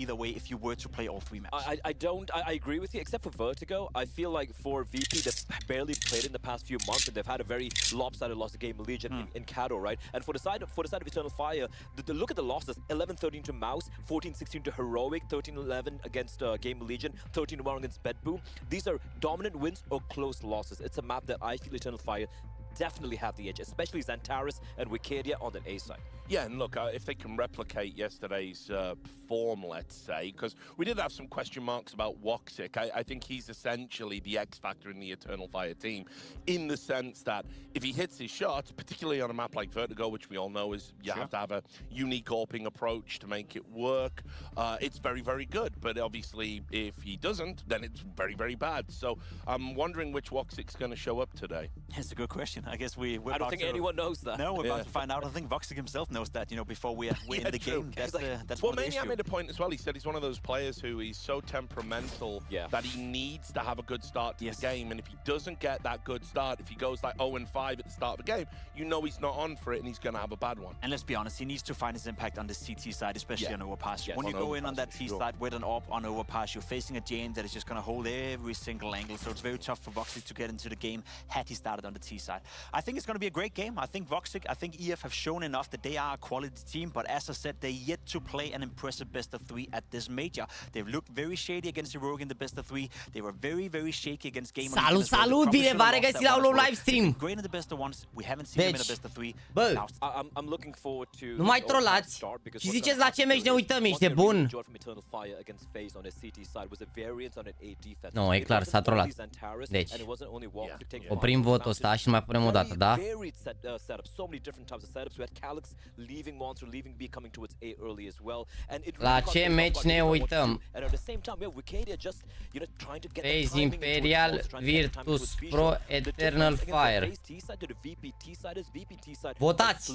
Either way, if you were to play all three maps. I agree with you, except for Vertigo. I feel like for VP, they've barely played in the past few months, and they've had a very lopsided loss to Game Legion in CADO, right? And for the side of Eternal Fire, look at the losses: 11-13 to Mouse, 14-16 to Heroic, 13-11 against Game Legion, 13-1 against Bedboom. These are dominant wins or close losses. It's a map that I feel Eternal Fire definitely have the edge, especially Xantares and Wicadia on the A side. Yeah, and look, if they can replicate yesterday's form, let's say, because we did have some question marks about Woxic. I think he's essentially the X factor in the Eternal Fire team, in the sense that if he hits his shots, particularly on a map like Vertigo, which we all know is you have to have a unique AWPing approach to make it work, it's very, very good. But obviously, if he doesn't, then it's very, very bad. So I'm wondering which Woxic's going to show up today. That's a good question. I guess I don't think anyone knows that. No, we're about to find out. I think Voxic himself knows that, you know, before we're in the game. That's well, Maniac made a point as well. He said he's one of those players who is so temperamental that he needs to have a good start to the game. And if he doesn't get that good start, if he goes like 0-5 at the start of the game, you know he's not on for it and he's going to have a bad one. And let's be honest, he needs to find his impact on the CT side, especially on Overpass. When you go in on that T side with an AWP on Overpass, you're facing a Jane that is just going to hold every single angle. So it's very tough for Voxic to get into the game had he started on the T side. I think it's going to be a great game. I think Voxic, I think EF have shown enough that they are a quality team, but as I said, they're yet to play an impressive best-of-3 at this major. They've looked very shady against Heroic in the best-of-3. They were very, very shaky against Game Legion. Salut, bine v-am regăsit la un nou live stream. Great in the best-of-1s. We haven't seen them in the best-of-3. Bă, I'm looking forward to nu mai trolați și ziceți la ce meci ne uităm, ești bun. Nu, e clar, s-a trolat. Deci, oprim votul ăsta și nu mai punem o dată, da? La ce meci ne uităm? Phase Imperial, Virtus.pro, Eternal Fire. Votați!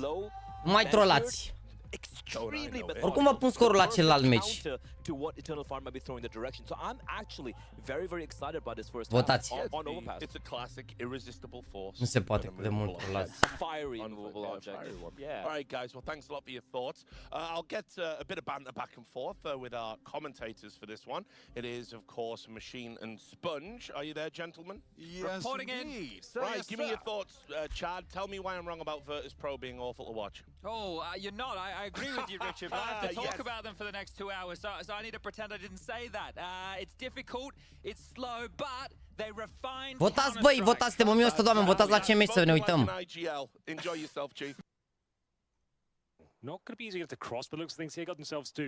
Nu mai trolați! Oricum vă pun scorul la celălalt meci. Votați. Nu se poate cât de mult trolați. Alright guys, well thanks a lot for your thoughts. I'll get a bit of banter back and forth with our commentators for this one. It is of course Machine and Sponge. Are you there, gentlemen? Yes, reporting in. Right, give me your thoughts, Chad. Tell me why I'm wrong about Virtus.pro being awful to watch. Oh, you're not. I agree with you, Richard, but I have to talk about them for the next 2 hours, so I need to pretend I didn't say that. It's difficult, it's slow, but they refine. Votați, băi, votați, suntem 1100 de oameni, votați la ce meci să ne uităm. Enjoy yourself, Chief. Not going to be easy to cross, but looks things here got themselves to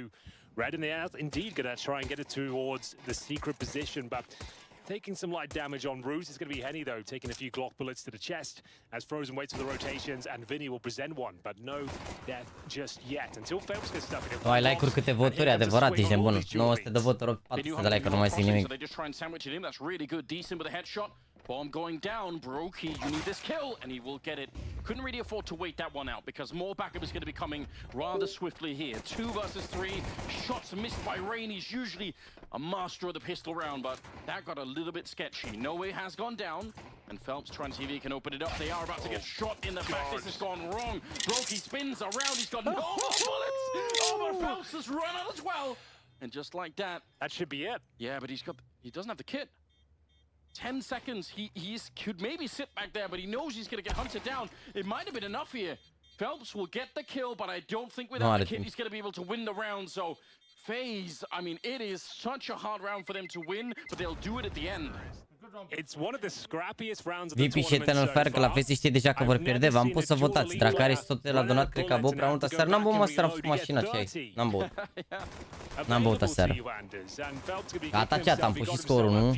red, and they are indeed going to try and get it towards the secret position, but taking some light damage on route. It's going to be Henny, though, taking a few Glock bullets to the chest as Frozen waits for the rotations, and Vinny will present one, but no death just yet until Phelps gets stuck in it. Ai like-uri câte voturi, adevărat, ești nebun. 900 de voturi, 400 de like-uri, nu mai zic nimic. Bomb going down, Brokey, you need this kill, and he will get it. Couldn't really afford to wait that one out because more backup is going to be coming rather swiftly here. 2 versus 3, shots missed by Rain. He's usually a master of the pistol round, but that got a little bit sketchy. No Way has gone down, and Phelps trying to see if he can open it up. They are about to get shot in the back. This has gone wrong. Brokey spins around, he's got no more bullets. Oh, but Phelps has run out as well. And just like that. That should be it. Yeah, but he doesn't have the kit. 10 seconds, he could maybe sit back there, but he knows he's going to get hunted down. It might have been enough here. Phelps will get the kill, but I don't think without the kit he's going to be able to win the round. So, FaZe, I mean, it is such a hard round for them to win, but they'll do it at the end. It's one of the scrappiest rounds of the VP și Eternal Fire, că la FaZe știe deja că vor pierde, v-am pus să votați. Dracare și tot l-a donat, cred că a băut prea mult aseară. N-am băut măsăr, am făcut mașina ce ai. N-am băut. N-am băut aseară. Gata, chat, am pus și scorul, nu?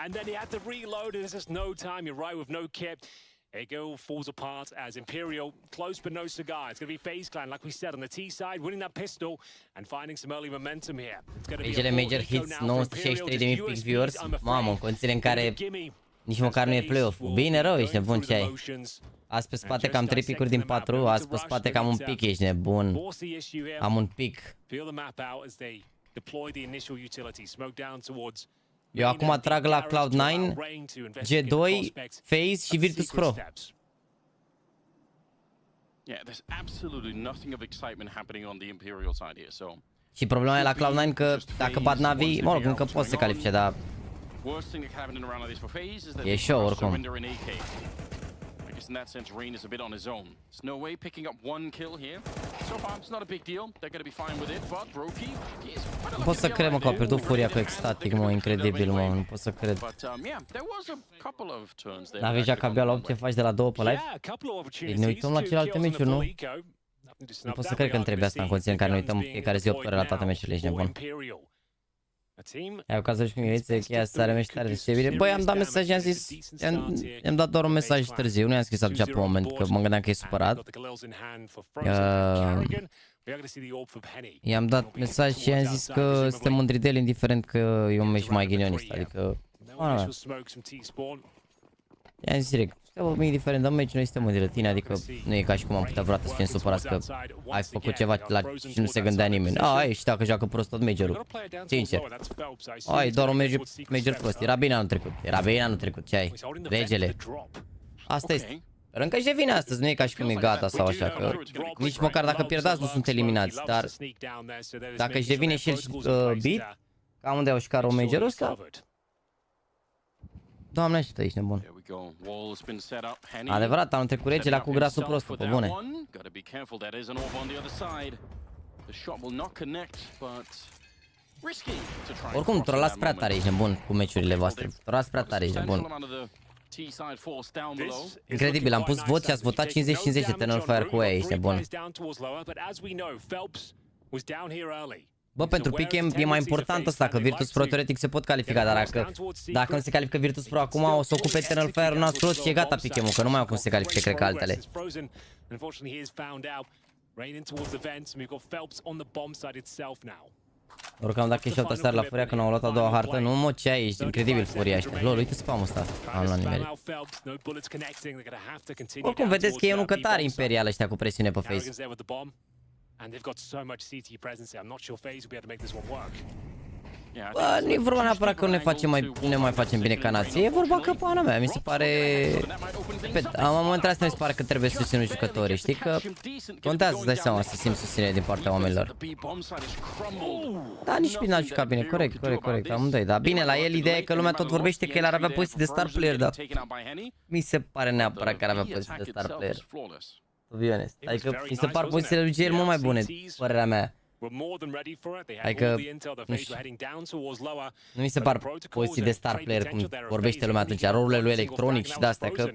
And then he had to reload, and there's just no time. You're right, with no kit. Ego falls apart as Imperial, close but no cigar. It's going to be FaZe Clan, like we said, on the T side, winning that pistol and finding some early momentum here. It's going to be PGL Major Hits, 963.000 pic viewers. Mamă, în condițiile în care nici măcar nu e play-off-ul. Bine, rău, ești nebun, ce ai? Azi pe spate cam 3 picuri din 4, azi pe spate cam un pic, ești nebun. Am un pic. Eu acum trag la Cloud9, G2, FaZe și Virtus.pro. Yeah, there's absolutely nothing of excitement happening on the Imperial side here, so. Și problema e la Cloud9 că dacă bat NAVI, mă rog, încă pot să se califice, dar e show oricum. In that sense, Rain is a bit on his own. There's no way picking up one kill here. So far, it's not a big deal. They're going to be fine with it, but Brokey, he's quite a nu pot să cred, mă, că au pierdut furia cu extatic, mă, incredibil, mă, nu pot să cred. N-aveți deja că abia la 8 ce faci de la 2 pe live? Ne uităm la celelalte meciuri, nu? Nu pot să cred că îmi trebuie asta în condiții în care ne uităm fiecare zi 8 ore la toate meciurile, ești nebun. Ai ocazia și cu Mirițe, cheia să are meși tare de bine. Băi, am dat mesaj, i-am zis, i-am dat doar un mesaj târziu, nu i-am scris atunci pe moment, că mă gândeam că e supărat. I-am dat mesaj și i-am zis că suntem mândri de el, indiferent că e un meci mai ghinionist, adică... I-am zis direct, suntem indiferent de meci, noi suntem mândri de tine, adică nu e ca și cum am putea vreodată să fim supărați că ai făcut ceva la și nu se gândea nimeni. Ai, și dacă joacă prost tot majorul. Sincer. Ai, doar un major prost. Era bine anul trecut, ce ai? Regele. Asta este. Încă își revine astăzi, nu e ca și cum e gata sau așa, că nici măcar dacă pierdați nu sunt eliminați, dar dacă își revine și el beat, cam unde au șcat majorul ăsta? Doamne, ajută, ești nebun. Adevărat, anul trecut regele a cu grasul prost, pe bune. Oricum, trolați prea tare, ești nebun, cu meciurile voastre. Trolați prea tare, ești nebun. Incredibil, am pus vot și ați votat 50-50 Eternal Fire cu ei, ești nebun. Bă, pentru PGM e mai important asta, că Virtus.pro teoretic se pot califica, dar dacă nu se califică Virtus.pro acum, o să ocupe Eternal Fire un alt slot și e gata PGM-ul, că nu mai au cum să se califice, cred că altele. Oricum, dacă ești aseară la furia când au luat a doua hartă, nu mă, ce ai, ești incredibil furia ăștia. Lol, uite spam-ul ăsta, am luat nivel. Oricum, vedeți că e un nucătare imperial ăștia cu presiune pe face. And they've got so much CT presence there. I'm not sure FaZe will be able to make this one work. Bă, nu e vorba neapărat că nu ne mai facem bine ca nație, e vorba că, pana mea, mi se pare... În momentul ăsta mi se pare că trebuie susținut jucătorii, știi că contează, îți dai seama, să simți susținere din partea oamenilor. Da, nici bine n-a jucat bine, corect, amândoi, dar bine, la el ideea e că lumea tot vorbește că el ar avea poziții de star player, dar mi se pare neapărat că ar avea poziții de star player. To be honest. Adică mi se par pozițiile lui GL mult mai bune, părerea mea. were more than ready for it. They had Adică, all the intel. The phase were heading down towards lower. nu mi se par poziții de star player cum vorbește lumea atunci, rolurile lui electronic și de-astea, că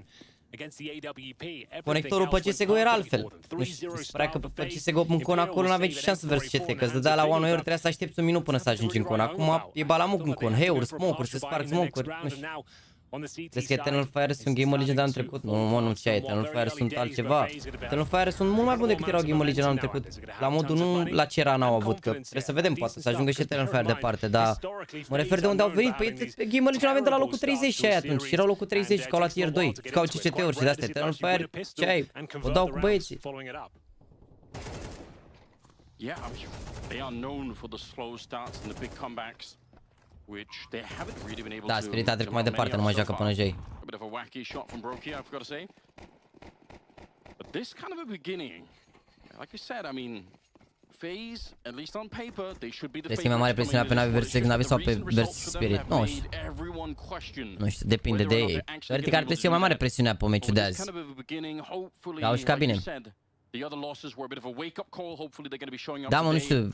conectorul pe CSGO era altfel. Nu știu, se părea că pe CSGO în con acolo n-aveai nici șansă versus CT, că îți dădea la 1 euro, trebuia să aștepți un minut până să ajungi în con. Acum e balamuc în con, heuri, smoke-uri, se sparg smoke-uri, nu știu. Crezi că Eternal Fire sunt Gamer Legion de anul trecut? Nu, mă, nu ce ai, Eternal Fire sunt altceva. Eternal Fire sunt mult mai buni decât erau Gamer Legion anul trecut. La modul nu la ce era n-au avut, că trebuie să vedem, poate să ajungă și Eternal Fire departe, dar mă refer de unde au venit. Păi Gamer Legion a venit de la locul 30 și aia atunci, și erau locul 30 și ca la tier 2, și ca au CCT-uri și de-astea. Eternal Fire, ce ai? O dau cu băieții. Yeah, they are known for the slow starts and the big comebacks, which they haven't really been able to. Da, Spirit a trecut mai departe, nu mai joacă până joi. A bit of a wacky shot from Brokey, I've got to say. But this kind of a beginning, like I said, I mean, FaZe, at least on paper, they should be the Este mai mare presiunea pe Navi versus Navi sau pe versus Spirit? Nu știu. Nu știu, depinde de ei. Teoretic ar trebui să fie mai mare presiunea pe meciul de azi. Dar au jucat bine. Da, mă, nu știu,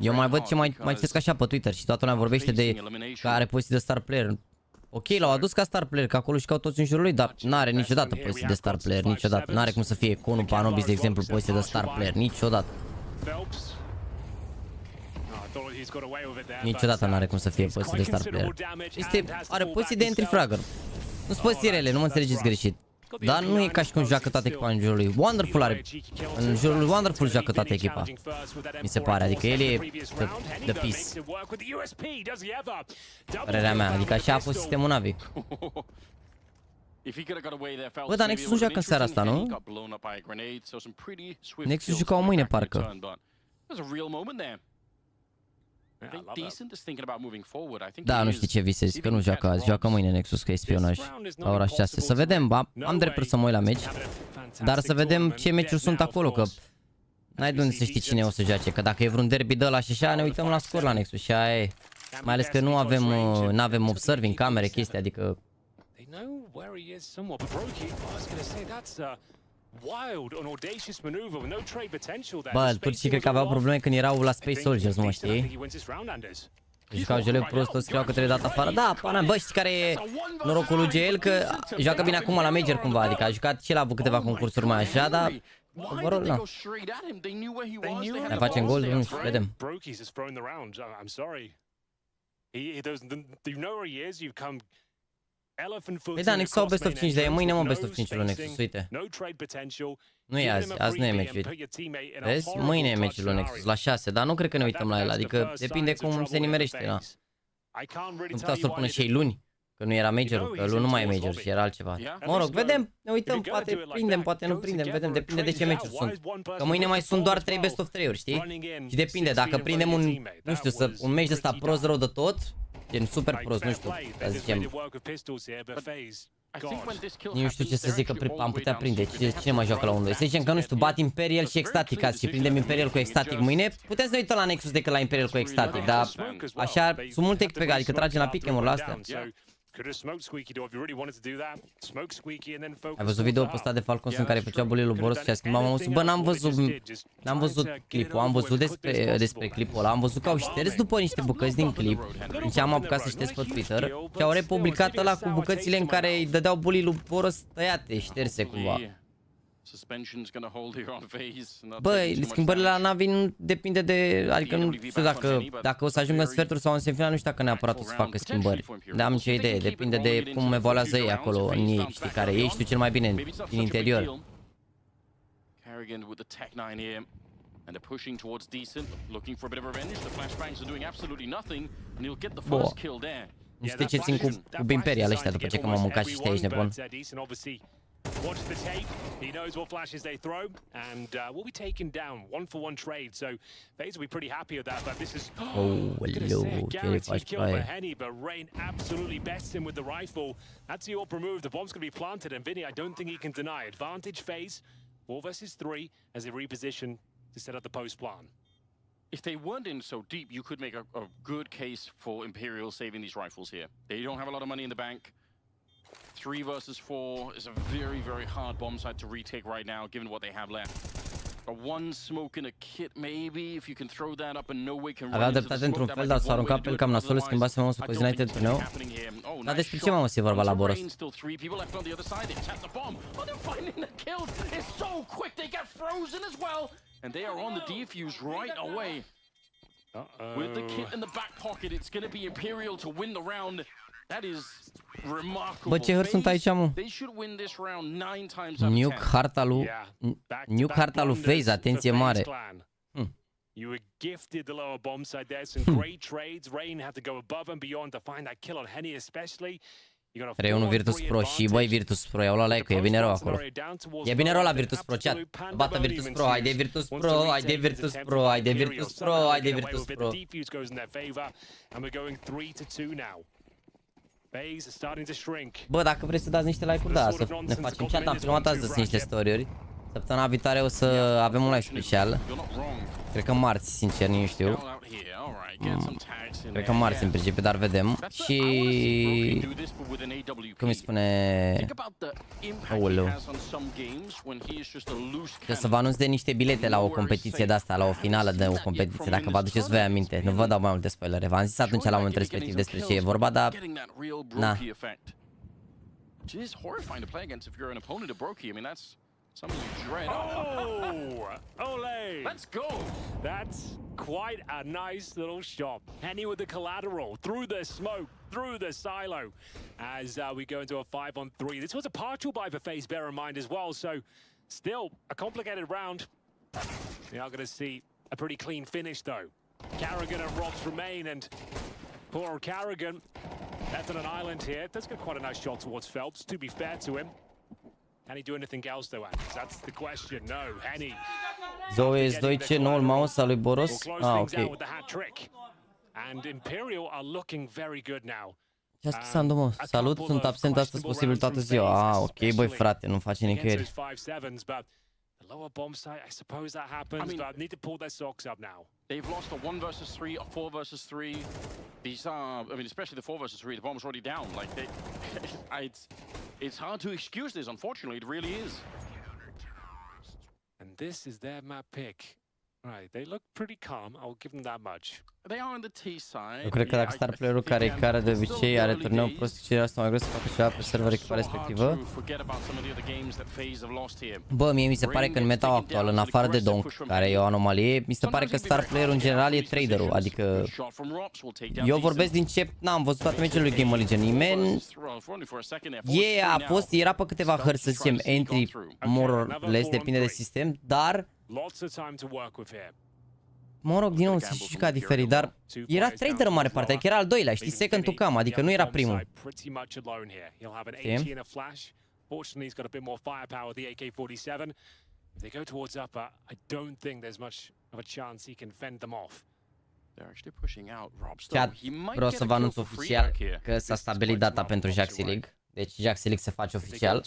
eu mai văd ce mai citesc așa pe Twitter și toată lumea vorbește de că are poziții de star player. Ok, l-au adus ca star player, că acolo jucau toți în jurul lui, dar n-are niciodată poziții de star player, niciodată. N-are cum să fie conul pe Anubis, de exemplu, poziție de star player, niciodată. Niciodată n-are cum să fie poziție de star player. Are poziții de entry fragger. Nu-s poziții rele, nu mă înțelegeți greșit. Dar nu e ca și cum joacă toată echipa în jurul lui. Wonderful are... În jurul lui Wonderful joacă toată echipa. Mi se pare, adică el e the piece. Părerea mea, adică așa a fost sistemul Navi. Bă, dar Nexus nu joacă în seara asta, nu? Nexus jucau mâine, parcă. Da, nu știu ce visezi, că nu joacă azi, joacă mâine Nexus, că e spionaj la ora 6. Să vedem, am dreptul să mă uit la meci, dar să vedem ce meciuri sunt acolo, că n-ai de unde să știi cine o să joace, că dacă e vreun derby de ăla și așa, ne uităm la scor la Nexus și aia e. Mai ales că nu avem observing, camere, chestii, adică... Bă, turcii cred că aveau probleme când erau la Space Soldiers, mă știi? Jucau jele prost, toți scriau că trebuie dat afară. Da, pana, bă, știi care e norocul lui GL? Că joacă bine acum la Major cumva, adică a jucat și el a avut câteva concursuri mai așa, dar... Vă rog, na. Ne facem gol, nu știu, vedem. Păi da, Nexus au best of 5, dar e mâine, mă, best of 5 lui Nexus, uite. Nu e azi nu e meciul. Vezi? Mâine e meciul lui Nexus, la 6, dar nu cred că ne uităm la el, adică depinde cum se nimerește, na. Nu puteau să-l pună și ei luni, că nu era major, că luni nu mai e major și era altceva. Mă rog, vedem, ne uităm, poate prindem, poate nu prindem, vedem, depinde de ce meciuri sunt. Că mâine mai sunt doar 3 best of 3-uri, știi? Și depinde, dacă prindem un, nu știu, un meci de ăsta prost rău de tot, gen super prost, nu știu, să zicem. Nu știu ce să zic, că am putea prinde. Cine mai joacă la 1-2? Să zicem că, nu știu, bat Imperial și Ecstatic azi și prindem Imperial cu Ecstatic mâine. Putem să ne uităm la Nexus decât la Imperial cu Ecstatic, dar așa sunt multe echipe, adică tragem la pick-em-uri la astea. Ai văzut video-ul ăsta de Falcons în care făcea bully lui Boros și a schimbat Mouse? Bă, n-am văzut clipul, am văzut despre clipul ăla, am văzut că au șters după niște bucăți din clip, deci am apucat să șters pe Twitter și au republicat ăla cu bucățile în care îi dădeau bully lui Boros tăiate, șterse cumva. Băi, schimbările la Navi nu depinde de, adică nu știu dacă o să ajungă în sferturi sau în semifinal, nu știu dacă neapărat o să facă schimbări. Dar am nicio idee, depinde de cum evoluează ei acolo în ei, știi, care ei știu cel mai bine din interior. Bă, nu știu ce țin cu Imperial ăștia după ce că m-am mâncat și știi, ești nebun. Watch the tape. He knows what flashes they throw, and we'll be taken down 1-for-1 trade. So FaZe will be pretty happy with that. But this is guaranteed kill for Henny, but Rain absolutely bests him with the rifle. That's the AWP move. The bomb's going to be planted, and Vinny, I don't think he can deny advantage. FaZe 4 versus 3 as they reposition to set up the post plan. If they weren't in so deep, you could make a good case for Imperial saving these rifles here. They don't have a lot of money in the bank. 3 versus 4 is a very, very hard bomb site to retake right now, given what they have left. one smoke in a kit, maybe, if you can throw that up and no way can Avea dreptate într-un fel, dar s-a aruncat pe el cam nasol, schimbase mouse-ul cu zi înainte de turneu. Dar despre ce mă se vorba la Boros? And they are on the defuse right away. With the kit in the back pocket, it's going to be Imperial to win the round. That is remarkable. Bă, ce hăr sunt aici, mă? They should win this round 9 times out of 10. Nuke harta lui FaZe, atenție mare. You were gifted the lower bomb side there. Some great trades. Rain had to go above and beyond to find that kill on Henny especially. 3-1 Virtus.pro și băi Virtus.pro, iau la like-ul, e bine rău acolo. E bine rău la Virtus.pro, chat. Bată Virtus.pro, hai de Virtus.pro, hai de Virtus.pro, hai de Virtus.pro, hai de Virtus.pro. Bă, dacă vrei să dați niște like-uri, da, să ne facem chat. Am filmat astăzi niște story-uri. Săptămâna viitoare o să avem un live special. Cred că marți, sincer, nu știu. Cred că marți în principiu, dar vedem. Și... cum îi spune... Aoleu. Trebuie să vă anunț de niște bilete la o competiție de-asta, la o finală de o competiție, dacă vă aduceți voi aminte. Nu vă dau mai multe spoilere. V-am zis atunci la momentul respectiv despre ce e vorba, dar... Na. Something you dread. Oh, ole! Let's go! That's quite a nice little shot. Henny with the collateral, through the smoke, through the silo, as we go into a 5-on-3. This was a partial buy for FaZe, bear in mind as well, so still a complicated round. We are going to see a pretty clean finish though. Carrigan and Rops remain, and poor Carrigan left on an island here. Does get quite a nice shot towards Phelps, to be fair to him. Can he do anything else though, Alex? That's the question. No, Henny. Zoe S2, noul mouse al lui Boros. Ah, ok. And Imperial are looking very good now. Ce-a scris Sandu, mă? Salut, sunt absent astăzi posibil toată ziua. Ah, ok, băi frate, nu face nicăieri. The lower bomb site, I suppose that happens, but need to pull their socks up now. They've lost a 1 versus 3, a 4 versus 3. These are, I mean, especially the 4 versus 3, the bomb's already down. Like, it's hard to excuse this, unfortunately, it really is. And this is their map pick. Right, they look pretty calm, I'll give them that much. They are on the T side. Eu cred că dacă star player-ul care de obicei are turneu prost și asta mai greu să facă ceva pe server echipa respectivă. Bă, mie mi se pare că în meta actuală, în afară de Donk, care e o anomalie, mi se pare că star player-ul în general e traderul, adică eu vorbesc din ce n-am văzut toate meciurile lui Game of Legion. Nimeni era pe câteva hărți, să zicem, entry more or less, depinde de sistem, dar mă rog, din nou se juca diferit, dar era trader în mare parte, adică era al doilea, știi, second to come, adică nu era primul. Chat, vreau să vă anunț oficial că s-a stabilit data pentru Jaxy League. Deci Jaxy League se face oficial.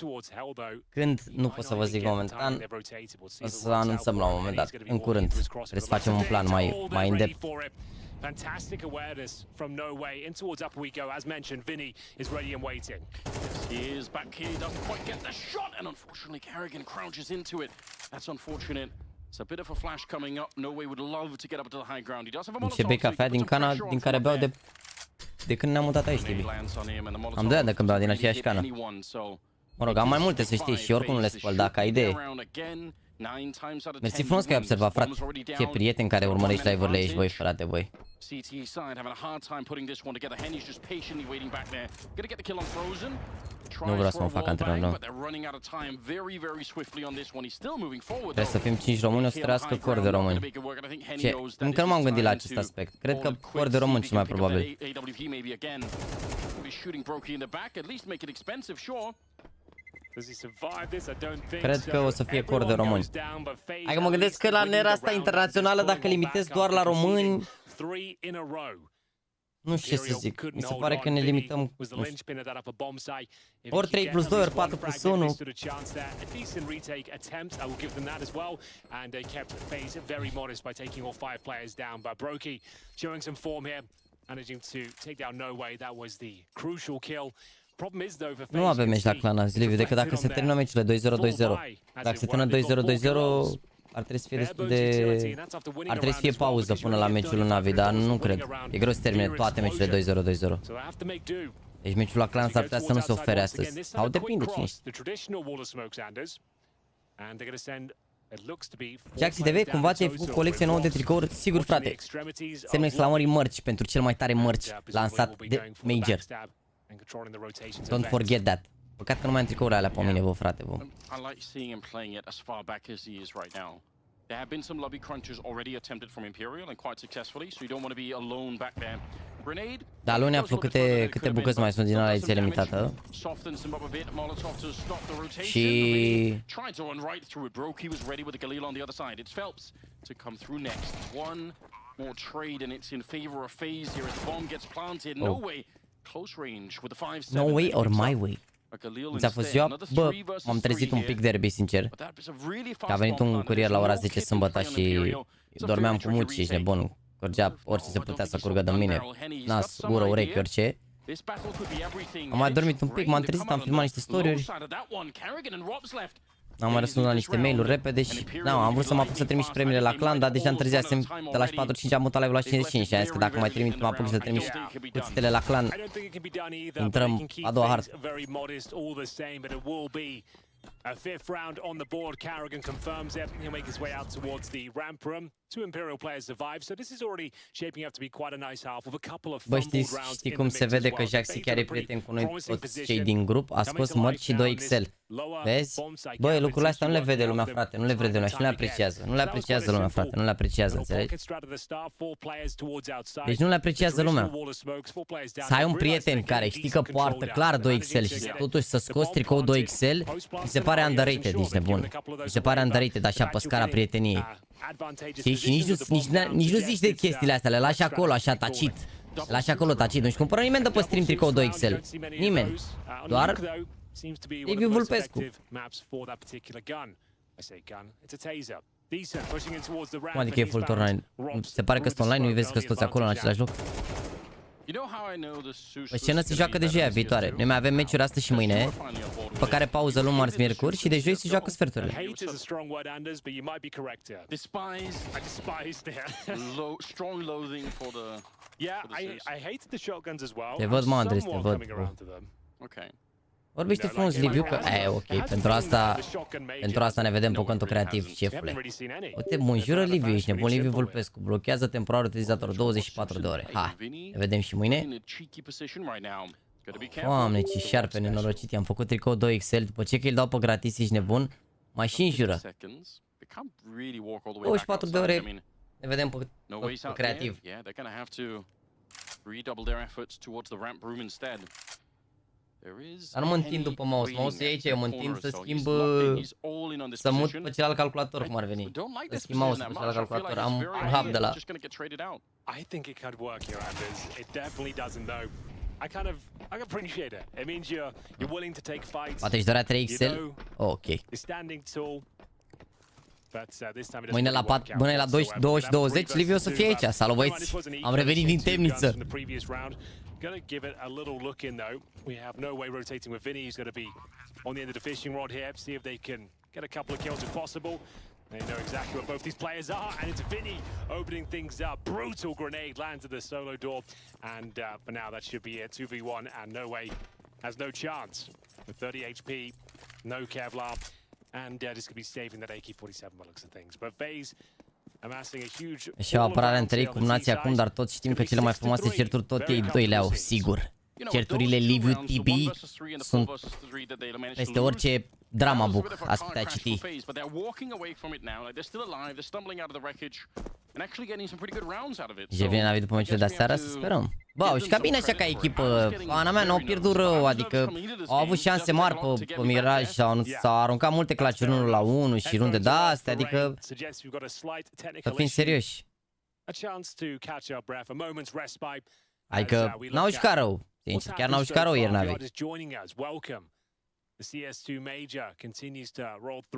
Când nu pot să vă zic momentan, o să anunțăm la un moment dat, în curând. Trebuie să facem un plan mai in-depth. Fantastic awareness from no way. In towards upper we go. As mentioned, Vinny is ready and waiting. He is back here, doesn't quite get the shot, and unfortunately Carrigan crouches into it. That's unfortunate. It's a bit of a flash coming up. No way would love to get up to the high ground. He does have a Molotov. Ce bei cafea din cana din care beau de când ne-am mutat aici, Tibi. Am de când beau din aceeași cană. Mă rog, am mai multe, să știi, și oricum nu le spăl, dacă ai idee. Mersi frumos că ai observat, frate. Ce prieten care urmărești live-urile aici, băi, frate, băi. Nu vreau să mă fac antrenor, nu. Trebuie să fim 5 români, o să trăiască cor de români. Ce? Încă nu m-am gândit la acest aspect. Cred că cor de români cel mai probabil. Cred că o să fie cor de români. Hai că mă gândesc că la nera asta internațională, dacă limitez doar la români, nu știu ce să zic, mi se pare că ne limităm, ori 3 plus 2, ori 4 plus 1. Nu avem meci la clan azi, Liviu, decât dacă se termină meciurile 2-0-2-0. Dacă se termină 2-0-2-0, ar trebui să fie destul de... Ar trebui să fie pauză până la meciul lui NAVI, dar nu cred. E greu să termine toate meciurile 2-0, 2-0. Deci meciul la Clan s-ar putea să nu se ofere astăzi. Sau depinde cine știe. JAXYYTV, cumva ți-ai făcut colecție nouă de tricouri? Sigur, frate. Semne exclamării mărci pentru cel mai tare mărci lansat de Major. Don't forget that. Păcat că nu mai am tricourile alea pe mine, bă, frate, bă. I like seeing him playing it as far back as he is right now. There have been some lobby crunches already attempted from Imperial and quite successfully, so you don't want to be alone back there. Grenade. Da, lui ne-a făcut câte bucăți mai sunt din ala ediție limitată. Și Tried to run right through it. Broke. He was ready with the Galil on the other side. It's Phelps to come through next. One more trade and it's in favor of FaZe here as the bomb gets planted. No way. Close range with the 5-7. no way or my way. Ți-a fost ziua? Bă, m-am trezit un pic derby, sincer. Că a venit un curier la ora 10 sâmbătă și dormeam cu muci, ești nebun. Curgea orice se putea să curgă de mine. Nas, gură, urechi, orice. Am mai dormit un pic, m-am trezit, am filmat niște story-uri. Am mai răspuns la niște mail-uri repede și am vrut să mă apuc să trimit și premiile la clan, dar deja întârziasem de la 45, am mutat live la 55 și am zis că dacă mai trimit, mă apuc să trimit și cuțitele la clan, intrăm a doua hartă. A fifth round on the board. Carrigan confirms it. He'll make his way out towards the ramp room. Two Imperial players survive, so this is already shaping up to be quite a nice half with a couple of fumbled rounds. Știi cum se vede că Jaxi chiar e prieten cu noi toți cei din grup? A scos mărci și 2XL. Vezi? Băi, lucrurile astea nu le vede lumea, frate, nu le vede lumea și nu le apreciază. Nu le apreciază lumea, frate, nu le apreciază, înțelegi? Deci nu le apreciază lumea. Să ai un prieten care știi că poartă clar 2XL și totuși să scoți tricou 2XL, mi se pare underrated, nici nebun. Mi se pare underrated așa pe scara prieteniei. Știi? Și nici nu zici de chestiile astea, le lași acolo așa tacit. Le lași acolo tacit, nu-și cumpără nimeni de pe stream tricou 2XL. Nimeni. Doar Liviu Vulpescu. Cum adică e full online? Se pare că sunt online, nu-i vezi că sunt toți acolo în același loc? Păi scenă se joacă de joia viitoare. Noi mai avem meciuri astăzi și mâine, după care pauză luni, marți, miercuri și de joi se joacă sferturile. Te văd, mă, Andres, te văd. Vorbește frumos, Liviu, că... ok, pentru asta ne vedem pe contul creativ, șefule. Uite, bunjură, Liviu, ești nebun, Liviu Vulpescu. Blochează temporar utilizator 24 de ore. Hai, ne vedem și mâine. Doamne, ce șarpe nenorocit, i-am făcut tricou 2XL, după ce că îl dau pe gratis, ești nebun, mai și înjură. 24 de ore, ne vedem pe creativ. Dar nu mă întind după mouse, mouse-ul e aici, eu mă întind să schimb, să mut pe celălalt calculator, cum ar veni. Să schimb mouse-ul pe celălalt calculator, am un hub de la... I think it could work here, Anders. It definitely doesn't, though. I appreciate it. It means you're willing to take fights. Poate își dorea 3XL? Ok. Mâine la 20, Liviu o să fie aici. Salut, băieți! Am revenit din temniță. Gonna give it a little look in though. We have no way rotating with Vinny. He's going to be on the end of the fishing rod here. See if they can get a couple of kills if possible. They know exactly what both these players are, and it's Vinny opening things up. Brutal grenade lands at the solo door, and for now that should be it. 2v1, and No Way has no chance. With 30 HP, no Kevlar, and just going to be saving that AK-47 by looks of things. But FaZe și o apărare întâi cu nații acum, dar toți știm că cele mai frumoase certuri tot ei doi le au, sigur. Certurile LiviuTV sunt peste orice drama book, ați putea citi. Și vine NAVI după meciul de aseară, să sperăm. Bă, au jucat bine așa ca echipă, pana mea, n-au pierdut rău, adică au avut șanse mari pe Miraj, s-au aruncat multe claciuri 1 la 1 și runde de astea, adică să fim serioși. Adică n-au jucat rău, sincer, chiar n-au jucat rău ieri NAVI.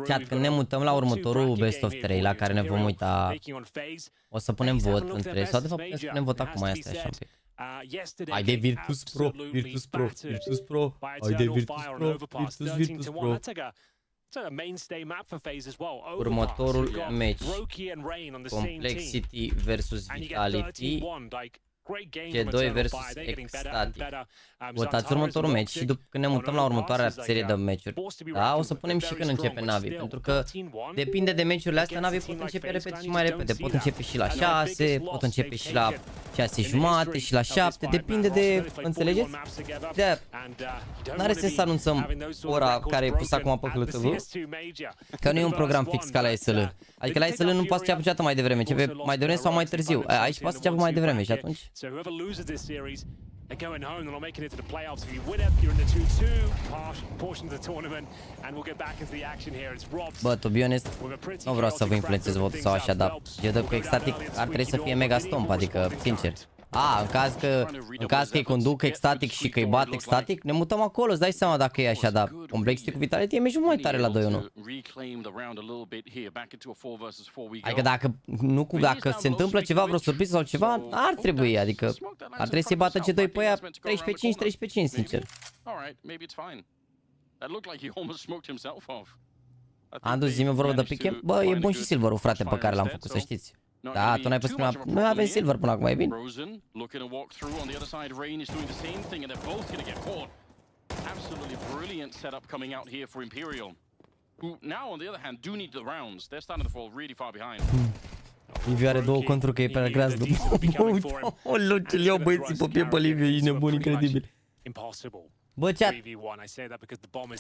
Chat, când ne mutăm la următorul Best of 3 la care ne vom uita, o să punem vot între, sau de fapt putem să punem vot acum, asta așa un pic. Hai de Virtus.pro, Virtus.pro, Virtus.pro, hai de Virtus.pro, Virtus.pro. It's a mainstay map for FaZe as well. Următorul Overpass, meci. Brokey and Rain on the same team. Complexity versus And you get Vitality. 13-1, like great game G2 from Eternal versus Fire. They're getting better and Ecstatic. better. Votați următorul meci și după când ne mutăm la următoarea serie de meciuri. Da, o să punem și când începe NAVI, pentru că depinde de meciurile astea, NAVI pot începe repede și mai repede. Pot începe și la 6, pot începe și la 6 jumate și la 7, depinde de, înțelegeți? De n-are sens să anunțăm ora care e pusă acum pe CLUTV, că nu e un program fix ca la SL. Adică la SL nu poate să înceapă niciodată mai devreme, începe mai devreme sau mai târziu. Aici poate să înceapă mai devreme și atunci... They're going home, they're not making it to the playoffs. If you win it, you're in the 2-2 portion of the tournament, and we'll get back into the action here. It's Robs. Bă, to be honest, nu vreau să vă influențez votul sau așa, dar eu dă cu Ecstatic ar trebui să fie mega stomp, adică, sincer. În caz că îi conduc Ecstatic și că îi bat Ecstatic, ne mutăm acolo, îți dai seama dacă e așa, dar Complexity cu Vitality e meciul mai tare la 2-1. Adică dacă se întâmplă ceva, vreo surpriză sau ceva, ar trebui, adică ar trebui să-i bată G2 pe ea 13-5, 13-5, sincer. Andu, zi-mi o vorbă de pick. Bă, e bun și Silverul, frate, pe care l-am făcut, să știți. Da, tu n-ai pus prima... Noi avem Silver până acum, e bine. Absolutely brilliant setup coming out here for Imperial, who now on the other hand do need the rounds. They're starting to fall really far behind. Liviu are două conturi că e pe gras după. O ce-l iau băieții pe pie pe Liviu, e nebun, incredibil. Bă, chat,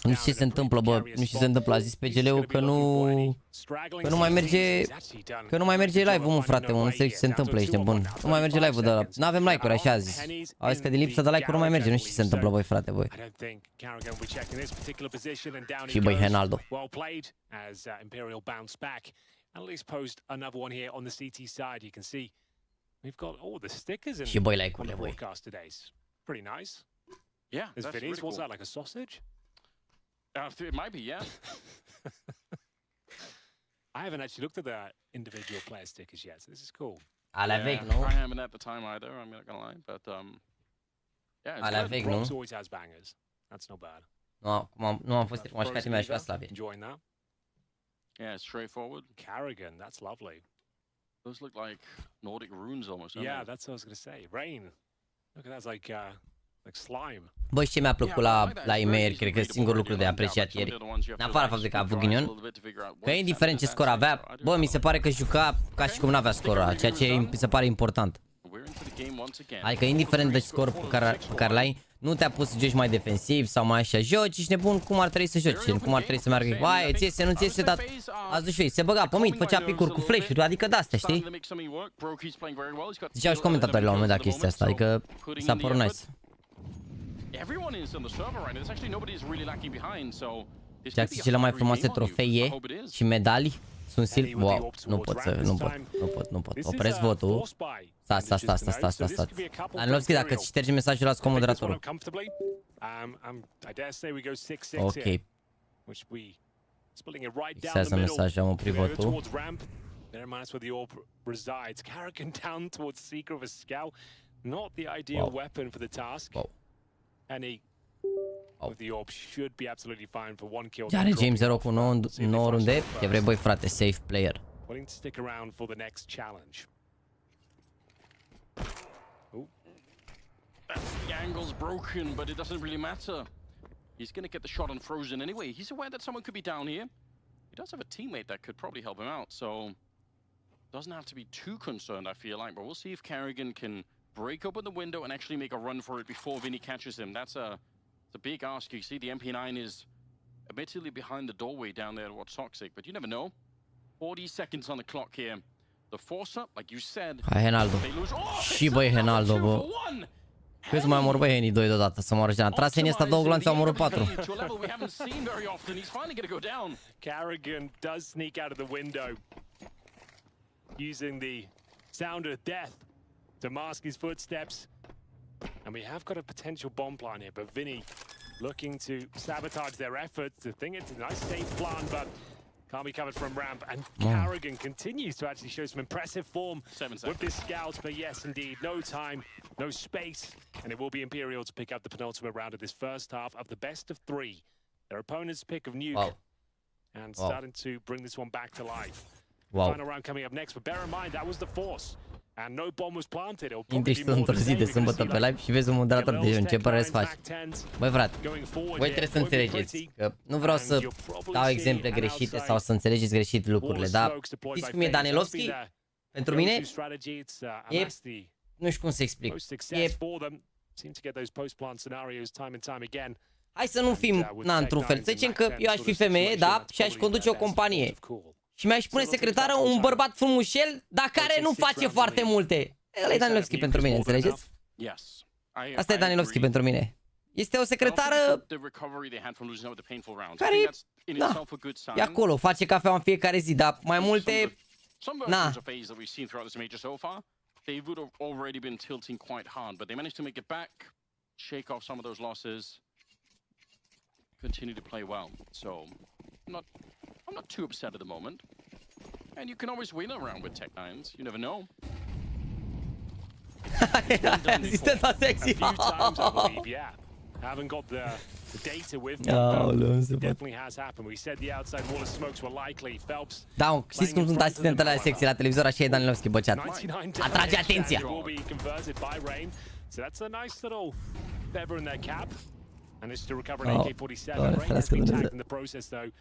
nu știu ce se întâmplă, bă, nu știu ce se întâmplă, a zis PGL-ul că nu mai merge live-ul, mă, frate, mă, nu înțeleg ce se întâmplă, ești nebun. Nu mai merge live-ul de ăla, n-avem like-uri, așa a zis. Au zis că din lipsă de like-uri nu mai merge, nu știu ce se întâmplă, băi, frate, băi. Și băi, Henaldo. Și băi, like-urile, băi. Yeah, that's really Vinny's. cool. What's that, like a sausage? It might be, yeah. I haven't actually looked at the individual player stickers yet, so this is cool. Alea vechi, nu? I haven't at the time either, I'm not gonna lie, but yeah, it's Alea good. vechi, nu? Brooks always has bangers. That's not bad. Nu am fost m-aș ca mi-aș Slavie. Enjoying that. Yeah, it's straightforward. Carrigan, that's lovely. Those look like Nordic runes almost, don't Yeah, they? that's what I was gonna say. Rain. Look at that, it's like slime. Bă, și ce mi-a plăcut la e-mail, cred că e singurul lucru de apreciat ieri. În afara faptului că a avut ghinion, că indiferent ce scor avea, bă, mi se pare că juca ca și cum n-avea scor, ceea ce mi se pare important. Adică indiferent de scor pe care l-ai, nu te-a pus să joci mai defensiv sau mai așa, joci, ești nebun cum ar trebui să joci, cum ar trebui să meargă, vai, ți iese, nu-ți iese, dar ați duci, se băga pe mid, făcea picuri cu flash-uri, adică de-astea, știi? Ziceau și comentatorii la un moment dat chestia asta, adică s-a părut nice. Jaxi, cele mai frumoase trofee și medalii sunt silver. Wow, nu pot. Opresc votul. Sta. Anulovski, dacă ștergi mesajul ăla, scot moderatorul. Ok. Fixează mesajul, am oprit votul. Bear in mind that's where the orb resides. Carrigan down towards Seeker of a scout. Not the ideal weapon for the task. And he, with the orb, should be absolutely fine for one kill. Are James 0 cu 9 runde. Ce vrei, băi, frate, safe player. Willing to stick around for the next challenge. The angle's broken, but it doesn't really matter. He's going to get the shot on Frozen anyway. He's aware that someone could be down here. He does have a teammate that could probably help him out, so doesn't have to be too concerned, I feel like. But we'll see if Carrigan can break open the window and actually make a run for it before Vinny catches him. That's a big ask. You see the MP9 is admittedly behind the doorway down there towards Toxic, but you never know. 40 seconds on the clock here. The force-up, like you said, Hai, Henaldo. Și băi, Henaldo, bă. Câți mai omor, băi, Henny 2 deodată, să moară Jana. Trase Henny ăsta 2 glanțe, au omorât 4. Carrigan does sneak out of the window, using the sound of death to mask his footsteps. And we have got a potential bomb plan here, but Vinny looking to sabotage their efforts. I think it's a nice safe plan, but can't be covered from ramp. And Carrigan continues to actually show some impressive form with this scout. But yes, indeed, no time, no space. And it will be Imperial to pick up the penultimate round of this first half of the best of 3. Their opponent's pick of Nuke and starting to bring this one back to life. Wow. Final round coming up next, but bear in mind that was the force. And no bomb was planted. It'll Intri și tu într-o zi de sâmbătă pe live și vezi un moderator de gen, ce părere îți faci? Băi frate, voi trebuie să înțelegeți că nu vreau să dau exemple greșite sau să înțelegeți greșit lucrurile, dar știți cum e Danilovski? Pentru mine e, nu știu cum să explic, e... Hai să nu fim, într-un fel, să zicem că eu aș fi femeie, da, și aș conduce o companie. Și mi-aș pune secretară un bărbat frumușel, dar care nu face foarte multe. Ăla e Danilovski pentru mine, înțelegeți? Asta e Danilovski pentru mine. Este o secretară care, da, e acolo, face cafea în fiecare zi, dar mai multe, na. They would have already been tilting quite hard, but they managed to make it back, shake off some of those losses, continue to play well. So, I'm not too upset at the moment. And you can always win around with Tech9s. You never know. A few times, I believe, yeah. Haven't got the data with me, but definitely has happened. We said the outside wall of smokes were likely. Phelps. Da, știți cum sunt asistentele la secție la televizor, așa e Danilovski băceat. Atrage atenția. So that's a nice little feather in their cap. And this to recover an AK-47. Rain has been tagged in the process though.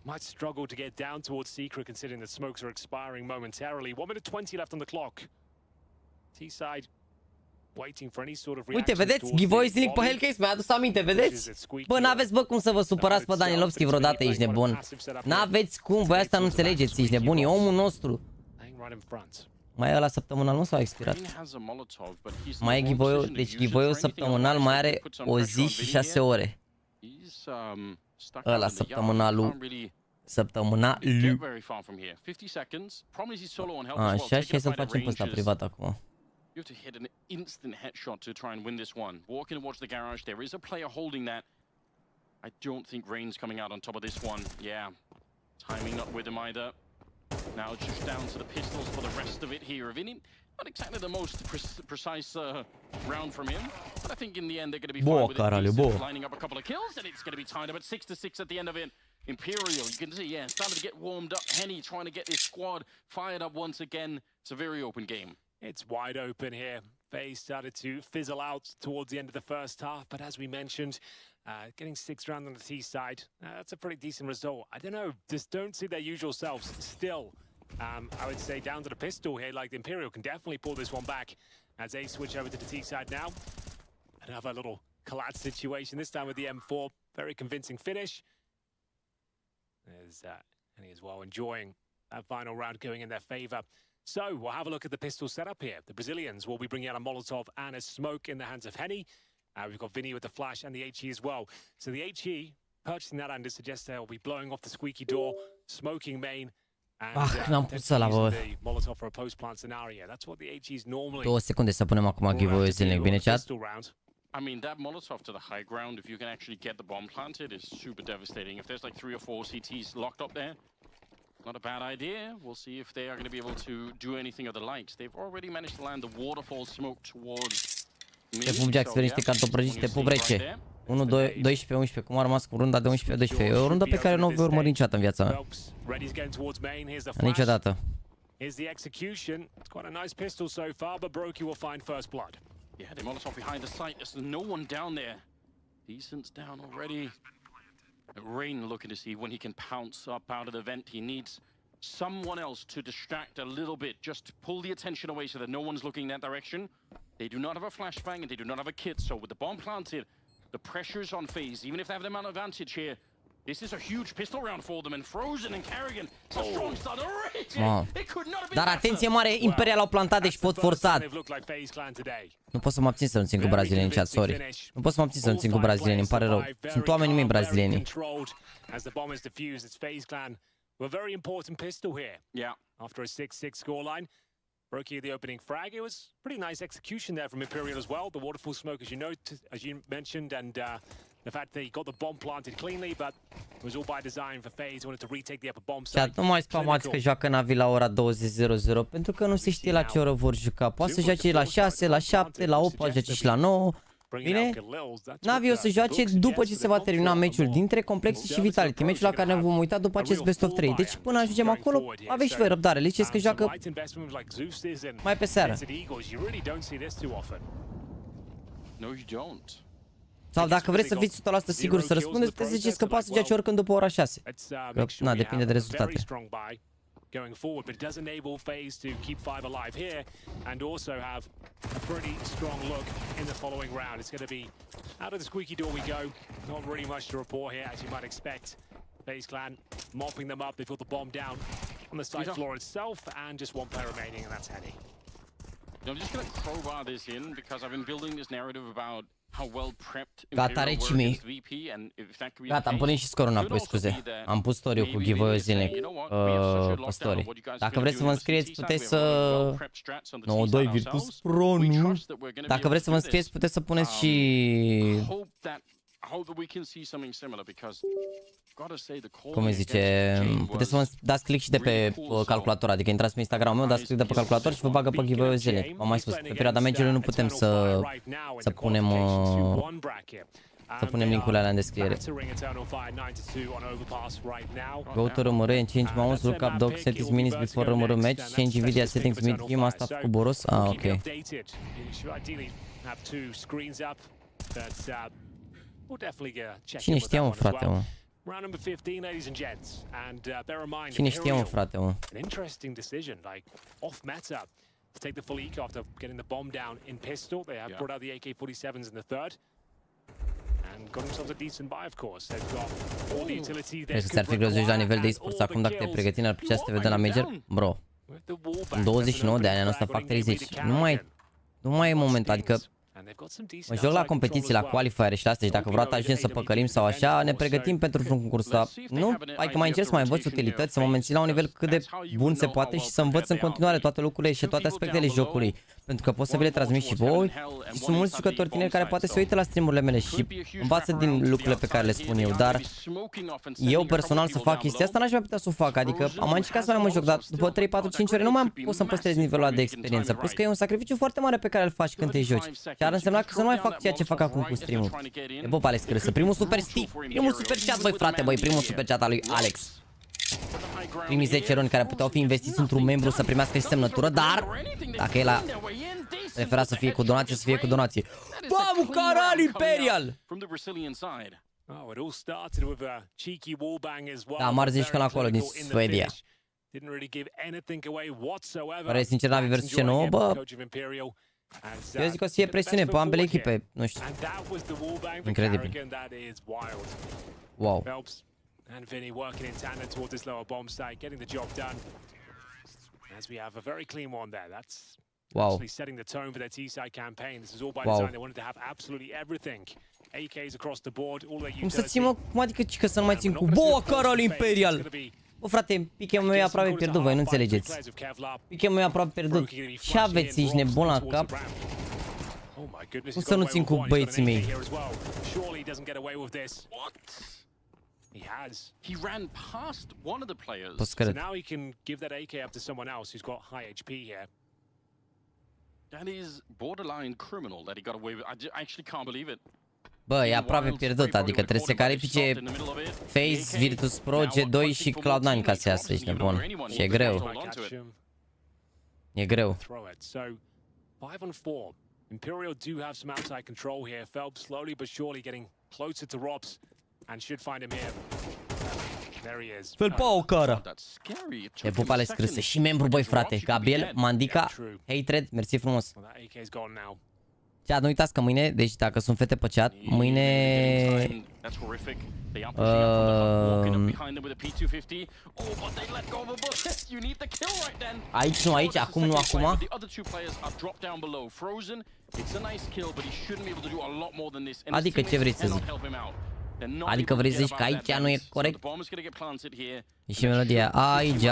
Might struggle to get down towards Secret considering the smokes are expiring momentarily. 1 minute 20 left on the clock. T-side waiting for any sort of reaction. Uite, vedeți? Giveaway zilnic pe Hellcase, mi-a adus aminte, vedeți? Bă, n-aveți, bă, cum să vă supărați pe Danilovski vreodată, ești nebun. N-aveți cum, voi asta nu înțelegeți, ești nebun, e omul nostru. Mai e ăla săptămânal, nu s-a expirat? Mai e giveaway-ul, deci giveaway-ul săptămânal mai are o zi și 6 ore. Ăla săptămânalul. Așa, și hai să-l facem pe ăsta privat acum. You have to hit an instant headshot to try and win this one. Walking towards the garage, there is a player holding that. I don't think Rain's coming out on top of this one. Yeah, timing not with him either. Now it's just down to the pistols for the rest of it here. Vinny, not exactly the most precise round from him, but I think in the end they're going to be fine with it. Lining up a couple of kills, and it's going to be tied up at 6-6 at the end of it. Imperial, you can see, yeah, starting to get warmed up. Henny trying to get this squad fired up once again. It's a very open game. It's wide open here. FaZe started to fizzle out towards the end of the first half, but as we mentioned, getting 6th round on the T side, that's a pretty decent result. I don't know, just don't see their usual selves still. I would say down to the pistol here, like the Imperial can definitely pull this one back as they switch over to the T side now. Another little collapse situation, this time with the M4. Very convincing finish. There's Henny as well enjoying that final round going in their favor. So, we'll have a look at the pistol setup here. The Brazilians will be bringing out a Molotov and a smoke in the hands of Henny. We've got Vinny with the flash and the HE as well. So the HE, purchasing that under suggests they'll be blowing off the squeaky door, smoking main, and the Molotov for a post-plant scenario. That's what the HE's normally... 2 secunde să punem acum giveaway zilnic, bine chat? I mean, that Molotov to the high ground, if you can actually get the bomb planted, is super devastating. If there's like 3 or 4 CTs locked up there, not a bad idea. We'll see if they are going to be able to do anything of the likes. They've already managed to land the waterfall smoke towards me. Te pup, Jax, niște cartoprăjiți, te pup rece. 1, 2, 12, 11, cum a rămas cu runda de 11-12. E o rundă pe care nu o voi urmări niciodată în viața mea. Niciodată. Here's the execution. It's quite a nice pistol so far, but Brokey will find first blood. Yeah, the Molotov behind the site. There's no one down there. Decent's down already. Rain looking to see when he can pounce up out of the vent. He needs someone else to distract a little bit, just to pull the attention away so that no one's looking in that direction. They do not have a flashbang and they do not have a kit, so with the bomb planted, the pressure's on FaZe. Even if they have the man advantage here, this is a huge pistol round for them, and Frozen and Carrigan, it's a strong start. It could not have been. Dar atenție mare, Imperial au plantat, deci pot forța. Nu pot să mă abțin să nu țin cu brazilieni în chat, sorry. Nu pot să mă abțin să nu țin cu brazilieni, îmi pare rău. Sunt oamenii mei brazilieni. A very important pistol here. Yeah. After a 6-6 scoreline, Brokey the opening frag. It was pretty nice execution there from Imperial as well. The waterfall smoke, as you mentioned, and the fact that he got the bomb planted cleanly, but it was all by design for FaZe. He wanted to retake the upper bomb site. Chat, nu mai spamați că joacă NAVI la ora 20:00 pentru că nu se știe la ce oră vor juca. Poate să joace la 6, la 7, la 8, poate să joace și la 9. Bine, Navi o să joace după ce se va termina meciul dintre Complexi și Vitality, meciul la care ne vom uita după acest best of 3. Deci până ajungem acolo, aveți și voi răbdare. Le ziceți că joacă mai pe seară. Sau dacă vreți să fiți 100% siguri să răspundeți, puteți să ziceți că poate să joace oricând după ora 6. Că, na, depinde de rezultate. Going forward, but it does enable FaZe to keep 5 alive here and also have a pretty strong look in the following round. It's going to be out of the squeaky door we go. Not really much to report here, as you might expect. FaZe Clan mopping them up. They put the bomb down on the side floor itself, and just one player remaining, and that's Henny. I'm just going to crowbar this in because I've been building this narrative about how well prepped Gata, recimi. Gata, am pus și scorul înapoi, scuze. Am pus story cu giveaway zilnic pe story. Dacă vreți să vă înscrieți, puteți să... 92 Virtus.pro, nu? Dacă vreți să vă înscrieți, puteți să puneți și... Cum îi zice, puteți să vă dați click și de pe calculator, adică intrați pe Instagram meu, dați click de pe calculator și vă bagă pe giveaway zilnic. V-am mai spus, pe perioada meciului nu putem să punem link-urile alea în descriere. Go to RMR, change mouse, look up dog settings minutes before RMR match, change Nvidia settings mid-game, asta a făcut Boros? Ah, ok. Cine știa, mă, frate, mă? Cine știa, mă, frate, mă? To take the full eco after getting the bomb down in pistol. They have brought out the AK-47s in the third. And got themselves a decent buy, of course. They've got all the utility. Crezi că ți-ar fi greu să joci la nivel de e-sports acum dacă te pregăti, n-ar putea să te vedem la Major? Bro, în 29 de ani, anul ăsta fac 30. Nu mai e moment, adică mă joc la competiții, la qualifiere și la astea și dacă vreodată ajungem să păcălim sau așa, ne pregătim pentru un concurs. Nu? Adică mai încerc să mai învăț utilități, să mă mențin la un nivel cât de bun se poate și să învăț în continuare toate lucrurile și toate aspectele jocului. Pentru că pot să vi le transmit și voi și sunt mulți jucători tineri care poate se uită la streamurile mele și învață din lucrurile pe care le spun eu, dar eu personal să fac chestia asta n-aș mai putea să o fac, adică am mai încercat să mai mă joc, dar după 3, 4, 5 ore nu mai am pus să-mi păstrez nivelul ăla de experiență, plus că e un sacrificiu foarte mare pe care îl faci când te joci. Și ar însemna că să nu mai fac ceea ce fac acum cu stream-ul. E bă, Alex, cred să primul super Steve, primul super chat, băi frate, băi, primul super chat al lui Alex. Primii 10 roni care puteau fi investiți într-un membru să primească și semnătură, dar dacă el a preferat să fie cu donație, să fie cu donație. Vamos, caralho, Imperial! Da, mari zici că acolo din Suedia. Pare sincer, Navi versus C9, bă. Eu zic că o să fie presiune pe ambele echipe, nu știu. Incredibil. Wow. And Vinny working in tandem toward this lower bomb site, getting the job done. As we have a very clean one there. That's actually setting the tone for their T-side campaign. This is all by design. They wanted to have absolutely everything. AKs across the board, all their cum să țin, mă? Cum adică că să nu mai țin cu... Bă, caralho, Imperial! Bă, frate, piche-ul meu e aproape pierdut, voi nu înțelegeți. Piche-ul meu e aproape pierdut. Ce aveți, ești nebun la cap? Cum să nu țin cu băieții mei? He has. He ran past one of the players. So now he can give that AK up to someone else who's got high HP here. That is borderline criminal that he got away with. I actually can't believe it. Bă, e aproape pierdut, adică trebuie să califice FaZe, Virtus.pro, G2 și Cloud9 ca să iasă, ești nebun. Și e greu. E greu. 5 on 4. Imperial do have some outside control here. Phelps slowly but surely getting closer to Robs. And should find him here. There he is. Fel pau, cara. E pupale scrisă și membru, băi, frate. Gabriel, Mandica, Hatred, mersi frumos. Chat, nu uitați că mâine, deci dacă sunt fete pe chat, mâine... Aici, nu aici, acum, nu acum. Adică ce vrei să zic? Adică vrei să zici că aici nu e corect? E și melodia. Aici.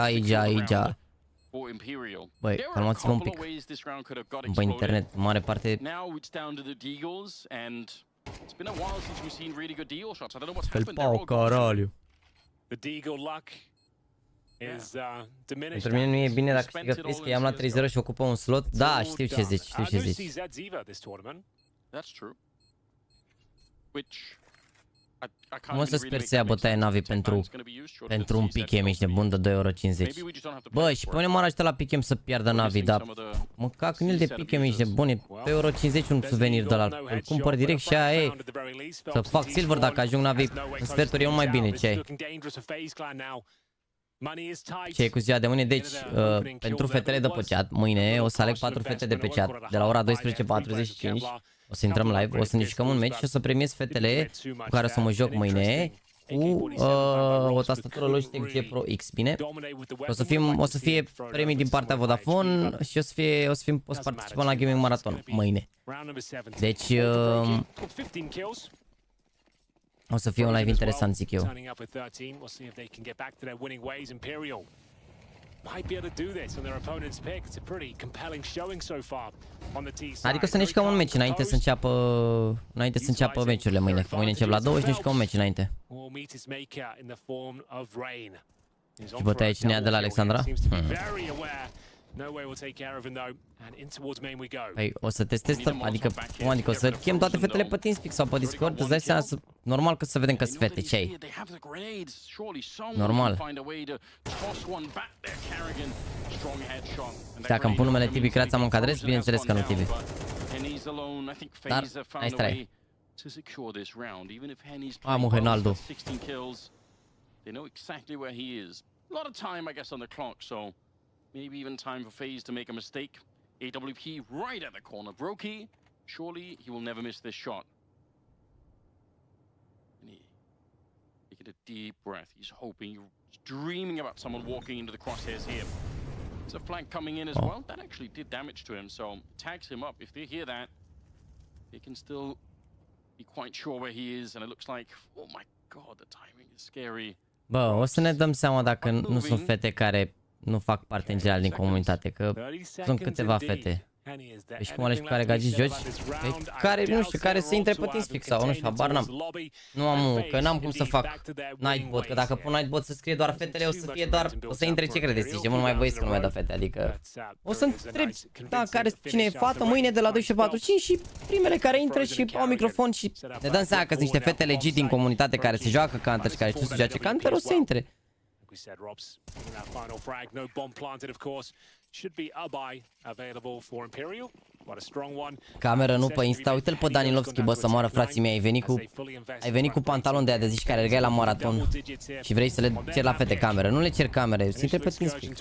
Băi, calmați-vă un pic. Băi, internet, în mare parte... Fel pau, caraliu. Pentru mine nu e bine dacă știi că crezi că i-am luat 3-0 și ocupă un slot. Da, știu ce zici, Nu o să sper să ia bătaie Navi pentru un pichem, ești nebun de 2,50 €. Bă, și pune mă la pichem să piardă Navi, dar mă cac în el de pichem, ești nebun, e 2,50 € un suvenir de la îl cumpăr direct și aia e. Să fac silver dacă ajung Navi în sferturi, e mult mai bine, ce ai? Ce e cu ziua de mâine? Deci, pentru fetele de pe chat, mâine o să aleg 4 fete de pe chat, de la ora 12:45. O să intrăm live, o să ne jucăm un match și o să premiez fetele cu care o să mă joc mâine cu o tastatură Logitech G Pro X, bine? O să fie premii din partea Vodafone și o să participăm la Gaming Marathon mâine. Deci, o să fie un live interesant, zic eu. Adică să ne jucăm un match înainte să înceapă meciurile mâine. Că mâine încep la 2 și ne jucăm un match înainte. Și bătaie cineva de la Alexandra? Păi, o să testez, adică o să chem toate fetele pe Teamspeak sau pe Discord, îți dai seama, normal că să vedem că sunt fete, ce ai? Normal. Dacă îmi pun numele TibiCretu, am încadrez, bineînțeles că nu Tibi. Dar, hai strai. Am un Ronaldo. Maybe even time for FaZe to make a mistake. AWP right at the corner. Brokey, surely he will never miss this shot. And taking a deep breath. He's hoping, he's dreaming about someone walking into the crosshairs here. There's a flank coming in as well. That actually did damage to him, so tags him up. If they hear that, they can still be quite sure where he is. And it looks like, oh my god, the timing is scary. Bă, o să ne dăm seama dacă nu sunt fete care nu fac parte în general din comunitate, că sunt câteva fete. Deci cum alegi cu care gagici joci? Care, nu știu, care să intre pe Teamspeak sau nu știu, habar n-am. Nu am, că n-am cum să fac Nightbot, că dacă pun Nightbot să scrie doar fetele, o să fie doar, o să intre, ce credeți? Zice, mult mai băieți că nu mai dă fete, adică o să întreb, da, cine e fată, mâine de la 12:45 și primele care intră și au microfon și ne dăm seama că sunt niște fete legit din comunitate care se joacă Counter și care știu să joace Counter, o să intre. We said Rob's in that final frag, no bomb planted, of course. Should be a buy available for Imperial. What a strong one. Cameră nu pe Insta, uite-l pe Danilovski, bă, să moară frații mei, ai venit cu pantalon de aia de zici care alergai la maraton și vrei să le ceri la fete cameră, nu le ceri camere, să intre pe Teamspeak.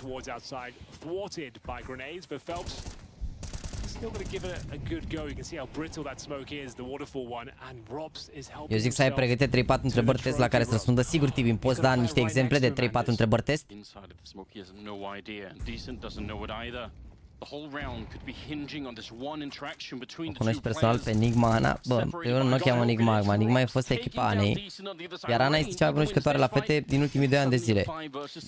Eu zic să ai pregătite 3-4 întrebări test la care să răspundă sigur, Tibi. Îmi poți da niște exemple de 3-4 întrebări test? O cunoști personal pe Enigma Ana? Bă, eu nu o cheamă Enigma Ana. Enigma e fost echipa Anei. Iar Ana este cea mai cunoscătoare la fete din ultimii 2 ani de zile.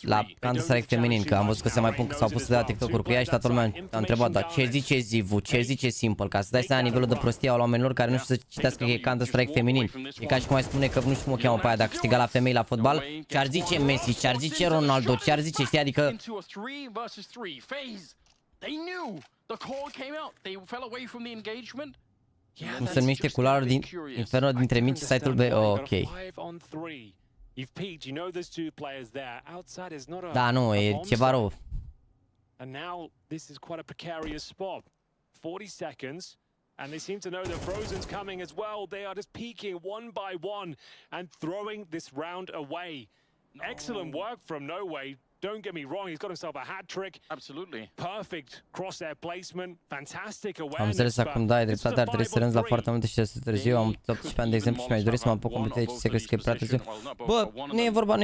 La Counter-Strike feminin, că am văzut că se mai pun, că s-au pus să dea TikTok-uri cu ea și toată lumea a întrebat, dar ce zice Zivu, ce zice Simple, ca să dai seama nivelul de prostie al oamenilor care nu știu să citească că e Counter-Strike feminin. E ca și cum ai spune că nu știu cum o cheamă pe aia, dacă câștiga la femei la fotbal, ce-ar zice Messi, ce-ar zice Ronaldo, ce-ar zice, știi, adică... They knew the call came out. They fell away from the engagement. Cum se numește culoarul din infernul dintre mici site-ul de... Oh, ok. Da, nu, e ceva rău. And now this is quite a precarious spot. 40 seconds. And they seem to know that Frozen's coming as well. They are just peeking one by one and throwing this round away. Excellent work from No Way. Don't get me wrong, he's got himself a hat trick. Absolutely. Perfect crosshair placement, fantastic awareness. Am înțeles acum, da, ai dreptate, ar trebui să renunț la foarte multe și să târziu. Am 18 ani, de exemplu, și mi-aș dori să mă apuc competiție și să crezi că e prea târziu. Bă, nu e vorba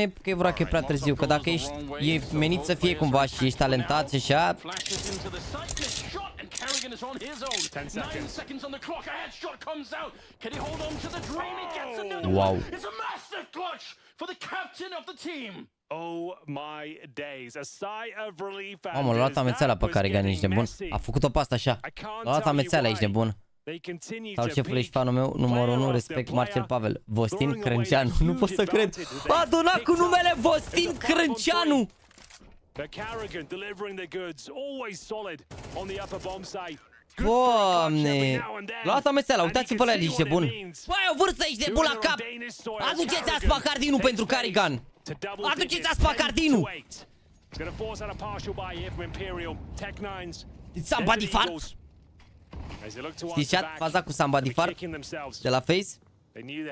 că e prea târziu, că dacă ești, e menit să fie cumva și ești talentat și așa... Carrigan is on his own. 9 seconds on the clock. A headshot comes out. Can he hold on to the dream? He gets another one. It's a massive clutch for the captain of the team. Oh my days. A sigh of relief. Omul, a luat amețeala pe Carrigan, ești nebun. A făcut-o pe asta așa. A luat amețeala, ești nebun. Sau șeful, ești fanul meu, numărul 1, respect Marcel Pavel. Vostin Crânceanu, nu pot să cred. A donat cu numele Vostin Crânceanu. The Carrigan delivering the goods, always solid on the upper bomb site. Doamne! Luați amețeala, uitați-vă la el, ești de bun. Băi, o vârstă, ești de bun la cap! Aduceți Aspacardinu pentru Carrigan! Aduceți Aspacardinu! Samba di far? Știți ce? Faza cu Samba di far? De la Face?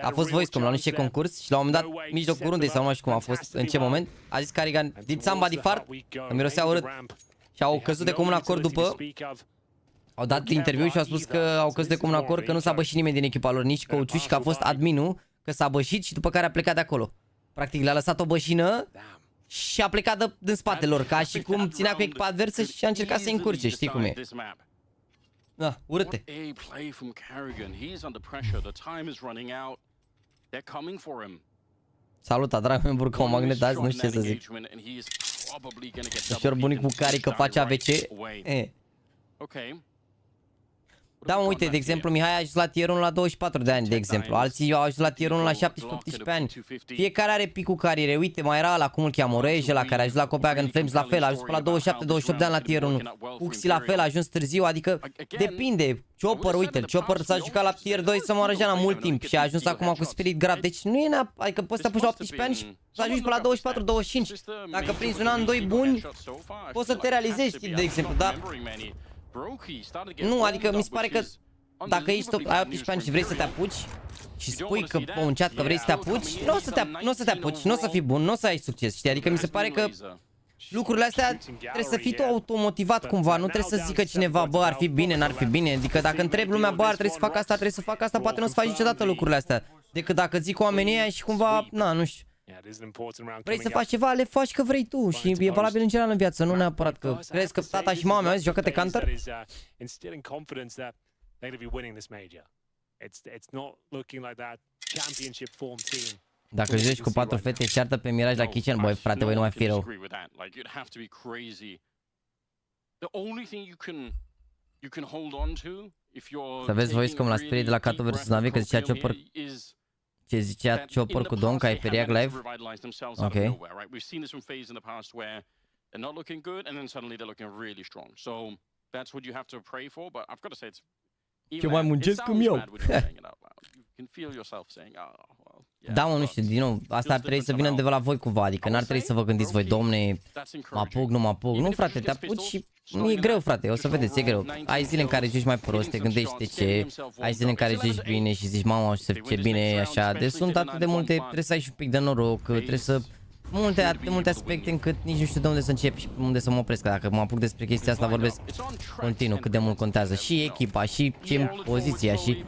A fost voice-com la nu știu ce concurs și la un moment dat, mijlocul rundei sau nu știu cum a fost, în ce moment, a zis Carrigan, did Samba di far? Că mirosea urât. Și au căzut de comun acord după. Au dat interviu și au spus că au căzut de comun acord că nu s-a bășit nimeni din echipa lor, nici coach-ul, și că a fost adminul, că s-a bășit și după care a plecat de acolo. Practic le-a lăsat o bășină și a plecat din spatele lor, ca și cum ținea cu echipa adversă și a încercat să-i încurce, știi cum e. Da, urâte. Salut, drag membru ca un magnet azi, nu știu ce să zic. Ușor bunic cu care că face AVC. Da, mă, uite, de exemplu, Mihai a ajuns la tier 1 la 24 de ani, de exemplu. Alții au ajuns la tier 1 la 17-18 ani. Fiecare are picul carierei. Uite, mai era ăla, cum îl cheamă, Orice, la care a ajuns la Copenhagen Flames, la fel, a ajuns până la 27-28 de ani la tier 1. Uxi la fel, a ajuns târziu, adică depinde. Chopper, uite, Chopper s-a jucat la tier 2 să moară Jana mult timp și a ajuns acum cu Spirit Grab. Deci nu e neapărat, adică poți să te apuci la 18 ani și să ajungi până la 24-25. Dacă prinzi un an, 2 buni, poți să te realizezi, știi, de exemplu, dar... Nu, adică mi se pare că dacă ești ai 18 ani și vrei să te apuci și spui că pe un chat că vrei să te apuci, nu o să te apuci, nu o să fii bun, nu o să ai succes, știi? Adică mi se pare că lucrurile astea trebuie să fii tu automotivat cumva, nu trebuie să zică cineva, bă, ar fi bine, n-ar fi bine. Adică dacă întrebi lumea, bă, ar trebui să fac asta, trebuie să fac asta, poate nu o să faci niciodată lucrurile astea. Decât dacă zic oamenii ăia și cumva, na, nu știu. Vrei să faci ceva, le faci că vrei tu și e valabil în general în viață, nu neapărat că crezi că tata și mama mea joacă-te counter. Dacă joci cu 4 fete, ceartă pe Miraj la kitchen, băi frate, băi, nu mai fi rău. Să vezi voice-com la Spirit de la Cato vs Navi, că zicea Chopper. Ce zicea Chopper cu Don, că ai pe React Live? Ok. Ce mai muncesc cum eu? Da, mă, nu știu, din nou, asta ar trebui să vină de la voi cumva, adică n-ar trebui să vă gândiți voi, domne, mă apuc, nu mă apuc. Nu, frate, te apuci și e greu, frate, o să vedeți, e greu. Ai zile în care joci mai prost, te gândești de ce, ai zile în care joci bine și zici, mama, ce bine e așa. Deci sunt atât de multe, trebuie să ai și un pic de noroc, trebuie să... atât de multe aspecte încât nici nu știu de unde să încep și unde să mă opresc. Dacă mă apuc despre chestia asta, vorbesc continuu cât de mult contează și echipa, și poziția, și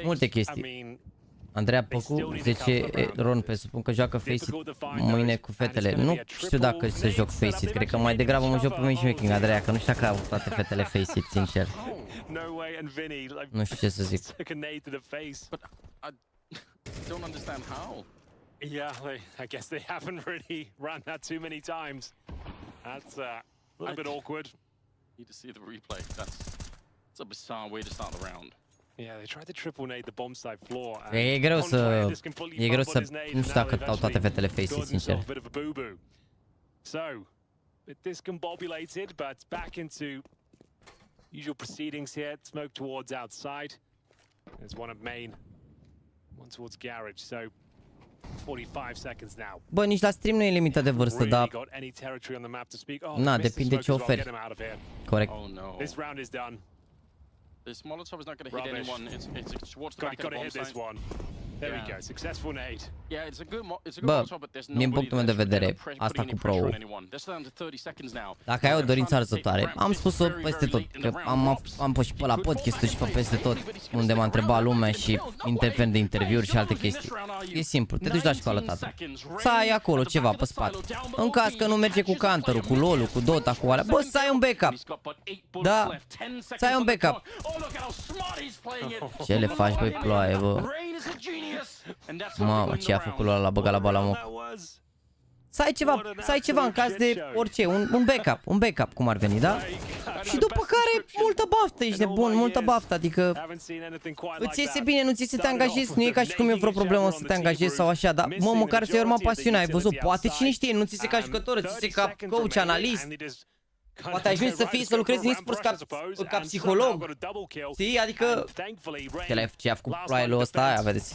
multe chestii. Andreea Păcu, 10 Ron, presupun că joacă Face-It mâine cu fetele. Nu știu dacă să joc Face-It, cred că mai degrabă mă joc pe matchmaking, Andreea, că nu știu dacă au toate fetele Face-It, sincer. Nu știu ce să zic. Yeah, I guess they haven't really run that too many times. That's a little bit awkward. Need to see the replay. That's a bizarre way to start the round. Yeah, they tried to triple nade the bomb side floor. E greu să nu știu dacă au toate fetele Face-It, sincer. So, bit discombobulated, but back into usual proceedings here. Smoke towards outside. There's one at main, one towards garage. So 45 seconds now. Bă, nici la stream nu e limită de vârstă, dar... Na, depinde ce oferi. Corect. This round is done. This Molotov is not going to hit anyone. It's towards the back of the bomb site. There we go. Successful nade. Yeah, it's a good Molotov, but there's no din punctul meu de vedere, asta cu Pro. Dacă ai o dorință arzătoare, am spus-o peste tot, că am pus și pe la podcast și pe peste tot, unde m-a întrebat lumea și interven de interviuri și alte chestii. E simplu, te duci la școală, tată. Să ai acolo ceva pe spate. În caz că nu merge cu Counter-ul, cu LoL-ul, cu Dota, cu alea, bă, să ai un backup. Da, să ai un backup. Ce le faci, băi, ploaie, bă? Mamă, ce a făcut ăla, l-a băgat la balamoc. Să ai ceva în caz de orice, un backup, cum ar veni, da? Și după care, multă baftă, ești nebun, multă baftă, adică îți iese bine, nu ți se te angajezi, nu e ca și cum e vreo problemă să te angajezi sau așa, dar mă, măcar ți-ai urmat pasiunea, ai văzut, poate cine știe, nu ți se ca jucător, ți se ca coach, analist. Poate ajungi să fii, să lucrezi în e-sports ca psiholog. Știi? Adică ce a făcut ploaielul ăsta, vedeți?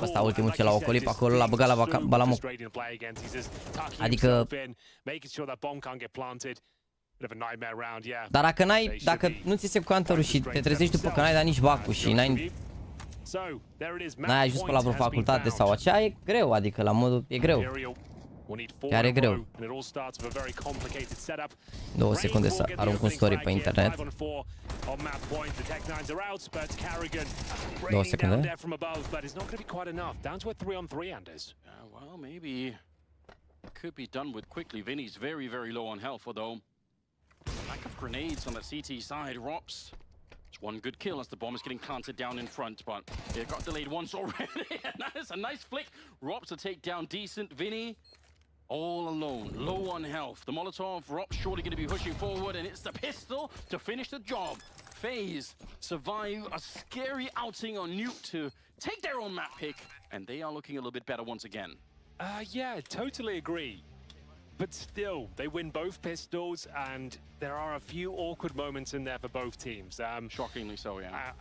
Ăsta ultimul ce l-a ocolit pe acolo, l-a băgat la balamuc. Adică... Dar dacă nu ți se counter-ul și te trezești după că n-ai dat nici bacul și n-ai ajuns pe la vreo facultate sau aceea, e greu, adică la modul, e greu. Chiar e greu. 2 secunde să arunc un story pe internet. 2 secunde. Well, maybe could be done with quickly. Vinny's very, very low on health, although lack of grenades on the CT side. Rops, it's one good kill as the bomb is getting planted down in front, but it got delayed once already. And that is a nice flick. Rops to take down decent. Vinny all alone, low on health. The Molotov, Rops surely going to be pushing forward, and it's the pistol to finish the job. FaZe survive a scary outing on Nuke to take their own map pick, and they are looking a little bit better once again. Yeah, totally agree. But still, they win both pistols, and there are a few awkward moments in there for both teams. Shockingly so, yeah.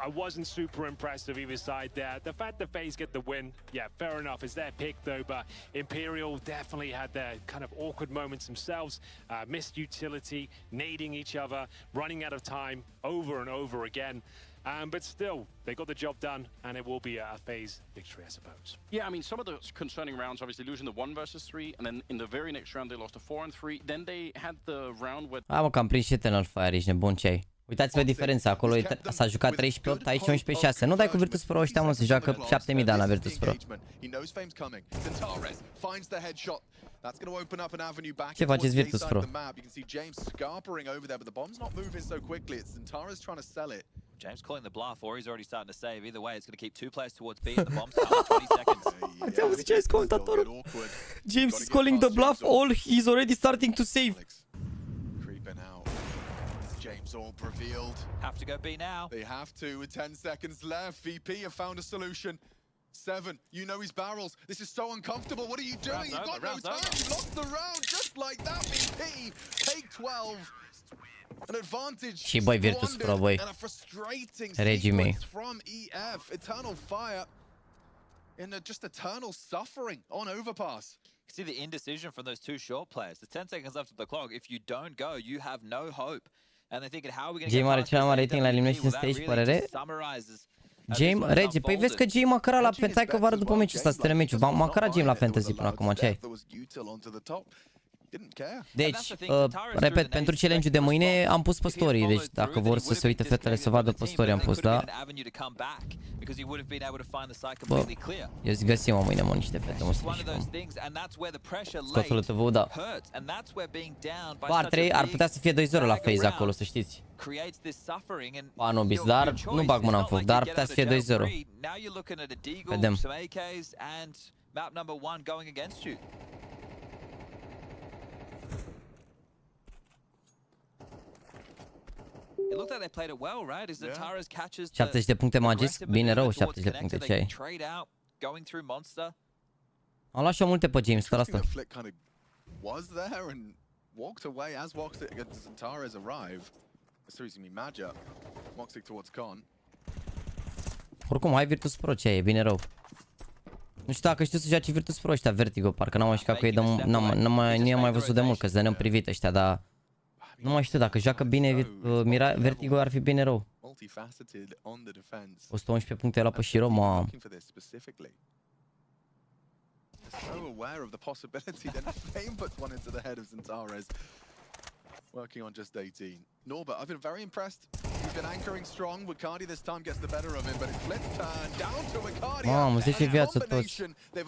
I wasn't super impressed of either side there. The fact that FaZe get the win, yeah, fair enough. It's their pick, though, but Imperial definitely had their kind of awkward moments themselves. Missed utility, nading each other, running out of time over and over again. But still, they got the job done, and it will be a FaZe victory, I suppose. Yeah, I mean, some of the concerning rounds, obviously losing the 1 versus 3, and then in the very next round they lost a 4 and 3. Then they had the round where... Mă, că am prins și Eternal Fire, ești nebun, ce ai? Uitați-vă diferența, acolo s-a jucat 13-8, aici 11-6. Nu dai cu Virtus.pro ăștia, mă, se joacă 7000 de ani la Virtus.pro. Ce faceți Virtus.pro? James calling the bluff, or he's already starting to save. Either way, it's going to keep 2 players towards B, and the bomb's coming 20 seconds. Ați auzit ce a zis comentatorul? James is calling the bluff, all he's already starting to save. Creeping out. James all revealed. Have to go B now. They have to with 10 seconds left. VP have found a solution. 7, you know his barrels. This is so uncomfortable. What are you doing? You've got no time. You lost the round just like that. VP take 12. An advantage. Și băi, Virtus.pro, băi. Regii mei. From EF, eternal fire in just eternal suffering on Overpass. See the indecision from those 2 short players. There's 10 seconds left of the clock. If you don't go, you have no hope. And they're thinking, how are we going to get past cel mai mare rating la Elimination Stage, părere? Game, Regi, păi vezi că Game m-a cărat la Fantasy, că vară după meciul ăsta, să termine meciul. M-a cărat Game la Fantasy până acum, ce ai? Deci, repet, pentru challenge-ul de mâine am pus pe story, deci dacă vor să se uite fetele să vadă pe story am pus, da? Bă, eu zic găsim mâine, mă, niște fete, mă, să scotul TV-ul, da. Ar putea să fie 2-0 la FaZe acolo, să știți. Anubis, dar nu bag mâna în foc, dar ar putea să fie 2-0. Vedem. It looked like they played it well, right? As Zentaras catches 70 de puncte Magis, bine rău, 70 de puncte, ce ai? Am luat și eu multe pe James, stă la asta. Was there and walked away as Zentaras arrive. Seriously, Magia. Moxic towards Con. Oricum, hai Virtus.pro, ce e, bine rău. Nu știu dacă știu să joace Virtus.pro ăștia, Vertigo, parcă n-am mai jucat cu ei, nu i-am mai văzut de mult, că să ne-am privit ăștia, dar... Nu mai știu, dacă joacă bine Vertigo ar fi bine rău. 111 puncte la pe Shiro, mamă. Working on just 18. Norbert, I've been very impressed. He's been anchoring strong. Wicardi this time gets the better of him, but it's flipped turn down to Wicardi. Mamă, 10 viață toți.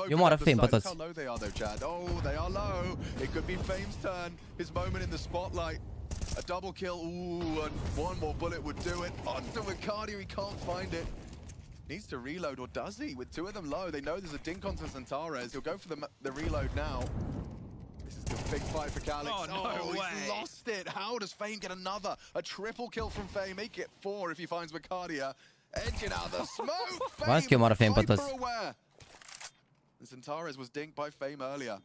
Eu mă arăt Fame pe toți. How low they are though, Chad. Oh, they are low. It could be Fame's turn. His moment in the spotlight. A double kill. Ooh, and one more bullet would do it. Onto Wicardi, he can't find it. Needs to reload, or does he? With 2 of them low, they know there's a dink onto Zentaras. He'll go for the reload now. This is the big fight for Calix. Oh, no way. He's lost it. How does Fame get another? A triple kill from Fame. Make it 4 if he finds Wicardia. Edging out the smoke. Fame hyper aware. Zentaras was dinked by Fame earlier.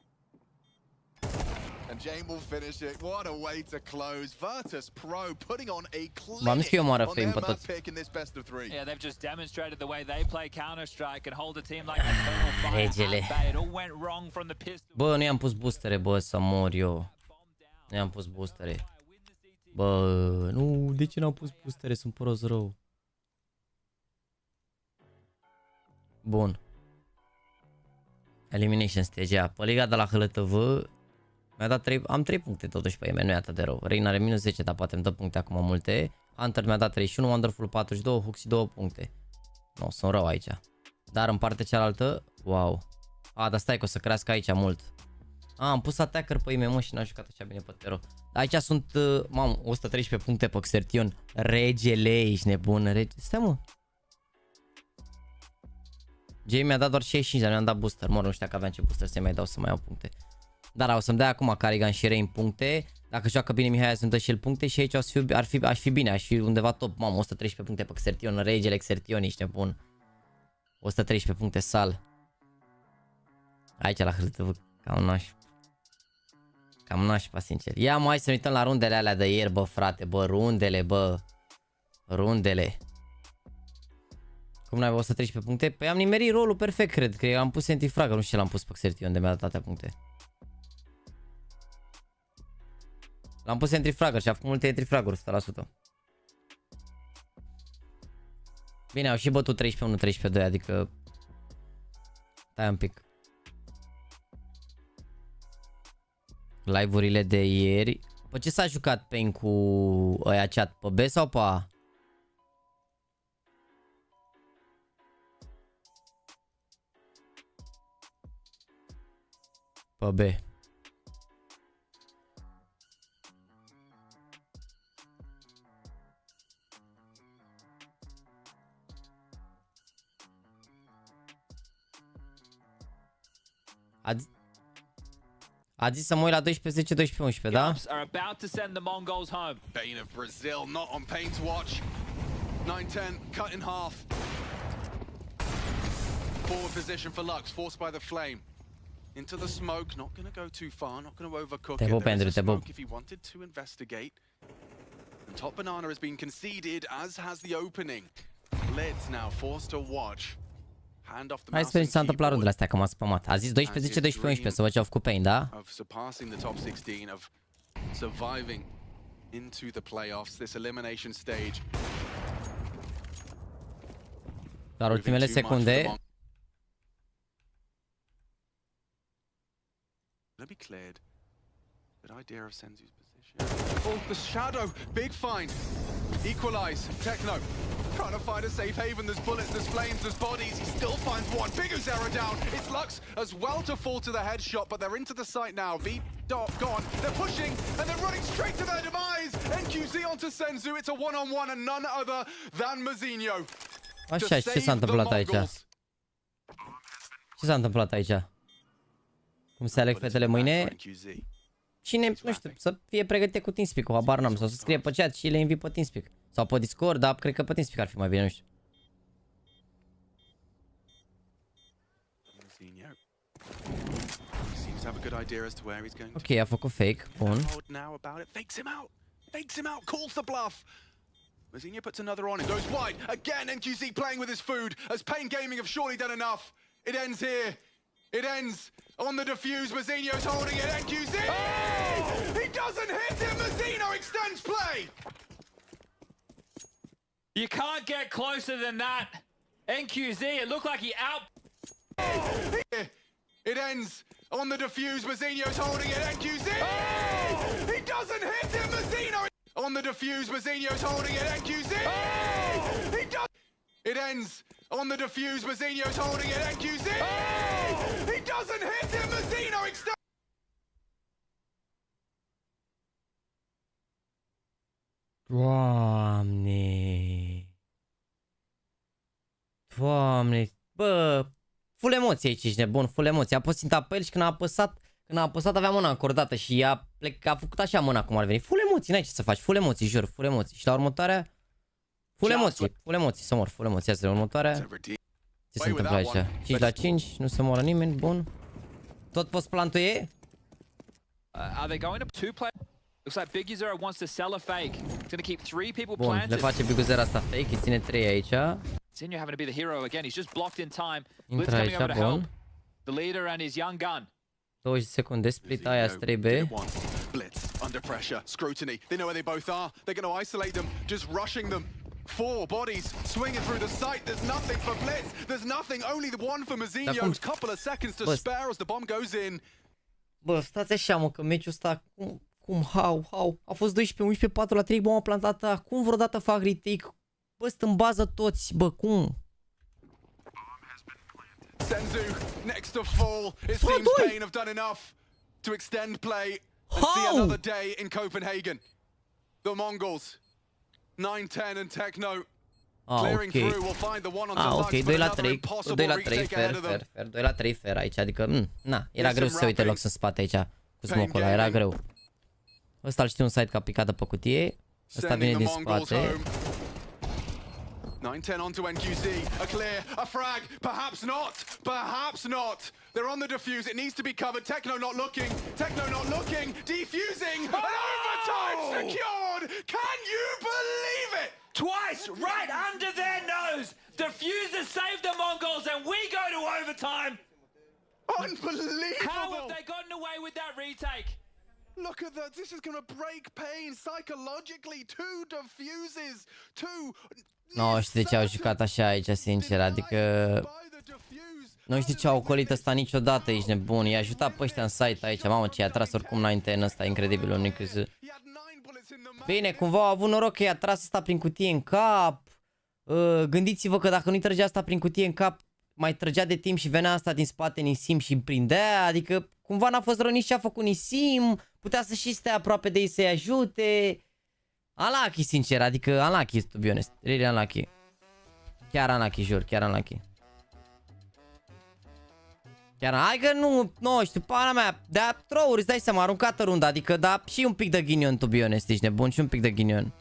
And Jane will finish it. What a way to close. Virtus.pro putting on a M-am zis că eu clinic omoară on Flame their pe map toți. pick in this best of 3. Yeah, they've just demonstrated the way they play Counter-Strike and hold a team like Eternal Fire Regele. at bay. It all went wrong from the pistol. Bă, nu i-am pus boostere, bă, să mor eu. Nu i-am pus boostere. Bă, nu, de ce n-am pus boostere? Sunt prost rău. Bun. Elimination stage-a. Pe liga de la HLTV mi-a dat 3, am 3 puncte totuși pe EM, nu e atât de rău. Rein are minus 10, dar poate îmi dă puncte acum multe. Hunter mi-a dat 31, Wonderful 42, Huxi 2 puncte. Nu, sunt rău aici. Dar în partea cealaltă, wow. A, dar stai că o să crească aici mult. A, am pus attacker pe EM și n-a jucat așa bine pe Tero. Dar aici sunt, mamă, 113 puncte pe Xertion. Regele, ești nebun, Stai mă. Jay mi-a dat doar 65, dar mi-am dat booster. Mă, nu știa că aveam ce booster să mai dau să mai iau puncte. Dar o să-mi dea acum Carrigan și Rain puncte. Dacă joacă bine Mihai să-mi dă și el puncte și aici aș fi bine, aș fi undeva top. Mamă, 113 puncte pe Xertion, regele Xertion, ești nebun. 113 puncte sal. Aici la HLTV, cam nașpa, sincer. Ia mai să ne uităm la rundele alea de ieri, bă, frate, bă, rundele, bă. Rundele. Cum n-ai 113 puncte? Păi am nimerit rolul perfect, cred că am pus antifragă, nu știu ce l-am pus pe Xertion, de mi-a dat atâtea puncte. L-am pus antifragă și a făcut multe antifraguri, 100%. Bine, au și bătut 13-1, 13-2, adică... Stai un pic. Live-urile de ieri. Pe ce s-a jucat Pain cu ăia chat? Pe B sau pe A? Pe B. A zis să mă uit la 12, 10, 12, 11, da? Are about to send the Mongols home. Bane of Brazil not on Pain's watch. 9-10 cut in half. Forward position for Lux, forced by the flame. Into the smoke, not going to go too far, not going to overcook it. There is a smoke if he wanted to investigate. And top banana has been conceded, as has the opening. Lids now forced to watch. Hand off the Hai să vedem ce s-a întâmplat rundele astea, că m-a spamat. A zis 12, 10, 12, 11, să văd ce au făcut Pain, da? Of surpassing the top 16, of surviving into the playoffs, this elimination stage. Dar ultimele secunde. Let be cleared. Good idea of Senzu's position. Oh, the shadow, big find. Equalize, Techno. Trying to find a safe haven. There's bullets, there's flames, there's bodies. He still finds one. Biguzera down. It's Lux as well to fall to the headshot, but they're into the site now. V-Dot gone. They're pushing and they're running straight to their demise. NQZ onto Senzu. It's a one-on-one and none other than Mazinho. Așa, ce s-a întâmplat aici? Ce s-a întâmplat aici? Cum se aleg fetele mâine? Cine, nu știu, să fie pregătite cu Teamspeak, o habar n-am, sau să scrie pe chat și le invit pe Teamspeak. Sau pe Discord, dar cred că pe Teamspeak ar fi mai bine, nu știu. Ok, a făcut fake, bun. Mazinho puts another on and goes wide. Again, NQZ playing with his food as Pain Gaming have surely done enough. It ends here. It ends on the defuse. Mazinho's holding it. NQZ! Oh! He doesn't hit him! Mazinho extends play! You can't get closer than that. NQZ, it looked like he out... It ends on the defuse. Mazinho's holding it. NQZ! Oh! He doesn't hit him! Mazinho! On the defuse. Mazinho's holding it. NQZ! Oh! He does... It ends on the defuse. Mazinho's holding it. NQZ! Oh! He doesn't hit him! Mazinho extends... Doamne. Doamne. Bă, full emoție aici, ești nebun, full emoție. A pus apel și când a apăsat avea mâna încordată și a făcut așa mâna cum ar veni. Full emoții, n-ai ce să faci, full emoții, jur, full emoții. Și la următoarea, full emoții, să mor, full emoții. Asta la următoarea. Ce se întâmplă aici? 5 la 5, nu se moară nimeni, bun. Tot post plantul e? Are they going up 2 players? Looks like Big Zero wants to sell a fake. He's going to keep 3 people Bun, le planted. face Big Zero asta fake, îi ține 3 aici. Zinho having to be the hero again. He's just blocked in time. Blitz Intră coming over aici, to help bun. the leader and his young gun. 20 secunde, split aia 3B. Blitz, under pressure, scrutiny. They know where they both are. They're going to isolate them, just rushing them. 4 bodies swinging through the site. There's nothing for Blitz. There's nothing. Only the one for Mazinho. Couple of seconds to spare as the bomb goes in. Bă, stați așa, mă, că meciul ăsta, how? A fost 12-11, 4 la 3, bomba plantată, acum vreodată fac retake. Bă, sunt în bază toți, bă, cum? Senzu next to fall. It seems Pain have done enough to extend play and see another day in Copenhagen. The Mongols, 9-10 and Techno. Clearing through, we'll find the one on the ok, 2 la 3, 2 la 3, fair, 2 la 3, fair aici, adică, na, era greu să se uite loc în spate aici, cu smoke-ul ăla, era greu. Ăsta îl știu un site ca picată pe cutie, ăsta vine din spate. 9-10 onto NQZ, a clear, a frag, perhaps not. They're on the defuse, it needs to be covered. Techno not looking, defusing, and overtime secured! Can you believe it? Twice, right under their nose. Diffuser saved the Mongols and we go to overtime. Unbelievable! How have they gotten away with that retake? Look at that, this is going to break Pain psychologically. 2 defuses, 2... Nu știu de ce au jucat așa aici, sincer, adică... Nu știu ce au ocolit ăsta niciodată, ești nebun. I-a ajutat pe ăștia în site aici, mamă, ce i-a tras oricum 9-10 ăsta, incredibil, unicus. Bine, cumva au avut noroc că i-a tras asta prin cutie în cap. Gândiți-vă că dacă nu-i trăgea asta prin cutie în cap, mai trăgea de timp și venea asta din spate Nisim și îi prindea, adică cumva n-a fost rău nici ce a făcut Nisim, putea să și stea aproape de ei să-i ajute. Unlucky, sincer, adică unlucky, to be honest, really unlucky. Chiar unlucky, jur, chiar unlucky. Chiar, hai că nu știu, pana mea, de-a throw-uri, îți dai seama, aruncată runda, adică da, și un pic de ghinion, to be honest, ești nebun, și un pic de ghinion.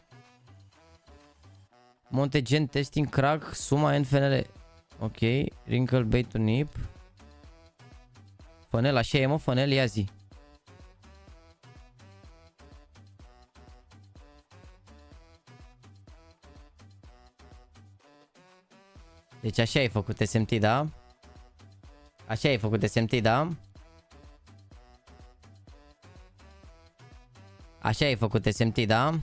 Montegen, testing, crack, suma, NFNL. Ok, wrinkle, bait to nip. Funnel, așa e, mă, funnel, ia zi. Deci așa ai făcut SMT, da? Așa ai făcut SMT, da? Așa ai făcut SMT, da?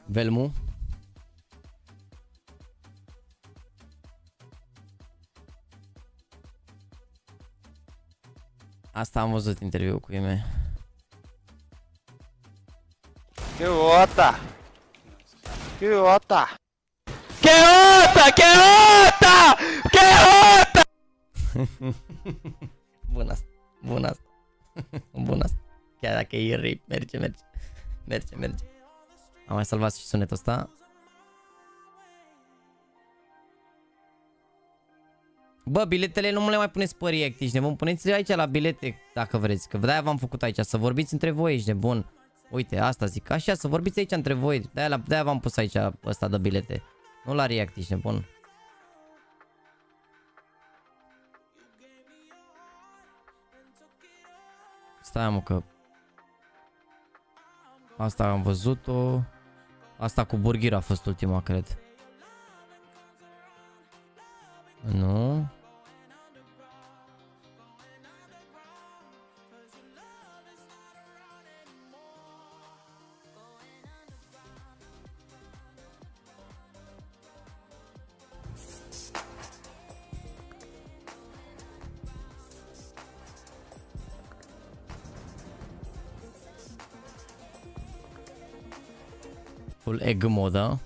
Velmu. Asta am văzut interviul cu ei. Que ota! Que ota! Que ota! Que ota! Que ota! Bun asta. Bun asta. Bun asta. Chiar dacă e rape, merge. Merge. Am mai salvat și sunetul ăsta. Bă, biletele nu mă le mai puneți pe react, ești nebun. Puneți-le aici la bilete dacă vreți, că de-aia v-am făcut aici, să vorbiți între voi, ești nebun. Uite, asta zic, așa, să vorbiți aici între voi. De-aia v-am pus aici ăsta de bilete. Nu la react, ești nebun. Stai, mă, că asta am văzut-o. Asta cu burger a fost ultima, cred. Nu. Full egg modă.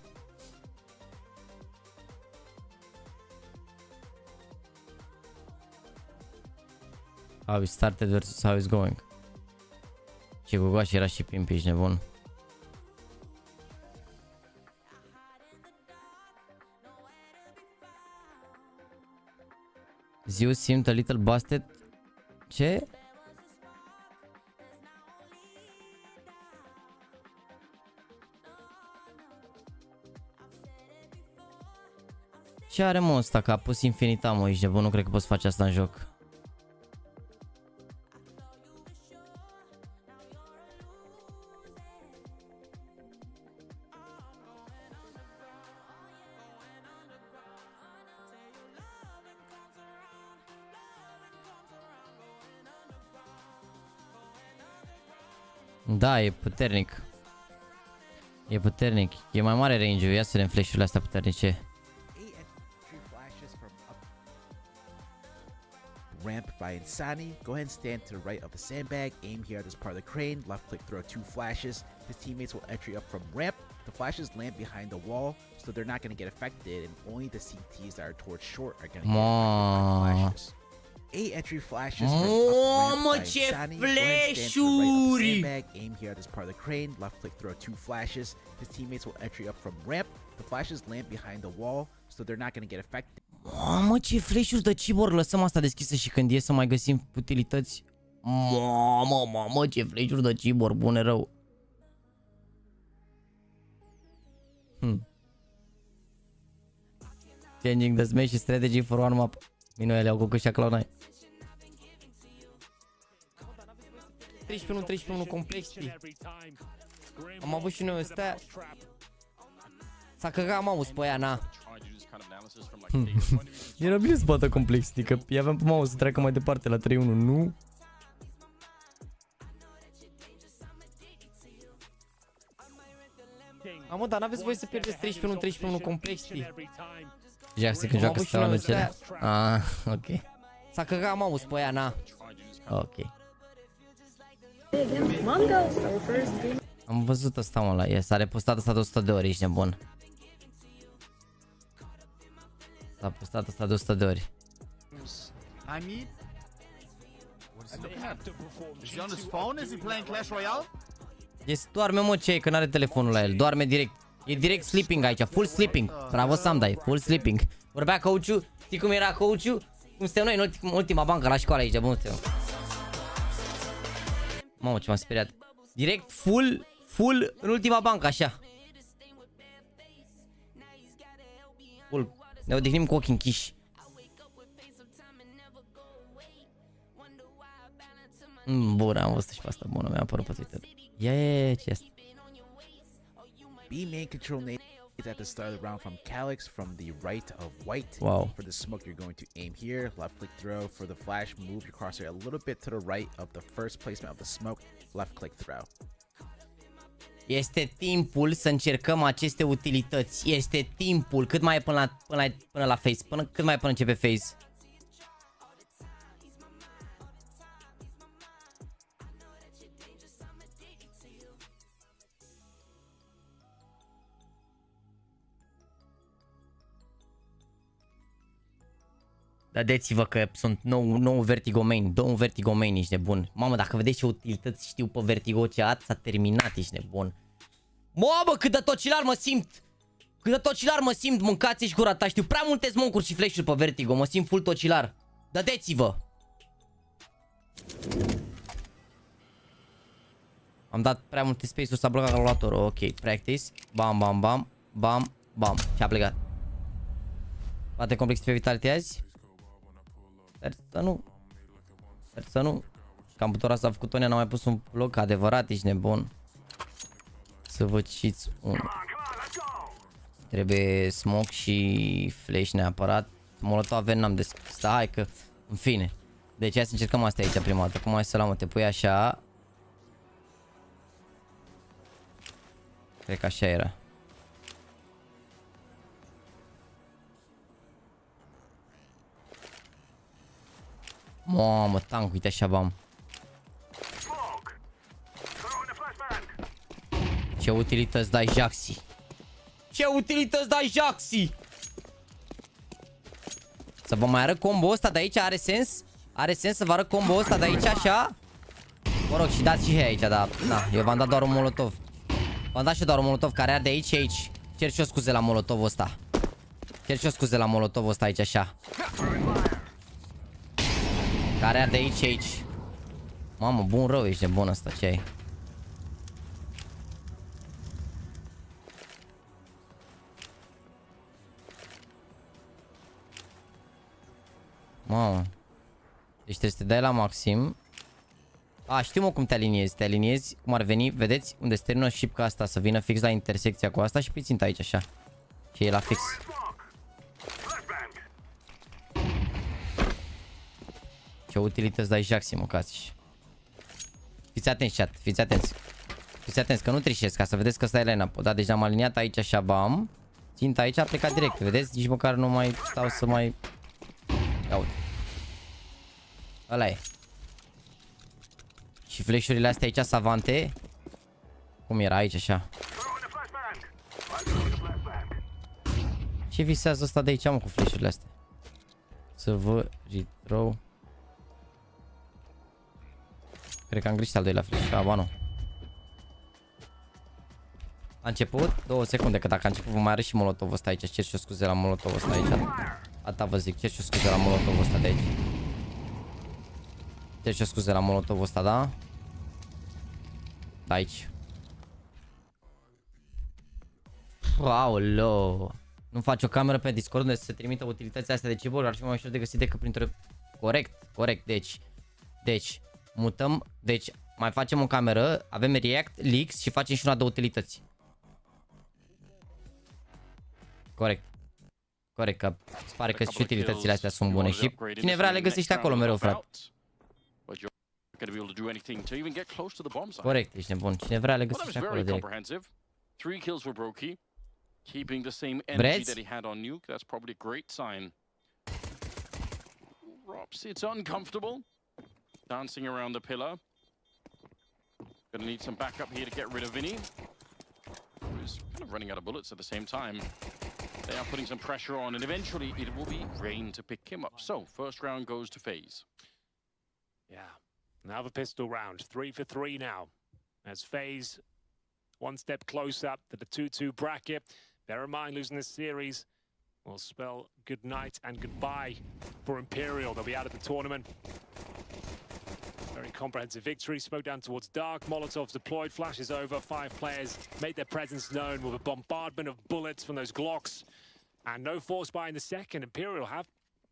How it started versus how it's going. Ce gogoaș era și pimpi, ești nebun. You seemed a little busted. Ce? Ce are mă ăsta? Că a pus infinitam, mă, ești nebun, nu cred că poți face asta în joc. Da, e puternic. E puternic. E mai mare range-ul. Ia să vedem flash-urile astea puternice. Ramp by Insani. Go ahead and stand to the right of the sandbag. Aim here at this part of the crane. Left click, throw 2 flashes. His teammates will entry up from ramp. The flashes land behind the wall, so they're not going to get affected, and only the CTs that are towards short are going to get affected by the flashes. 8 entry flashes from up ramp by Insani. Go ahead and stand to the right of the sandbag. Aim here at this part of the crane. Left click, throw 2 flashes. His teammates will entry up from ramp. The flashes land behind the wall, so they're not going to get affected. Mamă, ce flash-uri de cibor. Lăsăm asta deschisă și când ies să mai găsim utilități. Mamă, ce flash-uri de cibor. Bune rău. Changing the smash strategy for one map. Minuele au cucut și Cloud9. 13-1 complexity. Am avut și noi ăstea. S-a căgat mouse pe aia, na. Era bine să bată complexity, că i-aveam pe mouse să treacă mai departe la 3-1, nu? Amă, dar n-aveți voie să pierdeți 13-1 complexity. Jaxy când joacă să la cele. Ah, ok. S-a căgat mouse pe aia, na. Ok. Am văzut asta, mă, la el. S-a repostat asta de 100 de ori, ești nebun. S-a postat asta de 100 de ori. Doarme, mă, ce e, că n-are telefonul la el. Doarme direct. E direct sleeping aici, full sleeping. Bravo, Samdai, full sleeping. Vorbea coach-ul, știi cum era coach-ul? Cum suntem noi în ultima bancă la școală aici, bun, suntem. Mamă, ce m-am speriat. Direct full în ultima bancă, așa. Full. Ne odihnim cu ochii închiși. Bună, am văzut și pe asta. Bună, mi-a apărut pe Twitter. Ia, ce este? B main control nade is at the start of the round from Calix from the right of white. Wow. For the smoke, you're going to aim here. Left click throw. For the flash, move your crosshair a little bit to the right of the first placement of the smoke. Left click throw. Este timpul să încercăm aceste utilități. Este timpul. Cât mai e până la phase? Cât mai e până începe phase? Dați-vă că sunt nou Vertigo main, 2 Vertigo main, ești nebun. Mamă, dacă vedeți ce utilități știu pe Vertigo chat, s-a terminat, ești nebun. Mamă, cât de tocilar mă simt! Cât de tocilar mă simt, mâncați-și gura ta, știu prea multe smoke-uri și flash-uri pe Vertigo, mă simt full tocilar. Dați-vă! Am dat prea multe space-uri, s-a blocat calculatorul, ok, practice, bam, și a plecat. Poate complex pe vitality azi? Sper să nu. Camputora s-a făcut Tonia, n-a mai pus un vlog adevărat, ești nebun. Să vă citiți unul. Trebuie smoke și flash neapărat. Molotov avem, n-am deschis. Da, hai că, în fine. Deci hai să încercăm asta aici prima dată. Cum ai să la te pui așa. Cred că așa era. Mamă, tank, uite așa bam. Ce utilități dai, Jaxy? Ce utilități dai, Jaxy? Să vă mai arăt combo ăsta de aici, are sens? Are sens să vă arăt combo ăsta de aici, așa? Mă rog, și dați și he aici, dar na, eu v-am dat doar un molotov. V-am dat și doar un molotov care are de aici și aici. Cer și o scuze la molotovul ăsta. Cer și o scuze la molotovul ăsta aici, așa. Care are de aici. Mamă, bun rău, ești nebun ăsta, ce ai? Mamă. Deci trebuie să te dai la maxim. A, știu mă cum te aliniezi. Te aliniezi cum ar veni, vedeți? Unde se termină șipca asta, să vină fix la intersecția cu asta și pe țintă aici, așa. Și e la fix. Ce utilități dai Jaxi, mâncați. Fiți atenți, chat, fiți atenți. Fiți atenți, că nu trișesc, ca să vedeți că ăsta e line-up. Da, deci am aliniat aici așa, bam. Țintă aici, a plecat direct, vedeți? Nici măcar nu mai stau să mai... Ia uite. Ăla e. Și flash-urile astea aici, savante. Cum era aici, așa. Ce visează ăsta de aici, mă, cu flash-urile astea? Să vă retrow. Cred că am greșit al doilea flash. A, ba nu. A început? 2 secunde, că dacă a început vă mai are și molotovul ăsta aici. Cer și o scuze la molotovul ăsta aici. Ata vă zic, cer și o scuze la molotovul ăsta de aici. Cer și o scuze la molotovul ăsta, da? Da, aici. Aoleo. Nu faci o cameră pe Discord unde să se trimită utilitățile astea de cibor, ar fi mai ușor de găsit decât printr-o... Corect, deci, mutăm, deci, mai facem o cameră, avem React, Leaks și facem și una de utilități. Corect, că îți pare că și utilitățile astea sunt bune și cine vrea le găsește acolo mereu, frate. Corect, ești nebun, cine vrea le găsește acolo direct. Keeping the same energy that he had on Nuke, that's probably a great sign. Rops, it's uncomfortable. Dancing around the pillar. Gonna need some backup here to get rid of Vinny, who's kind of running out of bullets at the same time. They are putting some pressure on, and eventually it will be Rain to pick him up. So, first round goes to FaZe. Yeah, now the pistol round. 3 for 3 now. As FaZe one step closer to the 2-2 bracket. Bear in mind, losing this series will spell good night and goodbye for Imperial. They'll be out of the tournament. Very comprehensive victory. Smoke down towards dark. Molotovs deployed. Flashes over. 5 players made their presence known with a bombardment of bullets from those Glocks. And no force buy in the second. Imperial have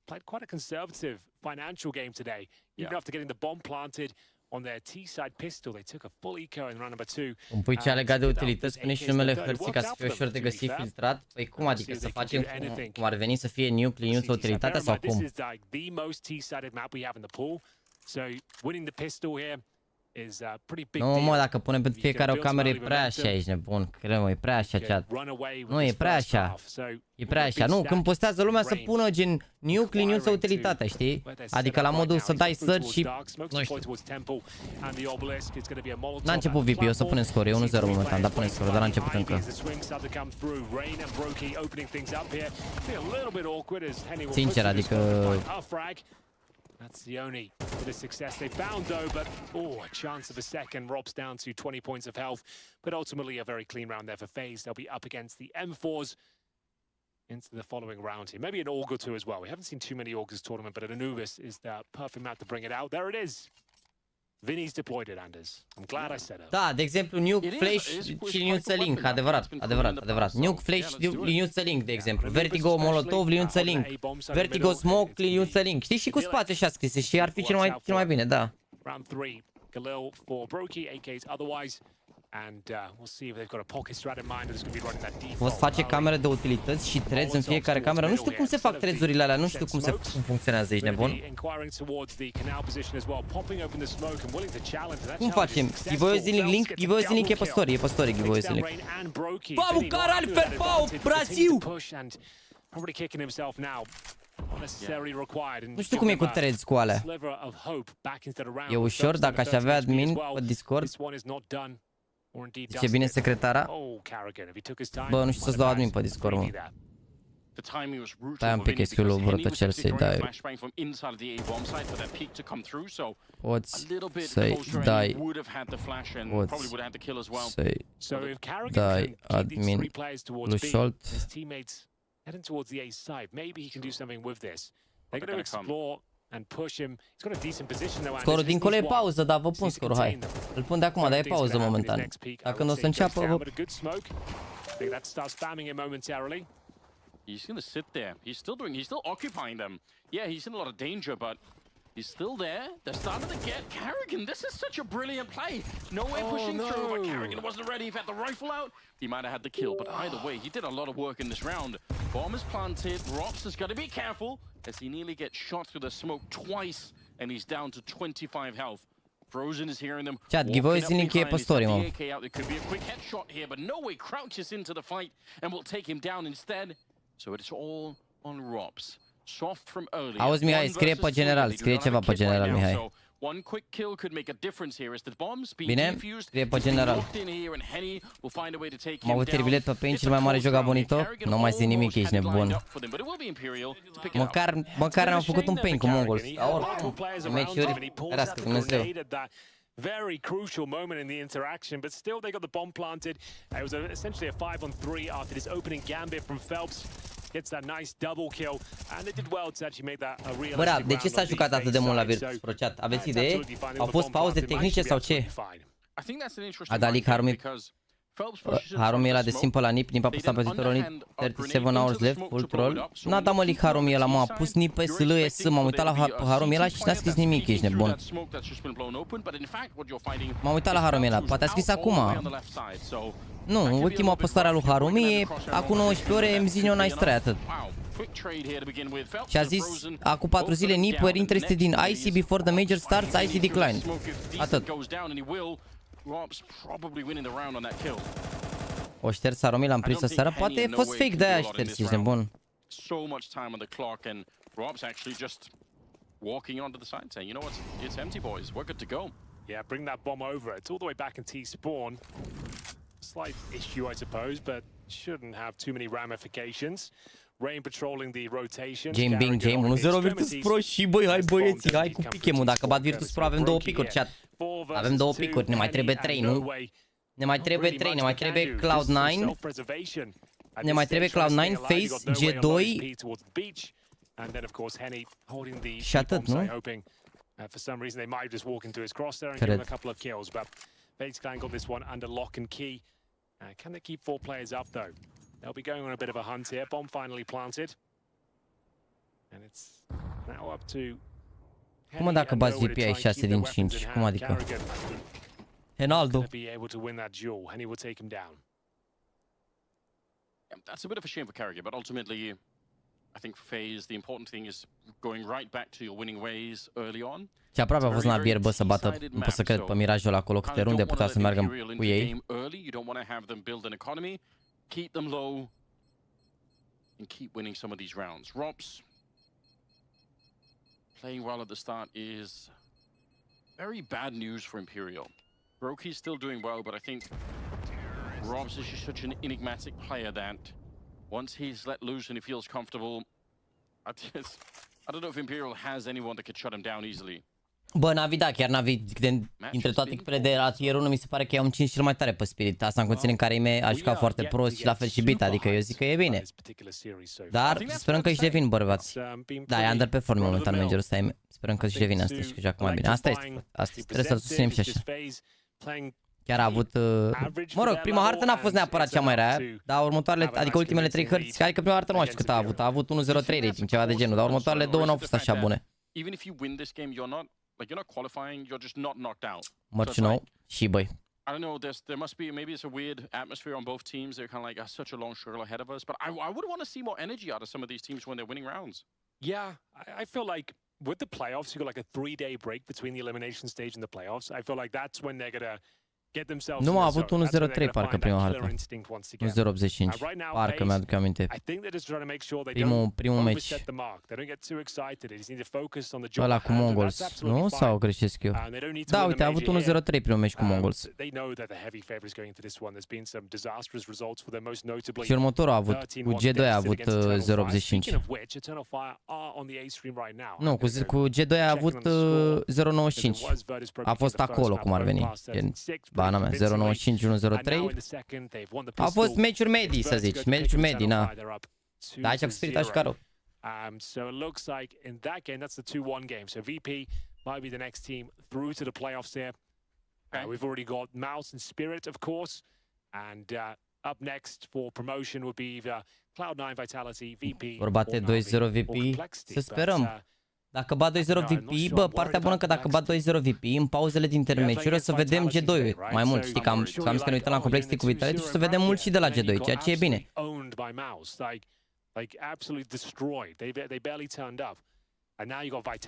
played quite a conservative financial game today. Even after getting the bomb planted on their T-side pistol, they took a full eco in round number 2. Un pui ce a legat de utilități, spune și numele hărții ca să fie ușor de găsit filtrat. Păi cum adică să facem cum ar veni să fie nuke, liniuță, utilitatea sau cum? This is like the most T-sided map we have in the pool. So winning the pistol here is a pretty big deal. Nu mă, dacă punem pentru fiecare o cameră e prea așa, ești nebun. Crede-mă, e prea așa, chat. Nu, e prea așa. E prea așa. Nu, când postează lumea să pună gen nuke, liniuță, utilitatea, știi? Adică la modul să dai search și... Nu știu. N-a început VP, o să punem scor, e 1-0 momentan, dar punem scor, dar n-a început încă. Sincer, adică... That's the only bit of success they found, though. But a chance of a second. Rob's down to 20 points of health, but ultimately a very clean round there for FaZe. They'll be up against the M4s into the following round here. Maybe an Aug or two as well. We haven't seen too many Augurs tournament, but an Anubis is the perfect map to bring it out. There it is. Vinny's deployed it, Anders. I'm glad I said it. Da, de exemplu, nuke, flash și liniuță link, adevărat. Nuke, flash, liniuță link, de exemplu. Vertigo, molotov, liniuță link. Vertigo, smoke, liniuță link. Știi, și cu spațiu așa scrise și ar fi cel mai bine, da. Round 3, Galil for Brokey, AK's otherwise. And we'll see if they've got a pocket strat in mind or just going to be running that default. Poți face camere de utilități și threads în fiecare cameră. Nu știu cum se fac threads-urile alea, nu știu cum funcționează, ești nebun. Cum facem? Giveaway zilnic link, giveaway zilnic e pe story, giveaway zilnic. Bă, care altfel, bă, Braziu! Nu știu cum e cu threads cu alea. E ușor dacă aș avea admin pe Discord. Zice bine secretara? Bă, nu știu să-ți dau admin pe Discord, mă. Stai un pic, ești lui Vrătăcel să-i dai. Poți să-i dai. Poți să-i dai admin lui Scholt. Heading towards the A side. Maybe he can do something with this. They're going to explore and push him. He's got a decent position though. Scorul dincolo e pauză, dar vă pun scorul, hai. Îl pun de acum, dar e pauză momentan. Dacă nu o să înceapă, vă... He's going to sit there. He's still occupying them. Yeah, he's in a lot of danger, but he's still there. They're starting to get Carrigan. This is such a brilliant play. No way pushing through, but Carrigan wasn't ready. If he had the rifle out, he might have had the kill. But either way, he did a lot of work in this round. Bomb is planted. Rops has got to be careful as he nearly gets shot through the smoke twice, and he's down to 25 health. Frozen is hearing them. Chat, giveaway zi încheie pe story, mă. There could be a quick headshot here, but no way crouches into the fight and will take him down instead. So it's all on Rops. Soft from early. Auzi, Mihai, scrie pe general, scrie ceva pe general, Mihai. One quick kill could make a difference here as the bombs being Bine, scrie pe general. M-am avut bilet pe Pain, cel mai mare joc abonito. Nu mai zic nimic, ești nebun. Măcar am făcut un Pain cu Mongols. Dar oricum, meciuri, rască Dumnezeu. Very crucial moment in the interaction, but still they got the bomb planted. It was essentially a 5-on-3 after this opening gambit from Phelps. Gets that nice double kill, and they did well to actually make that a realistic. Bă, da, de ce s-a jucat atât de mult la Virtus.pro chat? Aveți idee? Au fost pauze tehnice sau ce? A dat leak Harumi. Harumi ăla de simple la nip, nip a pus apăzitorul nip, 37 hours left, full troll. N-a dat mă leak Harumi ăla, m-a pus nip pe SLS, m-am uitat la Harumi ăla și n-a scris nimic, ești nebun. M-am uitat la Harumi ăla, poate a scris acum. Nu, ultima postare a lui Harumi e acum 19 ore, îmi zice nice try, atât. Și a zis, acum 4 zile, nip were interested in IC before the major starts, IC decline. Atât. O șters Harumi, l-am prins aseară, poate e fost fake de-aia șters, ești nebun. Yeah, bring that bomb over. It's all the way back in T-spawn. Slight issue, I suppose, but shouldn't have too many ramifications. Rain patrolling the rotation. Game Bing, Game 1-0 Virtus.pro și băi, hai băieții, hai cu pichemul. Dacă bat Virtus.pro avem 2 picuri, chat. Avem 2 picuri, ne mai trebuie 3, nu? Ne mai trebuie 3, ne mai trebuie CLOUD9. Ne mai trebuie CLOUD9, FaZe, G2. Și atât, nu? For some reason, they might just walk into his cross there and give him a couple of kills. But FaZe Clan got this one under lock and key. Can they keep 4 players up though? They'll be going on a bit of a hunt here. Bomb finally planted. And it's now up to... Cum dacă bați VP ai 6 din 5? Cum adică? Ronaldo. That's a bit of a shame for Carrigan, but ultimately I think FaZe, the important thing is going right back to your winning ways early on. Ce aproape a fost la bier, bă, să bată, nu pot să cred, pe mirajul acolo câte runde putea să meargă cu ei. Keep them low and keep winning some of these rounds. Rops playing well at the start is very bad news for Imperial. Broky's still doing well, but I think Rops is just such an enigmatic player that once he's let loose and he feels comfortable, I don't know if Imperial has anyone that could shut him down easily. Bă, NAVI, da, chiar NAVI, dintre toate echipele de la tier 1, mi se pare că i-au încins cel mai tare pe Spirit. Asta în conține în care Ime a jucat foarte prost și la fel și Bit, adică eu zic că e bine. Dar sperăm că își revin, bărbați. Da, e underperform momentan managerul ăsta, Ime. Sperăm că își revin astăzi și că joacă mai bine. Asta este, trebuie să-l susținem și așa. Chiar a avut... Mă rog, prima hartă n-a fost neapărat cea mai rea, dar următoarele, adică ultimele 3 hărți, adică prima hartă nu știu cât a avut. A avut 1-0-3 rating, ceva de genul, dar următoarele 2 n-au fost așa bune. Like, you're not qualifying, you're just not knocked out. Mărcinou și băi. I don't know, there must be, maybe it's a weird atmosphere on both teams. They're kind of like, such a long struggle ahead of us. But I would want to see more energy out of some of these teams when they're winning rounds. Yeah, I feel like with the playoffs, you got like a 3-day break between the elimination stage and the playoffs. I feel like that's when they're going to Nu a avut 1-0-3 parcă prima hartă. 1-0-85. Parcă mi-aduc aminte. Primul meci. Ăla cu Mongols, nu? Sau greșesc eu? Da, uite, a avut 1-0-3 primul meci cu Mongols. Și următorul a avut, cu G2 a avut 0-85. Nu, cu G2 a avut 0-95. A fost acolo cum ar veni. Bana mea, 0-95-1-0-3. Au fost meciuri medii, să zici. Meciuri medii, na. Da, aici cu Spirit a jucat rău. So it looks like in that game, that's the 2-1 game. So VP might be the next team through to the playoffs here. We've already got Mouse and Spirit, of course. And up next for promotion would be either Cloud9, Vitality, VP, Vor bate 2-0 VP. Să sperăm. Dacă bat 2-0 VP, bă, partea bună că dacă bat 2-0 VP, în pauzele dintre meciuri o să vedem G2 mai mult. Știi că am zis că ne uităm la Complexity cu Vitality și o să vedem mult și de la G2, ceea ce e bine.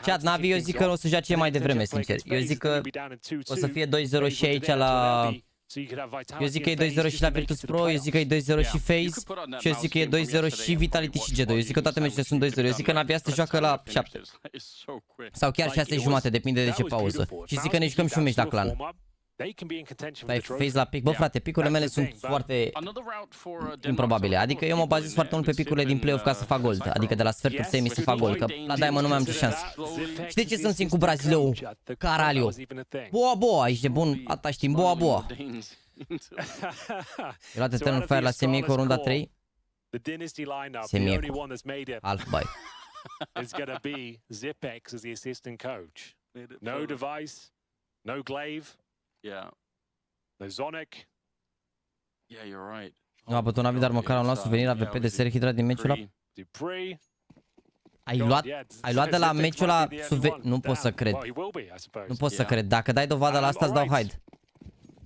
Chat, NAVI, eu zic că o să joace mai devreme, sincer. Eu zic că o să fie 2-0 și aici la... Eu zic că e 2-0 și la Virtus.pro, eu zic că e 2-0 și FaZe și eu zic că e 2-0 și Vitality și G2. Eu zic că toate meciurile sunt 2-0. Eu zic că NAVI asta joacă la 7. Sau chiar 6:30, depinde de ce pauză. Și zic că ne jucăm și un meci la clan. Dai FaZe la pic. Bă, frate, picurile mele sunt foarte improbabile. Adică eu mă bazez foarte mult pe picurile din play-off ca să fac gol. Adică de la sferturi semi să fac gol. Că la Diamond nu mai am nicio șansă. Știi ce sunt cu Brazileu? Caralho. Boa, boa, ești de bun. Ata știm, boa, boa. E luat Eternal Fire la semi-eco runda 3. Semi-eco. Half bye. It's gonna be Zipex as the assistant coach. No device, no glaive. Yeah. No Zonic. Yeah, you're right. Nu a bătut NAVI, dar măcar am luat suvenir AWP de serie hidrat din meciul ăla. Ai luat de la meciul ăla nu pot să cred. Nu pot să cred. Dacă dai dovadă la asta, îți dau hide.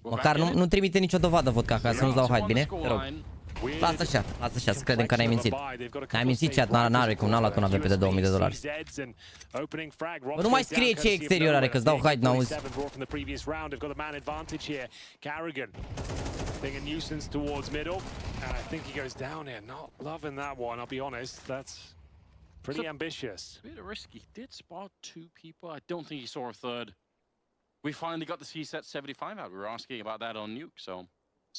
Măcar nu trimite nicio dovadă, vodka, ca să nu-ți dau hide, bine? Te rog. Lasă așa, să credem că n-ai mințit. N-ai mințit, chat, n-are cum, n-a luat un AWP de $2000. Bă, nu mai scrie ce exterior are, că-ți dau hide, n-auzi. Being a nuisance towards middle, and I think he goes down here. Not loving that one, I'll be honest. That's pretty ambitious. A bit risky. He did spot 2 people. I don't think he saw a third. We finally got the CSET 75 out. We were asking about that on Nuke, so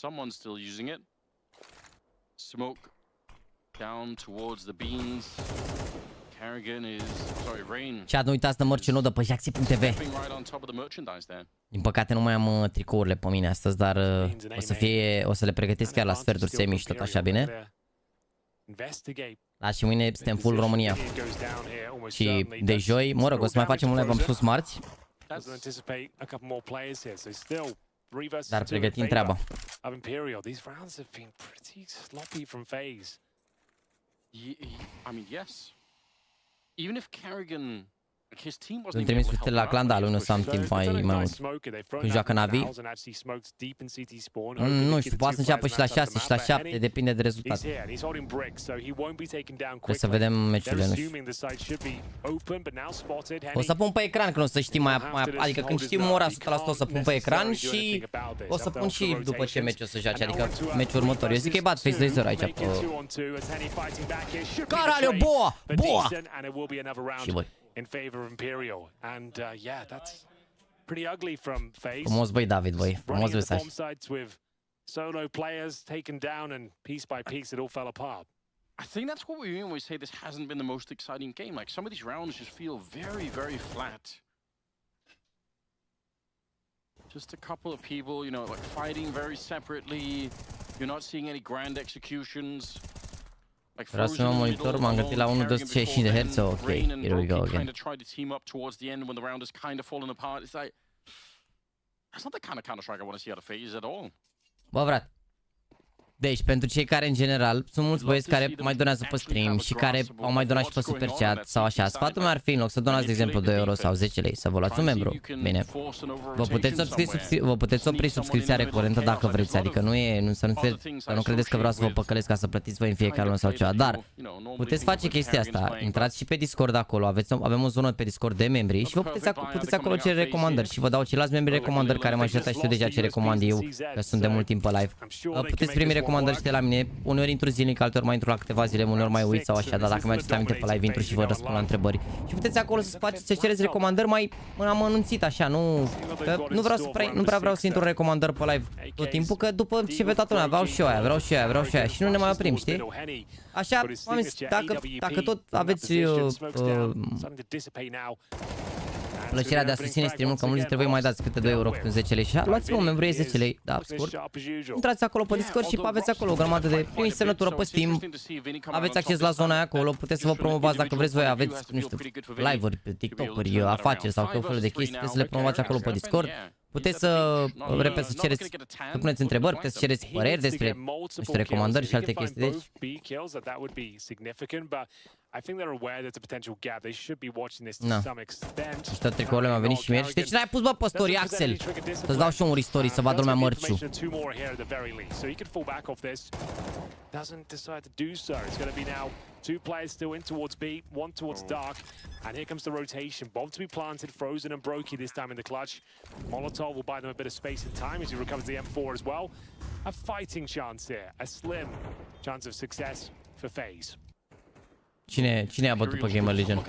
someone's still using it. Smoke down towards the beans. Carrigan is, sorry, Rain. Chat, nu uitați de mărcinodă pe JAXYYYTV. Din păcate nu mai am tricourile pe mine astăzi, dar o să le pregătesc chiar la sferturi semi și tot așa, bine? Da, și mâine suntem full România. Și de joi, mă rog, o să mai facem un live, am spus marți. Dar pregătim treaba. Even if Carrigan, his team wasn't Îmi trimis uite la clan, da, lui nu să am timp mai mult. Când joacă NAVI, nu știu, poate să înceapă și la 6 și la 7, depinde de rezultat. Trebuie să vedem meciurile, nu știu. O să pun pe ecran când o să știm mai adică când știm ora 100% o să pun pe ecran și o să pun și după ce meci o să joace, adică meciul următor. Eu zic că îi bat FaZe 2-0 aici pe... Caralho, boa! Boa! Și voi. In favor of Imperial, and yeah, that's pretty ugly from FaZe. Frumos băi, David, băi, frumos mesaj. With solo players taken down, and piece by piece it all fell apart. I think that's what we mean when we say this hasn't been the most exciting game. Like, some of these rounds just feel very, very flat. Just a couple of people, you know, like fighting very separately. You're not seeing any grand executions. Vreau să am monitor, m-am gândit la 1.265 de Hz, ok, here we go again. Bă, frate. Deci, pentru cei care, în general, sunt mulți băieți care mai donează pe stream și care au mai donat și pe super chat sau așa. Sfatul meu ar fi, în loc să donați, de exemplu, 2 euro sau 10 lei, să vă luați un membru. Bine. Vă puteți opri subscripția recurentă dacă vreți, adică să nu credeți că vreau să vă păcălesc ca să plătiți voi în fiecare lună sau ceva, dar puteți face chestia asta. Intrați și pe Discord acolo, avem o zonă pe Discord de membri și vă puteți acolo cere recomandări și vă dau ceilalți membri recomandări care majoritatea știu deja ce recomand eu, că sunt de mult timp pe live. Puteți primi recomandări și de la mine, uneori intru zilnic, alteori mai intru la câteva zile, uneori mai uit sau așa, dar dacă mi-aduceți aminte pe live intru și vă răspund la întrebări. Și puteți acolo să cereți recomandări mai amănunțit așa, nu prea vreau să intru recomandări pe live tot timpul, că după ce ve toată lumea, vreau și eu aia și nu ne mai oprim, știi? Așa, plăcerea de a susține streamul, că mulți dintre voi mai dați câte 2 euro cu 10 lei și luați-vă un membru 10 lei, da, scurt. Intrați acolo pe Discord și aveți acolo o grămadă de primi semnătură pe Steam. Aveți acces la zona aia acolo, puteți să vă promovați dacă vreți voi, aveți, nu știu, live-uri pe TikTok-uri, afaceri sau tot felul de chestii, puteți să le promovați acolo pe Discord. Puteți să, repet, să cereți, să puneți întrebări, puteți să cereți păreri despre, nu știu, recomandări și alte chestii, deci... Na. Și tot tricourile mi-au venit și mie. Și de ce n-ai pus, bă, pe story, Axel? Să-ți dau și un story să vadă lumea mărciu. Doesn't decide to do so. It's going to be now 2 players still in towards B, 1 towards dark, and here comes the rotation. Bomb to be planted, Frozen and Brokey this time in the clutch. Molotov will buy them a bit of space and time as he recovers the M4 as well. A fighting chance here, a slim chance of success for FaZe. Cine a bătut pe Game of Legion?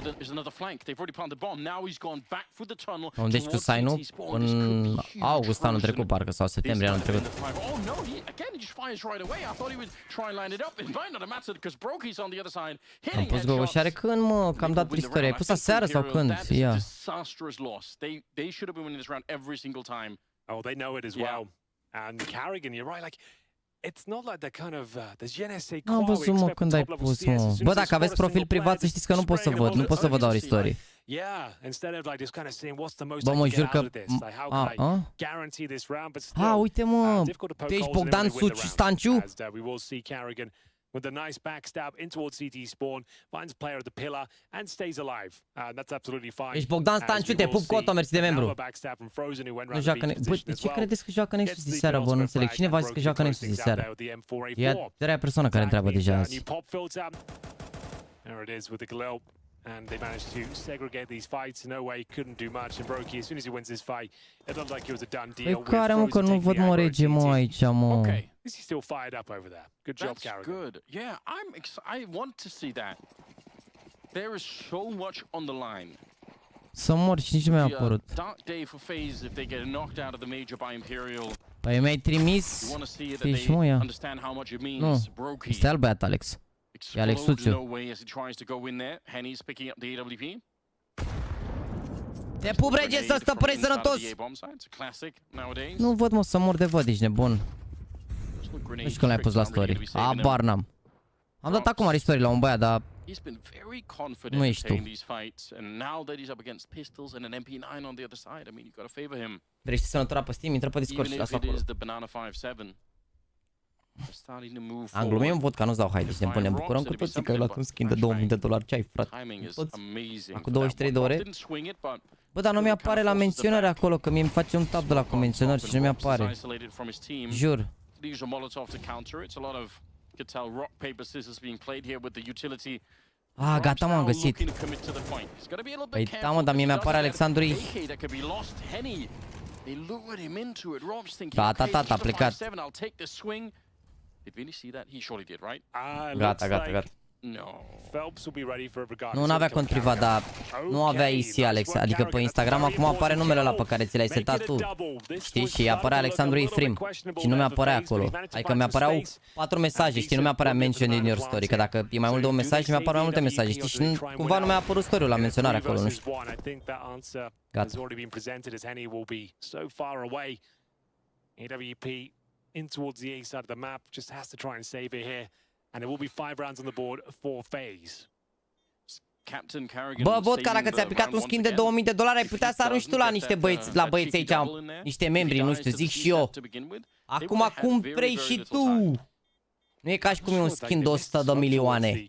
Deci cu Sainu în august anul trecut, parcă, sau septembrie anul trecut. Am pus gogoșare când, mă? Că am dat istoria. Ai pus aseară sau când? Ia. Oh, they know it as well. And Carrigan, you're right, like... It's not like the kind of the je ne sais quoi. Am văzut, mă, când ai pus, mă. Bă, dacă aveți profil privat, să știți că nu pot să văd, nu pot să vă dau istorii. Bă, mă jur că... uite, mă, tu ești Bogdan Stanciu? With a nice backstab in towards CT spawn, finds player at the pillar and stays alive. That's absolutely fine. Ești Bogdan Stanciu, te pup Coto, mersi de membru. Nu joacă Bă, de ce credeți că joacă Nexus de seară, bă? Nu înțeleg. Cine v-a zis că joacă Nexus de seară? E a treia persoană care întreabă deja azi. There it is with the Galil. And they managed to segregate these fights. No way, couldn't do much. And Brokey, as soon as he wins this fight, it looked like it was a done deal. Păi care, mă, că nu văd, mă, rege, mă, aici, mă. Is he still fired up over there? Good job, Carrigan. Good. Yeah, I want to see that. There is so much on the line. Să mor și nici nu mi-a apărut. Păi mi-ai trimis? Ești, mă, ia. Nu, este al băiat, Alex. E Alexuțiu. Te pup, rege, să stăpânești sănătos! Nu văd, mă, să mor de văd, ești nebun. Nu știu când l-ai pus la story. Abar n-am. Am dat acum story la un băiat, dar... Nu ești tu. Vrei și sănătura pe Steam? Intră pe Discord și lasă acolo. Am glumit un vot ca nu-ți dau haide și ne bucurăm cu toții că ai luat un skin de $2000. Ce ai, frate? Acum 23 de ore? Bă, dar nu mi-apare la menționări acolo, că mi-mi face un tab de la menționări și nu mi-apare. Jur. Gata, m-am găsit. Păi da, mă, dar mie mi-apare Alexandrui. Gata, tata, a plecat. Gata, gata, gata. Nu avea cont privat, dar nu avea IC, Alex. Adică pe Instagram acum apare numele ăla pe care ți l-ai setat tu. Știi? Și apărea Alexandru Ifrim. Și nu mi-apărea acolo. Adică mi-apăreau 4 mesaje, știi? Nu mi-apărea mention in your story. Că dacă e mai mult de un mesaj, mi-apar mai multe mesaje, știi? Și cumva nu mi-a apărut story-ul la menționare acolo, nu știu. Gata. AWP in towards the A side of the map, just has to try and save it here. And it will be 5 rounds on the board for FaZe. Bă, văd că dacă ți-a picat un skin de $2000, ai putea să arunci tu la niște băieți, la băieți aici, niște membri, nu știu, zic și eu. Acum cum vrei și tu. Nu e ca și cum e un skin de 100 de milioane.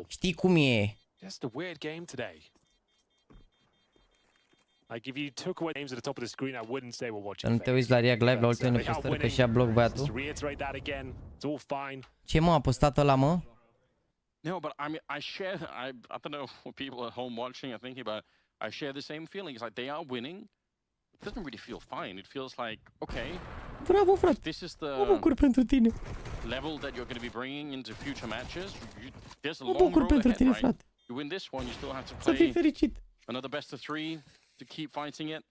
Știi cum e. Să nu te uiți la React Live la ultimele postări, că și-a bloc băiatul. Ce, mă, a postat ăla, mă? No, but I mean, I don't know what people at home watching are thinking, but I share the same feelings. Like, they are winning. It doesn't really feel fine. It feels like, okay. Bravo, frate. This is the level that you're going to be bringing into future matches. There's a long road ahead, right? You win this one, you still have to play another best of 3 to keep fighting it.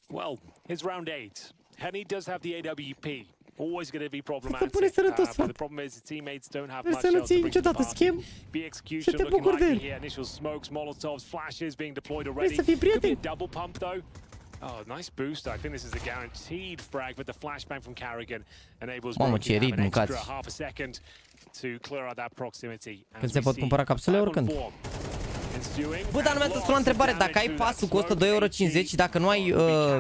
Well, it's round 8. Henny does have the AWP. Always going to be problematic. pune sănătos, But frate. the problem is the teammates don't have Sper much să nu else ții to bring to the niciodată party. schimb. B execution te looking bucur de likely el. here. Initial smokes, molotovs, flashes being deployed Vrei already. să fii Could be prieten? a double pump though. Oh, nice boost. I think this is a guaranteed frag, but the flashbang from Carrigan enables Mamă, Broken ce to have rit an mâncați. extra half a second to clear out that proximity. Când se pot cumpăra capsule, oricând. Bă, dar nu mi-a spus la întrebare, dacă ai pasul costă 2,50 € și dacă nu ai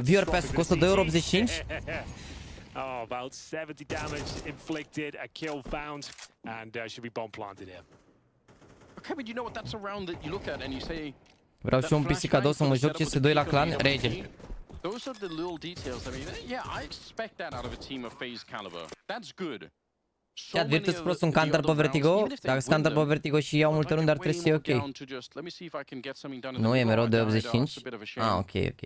viewer pass-ul costă 2,85 €? Oh, about 70 damage inflicted, a kill found, and should be bomb planted here. Okay, but you know what? That's a round that you look at and you say. Vreau și un PC cadou să mă joc CS2 la clan, rege. Those are the little details. I mean, yeah, I expect that out of a team of FaZe caliber. That's good. Chat Virtus.pro sunt counter pe Vertigo. Dacă sunt counter pe Vertigo și iau multe runde, ar trebui să fie ok. Nu e mereu 2,85 €? Ah, ok, ok.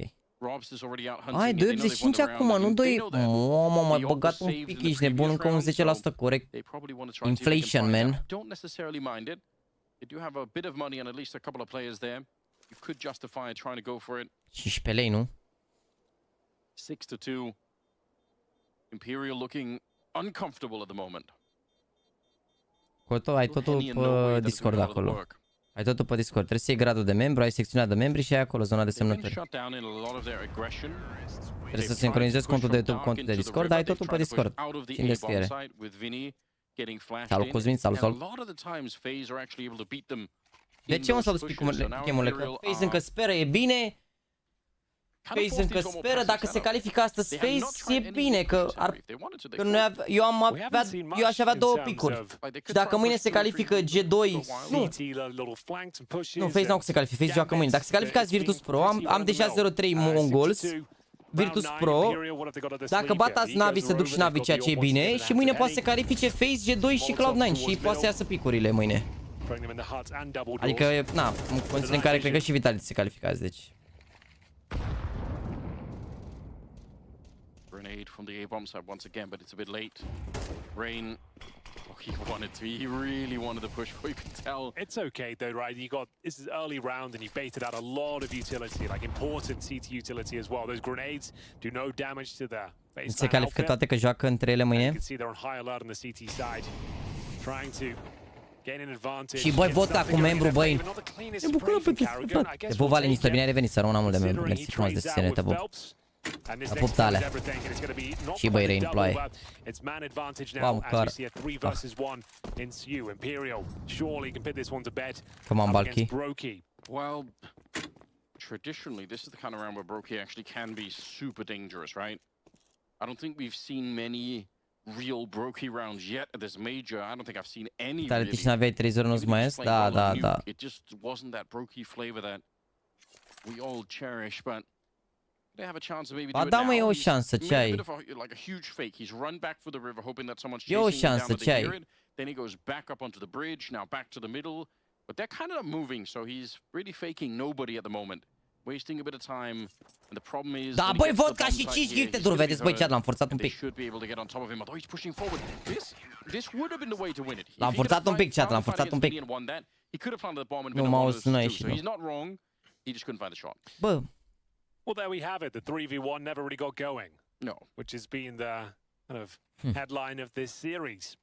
Ai, 2,85 € acum, nu 2. Mamă, m-ai băgat un pic, ești nebun, încă un 10% corect. Inflation, man. Don't necessarily mind it. They do have a bit of money and at least a couple of players there. You could justify trying to go for it. 15 lei, nu? 6-2. Imperial looking uncomfortable at the moment. Coto, ai totul pe Discord acolo. Ai totul pe Discord. Trebuie să iei gradul de membru, ai secțiunea de membri și ai acolo zona de semnături. Trebuie să sincronizezi contul de YouTube, contul de Discord, dar ai totul pe Discord. Și în descriere. Salut Cosmin, salut, salut. De ce mă s-au dus pichemurile? Că FaZe încă speră, e bine. FaZe încă speră, dacă se califică astăzi FaZe, e bine, că eu aș avea două picuri. Și dacă mâine se califică G2, nu, FaZe n-au că se califică, FaZe joacă mâine. Dacă se califică azi Virtus.pro, am deja 0-3 Mongols, Virtus.pro, dacă bat azi NAVI, se duc și NAVI, ceea ce e bine, și mâine poate să se califice FaZe, G2 și Cloud9 și poate să iasă picurile mâine. Adică, na, în condiții în care cred că și Vitality se califică azi, deci. Grenade from the A-bomb side once again, but it's a bit late. Rain, oh, he wanted to. He really wanted to push, but you can tell. It's okay though, right? This is early round and you baited out a lot of utility, like important CT utility as well. Those grenades do no damage to the baseline. Se califică toate că joacă între ele mâine. You can see they're on high alert on the CT side, trying to gain an advantage. Și băi, vota cu membru, băi. Ne bucurăm pentru frate. Te pup, Vali, niște bine ai revenit, să rămână mult de membru. Mersi frumos de susținere, te pup. La pup tale. Și băi, Rain, ploaie. Wow, clar. Come on, Balki. Well, traditionally, this is the kind of round where Brokey actually can be super dangerous, right? I don't think we've seen many real Brokey rounds yet at this major. I don't think I've seen any Tare, și n-aveai 3-0, nu-ți mai ies? Da, da, da. It just wasn't that Brokey flavor that we all cherish, but they have a chance to maybe do it da, now. mă, e o șansă, ce ai? Like a huge fake. He's run back for the river, hoping that someone's E o chasing him down, șansă, that ce they ai? hear it. Then he goes back up onto the bridge, now back to the middle. But they're kind of not moving, so he's really faking nobody at the moment. Wasting a bit of time, and the problem is... Da, băi, văd ca și 5 gifted-uri, vedeți, băi, chat, l-am forțat un pic. L-am forțat un pic, chat, l-am forțat un pic. Nu m-au auzit, nu a ieșit, nu. Bă. Well, there we have it. The 3v1 never really got going. No. Which has been the kind of headline of this series.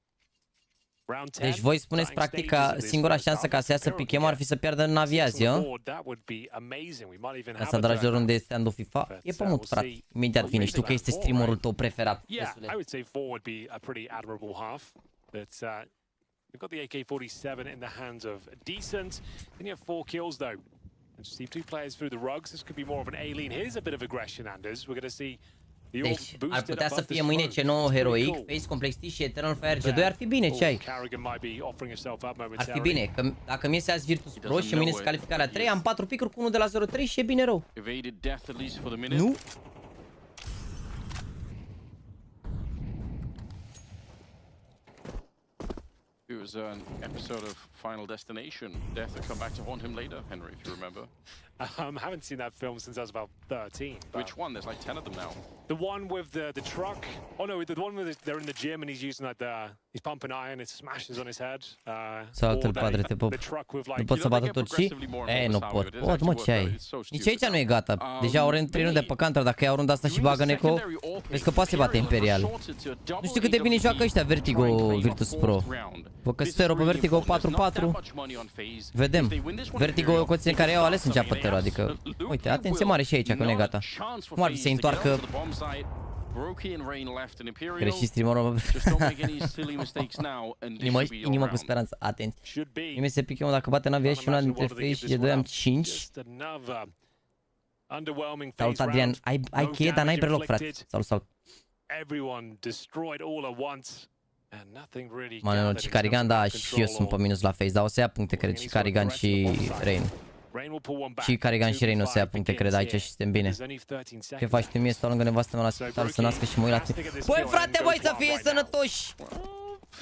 Deci voi spuneți practic că singura șansă ca să iasă Pichem ar fi să piardă în NAVI azi, eu? Asta, dragilor, unde este stand-ul FIFA? E pământ, frate. Imediat vine, știu că este streamerul tău preferat. Yeah, I would say 4 would be a pretty admirable half. But we've got the AK-47 in the hands of Decent. Then you have 4 kills, though. And to see 2 players through the rugs, this could be more of an Aileen. Here's a bit of aggression, Anders. We're going to see. Deci, ar putea să fie mâine C9 Heroic, FaZe, Complexity și Eternal Fire G2, ar fi bine, ce ai? Ar fi bine, că dacă mi iese azi Virtus.pro și mâine se calificarea 3, am 4 picuri cu unul de la 0-3 și e bine rău. Nu? It was an episode of Final Destination. Death would come back to haunt him later, Henry, if you remember. I haven't seen that film since I was about 13. Which one? There's like 10 of them now. The one with the truck. Oh no, the one where they're in the gym and he's using like he's pumping iron, it smashes on his head. Saltă-l, padre, te pup. Nu pot să bată turcii? Nu pot. Pot, mă, ce ai? Nici aici nu e gata. Deja au rentreinul de pe counter, dacă iau runda asta și bagă Neco, vezi că poate să bate Imperial. Nu știu cât de bine joacă ăștia Vertigo Virtus.pro. Vă că Stero pe Vertigo 4-4. Vedem. Vertigo coține care au ales înceapă Tero, adică... Uite, atenție mare și aici, că nu e gata. Cum ar fi să întoarcă... Greși streamerul, inimă cu speranță, atenți. Mi se pică mă, dacă bate Navi și una dintre Face și de 2 am 5. Salut Adrian, ai cheie, dar n-ai breloc, frate. Salut. Mă, Cicarigan, da, și eu sunt pe minus la Face, dar o să ia puncte, cred, Cicarigan și Rain. Și Carigan și Rain o să ia puncte, cred, aici și suntem bine. Ce faci tu mie? Stau lângă nevastă mea la spital să nască și mă uit la tine. Băi, frate, voi să fie sănătoși!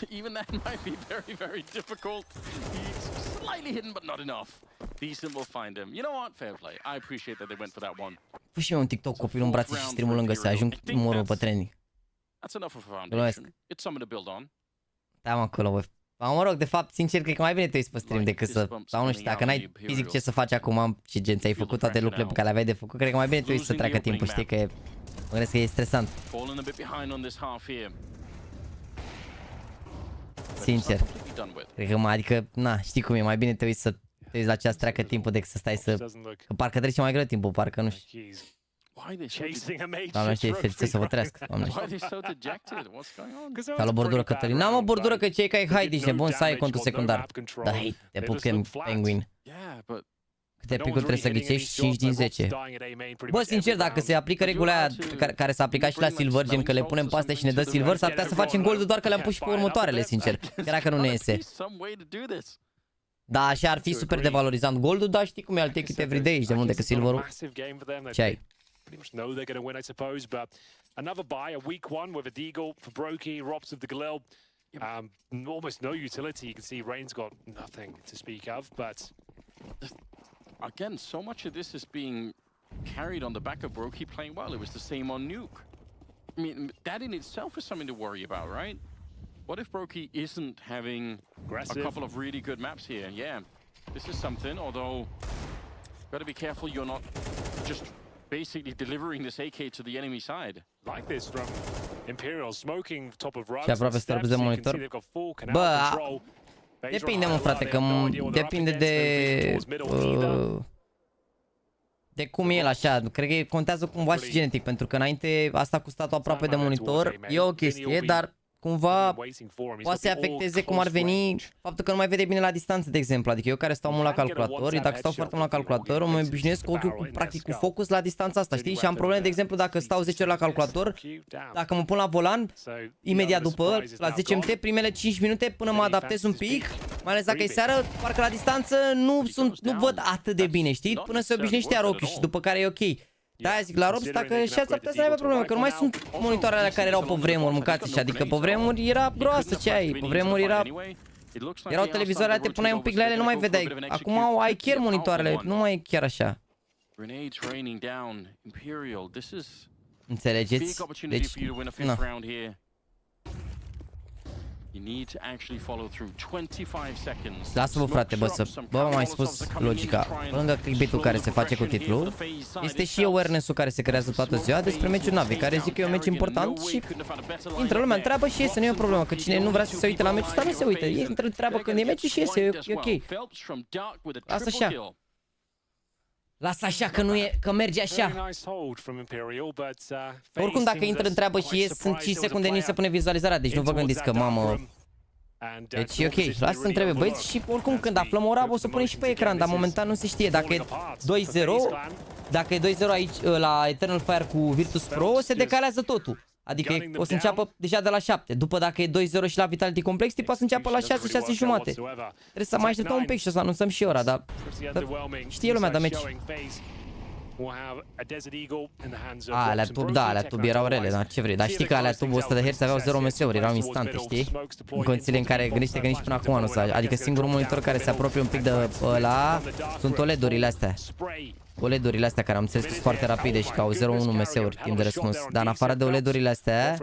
Even that might be very, very difficult. He's slightly hidden, but not enough. Decent will find him. You know what? Fair play. I appreciate that they went for that one. Fă și mie un TikTok, copilul în brațe și stream-ul lângă să ajung numărul pe trending. That's enough of a foundation. It's something to build on. Da, mă, acolo, bă. Mă rog, de fapt, sincer, cred că mai bine te uiți pe stream decât să... Sau nu știu, dacă n-ai fizic ce să faci acum și gen, ți-ai făcut toate lucrurile pe care le aveai de făcut, cred că mai bine te uiți să treacă timpul, știi, că mă gândesc că e stresant. Sincer. Cred că, adică, na, știi cum e, mai bine te uiți să te uiți la ceas, treacă timpul decât să stai să... Că parcă trece mai greu timpul, parcă nu știu. Doamne, știi, fericit să vă trăiască, Doamne. Ca la bordură, Cătălin. N-am o bordură că cei care hai, ești nebun să ai contul secundar. Da, hei, te pup că Penguin. Câte picuri trebuie să ghicești? 5 din 10. Bă, sincer, dacă se aplică regula aia care s-a aplicat și la Silver, gen că le punem pe astea și ne dă Silver, s-ar putea să facem gold doar că le-am pus și pe următoarele, sincer. Chiar dacă nu ne iese. Da, așa ar fi super devalorizant goldul, dar știi cum e, al take it every day, ești de mult decât Silverul. Ce ai? Pretty much know they're going to win, I suppose. But another buy, a weak one with a Deagle for Brokey, Robs of the Galil. Almost no utility. You can see Rain's got nothing to speak of. But again, so much of this is being carried on the back of Brokey playing well. It was the same on Nuke. I mean, that in itself is something to worry about, right? What if Brokey isn't having a couple of really good maps here? Yeah, this is something, although got to be careful you're not just basically delivering this AK to the enemy side. Like this from Imperial smoking top of Și aproape steps de monitor. Bă, depinde, mă, frate, că depinde de cum e el așa. Cred că contează cumva și genetic, pentru că înainte asta cu statul aproape de monitor e o chestie, dar cumva poate să afecteze cum ar veni faptul că nu mai vede bine la distanță, de exemplu. Adică eu care stau mult la calculator, dacă stau foarte mult la calculator, mă obișnuiesc cu ochiul practic cu focus la distanța asta, știi? Și am probleme, de exemplu, dacă stau 10 ore la calculator, dacă mă pun la volan, imediat după, la 10 minute, primele 5 minute până mă adaptez un pic, mai ales dacă e seară, parcă la distanță nu văd atât de bine, știi? Până se obișnuiește iar ochiul și după care e ok. Da, zic la Robs, dacă și ați putea să aibă probleme, că nu mai sunt monitoarele alea care erau pe vremuri, mâncați și adică pe vremuri era groasă ce ai, pe vremuri erau televizoarele, te puneai un pic la ele, nu mai vedeai. Acum ai chiar monitoarele, nu mai e chiar așa. Înțelegeți? Deci, na. Lasă-vă, frate, bă, v-am mai spus logica. Pe lângă clickbait-ul care se face cu titlul, este și awareness-ul care se creează toată ziua despre meciul Navi, care zic că e un meci important și intră lumea, întreabă și iese, nu e o problemă, că cine nu vrea să se uite la meciul ăsta nu se uită, intră, întreabă când e meciul și iese, e ok. Lasă așa. Lasă așa că nu e, că merge așa. Oricum dacă intră, întreabă și ies, sunt 5 secunde, nici se pune vizualizarea, deci nu vă gândiți că, mamă... Deci e ok, lasă să întrebe băieți și oricum când aflăm ora o să punem și pe ecran, dar momentan nu se știe. Dacă e 2-0, dacă e 2-0 aici la Eternal Fire cu Virtus.pro, se decalează totul. Adică o să înceapă deja de la 7. După dacă e 2-0 și la Vitality Complexity, poate să înceapă la 6, 6 jumate. Trebuie să mai așteptăm un pic și o să anunțăm și ora, dar știe lumea de meci. Alea tub, da, alea tub erau rele, dar ce vrei. Dar știi că alea tubul 100 de Hz aveau 0 MS-uri, erau instante, știi? În condițiile în care gândește că nici până acum nu s-a... Adică singurul monitor care se apropie un pic de ăla sunt OLED-urile astea. OLED-urile astea care am înțeles că sunt foarte rapide și că au 0,1 MS-uri timp de răspuns. Dar în afară de OLED-urile astea,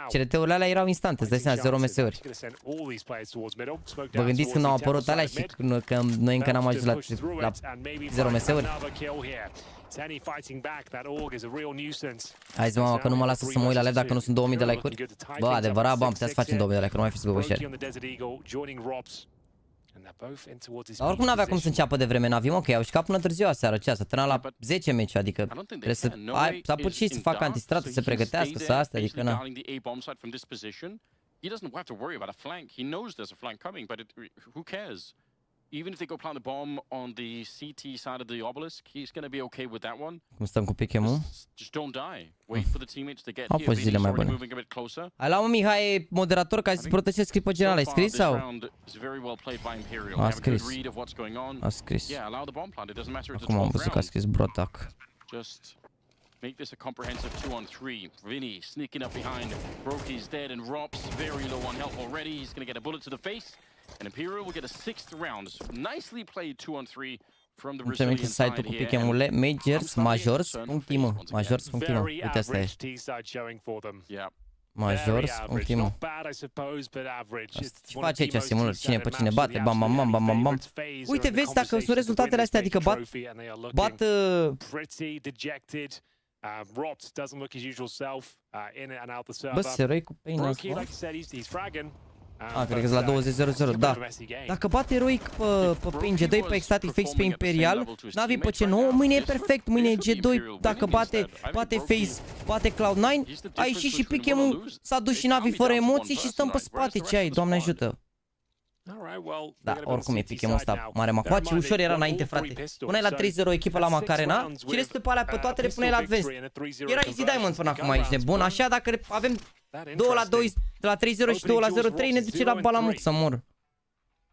CRT-urile alea erau instante, îți dai seama, 0 MS-uri. Vă gândiți când au apărut alea și că noi încă n-am ajuns la 0 MS-uri? Hai zi, mama, că nu mă lasă să mă uit la LED dacă nu sunt 2000 de like-uri. Bă, adevărat, bă, am putea să facem 2000 de like-uri, nu mai fiți pe share. Dar oricum n-avea cum să înceapă de vreme NAVI, mă, că i-au jucat până târziu aseară, ce să termina la 10 meci, adică trebuie să apuci și să facă antistrată, să se pregătească, să astea, adică na. He doesn't have to worry about a flank. He knows there's a flank coming, but who cares? Even if they go plant the bomb on the CT side of the obelisk, he's going to be okay with that one. Cum stăm cu pick-em-ul? Just don't die. Wait for the teammates to get here. Au fost zile mai bune. Hai la mă, Mihai, moderator, ca să protejezi scripă generală. Ai scris sau? A scris. A scris. Acum am văzut că a scris Brotac. Just make this a comprehensive 2-on-3. Vinny sneaking up behind. Brokey's dead and Rob's very low on health already. He's going to get a bullet to the face. And Imperial will get a 6th round. Nicely played 2-on-3 from the Brazilian side here. Pick-em-urile Majors, Majors, punctimă. Majors, punctimă. Uite asta e. Majors, punctimă. Ce face aici, Simul? Cine pe cine bate? Bam, bam, bam, bam, bam, bam. Uite, vezi dacă sunt rezultatele astea, adică bat bă, seroi cu pain ăsta. Cred că la 20-0-0, da. Dacă bate eroic pe G2, pe Ecstatic Face, pe Imperial, NAVI pe C9, mâine e perfect, mâine e G2, dacă bate Face, bate Cloud9, a ieșit și pick-em-ul, s-a dus și NAVI fără emoții și stăm pe spate, ce ai, Doamne ajută. Da, oricum e pick-em-ul ăsta mare macoa, ce ușor era înainte, frate. Puneai la 3-0 echipă la Macarena și restul pe alea pe toate le puneai la Advance. Era easy diamond până acum, ești nebun, așa dacă avem 2-2, de la 3-0 și 2-0-3 ne duce la balamuc să mor.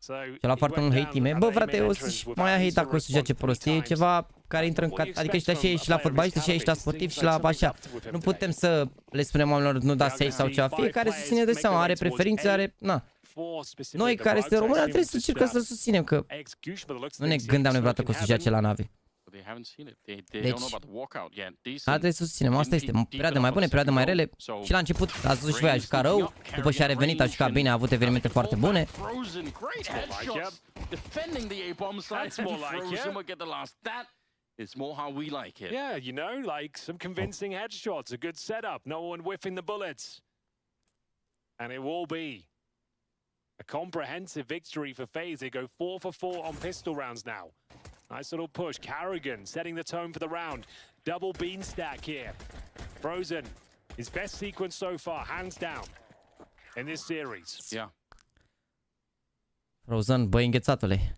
Și la foarte mult hate team. Bă, frate, o să mai ai hate dacă o să joace prostie, e ceva care intră în adică și la fotbaliști, și la sportiv și la așa. Nu putem să le spunem oamenilor nu dați safe sau ceva, fiecare susține de seama, are preferințe, are, na. Noi care suntem români trebuie să încercăm să susținem că nu ne gândeam noi vreodată că o să joace la NAVI. Deci, trebuie să susținem, asta este, perioade mai bune, perioade mai rele. Și la început ați văzut și voi, a jucat rău, după ce a revenit, a jucat bine, a avut evenimente foarte bune. It's more how we like it. Yeah, you know, like some convincing headshots, a good setup, no one whiffing the bullets. And it will be a comprehensive victory for FaZe. They go 4 for 4 on pistol rounds now. Nice little push. Carrigan setting the tone for the round. Double bean stack here. Frozen, his best sequence so far, hands down, in this series. Yeah. Frozen, băi înghețatule.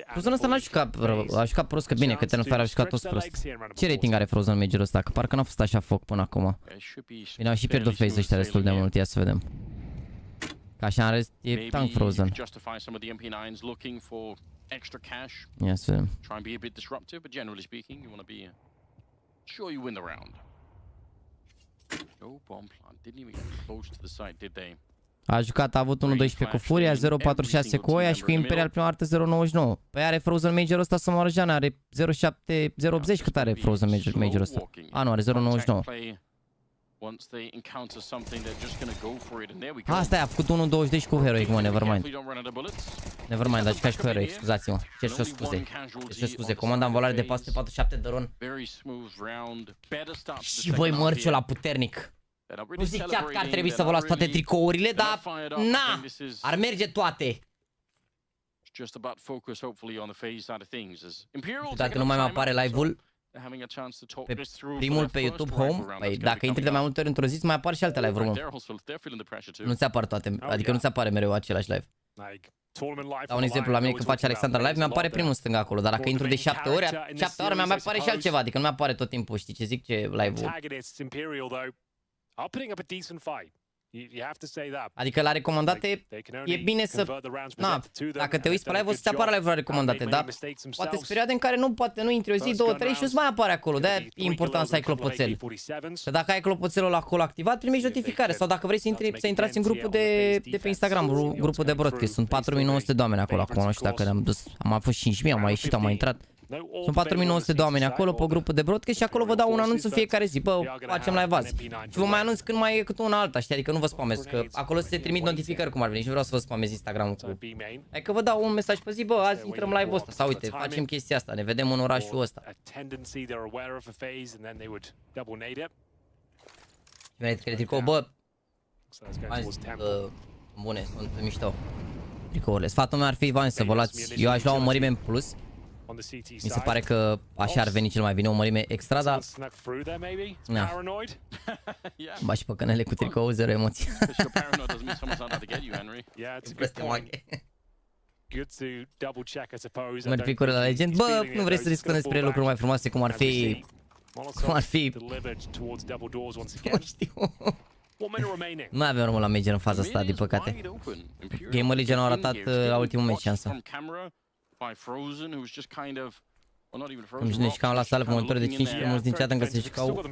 Frozen ăsta n-a jucat rău, a jucat prost, că bine, că Tenfire a jucat toți prost. Ce rating are Frozen în majorul ăsta? Că parcă n-a fost așa foc până acum. Bine, au și pierdut FaZe ăștia destul de mult, ia să vedem. Ca așa în rest e tank Frozen. Ia să vedem. A jucat, a avut 1-12 cu Furia, 0-4-6 cu Oia și cu Imperial prima dată 0-99. Păi are Frozen Major ăsta să moară Jean, are 0-7-0-80 cât are Frozen Major ăsta. A, nu, are 0-99. Asta e, a făcut 1-20 cu Heroic, mă, nevermind. Nevermind, a jucat și cu Heroic, scuzați-mă. Cer și-o scuze. Cer și-o scuze, comanda în valoare de 447 de ron. Și voi mărciu la puternic. Nu zic chiar că ar trebui să vă luați toate tricourile, dar na, ar merge toate. Dacă nu mai apare live-ul pe primul pe YouTube Home, păi dacă intri de mai multe ori într-o zi, mai apar și alte live-uri, mă. Nu ți apar toate, adică nu ți apare mereu același live. Dau un exemplu, la mine când face Alexandra live, mi-apare primul stânga acolo, dar dacă intru de 7 ore, 7 ore mi-mai apare și altceva, adică nu mi-apare tot timpul, știi ce zic, ce live-ul. Are putting up a decent fight. You have to say that. Adică la recomandate e bine să... Na, dacă te uiți pe live, o să-ți apară live-uri recomandate, dar poate sunt perioade în care nu intri o zi, 2, 3 și nu-ți mai apare acolo. De-aia e important să ai clopoțel. Că dacă ai clopoțelul acolo activat, primești notificare. Sau dacă vrei să intrați în grupul de pe Instagram, grupul de broadcast. Sunt 4900 de oameni acolo acum, nu știu dacă am dus, am mai fost 5000, am mai ieșit, am mai intrat. Sunt 4900 de oameni acolo pe grupul de broadcast și acolo vă dau un anunț în fiecare zi. Bă, facem live azi. Și vă mai anunț când mai e câte una alta, știi? Adică nu vă spamez, că acolo se trimit notificări cum ar veni și nu vreau să vă spamez Instagram-ul cu... Adică vă dau un mesaj pe zi, bă, azi intrăm live-ul ăsta. Sau uite, facem chestia asta, ne vedem în orașul ăsta. Și tricou, bă, bune, sunt mișto tricourile. Sfatul meu ar fi, v-am zis, să vă luați, eu aș lua o mărime în plus. Mi se pare că așa ar veni cel mai bine, o mărime extra, dar... Na. Ba și păcănele cu tricou, zero emoții. Merg picuri la Legend. Bă, nu vrei să discutăm despre lucruri mai frumoase, cum ar fi... Nu știu. Nu mai avem urmă la Major în faza asta, din păcate. Gamer Legion au ratat la ultimul meci șansă. Îmi ne jucam la sală pe monitor de 15, mulți din chat încă se jucau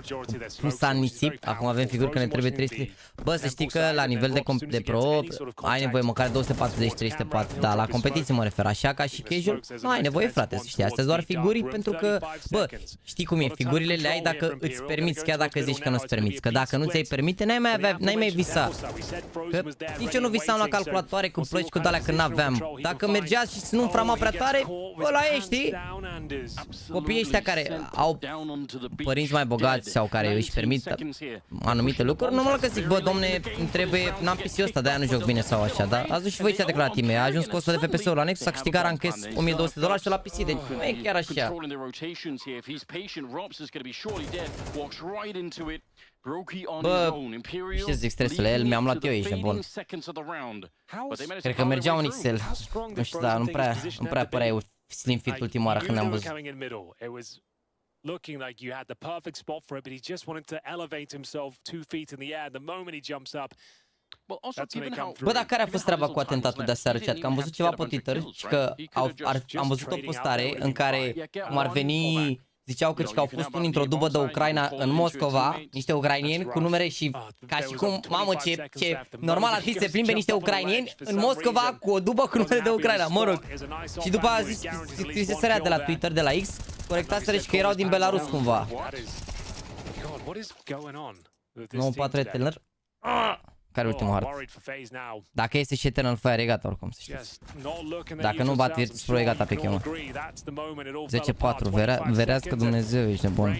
Pusa în nisip. Acum avem figuri că ne trebuie 300. Bă, să știi că la nivel de pro ai nevoie măcar 240-304. Da, la competiție mă refer, așa ca și casual. Nu ai nevoie, frate, să știi. Astea doar figuri pentru că, bă, știi cum e, figurile le ai dacă îți permiți, chiar dacă zici că nu-ți permiți. Că dacă nu ți-ai permite, n-ai mai visa. Că nici eu nu visam la calculatoare cu plăci cu de-alea că n-aveam. Dacă mergea și nu frama prea tare, ăla e, știi? Copiii ăștia care au părinți mai bogați sau care își permit anumite lucruri, normal că zic, bă, domne, îmi trebuie, n-am PC-ul ăsta, de-aia nu joc bine sau așa, dar ați văzut și voi ce a declarat time, a ajuns cu 100 de FPS-uri la Nexus, a câștigat rankes $1200 și la PC, deci nu e chiar așa. Bă, ce zic, stresule, el mi-am luat eu, ești nebun. Cred că mergea un XL, nu știu, dar nu prea părea slim fit ultima oară când am văzut. Looking like you had the perfect spot for it, but he just wanted to elevate himself 2 feet in the air. The moment he jumps up, bă, dar care a fost treaba cu atentatul de aseară, chat? Că am văzut ceva pe Twitter și că am văzut o postare în care cum ar veni... Ziceau că au fost unii într-o dubă de Ucraina în Moscova, niște ucrainieni cu numere și ca și cum, mamă, ce normal ar fi să se plimbe niște ucrainieni în Moscova cu o dubă cu numere de Ucraina, mă rog. Și după a zis, scriserea de la Twitter, de la X, corectaseră și că erau din Belarus cumva. 9-4 Eternal. Care e ultimul hard? Dacă este și Eternal Fire, e gata oricum, să știți. Dacă nu bat Virtus.pro, e gata pe chemă. 10-4, verească Dumnezeu, ești nebun.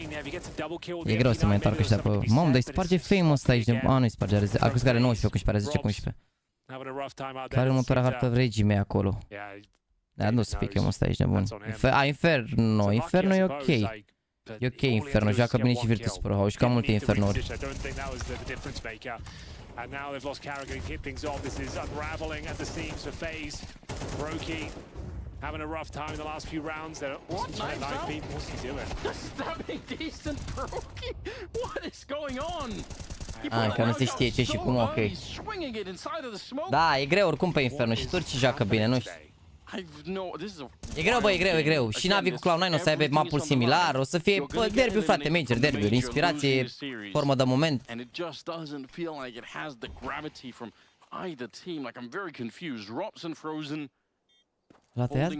E greu să mai întoarcă ăștia pe... Mamă, dar îi sparge fame ăsta, ești nebun. A, nu-i sparge, a crezut că are 19, 11, 10-11. Care următoarea hartă regime acolo? Da, nu spic chemă ăsta, ești nebun. Inferno, Inferno e ok. E ok, Inferno, joacă bine și Virtus.pro, au jucat multe Inferno-uri. And now they've lost Carragher to hit things off. This is unraveling at the seams for FaZe. Broky having a rough time in the last few rounds. They're what's he doing? Stabbing decent Broky. What is going on? Încă nu se știe ce și cum, ok. Da, e greu oricum pe Inferno și turcii joacă bine, nu știu. E greu, bă, e greu. Și NAVI cu Cloud9 o să aibă mapul similar, o să fie, bă, derby, frate, major, derby, inspirație, formă de moment. L-a tăiat?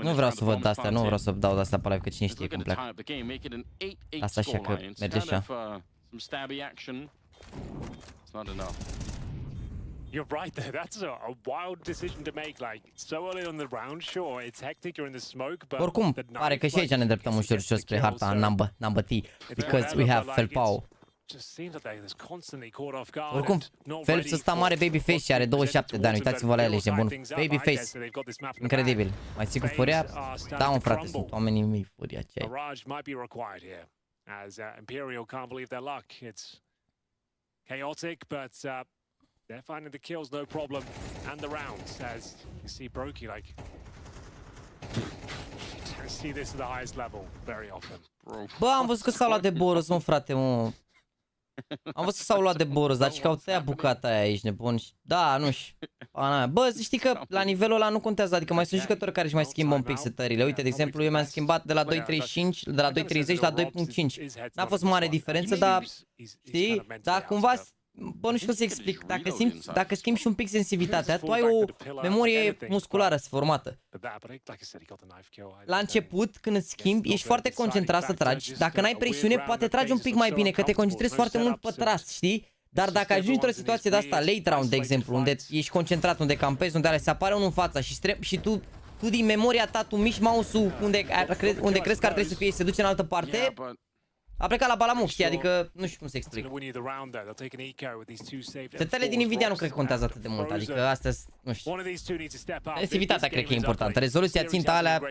Nu vreau să văd asta, nu vreau să dau de asta pe live, că cine știe cum pleacă. Asta așa că merge așa. You're right there. That's a wild decision to make. Like so early on the round, sure, it's hectic. You're in the smoke, but oricum pare că și aici ne îndreptăm ușor spre harta number T, because we have Felpao. Oricum, Phelps ăsta mare babyface și are 27 de ani, uitați-vă la el, ești bun. Babyface, incredibil. Mai ții cu furia? Da, mă, frate, sunt oamenii mei, furia ce ai. Chaotic, but they're finding the kills no problem, and the rounds, as you see Broky, like, I see this at the highest level very often. Bă, am văzut că s-a luat de Boros, mă, frate, mă. Am văzut că s-au luat de Boros, dar și că au tăiat bucata aia aici, nebun. Da, nu știu. Bă, să știi că la nivelul ăla nu contează, adică mai sunt jucători care își mai schimbă un pic setările. Uite, de exemplu, eu mi-am schimbat de la 2.35, de la 2.30 la 2.5. N-a fost mare diferență, dar știi? Dar cumva, bă, nu știu cum să explic, dacă schimbi și un pic sensibilitatea, tu ai o memorie musculară formată. La început, când îți schimbi, ești foarte concentrat să tragi. Dacă n-ai presiune, poate tragi un pic mai bine, că te concentrezi foarte mult pe tras, știi? Dar dacă ajungi într-o situație de asta, late round, de exemplu, unde ești concentrat, unde campezi, unde se apare unul în fața și tu din memoria ta, tu miști mouse-ul unde crezi că ar trebui să fie, se duce în altă parte, a plecat la balamuc, știi? Adică nu știu cum să explic. Setările din Nvidia nu cred că contează atât de mult, adică astea, nu știu. Sensibilitatea cred că e importantă. Rezoluția, ținta alea,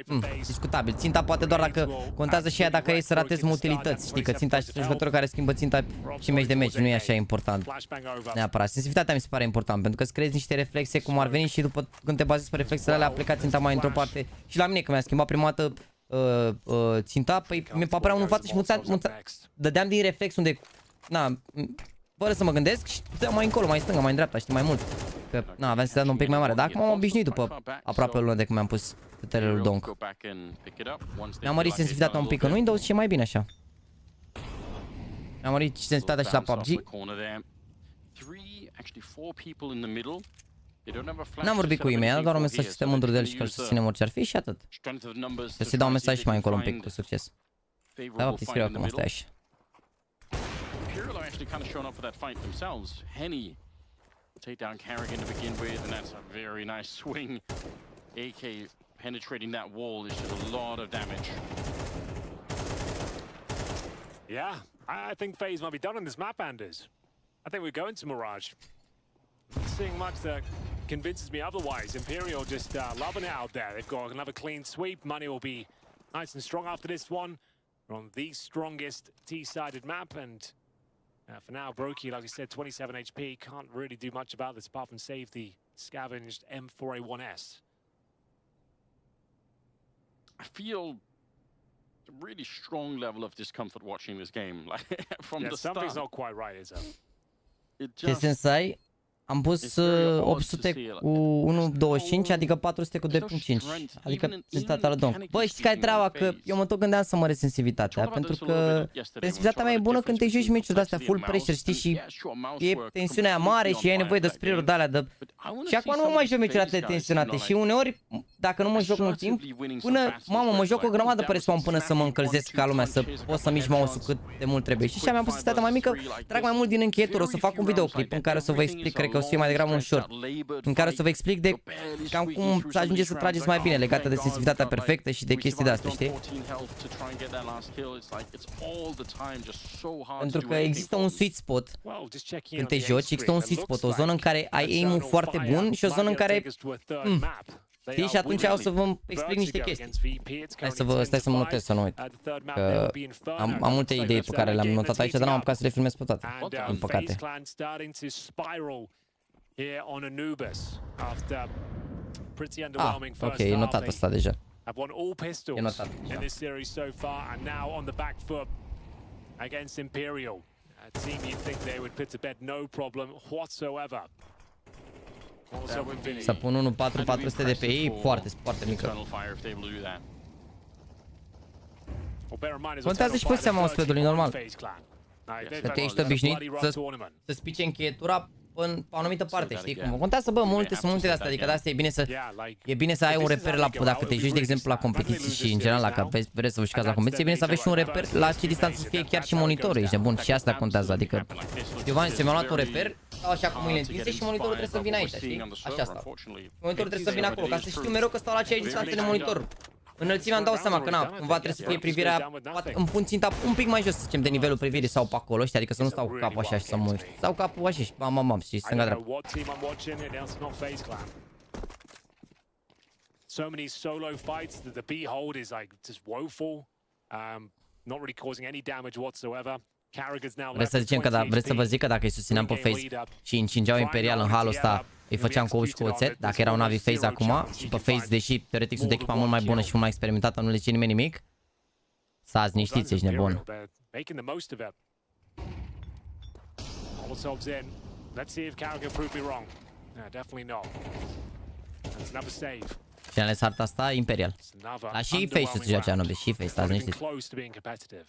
discutabil. Ținta poate doar dacă contează și ea dacă e să ratezi utilități, știi? Că ținta și jucătorul care schimbă ținta și meci de meci, nu e așa important neapărat. Sensibilitatea mi se pare important, pentru că îți creezi niște reflexe cum ar veni și după când te bazezi pe reflexele alea, a plecat ținta mai într-o parte. Și la mine, că mi-a schimbat prima dată ținta, păi mi-a apărea unul în față și dădeam din reflex unde, na, fără să mă gândesc și dădeam mai încolo, mai stânga, mai în dreapta, știi, mai mult. Că, na, aveam să dea un pic mai mare, dar acum m-am obișnuit după aproape o lună de când mi-am pus setările lui Donk. Mi-am mărit sensibilitatea un pic în Windows și e mai bine așa. Mi-am mărit sensibilitatea și la PUBG. N-am vorbit cu e-mail, doar un mesaj că suntem mândru de el și că îl susținem orice ar fi și atât. Și să-i dau un mesaj și mai încolo un pic cu succes. Da, bă, scriu acum, stai așa. Yeah, I think FaZe might be done on this map, Anders. I think we're going to Mirage. Seeing much that convinces me otherwise. Imperial just loving it out there. They've got another clean sweep. Money will be nice and strong after this one. We're on the strongest T-sided map, and for now, Brokey, like I said, 27 HP. Can't really do much about this apart from save the scavenged M4A1S. I feel a really strong level of discomfort watching this game. Like from the start. Something's not quite right, is it? Ce sens ai? Am pus 800 cu 1.25, adică 400 cu 2.5. Adică sensibilitatea lui Donk. Băi, știi care e treaba? Că eu mă tot gândeam să măresc sensibilitatea, pentru că sensibilitatea mea e bună când te joci meciuri de-astea full pressure, știi? Și e tensiunea mare și ai nevoie de spray-uri de-alea de... Și acum nu mă mai joc meciuri atât de tensionate și uneori, dacă nu mă joc mult timp, până, mamă, mă joc o grămadă pe respawn până să mă încălzesc ca lumea, să pot să mișc mouse-ul cât de mult trebuie. Și așa mi-am pus sensibilitatea mai mică, trag mai mult din încheietură, o să fac un videoclip în care o să vă explic, cred că o să fie mai degrabă un short, în care o să vă explic de cam cum să ajungeți să trageți mai bine, legată de sensibilitatea perfectă și de chestii de astea, știi? Pentru că există un sweet spot când te joci, există un sweet spot, o zonă în care ai aim-ul foarte bun și o zonă în care... Știi? Și atunci o să vă explic niște chestii. Stai să mă notez, să nu uit. Că am multe idei pe care le-am notat aici, dar n-am apucat să le filmez pe toate, din păcate. Ok, e notat asta deja. E notat deja. Against Imperial, a team you'd think they would put to bed no problem whatsoever. Să pun 1.400 de PI, foarte mică. Contează și poziția mousepadului, normal. Că te ești obișnuit să spice încheietura pe o anumită parte, știi cum? Contează, bă, sunt multe de astea, adică de asta e bine să ai un reper dacă te joci, de exemplu, la competiții și în general, dacă vreți să vă jucați la competiții, e bine să aveți și un reper la ce distanță să fie chiar și monitorul, ești nebun, și asta contează, adică eu mi-am luat un reper, stau așa cu mâinile întinse și monitorul trebuie să vină aici, știi? Așa stau. Monitorul trebuie să vină acolo, ca să știu mereu că stau la aceeași distanță de monitor. Înălțimea îmi dau seama că na, cumva trebuie să fie privirea, îmi pun ținta un pic mai jos, să zicem, de nivelul privirii sau pe acolo, știi? Adică să nu stau cu capul așa și să mă uit. Stau capul așa și bam, și stânga-dreapta. So many solo fights that the B hold is like just woeful, not really causing any damage whatsoever. Vreți să zicem că vreți să vă zic că dacă îi susțineam pe FaZe și încingeau Imperial în halul ăsta, îi făceam cu și cu oțet, dacă erau NAVI FaZe acum și pe FaZe, deși teoretic sunt echipa mult mai bună și mult mai experimentată, nu le zice nimeni nimic, stați liniștiți, ești nebun. themselves in. Let's see if Carol can prove me wrong. Yeah, definitely not. That's another save. Și ales harta asta Imperial. La și face să joace anul, și face, stați liniștiți. Close to being competitive.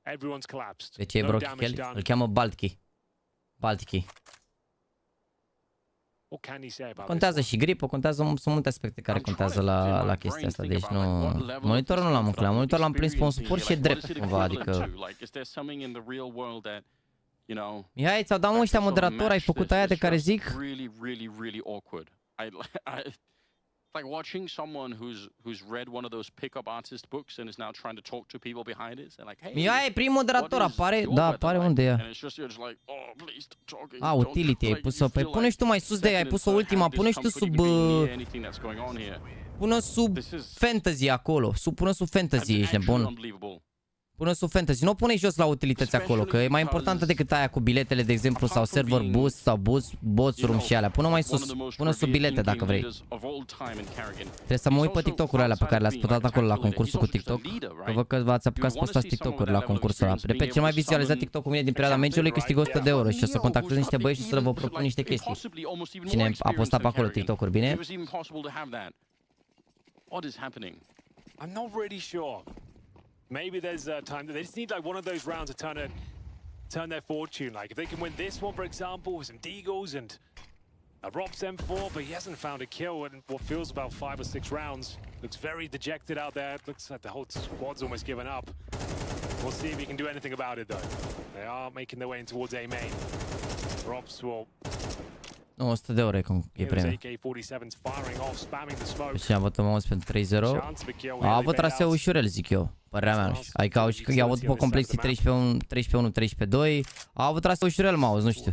Everyone's collapsed. De ce e Brochichel? Îl cheamă Baltiki. Baltiki. What can he say about Contează și gripă, contează, sunt multe aspecte care contează la chestia asta, deci nu... Monitorul nu l-am înclat, monitorul l-am prins pe un suport și e drept cumva, adică... Mihai, ți-au dat mă ăștia moderator, ai făcut aia de care zic? Like watching someone who's read one of those pickup artist books and is now trying to talk to people behind it and like, hey, Mihai, prim moderator apare, da, apare unde e? A, utility, ai pus-o, păi pune și tu mai sus de ea, ai pus-o ultima, pune și tu sub... Pune sub fantasy acolo, pune sub fantasy, ești nebun. Pune sub fantasy, nu o pune jos la utilități acolo, că e mai importantă decât aia cu biletele, de exemplu, sau server boost sau bots room și alea. Pune mai sus, pune sub bilete dacă vrei. Trebuie să mă uit pe TikTok-urile alea pe care le-ați putat acolo la concursul cu TikTok. Că văd că v-ați apucat să postați TikTok-uri la concursul ăla. Repet, cel mai vizualizat TikTok cu mine din perioada meciului câștigă 100 de euro și o să contactez niște băieți și să vă propun niște chestii. Cine a postat pe acolo TikTok-uri, bine? I'm not really sure. Maybe there's a time that they just need like one of those rounds to turn their fortune. Like if they can win this one, for example, with some deagles and a Rob's M4, but he hasn't found a kill in what feels about 5 or 6 rounds. Looks very dejected out there. Looks like the whole squad's almost given up. We'll see if he can do anything about it though. They are making their way in towards A main. Rob's will... 100 de euro e premiu. Și am avut mouse pentru 3-0. A avut traseu ușurel, zic eu. Părerea mea, nu știu. Adică au avut după complexii 13-1, 13-2. A avut traseu ușurel mouse, nu știu.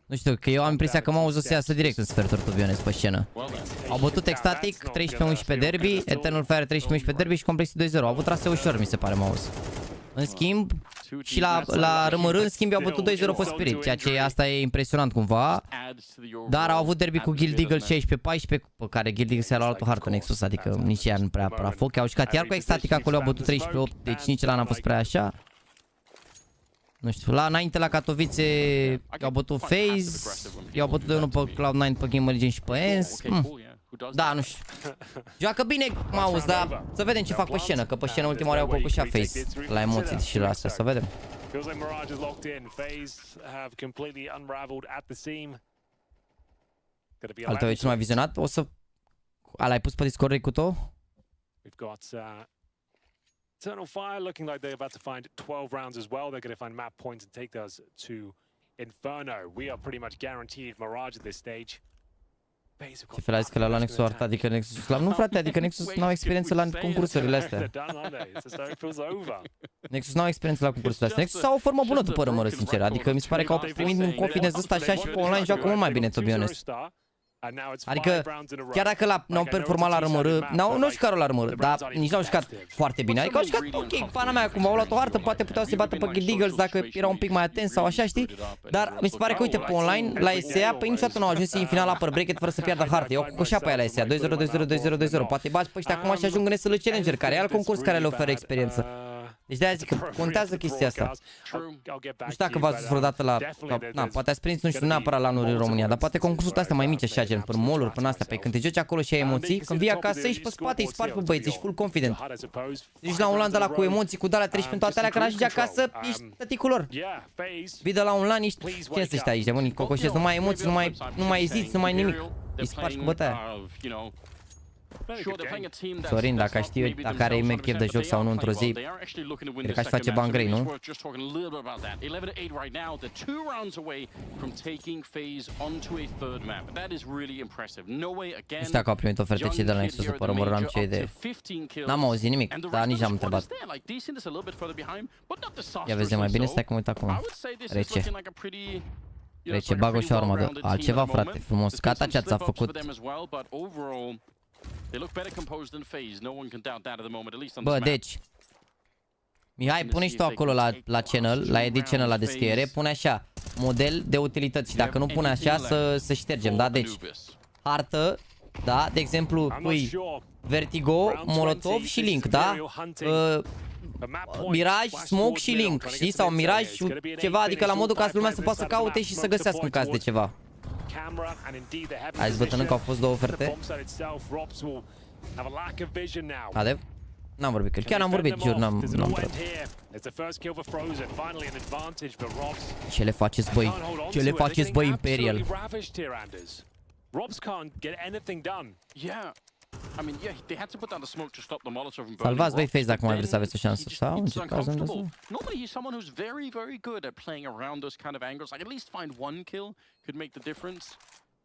Nu știu, că eu am impresia că mouse o să iasă direct în sferturi, to be honest, pe scenă. Au bătut Ecstatic 13-11 derby, Eternal Fire 13-11 derby și complexii 2-0. Au avut traseu ușor, mi se pare, mouse. În schimb, și la RMR, în schimb, i-au bătut 2-0 pe Spirit, ceea ce asta e impresionant cumva. Dar au avut derby cu Guild Eagle 16-14, pe care Guild Eagle s-a luat o hartă Nexus, adică nici ea nu prea apăra foc. Au jucat iar cu Ecstatic acolo, au bătut 13-8, deci nici ăla n-a fost prea așa. Nu știu, înainte la Katowice i-au bătut FaZe, i-au bătut 1 pe Cloud9, pe Game Legend și pe ENS. Da, nu știu. Joacă bine mouse, dar să vedem ce fac pe scenă, că pe scenă ultima oară au făcut și FaZe la emoții și la astea, să vedem. Al tău e cel mai vizionat? O să... L-ai pus pe Discord cu tău? Eternal Fire looking like they're about to find 12 rounds as well. They're going to find map points and take those to Inferno. We are pretty much guaranteed Mirage at this stage. Ce fel ai zis că l-a luat Nexus arta, adică Nexus Slam? Nu, frate, adică Nexus n-au experiență la concursurile astea. Nexus n-au experiență la concursurile astea. Nexus au o formă bună după rămără, sincer. Adică mi se pare că au primit un confidence ăsta așa și pe online joacă mult mai bine, to be honest. Adică, chiar dacă n-au performat la rămără, n-au jucat la rămără, dar nici n-au jucat foarte bine. Adică au jucat ok, pana mea, cumva au luat o hartă, poate puteau să-i bată pe Guild Eagles dacă erau un pic mai atenți sau așa, știi? Dar mi se pare că, uite, pe online, la SEA, pe niciodată n-au ajuns în finala upper bracket fără să piardă hartă. Eu coșea pe aia la SEA, 2-0, 2-0, 2-0, 2-0. Poate bați pe ăștia acum și ajung în SL Challenger, care e alt concurs care le oferă experiență. Deci de-aia zic că contează chestia asta. Nu știu dacă v-ați dus vreodată la... Na, poate ați prins, nu știu, neapărat lanuri în România, dar poate concursul astea mai mici așa, gen, până mall-uri, până astea, pe când te joci acolo și ai emoții, când vii acasă, ești pe spate, îi spargi pe băieți, ești full confident. Deci la un lan de la cu emoții, cu de-alea 13 toate alea, când ajungi acasă, ești tăticul lor. Vii de la un lan, ești... Cine să știi aici, de unii cocoșezi, nu mai emoții, nu mai eziți, nu mai nimic. Îi spargi cu bătaia. Sorin, dacă știi, dacă are imec chef de joc sau nu într-o zi, cred că aș face bani grei, nu? Nu știu dacă au primit oferte cei de la Nexus după rămără, n-am ce idee. N-am auzit nimic, dar nici n-am întrebat. Ia vezi mai bine, stai că mă uit acum. Rece. Rece, bag o șaurma de altceva, frate, frumos. Gata ce ați făcut. Bă, deci Mihai, pune și tu acolo la channel, la edit channel, la descriere, pune așa, model de utilități și dacă nu pune așa, să ștergem, da? Deci, hartă, da? De exemplu, pui Vertigo, Molotov și Link, da? Miraj, Smoke și Link, știi? Sau Miraj, ceva, adică la modul ca să lumea să poată să caute și să găsească în caz de ceva. Hai să bătănăm că au fost două oferte. Adev? N-am vorbit cu el. Chiar n-am vorbit, jur, n-am vorbit. Ce le faceți, băi? Ce le faceți, băi, Imperial? Salvați, băi, Face dacă mai vreți să aveți o șansă. Sau încercați să Normally he's someone who's very, very good at playing around those kind of angles. Like at least find one kill could make the difference.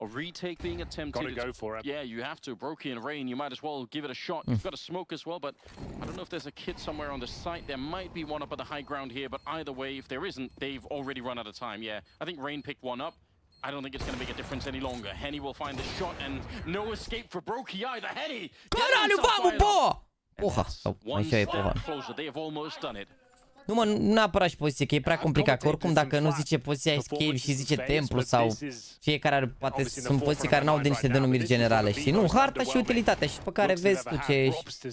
A retake being attempted. Gotta go for it. Yeah, you have to. Brokey and Rain, you might as well give it a shot. You've got a smoke as well, but I don't know if there's a kit somewhere on the site. There might be one up at the high ground here, but either way, if there isn't, they've already run out of time. Yeah, I think Rain picked one up. I don't think it's going to make a difference any longer. Henny will find the shot and no escape for Brokey either. Henny! Caralho, vamos, boa! Porra! One step closer. They have almost done it. Nu mă, nu neapărat și poziție, că e prea complicat, că oricum dacă nu zice poziția escape și zice templu sau fiecare are, poate sunt poziții care n-au de niște denumiri generale, știi? Nu, harta și utilitatea și pe care vezi tu ce ești.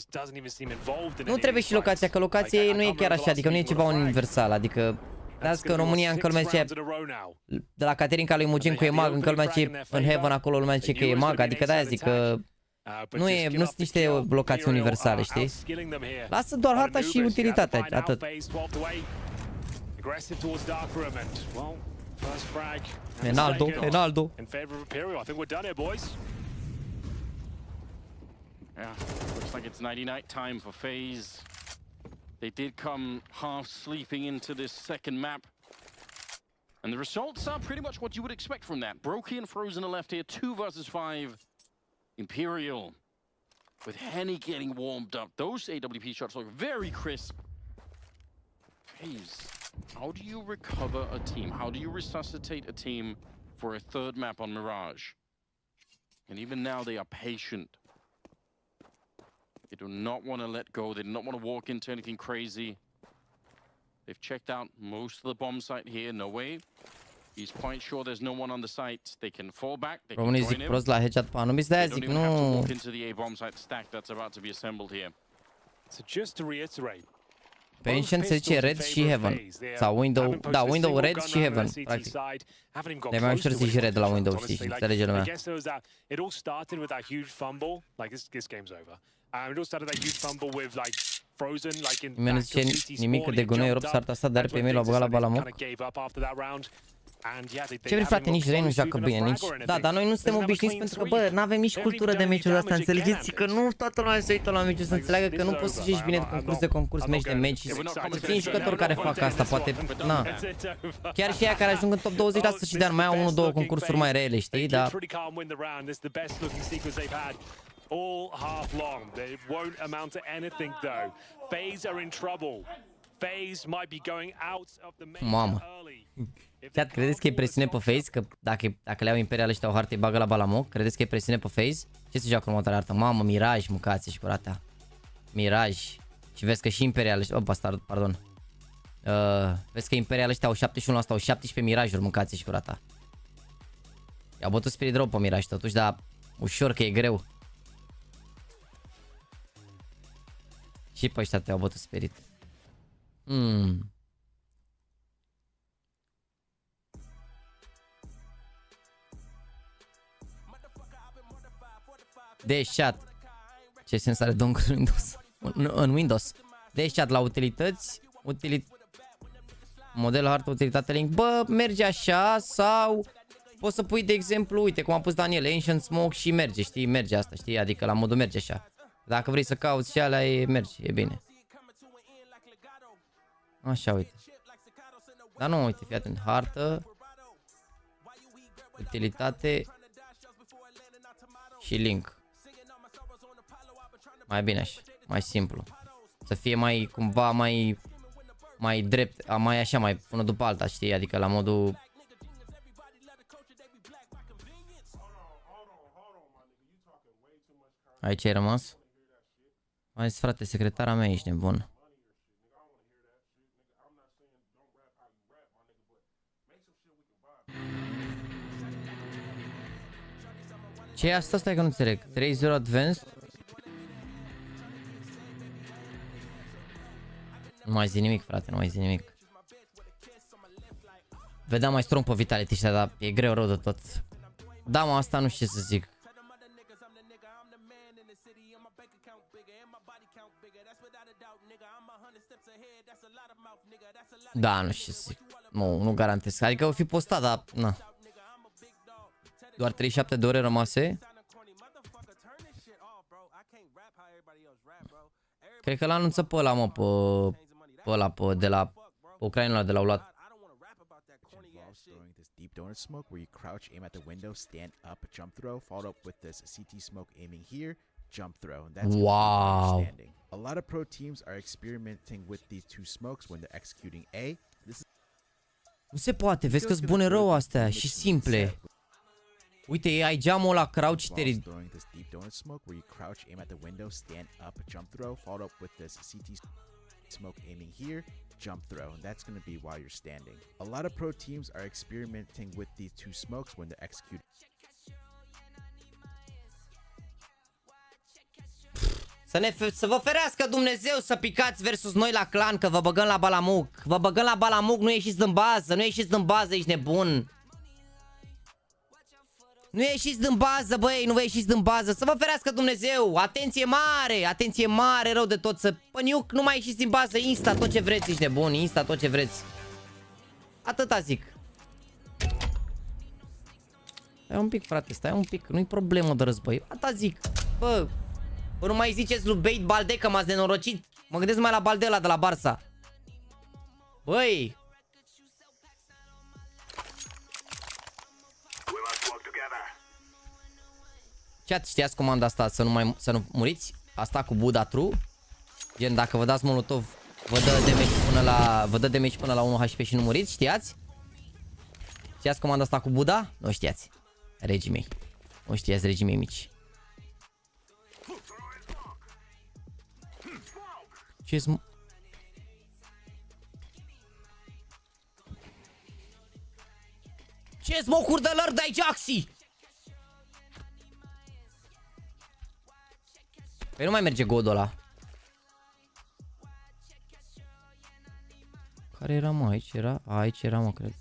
Nu trebuie și locația, că locația nu e chiar așa, adică nu e ceva universal, adică dați că în România încă lumea zice, de la Caterinca lui Mugen cu EMAG, încă lumea zice, în Heaven acolo lumea zice că e EMAG, adică de-aia zic că nu sunt niște locații universale, știi? Lasă doar harta și utilitatea, atât. Enaldo. Yeah, looks like it's 99 time for FaZe. They did come half sleeping into this second map. And the results are pretty much what you would expect from that. Brokey and Frozen are left here, 2 versus 5. Imperial, with Henny getting warmed up. Those AWP shots look very crisp. FaZe, how do you recover a team? How do you resuscitate a team for a third map on Mirage? And even now they are patient. They do not want to let go. They do not want to walk into anything crazy. They've checked out most of the bomb site here. No way. He's quite sure there's no one on the site. They can fall back. They can Românii zic prost la headshot pe Anubis, de-aia zic nu. Walk into the A bomb site stack that's about to be assembled here. So just to reiterate, pe Ancient se zice Red și Heaven. Sau Window, da, Window Red și Heaven, practic. De mai ușor zici Red la Window, știi, înțelege lumea. It all started with that huge fumble, like this game's over. It all started that huge fumble with like Frozen, like in nimeni nu zice nimic de gunoi rup sarta asta, dar pe mine l-a băgat la balamoc. Ce vrei, frate, nici Rain nu joacă bine, nici... Da, dar noi nu suntem obișnuiți pentru că, bă, n-avem nici cultură de meciuri astea, înțelegeți? Că nu toată lumea se uită la meciuri să înțeleagă că nu poți să joci bine de concurs, meci de meci. Să fie jucători care fac asta, poate, na. Chiar și ea care ajung în top 20 la sfârșit de an, mai au 1-2 concursuri mai reale, știi, dar... All half long. They won't amount to anything though. FaZe are in trouble. FaZe might be going out of the main early. Chiar credeți că e presiune pe FaZe? Că dacă le iau Imperial ăștia o hartă, îi bagă la balamoc? Credeți că e presiune pe FaZe? Ce se joacă următoarea hartă? Mamă, Miraj, mâncați și curata. Miraj. Și vezi că și Imperial ăștia... Oh, bastard, pardon. Vezi că Imperial ăștia au 71%, au 17 Mirajuri, mâncați și curata. I-au bătut Spirit Drop pe Miraj totuși, dar ușor că e greu. Și pe ăștia te-au bătut Spirit. Deatchmatch. Ce sens are dongle în Windows? În Windows. Deatchmatch la utilități. Modelul hartă, utilitate link. Bă, merge așa sau... Poți să pui, de exemplu, uite cum a pus Daniel, Ancient Smoke și merge, știi? Merge asta, știi? Adică la modul merge așa. Dacă vrei să cauți și alea, merge, e bine. Așa, uite. Dar nu, uite, fii atent. Hartă. Utilitate. Și link. Mai bine așa, mai simplu. Să fie mai, cumva, mai drept, mai așa, mai unul după alta, știi? Adică la modul... Aici ai rămas? Hai zis, frate, secretara mea, ești nebun. Ce e asta? Stai că nu înțeleg. 3-0 Advanced. Nu mai zi nimic, frate, nu mai zi nimic. Vedeam mai strong pe Vitality ăștia, dar e greu rău de tot. Da, mă, asta nu știu ce să zic. Da, nu știu ce să zic. Nu garantez. Adică o fi postat, dar na. Doar 37 de ore rămase. Cred că l-anunță pe ăla, mă, pe ăla, de la ucrainenul de la luat. Deep donut smoke where you crouch, aim at the window, stand up, jump throw, followed up with this CT smoke aiming here, jump throw. And that's wow. Standing. A lot of pro teams are experimenting with these two smokes when they're executing A. This is Nu se poate, vezi că-s bune rău astea și simple. Uite, ai geamul ăla crouch și te ridici. throwing this deep donut smoke where you crouch, aim at the window, stand up, jump throw, followed up with this CT smoke aiming here, jump throw, and that's going to be while you're standing. A lot of pro teams are experimenting with these two smokes when they're executing. Să vă ferească Dumnezeu să picați versus noi la clan, că vă băgăm la balamuc. Vă băgăm la balamuc, nu ieșiți din bază, nu ieșiți din bază, ești nebun. Nu ieșiți din bază, băi, nu vă ieșiți din bază. Să vă ferească Dumnezeu, atenție mare, rău de tot. Să păniuc, nu mai ieșiți din bază, insta tot ce vreți, ești nebun, insta tot ce vreți. Atâta zic. Stai un pic, frate, stai un pic, nu-i problemă de război. Atâta zic, bă. Bă, nu mai ziceți lui Bait Balde că m-ați nenorocit. Mă gândesc mai la Balde ăla de la Barça. Băi. Chat, știați comanda asta să nu muriți? Asta cu Buda True. Gen, dacă vă dați molotov, vă dă damage până la 1 HP și nu muriți, știați? Știați comanda asta cu Buda? Nu știați. Regii mei. Nu știați, regii mei mici. Ce smoke-uri de lăr dai, Jaxy? Păi nu mai merge godul ăla. Care era, mă? Aici era? Aici era, mă, cred.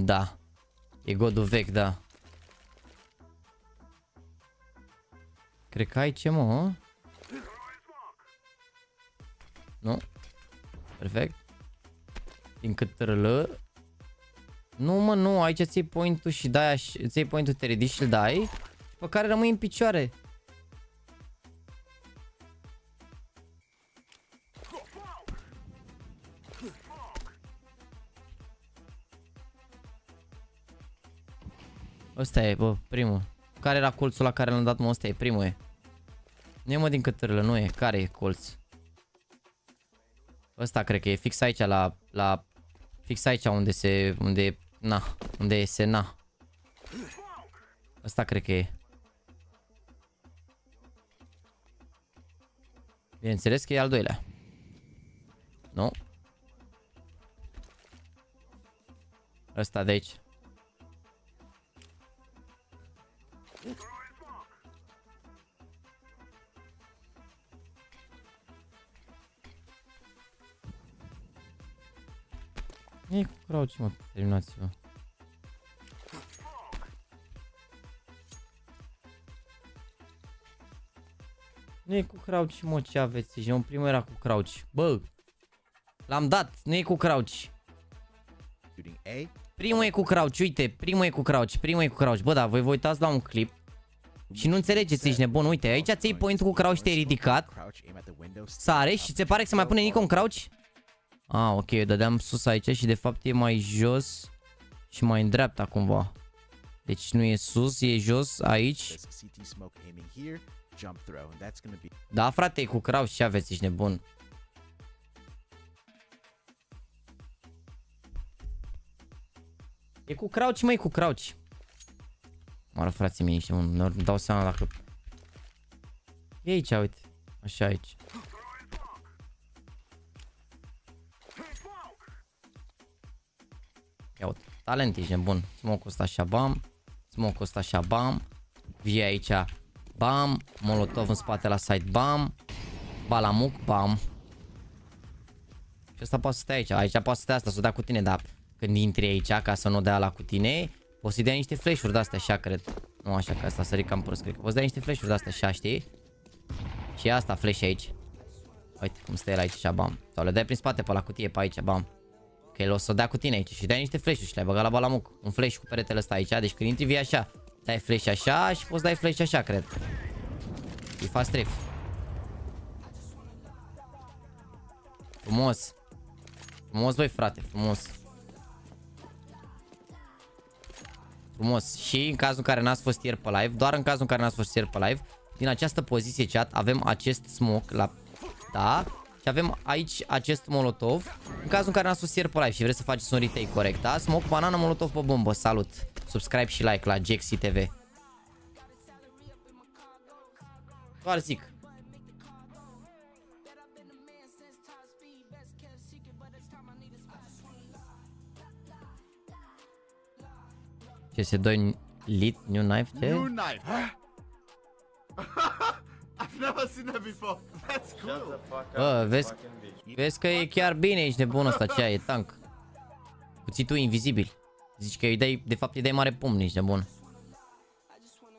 Da. E godul vechi, da. Cred că ai ce, mă? Nu? Perfect. Din cât râlă. Nu, mă, nu. Aici ți-ai point-ul și dai, ți-ai point-ul, te ridici și dai. Pe care rămâi în picioare. Ăsta e, bă, primul. Care era colțul la care l-am dat, mă? Ăsta e, primul e. Nu e, mă, din câtărâlă, nu e. Care e colț? Ăsta cred că e fix aici, fix aici unde este, na. Ăsta cred că e. Bineînțeles că e al doilea. Nu? Ăsta de aici. E cu crouch, mă, terminați-vă. Nu e cu crouch, mă, ce aveți? Și în primul era cu crouch. Bă, l-am dat, nu e cu crouch. Primul e cu crouch, uite, primul e cu crouch. Bă, da, voi vă uitați la un clip și nu înțelegeți, ești nebun. Uite, aici ți-ai point-ul cu crouch, te-ai ridicat, sare și ți pare că se mai pune Nico în crouch? Ah, ok, eu dădeam sus aici și de fapt e mai jos și mai în dreapta cumva. Deci nu e sus, e jos aici. Da, frate, e cu crouch, ce aveți, ești nebun. E cu crouch, măi, cu crouch. Mă rog, frații mei, ești nebun, nu dau seama dacă... E aici, uite, așa aici. Ia uite. talent, ești nebun. Smoke-ul ăsta așa, bam. Smoke-ul ăsta așa, bam. Vii aici, bam. Molotov în spate la side, bam. Balamuc, bam. Și ăsta poate să stea aici. Aici poate să stea asta, să o dea cu tine, dar când intri aici, ca să nu o dea la cu tine, poți să-i dea niște flash-uri de-astea așa, cred. Nu așa, că asta sări cam prost, cred că poți să dea niște flash-uri de-astea așa, știi? Și asta, flash aici. Uite cum stă el aici, așa, bam. Sau le dai prin spate pe la cutie, pe aici, bam. Că el o să o dea cu tine aici și dai niște flash-uri și le-ai băgat la balamuc. Un flash cu peretele ăsta aici, deci când intri vii așa, dai flash așa și poți dai flash așa, cred. E fast trip. Frumos. Frumos, băi, frate, frumos. Frumos. Și în cazul în care n-ați fost ieri pe live, doar în cazul în care n-ați fost ieri pe live, din această poziție chat avem acest smoke la... Da? Și avem aici acest molotov. În cazul în care n-ați fost ieri pe live și vreți să faceți un retake corect, da? Smoke, banana, molotov pe bombă. Salut! Subscribe și like la JAXYYYTV. Doar zic. CS2 lit, new knife, ce? New knife. I've never seen that before. That's cool. Bă, vezi că e chiar bine, ești nebun ăsta, ce ai, e tank. Cuțitul invizibil. Zici că îi dai, de fapt îi dai mare pumn, ești nebun.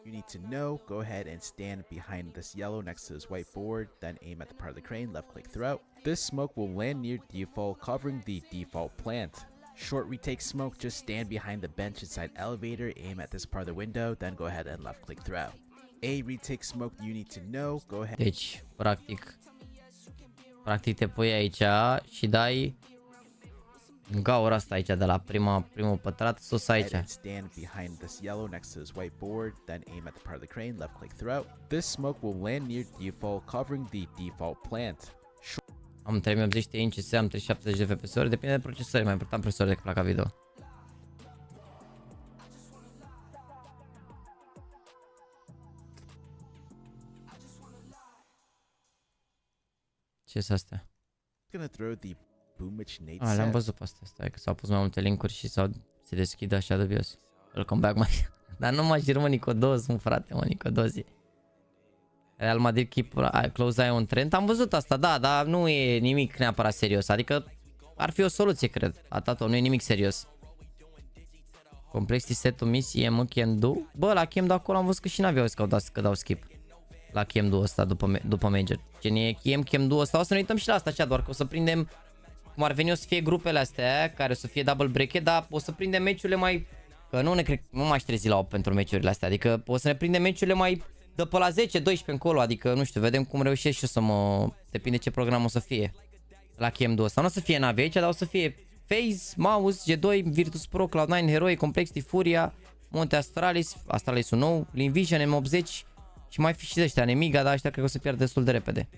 You need to know, go ahead and stand behind this yellow next to this white board, then aim at the part of the crane, left click throughout. This smoke will land near default, covering the default plant. Short retake smoke, just stand behind the bench inside elevator, aim at this part of the window, then go ahead and left click throughout. A retake smoke you need to know, go ahead. Deci, practic te pui aici și dai în gaura asta aici de la primul pătrat sus aici. Stand behind this yellow next to this white board, then aim at the part of the crane, left click throughout. This smoke will land near default, covering the default plant. Am 3080 Ti în CS, am 370 de FPS, depinde de procesor, e mai important procesor decât placa video. Ce sunt astea? Le-am văzut pe astea, stai că s-au pus mai multe linkuri și se deschid așa dubios. Welcome back, mai. Dar nu mă jur, mă, Nicodoz, mă, frate, mă, Nicodozi. Real Madrid keep close eye on trend. Am văzut asta, da, dar nu e nimic neapărat serios. Adică ar fi o soluție, cred. Atato, nu e nimic serios. Complexity set to miss, EM can do. Bă, la Chem de acolo am văzut că și NAVI au zis că dau skip. La Chem do ăsta după Major. Gen e Chem do ăsta. O să ne uităm și la asta, așa, doar că o să prindem, cum ar veni, o să fie grupele astea, care o să fie double bracket, dar o să prindem meciurile mai... Că nu m-aș trezi la 8 pentru meciurile astea. Adică o să ne prindem meciurile mai... De pe la 10-12 încolo, adică nu știu, vedem cum reușesc și eu să mă... Depinde ce program o să fie la Chem2 ăsta. Nu o să fie NAVI aici, dar o să fie FaZe, Mouse, G2, Virtus.pro, Cloud9, Heroi, Complexity, Furia, Monte Astralis, Astralisul nou, Linvision, M80 și mai fi și de ăștia, Nemiga, dar ăștia cred că o să pierd destul de repede.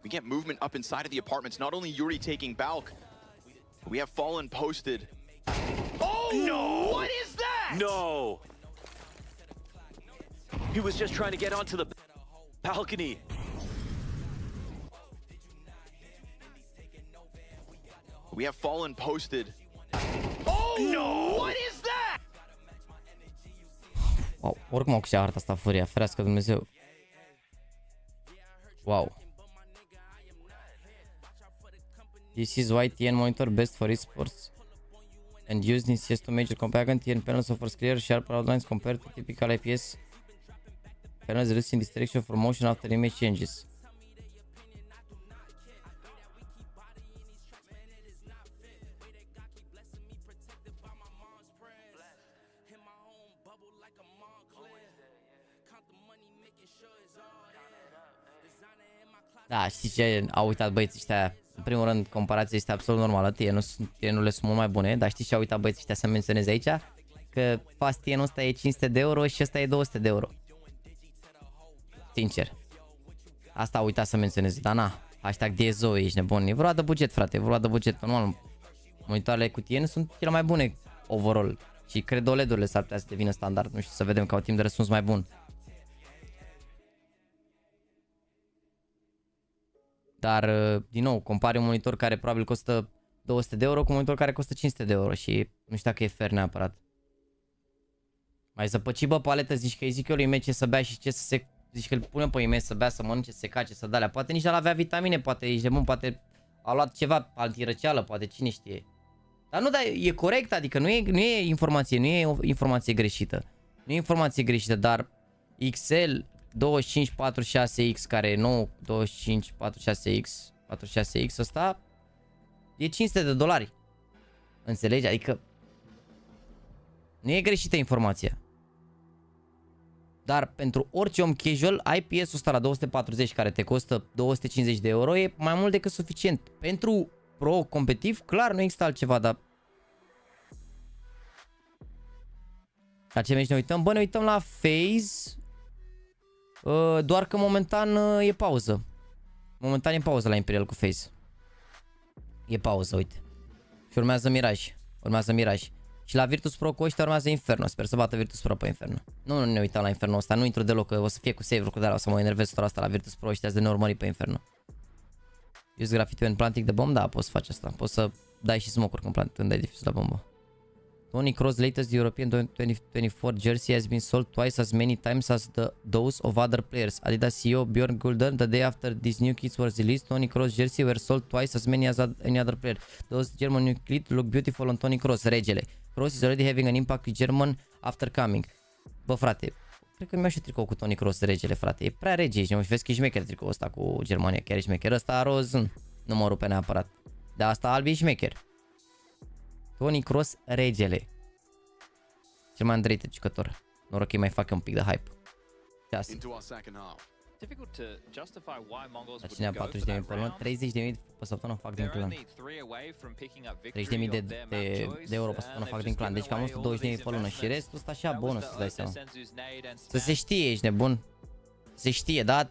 We get movement up inside of the apartments. Not only Yuri taking Balk, we have Fallen posted. Oh no! What is that? No! He was just trying to get onto the balcony. We have Fallen posted. Oh no! What is that? Wow, oricum au câștigat harta asta Furia, ferească Dumnezeu. Wow. This is why TN monitor best for esports and used in CS2 major comparison. TN panels offers clear, sharp outlines compared to typical IPS panels, reducing distraction for motion after image changes. Da, știi ce au uitat băieții ăștia? În primul rând, comparația este absolut normală, TN-urile sunt mult mai bune, dar știi ce au uitat băieții ăștia să menționeze aici? Că fast TN-ul ăsta e 500 de euro și ăsta e 200 de euro. Sincer. Asta au uitat să menționeze, dar na, hashtag DSO, ești nebun, e vorba de buget, frate, e vorba de buget, normal. Monitoarele cu TN sunt cele mai bune overall și cred OLED-urile s-ar putea să devină standard, nu știu, să vedem ca un timp de răspuns mai bun. Dar, din nou, compari un monitor care probabil costă 200 de euro cu un monitor care costă 500 de euro și nu știu dacă e fair neapărat. Mai zăpăci, bă, paletă, zici că îi zic eu lui Mece să bea și ce să se... Zici că îl punem pe Ime să bea, să mănânce, să se cace, să dă-alea. Poate nici nu avea vitamine, poate ești de bun, poate a luat ceva antirăceală, poate cine știe. Dar nu, dar e corect, adică nu e informație, nu e o informație greșită. Nu e informație greșită, dar XL 2546X care e nou 2546X, 46X ăsta e $500. Înțelegi? Adică nu e greșită informația. Dar pentru orice om casual, ai PS-ul ăsta la 240 care te costă 250 de euro, e mai mult decât suficient. Pentru pro competitiv, clar, nu există altceva, dar... La ce ne uităm? Bă, ne uităm la FaZe, doar că momentan e pauză. Momentan e pauză la Imperial cu FaZe. E pauză, uite. Și urmează Mirage. Urmează Mirage. Și la Virtus.pro cu ăștia urmează Inferno. Sper să bată Virtus.pro pe Inferno. Nu ne uităm la Inferno ăsta. Nu intru deloc, că o să fie cu save-uri cu de-alea. O să mă enervez toată asta la Virtus.pro. Ăștia de neurmărit pe Inferno. Use graffiti when planting the bomb? Da, poți să faci asta. Poți să dai și smoke-uri când dai defuse la bombă. Tony Kroos latest European 2024 jersey has been sold twice as many times as those of other players. Adidas CEO Bjorn Gulden, the day after these new kits were released, Tony Kroos jersey were sold twice as many as any other player. Those German new kits look beautiful on Tony Kroos, regele. Kroos is already having an impact with German after coming. Bă, frate, cred că mi-au și tricou cu Tony Kroos, regele, frate. E prea rege, ești, și vezi că e șmecher tricoul ăsta cu Germania, chiar e șmecher. Ăsta roz, nu mă rupe neapărat. Dar asta alb e șmecher. Tony Kroos, regele. Cel mai underrated jucător. Noroc că îi mai fac un pic de hype. Ceas. La cine am 40.000 pe lună? 30.000 pe săptămână fac din clan. 30.000 de euro pe săptămână fac din clan. Deci cam 120.000 pe lună. Și restul ăsta așa bonus, să dai seama. Să se știe, ești nebun. Să se știe, da?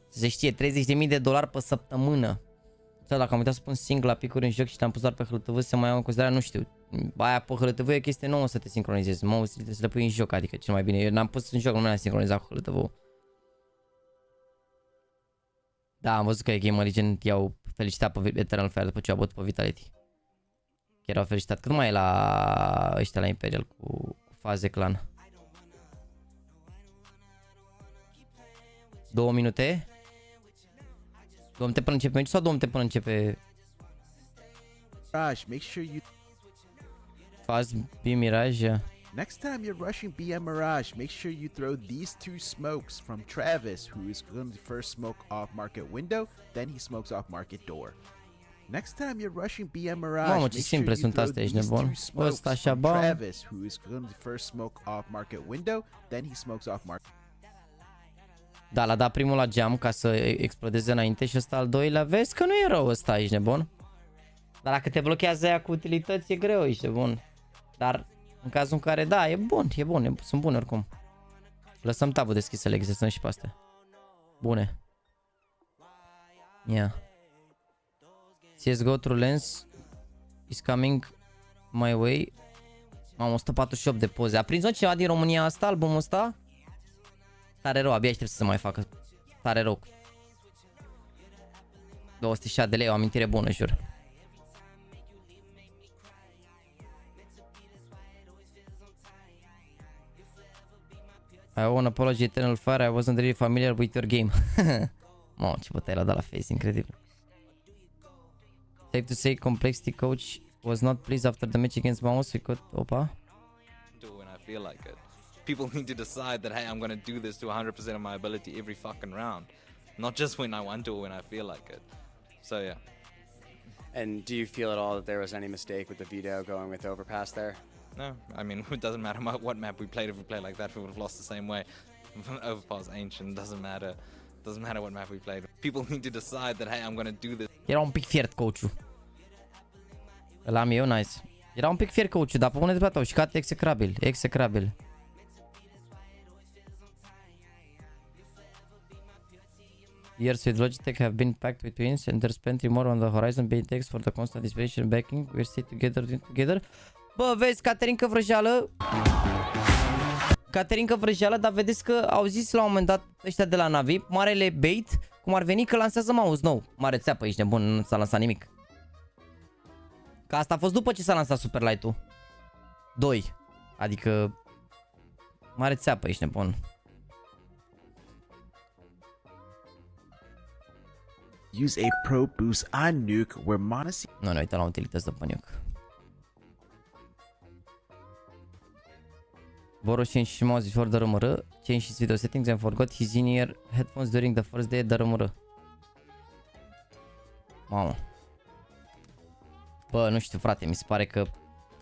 Să se știe, $30.000 pe săptămână. Sau dacă am uitat să pun single la picuri în joc și te-am pus doar pe HLTV, să mai iau în considerare, nu știu. Aia pe HLTV e chestie nouă să te sincronizezi. Mouse trebuie să le pui în joc, adică cel mai bine. Eu n-am pus în joc, nu mi-am sincronizat cu HLTV-ul. Da, am văzut că Game Legend i-au felicitat pe Eternal Fire după ce au bătut pe Vitality. Chiar au felicitat. Cât mai e la ăștia la Imperial cu faze clan? 2 minute? 2 minute până începe meciul sau 2 minute până începe? Mirage, make sure you... Faz B Mirage. Next time you're rushing BM Mirage, make sure you throw these two smokes from Travis, who is going to first smoke off market window, then he smokes off market door. Next time you're rushing BM Mirage, Mamă, ce simple sunt astea, ești nebun. Ăsta așa, bă. Travis, who is going to first smoke off market window, then he smokes off market. Da, l-a dat primul la geam ca să explodeze înainte și ăsta al doilea, vezi că nu e rău ăsta, ești nebun. Dar dacă te blochează aia cu utilități, e greu, ești nebun. Dar în cazul în care, da, e bun, sunt bune oricum. Lăsăm tabul deschis să le exersăm și pe astea. Bune. Yeah. CSGO True Lens is coming my way. Am 148 de poze. A prins-o ceva din România asta, albumul ăsta? Tare rău, abia aștept să se mai facă. Tare rău. 206 de lei, o amintire bună, jur. I own Apology Eternal Fire, I wasn't really familiar with your game. Mamă, ce bătaie l-a dat la face, incredibil. Safe to say, Complexity Coach was not pleased after the match against Mouse. We got Opa. Do when I feel like it. People need to decide that, hey, I'm gonna do this to 100% of my ability every fucking round. Not just when I want to or when I feel like it. So, yeah. And do you feel at all that there was any mistake with the veto going with Overpass there? No, I mean, it doesn't matter what map we played. If we played like that, we would have lost the same way. Overpass ancient, doesn't matter. Doesn't matter what map we played. People need to decide that, hey, I'm gonna do this. Era un pic fiert coach-ul. Îl am eu, nice. Era un pic fiert coach-ul, dar pe bună dreptate au șicat execrabil, execrabil. Years with Logitech have been packed with wins and there's plenty more on the horizon. Being thanks for the constant inspiration and backing. We're stay together, doing together. Bă, vezi, Caterinca Vrăjeală. Caterinca vrăjeală, dar vedeți că au zis la un moment dat ăștia de la NAVI, marele bait, cum ar veni că lansează mouse nou. Mare țeapă, ești nebun, nu s-a lansat nimic. Că asta a fost după ce s-a lansat Superlight-ul 2. Adică mare țeapă, ești nebun. Use a pro boost on nuke where monacy. Nu ne uităm la utilități de pe nuke. Borrow change his mouse before the RMR. Change his video settings and forgot his in-ear headphones during the first day at the RMR. Mamă. Bă, nu știu, frate, mi se pare că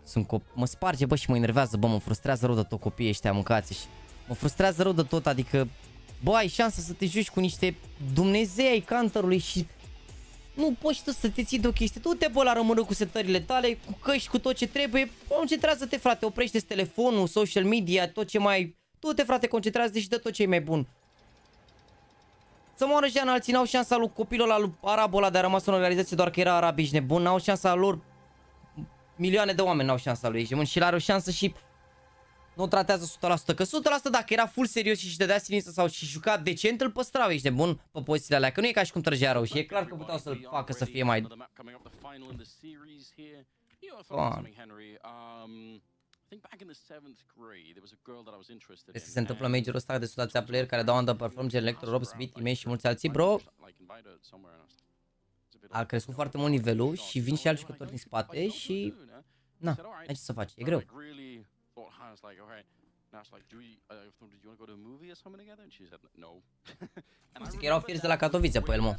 sunt mă sparge, bă, și mă enervează, bă, mă frustrează rău de tot copiii ăștia mâncați și mă frustrează rău de tot, adică bă, ai șansa să te joci cu niște Dumnezei ai Counter-ului și nu poți tu să te ții de o chestie. Du-te, bă, la rămână cu setările tale, cu căști, cu tot ce trebuie. Concentrează-te, frate, oprește telefonul, social media, tot ce mai... Du-te, frate, concentrează-te și dă tot ce e mai bun. Să moară și alții, n-au șansa lui copilul ăla, lui arabul ăla de a rămas în organizație doar că era arab, ești nebun. N-au șansa lor. Milioane de oameni n-au șansa lui, ești nebun. Și el are o șansă și nu tratează 100%. Că 100% dacă era full serios și dădea silință sau și juca decent, îl păstrau, ești nebun, pe pozițiile alea. Că nu e ca și cum trăgea rău și e clar că puteau să-l facă să fie mai... Trebuie să se întâmplă majorul ăsta de situația player care dau underperform, gen Electro, Robs, BTM și mulți alții, bro. A crescut foarte mult nivelul și vin și alți jucători din spate și... Na, ai ce să faci, e greu. Zic că erau fierți de la Katowice pe el, mă.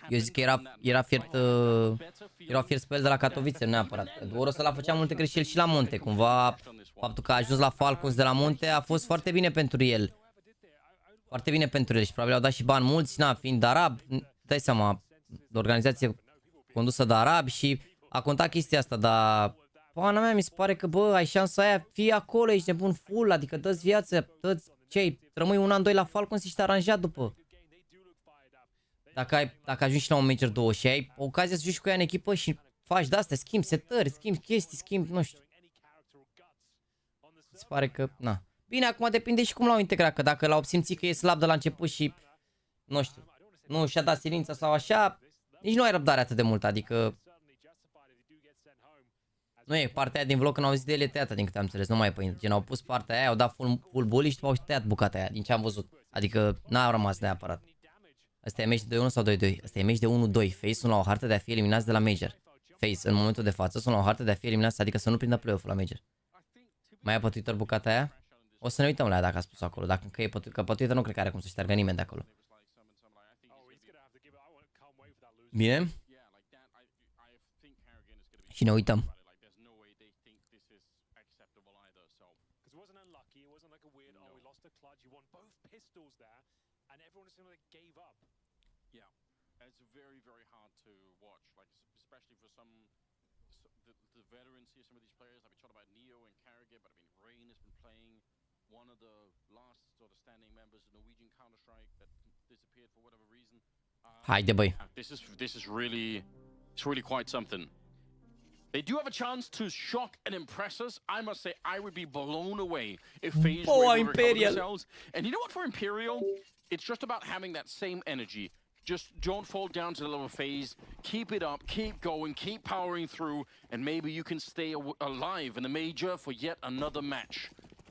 Eu zic că era fiert, erau fierți pe el de la Katowice, neapărat. Doar o să la făcea multe greșeli și la munte, cumva. Faptul că a ajuns la Falcons de la munte a fost foarte bine pentru el. Foarte bine pentru el și probabil au dat și bani mulți, na, fiind arab, dai seama, de organizație condusă de arabi și a contat chestia asta, dar... Pana mea, mi se pare că, bă, ai șansa aia, fii acolo, ești nebun full, adică dă-ți viață, dă-ți ce-ai, rămâi un an, doi la Falcons și te aranjat după. Dacă ajungi și la un Major 2 și ai ocazia să joci cu ea în echipă și faci de-astea, schimbi setări, schimbi chestii, schimbi, nu știu. Mi se pare că, na. Bine, acum depinde și cum l-au integrat, că dacă l-au simțit că e slab de la început și, nu știu, nu și-a dat silința sau așa, nici nu ai răbdare atât de mult, adică... Nu e, partea aia din vlog când au zis de el e tăiată din câte am înțeles, nu mai pe gen au pus partea aia, au dat full bully și după au tăiat bucata aia, din ce am văzut. Adică n-a rămas neapărat. Asta e match de 2-1 sau 2-2? Asta e match de 1-2. FaZe sunt la o hartă de a fi eliminați de la Major. FaZe în momentul de față sunt la o hartă de a fi eliminați, adică să nu prindă play-off-ul la Major. Mai ia pe Twitter bucata aia? O să ne uităm la ea dacă a spus acolo, dacă încă e pe Twitter, că pe Twitter nu cred că are cum să șteargă nimeni de acolo. Bine? Și ne uităm. Haide, băi. This is really quite something. They do have a chance to shock and impress us. I must say, I would be blown away if FaZe were able to recover themselves. And you know what, for Imperial, it's just about having that same energy. Just don't fall down to the level of FaZe. Keep it up, keep going, keep powering through, and maybe you can stay alive in the major for yet another match.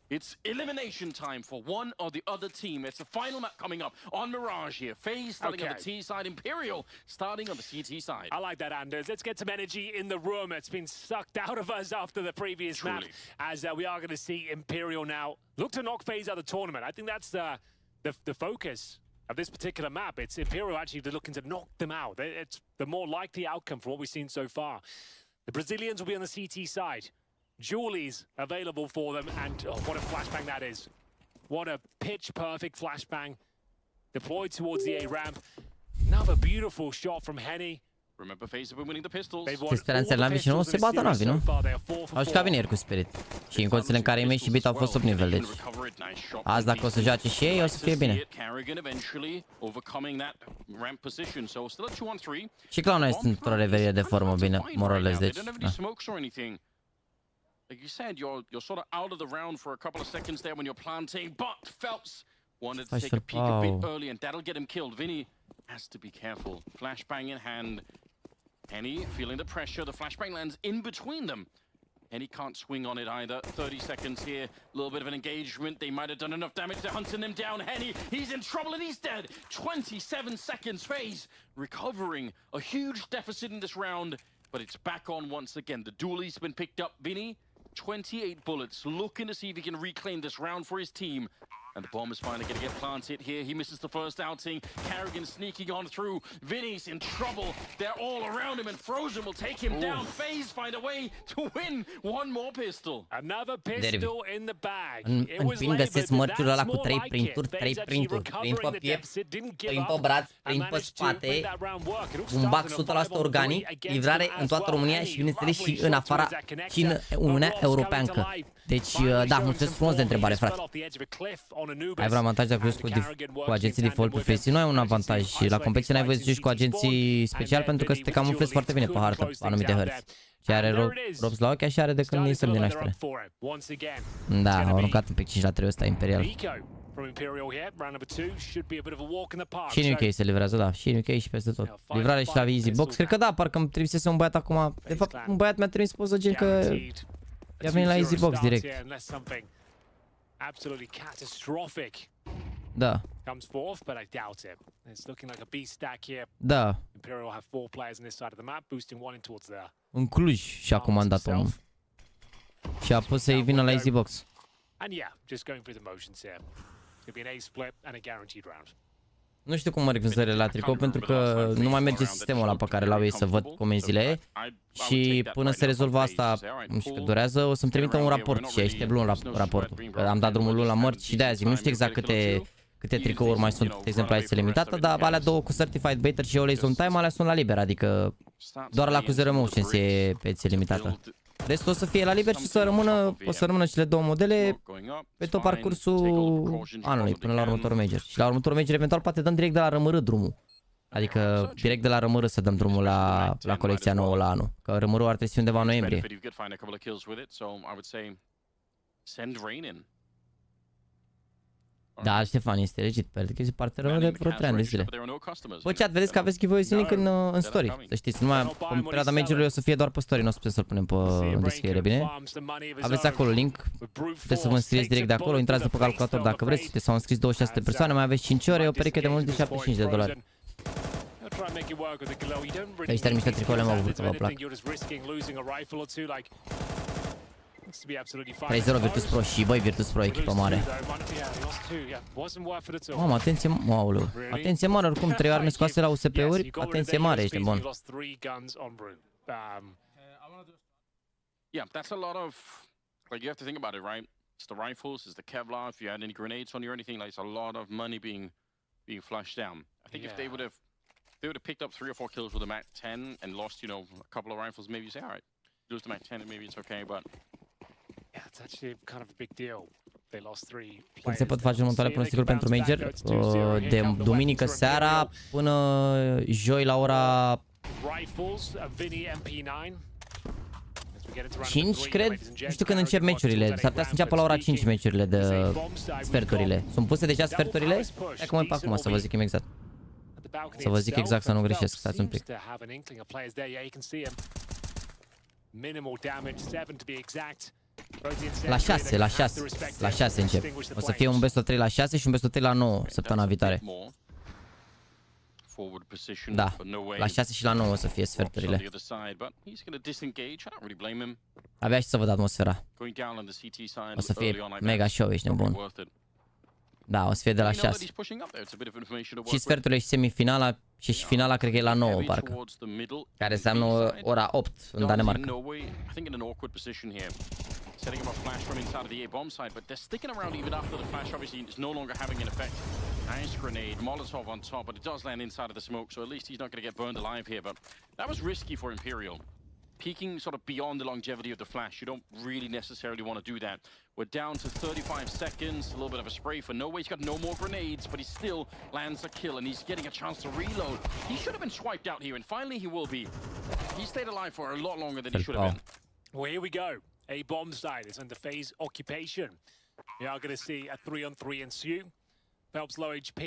It's elimination time for one or the other team. It's the final map coming up on Mirage here. FaZe starting on the T side, Imperial starting on the CT side. I like that, Anders. Let's get some energy in the room. It's been sucked out of us after the previous map, as we are going to see Imperial now look to knock FaZe out of the tournament. I think that's the focus of this particular map. It's Imperial actually looking to knock them out. It's the more likely outcome from what we've seen so far. The Brazilians will be on the CT side. Julie's available for them, and oh, what a flashbang that is. What a pitch-perfect flashbang deployed towards the A ramp. Another beautiful shot from Henny. Remember, FaZe have been winning the pistols. Ce speranțe la NAVI și nu se bată NAVI, nu? Au jucat bine ieri cu Spirit. Și în condițiile în care Image și Beat au fost sub nivel, deci azi dacă o să joace și ei, o să fie bine. Și Cloud9 este într-o revenire de formă bine, more or less, deci... Like you said, you're sort of out of the round for a couple of seconds there when you're planting, but Phelps wanted to take a peek a bit early, and that'll get him killed. Vinny has to be careful. Flashbang in hand. Henny feeling the pressure. The flashbang lands in between them. Henny can't swing on it either. 30 seconds here. A little bit of an engagement. They might have done enough damage to hunting them down. Henny, he's in trouble and he's dead. 27 seconds. FaZe recovering a huge deficit in this round, but it's back on once again. The duelie's been picked up. Vinny, 28 bullets, looking to see if he can reclaim this round for his team. And the bomb is finally going to get planted here. He misses the first outing. Carrigan sneaking on through. Vinny's in trouble. They're all around him, and Frozen will take him down. FaZe find a way to win one more pistol. Another pistol in the bag. În pin găsesc mărciul ăla cu 3 printuri, 3 printuri. Print pe piept, print pe braț, print pe spate. Un bug 100% organic, livrare în toată România și bineînțeles și în afara și în Uniunea Europeană. Deci, da, mulțumesc frumos de întrebare, frate. Ai vreun avantaj dacă joci cu agenții default pe FaZe? Nu ai un avantaj și la competiție n-ai voie să joci cu agenții special pentru că te camuflezi foarte bine pe hartă, anumite hărți. Și are robs la ochi și are de când îi semn din naștere. Da, au aruncat un pic 5 la 3 ăsta, Imperial. Și în UK se livrează, da, și în UK și peste tot. Livrare și la Easy Box, cred că da, parcă îmi trimisese un băiat acum. De fapt, un băiat mi-a trimis poză gen că i-a venit la Easy Box direct. Absolutely catastrophic. Da. Comes fourth, but I doubt it. It's looking like a B stack here. Da. Imperial have 4 players on this side of the map, boosting one in towards there. În Cluj și-a comandat omul. Și a pus să-i vină la Easy Box. And yeah, just going through the motions here. It'll be an A split and a guaranteed round. Nu știu cum merg vânzările la tricou pentru că nu mai merge sistemul ăla pe care l-au ei să văd comenzile și până se rezolvă asta, nu știu cât durează, o să-mi trimită un raport și aici luni raportul. Că am dat drumul luni la mărci și de-aia zic, nu știu exact câte tricouri mai sunt, de exemplu, aici limitată, dar alea două cu Certified Baiter și Always On Time, alea sunt la liber, adică doar la cu Zero Motions e pe ediție limitată. Restul o să fie la liber și o să rămână cele două modele pe tot parcursul anului, până la următorul major. Și la următorul major, eventual, poate dăm direct de la rămărât drumul. Adică direct de la rămărât să dăm drumul la colecția nouă la anul. Că rămărât ar trebui să fie undeva în noiembrie. Da, Ștefan, este legit, pentru că e partenerul de vreo 3 ani de zile. Bă, chat, vedeți că aveți giveaway zilnic în story, să știți. Numai în perioada majorului o să fie doar pe story, nu o să putem să-l punem pe descriere, bine? Aveți acolo link, puteți să vă înscrieți direct de acolo, intrați pe calculator dacă vreți, uite, s-au înscris 26 de persoane, mai aveți 5 ore, e o pereche de mult de $75. Aici termin niște tricourile, mă bucur că vă plac. 3-0 Virtus.pro și băi, Virtus.pro echipă mare. Mamă, atenție, maulă. Atenție mare, oricum 3 arme scoase la USP-uri, atenție mare, ești bun. Yeah, that's a lot of, like, you have to think about it, right? It's the rifles, it's the Kevlar, if you had any grenades on you or anything, like, it's a lot of money being flushed down. I think if they would have picked up 3 or 4 kills with a Mac 10 and lost, you know, a couple of rifles, maybe you say, all right, lose the Mac 10 and maybe it's okay, but yeah, it's actually kind of a big deal. They lost 3 Când se pot face următoare pronosticuri pentru Major? De duminică seara până joi la ora 5, cred. Nu știu când încep meciurile. S-ar putea să înceapă la ora 5 meciurile de sferturile. Sunt puse deja sferturile? Hai că mă uit pe acum să vă zic exact. Să vă zic exact, să nu greșesc. Stați un pic. La 6, la 6 încep. O să fie un best of 3 la 6 și un best of 3 la 9 săptămâna viitoare. Da, la 6 și la 9 o să fie sferturile. Abia și să văd atmosfera. O să fie mega show, ești nebun. Da, o să fie de la 6. Și sferturile și semifinala și finala cred că e la 9, parcă. Care înseamnă ora 8 în Danemarca. Setting up a flash from inside of the A bomb side, but they're sticking around even after the flash obviously is no longer having an effect. Nice grenade, Molotov on top, but it does land inside of the smoke, so at least he's not going to get burned alive here, but that was risky for Imperial. Peeking sort of beyond the longevity of the flash, you don't really necessarily want to do that. We're down to 35 seconds, a little bit of a spray for No Way. He's got no more grenades, but he still lands a kill, and he's getting a chance to reload. He should have been swiped out here, and finally he will be. He stayed alive for a lot longer than he should have been. Well, here we go. A bomb site is under phase occupation. We are going to see a 3-on-3 ensue. Phelps low HP.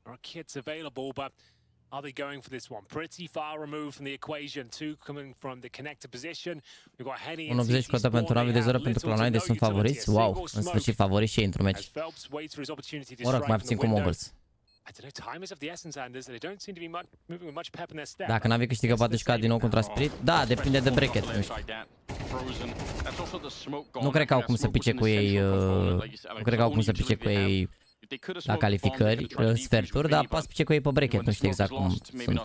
There are kits available, but are they going for this one? Pretty far removed from the equation. Two coming from the connector position. We've got Henny and 1.80 cotă pentru Navi de 0 pentru Cloud9, deci sunt favoriți. Wow, în sfârșit favoriți și într-un meci. Mă rog, mai puțin cu Mongols. Dacă Navi câștigă, poate juca din nou contra Spirit? Da, depinde de bracket, nu știu. Nu cred că au cum să pice cu ei, nu cred că au cum să pice cu ei la calificări, sferturi, dar poate să pice cu ei pe bracket, nu știu exact cum sunt.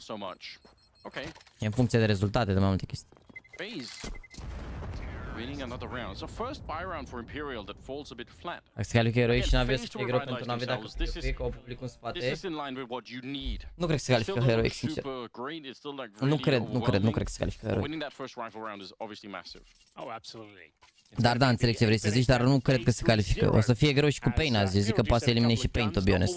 E în funcție de rezultate, de mai multe chestii. Dacă se califică eroic și Navi o să fie greu pentru Navi dacă fie că au publicul în spate. Nu cred că se califică eroic, sincer. Nu cred că se califică eroic. Dar da, înțeleg ce vrei să zici, dar nu cred că se califică. O să fie greu și cu Pain azi. Eu zic că poate să elimine și Pain, to be honest.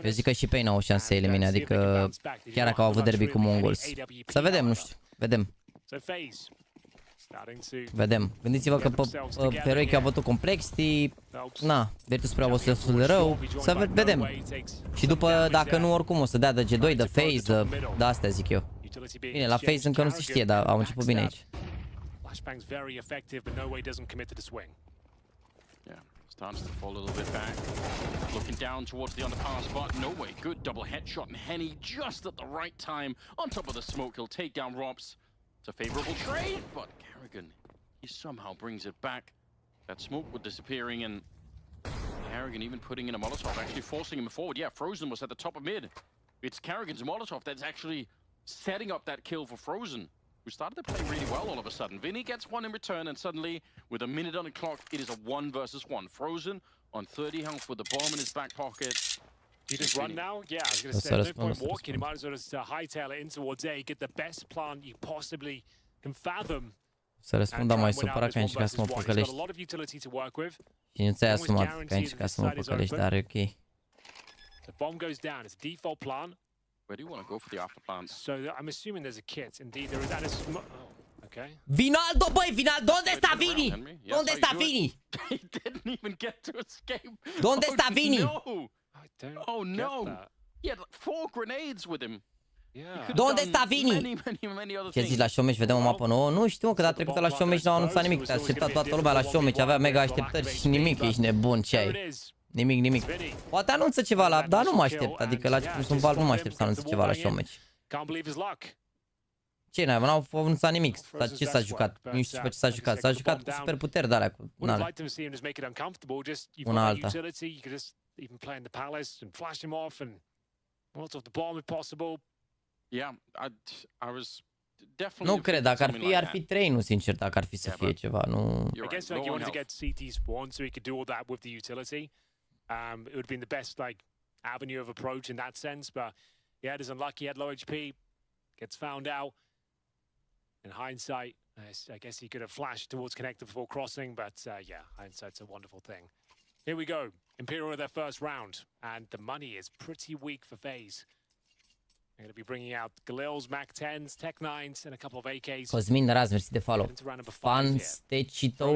Eu zic că și Pain au o șansă să elimine, adică chiar dacă au avut derby cu Mongols. Să vedem, nu știu, vedem. Vedem. Gândiți-vă că pe Heroic a bătut Complexity. Na, Virtus.pro a fost destul de rău. Să vedem. Și după, dacă nu, oricum o să dea de G2, de FaZe, de astea zic eu. Bine, la FaZe încă nu se știe, dar au început bine aici. Flashbang's very effective, but no way doesn't commit to the swing. Yeah, starts to fall a little bit back. Looking down towards the underpass, but no way. Good double headshot, and Henny just at the right time. On top of the smoke, he'll take down Robs. It's a favorable trade, but Carrigan, he somehow brings it back. That smoke was disappearing, and Carrigan even putting in a Molotov, actually forcing him forward. Yeah, Frozen was at the top of mid. It's Carrigan's Molotov that's actually setting up that kill for Frozen, who started to play really well all of a sudden. Vinny gets one in return, and suddenly, with a minute on the clock, it is a 1-versus-1. Frozen on 30 health with the bomb in his back pocket. You just run now? Yeah, I was going to say, no point walking. You might as well just hightail it in towards A, get the best plan you possibly can fathom. Să răspund, dar mai supărat că ai încercat să mă păcălești. Și nu ți-ai asumat că ai încercat să mă păcălești, dar e ok. The bomb goes down. It's a default plan. Where do you want to go for the after plans? So I'm assuming there's a kit. Indeed, there is. That is. Okay. Vinaldo, băi, Vinaldo, ¿dónde está Vini? ¿Dónde está Vini? He didn't even get to escape. ¿Dónde está Vini? Oh no! He had like 4 grenades with him. ¿Dónde está Vini? Ce zici la showmatch? Vedem o mapă nouă? Nu știu, că data trecută la showmatch n-au anunțat nimic. Te-a așteptat toată lumea la showmatch, avea mega așteptări și nimic, ești nebun, ce ai? Nimic. Poate anunță ceva la... Dar nu mă aștept, adică la cum sunt Valve nu mă aștept să anunță ceva la showmatch. Ce n-au anunțat nimic? Ce s-a jucat? Nu știu pe ce s-a jucat. S-a jucat cu super puteri de alea cu una alta. Nu cred, dacă ar fi 3, nu sincer, dacă ar fi să fie ceva, nu... I guess like you wanted to get CT spawn so he could do all that with the utility. It would have been the best like avenue of approach in that sense, but yeah, he's unlucky. He had low HP, gets found out. In hindsight, I guess he could have flashed towards connector before crossing, but yeah, hindsight's a wonderful thing. Here we go. Imperial with their first round, and the money is pretty weak for FaZe. They're going to be bringing out Galil's, Mac 10s, Tech 9s, and a couple of AKs. CosminD, raz, mersi de follow. Fans, Techito,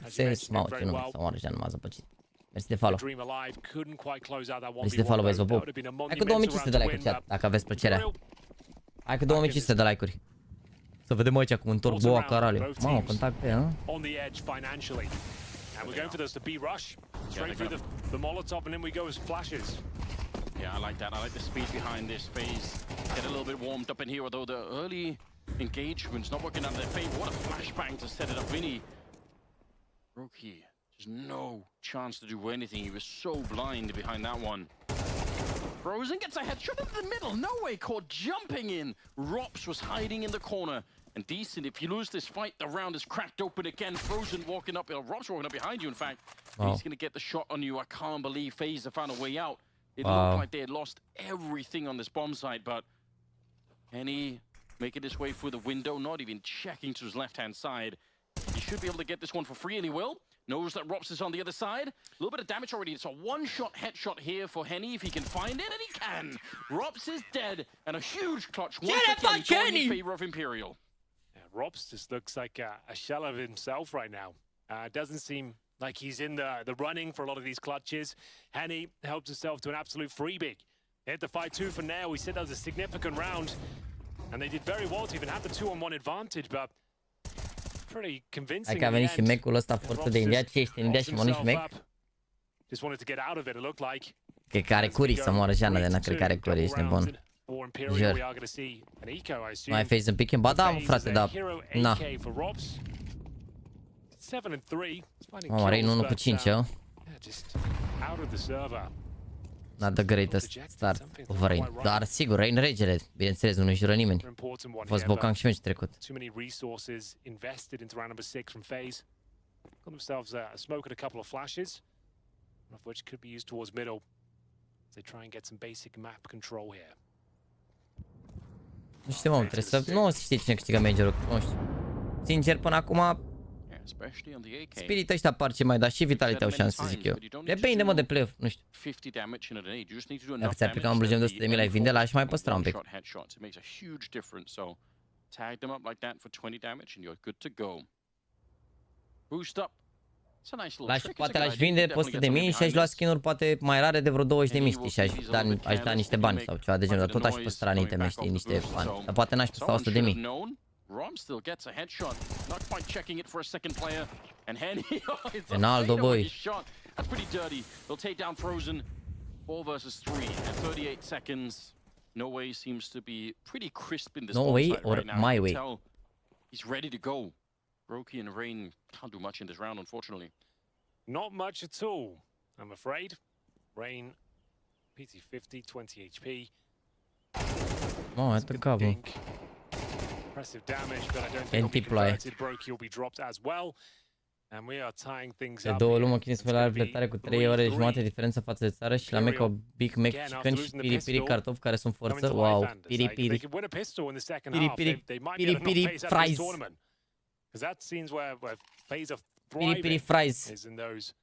ses, mă, ce nume, să moară, nu m-a zăpăcit. Mersi de follow. Mersi de follow, băieți, vă pup. Hai cu 2500 de like-uri, chat, dacă aveți plăcerea. Hai cu 2500 de like-uri. Să vedem aici cum întorc boa carale. Mamă, contact pe, hă? And we're going for this to B rush, straight through the Molotov, and in we go as flashes. Yeah, I like that. I like the speed behind this phase. Get a little bit warmed up in here, although the early engagement's not working out in their favor. What a flashbang to set it up, Vinny. Rookie, just no chance to do anything. He was so blind behind that one. Frozen gets a headshot in the middle. No way, caught jumping in. Rops was hiding in the corner. And Decent, if you lose this fight, the round is cracked open again. Frozen walking up, Rob's walking up behind you, in fact. He's going to get the shot on you. I can't believe FaZe have found a way out. It looked like they had lost everything on this bomb site, but Henny making his way through the window, not even checking to his left-hand side. He should be able to get this one for free, and he will. Knows that Rops is on the other side. A little bit of damage already. It's a one-shot headshot here for Henny if he can find it, and he can. Rops is dead, and a huge clutch once again going in favor of Imperial. Robs just looks like a shell of himself right now. Doesn't seem like he's in the running for a lot of these clutches. Henny helps himself to an absolute freebie. Hit the 5-2 for now. We said that was a significant round. And they did very well to even have the 2-on-1 advantage, but pretty convincing. Hai că a venit și mecul ăsta forță de India. Ce ești în India și mănânci mec? Just wanted to get out of it, it looked like. Că care curi să moară Jana de n-a cred că are curi, ești nebun. Jur. Mai faci un pick în ba da, frate, da. Na. Mamă, Rain 1 cu 5, eu. Not the greatest start of Rain. Dar sigur, Rain regele, bineînțeles, nu-i jură nimeni. A fost Bocang și meciul trecut. Of which could be used towards middle as they try and get some basic map control here. Nu știu, mă, trebuie să... Nu știi cine câștigă majorul, nu știu. Sincer, până acum... Spirit ăștia par ce mai, dar și Vitality au șanse, zic eu. Depinde, mă, de play-off, nu știu. Dacă ți-ar pica un blugem de 100.000 la-i vinde, l-aș mai păstra un pic. Poate l-aș vinde pe 100.000 și aș lua skin-uri poate mai rare de vreo 20.000, știi, și aș da niște bani sau ceva de genul, dar tot aș păstra în iteme, știi, niște bani. Dar poate n-aș păstra 100.000. Ronaldo, boy. That's pretty dirty. They'll take down Frozen. 4 versus 3 at 38 seconds. No Way seems to be pretty crisp in this No Way or right now. My Way? He's ready to go. Brokey and Rain can't do much in this round, unfortunately. Not much at all, I'm afraid. Rain, PT 50, 20 HP. Oh, that's the cover. Impressive damage, but I don't think he'll be converted. Brokey will be dropped as well. And we are tying things up. De două luni mă chinui să fie la reflectare cu 3 ore jumate diferență față de țară și la mec o Big Mac Chicken și Piri Piri cartofi care sunt forță. Wow, Piri Piri. Piri Piri, Piri Piri fries. That seems where FaZe are Piri Piri thriving fries. is in those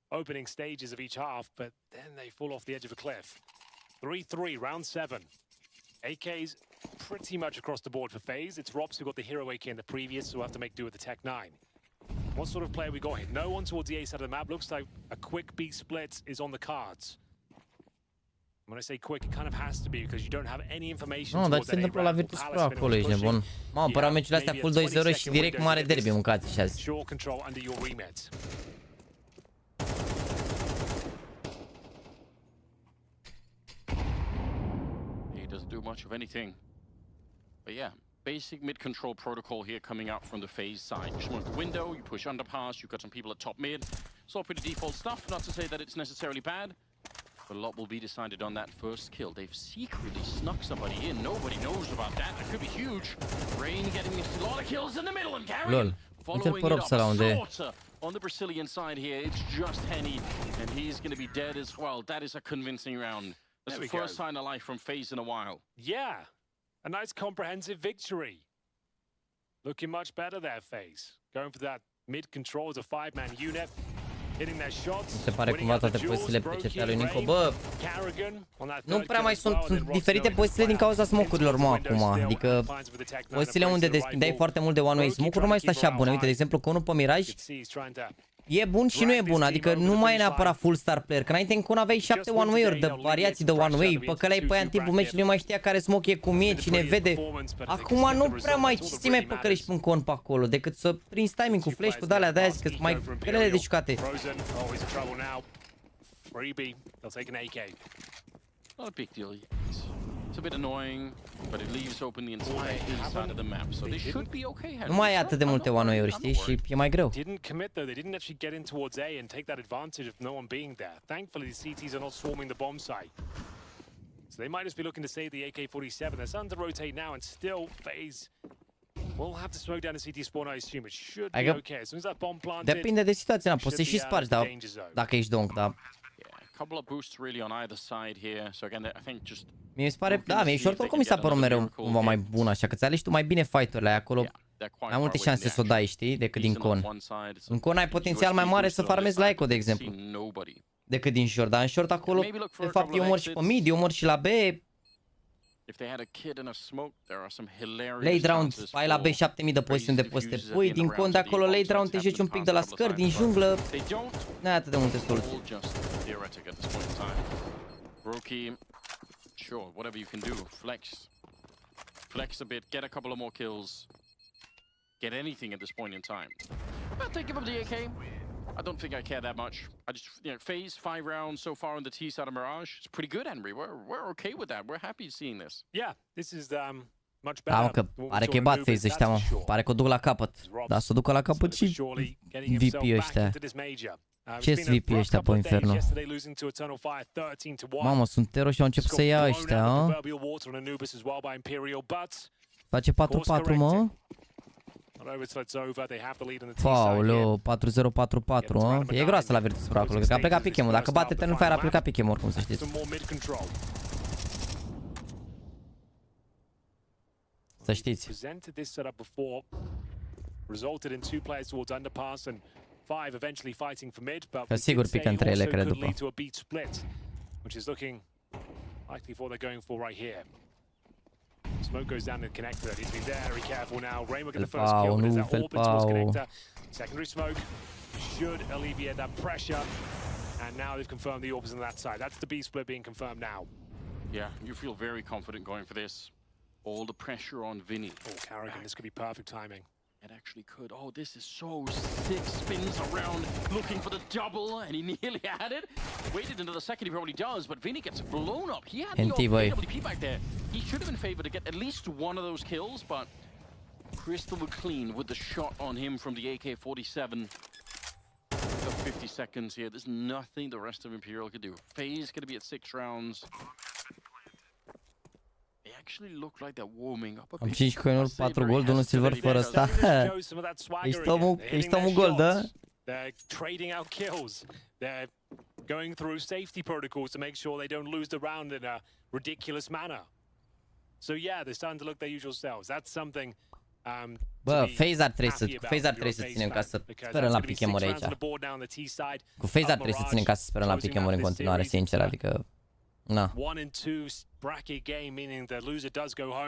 opening stages of each half, but then they fall off the edge of a cliff. 3-3, round 7. AK's pretty much across the board for FaZe. It's Robs who got the hero AK in the previous, so we'll have to make do with the Tech 9. What sort of player we got here? No one towards the A side of the map. Looks like a quick B split is on the cards. When I say quick, it kind of has to be because you don't have any information. Nu, dar ce se întâmplă la Virtus.pro acolo, ești nebun. Mă, apărat meciurile astea full 2-0 și direct mare derby, mâncați și azi. Sure control under your remit. He doesn't do much of anything. But yeah, basic mid-control protocol here coming out from the FaZe side. You smoke the window, you push underpass, you've got some people at top mid. It's all pretty default stuff, not to say that it's necessarily bad. But a lot will be decided on that first kill. They've secretly snuck somebody in. Nobody knows about that. That could be huge. Rain getting a lot of kills in the middle and carrying. Following it up. Slaughter on the Brazilian side here. It's just Henny, and he's going to be dead as well. That is a convincing round. That's the first sign of life from FaZe in a while. Yeah, a nice comprehensive victory. Looking much better there, FaZe. Going for that mid control as a 5-man unit. Se pare cumva toate pozițiile pe CT-a lui Nico. Bă, nu prea mai sunt diferite pozițiile din cauza smoke-urilor, mă, acum. Adică pozițiile unde desprindeai foarte mult de one-way smoke-uri nu mai sunt așa bune. Uite, de exemplu, că unul pe Miraj e bun și nu e bun, adică nu mai e neapărat full star player. Că înainte încă aveai 7 one-way-uri de variații de one-way, pe căleai pe aia în timpul meciului, nu mai știa care smoke e, cum e, cine vede. Acum nu prea mai știi mai păcărești pe un con pe acolo, decât să prinzi timing cu flash, cu de-alea, de-aia zic că sunt mai grele de jucate. Not a big deal. It's a bit annoying, but it leaves open the entire inside of the map, so they should be okay. Nu mai e atât de multe one-way-uri, știi, și e mai greu. Didn't commit though. They didn't actually get in towards A and take that advantage of no one being there. Thankfully, the CTs are not swarming the bomb site, so they might just be looking to save the AK-47. They're starting to rotate now, and still FaZe will have to smoke down the CT spawn. I assume it should be okay. As soon as that bomb planted, depinde de situație, poți să și spargi, dar dacă ești donk, da. Couple of boosts really on either side here. So again, I think just mi se pare, da, mie short oricum mi s-a părut mereu cumva mai bun așa, că ți alegi tu mai bine fight-urile acolo. Mai multe șanse să o dai, știi, decât din con. În con ai potențial mai mare să farmezi la eco, de exemplu, decât din short, dar în short acolo, de fapt, eu mor și pe mid, eu mor și la B. If they had a kid in a smoke, there are some hilarious Late round, chances ai la for B 7000 de poziuni de poste. Pui, din cont de acolo, late round te joci un pic de la scări, din junglă. They don't. N-ai atât de multe soluții. All just theoretic at this point in time. Brokey, sure, whatever you can do, flex a bit, get a couple of more kills, get anything at this point in time. I'll take him up the AK. I don't think I care that much. I just, phase 5 rounds so far on the T side of Mirage. It's pretty good, Henry. We're okay with that. We're happy seeing this. Yeah, this is much Da, mă, better. că pare că e bat phase ăștia, mă. Pare că o duc la capăt. Dar să o ducă la capăt și VP ăștia. Ce-s VP ăștia pe inferno? Mamă, sunt tero și au început să ia ăștia, a? Face 4-4, mă? Pauleu, 4-0-4-4, mă? E groasă la Virtus.pro acolo, cred că a plecat pick-em-ul. Dacă bate Turnfire, a plecat pick-em-ul, oricum, să știți. Să știți. Că sigur pică între ele, cred, după. Smoke goes down the connector. He's been very careful now. Rain will get the first kill. There's that AWPutin towards connector. Secondary smoke should alleviate that pressure. And now they've confirmed the AWPutin on that side. That's the B split being confirmed now. Yeah, you feel very confident going for this. All the pressure on Vinny. Oh, Carrigan, this could be perfect timing. It actually could. Oh, this is so sick. Spins around, looking for the double, and he nearly had it. Waited into the second, he probably does, but Vinny gets blown up. He had the AWP back there. He should have been favored to get at least one of those kills, but crystal clean with the shot on him from the AK-47. 50 seconds here. There's nothing the rest of Imperial could do. FaZe going to be at 6 rounds. They actually look like they're warming up a bit. Am 5 coinuri, 4 gold, 1 silver fără ăsta. Ești omul gold, da? They're trading out kills. They're going through safety protocols to make sure they don't lose the round in a ridiculous manner. So yeah, they're starting to look their usual selves. That's something Bă, FaZe ar trebui să ținem ca să sperăm la pick-em-uri aici. Cu FaZe ar trebui să ținem ca să sperăm la pick-em-uri în continuare, sincer, adică... Na.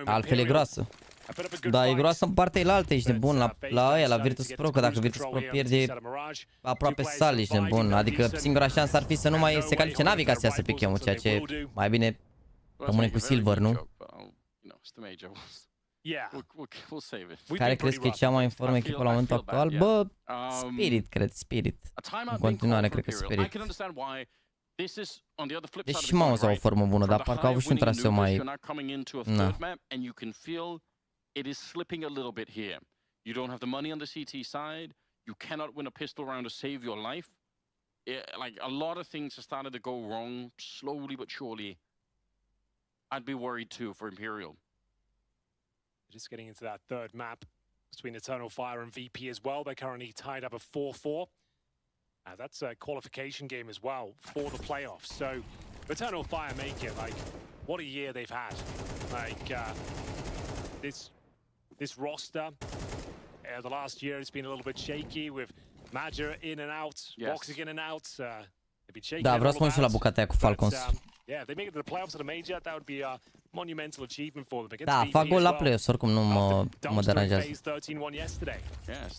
Altfel e groasă. Da, e groasă în partea elaltă, ești nebun la aia, la Virtus.pro, că dacă Virtus.pro pierde aproape sal, ești nebun. Adică singura șansă ar fi să nu mai se califice NAVI ca să iasă pick-em-ul, ceea ce mai bine rămâne cu silver, nu? Care crezi că e cea mai în formă echipă la momentul actual? Bă, Spirit, cred, Spirit. În continuare, cred că Spirit. Deși Mouse au o formă bună, dar parcă au avut și un traseu mai... Na. It is slipping a little bit here. You don't have the money on the CT side. You cannot win a pistol round to save your life. Like, a lot of things have started to go wrong, slowly but surely. I'd be worried too for Imperial. Just getting into that third map between Eternal Fire and VP as well. They're currently tied up at 4-4. That's a qualification game as well for the playoffs. So, Eternal Fire make it. Like, what a year they've had. Like, this roster, the last year it's been a little bit shaky with Major in and out, Boxic in and out. They've been shaky. Da, vreau să mă la bucata aia cu Falcons. Yeah, if they make it to the playoffs at a major, that would be a monumental achievement for them. Da, fac gol la playoffs, oricum nu mă deranjează.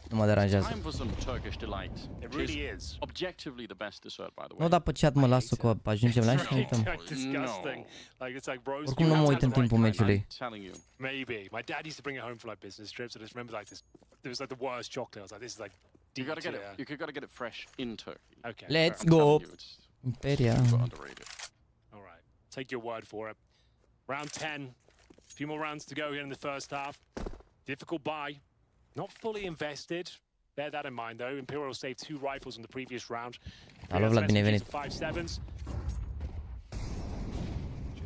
Nu mă deranjează. Nu, dar pe chat mă las că ajungem la și ne uităm. Oricum nu mă uit în timpul meciului. Maybe. My dad used to bring it home for like business trips. I just remember like this. It was like the worst chocolate. I was like, this is like you gotta get it fresh in Turkey. Okay. Let's go. Imperia. All right. Take your word for it. Round 10. A few more rounds to go here in the first half. Difficult buy. Not fully invested. Bear that in mind, though. Imperial saved 2 rifles in the previous round. Alo, Vlad, bine venit. 5-7s.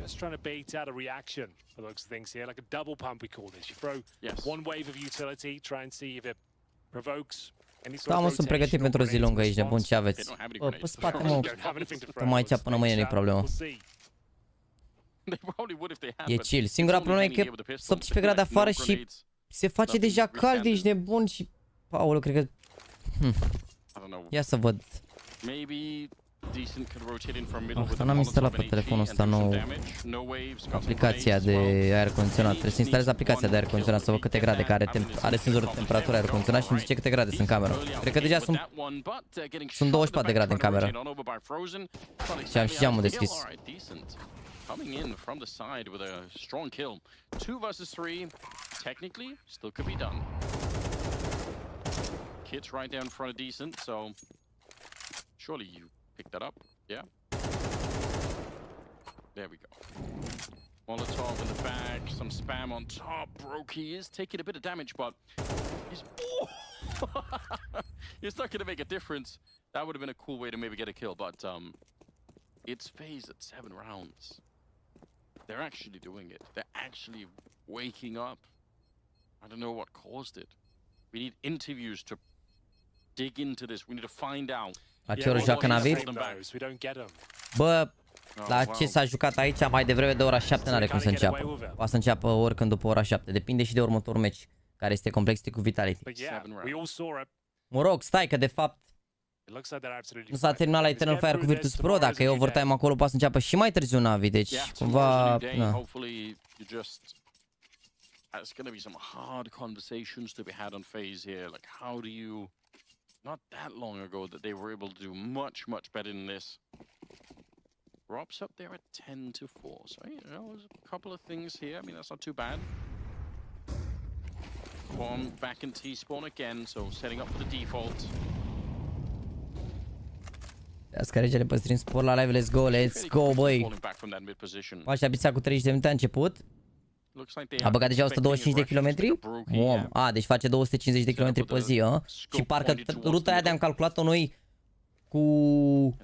Just trying to bait out a reaction for the looks of things here. Like a double pump, we call this. You throw one wave of utility, try and see if it provokes any sort of rotation. Da, mă, sunt pregătit pentru o zi lungă aici, nebun, ce aveți? Bă, pe spate, mă, stăm aici până mâine, nu-i problemă. E chill. Singura problemă e că sunt 18 grade afară și se face deja cald, ești nebun și... Paolo, cred că... Ia să văd. N-am instalat pe telefonul ăsta nou aplicația de aer condiționat. Trebuie să instalez aplicația de aer condiționat să văd câte grade, care are senzorul de temperatură aer condiționat și îmi zice câte grade sunt în cameră. Cred că deja sunt 24 de grade în cameră. Și am și geamul deschis. Coming in from the side with a strong kill. 2 versus 3, technically, still could be done. Kit's right there in front of Decent, so surely you picked that up, yeah? There we go. Molotov in the back, some spam on top. Brokey is taking a bit of damage, but he's... Oh! He's not going to make a difference. That would have been a cool way to maybe get a kill, but it's phased at 7 rounds. They're actually doing it. They're actually waking up. I don't know what caused it. We need interviews to dig into this. We need to find out. La ce oră joacă NAVI? Bă, la ce s-a jucat aici mai devreme de ora 7 n-are cum să înceapă. Poate să înceapă oricând după ora 7. Depinde și de următorul meci, care este Complexity cu Vitality. Mă rog, stai că de fapt nu s-a terminat la Eternal Fire cu Virtus.pro, dacă e overtime acolo poate să înceapă și mai târziu NAVI, deci cumva... There's going to be some hard conversations to be had on FaZe here. Like, how do you... Not that long ago that they were able to do much better than this. Rob's up there at 10-4. So, you know, there's a couple of things here. I mean, that's not too bad. Bomb back in T-spawn again, so setting up for the default. Asta regele pe stream sport la live, let's go, băi. Așa, bița cu 30 de minute a început. A băgat deja 125 de kilometri? Deci face 250 de kilometri pe zi, Și parcă ruta aia de-am calculat-o noi cu...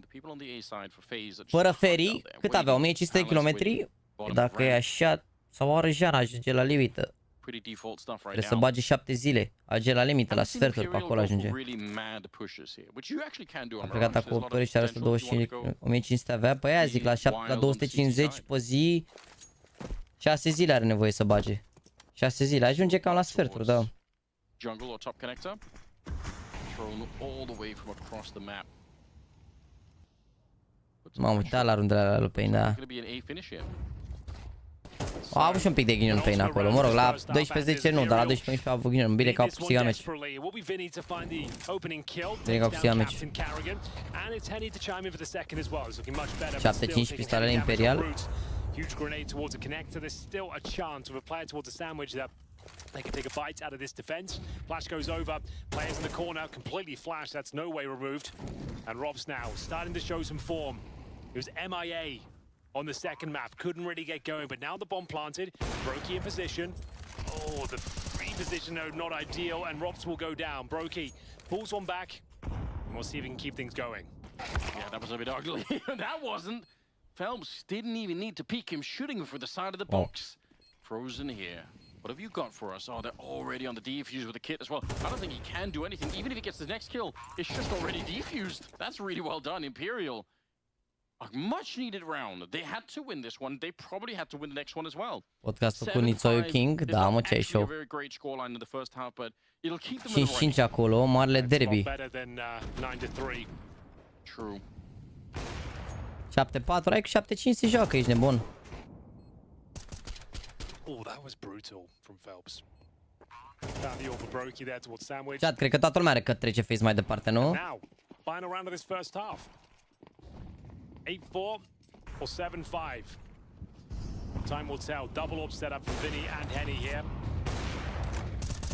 fără ferii, cât avea? 1500 de kilometri? Dacă e așa, sau are Jana, ajunge la limită. Trebuie să bage 7 zile. Ajunge la limită, la sferturi, pe acolo ajunge. A plecat acum 8 ore și are 125 de 1500 avea. Păi aia zic, la 250 pe zi... 6 zile are nevoie să bage. 6 zile. Ajunge cam la sferturi, da. M-am uitat la rundele alea lui Pain, da. A avut și un pic de ghinion Pain acolo. Mă rog, la 12-10 nu, dar la 12-11 a avut ghinion. Bine că au câștigat meci. Bine că au câștigat meci. 7-5 pistolele Imperial. Huge grenade towards a connector. There's still a chance of a player towards a sandwich that they can take a bite out of this defense. Flash goes over. Players in the corner completely flashed. That's no way removed. And Rob's now starting to show some form. He was MIA on the second map. Couldn't really get going, but now the bomb planted. Brokey in position. Oh, the free position, no, not ideal. And Robs will go down. Brokey pulls one back. And we'll see if he can keep things going. Yeah, that was a bit ugly. That wasn't. Phelps didn't even need to peek him, shooting him for the side of the box. Frozen here. What have you got for us? Oh, they're already on the defuse with the kit as well. I don't think he can do anything. Even if he gets the next kill, it's just already defused. That's really well done, Imperial. A much needed round. They had to win this one. They probably had to win the next one as well. Podcastul cu Nițoiu King, da, mă, ce ai show. 5-5 acolo, marele derby. True. 7-4, ai cu 7-5 se joacă, ești nebun. Oh, that was brutal from Phelps. Found the over Brokey there towards sandwich. Chat, cred că toată lumea are că trece FaZe mai departe, nu? Now, final round of this first half. 8-4 or 7-5. Time will tell. Double up setup for Vinny and Henny here.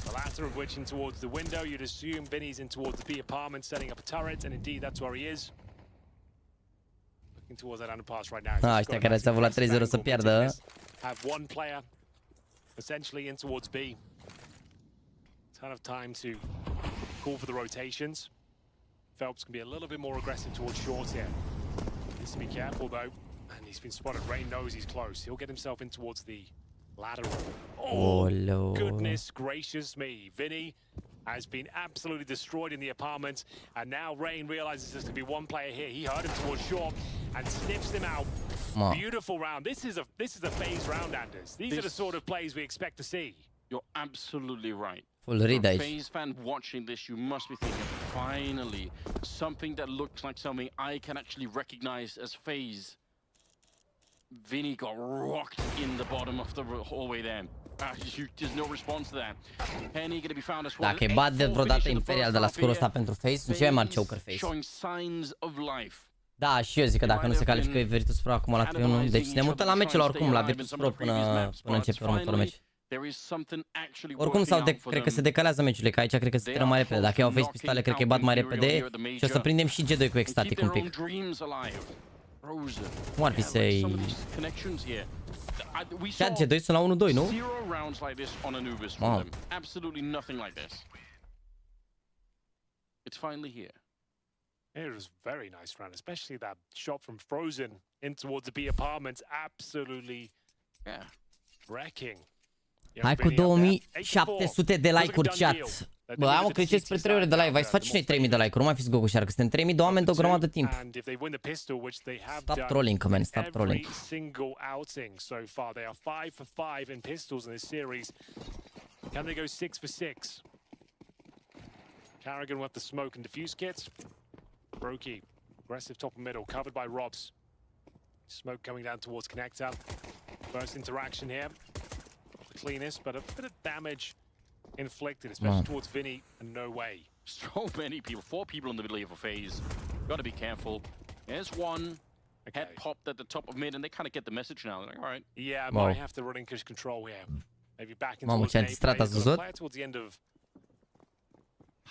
The latter of which in towards the window. You'd assume Vinny's in towards the B apartment, setting up a turret, and indeed that's where he is. Towards that underpass right now. Ăștia care s-au la 3-0 să pierdă. Have one player essentially in towards B. Ton of time to call for the rotations. Phelps can be a little bit more aggressive towards short here. Needs to be careful though, and he's been spotted. Rain knows he's close. He'll get himself in towards the lateral. Oh, goodness gracious me. Vinny has been absolutely destroyed in the apartment, and now Rain realizes there's going to be one player here. He heard him towards short and sniffs him out. Beautiful round. This is a FaZe round, Anders. These are the sort of plays we expect to see. You're absolutely right. Full read aici. FaZe fan watching this, you must be thinking, finally, something that looks like something I can actually recognize as FaZe. Vinny got rocked in the bottom of the hallway there. There's no response to that. Penny gonna be found as well. Dacă îi bat de vreodată Imperial de la scorul ăsta pentru FaZe, sunt cei mai mari choker FaZe. Showing signs of life. Da, și eu zic că dacă nu se califică Virtus.pro acum la 3-1, deci ne mutăm la meciul oricum, la Virtus.pro până începe următorul meci. Oricum cred că se decalează meciurile, că aici cred că se termină mai repede. Dacă iau FaZe pistoale, cred că îi bat mai repede și o să prindem și G2 cu Ecstatic un pic. Cum ar fi să-i... Chiar G2 sunt la 1-2, nu? Wow. It was very nice round, especially that shot from Frozen in towards the B apartments. Absolutely wrecking. Hai cu 2700 de like-uri, chat. Bă, am că spre 3 ore de live. Hai să facem noi 3000 de like-uri, nu mai fiți gogușar, că suntem 3000 de oameni de o grămadă de timp. Stop trolling, man, stop trolling. Every single outing so far, they are 5 for 5 in pistols in this series. Can they go 6 for 6? Carrigan with the smoke and defuse kits. Brokey, aggressive top and middle, covered by Robs. Smoke coming down towards connector. First interaction here. The cleanest, but a bit of damage inflicted, especially towards Vinny, and no way. So many people, 4 people in the middle of a phase. Gotta be careful. There's one. Head popped at the top of mid, and they kind of get the message now. They're like, all right. Yeah, might have to relinquish control here. Maybe back into play towards the end of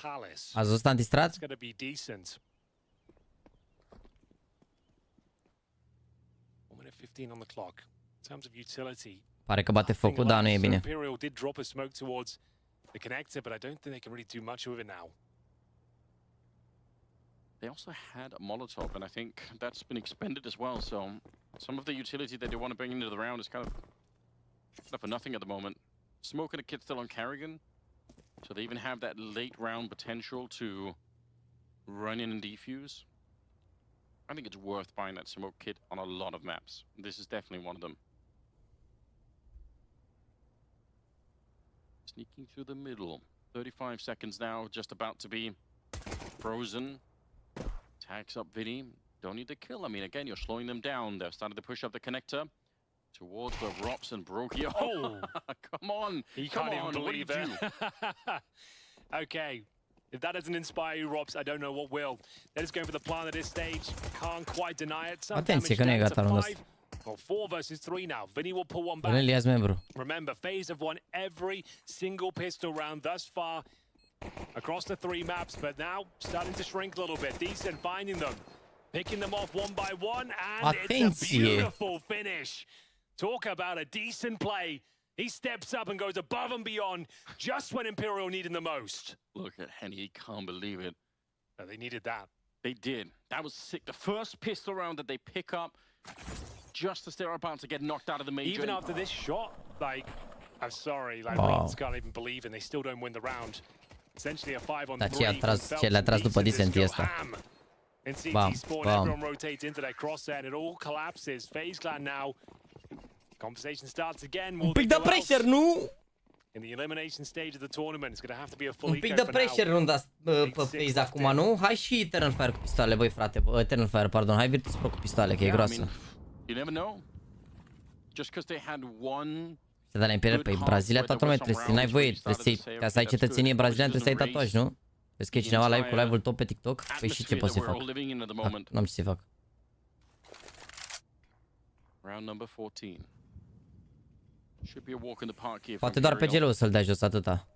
Palace. Ați văzut antistrat? It's gonna be decent. 1 minute 15 on the clock. In terms of utility. Pare că bate focul, dar nu e bine. Imperial did drop a smoke towards the connector, but I don't think they can really do much with it now. They also had a Molotov, and I think that's been expended as well. So some of the utility that they want to bring into the round is kind of for nothing at the moment. Smoke and a kit still on Carrigan, so they even have that late round potential to run in and defuse. I think it's worth buying that smoke kit on a lot of maps. This is definitely one of them. Sneaking through the middle. 35 seconds now, just about to be frozen. Tags up Vinny. Don't need the kill. I mean, again, you're slowing them down. They're starting to push up the connector towards the Rops and Brokey. Oh, come on. He can't even believe it. Okay. If that doesn't inspire you, Robs, I don't know what will. They're just going for the plan at this stage. Can't quite deny it. Atenție că nu e gata rundul ăsta. Well, 4 versus 3 now. Vinny will pull one back. Membru. Remember, FaZe have won every single pistol round thus far across the 3 maps, but now starting to shrink a little bit. Decent finding them, picking them off one by one, and it's a beautiful finish. Talk about a decent play. He steps up and goes above and beyond just when Imperial needed the most. Look at Henny, he can't believe it. They needed that. They did. That was sick. The first pistol round that they pick up just as they're about to get knocked out of the major. Even after this shot, like, I'm sorry, like, Reeds can't even believe it. They still don't win the round. Essentially a 5 on 3. Ce le-a tras după Decent ăsta. In CT spawn, everyone rotates into their crosshair and it all collapses. FaZe Clan now. Conversation starts again. Un pic de pressure, nu? In the elimination stage of the tournament, it's going to have to be a full Un pic de pressure runda pe FaZe acum, nu? Hai și Eternal Fire cu pistoale, băi frate. Eternal Fire, pardon. Hai Virtus.pro cu pistoale, că e groasă. You never know. Just because they had one. Se dă la Imperial pe Brazilia, toată lumea trebuie să n-ai voie, trebuie să ca să ai cetățenie braziliană, trebuie să ai tatuaj, nu? Vezi că e cineva live cu live-ul top pe TikTok? Păi și ce pot să fac? N-am ce să fac. Round number 14. Should be a walk in the park here. Poate doar PGL-ul să-l dea jos atâta.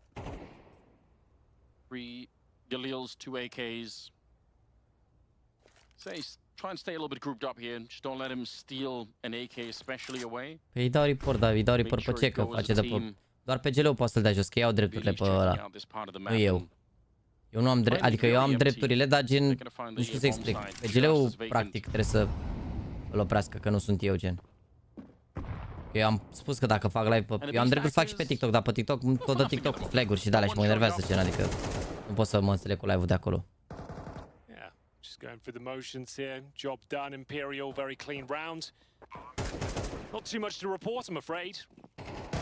3 Galils, 2 AKs. Try and stay a little bit grouped up here. Just don't let him steal an AK especially away. Păi îi dau report, David, îi dau report pe ce că face de pe... Doar PGL-ul poate să-l dea jos, că iau drepturile pe ăla. Nu eu. Eu nu am drept, adică eu am drepturile, dar gen... Nu știu să explic. PGL-ul practic trebuie să îl oprească, că nu sunt eu, gen. Eu am spus că dacă fac live pe... Eu am dreptul să fac și pe TikTok, dar pe TikTok tot dă TikTok cu flag-uri și de-alea și mă enervează, gen, adică... Nu pot să mă înțeleg cu live-ul de acolo. Just going through the motions here. Job done. Imperial, very clean round. Not too much to report, I'm afraid.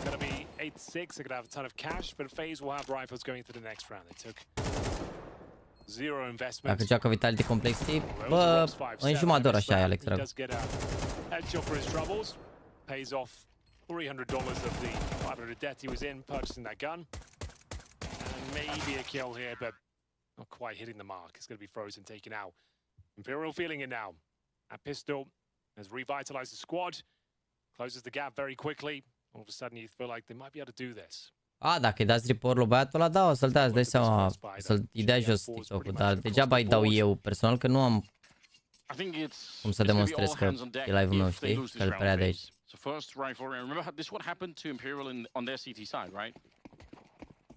Gonna be 8-6. They're going to have a ton of cash, but FaZe will have rifles going into the next round. They took 0 investment. Dacă joacă Vitality Complexity, bă, în jumătate de oră așa e Alex, dragă. Headshot for his troubles. Pays off $300 of the 500 debt he was in, purchasing that gun. And maybe a kill here, but not quite hitting the mark. It's going to be frozen, taken out. Imperial feeling it now. That pistol has revitalized the squad. Closes the gap very quickly. All of a sudden you feel like they might be able to do this. Dacă îi dați report-ul băiatul ăla, da, o să-l dați, dai seama, să-i dai jos TikTok-ul, dar degeaba îi dau eu personal, că nu am cum să demonstrez că e live-ul meu, știi? Că îl prea de aici. So first rifle, remember this is what happened to Imperial on their CT side, right?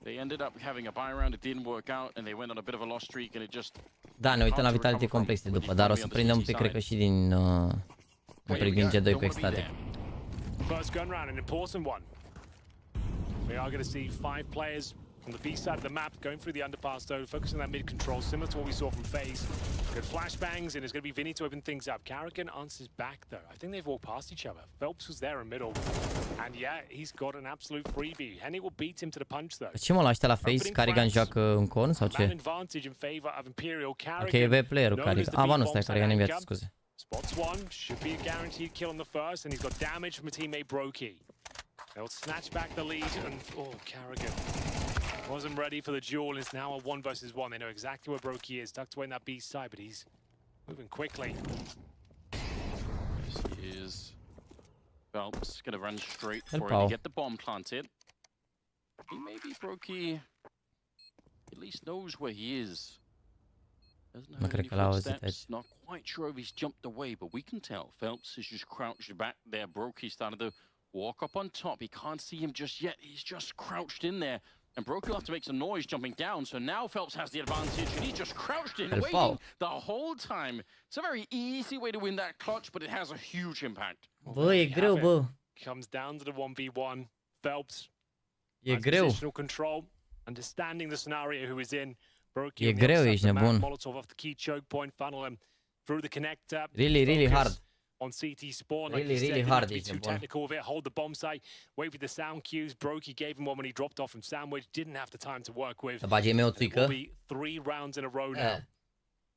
They ended up having a buy round, it didn't work out, and they went on a bit of a loss streak, and it just... Da, ne uităm la Vitality Complexity după, dar o să prindem un pic, cred că și din un pic din G2 cu extate. First gun round, an important one. We are going to see 5 players on the B side of the map going through the underpass though, focusing on that mid control, similar to what we saw from FaZe. Good flashbangs, and it's going to be Vinny to open things up. Carrigan answers back though. I think they've walked past each other. Phelps was there in middle, and yeah, he's got an absolute freebie. Henny will beat him to the punch though. Ce mă, la ăștia la FaZe, Carrigan joacă în con sau ce? Ok, e B player-ul Carrigan. Ah, ba nu, stai, Carrigan în viață, scuze. Spots one, should be a guaranteed kill on the first, and he's got damage from a teammate Brokey. They'll snatch back the lead, and oh, Carrigan wasn't ready for the duel. It's now a 1 versus 1. They know exactly where Brokey is, tucked away in that B side, but he's moving quickly. This is Phelps gonna run straight for it to get the bomb planted. Maybe Brokey at least knows where he is. Doesn't have any footsteps. Not quite sure if he's jumped away, but we can tell Phelps is just crouched back there. Brokey started to walk up on top. He can't see him just yet. He's just crouched in there. And Brokey will have to make some noise jumping down. So now Phelps has the advantage, and he's just crouched in, waiting the whole time. It's a very easy way to win that clutch, but it has a huge impact. Bă, e greu, bă. Comes down to the 1v1. Phelps. E greu. Positional control, understanding the scenario who is in. Brokey E greu, ești nebun. Molotov off the key choke point, funnel him through the connector. Really hard. On CT spawn, really hard, be too technical of it. Hold the bomb site, wait for the sound cues. Brokey gave him one when he dropped off from Sandwich. Didn't have the time to work with. Să bage meu țuică. 3 rounds in a row now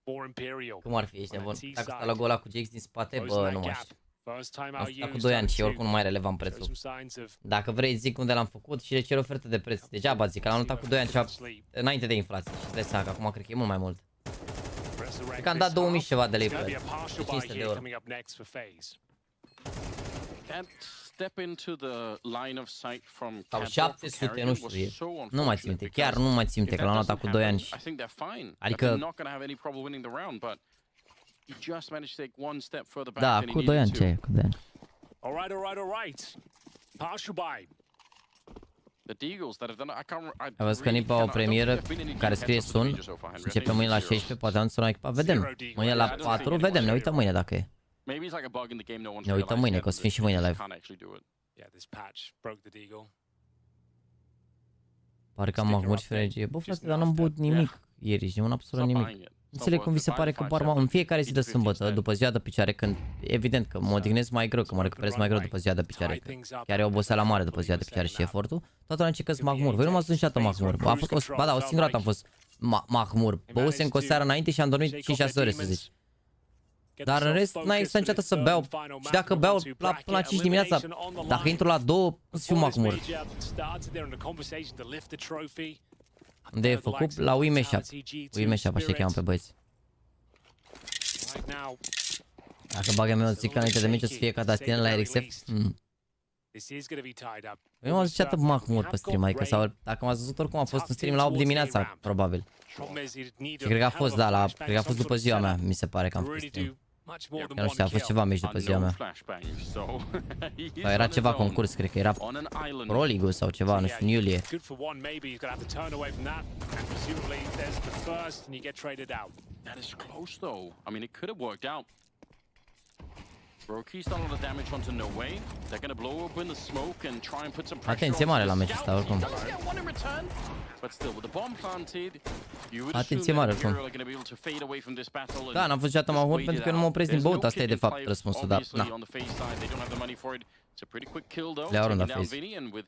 for Imperial. Cum ar fi, ești nebun? Dacă sta logo ăla cu GX din spate, bă, nu mai știu. Asta cu 2 ani și oricum nu mai relevant prețul. Dacă vrei, zic unde l-am făcut și le cer ofertă de preț. Degeaba zic, că l-am notat cu 2 ani ceva înainte de inflație. Și îți dai seama că acum cred că e mult mai mult. Cred că am dat 2000 și ceva de lei pe 500 de euro. Sau 700, nu știu, nu mai țin minte, chiar nu mai țin minte că l-am notat cu 2 ani și... Adică... Da, cu 2 ani, ce e? Cu 2 ani. Ai văzut că Nipa o premieră care scrie sun și începe mâine la 16, poate am sunat echipa, vedem. Mâine la 4, vedem, ne uităm mâine dacă e. Ne uităm mâine, că o să fim și mâine live. Pare că am mahmuri și frenegie. Bă, frate, dar n-am băut nimic ieri și nu am absolut nimic. Înțeleg cum vi se pare că barma în fiecare zi de sâmbătă, după ziua de picioare, când evident că mă odihnesc mai greu, că mă recuperez mai greu după ziua de picioare, chiar e oboseala mare după ziua de picioare și efortul, toată lumea încercă să mahmur. Voi nu m-ați niciodată mahmur. Ba da, o singură dată am fost mahmur. Băusem cu o seară înainte și am dormit 5-6 ore, să zici. Dar în rest, n-ai să niciodată să beau. Și dacă beau până la 5 dimineața, dacă intru la 2, o să fiu mahmur. Unde e făcut? La Uimeshap. Uimeshap, așa cheamă pe băieți. Dacă bagă meu țică înainte de meci, o să fie ca Dastine la RXF. Eu nu am zis atât mahmur pe stream, adică sau dacă m-ați văzut oricum a fost în stream la 8 dimineața, probabil. Și cred că a fost, da, cred că a fost după ziua mea, mi se pare că am fost stream. Eu nu știu, a fost ceva mici după ziua mea. Sau era ceva concurs, cred că era Pro League sau ceva, nu știu, în iulie. Atenție mare la meciul ăsta, oricum. Atenție mare, oricum. Da, n-am fost niciodată mahmur pentru că nu mă opresc din băut, asta e de fapt răspunsul, dar na. It's a pretty quick kill though, Le-au taking rundat down FaZe. Vinny, and with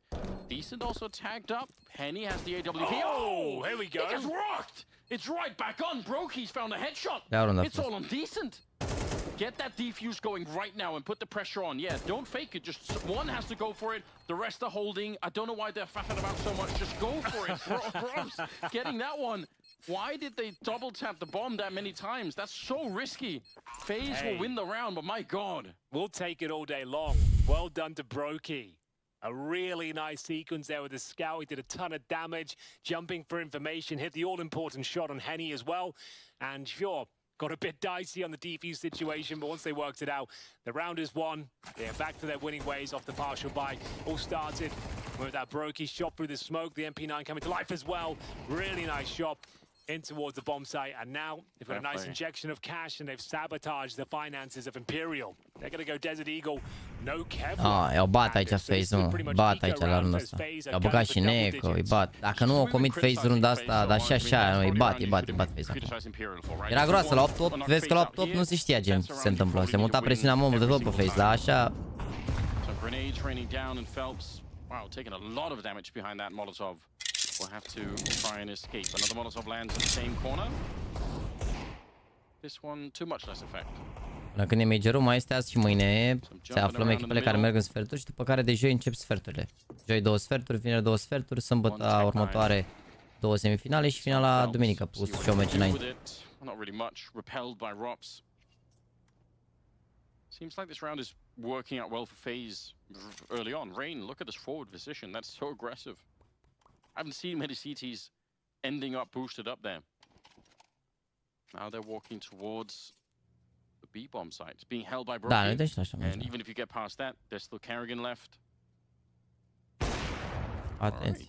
Decent also tagged up. Henny has the AWP. Oh, here we go. It gets rocked. It's right back on. Broki's found a headshot. Le-au rundat It's all on Decent. Get that defuse going right now and put the pressure on. Yeah, don't fake it. Just one has to go for it. The rest are holding. I don't know why they're faffing about so much. Just go for it. Probs getting that one. Why did they double tap the bomb that many times? That's so risky. FaZe will win the round, but my God. We'll take it all day long. Well done to Broki. A really nice sequence there with the scout. He did a ton of damage, jumping for information, hit the all-important shot on Henny as well. And sure, got a bit dicey on the defuse situation, but once they worked it out, the round is won. They're back to their winning ways off the partial buy. All started with that Broki shot through the smoke. The MP9 coming to life as well. Really nice shot in towards the bomb site, and now they've got a nice injection of cash, and they've sabotaged the finances of Imperial. They're going to go Desert Eagle, no Kevlar. I-au bat aici FaZe, mă. Bat aici la runda asta. I-a băgat și Neco, îi bat. Dacă nu o comit FaZe runda asta, dar și așa, îi bat FaZe acum. Era groasă, la 8-8, vezi că la 8-8 nu se știa ce se întâmplă. Se muta presiunea momul de tot pe FaZe, dar așa... Wow, taking a lot of damage behind that Molotov. Will have to try and escape. Another Molotov lands in the same corner. This one, too much less effect. Până când e majorul, mai este azi și mâine. Se aflăm echipele care merg în sferturi și după care de joi încep sferturile. Joi 2 sferturi, vineri 2 sferturi, sâmbătă următoare 2 semifinale și finala duminică, plus și o meci înainte. Not really much. Repelled by Rops. Seems like this round is working out well for FaZe early on. Rain, look at this forward position. That's so aggressive. I haven't seen many CTs ending up boosted up there. Now they're walking towards the B-bomb site. It's being held by Broki. And even if you get past that, there's still Carrigan left. Atenție.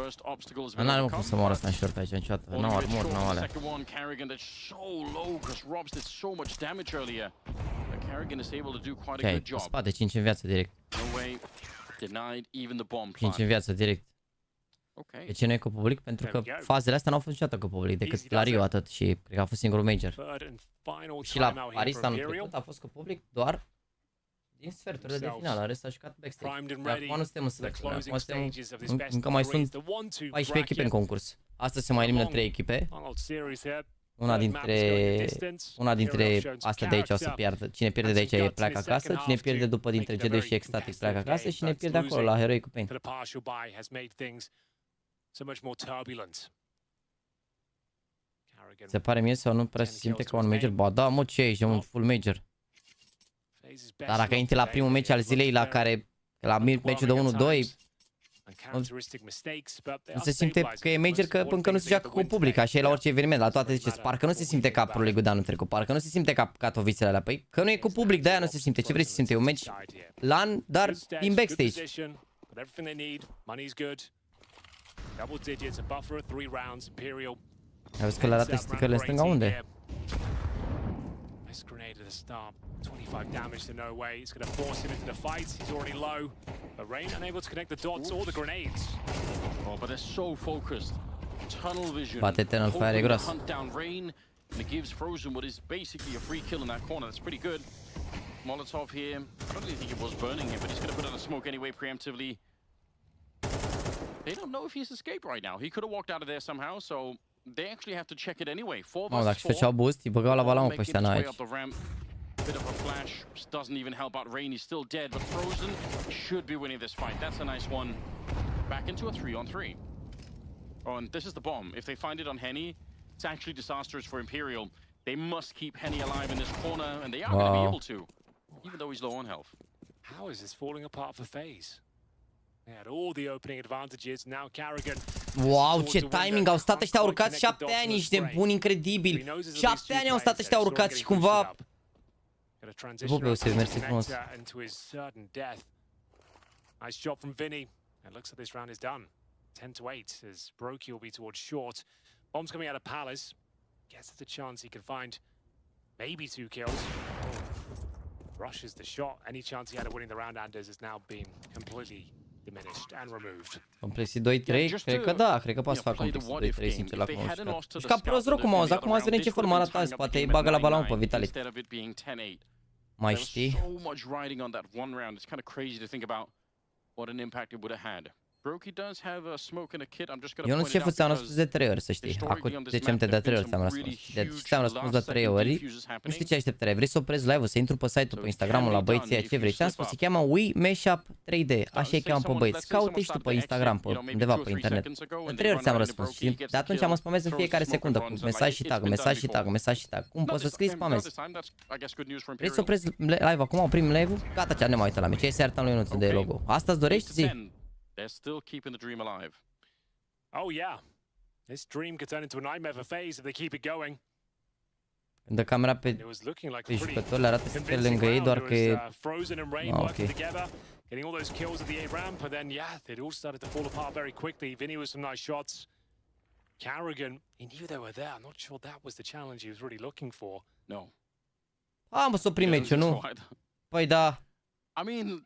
First obstacle has been N-am cum să moară ăsta în short aici niciodată. N-au armor, n-au alea. Second one, Carrigan, that's so low because Robs did so much damage earlier. But Carrigan is able to do quite a good job. Spate, 5 în viață direct. No way. Denied even the bomb 5 în viață direct. De ce nu e cu public? Pentru că fazele astea n-au fost niciodată cu public, decât la Rio atât și cred că a fost singurul major. Și la Paris anul trecut a fost cu public doar din sferturile de finală, în rest a jucat backstage. Dar acum nu suntem în sferturile, acum suntem, încă mai sunt 14 echipe în concurs. Astăzi se mai elimină 3 echipe. Una dintre astea de aici o să piardă. Cine pierde de aici e pleacă acasă, cine pierde după dintre G2 și Ecstatic pleacă acasă și cine pierde acolo la Heroic Pain. Se pare mie sau nu prea se simte ca un major? Ba da, mă, ce ești? E un full major. Dar dacă intri la primul meci al zilei la care, la meciul de 1-2, nu se simte că e major, că încă nu se joacă cu public, așa e la orice eveniment, la toate ziceți, parcă nu se simte ca Pro League-ul de anul trecut, parcă nu se simte ca Katowice-le alea, păi că nu e cu public, de-aia nu se simte, ce vrei să simte, e un meci LAN, dar din backstage. Ai văzut că le arată sticker-le în stânga, unde? 25 damage to no way. It's going to force him into the fight. He's already low. But Rain unable to connect the dots or the grenades. Oh, but they're so focused. Tunnel vision. Bate Eternal Fire e gros. Hunt down Rain, and it gives Frozen what is basically a free kill in that corner. That's pretty good. Molotov here. I don't really think it was burning him, but he's going to put out a smoke anyway preemptively. They don't know if he's escaped right now. He could have walked out of there somehow, so they actually have to check it anyway. 4 versus 4. Dacă și făceau boost, îi băgau la balon pe ăștia aici. Bit of a flash doesn't even help out Rain. He's still dead, but Frozen should be winning this fight. That's a nice one. Back into a 3-on-3. Oh, and this is the bomb. If they find it on Henny, it's actually disastrous for Imperial. They must keep Henny alive in this corner, and they are going to be able to, even though he's low on health. How is this falling apart for FaZe? They had all the opening advantages. Now Carrigan. Wow, ce timing! Au stat ăștia urcați 7 ani, niște buni incredibili. 7 ani au stat ăștia urcați și cumva... Into his certain death. Nice job from Vinny. It looks like this round is done. 10-8 as Broki will be towards short. Bombs coming out of Palace. Guess there's a chance he can find maybe 2 kills. Rushes the shot. Any chance he had of winning the round, Anders, has now been completely diminished and removed. Complexi 2-3? Cred că da, cred că poate să facă complexi 2-3, sincer, la cum au jucat. Și ca prost rău cum au azi, acum ați vedem ce formă arată azi, poate îi bagă la balon pe Vitality. Mai știi? So much riding on that one round. It's kind of crazy to think about what an impact it would have had. Broky does have a smoke and a kit. I'm just going to Eu nu point știu it ce out ți-am răspuns de 3 ori, să știi. Acum de ce de 3 ori ți-am răspuns. Deci ți-am răspuns de 3 ori. Nu știu ce așteptare. Vrei să oprezi live-ul, să intru pe site-ul, pe Instagram-ul la băieții aia, ce vrei? Ți-am spus, se cheamă We Mashup 3D. Așa e cheamă pe băieți. Caute și tu pe Instagram, pe undeva pe internet. De 3 ori ți-am răspuns și de atunci mă spamez în fiecare secundă cu mesaj și tag, mesaj și tag, mesaj și tag. Cum poți să scrii, spamezi. Vrei să oprezi live acum, oprim live-ul? Gata, ce ne mai uită la mine. Ce este arta lui Ionuț de logo? Asta îți dorești? Zi. They're still keeping the dream alive. Oh yeah, this dream could turn into a nightmare for FaZe if they keep it going. Când dă camera pe jucător, le arată să fie lângă ei, doar că... Frozen and Rain working together, getting all those kills at the A ramp, and then yeah, they all started to fall apart very quickly. Vinny with some nice shots. Carrigan, he knew they were there. I'm not sure that was the challenge he was really looking for. No. Mă, să oprim meciul, nu? Păi da. I mean,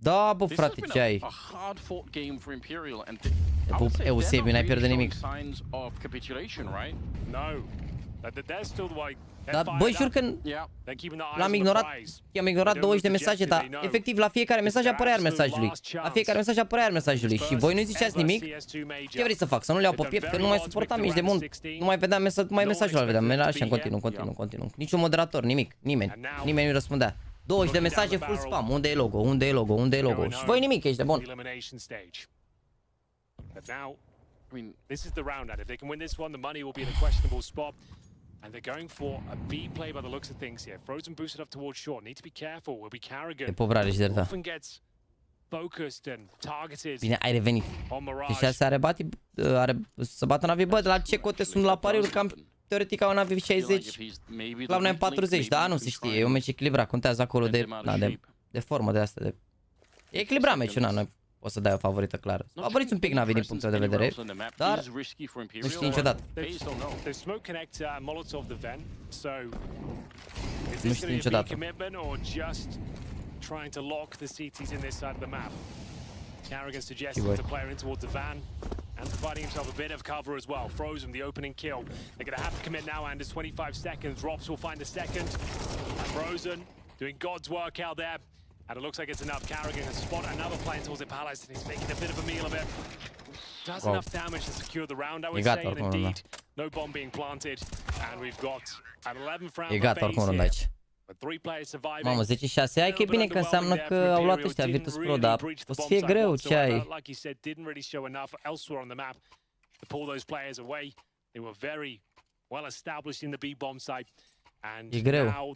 da, bă, frate, ce ai? Eusebiu, n-ai pierdut nimic. Dar, băi, jur că l-am ignorat, i-am ignorat 20 de mesaje, dar efectiv la fiecare mesaj apărea iar mesajului. La fiecare mesaj apărea iar mesajului și voi nu ziceați nimic? Ce vrei să fac? Să nu le iau pe piept? Că nu mai suportam nici de mult. Nu mai vedeam mesajul ăla, vedeam. Așa, continuu. Niciun moderator, nimic, nimeni nu răspundea. 20 de mesaje full spam. Unde e logo? Unde e logo? Unde e logo? Și voi nimic, ești de bun. I mean, this is the round, and if they can win this one, the money will be in a questionable spot. And they're going for a B play by the looks of things here. Frozen boosted up towards short. Need to be careful. Will be Carrigan. Often gets focused and targeted. Bine, ai revenit. Și așa are să bată NAVI. Bă, de la ce cote sunt la pariuri? Cam teoretic au NAVI 60, CLOUD9 40, da? Nu se știe. E un meci echilibrat. Contează acolo de formă de asta. E echilibrat meciul, nu o să dai o favorită clară. Favoriți un pic NAVI din punctul de vedere, dar nu știi niciodată. Nu știi niciodată. Carrigan suggesting to player in towards the van and providing himself a bit of cover as well. Frozen, the opening kill. They're going to have to commit now, and it's 25 seconds. Rops will find a second. Frozen doing God's work out there. And it looks like it's enough. Carrigan can spot another plane towards the Palace, and he's making a bit of a meal of it. Does enough damage to secure the round, I would say, and indeed, no bomb being planted. And we've got an 11th round for FaZe here. Mamă, 10-6, hai că e bine că înseamnă că au luat ăștia Virtus.pro, dar o să fie greu, ce ai? E greu.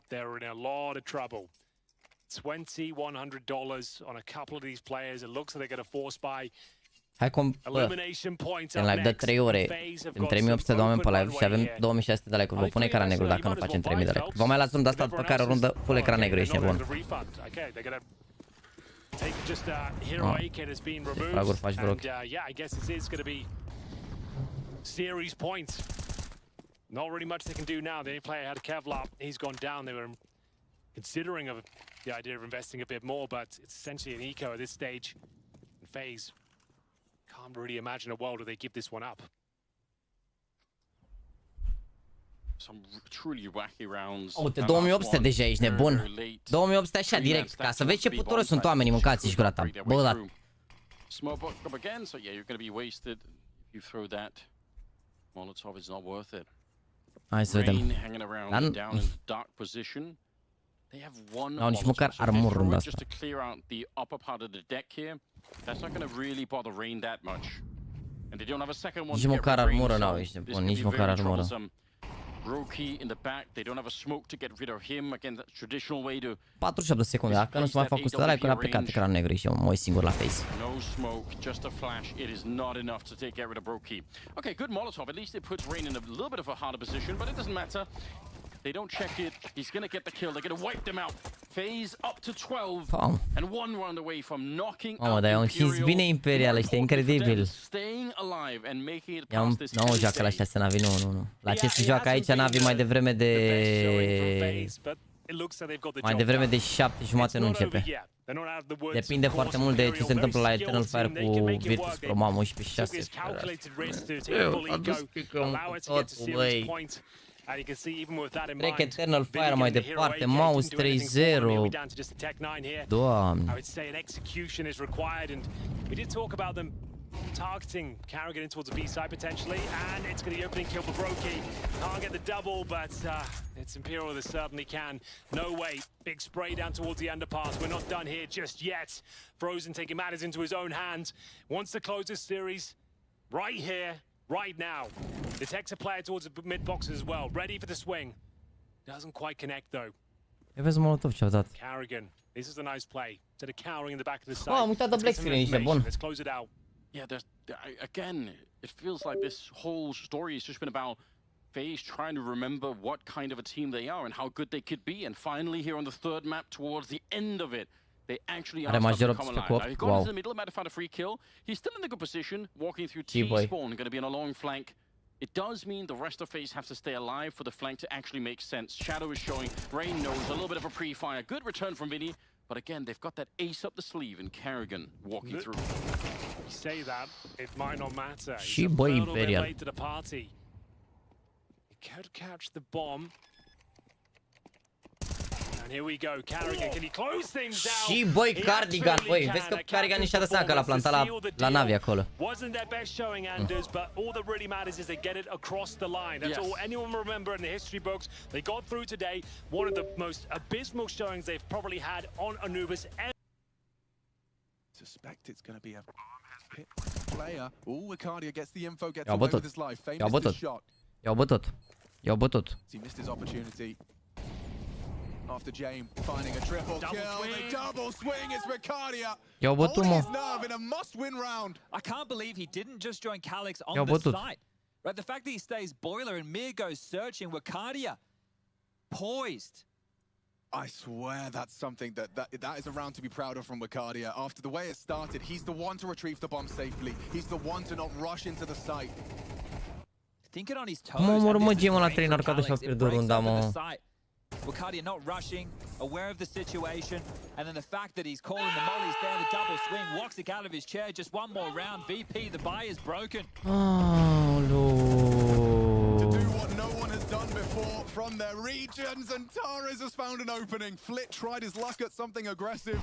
$2,100 on a couple of these players. It looks like they're going to force buy. Hai cum, bă, în live de 3 ore, în 3800 de oameni pe live și avem 2600 de like-uri. Vă pune ecran negru dacă nu facem 3000 de like-uri. Vă mai las de asta după care o rundă full ecran negru, ești nebun. Fraguri faci vreo. Not really much they can do now. The only player had a Kevlar. He's gone down. They were considering of the idea of investing a bit more, but it's essentially an eco at this stage. And FaZe can't really imagine a world where they give this one up. Some truly wacky rounds. Uite, 2800 deja, ești nebun. 2800 așa direct, ca să vezi ce putură sunt oamenii, mâncați și gura ta. Bă, da. Smoke box up again, so yeah, you're going to be wasted if you throw that. Molotov is not worth it. Hai să vedem. Hanging around down in dark position. They have one N-au nici măcar armor runda asta. Just to clear out the upper part of the deck here. That's not going to really bother Rain that much. And they don't have a second one. Nici măcar armură n-au, ești nebun, nici măcar armură. Roki in the back, they don't have a smoke to get rid of him. Again, that's traditional way to 48 de secunde, dacă nu se mai fac cu stăla, că a plecat ecran negru și eu mă uit singur la FaZe. No smoke, just a flash. It is not enough to take rid of Roki. Okay, good Molotov. At least it puts Rain in a little bit of a harder position, but it doesn't matter. They don't check it. He's going to get the kill. They're going to wipe them out. FaZe up to 12 and one round away from knocking out dar e un his bine imperial, este incredibil. Staying alive and making it past this. Nu joacă la 6 NAVI, nu. La ce se joacă aici NAVI mai devreme de... Mai devreme de 7:30 nu începe. Depinde foarte mult de ce se întâmplă la Eternal Fire cu Virtus.pro, mamă, 11-6. Eu, a dus pică-mi totul, băi. And you can see even with that in Trec mind, Eternal Fire mai departe, Mouse 3-0. Doamne. I would say an execution is required, and we did talk about them targeting Carrigan in towards the B side potentially, and it's going to be opening kill for Brokey. Can't get the double, but it's Imperial that certainly can. No way. Big spray down towards the underpass. We're not done here just yet. Frozen taking matters into his own hands. Wants to close this series right here, right now. Detects a player towards the mid boxes as well. Ready for the swing. Doesn't quite connect though. Vezi molotov ce-au dat. Carrigan. This is a nice play. Instead of cowering in the back of the side. Oh, am uitat de black screen niște, bun. Let's close it out. Yeah, again, it feels like this whole story has just been about FaZe trying to remember what kind of a team they are and how good they could be. And finally, here on the third map, towards the end of it, they actually are starting to come alive. He's gone into the middle, might have found a free kill. He's still in a good position, walking through T-spawn, going to be on a long flank. It does mean the rest of FaZe have to stay alive for the flank to actually make sense. Shadow is showing, Rain knows, a little bit of a pre-fire. Good return from Vinny. But again, they've got that ace up the sleeve in Carrigan walking through. You say that, it might not matter. Și băi Imperial. Late to the party. He could catch the bomb. And here we go, Carrigan, can he close things out? Și băi Cardigan, băi, vezi că Cardigan nici-a dat seama că l-a plantat la Navi acolo. Wasn't their best showing, Anders, but all that really matters is they get it across the line. That's all anyone will remember in the history books. They got through today. One of the most abysmal showings they've probably had on Anubis. Suspect it's going to be a pit player. Ooh, Wicardia gets the info, gets away with his life. Famous shot. I-au bătut. I-au bătut. He missed his opportunity. After James finding a triple kill, the double swing, it's Wicardia. I-au bătut, mă. His nerve in a must-win round. I can't believe he didn't just join Calix on the site. Right, the fact that he stays boiler and Mir goes searching, Wicardia poised. I swear that's something that is a round to be proud of from Wicardia. After the way it started, he's the one to retrieve the bomb safely. He's the one to not rush into the site. Thinking on his toes. Mă omor, mă, Gemă la trainer că și-a pierdut runda, mă. Wicardia not rushing, aware of the situation, and then the fact that he's calling the mollies there, the double swing, walks it out of his chair, just one more round. VP, the buy is broken. To do what no one has done before from their regions, and Torres has found an opening. Flit tried his luck at something aggressive.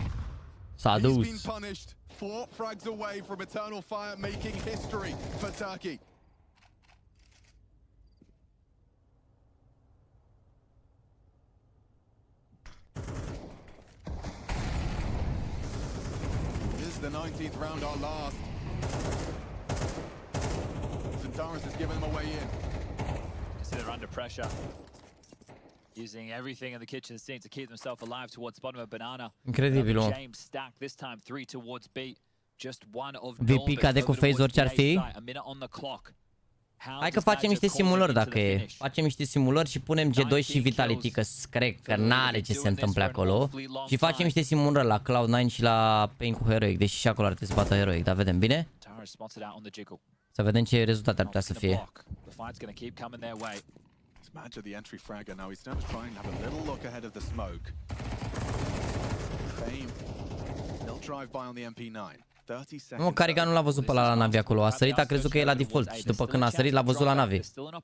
He's been punished. 4 frags away from Eternal Fire making history for Turkey. The 19th round, our last. Centaurus has given them a way in. So they're under pressure. Using everything in the kitchen sink to keep themselves alive towards bottom of banana. Incredibil, mă. James stacked this time 3 towards B. Just one of VP cade cu FaZe orice ar fi. A minute on the clock. Hai că facem niște simulări dacă e. Facem niște simulări și punem G2 și Vitality, că cred că n-are ce se întâmple acolo. Și facem niște simulări la Cloud9 și la Pain cu Heroic, deși și acolo ar trebui să bată Heroic, dar vedem bine? Să vedem ce rezultate ar putea să fie. Smash at the entry fragger now. He's trying to have a little look ahead of the smoke. Fame. He'll drive by on the MP9. Nu, Carrigan nu l-a văzut pe la Navi acolo. A sărit, a crezut că e la default. Și după când a sărit, l-a văzut la Navi.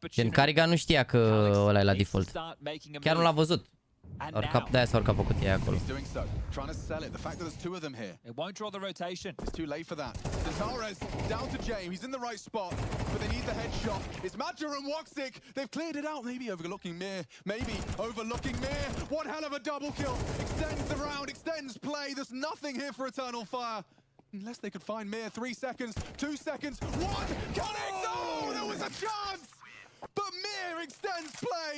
Gen, Carrigan nu știa că ăla e la default. Chiar nu l-a văzut. De-aia s-a urcat pe cutia acolo. It won't draw the rotation. It's too late for that. Torres down to James. He's in the right spot, but they need the headshot. It's Madger and Woxic. They've cleared it out. Maybe overlooking Mir. Maybe overlooking Mir. One hell of a double kill. Extends the round. Extends play. There's nothing here for Eternal Fire. Unless they could find Mir. 3 seconds. 2 seconds. 1. Connects. Oh, there was a chance. But Mir extends play.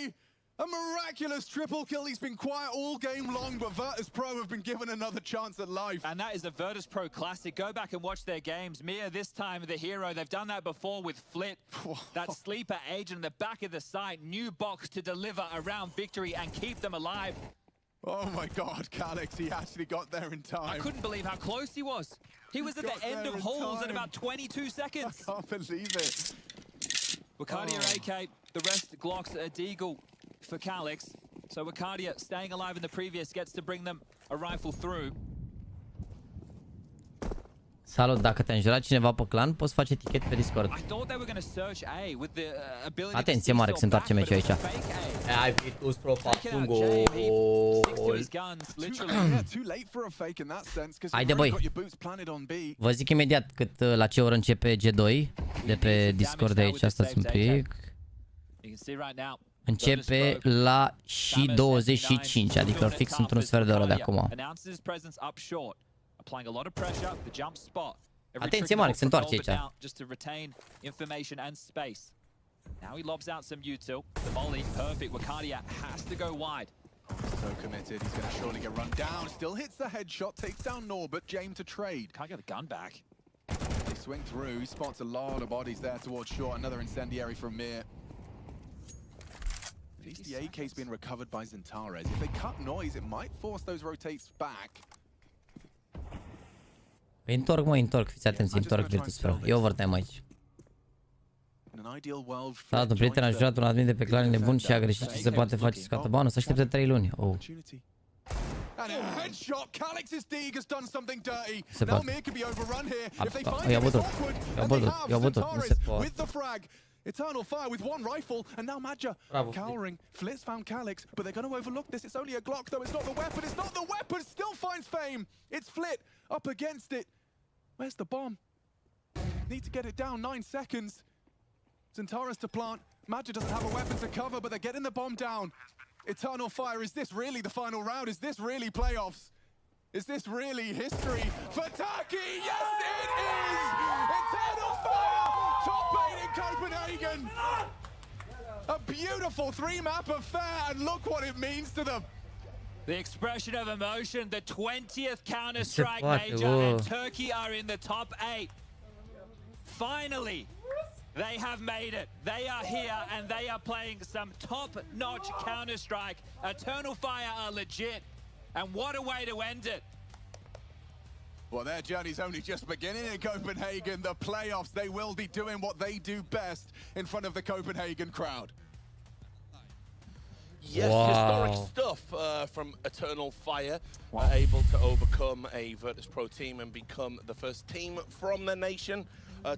A miraculous triple kill. He's been quiet all game long, but Virtus.pro have been given another chance at life. And that is a Virtus.pro classic. Go back and watch their games. Mir this time the hero. They've done that before with Flit. That sleeper agent in the back of the site. New box to deliver around victory and keep them alive. Oh my God, Calix, he actually got there in time. I couldn't believe how close he was. He was at the end of holes in about 22 seconds. I can't believe it. Wicardia AK, the rest Glocks a Deagle for Calix. So Wicardia staying alive in the previous gets to bring them a rifle through. Salut, dacă te-a înjurat cineva pe clan, poți face etichet pe Discord. Atenție mare că se întoarce meciul aici. Ai Vitus Pro fac un gol. Haide băi. Vă zic imediat la ce oră începe G2 de pe Discord de aici, stați un pic. Începe la și 25, adică fix într-un sfert de oră de acum. Atenție mare, se întoarce aici. Now he lobs out some util. The volley, perfect. Wakadia has to go wide. So committed, he's going to surely get run down. Still hits the headshot, takes down Norbert. James to trade. Can't get the gun back. They swing through, he spots a lot of bodies there towards short. Another incendiary from Mir. At least the AK's been recovered by Zentares. If they cut noise, it might force those rotates back. Întorc, fiți atenți, întorc Virtus.pro. E overtime aici. Salut, un prieten a jurat un admin de pe clan nebun și a greșit ce se poate face, scoată banul, să aștepte 3 luni. Oh. Se poate. Ia bătut, nu se poate. Eternal fire with one rifle, and now Madja cowering. Flitz found Calix, but they're going to overlook this. It's only a Glock, though. It's not the weapon. It's not the weapon. Still finds Fame. It's Flit up against it. Where's the bomb? Need to get it down. 9 seconds. Zentares to plant. Madja doesn't have a weapon to cover, but they're getting the bomb down. Eternal fire. Is this really the final round? Is this really playoffs? Is this really history for Turkey? Yes, it is! Eternal fire! Top 8 in Copenhagen! A beautiful 3-map affair, and look what it means to them. The expression of emotion, the 20th Counter-Strike major, and Turkey are in the top 8. Finally, they have made it. They are here, and they are playing some top-notch Counter-Strike. Eternal Fire are legit, and what a way to end it. Well, their journey's only just beginning in Copenhagen. The playoffs, they will be doing what they do best in front of the Copenhagen crowd. Yes, historic stuff from Eternal Fire, able to overcome a Virtus.pro team and become the first team from the nation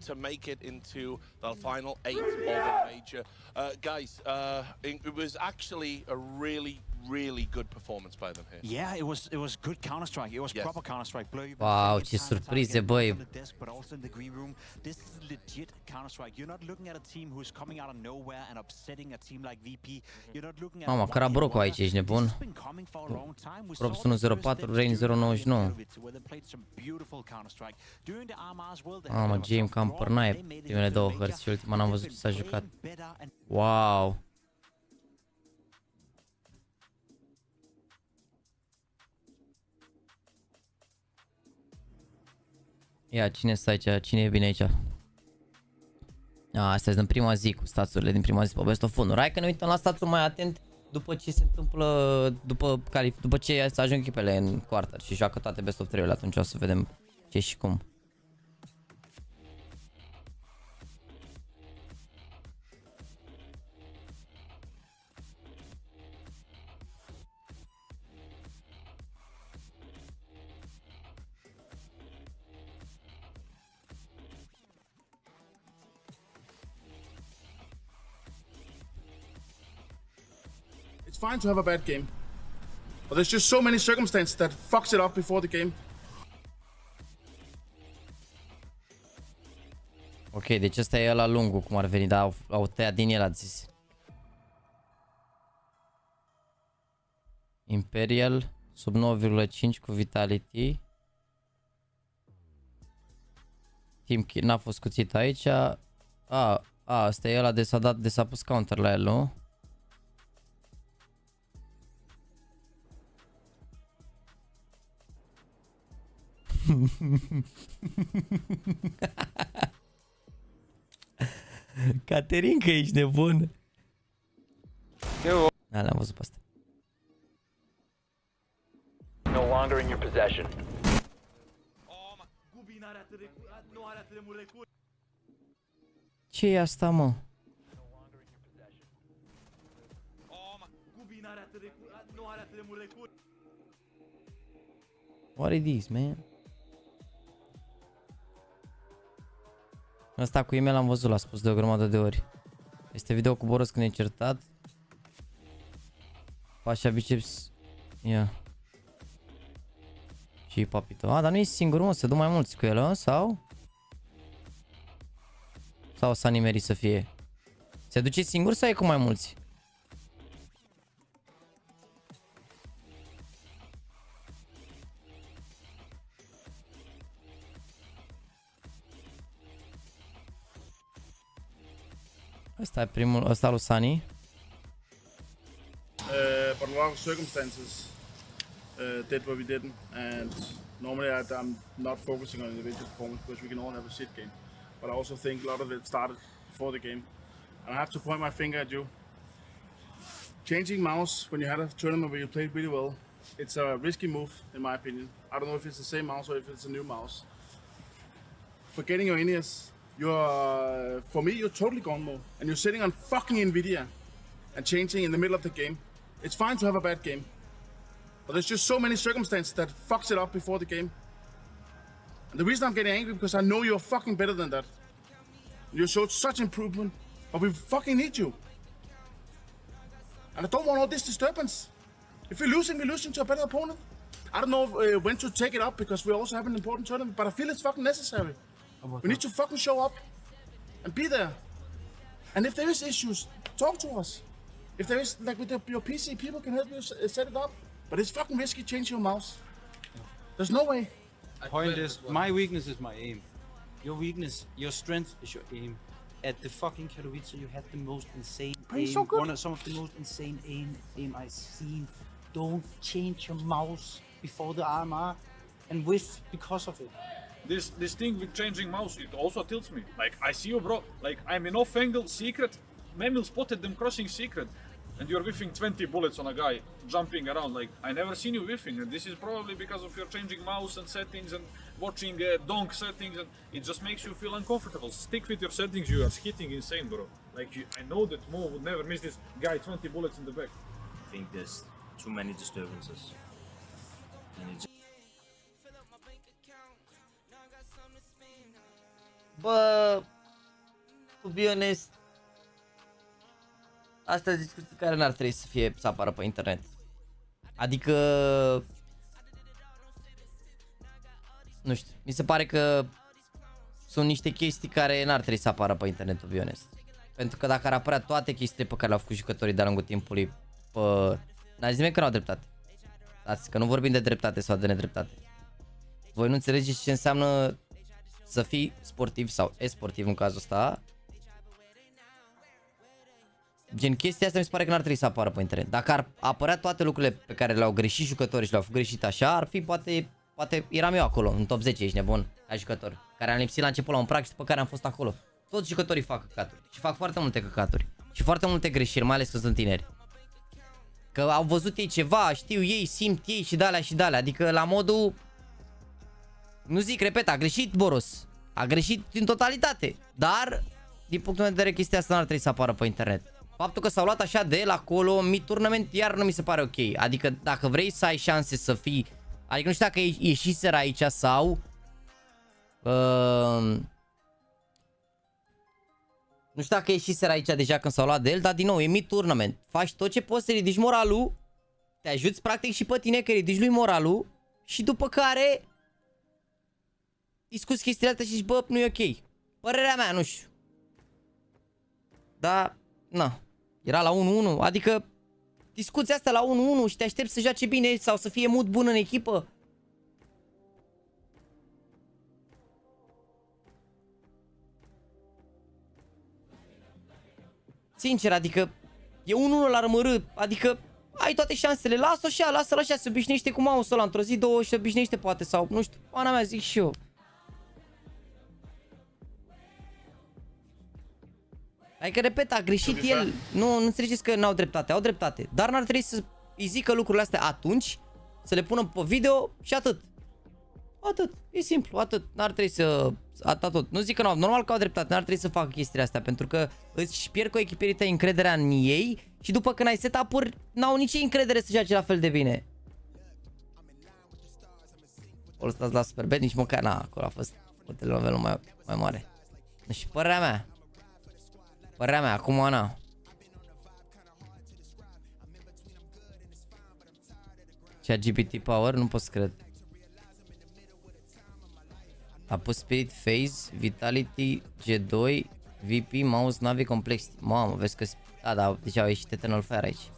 to make it into the final 8 of the major. Guys, it was actually a really good performance by them here. Yeah, it was good Counter-Strike. It was proper Counter-Strike. Wow, ce surprize, băi. But also in the green room, this is legit Counter-Strike. You're not looking at a team who's coming out of nowhere and upsetting a team like VP. You're not looking at Mama, Carabroco aici, ești nebun. Props 104, Rain 099. Mama, Game Camper n-ai primele 2 hărți și ultima n-am văzut ce s-a jucat. Wow. Ia, cine stă aici? Cine e bine aici? Asta e din prima zi, cu staturile din prima zi pe Best of 1. Hai că ne uităm la statul mai atent după ce se întâmplă, după ce ajung echipele în quarter și joacă toate Best of 3-urile, atunci o să vedem ce și cum. It's fine to have a bad game, but there's just so many circumstances that fucks it up before the game. Ok, deci ăsta e ăla lungul, cum ar veni, dar au tăiat din el, ați zis. Imperial, sub 9,5 cu Vitality. Team n-a fost cuțit aici. Asta e ăla de s-a pus counter la el, nu? Caterinca, ești nebun. Da, le-am văzut pe asta. No longer in your possession. Ce e asta, mă? What are these, man? Ăsta cu email am văzut, l-a spus de o grămadă de ori. Este video cu Boros când e certat. Pașa biceps. Ia. Și papito. Dar nu e singur, mă, se duc mai mulți cu el, a? Sau? Sau s-a nimerit să fie? Se duce singur sau e cu mai mulți? Ăsta e primul, ăsta lui Sunny. But a lot of circumstances did what we didn't, and normally I'm not focusing on individual performance because we can all have a shit game. But I also think a lot of it started before the game. And I have to point my finger at you. Changing mouse when you had a tournament where you played really well, it's a risky move in my opinion. I don't know if it's the same mouse or if it's a new mouse. Forgetting your in-ears, for me, you're totally gone mode, and you're sitting on fucking Nvidia and changing in the middle of the game. It's fine to have a bad game, but there's just so many circumstances that fucks it up before the game. And the reason I'm getting angry because I know you're fucking better than that. You showed such improvement, but we fucking need you. And I don't want all this disturbance. If we're losing to a better opponent. I don't know when to take it up because we also have an important tournament, but I feel it's fucking necessary. We need to fucking show up and be there. And if there is issues, talk to us. If there is, like with your PC, people can help you set it up. But it's fucking risky changing your mouse. There's no way. Point is, my weakness is my aim. Your weakness, your strength is your aim. At the fucking Katowice, you had the most insane aim. So good. Some of the most insane aim I've seen. Don't change your mouse before the RMR and whiff because of it. This thing with changing mouse, it also tilts me. Like, I see you, bro. Like, I'm in off angle, secret. Memil spotted them crossing secret. And you're whiffing 20 bullets on a guy, jumping around. Like, I never seen you whiffing. And this is probably because of your changing mouse and settings and watching donk settings. And it just makes you feel uncomfortable. Stick with your settings, you are hitting insane, bro. Like, I know that Mo would never miss this guy 20 bullets in the back. I think there's too many disturbances. And it Bă, to be honest, astea sunt discuții care n-ar trebui să apară pe internet. Adică, nu știu, mi se pare că sunt niște chestii care n-ar trebui să apară pe internet, to be honest. Pentru că dacă ar apărea toate chestiile pe care le-au făcut jucătorii de-a lungul timpului, n-a zis nimeni că n-au dreptate. Dați că nu vorbim de dreptate sau de nedreptate. Voi nu înțelegeți ce înseamnă să fii sportiv sau e-sportiv în cazul ăsta. Gen chestia asta mi se pare că n-ar trebui să apară pe internet. Dacă ar apărea toate lucrurile pe care le-au greșit jucătorii și le-au făcut greșit așa, ar fi poate eram eu acolo, în top 10, ești nebun, ca jucător. Care am lipsit la început la un prag și după care am fost acolo. Toți jucătorii fac căcaturi și fac foarte multe căcaturi. Și foarte multe greșeli, mai ales că sunt tineri. Că au văzut ei ceva, știu ei, simt ei și de-alea și de-alea. Adică la modul... Nu zic, repet, a greșit Boros. A greșit în totalitate. Dar, din punctul meu de vedere, chestia asta n-ar trebui să apară pe internet. Faptul că s-au luat așa de el acolo, mid-tournament, iar nu mi se pare ok. Adică dacă vrei să ai șanse să fii... Adică nu știu dacă ieșiseră aici sau... Nu știu dacă ieșiseră aici deja când s-au luat de el, dar din nou, e mid-tournament. Faci tot ce poți să ridici moralul, te ajuți practic și pe tine că ridici lui moralul și după care... discuți chestiile astea și zici, bă, nu e ok. Părerea mea, nu știu. Da, na, era la 1-1, adică discuția asta la 1-1 și te aștepți să joace bine sau să fie mood bun în echipă. Sincer, adică e 1-1 la rămărât, adică ai toate șansele, lasă-o așa, lasă-l așa, se obișnuiește cu mouse-ul ăla, într-o zi, două și se obișnuiește poate sau, nu știu, pana mea, zic și eu. Adică, repet, a greșit el. Nu înțelegeți că n-au dreptate, au dreptate. Dar n-ar trebui să îi zică lucrurile astea atunci, să le pună pe video și atât. Atât, e simplu, atât. N-ar trebui să... Atât. Nu zic că n-au, normal că au dreptate, n-ar trebui să facă chestiile astea, pentru că îți pierd cu echipierii tăi încrederea în ei și după când ai setup-uri, n-au nici ei încredere să joace la fel de bine. O lăsați la Superbet, nici măcar, na, acolo a fost o telenovela mai mare. Și părerea mea. Părerea mea, acum Ana. ChatGPT Power, nu pot să cred. A pus Spirit, Phase, Vitality, G2, VP, Mouse, Navi, Complexity. Mamă, vezi că... Da, deci au ieșit Eternal Fire aici.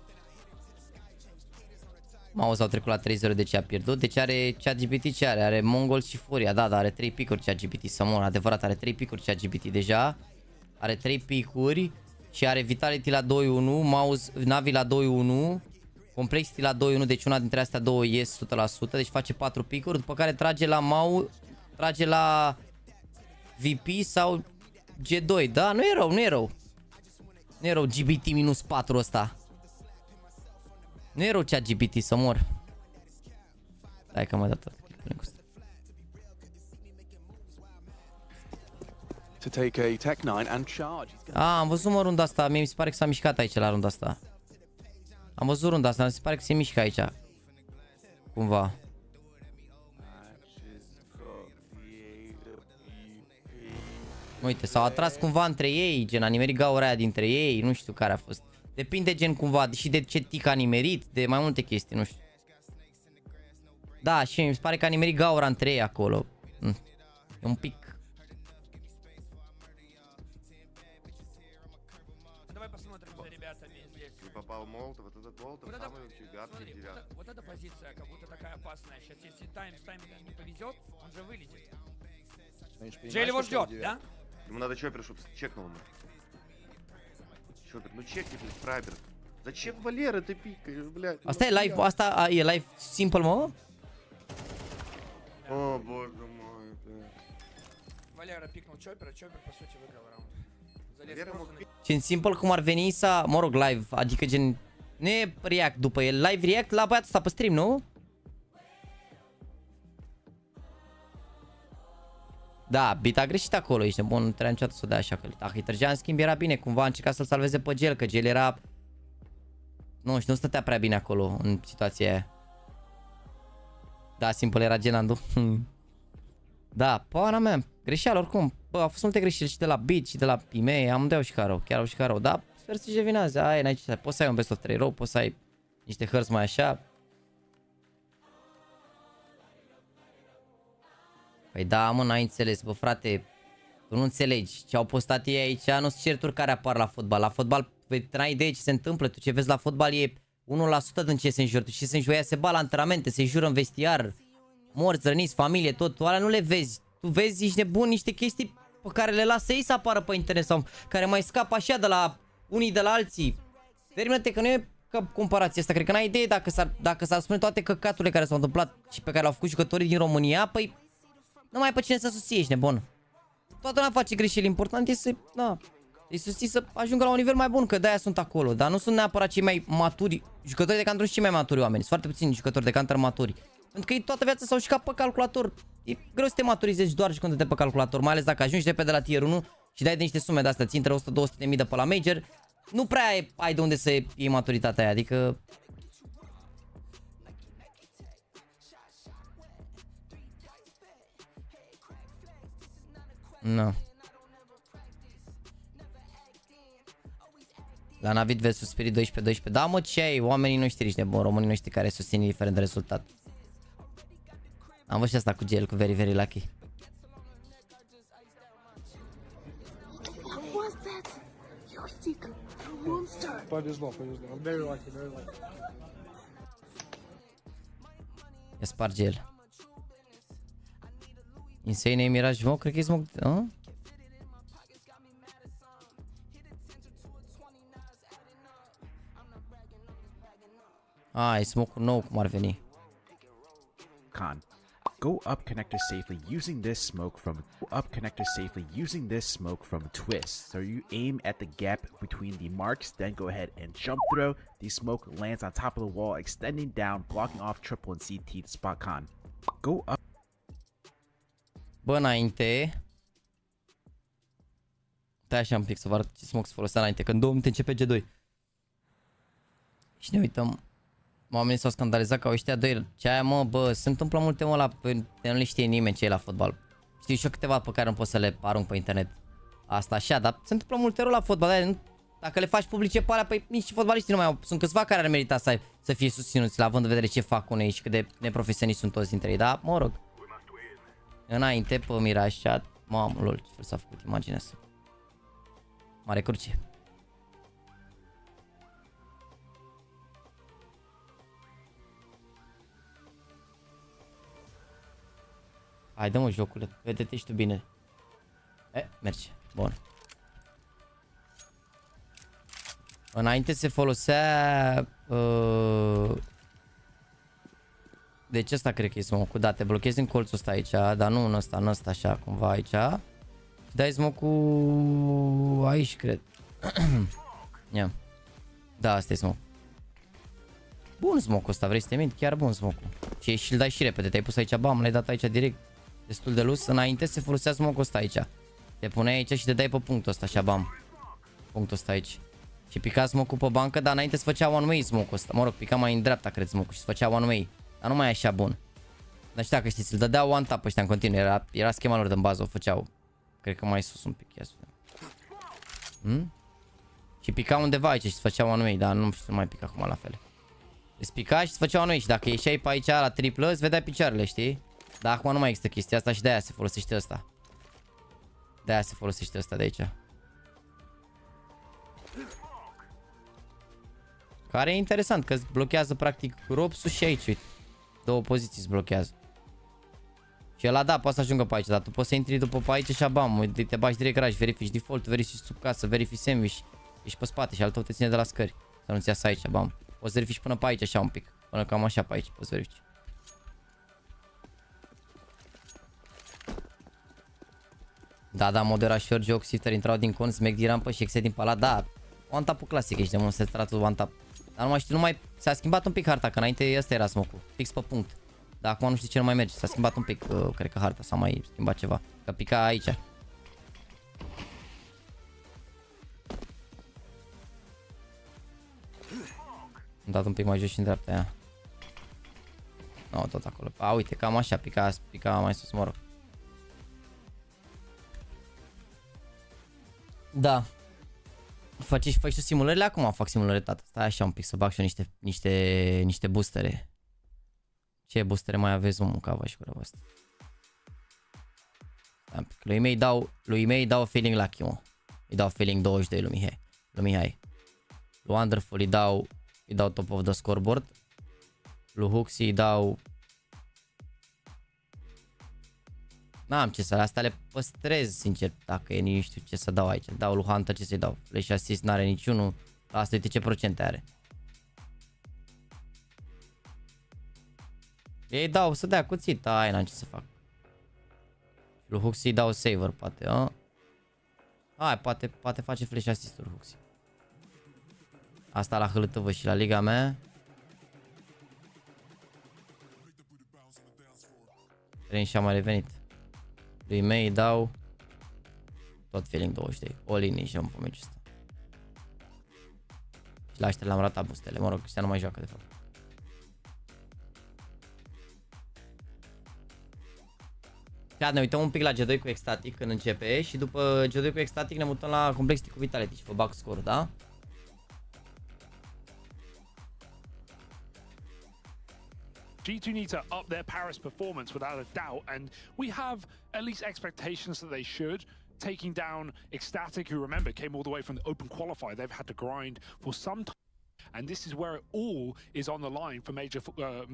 Mouse au trecut la 3-0, deci a pierdut. Deci are ChatGPT, ce are? Are Mongol și Furia. Da, are 3 picuri ChatGPT. Samon, adevărat, are 3 picuri ChatGPT deja. Are 3 picuri și are Vitality la 2-1, Mouse, Navi la 2-1, Complexity la 2-1, deci una dintre astea două ies 100%, deci face 4 picuri, după care trage la Mouse, trage la VP sau G2. Da, nu e rău, nu e rău. Nu e rău GBT minus 4 ăsta. Nu e rău ChatGPT, să mor. Hai că am mai dat toate clipurile cu asta. To take a Tech 9 and charge. Am văzut mă runda asta, mie mi se pare că s-a mișcat aici la runda asta. Am văzut runda asta, mi se pare că se mișcă aici. Cumva. Uite, s-au atras cumva între ei, gen a nimerit gaura aia dintre ei, nu știu care a fost. Depinde gen cumva și de ce tic a nimerit, de mai multe chestii, nu știu. Da, și mi se pare că a nimerit gaura între ei acolo. E un pic. Попал молотов, вот этот молотов самый вообще гадкий девятый. Вот эта позиция, как будто такая опасная. Сейчас, если тайминг не повезет, он же вылетит. Джейл его ждет, да? Ему надо чоппер, чтобы чекнул ему. Чоппер, ну чекни, блядь, прайбер. Зачем Валера ты пикаешь, блядь? Asta e live, asta e live simple, mă? О, боже мой, блядь. Валера пикнул чоппера, чоппер, по сути, выиграл раунд. Залез просто на... Gen simple cum ar veni să, mă rog, live, adică gen, nu e react după el, live react la băiatul ăsta pe stream, nu? Da, bit a greșit acolo, ești nebun, nu trebuia niciodată să o dea așa, că dacă îi trăgea în schimb era bine, cumva a încercat să-l salveze pe Gel, că Gel era, nu știu, nu stătea prea bine acolo, în situația aia. Da, simple era Genandu. Da, pana mea, greșeală oricum. Bă, au fost multe greșeli și de la Beat și de la Pime, amândoi au și rău, chiar au și rău, da, sper să-și revinează, aia n-ai ce, poți să ai un best of 3 rău, poți să ai niște hărți mai așa. Păi da, mă, n-ai înțeles, bă, frate, tu nu înțelegi, ce au postat ei aici, nu sunt certuri care apar la fotbal, n-ai idee ce se întâmplă, tu ce vezi la fotbal e 1% din ce se înjură, tu ce se înjură, se bat la antrenamente, se înjură în vestiar, morți, răniți, familie, tot, tu alea nu le vezi. Tu vezi, ești nebun, niște chestii pe care le lasă ei să apară pe internet sau care mai scapă așa de la unii de la alții. Termină-te că nu e ca comparație asta. Cred că n-ai idee dacă s-ar spune toate căcaturile care s-au întâmplat și pe care le-au făcut jucătorii din România, păi nu mai ai pe cine să susții, ești nebun. Toată lumea face greșeli, important e să, da, îi susții să ajungă la un nivel mai bun, că de-aia sunt acolo, dar nu sunt neapărat cei mai maturi, jucătorii de counter și cei mai maturi oameni, sunt foarte puțini jucători de counter maturi. Pentru că ei toată viața s-au jucat pe calculator. E greu să te maturizezi doar jucându-te pe calculator, mai ales dacă ajungi repede la tier 1 și dai de niște sume de astea, ții între 100-200 de mii de pe la major, nu prea ai de unde să iei maturitatea aia, adică... No. La Navid vs Spirit 12-12, da mă, ce ai, oamenii noștri ești nebun, românii noștri care susțin indiferent de rezultat. Am văzut și asta cu gel, cu very, very lucky. Повезло, повезло. I'm very lucky, very lucky. E spart gel. Insane e Mirage Smoke, cred că e Smoke... E smoke-ul nou, cum ar veni. Con. Go up connector safely using this smoke from twist. So you aim at the gap between the marks, then go ahead and jump throw. The smoke lands on top of the wall, extending down, blocking off triple and CT to spot Con. Go up. Bă, înainte. Stai așa un pic să vă arăt ce smoke să folosea înainte, că în 2 minute începe G2. Și ne uităm. Oamenii s-au scandalizat că au ăștia doi. Ce aia, mă, bă, se întâmplă multe, mă, nu le știe nimeni ce e la fotbal. Știu și eu câteva pe care nu pot să le arunc pe internet. Asta așa, dar se întâmplă multe rău la fotbal. Dacă le faci publice pe alea, păi nici fotbaliștii nu mai au. Sunt câțiva care ar merita să fie susținuți, la având în vedere ce fac unei și cât de neprofesioniști sunt toți dintre ei. Dar, mă rog. Înainte, pe Mirașat. Mamă, lol, ce fel s-a făcut, imaginează. Mare cruce. Hai, dă-mă jocule, vede-te și tu bine. Merge, bun. Înainte se folosea... Deci ăsta cred că e smoke-ul, da, te blochezi în colțul ăsta aici, dar nu în ăsta, așa, cumva aici. Dai smoke-ul aici, cred. Ia. Da, asta e smoke. Bun smoke-ul ăsta, vrei să te minți? Chiar bun smoke-ul. Și îl dai și repede, te-ai pus aici, bam, l-ai dat aici direct. Destul de lus. Înainte se folosea smoke-ul ăsta aici. Te puneai aici și te dai pe punctul ăsta, așa, bam. Punctul ăsta aici. Și pica smoke-ul pe bancă, dar înainte se făcea one-way smoke-ul ăsta. Mă rog, pica mai în dreapta, cred, smoke-ul și se făcea one-way. Dar nu mai e așa bun. Dar știu dacă știți, îl dădeau one tap ăștia în continuu. Era schema lor din bază, o făceau. Cred că mai sus un pic. Și pica undeva aici și se făcea one-way, dar nu știu, nu mai pica acum la fel. Îți pica și se făcea one-way și dacă ieșeai pe aici la triplă, îți vedeai picioarele, știi? Dar acum nu mai există chestia asta și de-aia se folosește ăsta. De-aia se folosește ăsta de aici. Care e interesant, că îți blochează practic ropsul și aici, uite. Două poziții îți blochează. Și ăla da, poate să ajungă pe aici, dar tu poți să intri după pe aici și bam, te bagi direct garaj, verifici default, verifici sub casă, verifici sandwich. Ești pe spate și al tău te ține de la scări. Să nu-ți iasă aici, bam. Poți să verifici până pe aici așa un pic. Până cam așa pe aici, poți să verifici. Da, modera și George Oxifter intrau din con, smack din rampă și exe din palat. Da, one tap-ul clasic, ești demonstratul one tap. Dar nu mai știu, s-a schimbat un pic harta, că înainte ăsta era smoke-ul, fix pe punct. Dar acum nu știu ce nu mai merge, s-a schimbat un pic, cred că harta s-a mai schimbat ceva. Că pica aici. Am dat un pic mai jos și în dreapta aia. Nu, tot acolo. A, uite, cam așa, pica mai sus, mă rog. Da. Faci tu simulările? Acum fac simulări, tata. Stai așa un pic să bag și eu niște boostere. Ce boostere mai aveți, mă, cava și cu asta? Lui mei dau feeling lucky, mă. Îi dau feeling 22 lui Mihai. Lui Wonderful îi dau top of the scoreboard. Lui Huxi îi dau... N-am ce să, astea le păstrez, sincer, dacă e, nu știu ce să dau aici. Dau lui Hunter, ce să-i dau? Flash assist n-are niciunul. La asta uite ce procente are. Ei dau să dea cuțit, ai, n-am ce să fac. Lui Huxi îi dau saver, poate, a? Hai, poate face flash assist-uri Huxi. Asta la HLTV și la liga mea. Tren și-a mai revenit. Lui mei dau tot feeling 22. All-in și am pe meciul ăsta. Și la ăștia le-am ratat boostele. Mă rog, ăștia nu mai joacă de fapt. Da, ne uităm un pic la G2 cu Ecstatic când începe și după G2 cu Ecstatic ne mutăm la Complexity cu Vitality și pe back score, da? G2 need to up their Paris performance without a doubt, and we have at least expectations that they should. Taking down Ecstatic, who remember came all the way from the open qualifier, they've had to grind for some time, and this is where it all is on the line for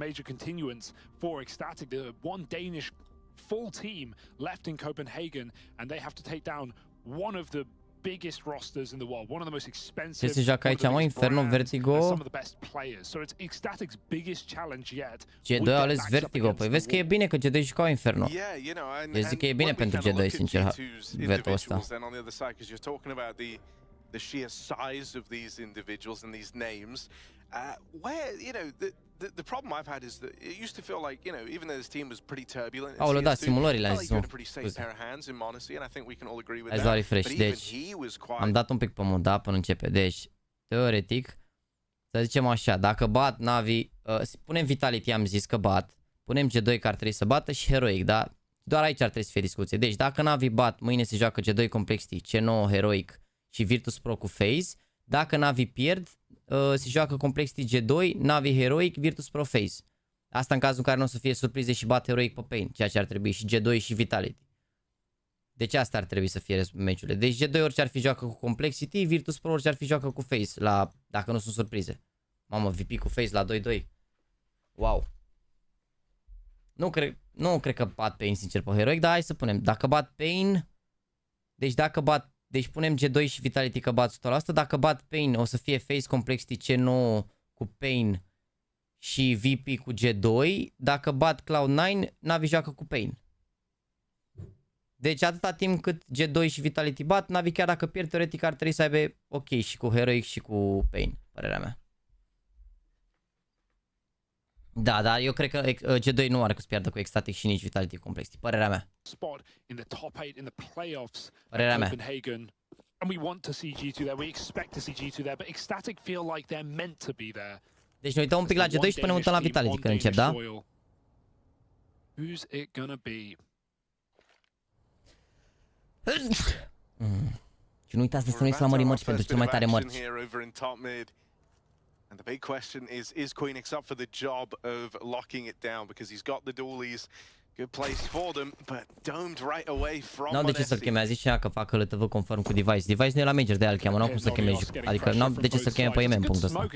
major continuance for Ecstatic. The one Danish full team left in Copenhagen, and they have to take down one of the biggest rosters in the world, one of the most expensive. Ce se joacă aici, mă? Inferno, Vertigo. Some of the best players. So it's Ecstatic's biggest challenge yet. G2 a ales Vertigo. Păi vezi că e bine că G2 jucau Inferno. Deci zic că e bine pentru G2, sincer, vetul ăsta. The sheer size of these individuals and these names, where, you know, the problem I've had is that it used to feel like, you know, even though this team was pretty turbulent, Aoleu, da, simulările am zis, a pretty safe pair of hands in Monacy, and I think we can all agree with that. But refresh. Deci, he was quite... am dat un pic pe mod, da, până începe. Deci, teoretic, să zicem așa, dacă bat Navi, punem Vitality, am zis că bat, punem G2 că ar trebui să bată și Heroic, da? doar aici ar trebui să fie discuție. Deci dacă Navi bat, mâine se joacă G2 Complexity, C9 Heroic și Virtus.pro cu FaZe. Dacă Navi pierd, se joacă Complexity G2, Navi Heroic, Virtus.pro FaZe. Asta în cazul în care nu o să fie surprize și bat Heroic pe Pain, ceea ce ar trebui și G2 și Vitality. Deci asta ar trebui să fie meciurile. Deci G2 orice ar fi joacă cu Complexity, Virtus.pro orice ar fi joacă cu FaZe, dacă nu sunt surprize. Mamă, VP cu FaZe la 2-2. Wow. Nu cred că bat Pain sincer pe Heroic, dar hai să punem. Dacă bat Pain, deci punem G2 și Vitality că bat 100%. Dacă bat Pain o să fie FaZe Complexity C9 cu Pain și VP cu G2. Dacă bat Cloud9, Navi joacă cu Pain. Deci atâta timp cât G2 și Vitality bat, Navi chiar dacă pierd, teoretic ar trebui să aibă ok și cu Heroic și cu Pain, părerea mea. Da, dar eu cred că G2 nu are cum să pierdă cu Ecstatic și nici Vitality Complexity, părerea mea. Părerea mea. And we want to see G2 there, we expect to see G2 there, but Ecstatic feel like they're meant to be there. Deci ne uităm un pic la G2 și până ne uităm la Vitality când încep, da? Who's it gonna be? Și nu uitați de să nu la mării mărci pentru cel mai tare mărci. And the big question is Queenix up for the job of locking it down? Because he's got the dualies, good place for them, but domed right away from N-au de ce să-l cheme, a zis și ea că fac LTV conform cu Device. Device nu e la Major, de-aia îl cheamă, n-au cum să cheme, adică n-au de ce să-l cheme pe MM, punctul ăsta.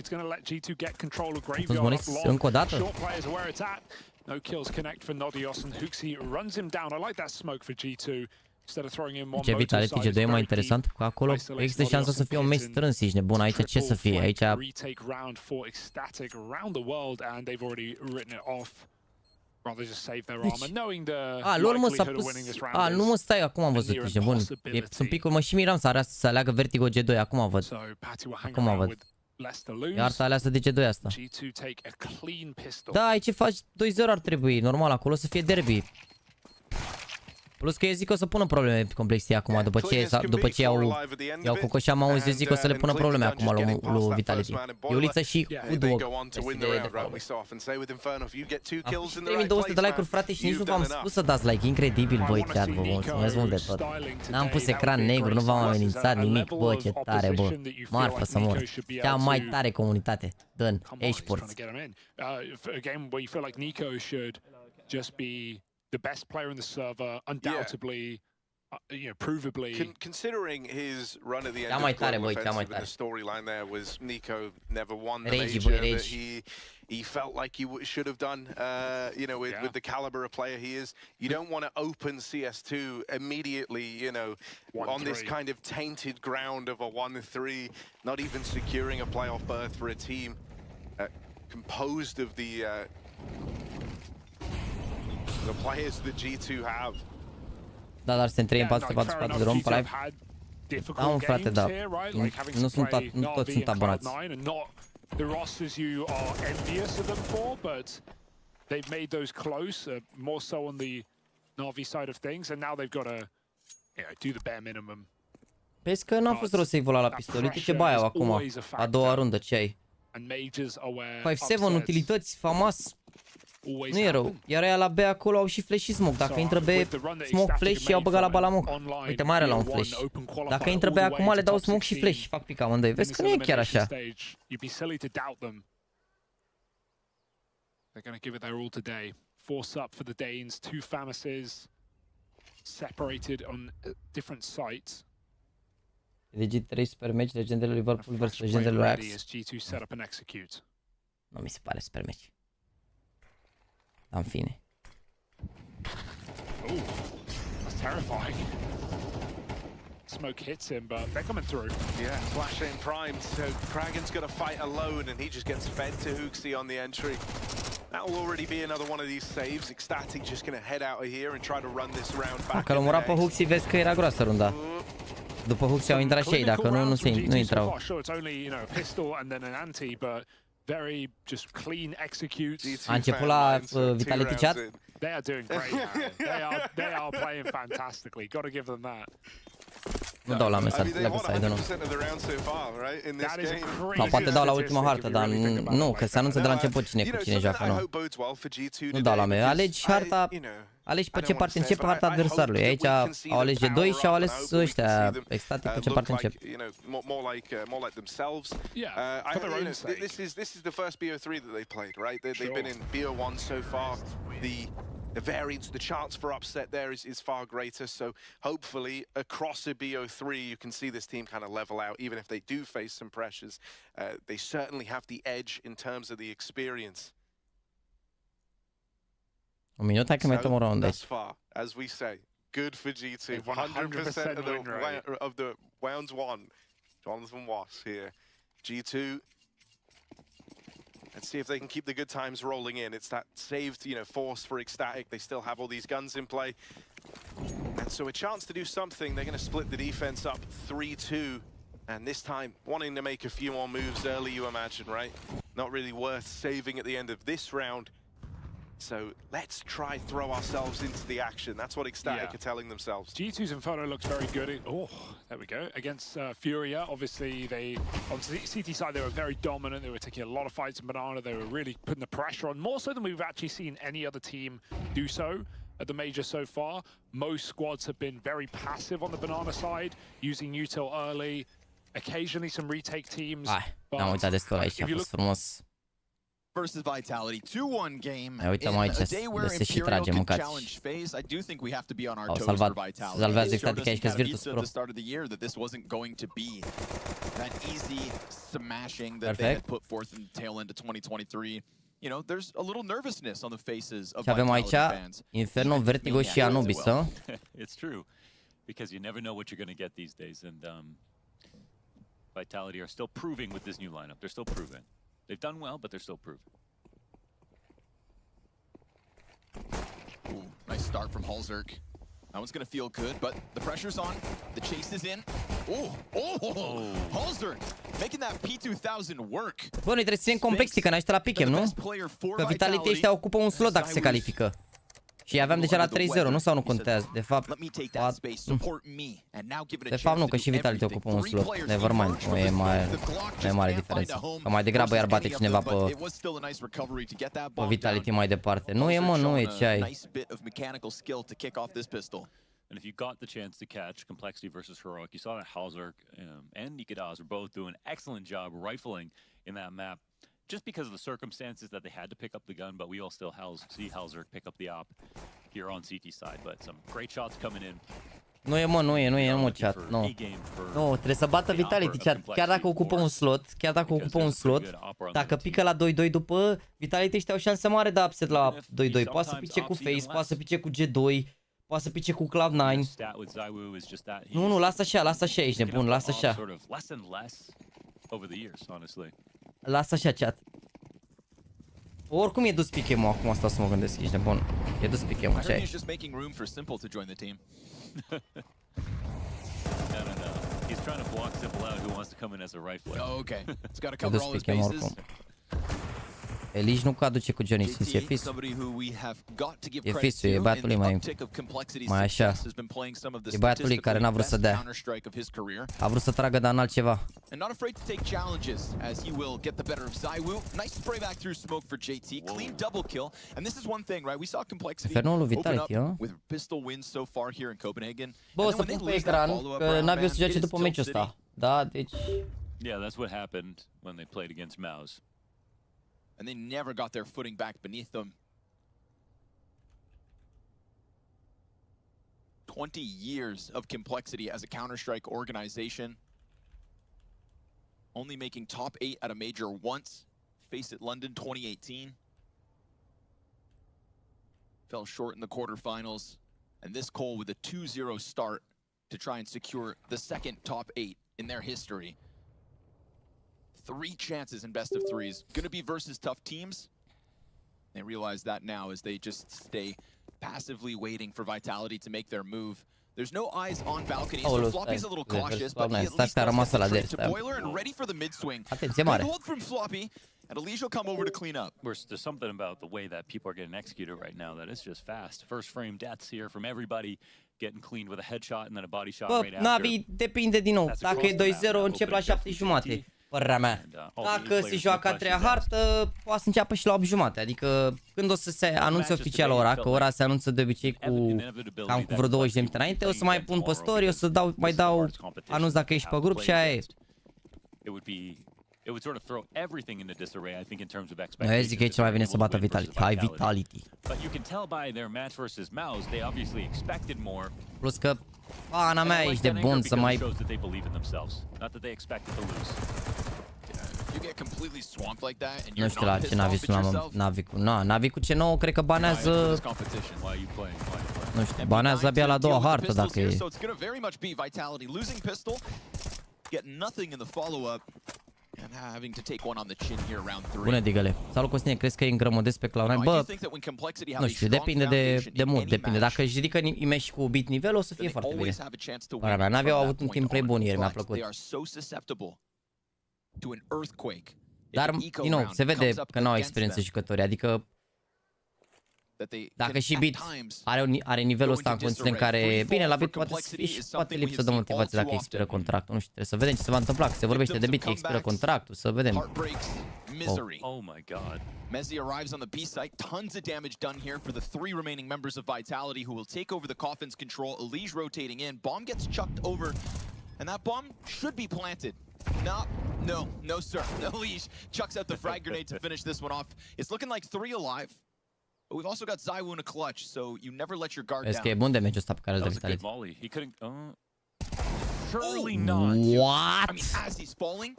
Nu-ți muniți încă o dată? No kills connect for Nodios and Huxi runs him down. I like that smoke for G2. Ce Vitality G2 e mai interesant, că acolo există șansa să fie un meci strâns, ești nebun, aici ce să fie, aici... lor mă s-a pus... nu mă stai, acum am văzut, ești nebun, sunt picul, mă și miram să aleagă Vertigo G2, acum văd. E arta aleasă de G2 asta. Da, aici faci 2-0 ar trebui, normal, acolo să fie derby. Plus că eu zic că o să pună probleme Complexity acum, după ce iau cocoșa, mă auzi, eu zic că o să le pună probleme acum lui Vitality. Iuliță și Uduoc. Am făcut 3200 de like-uri, frate, și nici nu v-am spus să dați like, incredibil, băi, chiar vă mulțumesc mult de tot. N-am pus ecran negru, nu v-am amenințat nimic, bă, ce tare, bă, marfă să mor. Cea mai tare comunitate, dă-n, eSports. The best player in the server, undoubtedly, provably. Considering his run at the end of Global Offensive, the storyline there was Nico never won the major that he felt like he should have done. With the caliber of player he is, you don't want to open CS2 immediately. On this kind of tainted ground of a 1-3, not even securing a playoff berth for a team composed of the players that G2 have. Da, dar suntem 3 în 444 de rom pe live. Da, un frate, da. Nu toți sunt abonați. The rosters you are envious of them for, but they've made those close, more so on the Navi side of things, and now they've got to do the bare minimum. Vezi că n-a fost rău să-i vola la pistol. Uite ce bai au acum, a doua rundă, ce ai? 5-7 utilități, famas. Nu e rău, iar aia la B acolo au și flash și smoke. Dacă intră B, smoke, flash și au băgat la balamoc. Uite, mai are la un flash. Dacă intră B acum, le dau smoke și flash și fac pick amândoi. Vezi că nu e chiar așa. They're going to give it their all today. Force up for the Danes, two Famases separated on different sites. G3 super match, legendele Liverpool vs legendele Ajax. G2 set up and execute. Nu mi se pare super match. În fine. Ooh, that's terrifying. Smoke hits him, but they're coming through. Yeah, flash in primed, so Kragen's got to fight alone, and he just gets fed to Huxi on the entry. That will already be another one of these saves. Ecstatic just going to head out of here and try to run this round back. Dacă l-a murat pe Huxi, vezi că era groasă runda. După Huxi au intrat și ei, dacă nu intrau. Very just clean executes. A început la Vitality Chat. They are doing great. They are playing fantastically. Got to give them that. Nu dau la mesaj, leagă side-ul, nu. Sau poate dau la ultima hartă, dar nu, că se anunță de la început cine cu cine joacă, nu. Nu dau la mea, alegi harta, alegi pe ce parte începe harta adversarului. Aici au ales G2 și au ales ăștia extatic pe ce parte încep. This is the first BO3 that they've played, right? They've been in BO1 so far. The variance, the chance for upset there is far greater. So hopefully across a BO3, you can see this team kind of level out. Even if they do face some pressures, they certainly have the edge in terms of the experience. Un minut, hai că mai o rundă. Thus far, as we say, good for G2. 100% of the rounds won. Jonathan Was here. G2. Let's see if they can keep the good times rolling in. It's that saved, force for Ecstatic. They still have all these guns in play. And so a chance to do something. They're going to split the defense up 3-2. And this time, wanting to make a few more moves early, you imagine, right? Not really worth saving at the end of this round. So let's try throw ourselves into the action. That's what Ecstatic are telling themselves. G2's Inferno looks very good. Oh, there we go. Against Furia, obviously they, on CT side, they were very dominant. They were taking a lot of fights in Banana. They were really putting the pressure on, more so than we've actually seen any other team do so at the major so far. Most squads have been very passive on the Banana side, using util early, occasionally some retake teams. N-am uitat destul aici, a fost frumos. Versus Vitality, 2-1 game. Uităm aici, se și trage, mâncați. Au salvat, salvează Ecstatic aici, că-s Virtus.pro. Perfect. Și avem aici Inferno, Vertigo și Anubis, să? It's true, because you never know what you're going to get these days, and Vitality are still proving with this new lineup. They're still proving. They've done well, but they're still proving. Ooh, nice start from Halzerk. That one's gonna feel good, but the pressure's on. The chase is in. Halzerk making that P2000 work. Bă, noi trebuie să fim complexi, că n-aștept la pickem, nu? Că Vitality ăștia ocupă un slot dacă se califică. Și aveam deja la 3-0, nu? Sau nu contează? De fapt, nu, că și Vitality ocupă un slot. Nevermind, nu e mare diferență. Că mai degrabă i-ar bate cineva pe Vitality mai departe. Nu e, mă, nu e ce ai. And if you got the chance to catch Complexity versus Heroic, you saw that Halzerk and Nikadas were both doing an excellent job rifling in that map. Just because of the circumstances that they had to pick up the gun, but we all still see Halzerk pick up the op here on CT side. But some great shots coming in. Nu e, mă, nu e, mă, chat, nu. Nu, trebuie să bată Vitality, chat. Chiar dacă ocupă un slot, dacă pică la 2-2 după, Vitality ăștia au șansă mare de upset la 2-2. Poate să pice cu Face, poate să pice cu G2, poate să pice cu Cloud9. Nu, lasă așa, ești nebun, lasă așa. Lasă așa, chat. Oricum e dus pick-em-ul acum, stau să mă gândesc, ești nebun. E dus pick-em-ul, așa e. He's trying to block Simple out, who wants to come in as a rifler. Oh, okay. It's got to cover all his bases. Elici nu aduce cu Genesis, e fis. E fisul, e băiatul lui mai așa. E băiatul lui care n-a vrut să dea. A vrut să tragă, dar în altceva. And not afraid to take challenges, as he will get the better of ZywOo. Nice spray back through smoke for JT. Clean double kill. And this is one thing, right? We saw Complexity open up with pistol wins so far here in Copenhagen. Bă, o să pun pe ecran că NAVI o să joace după meciul ăsta. Da, deci... Yeah, that's what happened when they played against Mouse. And they never got their footing back beneath them. 20 years of Complexity as a Counter-Strike organization. Only making top 8 at a major once. Face it London 2018. Fell short in the quarterfinals. And this Cole with a 2-0 start to try and secure the second top 8 in their history. 3 chances in best of 3s. Gonna be versus tough teams. They realize that now as they just stay passively waiting for Vitality to make their move. There's no eyes on balcony, so Floppy's a little cautious, but he at least has the boiler and ready for the mid-swing. Good hold from Floppy, and Elise will come over to clean up. There's something about the way that people are getting executed right now that is just fast. First frame deaths here from everybody. getting clean with a headshot and then a body shot Bă, right after. Navi depinde din nou. Dacă e 2-0, încep la 7:30. Părerea mea. Dacă se joacă a treia hartă, poate să înceapă și la 8:30. Adică când o să se anunțe oficial ora, că ora se anunță de obicei cu cam cu vreo 20 de minute înainte, o să mai pun pe story, o să mai dau anunț dacă ești pe grup și aia e. It would sort of throw everything into disarray, I think, in terms of Eu expectations. zic că e cel mai bine să bată Vitality. Hai Vitality. But you can tell by their match versus Mouse, they obviously expected more. Plus că pana mea ești de bun să mai... Shows that they believe in themselves, not that they expected to lose. You get completely swamped like that and Nu you're știu la not ce pissed Navi off at sunam yourself. Navi cu... Navi cu C9 cred că banează... Nu știu, banează abia la a doua hartă dacă e... So it's gonna very much be Vitality losing pistol, get nothing in the follow-up. And having to take one on the chin here round 3. Bună, Digăle. Salut, Costine, crezi că e îngrămădesc pe Cloud9? Bă, nu știu, depinde de mod, depinde. Dacă își ridică imagi cu bit nivel, o să fie foarte bine. Părerea mea, Navi au avut un gameplay bun ieri, mi-a plăcut. Dar, din nou, se vede că nu au experiență jucători, adică dacă și Bit are nivelul ăsta în condiții în care, bine, la Bit poate să fie și poate lipsă de motivație dacă expiră contractul, nu știu, trebuie să vedem ce se va întâmpla, că se vorbește de Bit că expiră contractul, să vedem. Oh my god. Mezzi arrives on the B site, tons of damage done here for the 3 remaining members of Vitality who will take over the coffin's control. Elige rotating in, bomb gets chucked over, and that bomb should be planted. No sir, Elige chucks out the frag grenade to finish this one off. It's looking like 3 alive. But we've also got ZywYY in a clutch, so you never let your guard down. Vezi că e bun damage ăsta pe care îl dă Vitality. Surely not. What? I mean, as he's falling,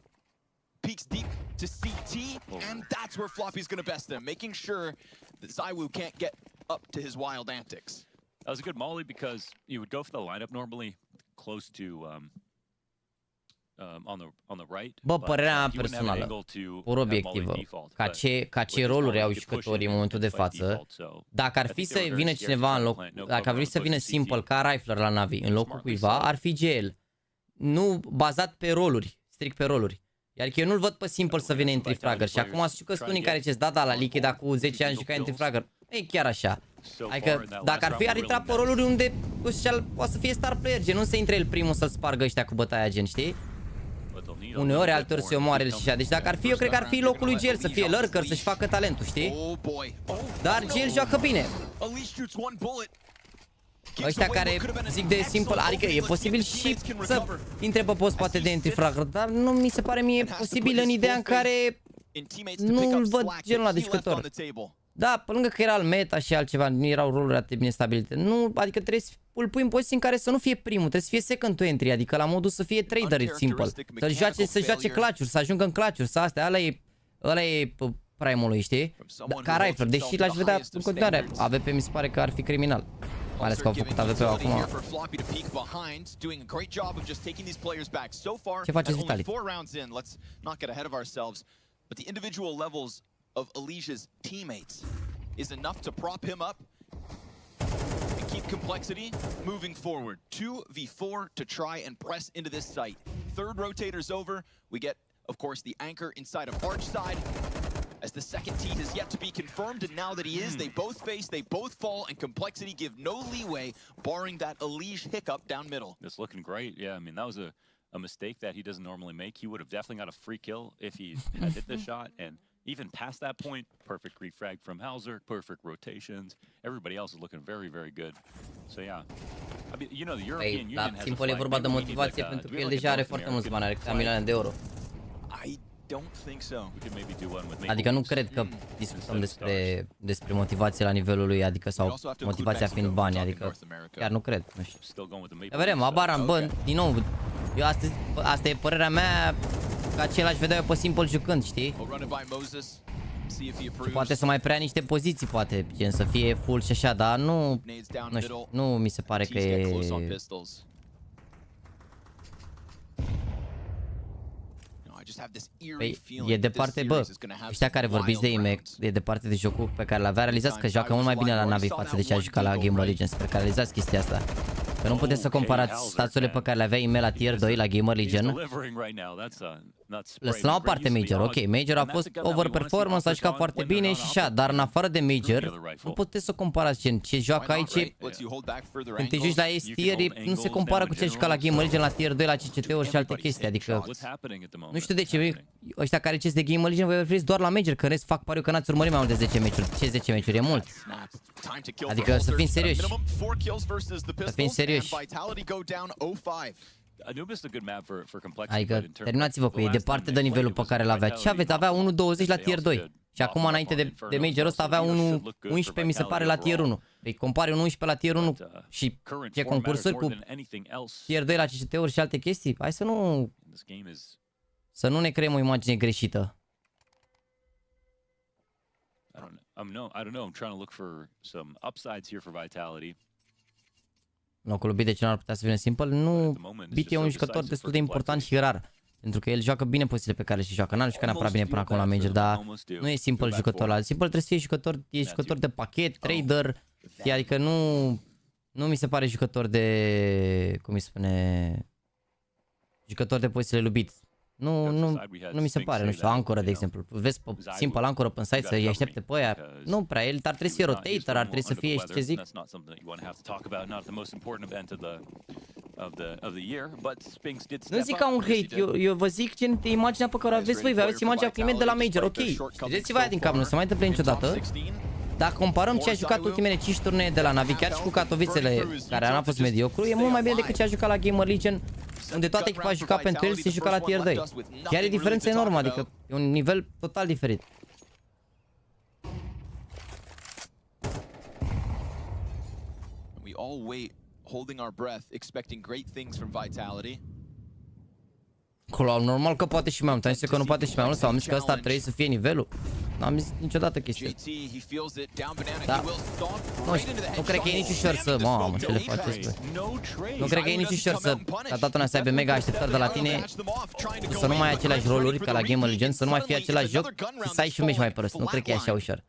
peeks deep to CT, and that's where Floppy's gonna best him, making sure that ZywYY can't get up to his wild antics. That was a good molly because you would go for the lineup normally close to on the right. Bă, părerea mea personală, pur obiectivă, ca ce roluri au jucătorii în momentul de față, dacă ar fi să vină cineva în loc, dacă ar fi să vină Simple ca Rifler la Navi în locul cuiva, ar fi GL. Nu bazat pe roluri, strict pe roluri. Iar eu nu-l văd pe Simple să vină entry fragger și acum știu că sunt unii care zic, da, la Liquid cu 10 ani juca entry fragger. E chiar așa. Adică dacă ar intra pe roluri unde poate să fie star player, gen nu să intre el primul să-l spargă ăștia cu bătaia, gen, știi? Uneori, alteori se omoare el și așa. Deci dacă ar fi, eu cred că ar fi locul lui Gel să fie lurker, să-și facă talentul, știi? Dar Gel joacă bine. Ăștia care zic de Simple, adică e posibil și să intre pe post poate de entry fragger, dar nu mi se pare mie posibil în ideea în care nu-l văd genul ăla de jucător. Da, pe lângă că era al meta și altceva, nu erau roluri atât de bine stabilite. Nu, adică trebuie să îl pui în poziții în care să nu fie primul, trebuie să fie second to entry, adică la modul să fie trader Simple. Să joace clutch-uri, să ajungă în clutch-uri, să astea, ăla e prime-ului, știi? Ca Rifler, deși l-aș vedea în continuare, AWP mi se pare că ar fi criminal. Mai ales că au făcut AWP-ul acum. Ce faceți, Vitality? Of Elige's teammates is enough to prop him up and keep Complexity moving forward. 2v4 to try and press into this site. Third rotator's over. We get, of course, the anchor inside of Arch side as the second T has yet to be confirmed, and now that he is, they both face, they both fall, and Complexity give no leeway, barring that Elige hiccup down middle. It's looking great. Yeah, I mean, that was a mistake that he doesn't normally make. He would have definitely got a free kill if he had hit the shot, and even past that point, perfect refrag from Hauser, perfect rotations. Everybody else is looking very, very good. So yeah, I mean, you know, the European Union has Simple e vorba de motivație pentru că el deja are foarte mulți bani, are câteva milioane de euro. I don't think so. We could maybe do one with Adică nu cred că discutăm despre motivație la nivelul lui, adică sau motivația fiind bani, adică chiar nu cred, nu știu. Vedem, abaram, bă, din nou, eu asta e părerea mea. Ca ce l-aș vedea eu pe Simple jucând, știi? Și poate să mai preia niște poziții, poate, gen să fie full și așa, dar nu știu, nu mi se pare că e... Păi, e departe, bă, ăștia care vorbiți de IMEC, e departe de jocul pe care l-avea, realizați că joacă mult mai bine la Navi față de ce a jucat la Gamer Legends, sper că realizați chestia asta. Că nu puteți să comparați staturile pe care le avea IMEC la Tier 2 la Gamer Legion Lăsăm la o parte Major, ok, Major a fost overperformance, a jucat foarte bine și așa, dar în afară de Major, nu puteți să comparați ce joacă aici, când te joci la S tier, nu se compară cu ce jucat la Game Legend, la tier 2, la CCT-uri și alte chestii, adică nu știu de ce, ăștia care ceți de Game Legend, voi preferiți doar la Major, că în rest fac pariu că n-ați urmărit mai mult de 10 meciuri, ce 10 meciuri, e mult, adică să fim serioși, să fim serioși. Adică, terminați-vă cu ei, departe de nivelul pe care l-avea. Ce aveți? Avea 1.20 la tier 2. Și acum, înainte de Major ăsta, avea 1.11, mi se pare, la tier 1. Păi compari 1.11 la tier 1 și ce concursuri cu tier 2 la CCT-uri și alte chestii. Hai să nu ne creăm o imagine greșită. I don't know. I'm trying to look for some upsides here for Vitality. Locul lui BT ar putea să vină simple. Nu, BT e un jucător destul de important și rar. Pentru că el joacă bine pozițiile pe care se joacă. N-am jucat neapărat bine până acum la Major, dar nu e simple jucător ăla. Simple trebuie să fie jucător de pachet, trader. Adică nu mi se pare jucător de, cum îi spune, jucător de pozițiile lui BT. Nu mi se pare, nu știu, ancoră, de exemplu. Vezi pe simple ancoră pe site să-i aștepte pe aia. Nu prea, el ar trebui să fie rotator, ar trebui să fie, știi ce zic? Nu zic ca un hate, eu vă zic ce imaginea pe care o aveți voi aveți imaginea client de la Major, ok. Știți-vă aia din cap, nu se mai întâmplă niciodată. Dacă comparăm ce a jucat ultimele 5 turnee de la NAVI, chiar și cu Katowice-le, care n-a fost mediocru, e mult mai bine decât ce a jucat la Gamer Legion, unde toată echipa a jucat pentru el și se juca la tier 2. Chiar e diferență enormă, adică e un nivel total diferit. We all wait, holding our breath, expecting great things from Vitality. Normal că poate și mai mult, am zis că nu poate și mai mult, sau am zis că ăsta ar trebui să fie nivelul. N-am zis niciodată chestia. Da, nu cred că e nici ușor să... Mamă, ce le faceți, bă? Nu cred că e nici ușor să... Ca toată lumea să aibă mega așteptări de la tine, să nu mai ai aceleași roluri ca la Game Legend, să nu mai fie același joc, să ai și un meci mai prost. Nu cred că e așa ușor.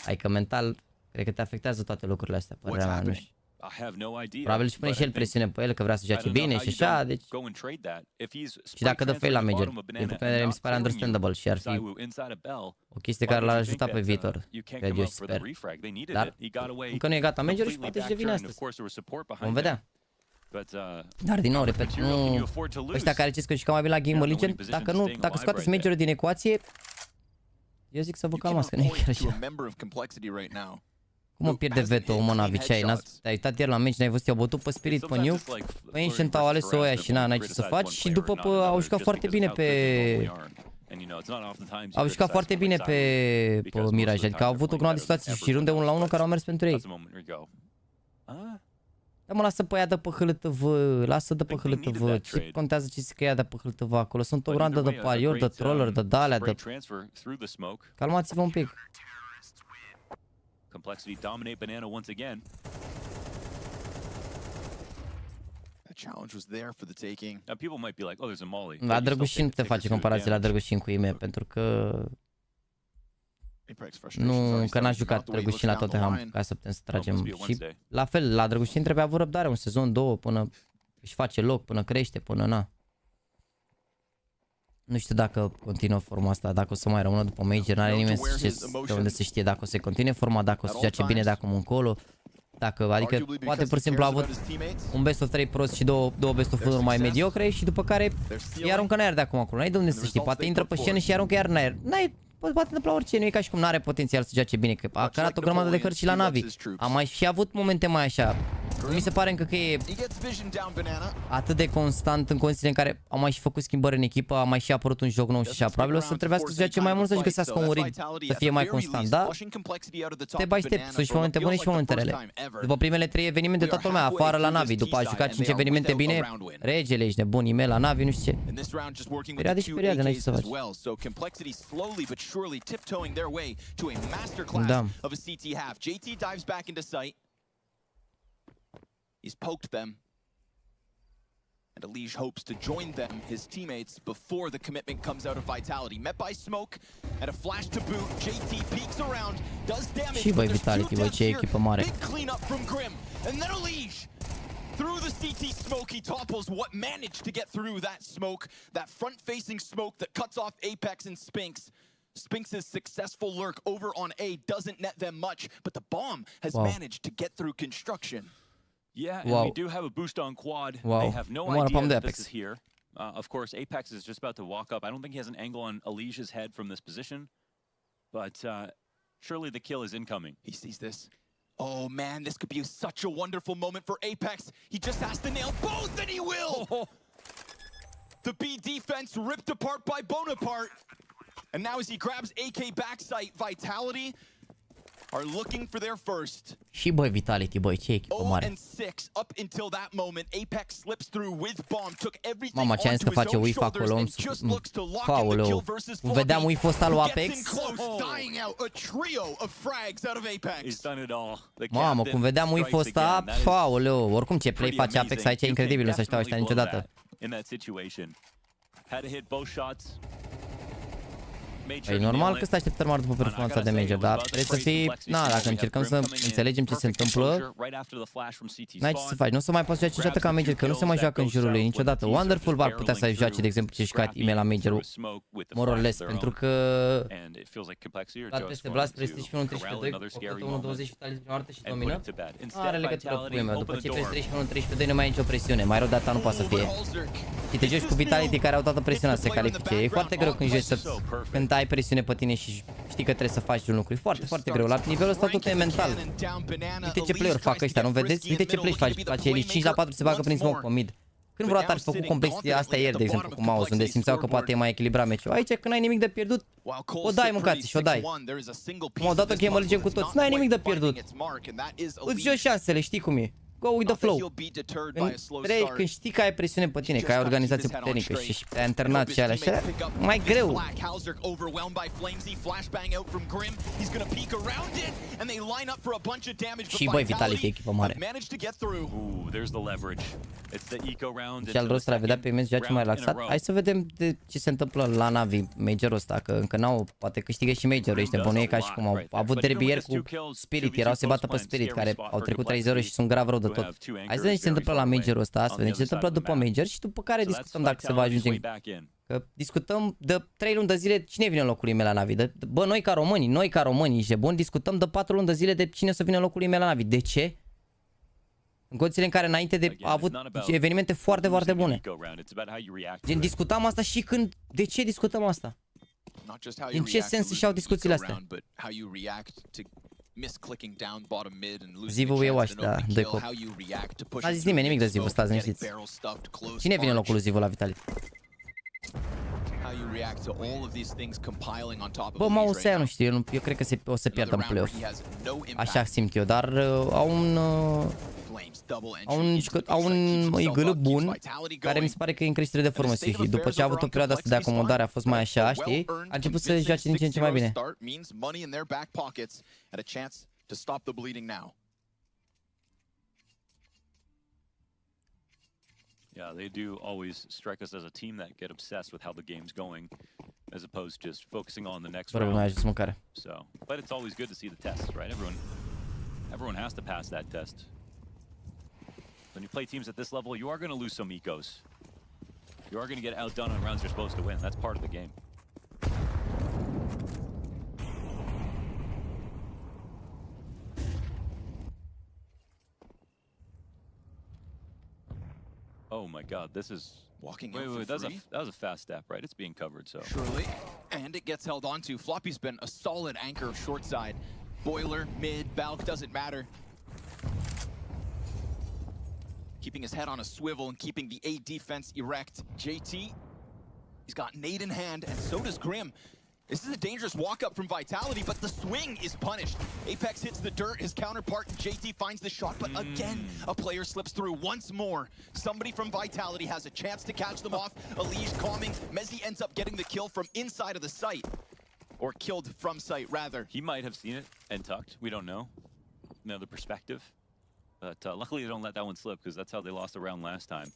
Adică mental, cred că te afectează toate lucrurile astea, părerea mea, nu știu. Probabil își pune și el presiune pe el că vrea să joace bine și așa, deci... Și dacă dă fail la Major, din punct de vedere mi se pare understandable și ar fi o chestie care l-ar ajuta pe viitor, cred eu și sper. Dar încă nu e gata Major și poate și devine astăzi. Vom vedea. Dar din nou, repet, nu... Ăștia care ziceți că jucau mai bine la Game Legend, dacă scoateți Major din ecuație, eu zic să vă calmați, că nu e chiar așa. Cum mă pierde veto, mă, NAVI, ce ai? Te-ai uitat ieri la meci, n-ai văzut, i-au bătut pe Spirit, pe New, pe Ancient au ales-o aia și n-ai ce să faci și după au jucat foarte bine pe... Au jucat foarte bine pe Mirage, adică au avut o grămadă de situații și runde 1-1 care au mers pentru ei. Da, mă, lasă pe ea de pe HLTV, lasă de pe HLTV, ce contează ce zic că ea de pe HLTV acolo? Sunt o grămadă de pariori, de troller, de dalea, de... Calmați-vă un pic. Complexity dominate Banana once again. The challenge was there for the taking. Now people might be like, "Oh, there's a molly." La Drăgușin nu te face comparație la Drăgușin cu IME, pentru că nu, că n-a jucat Drăgușin la Tottenham ca să putem să tragem. Și la fel, la Drăgușin trebuie avut răbdare, un sezon, 2, până își face loc, până crește, până na. Nu știu dacă continuă forma asta, dacă o să mai rămână după Major, n-are nimeni de unde să știe dacă o să continue forma, dacă o să joace bine de acum încolo. Dacă, adică poate pur și simplu a avut un best of 3 prost și două best of 1 mai mediocre și după care îi aruncă în aer de acum acolo. N-ai de unde să știi, poate intră pe scenă și îi aruncă iar în aer. Poate întâmpla orice, nu e ca și cum n-are potențial să joace bine, că a cărat o grămadă de hărți și la NAVI. Am mai și avut momente mai așa. Mi se pare încă că e atât de constant în condițiile în care au mai și făcut schimbări în echipă, a mai și apărut un joc nou și așa. Probabil o să trebuiască să joace mai mult să-și găsească un rig să fie mai constant, da? Step by step, sunt și momente bune și momente rele. După primele 3 evenimente, toată lumea afară la NAVI, după a jucat 5 evenimente bine, regele, ești nebun, email la NAVI, nu știu ce. Perioade și perioade, n-ai ce să faci. Surely tiptoeing their way to a masterclass of a CT half. JT dives back into sight. He's poked them. And Elige hopes to join them, his teammates, before the commitment comes out of Vitality. Met by smoke and a flash to boot. JT peeks around, does damage. Și voi Vitality, voi ce echipă mare. Big cleanup from Grim. And then Elige through the CT smoke. He topples what managed to get through that smoke, that front-facing smoke that cuts off Apex and Spinks. Spinks' successful lurk over on A doesn't net them much, but the bomb has managed to get through construction. Yeah, and we do have a boost on quad. They have no idea that this is here. Of course, Apex is just about to walk up. I don't think he has an angle on Elijah's head from this position, but surely the kill is incoming. He sees this. Oh man, this could be such a wonderful moment for Apex. He just has to nail both, and he will! The B defense ripped apart by Bonaparte. And now as he grabs AK backside, Vitality are looking for their first. Și băi, Vitality, băi, ce echipă mare. 0-6 up until that moment. Apex slips through with bomb, took everything Mama, ce onto his own shoulders and just looks to lock in the kill versus Floppy. Vedeam UIF-ul ăsta lui Apex. Gets in close, dying out a trio of frags out of Apex. He's done it all. Mamă, cum vedeam UIF-ul ăsta, aoleu, oricum ce play face Apex aici e incredibil, nu se așteptau ăștia niciodată. In that situation. Had to hit both shots. E normal că stai așteptări mari după performanța de Major, dar trebuie să fii... Na, dacă încercăm să înțelegem ce se întâmplă, n-ai ce să faci. Nu o să mai poți joace niciodată ca Major, că nu se mai joacă în jurul lui niciodată. Wonderful ar putea să joace, de exemplu, ce jucat email la Major, more or less, pentru că... Dar peste Blast, Prestige pe 1.13.2, ocupă 1.20 vitaliți prima dată și domină. Are legătură cu meu. După ce treci pe 1.13.2 nu mai e nicio presiune. Mai rău data nu poate să fie. Și te joci cu Vitality care au toată presiunea să se califice. E foarte greu când joci când ai presiune pe tine și știi că trebuie să faci un lucru. E foarte, foarte greu. La nivelul ăsta tot e mental. Uite ce play-uri fac ăștia, nu vedeți? Uite ce play faci. Face el 5 la 4 se bagă prin smoke pe mid. Când vreodată ar fi făcut complexitatea astea ieri, de exemplu, cu mouse, unde simțeau că poate e mai echilibrat meciul. Aici, când ai nimic de pierdut, o dai, mâncați și o dai. M-au dat o chemă legem cu toți. N-ai nimic de pierdut. Îți joci șansele, știi cum e. Go with the flow. Când știi că ai presiune pe tine, că ai organizație puternică și te-ai antrenat și alea așa, mai greu. Și băi, Vitality e echipă mare. Și al rost l-a vedea pe meci joace mai relaxat. Hai să vedem de ce se întâmplă la Navi, Majorul ăsta, că încă n-au, poate câștigă și Majorul. Ești bănuie ca și cum au avut derby ieri cu Spirit, erau se bată pe Spirit, care au trecut 3-0 și sunt grav rău de tot. Hai să vedem ce se întâmplă la Majorul ăsta, să vedem ce se întâmplă după Major și după care discutăm dacă se va ajunge. Că discutăm de 3 luni de zile cine vine în locul lui la Navi. Bă, noi ca români, e bun, discutăm de 4 luni de zile de cine să vină în locul lui la Navi. De ce? În condițiile în care înainte de a avut evenimente foarte, foarte bune. Gen, discutam asta și când... De ce discutăm asta? În ce sens și-au discuțiile astea? Zivul e oaște, da, 2 cop. N-a zis nimeni nimic de Zivul, stați liniștiți. Cine vine în locul lui Zivul la Vitality? Bă, mouse aia nu știu, eu cred că o să pierdă în play-off. Așa simt eu, dar au un igălă bun, care mi se pare că e în creștere de formă și după ce a avut o perioadă asta de acomodare a fost mai așa, știi? A început să joace din ce în ce mai bine. Yeah, they do always strike us as a team that get obsessed with how the game's going, as opposed to just focusing on the next round. So, but it's always good to see the tests, right? Everyone has to pass that test. When you play teams at this level, you are going to lose some ecos. You are going to get outdone on rounds you're supposed to win. That's part of the game. Oh my God, this is walking. Wait, that was a fast step, right? It's being covered, so surely, and it gets held onto. Floppy's been a solid anchor short side. Boiler, mid, Valk, doesn't matter. Keeping his head on a swivel and keeping the A defense erect. JT, he's got nade in hand, and so does Grim. This is a dangerous walk-up from Vitality, but the swing is punished. Apex hits the dirt, his counterpart, JT finds the shot, but again, a player slips through once more. Somebody from Vitality has a chance to catch them off. Elige calming, Mezzi ends up getting the kill from inside of the site. Or killed from sight, rather. He might have seen it and tucked, we don't know. Another perspective. But luckily they don't let that one slip, because that's how they lost the round last time.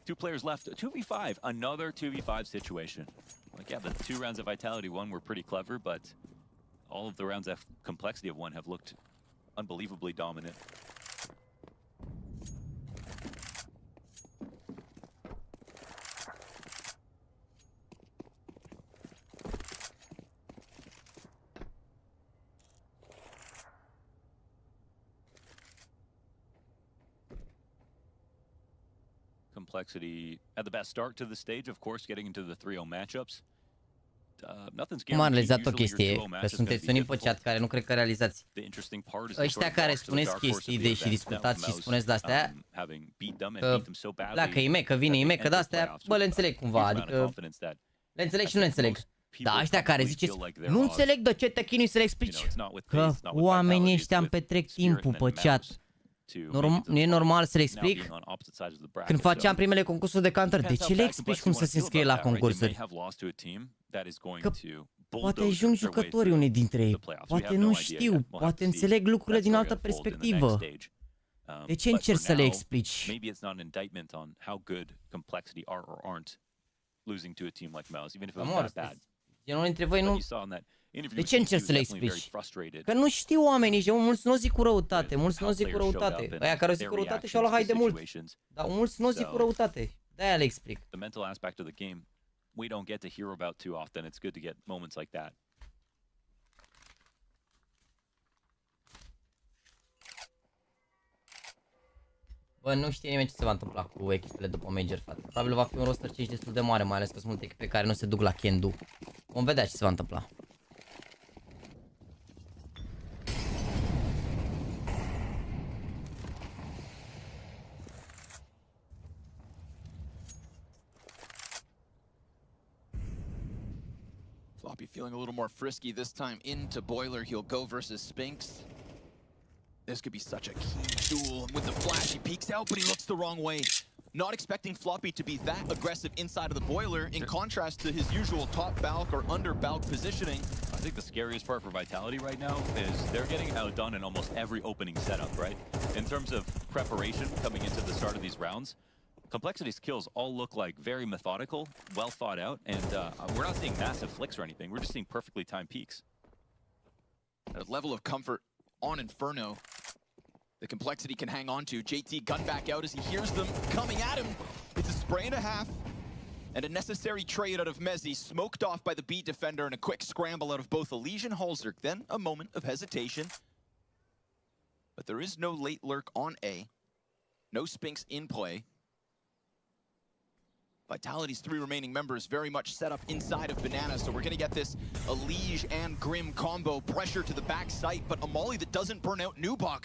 2 players left, 2v5, another 2v5 situation. Like, yeah, the 2 rounds of Vitality won were pretty clever, but all of the rounds of Complexity have won have looked unbelievably dominant. Complexity at the best start to the stage, of course, getting into the 3-0 matchups. Cum am realizat o chestie, că sunteți un impăciat care nu cred că realizați. Ăștia care spuneți chestii și discutați și spuneți de-astea, că pleacă IME, că vine IME, că de-astea, bă, le înțeleg cumva, adică le înțeleg și nu le înțeleg. Dar ăștia care ziceți, nu înțeleg de ce te chinui să le explici, că oamenii ăștia îmi petrec timpul pe chat. Nu e normal să le explic? Când făceam primele concursuri de Counter, de ce le explici cum să se înscrie la concursuri? Că poate ajung jucătorii unii dintre ei, poate nu știu, poate înțeleg lucrurile din altă perspectivă. De ce încerci să le explici? Unul dintre voi nu... De ce încerci să le explici? Că nu știu oamenii și mulți nu o zic cu răutate, mulți nu o zic cu răutate. Aia care o zic cu răutate și-au luat hai de mult. Dar mulți nu o zic cu răutate. De-aia le explic. The mental aspect of the game, we don't get to hear about too often. It's good to get moments like that. Bă, nu știe nimeni ce se va întâmpla cu echipele după Major, frate. Probabil va fi un roster 5 destul de mare, mai ales că sunt multe echipe care nu se duc la Can-Do. Vom vedea ce se va întâmpla. Floppy feeling a little more frisky this time into Boiler. He'll go versus Spinks. This could be such a key duel. With the flash, he peeks out, but he looks the wrong way. Not expecting Floppy to be that aggressive inside of the Boiler, in contrast to his usual top balk or under balk positioning. I think the scariest part for Vitality right now is they're getting outdone in almost every opening setup, right? In terms of preparation coming into the start of these rounds, Complexity's kills all look like very methodical, well thought out, and we're not seeing massive flicks or anything. We're just seeing perfectly timed peaks. A level of comfort on Inferno. The Complexity can hang on to. JT gun back out as he hears them coming at him. It's a spray and a half. And a necessary trade out of Mezzi, smoked off by the B defender, and a quick scramble out of both Elysian and Holzerk. Then a moment of hesitation. But there is no late lurk on A. No Spinks in play. Vitality's 3 remaining members very much set up inside of Banana, so we're going to get this Elige and Grim combo pressure to the back site, but a molly that doesn't burn out Nubox.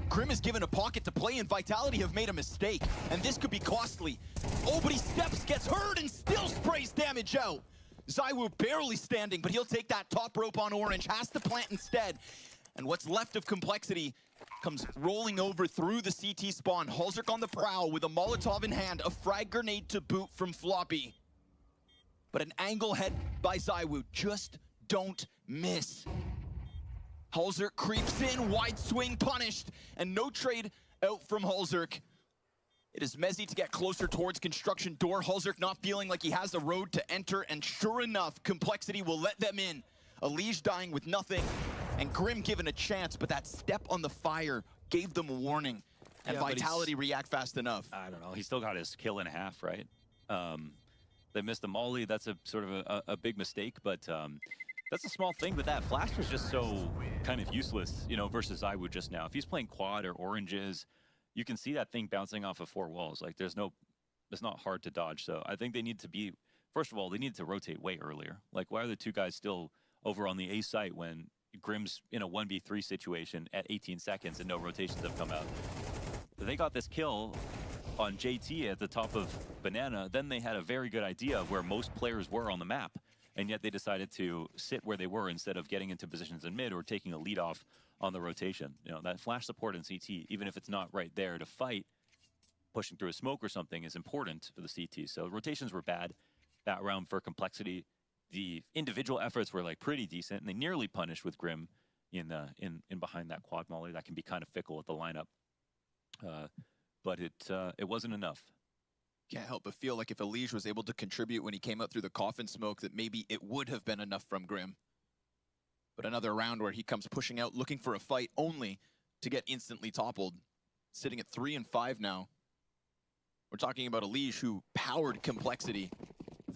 Grim is given a pocket to play, and Vitality have made a mistake, and this could be costly. Oh, but he steps, gets hurt, and still sprays damage out. ZywYY barely standing, but he'll take that top rope on Orange, has to plant instead. And what's left of Complexity comes rolling over through the CT spawn. Holzerk on the prowl with a Molotov in hand, a frag grenade to boot from Floppy. But an angle head by ZywYY, just don't miss. Holzerk creeps in, wide swing punished, and no trade out from Holzerk. It is Mezzi to get closer towards construction door. Holzerk not feeling like he has a road to enter, and sure enough, Complexity will let them in. Elige dying with nothing, and Grim given a chance, but that step on the fire gave them a warning. And yeah, Vitality react fast enough. I don't know, he still got his kill in half, right? They missed the molly, that's a sort of a big mistake, but that's a small thing, but that flash was just so kind of useless, you know, versus ZywYY just now. If he's playing quad or oranges, you can see that thing bouncing off of 4 walls. Like it's not hard to dodge. So I think they need to be, first of all, they need to rotate way earlier. Like why are the 2 guys still over on the A site when Grim's in a 1v3 situation at 18 seconds and no rotations have come out? They got this kill on JT at the top of Banana, then they had a very good idea of where most players were on the map, and yet they decided to sit where they were instead of getting into positions in mid or taking a lead off on the rotation. You know, that flash support in CT, even if it's not right there to fight, pushing through a smoke or something is important for the CT. So rotations were bad that round for Complexity. The individual efforts were like pretty decent, and they nearly punished with Grim in behind that quad molly. That can be kind of fickle with the lineup, but it wasn't enough. Can't help but feel like if Elige was able to contribute when he came out through the coffin smoke, that maybe it would have been enough from Grim. But another round where he comes pushing out, looking for a fight, only to get instantly toppled. Sitting at 3 and 5 now. We're talking about Elige, who powered Complexity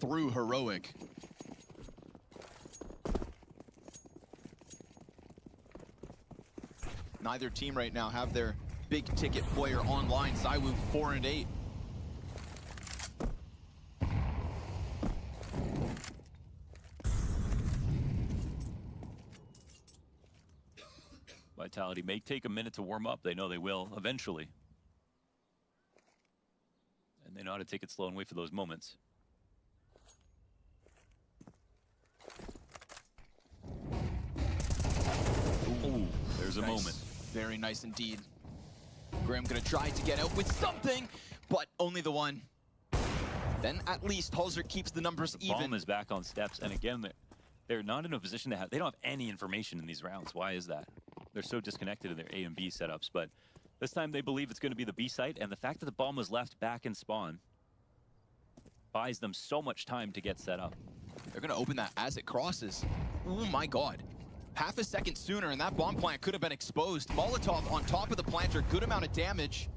through Heroic. Neither team right now have their big ticket player online. ZywYY 4 and 8. Vitality may take a minute to warm up. They know they will eventually. And they know how to take it slow and wait for those moments. Ooh, there's a moment. Very nice indeed. Grim gonna try to get out with something, but only the one. Then at least Halzer keeps the numbers even. Bomb is back on steps, and again, they're not in a position to have, they don't have any information in these rounds. Why is that? They're so disconnected in their A and B setups, but this time they believe it's going to be the B site, and the fact that the bomb was left back in spawn buys them so much time to get set up. They're gonna open that as it crosses. Oh my god. Half a second sooner and that bomb plant could have been exposed. Molotov on top of the planter, good amount of damage.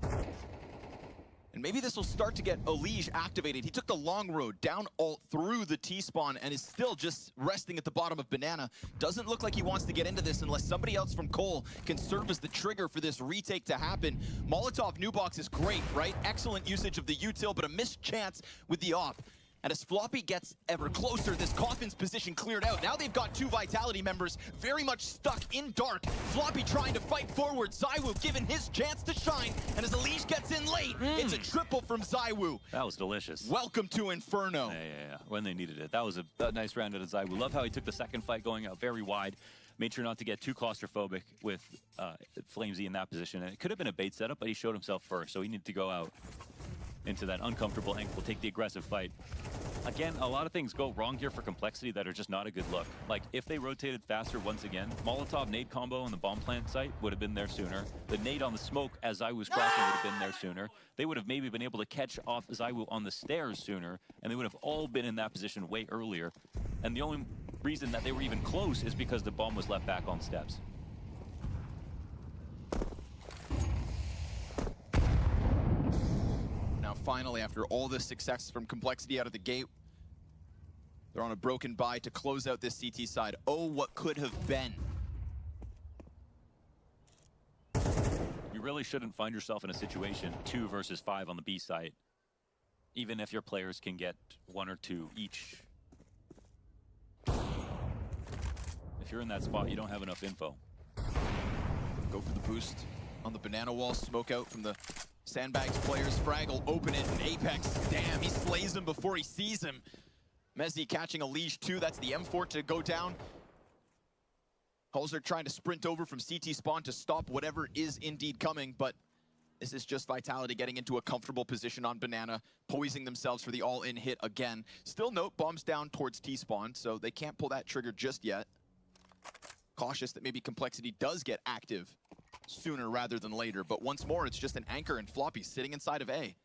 And maybe this will start to get Elige activated. He took the long road down ult through the T-spawn and is still just resting at the bottom of Banana. Doesn't look like he wants to get into this unless somebody else from Cole can serve as the trigger for this retake to happen. Molotov new box is great, right? Excellent usage of the util, but a missed chance with the op. And as Floppy gets ever closer, this Coffin's position cleared out. Now they've got two Vitality members very much stuck in dark. Floppy trying to fight forward. ZywOo given his chance to shine. And as Elige gets in late, it's a triple from ZywOo. That was delicious. Welcome to Inferno. Yeah. When they needed it. That was a nice round out of ZywOo. Love how he took the second fight going out very wide. Made sure not to get too claustrophobic with Flamesy in that position. And it could have been a bait setup, but he showed himself first. So he needed to go out into that uncomfortable angle, take the aggressive fight. Again, a lot of things go wrong here for Complexity that are just not a good look. Like, if they rotated faster once again, Molotov nade combo on the bomb plant site would have been there sooner. The nade on the smoke as ZywOo was crossing would have been there sooner. They would have maybe been able to catch off ZywOo on the stairs sooner, and they would have all been in that position way earlier. And the only reason that they were even close is because the bomb was left back on steps. Finally, after all this success from Complexity out of the gate, they're on a broken bye to close out this CT side. Oh, what could have been. You really shouldn't find yourself in a situation 2 versus 5 on the B site, even if your players can get 1 or 2 each. If you're in that spot, you don't have enough info. Go for the boost on the banana wall, smoke out from the Sandbags players. Fraggle open it, and Apex, damn, he slays him before he sees him. Mezzi catching Elige too, that's the M4 to go down. Halzer trying to sprint over from CT spawn to stop whatever is indeed coming, but this is just Vitality getting into a comfortable position on Banana, poising themselves for the all-in hit again. Still note bombs down towards T-spawn, so they can't pull that trigger just yet. Cautious that maybe Complexity does get active sooner rather than later, but once more it's just an anchor and Floppy sitting inside of A.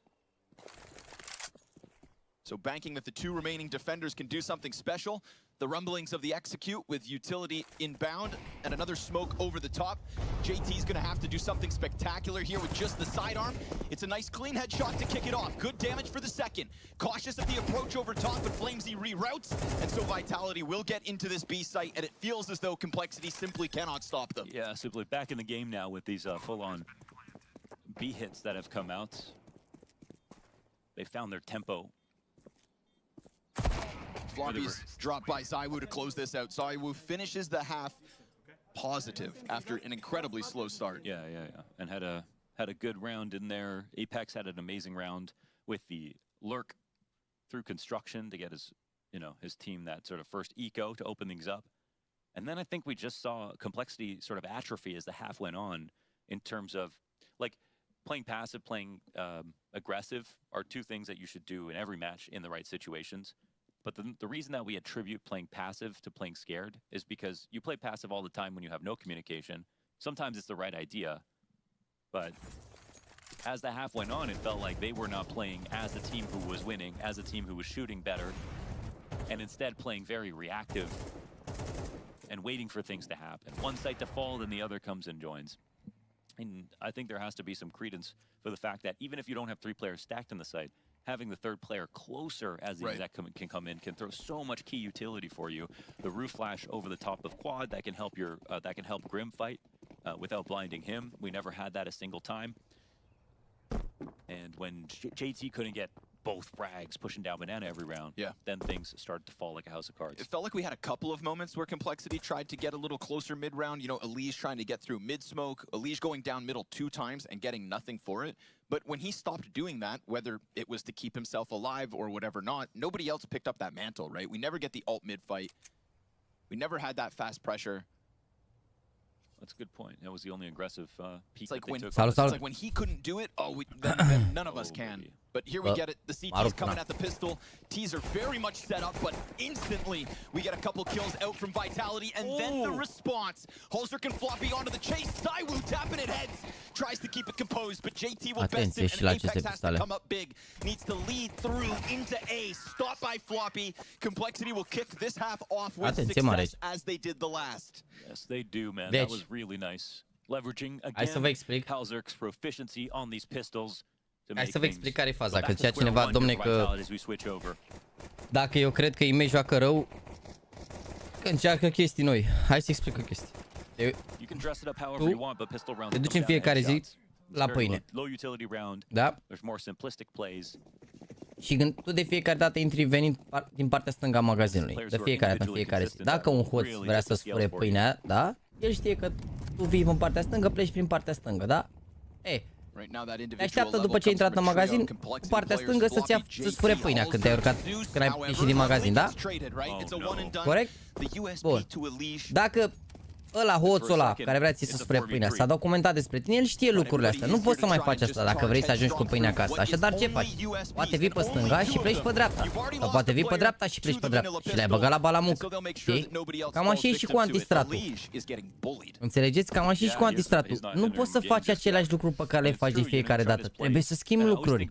So banking that the 2 remaining defenders can do something special. The rumblings of the execute with utility inbound and another smoke over the top. JT's gonna have to do something spectacular here with just the sidearm. It's a nice clean headshot to kick it off. Good damage for the second. Cautious of the approach over top, but Flamesy reroutes. And so Vitality will get into this B site, and it feels as though Complexity simply cannot stop them. Yeah, simply back in the game now with these full-on B hits that have come out. They found their tempo. Floppy's dropped by ZywOo to close this out. ZywOo finishes the half positive after an incredibly slow start. Yeah. And had a good round in there. Apex had an amazing round with the lurk through construction to get his team that sort of first eco to open things up. And then I think we just saw Complexity sort of atrophy as the half went on in terms of like playing passive, playing aggressive are 2 things that you should do in every match in the right situations. But the reason that we attribute playing passive to playing scared is because you play passive all the time when you have no communication. Sometimes it's the right idea, but as the half went on, it felt like they were not playing as a team who was winning, as a team who was shooting better, and instead playing very reactive and waiting for things to happen. One site to fall, then the other comes and joins. And I think there has to be some credence for the fact that even if you don't have 3 players stacked in the site, having the 3rd player closer as the exec can come in can throw so much key utility for you. The roof flash over the top of quad that can help Grim fight without blinding him. We never had that a single time. And when JT couldn't get both frags pushing down banana every round, then things started to fall like a house of cards. It felt like we had a couple of moments where Complexity tried to get a little closer mid-round. You know, Elige trying to get through mid-smoke, Elige going down middle 2 times and getting nothing for it. But when he stopped doing that, whether it was to keep himself alive or whatever not, nobody else picked up that mantle, right? We never get the ult mid-fight. We never had that fast pressure. That's a good point. That was the only aggressive peak It's like, that they took. it's like when he couldn't do it, then none of us can. But here we get it. The CT's coming at the pistol. T's are very much set up, but instantly we get a couple kills out from Vitality, and then the response. Holzer can floppy onto the chase. Saiwu tapping it heads. Tries to keep it composed, but JT will best it, and Apex has to come up big. Needs to lead through into A. Stop by floppy. Complexity will kick this half off with success as they did the last. Yes, they do, man. That was really nice. Leveraging again Halzer's proficiency on these pistols. Hai să vă explic care e faza, că cea cineva, domne, că dacă eu cred că Imei joacă rău, că încearcă chestii noi. Hai să explic o chestie. Te duci în fiecare zi la pâine. Da? Și tu de fiecare dată intri venind din partea stângă a magazinului. De fiecare dată, în fiecare zi. Dacă un hoț vrea să-ți fure pâinea, da? El știe că tu vii în partea stângă, pleci prin partea stângă, da? Te așteaptă după ce ai intrat în magazin, cu partea stângă să-ți fure pâinea când te-ai urcat, când ai ieșit din magazin, da? Corect? Bun. Dacă ăla, hoțul ăla, care vrea ție să spre pâinea, s-a documentat despre tine, el știe lucrurile astea. Nu poți să mai faci asta dacă vrei să ajungi cu pâinea acasă. Așadar, ce faci? Poate vii pe stânga și pleci pe dreapta. Sau poate vii pe dreapta și pleci pe dreapta. Și le-ai băgat la balamuc. Știi? Cam așa e și cu antistratul. Înțelegeți? Cam așa e și cu antistratul. Nu poți să faci același lucru pe care le faci de fiecare dată. Trebuie să schimbi lucruri.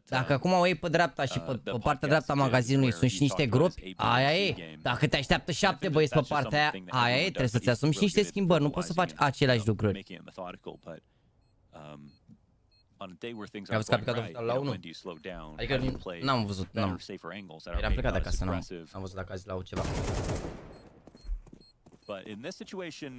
Dacă acum o iei pe dreapta și pe partea dreapta a magazinului sunt și niște gropi, aia e. Dacă te așteaptă 7 băieți pe partea aia, aia e. Trebuie să-ți asumi și niște schimbări, nu poți să faci aceleași lucruri. Ai văzut că a plecat oficial la 1? Adică n-am văzut, era plecat de acasă, n-am văzut dacă a zis la ceva. But in this situation,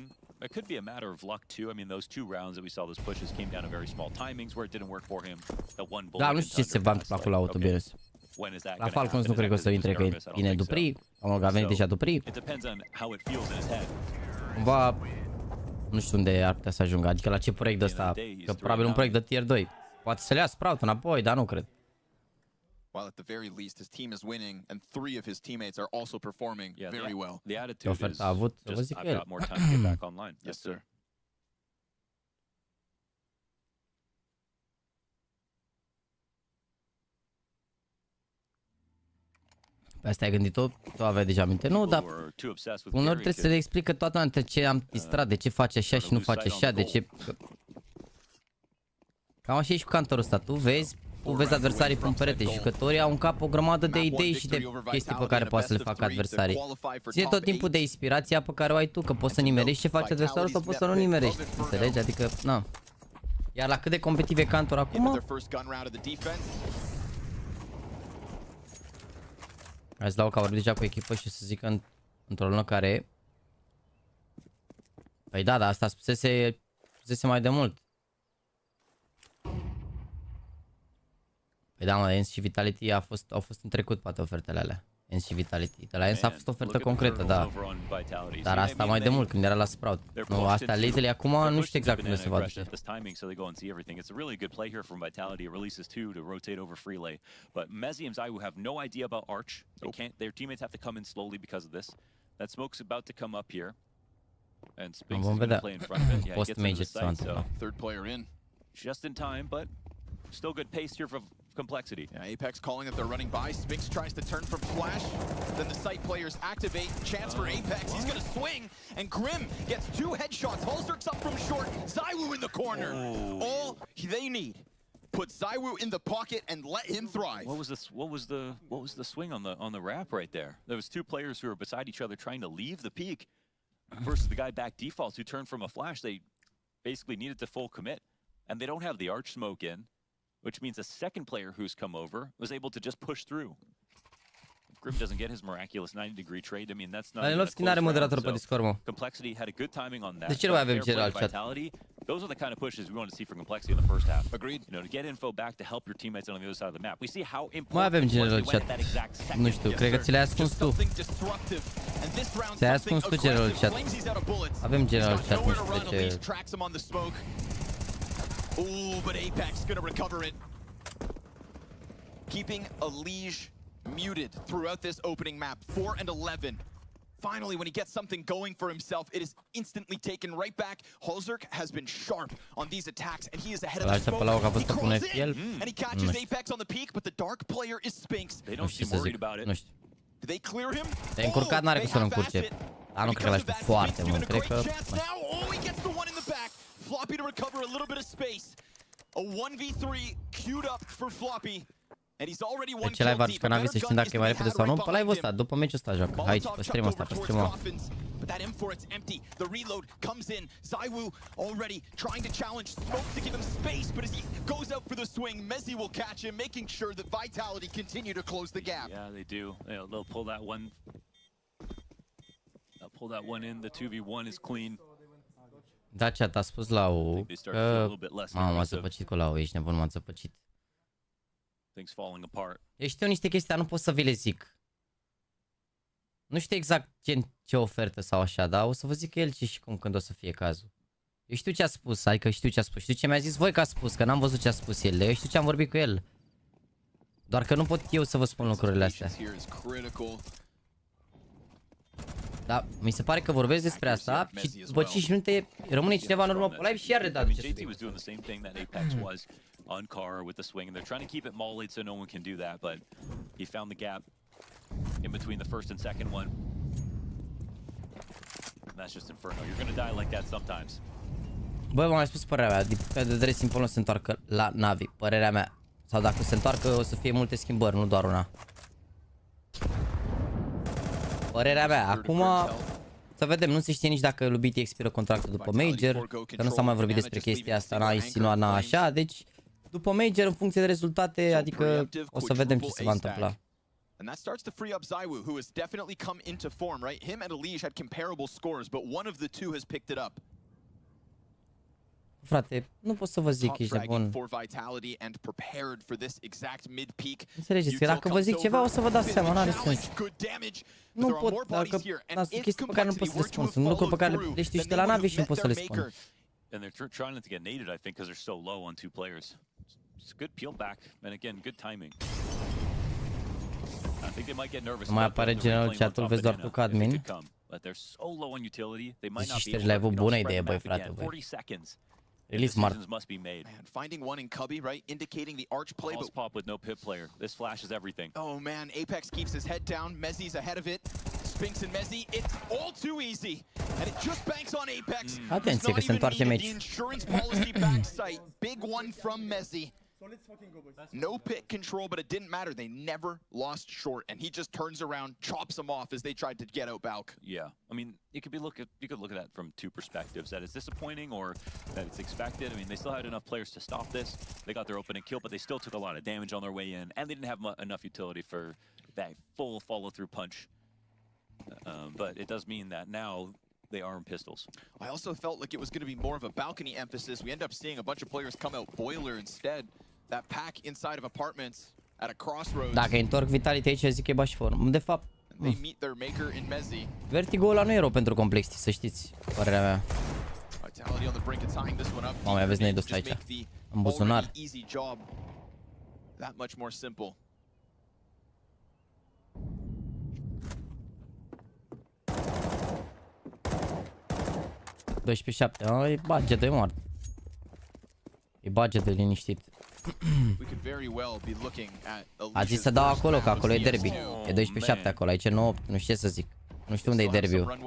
it could be a matter of luck too. I mean, those 2 rounds that we saw those pushes came down to very small timings where it didn't work for him. The one bullet. Da, nu știu ce se va întâmpla cu la autobires. La Falcons nu cred că o să intre, că vine Dupri, a venit deja Dupri. Cumva, nu știu unde ar putea să ajungă, adică la ce proiect de ăsta, că probabil un proiect de tier 2. Poate să le ia Sprout înapoi, dar nu cred. While at the very least his team is winning and 3 of his teammates are also performing very well. The attitude is just I've got more time to get back online. Yes, sir. Pe asta ai gândit-o? Tu aveai deja minte? Nu, dar uneori trebuie să le explic că toată lumea de ce am distrat, de ce face așa și nu face așa, de ce... Cam așa e și cu cantorul ăsta, tu vezi adversarii pe un perete, jucătorii au în cap o grămadă de idei și de chestii pe care poate să le facă adversarii. Ține tot timpul de inspirația pe care o ai tu, că poți să nimerești ce face adversarul sau poți să nu nimerești, înțelegi? Adică, na. Iar la cât de competitiv e cantor acum... Hai să dau că au vorbit deja cu echipă și să zică într-o lună care e. Păi da, dar asta spusese mai de mult. Păi da, mă, ENS și Vitality au fost în trecut poate ofertele alea. ENS și Vitality. De la ENS a fost ofertă concretă, da. Dar asta mai de mult, când era la Sprout. Nu, astea lately acum nu știu exact cum se va duce. It's a really good play here from Vitality. It releases 2 to rotate over Freelay. But Mezzi and Zaiwu have no idea about Arch. Their teammates have to come in slowly because of this. That smoke's about to come up here. And Spinks is going to play in front of it. Yeah, he gets into the site, so third player in. Just in time, but still good pace here from Complexity. Yeah, Apex calling that they're running by. Spinks tries to turn from Flash. Then the site players activate. Chance for Apex. He's going to swing. And Grim gets 2 headshots. Holzer's up from short. Zaiwu in the corner. All they need. Put Zaiwu in the pocket and let him thrive. What was the swing on the wrap right there? There was 2 players who were beside each other trying to leave the peak versus the guy back defaults who turned from a flash. They basically needed to full commit. And they don't have the arch smoke in, which means a second player who's come over was able to just push through. If Grim doesn't get his miraculous 90-degree trade, I mean, that's not even a close round. So Complexity had a good timing on that. De ce nu avem general chat? Those are the kind of pushes we want to see from Complexity in the first half. Agreed. You know, to get info back to help your teammates on the other side of the map. We see how Mai important avem general chat. Nu știu, cred că ți le-ai ascuns tu. Ți-ai ascuns tu general chat. Avem general chat, nu știu de ce. Ooh, but Apex gonna recover it. Keeping Elige muted throughout this opening map. 4 and 11. Finally, when he gets something going for himself, it is instantly taken right back. Holzerk has been sharp on these attacks, and he is ahead of the smoke. He crawls in, and he catches Apex on the peak, but the dark player is Spinks. They don't seem worried about it. Do they clear him? Te-ai încurcat, n-are cum să nu încurce. Dar nu cred că l-aș fi foarte mult, cred că... Oh, he gets the one in the back. Floppy to recover a little bit of space. A 1v3 queued up for Floppy. And he's already one kill deep. Că n-am să știm dacă e mai repede sau nu. Pe live-ul ăsta, după meciul ăsta joacă. Aici, pe stream-ul ăsta, pe stream-ul ăsta. But that M4, it's empty. The reload comes in. ZywYY already trying to challenge Smoke to give him space, but as he goes out for the swing, Mezzi will catch him, making sure that Vitality continue to close the gap. Yeah, they do. They'll pull that one. They'll pull that one in. The 2v1 is clean. Da, chat, a spus la U că... M-am zăpăcit cu la U, ești nebun, m-am zăpăcit. Things falling apart. Eu știu niște chestii, dar nu pot să vi le zic. Nu știu exact ce ofertă sau așa, dar o să vă zic el ce și cum când o să fie cazul. Eu știu ce a spus, adică știu ce a spus. Știu ce mi-a zis voi că a spus, că n-am văzut ce a spus el. Eu știu ce am vorbit cu el. Doar că nu pot eu să vă spun lucrurile astea. Da, mi se pare că vorbesc despre asta și după 5 minute rămâne cineva în urmă pe live și iar redat ce subiect. On car with the swing, and they're trying to keep it mollied so no one can do that, but he found the gap in between the first and second one. And that's just Inferno. You're gonna die like that sometimes. Băi, v-am mai spus părerea mea, din punct de vedere simplu nu se întoarcă la Navi, părerea mea. Sau dacă se întoarcă o să fie multe schimbări, nu doar una. Părerea mea, acum să vedem, nu se știe nici dacă lui BT expiră contractul după Major, că nu s-a mai vorbit despre chestia asta, n-a insinuat, n-a așa, deci după Major, în funcție de rezultate, adică o să vedem ce se va întâmpla. And that starts to free up ZywYY, who has definitely come into form, right? Him and Elige had comparable scores, but one of the two has picked it up. Frate, nu pot să vă zic, ești nebun. Înțelegeți că dacă vă zic ceva o să vă dați seama, n-are sens. Nu pot, dacă sunt chestii pe care nu pot să le spun, sunt lucruri pe care le știu și de la Navi și nu pot să le spun. And they're trying to get naded, I think, because they're so low on two players. It's a good peel back, and again, good timing. I think they might get nervous. Mai apare general chat-ul, vezi doar tu ca admin. But they're so low on utility, they might not Zici be ștergi live-ul, bună idee, băi, frate, băi. 40 seconds. Really smart. Must be made. Man, finding one in Cubby, right, indicating the arch play. But pop with no pit player. This flashes everything. Oh man, Apex keeps his head down. Mezzi's ahead of it. Spinks and Mezzi, it's all too easy, and it just banks on Apex. Atenție că se întoarce meci. The insurance policy backside, big one from Mezzi. No pit control, but it didn't matter. They never lost short, and he just turns around, chops them off as they tried to get out Balk. Yeah, I mean, you could look at that from two perspectives: that it's disappointing or that it's expected. I mean, they still had enough players to stop this. They got their opening kill, but they still took a lot of damage on their way in, and they didn't have enough utility for that full follow-through punch. But it does mean that now they arm pistols. I also felt like it was going to be more of a balcony emphasis. We end up seeing a bunch of players come out boiler instead. That pack inside of apartments at a crossroads. Dacă întorc Vitality aici, zic că e bași form. De fapt, they meet their maker in Mezzi. Vertigo ăla nu e rău pentru Complexity, să știți, părerea mea. Vitality on the brink of tying this one up. Mamă, aveți nade ăsta aici, în buzunar. Easy job. That much more simple. E budget, e mort. E budget de liniștit. A zis să dau acolo, că acolo e derby. E 12-7 acolo, aici e 9-8, nu știu ce să zic. Nu știu unde e derby-ul.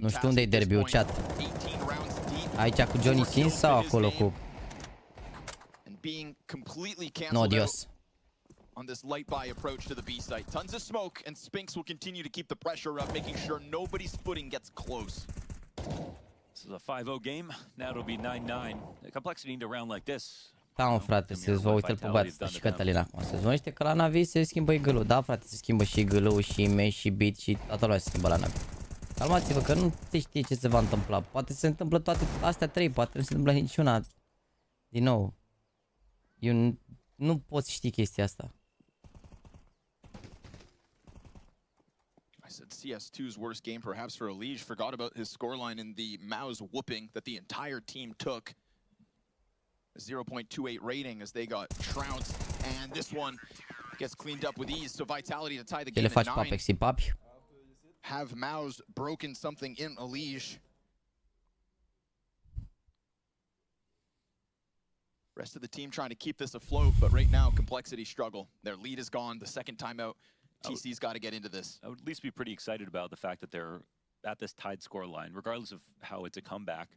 Nu știu unde e derby-ul, chat. Aici cu Johnny Sins sau acolo cu... No, Dios. On this light buy approach to the B site. Tons of smoke, and Spinks will continue to keep the pressure up, making sure nobody's footing gets close. This is a 5-0 game. Now it'll be 9-9. The complexity in a round like this. Da, mă, frate, se vă uită-l pe băiatul și Cătălin acum. Se zvonește că la Navi se schimbă igălul. Da, frate, se schimbă și igălul, și mesh, și beat, și toată lumea se schimbă la Navi. Calmați-vă că nu se știe ce se va întâmpla. Poate se întâmplă toate astea 3, poate nu se întâmplă niciuna. Din nou. Eu nu pot ști chestia asta. I said CS2's worst game perhaps for Elige. Forgot about his scoreline in the Mouse whooping that the entire team took. 0.28 rating as they got trounced. And this one gets cleaned up with ease. So Vitality to tie the game at 9. Have Mouse broken something in Elige? Rest of the team trying to keep this afloat, but right now, Complexity struggle. Their lead is gone. The second timeout, TC's got to get into this. I would at least be pretty excited about the fact that they're at this tied score line, regardless of how it's a comeback.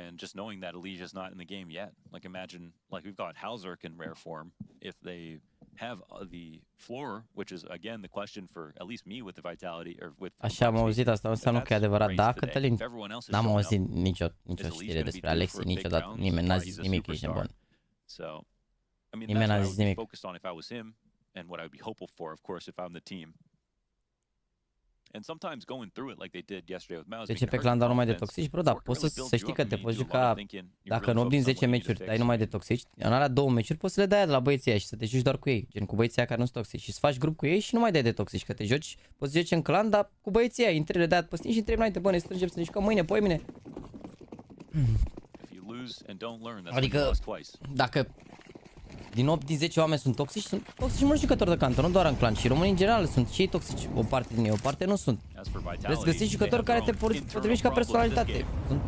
And just knowing that Elige is not in the game yet. Like imagine, like we've got Halzerk in rare form. If they have the floor, which is again the question for at least me with the Vitality or with. Așa am auzit asta, înseamnă că e adevărat. Da, Cătălin, n-am auzit nicio știre despre Alexi, niciodată. Nimeni n-a zis nimic, ești nebun. Nimeni n-a zis nimic. And what I would be hopeful for, of course, if I'm the team. And sometimes going through it like they did yesterday with Mouse. Deci pe clan dau numai de toxici, bro, dar poți să știi că te poți juca, dacă în 8 din 10 meciuri dai numai de toxici, în alea 2 meciuri poți să le dai aia de la băieții aia și să te joci doar cu ei, gen cu băieții aia care nu sunt toxici și să faci grup cu ei și nu mai dai de toxici, că te joci, poți să joci în clan, dar cu băieții aia, intre le dai pe Steam și întrebi înainte, bă, ne strângem să ne jucăm mâine, poimine. Adică, dacă din 8 din 10 oameni sunt toxici mulți jucători de canton, nu doar în clan, și românii în general sunt și ei toxici, o parte din ei, o parte nu sunt. Trebuie să găsești jucători care te potrivești ca personalitate. Sunt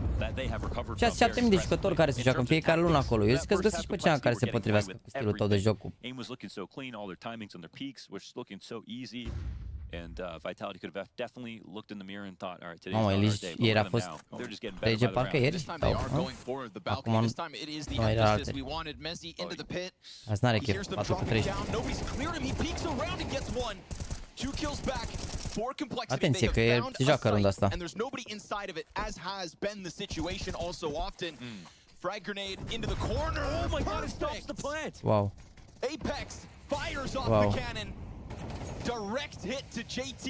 6-7 mii de jucători care se joacă în fiecare lună acolo. Eu zic că îți găsești pe cea care se potrivească cu stilul tău de joc. And Vitality could have definitely looked in the mirror and thought, all right, today's not our day. Ieri a fost Rege parcă ieri? Acum nu era alte. Azi n-are chef, 4-3. Atenție că e se joacă rând asta. Wow. Wow. Direct hit to JT,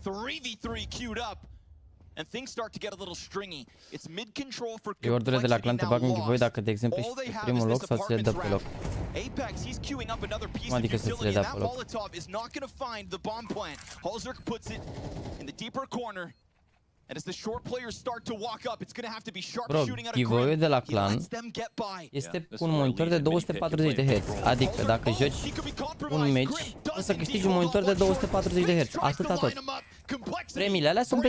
3v3 queued up, and things start to get a little stringy. It's mid control for Complexity de la clan te bag în giveaway dacă, de exemplu, ești pe primul loc sau ți le dă pe loc. Apex, he's queuing up another piece Adică of să ți le utility. dea That pe loc. Molotov is not going to find the bomb plant. Halzerk puts it in the deeper corner. And as the short players start to walk up, it's going to have to be sharp shooting at a giveaway de la clan este cu un monitor de 240 de Hz. Adică dacă joci un meci, o să câștigi un monitor de 240 de Hz. Atâta tot. Premiile alea sunt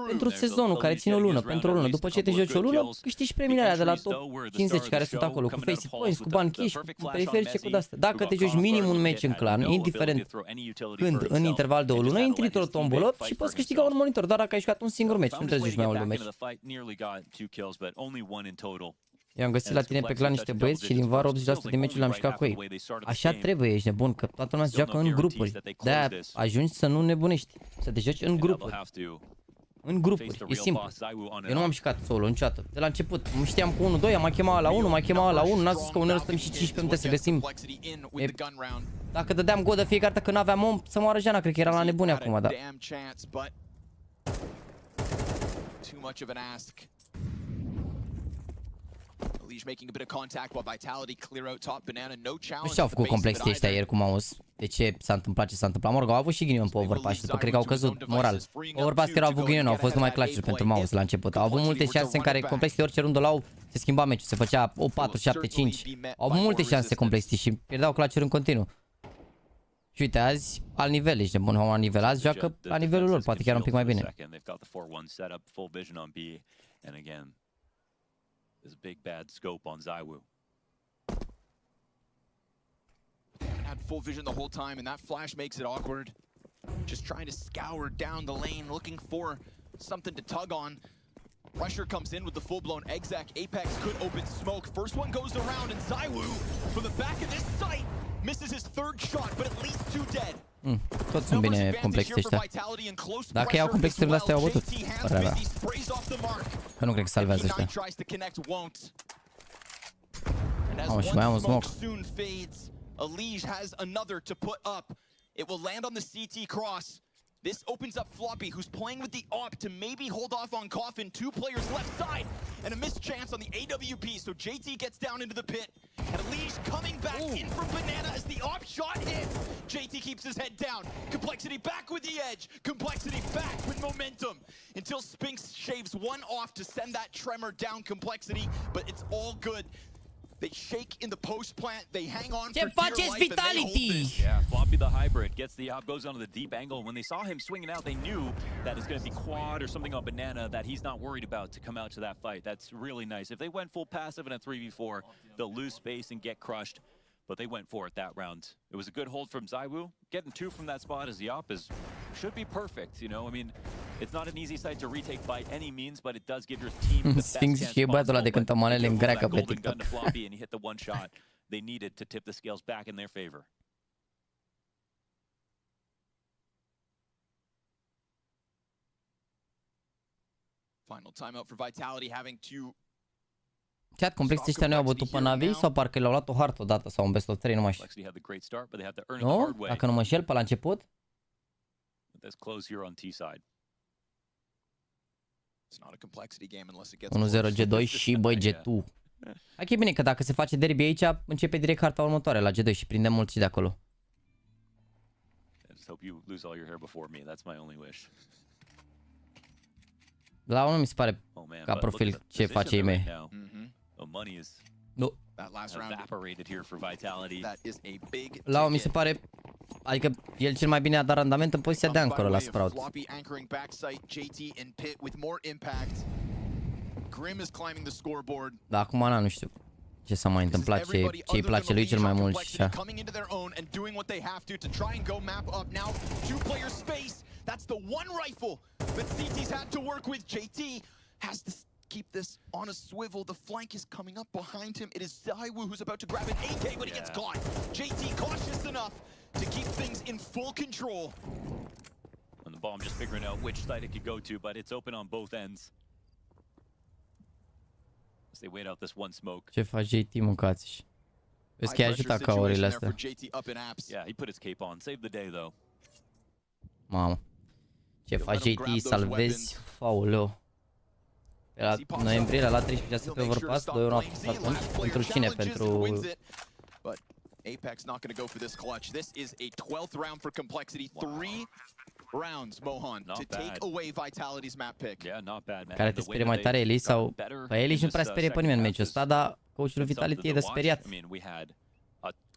pentru sezonul care ține o lună, pentru o lună. După ce te joci o lună, câștigi premiile alea de la top 50 care sunt acolo, cu face points, cu bani cash, cu periferice, cu de-astea. Dacă te joci minim un meci în clan, indiferent când, în interval de o lună, intri într-o tombolă și poți câștiga un monitor, doar dacă ai jucat un singur meci, nu trebuie să joci mai mult de meci. Eu am găsit la tine pe clan niște băieți și din vară 80% din meciurile am jucat cu ei. Așa trebuie, ești nebun, că toată lumea se joacă în grupuri. De-aia ajungi să nu nebunești, să te joci în grupuri. În grupuri, e simplu. Eu nu m-am jucat solo niciodată. De la început, știam cu 1-2, am mai chemat la 1, mai chemat la 1, n-a zis că uneori stăm și 15 minute să găsim. Dacă dădeam godă fiecare dată când aveam om, să moară Jana, cred că era la nebune acum, da. Too much of an ask. Elige making a bit of contact while Vitality clear out top banana. No challenge. Nu știu făcut Complexity ăștia ieri cum au auzit. De ce s-a întâmplat ce s-a întâmplat? Mă rog, au avut și ghinion pe Overpass și după cred că au căzut moral. Overpass că au avut ghinion, au fost numai clutch-uri pentru Mouse la început. Au avut multe șanse în care Complexity orice rundă luau, se schimba meciul, se făcea o 4-7-5. Au avut multe șanse Complexity și pierdeau clutch-uri în continuu. Și uite, azi, alt nivel, ești de bun, la nivel, azi joacă la nivelul lor, poate chiar un pic mai bine. Had full vision the whole time, and that flash makes it awkward. Just trying to scour down the lane, looking for something to tug on. Pressure comes in with the full-blown exec. Apex could open smoke. First one goes around, and ZywYY from the back of this site misses his third shot, but at least 2 dead. Toți sunt bine Complexity ăștia. Dacă iau Complexity-urile astea au bătut. Părerea mea. Că nu cred că salvează ăștia. Mamă, și mai am un smoke. Elige has another to put up. It will land on the CT cross. This opens up Floppy, who's playing with the AWP to maybe hold off on Coffin. 2 players left side, and a missed chance on the AWP. So JT gets down into the pit, and Leash coming back in from Banana as the AWP shot hits. JT keeps his head down. Complexity back with the edge. Complexity back with momentum until Spinks shaves 1 off to send that tremor down Complexity, but it's all good. They shake in the post plant. They hang on for dear life and they hold this. Yeah, Floppy the hybrid gets the op, goes onto the deep angle. When they saw him swinging out, they knew that it's going to be quad or something on Banana that he's not worried about to come out to that fight. That's really nice. If they went full passive in a 3v4, they'll lose space and get crushed. But they went for it that round. It was a good hold from ZywYY. Getting 2 from that spot as the op should be perfect, you know? I mean, it's not an easy site to retake by any means, but it does give your team the best chance possible. De cântamanele în greacă pe TikTok. Floppy and he hit the 1 shot they needed to tip the scales back in their favor. Final timeout for Vitality, having to... Chat, complexii ăștia nu au bătut pe Navi sau parcă le-au luat o hartă odată sau un best of 3, nu mai știu. Nu? Dacă nu mă înșel, pe la început? Let's close here on T side. It's not a complexity game unless it gets 1-0 G2 și băi G2. Hai că e bine că dacă se face derby aici, începe direct harta următoare la G2 și prindem mulți de acolo. I just hope you lose all your hair before me. That's my only wish. La unul mi se pare ca profil ce face IME. Money is evaporated here for Vitality. That is a big La unul mi se pare, adică el cel mai bine a dat randament în poziția de ancora la Sprout. Floppy anchoring backside, JT in pit with more impact. Grim is climbing the scoreboard. Da, acum nu știu ce s-a mai întâmplat, ce îi place lui cel mai mult și așa. Coming into their own and doing what they have to try and go map up now. 2-player space. That's the 1 rifle that CT's had to work with. JT has to keep this on a swivel. The flank is coming up behind him. It is ZywYY who's about to grab an AK, but he gets caught. JT cautious enough to keep things in full control. And the bomb just figuring out which side it could go to, but it's open on both ends. As they wait out this 1 smoke. Ce faci JT, mâncați-și? Vezi că i-a ajutat ca orile astea. Yeah, he put his cape on. Saved the day though. Mamă. Ce faci JT, salvezi? Aoleu. Pe la noiembrie, la 13 pe Overpass, 2-1 a fost atunci. Pentru cine? Pentru... Apex not going to go for this clutch. This is a 12th round for Complexity. 3 rounds, Mohan, to take away Vitality's map pick. Yeah, not bad, man. Care te sperie mai tare, Eli? Sau... Păi Eli nu prea sperie pe nimeni în meciul ăsta, dar coachul Vitality e de speriat.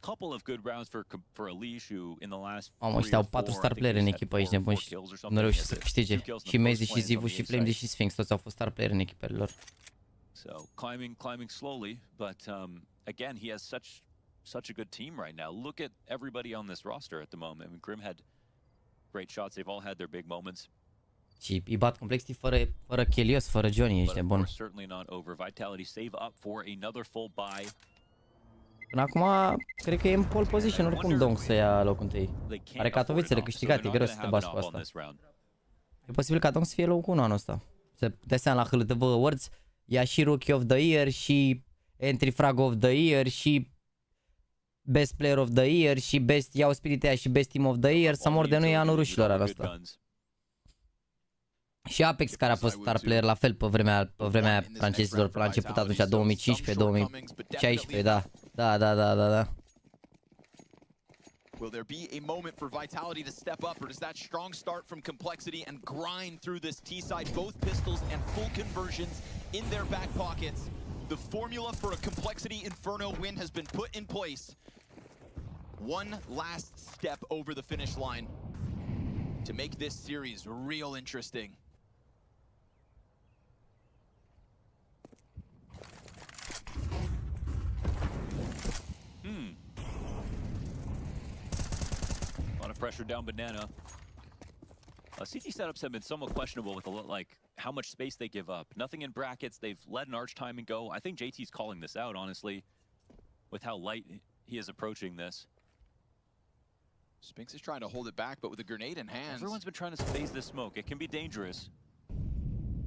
Couple of good rounds for Elish, who in the last Mamă, ăștia au 4 star player în echipă aici, nebun, și nu reușesc să câștige. Și Mezi și Zivu și Flames și Sphinx, toți au fost star player în echipele lor. So climbing slowly, but again, he has such a good team right now. Look at everybody on this roster at the moment. I mean, Grim had great shots. They've all had their big moments. Și îi bat Complexity fără Chelios, fără Johnny, ești nebun. Certainly not over. Vitality save up for another full buy. Până acum, cred că e în pole position, oricum Dong să ia locul întâi. Are Katowice de câștigat, e greu să te bați cu asta. E posibil ca Dong să fie locul 1 anul ăsta. Să dai seama la HLTV Awards, ia și Rookie of the Year, și Entry Frag of the Year, și Best Player of the Year, și Best Iau Spirit aia, și Best Team of the Year, să mor de nu e anul rușilor anul ăsta. Și Apex, care a fost star player la fel pe vremea francezilor, până la început atunci, 2015, 2016, da. Will there be a moment for Vitality to step up, or does that strong start from Complexity and grind through this T-side, both pistols and full conversions in their back pockets? The formula for a Complexity Inferno win has been put in place. One last step over the finish line to make this series real interesting. A lot of pressure down Banana. CT setups have been somewhat questionable with how much space they give up. Nothing in brackets. They've let an arch time and go. I think JT's calling this out, honestly, with how light he is approaching this. Spinks is trying to hold it back, but with a grenade in hands. Everyone's been trying to phase this smoke. It can be dangerous.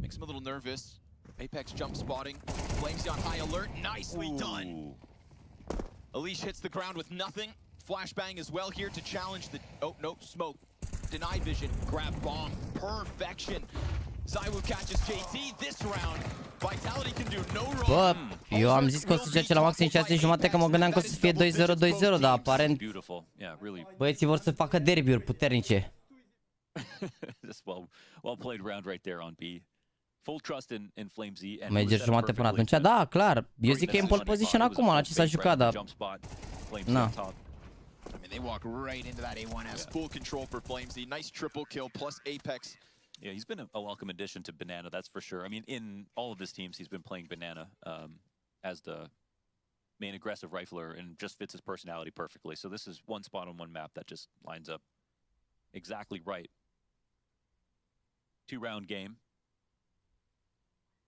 Makes him a little nervous. Apex jump spotting. Flames on high alert. Nicely done. Elish hits the ground with nothing. Flashbang as well here to challenge the... Oh, no, smoke. deny vision, grab bomb, perfection. ZywYY catches JT this round. Vitality can do no wrong. Bă, eu am zis că o să joace la maxim 6,5, că mă gândeam că o să fie 2-0, 2-0, dar aparent băieții vor să facă derby-uri puternice. Just well played round right there on B. Full trust in FlameZ and Merge jumate până atunci. Da, clar. Eu zic că e în pole position acum, la ce s-a jucat, dar na. I mean, they walk right into that A1, has full control for FlameZ. Nice triple kill plus Apex. Yeah, he's been a welcome addition to Banana, that's for sure. I mean, in all of his teams, he's been playing Banana as the main aggressive rifler and just fits his personality perfectly. So this is one spot on one map that just lines up exactly right. 2-round game.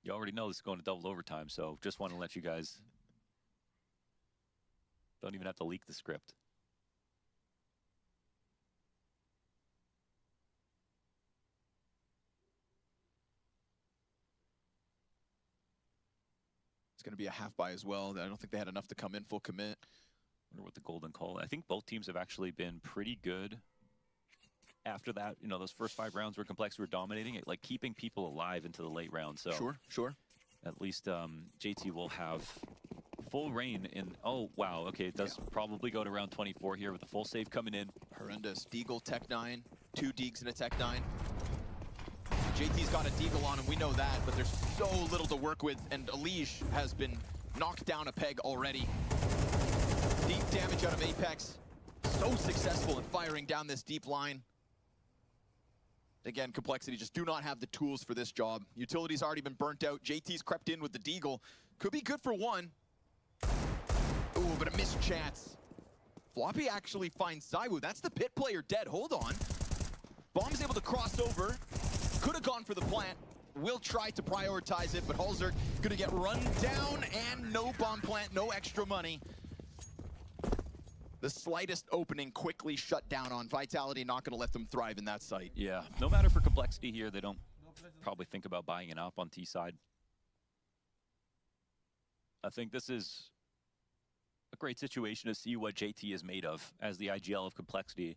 You already know this is going to double overtime, so just want to let you guys don't even have to leak the script. Going to be a half buy as well. I don't think they had enough to come in full commit. Wonder what the golden call. I think both teams have actually been pretty good after that. You know, those first 5 rounds where Complexity were dominating it, like keeping people alive into the late round. So sure. At least JT will have full reign in. Oh wow, okay, it does probably go to round 24 here with the full save coming in. Horrendous. Deagle Tech 9, 2 Deags and a Tech 9. JT's got a Deagle on him, we know that, but there's so little to work with, and Elige has been knocked down a peg already. Deep damage out of Apex. So successful in firing down this deep line. Again, Complexity just do not have the tools for this job. Utility's already been burnt out. JT's crept in with the Deagle. Could be good for one. Ooh, but a missed chance. Floppy actually finds ZywYY. That's the pit player dead. Hold on. Bomb's able to cross over. Could have gone for the plant. Will try to prioritize it, but Halzert gonna get run down and no bomb plant, no extra money. The slightest opening quickly shut down on Vitality, not gonna let them thrive in that site. Yeah, no matter for Complexity here, they don't probably think about buying it up on T side. I think this is a great situation to see what JT is made of as the IGL of Complexity.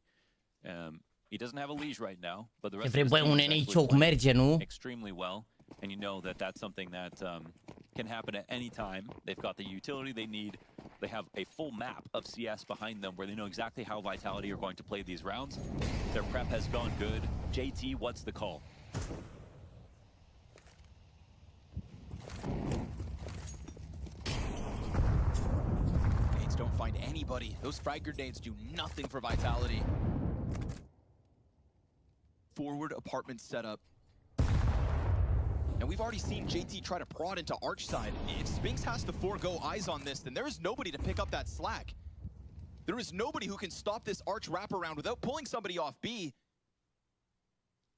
He doesn't have a leash right now, but the rest of his team is actually playing extremely well. And you know that that's something that can happen at any time. They've got the utility they need. They have a full map of CS behind them where they know exactly how Vitality are going to play these rounds. Their prep has gone good. JT, what's the call? Grenades don't find anybody. Those frag grenades do nothing for Vitality. Forward apartment setup. And we've already seen JT try to prod into Arch side. If Spinks has to forego eyes on this, then there is nobody to pick up that slack. There is nobody who can stop this Arch wraparound without pulling somebody off B.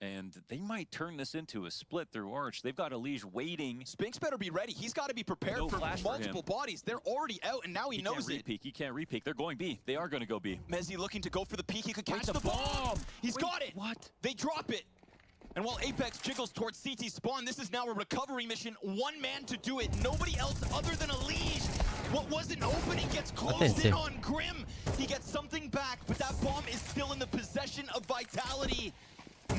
And they might turn this into a split through Arch. They've got Elige waiting. Spinks better be ready. He's got to be prepared for multiple bodies. They're already out, and now he knows it. He can't repeak. They're going B. They are going to go B. Mezzi looking to go for the peek. He could catch the bomb. He's got it. What? They drop it. And while Apex jiggles towards CT spawn, this is now a recovery mission. One man to do it. Nobody else other than Elige. What was an opening gets closed in on Grim. He gets something back, but that bomb is still in the possession of Vitality.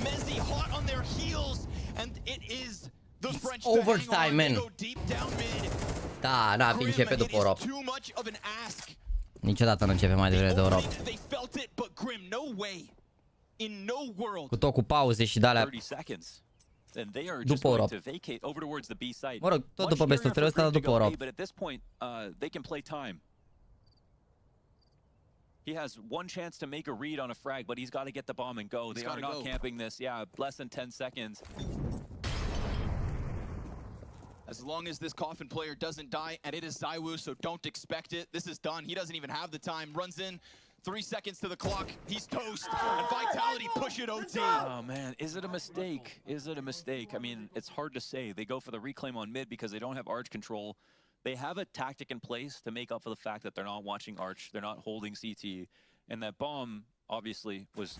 Mezzi hot on their heels, and it is the French overtime, man. Go deep down mid. Da, n-a începe după Orop. Too much of an ask. Niciodată nu începe mai devreme de Orop. They felt it, but Grim, no way. In no world. Cu tot cu pauze și de-alea. După Orop. Mă rog, tot după best of 3 ăsta, dar după Orop. But at this point, they can play time. He has one chance to make a read on a frag, but he's got to get the bomb and go. They are not camping this. Yeah, less than 10 seconds. As long as this Coffin player doesn't die, and it is ZywYY, so don't expect it. This is done. He doesn't even have the time. Runs in. 3 seconds to the clock. He's toast. And Vitality push it OT. Oh, man. Is it a mistake? Is it a mistake? I mean, it's hard to say. They go for the reclaim on mid because they don't have Arch control. They have a tactic in place to make up for the fact that they're not watching Arch. They're not holding CT. And that bomb, obviously, was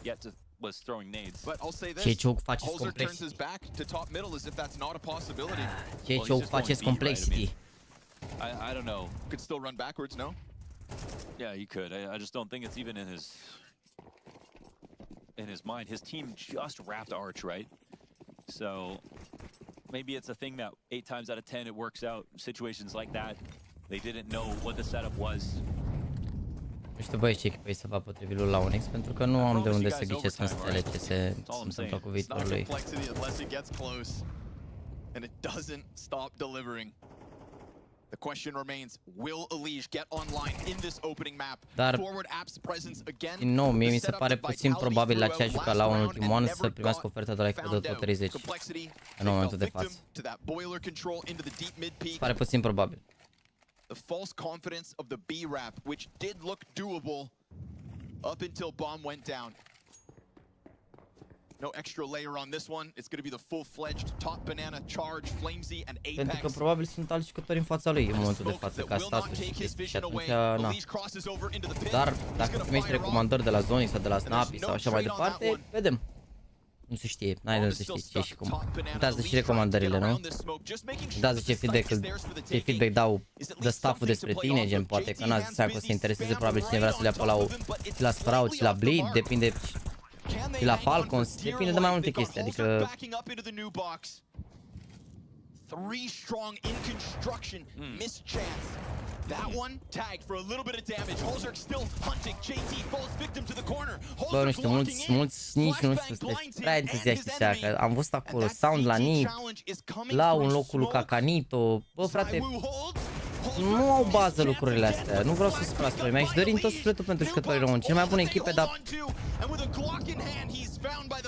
throwing nades. But I'll say this. Holzer turns his back to top middle as if that's not a possibility. Ce faceți complexity? I don't know. Could still run backwards, no? Yeah, he could. I just don't think it's even in his mind. His team just wrapped Arch, right? So maybe it's a thing that 8 times out of 10 it works out. Situations like that, they didn't know what the setup was. Nu știu, băi, ce echipă să va potrivit lui la Onyx, pentru că nu am de unde să ghicesc în stele ce se întâmplă cu viitorul lui. And it doesn't stop delivering. The question remains, will Elige get online in this opening map? Dar, Forward App's presence again. Din nou, mie mi se pare puțin probabil la ce a jucat la un ultimul an să primească oferta de la echipa de 30 în momentul de față. Se pare puțin probabil. The false confidence of the B-Rap, which did look doable up until bomb went down. No extra layer on this one. It's going to be the full-fledged top banana charge, Flamesy and Apex. Pentru că probabil sunt alți jucători în fața lui în momentul de față, ca statul și chestii. Și atunci, na. Dar dacă primești recomandări de la Zoni sau de la Snappy sau așa mai departe, vedem. Nu se știe, n-ai de unde să știi ce și cum. Contează și recomandările, nu? Contează ce feedback dau de staff-ul despre tine, gen poate că n-ați zis că o să intereseze probabil cine vrea să le apă la Sprout și la Bleed, depinde și la Falcons, depinde de mai multe chestii, adică... 3 strong in construction, missed chance. That one tagged for a little bit of damage. Holzerk still hunting. JT falls victim to the corner. Bă, nu știu, mulți nici nu știu, sunteți prea entuziaști așa, că am văzut acolo sound la Nip, la un locul lui Cacanito. Bă, frate, nu au bază lucrurile astea, nu vreau să spun asta, mi-aș dori în tot sufletul pentru jucătorii români, cele mai bune echipe, dar...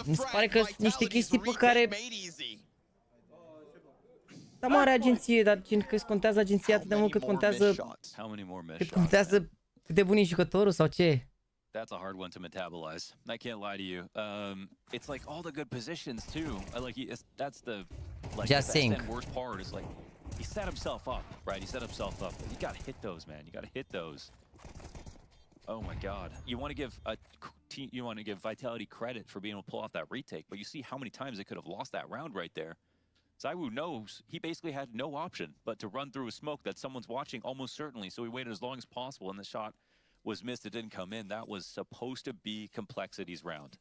Mi se pare că sunt niște chestii pe care... Da, mare agenție, dar cât contează agenția atât de mult cât contează cât de bun e jucătorul sau ce? That's a hard one to metabolize. I can't lie to you. It's like all the good positions too. That's the Just best and worst part is like he set himself up, right? He set himself up. You gotta hit those, man. You gotta hit those. Oh my God! You want to give Vitality credit for being able to pull off that retake, but you see how many times they could have lost that round right there. ZywOo knows he basically had no option but to run through a smoke that someone's watching almost certainly, so he waited as long as possible and the shot was missed. It didn't come in. That was supposed to be Complexity's round.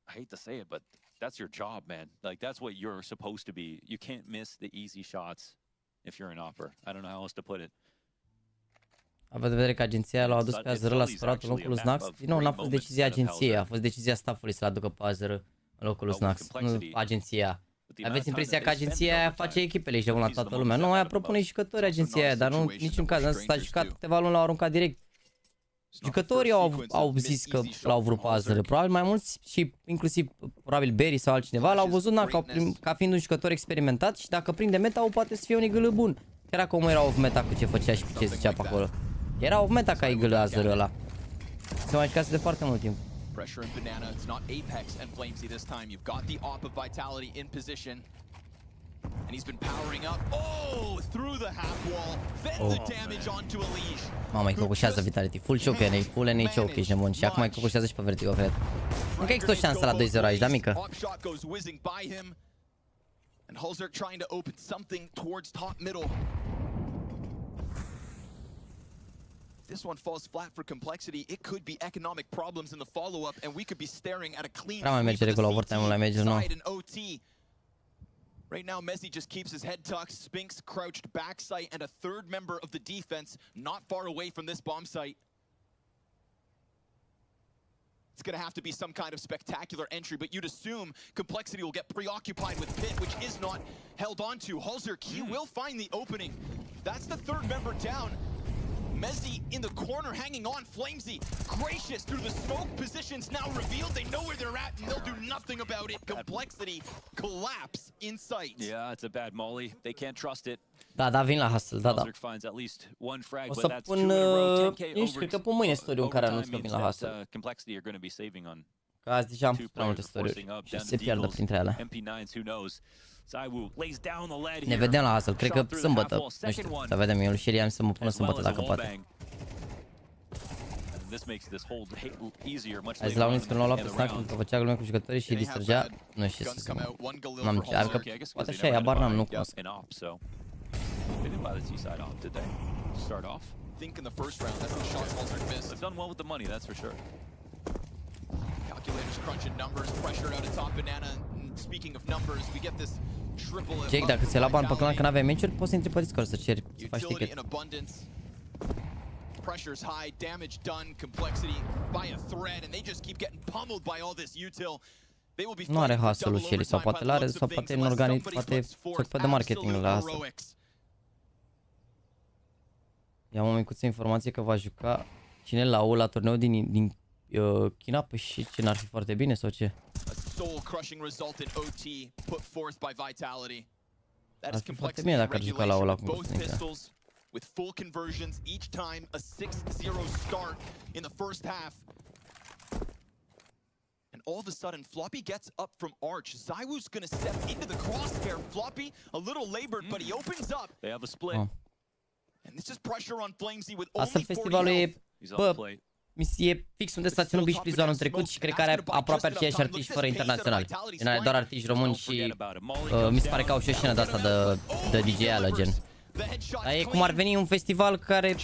I hate to say it, but that's your job, man. Like, that's what you're supposed to be. You can't miss the easy shots if you're an opper. I don't know how else to put it. Având în vedere că agenția l-a adus pe Azeră la Sprout în locul lui Snax, din nou n-a fost decizia agenției, a fost decizia staffului să-l aducă pe Azeră în locul lui Snax, nu agenția. Aveți impresia că agenția aia face echipele și de la toată lumea. Nu, aia propune jucători agenția aia, dar nu niciun caz, n-a stat jucat, câteva luni l-au aruncat direct. Jucătorii au zis că l-au vrut pe Azeră, probabil mai mulți și inclusiv probabil Berry sau altcineva l-au văzut ca fiind un jucător experimentat și dacă prinde meta-ul poate să fie un eagle bun. Chiar dacă omul era off meta cu ce făcea și cu ce zicea pe acolo. Era off meta ca eagle Azeră ăla. Se mai jucase de foarte mult timp. Pressure in banana. It's not Apex and Flamesy this time. You've got the op of Vitality in position. And he's been powering up. Oh, through the half wall. Then the damage onto Elige. Mamă, îi cocușează Vitality. Full choke, full NA choke, ești nebun. Și acum îi cocușează și pe Vertigo, cred. Încă există o șansă la 2-0 aici, da, mică? And Holzerk trying to open something towards top middle. This one falls flat for Complexity. It could be economic problems in the follow-up, and we could be staring at a clean sweep for the side in OT. Right now, Messi just keeps his head tucked. Spinks crouched back site, and a third member of the defense not far away from this bomb site. It's going to have to be some kind of spectacular entry, but you'd assume Complexity will get preoccupied with Pit, which is not held onto. Holzerk, he will find the opening. That's the third member down. Messi in the corner hanging on. Flamesy gracious through the smoke. Positions now revealed. They know where they're at and they'll do nothing about it. Complexity collapse in sight. Yeah, it's a bad molly. They can't trust it. Da, vin la hustle, da. O să pun, nu știu, cred că pun mâine story-ul în care anunț că vin la hustle. Că azi deja am pus prea multe story-uri și se pierdă printre ele. Ne vedem la hustle, cred că sâmbătă, nu știu, să vedem, eu și Eliam să mă pună sâmbătă dacă poate. Azi la unii când l-au luat pe snack, că făcea glume cu jucătorii și îi distrăgea, nu știu ce să zic. N-am ce, adică poate așa e, abar n-am, nu cunosc. think in the first round. That's the shots Halzerg missed. They've done well with the money, that's for sure. Calculators crunching numbers, pressure out of top banana. And speaking of numbers, we get this triple. Jake, dacă ți-ai luat bani pe clan că n-aveai meciuri, poți să intri pe Discord să ceri, să faci ticket. Pressure's high, damage done, complexity by a thread, and they just keep getting pummeled by all this util. They will be nu are hustle-ul și el, sau poate l-are, sau poate în organic, poate se ocupă de marketing la asta. Ia o micuță informație că va juca cine la turneul din China, păi și ce n-ar fi foarte bine sau ce? Ar fi foarte bine dacă ar juca la ăla cum with full conversions each time, a 6-0 start in the first half. And all of a sudden, Floppy gets up from Arch. ZywOo's gonna step into the crosshair. Floppy, a little labored, but he opens up. They have a split. And this is pressure on Flamesy with only 40 Asta festivalul e, bă, e fix unde s-a ținut Beach Please anul trecut și cred că are aproape aceiași artiști fără internaționali. Are doar artiști români și mi se pare că au și o scenă de asta de DJ-ală, gen. Dar e cum ar veni un festival care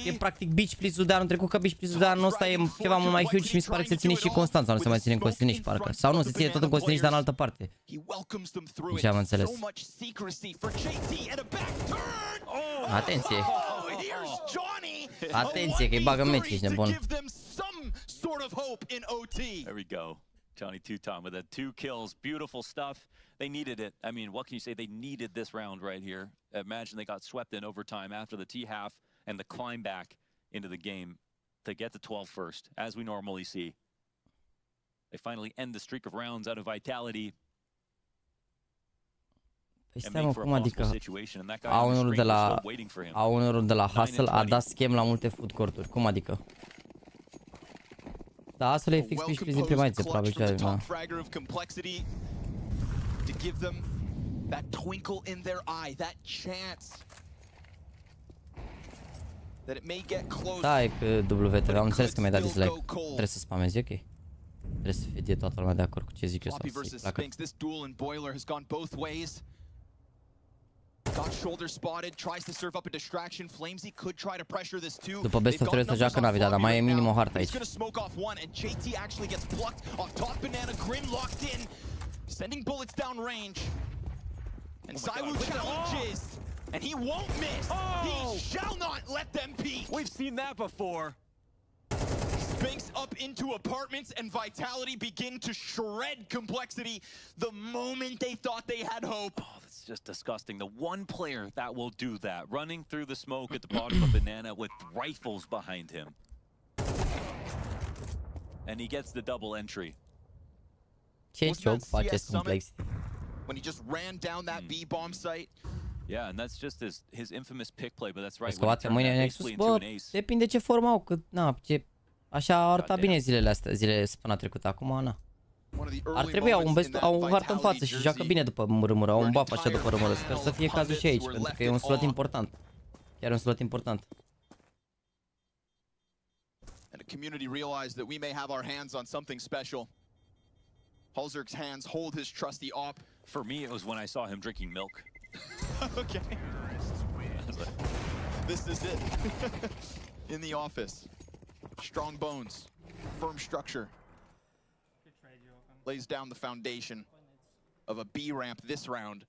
e practic Beach Please-ul de anul trecut, că Beach Please-ul de anul ăsta e ceva mult mai huge și mi se pare că se ține și Constanța, nu se mai ține în Costiniș, parcă. Sau nu, se ține tot în Costiniș, dar în altă parte. Nici am înțeles. Atenție! Atenție că îi bagă meci, ești nebun. There we go. Johnny two-time with that 2 kills, beautiful stuff. They needed it. I mean, what can you say? They needed this round right here. Imagine they got swept in overtime after the T-half and the climb back into the game to get to 12 first, as we normally see. They finally end the streak of rounds out of Vitality. Păi cum adică unul de la Hustle a dat schem la multe food court-uri. Cum adică? Da, Hustle e fix Beach Please din prima ediție, probabil ce are, da. To give them that twinkle in their eye, that chance that it may get close. Da, e că WTV, am înțeles că mi-ai dat dislike. Trebuie să spamezi, ok. Trebuie să fie toată lumea de acord cu ce zic eu sau să-i placă. This duel in Boiler has gone both ways. Got shoulder spotted, tries to serve up a distraction. Flamesy could try to pressure this too. După best of 3 ăsta joacă Navi, dar mai e minim o hartă aici. He's gonna smoke off one and JT actually gets plucked off top banana. Grim locked in. Sending bullets down range. And ZywOo challenges. And he won't miss. He shall not let them peek. We've seen that before. Spinks up into apartments and Vitality begin to shred complexity the moment they thought they had hope. Oh, that's just disgusting. The one player that will do that, running through the smoke at the bottom of Banana with rifles behind him. And he gets the double entry. Ce joc faceți complexity? When he just ran down that B bomb site. Yeah, and that's just his infamous pick play, but that's right. Scoate mâine în Nexus, bă, depinde ce formă au, că na, ce așa a arătat bine zilele săptămâna trecută, acum na. Ar trebui, au o hartă în față și joacă bine după râmură, au un buff așa după râmură. Sper să fie cazul și aici, pentru că e un slot important. Chiar un slot important. And the community realized that we may have our hands on something special. Halzerg's hands hold his trusty op. For me, it was when I saw him drinking milk. Okay. This is it. In the office. Strong bones. Firm structure. Lays down the foundation of a B ramp this round.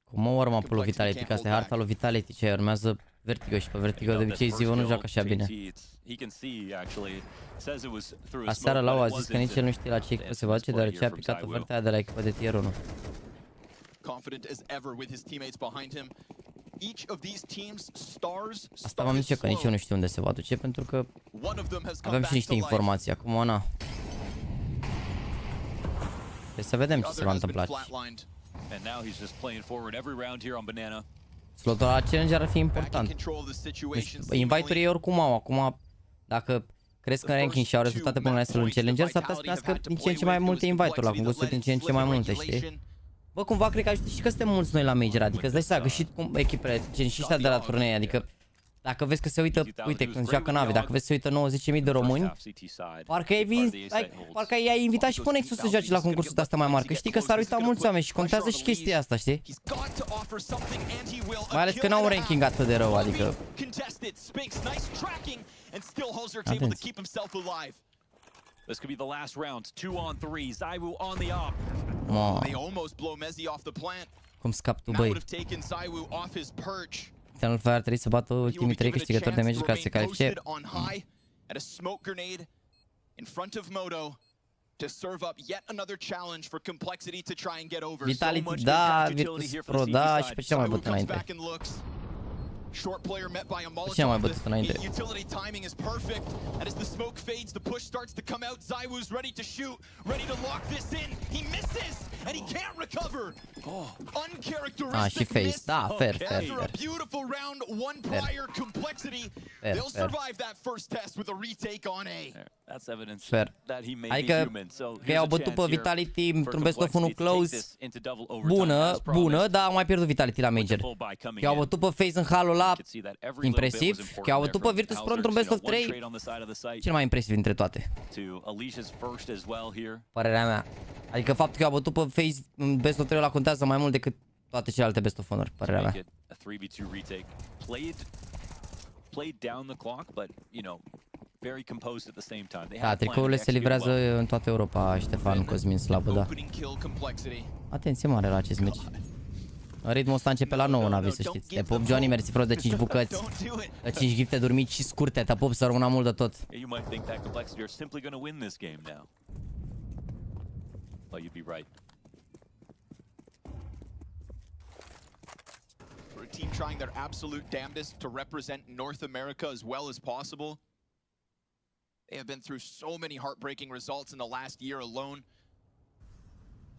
Cum mă urmă pe lui Vitality, că asta e harta lui Vitality, ce urmează Vertigo și pe Vertigo de obicei Zivo nu joacă așa bine. Aseară Lau a zis că nici el nu știe la ce echipă se face, deoarece a picat oferta aia de la echipă de tier 1. Asta m-am zis că nici eu nu știu unde se va duce, pentru că avem și niște informații acum, na. Trebuie să vedem ce se va întâmpla aici. Slotul la Challenger ar fi important. Invite-urile oricum au, acum dacă crezi că în ranking și au rezultate bune la slot Challenger, s-ar putea să primească din ce în ce mai multe invite-uri la concursuri, din ce în ce mai multe, știi? Bă, cumva cred că și că suntem mulți noi la Major, adică îți dai seama că și echipele, gen și ăștia de la turnee, adică dacă vezi că se uită, uite, când joacă Navi, dacă vezi că se uită 90.000 de români, parcă i-ai invitat și pe Nexus să joace la concursul de astea mai mari, că știi că s-ar uita mulți oameni și contează și chestia asta, știi? Mai ales că n-au un ranking atât de rău, adică missed it. Spinks, nice tracking, and still Holzer's able to keep himself alive. This could be the last round. 2-on-3. ZywOo on the op. They almost blow Mezzi off the plant. Cum scap tu, That băi? would have taken ZywOo off his perch. Clanul Fire ar trebui să bată ultimii 3 câștigători de meciuri ca să se califice. On high at a smoke grenade in front of Moto to serve up yet another challenge for Complexity to try and get over. Vitality, da, Virtus.pro, da, și pe ce mai bătut înainte? Short player met by a Pe ce mai bătut înainte? Utility timing is perfect, and as the smoke fades, the push starts to come out. ZywOo's ready to shoot, ready to lock this in. He misses, and he can't recover. Uncharacteristic miss. Da, fair. After a beautiful round, one prior Complexity, they'll survive that first test with a retake on A. That's evidence that he may adică be human. So că i-au bătut pe Vitality într-un best of 1 close. Bună, dar au mai pierdut Vitality la Major. I-au bătut pe FaZe în halul ăla, impresiv. Că i-au bătut pe Virtus.pro într-un best of 3. Cel mai impresiv dintre toate. Părerea mea. Adică faptul că i-au bătut pe FaZe în best of 3 ăla contează mai mult decât toate celelalte best of 1-uri, părerea mea. Played down the clock, but you know, very composed at the same time. Da, tricourile se livrează în toată Europa, Ștefan, Cosmin, slabă, da. Atenție mare la acest meci. Ritmul ăsta începe la 9, NAVI, să știți. Te pup, Johnny, mersi frate de 5 bucăți. De 5 gifteduri mici și scurte, te pup, să rămână mult de tot. You might think that Complexity are simply going to win this game now. Well, you'd be right. For a team trying their absolute damnedest to represent North America as well as possible. They have been through so many heartbreaking results in the last year alone.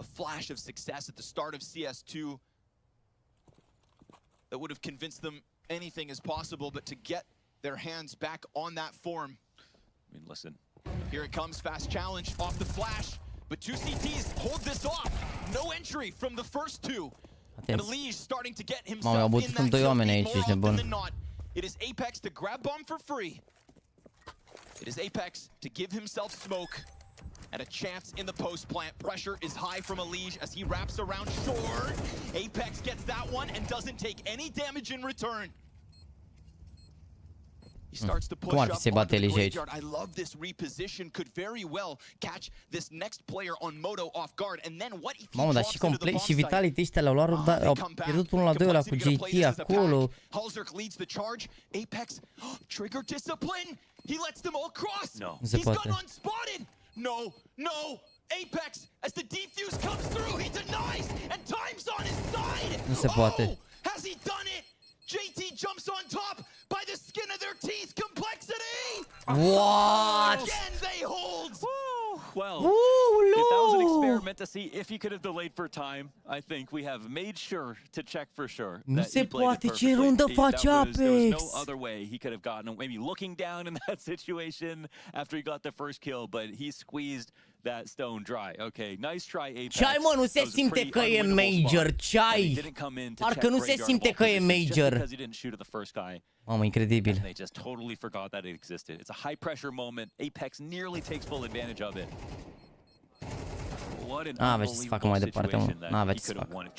A flash of success at the start of CS2 that would have convinced them anything is possible, but to get their hands back on that form. I mean, listen. Here it comes, fast challenge off the flash, but 2 CTs hold this off. No entry from the first 2. And Lige starting to get himself in that kill feed more often than not. It is Apex to grab bomb for free. It is Apex to give himself smoke and a chance in the post plant. Pressure is high from Elige as he wraps around short. Apex gets that one and doesn't take any damage in return. He starts to push up onto the graveyard. I love this reposition. Could very well catch this next player on Moto off guard. And then what if he drops into the bomb și Vitality ăștia le-au luat, au pierdut 1 la 2 ăla cu JT acolo. Holzerk leads the charge. Apex, trigger discipline. He lets them all cross. No. He's gone unspotted. No. Apex, as the defuse comes through, he denies, and time's on his side. Nu se poate. Has he done it? JT jumps on top by the skin of their teeth. Complexity. What? Again they hold. Well, if that was an experiment to see if he could have delayed for time, I think we have made sure to check for sure. Nu se poate, ce rundă face Apex? There was no other way he could have gotten, maybe looking down in that situation after he got the first kill, but he squeezed that stone dry. Okay, nice try, Apex. Ce-ai, mă, nu se simte că e major, ce-ai? Parcă nu se simte că e major. Mamă, incredibil. They just totally forgot that it existed. It's a high pressure moment. Apex nearly takes full advantage of it. What an N-avea ce să facă mai departe, mă. N-avea ce să facă.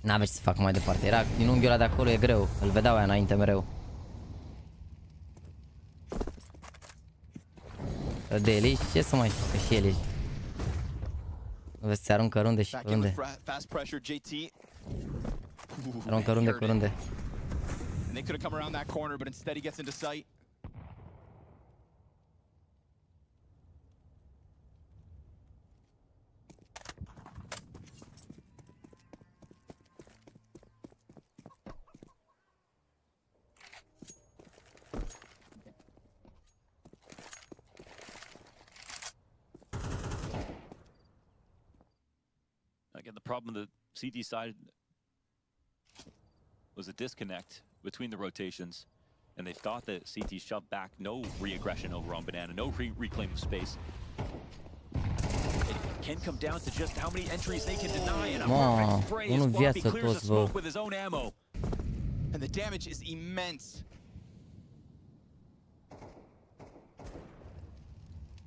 N-avea ce să facă mai departe. Era din unghiul ăla de acolo, e greu. Îl vedeau aia înainte mereu. De Elige, ce să mai facă și Elige? Vezi, se aruncă runde și runde. Aruncă runde cu runde. They could have come around that corner, but instead he gets into sight. Again, the problem on the CT side was a disconnect between the rotations, and they thought that CT shoved back, no re-aggression over on Banana, no reclaim of space. It can come down to just how many entries they can deny, and a perfect spray as Floppy clears the smoke with his own ammo. And the damage is immense.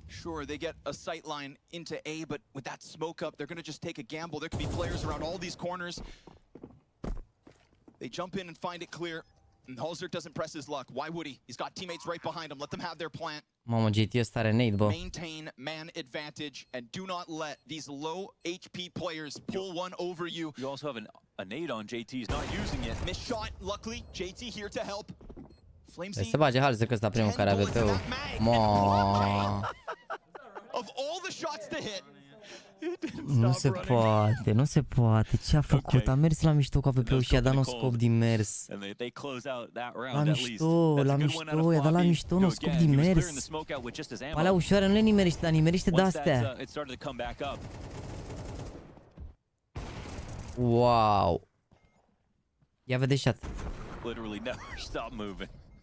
Sure, they get a sight line into A, but with that smoke up, they're going to just take a gamble. There could be players around all these corners. They jump in and find it clear. Halzer doesn't press his luck. Why would he? He's got teammates right behind him. Let them have their plant. Mamă, GT ăsta are nade, bă. Maintain man advantage and do not let these low HP players pull one over you. You also have a nade on JT. He's not using it. Missed shot. Luckily, JT here to help. Flamesy. Se bage Halzer că ăsta primul care avea pe-ul. Of all the shots to hit. Nu se poate, nu se poate. Ce a făcut? A mers la mișto cu AWP-ul și i-a dat un scop din mers. La mișto, la mișto, i-a dat la mișto un scop din mers. Alea ușoare nu le nimerește, dar nimerește de-astea. Wow. Ia vede shot.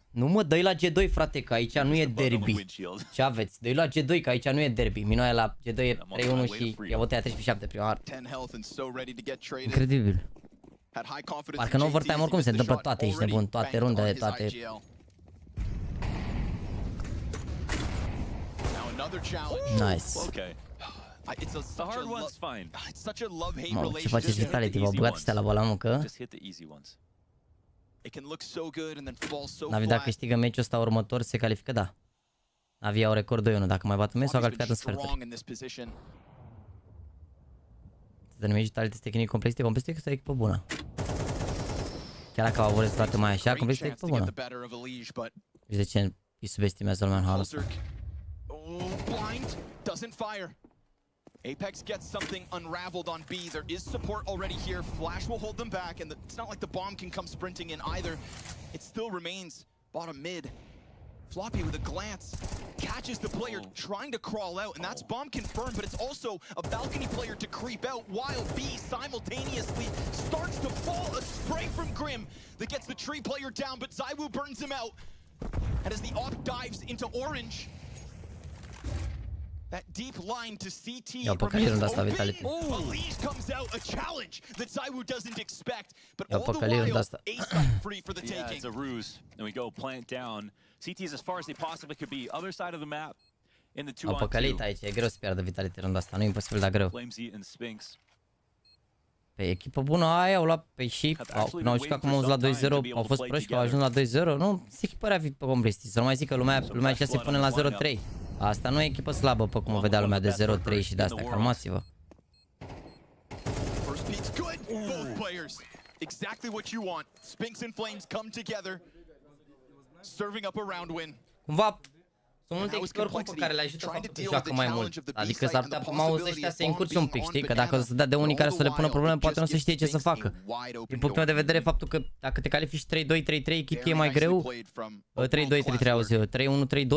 Nu mă, dă-i la G2, frate, că aici nu e derby. Ce aveți? Dă-i la G2, că aici nu e derby. Minoaia la G2 e 3-1 și i-a bătut 13-7 prima oară. Incredibil. Parcă în overtime oricum se întâmplă toate, ești nebun, toate rundele, toate. Nice. Mă, ce faceți Vitality? V-au băgat ăștia la boala muncă? NAVI dacă câștigă meciul ăsta următor se califică, da. NAVI au record 2-1, dacă mai bat un meci s-au calificat în sferturi. De numești Vitality este tehnic complex, este o echipă bună. Chiar dacă au avut rezultate mai așa, complex este o echipă bună. Și de ce îi subestimează lumea în halul ăsta? Apex gets something unraveled on B. There is support already here. Flash will hold them back, and it's not like the bomb can come sprinting in either. It still remains bottom mid. Floppy with a glance catches the player trying to crawl out, and that's bomb confirmed, but it's also a balcony player to creep out while B simultaneously starts to fall. A spray from Grim that gets the tree player down, but ZywYY burns him out. And as the op dives into orange, that deep line to CT remains open. Elise comes out, a challenge that ZywYY doesn't expect, but all the while, A-site free for the taking. Yeah, it's a ruse, and we go plant down. CT is as far as they possibly could be, other side of the map, in the 2-on-2. Au păcălit aici, e greu să piardă Vitality runda asta, nu e imposibil, dar greu. Pe echipă bună aia, au luat pe și n-au jucat cum au la 2-0, au fost proști că au ajuns la 2-0, nu, se echipărea pe complexity, să nu mai zic că lumea aici se pune la 0-3. Asta nu e echipă slabă, pe cum o vedea lumea de 0-3 și de asta, calmați-vă. Cumva sunt multe echipe oricum pe care le ajută faptul că joacă mai mult. Adică s-ar putea pe mouse ăștia să încurce un pic, știi? Că dacă o să dea de unii care să le pună probleme, poate nu se știe ce să facă. Din punctul meu de vedere, faptul că dacă te califici 3-2, 3-3, chit e mai greu. 3-2, 3-3, auzi, 3-1, 3-2,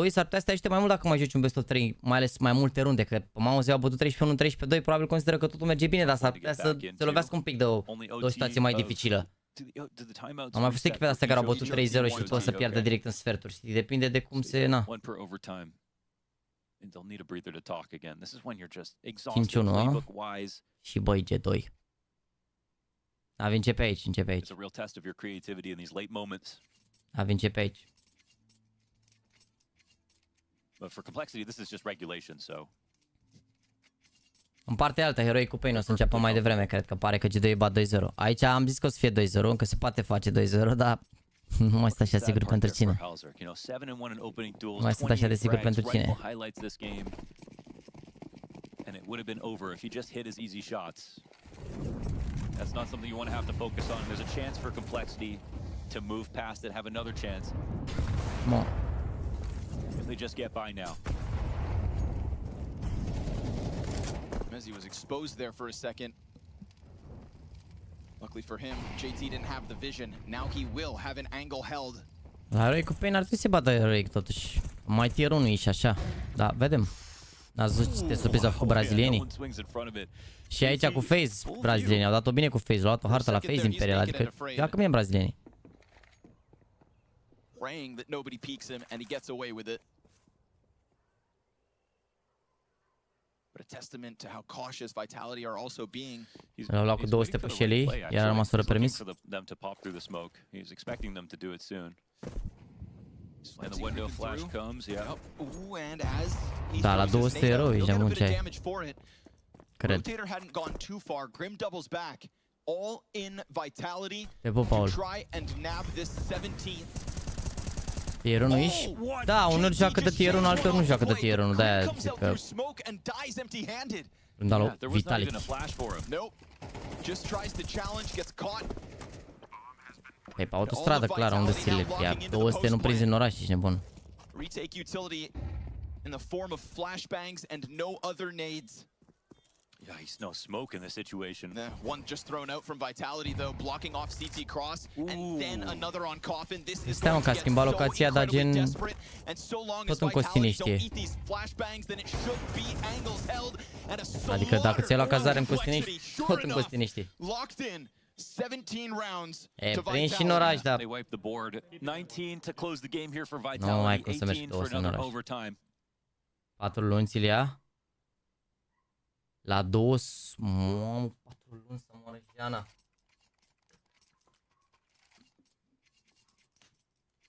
s-ar putea să te aștepte mai mult dacă mai joci un best of 3, mai ales mai multe runde, că pe mouse au bătut 13-1, 13-2, probabil consideră că totul merge bine, dar s-ar putea să se lovească un pic de o situație mai dificilă. Am mai fost echipe astea care au bătut 3-0 și după să piardă direct în sferturi, știi? Depinde de cum se... na. 5-1, și băi G2. Navi începe aici, începe aici. Navi începe aici. În partea alta, Heroic cu Pain o să înceapă mai devreme, cred că pare că G2 bat 2-0. Aici am zis că o să fie 2-0, încă se poate face 2-0, dar nu mai sunt așa sigur pentru cine. Nu mai sunt așa de sigur pentru cine. That's not something you want to have to focus on. There's a chance for complexity to move past it, have another chance. If they just get by now. Mezzi was exposed there for a second. Luckily for him, JT didn't have the vision. Now he will have an angle held. La Heroic cu Pain ar trebui să bată Heroic totuși. Mai tier 1 e și așa. Da, vedem. N-ați văzut ce te surpriza cu brazilienii? Și aici cu FaZe brazilienii, au dat-o bine cu FaZe, au luat o hartă la FaZe Imperial, adică joacă bine brazilienii. Praying that nobody peeks him and he gets away with it. But a testament to how cautious Vitality are also being. L-au luat cu 200 pe Shelly, iar a rămas fără permis. And the window flash comes, yeah. Da, la 200 eroi, ce munceai. Cred. Rotator hadn't gone too far. Grim doubles back. all in vitality Te pup, to Paul. try and nab this 17th. Tier 1 ești? Da, unul joacă de tier 1, altor nu joacă de tier 1, de-aia zic că îmi dau la vitality. Nope. Just tries to challenge, gets caught. E pe autostradă, clar, unde se le ia. 200 nu prinzi în oraș, ești nebun. Retake utility in the form of flashbangs and no other nades. Yeah, he's no smoke in this situation. One just thrown out from Vitality though, blocking off CT cross, and then another on Coffin. This is Stai mă, că a schimbat locația, dar gen tot în Costine știe. Adică dacă ți-ai luat cazare în Costine, tot în Costine știi. 17 rounds. E, prins și în oraș, dar They wipe the board. 19 to close the game here for nu mai Vitality. cum să mergi 18 pe for 200 în another oraș. overtime. 4 luni ți-l ia? La 2... Mamă, 4 luni să moară Giana.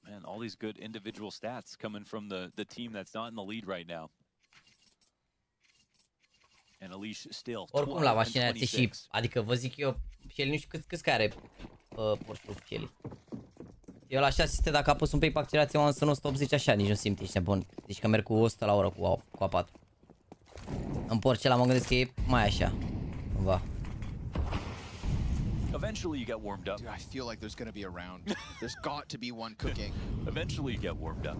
Man, all these good individual stats coming from the team that's not in the lead right now. And Elish still. Oricum la mașina ți și, adică vă zic eu, și el nu știu câți care Porsche oficiale. Eu la 600 dacă a pus un pic pe accelerație, m-am să nu 180 așa, nici nu simt, ești nebun. Deci că merg cu 100 la oră cu A4. În Porsche la mă gândesc că e mai așa, cumva. Eventually you get warmed up. Dude, I feel like there's gonna be a round. There's got to be one cooking. Eventually you get warmed up.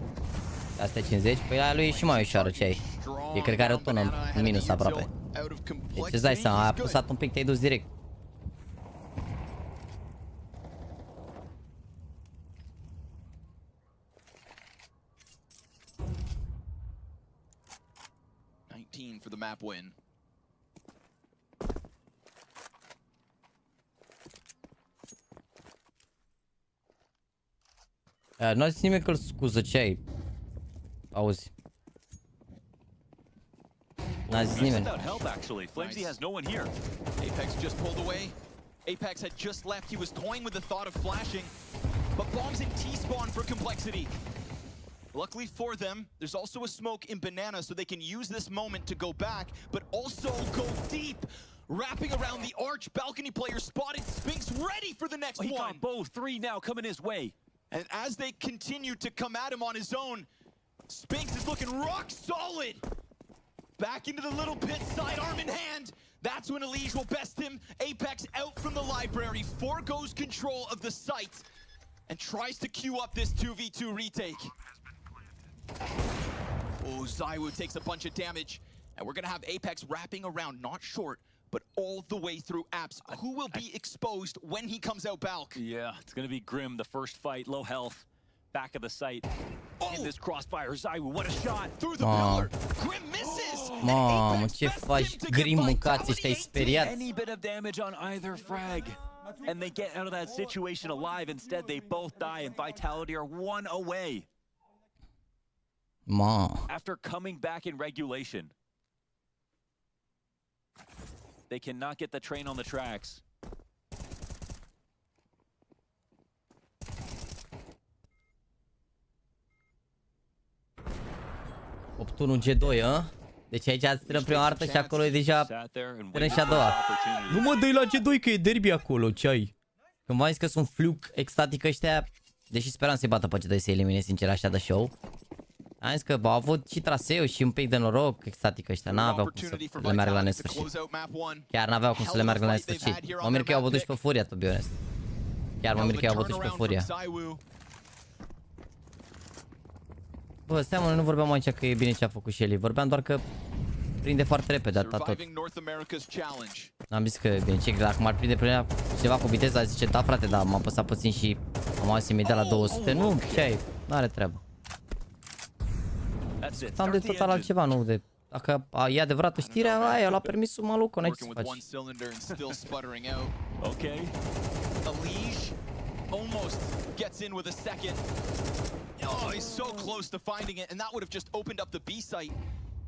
Asta e 50, păi la lui e și mai ușoară, ce ai? E cred că are o tonă în minus aproape. Deci îți dai seama, ai apăsat un pic, te-ai dus direct. For the map win. Nu a zis nimeni că-l scuză, ce ai? Auzi. N-a zis nimeni. Apex just pulled away. Apex had just left. He was toying with the thought of flashing, but bombs in T-spawn for complexity. Luckily for them, there's also a smoke in Banana, so they can use this moment to go back, but also go deep. Wrapping around the arch, balcony player spotted. Spinks ready for the next one. He got both, 3 now coming his way. And as they continue to come at him on his own, Spinks is looking rock solid. Back into the little pit, sidearm in hand. That's when Elige will best him. Apex out from the library, forgoes control of the site, and tries to queue up this 2v2 retake. Oh, ZywYY takes a bunch of damage, and we're gonna have Apex wrapping around, not short, but all the way through apps. Who will be exposed when he comes out balk? Yeah, it's gonna be Grim, the first fight, low health, back of the site. In this crossfire, ZywYY, what a shot! Through the pillar, Grim misses! Mamă, ce faci, Grim, mâncați, ăștia-i speriați. Any bit of damage on either frag, and they get out of that situation alive. Instead, they both die, and Vitality are 1 away. After coming back in regulation, they cannot get the train on the tracks. Optunul G2, a? Deci aici ați trăit prima artă și acolo e deja trăit și a doua. Nu mă dai la G2 că e derby acolo, ce ai? Când v-am zis că sunt fluke extatic ăștia, deși speram să-i bată pe G2 să elimine, sincer, așa de show. Am zis că au avut și traseu și un pic de noroc extatic ăștia, n-aveau cum să le meargă la nesfârșit. Chiar n-aveau cum să le meargă la nesfârșit. Mă mir că i-au bătut și pe Furia, to be honest. Chiar mă mir că i-au bătut și pe Furia. Bă, stai mă, nu vorbeam aici că e bine ce a făcut Shelly, vorbeam doar că prinde foarte repede, atâta tot. N-am zis că e bine, ce dacă m-ar prinde prin ceva cu viteza, zice, da frate, dar m-am apăsat puțin și am auzit imediat la 200, nu, ce ai, n-are treabă. Am de total altceva, nu de... Dacă e adevărată știrea, aia, l-a permis un maluc, n-ai ce să faci. Okay. Elige almost gets in with a second. Oh, he's so close to finding it, and that would have just opened up the B site.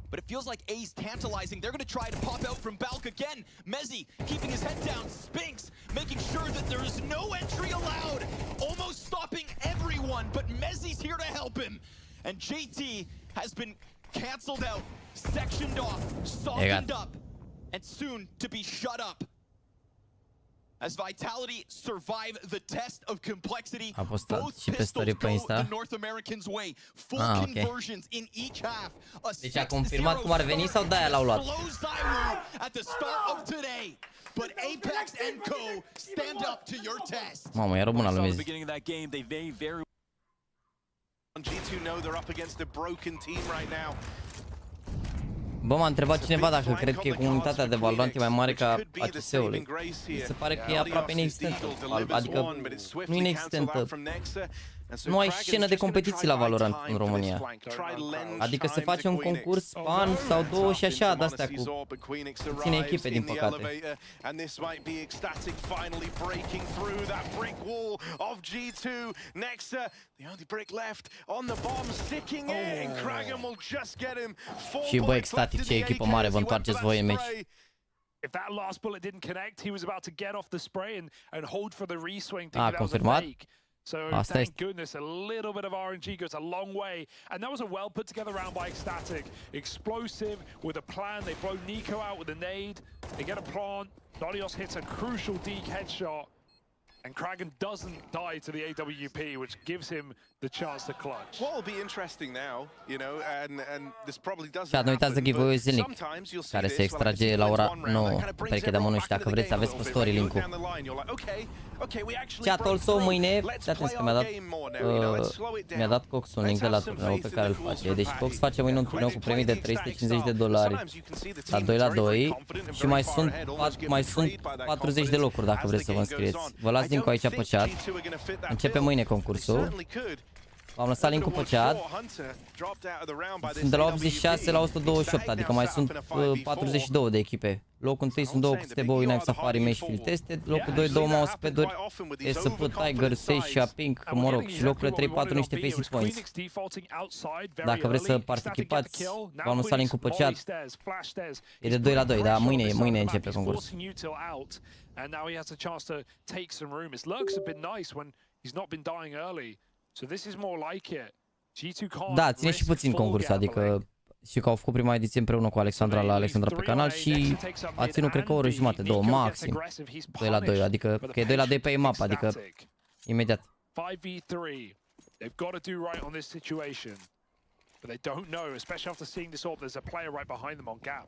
But it feels like A's tantalizing. They're going to try to pop out from Balk again. Mezzi keeping his head down. Spinks making sure that there is no entry allowed. Almost stopping everyone, but Mezzi's here to help him. And JT has been cancelled out, sectioned off, softened up, and soon to be shut up. As Vitality survive the test of complexity, A postat both și pe pistols story pe go Insta. the North Americans' way. Full conversions in each half. A Deci a confirmat cum ar veni sau de-aia l-au luat? At the start of today. But Apex and Co stand up to your test. Mamă, e română lui Mezi. G2 know they're up against a broken team right now. Bă, m-a întrebat cineva dacă cred că comunitatea de Valorant e mai mare ca ACS-ului. Mi se pare că e aproape inexistentă, adică nu inexistentă. Nu ai scenă de competiții la Valorant în România. Adică se face un concurs, an sau două și așa, de-astea cu puține echipe, din păcate. Și bă, Ecstatic, ce echipă mare, vă întoarceți voi în meci. If that last bullet didn't connect, he was about to get off the spray and hold for the reswing, thinking A that was a confirmat. fake. So thank goodness, a little bit of RNG goes a long way. And that was a well put together round by Ecstatic. Explosive with a plan. They blow Nico out with a nade. They get a plant. Dolios hits a crucial Deke headshot. And Kragan doesn't die to the AWP, which gives him the chance to clutch. What will be interesting now, you know, and this probably doesn't Chat, nu uitați de giveaway-ul zilnic, sometimes you'll see care se this, extrage la ora 9, pereche de mănuși, dacă vreți, aveți pe story link-ul. Chat, also mâine, dați atenție că mi-a dat Cox un link de la turneul pe care îl face. Deci Cox face mâine un turneu cu premii de $350 la 2 la 2 și mai sunt 40 de locuri dacă vreți să vă înscrieți. Vă las link-ul aici pe chat. Începe mâine concursul. V-am lăsat link-ul pe chat. Sunt de la 86 la 128, adică mai sunt 42 de echipe. Locul 1 sunt 2 cu Bowie, Knife, Safari, Mesh, Field Tested. Locul 2, 2 Mousepad-uri, SP, Tiger, Seisha, Pink, mă rog. Și locurile 3-4 niște Faceit Points. Dacă vreți să participați, v-am lăsat link-ul pe chat. E de 2 la 2, dar mâine începe concursul. And now he has a chance to take some room. His lurks have been nice when he's not been dying early. So this is more like it. G2 can't. Da, ține și puțin concursul, adică și că au făcut prima ediție împreună cu Alexandra la Alexandra pe canal și a ținut cred că o oră și jumătate, 2 maxim. 2 la 2, adică că e 2 la 2 pe map, adică imediat. 5v3. They've got to do right on this situation. But they don't know, especially after seeing this orb, there's a player right behind them on gap.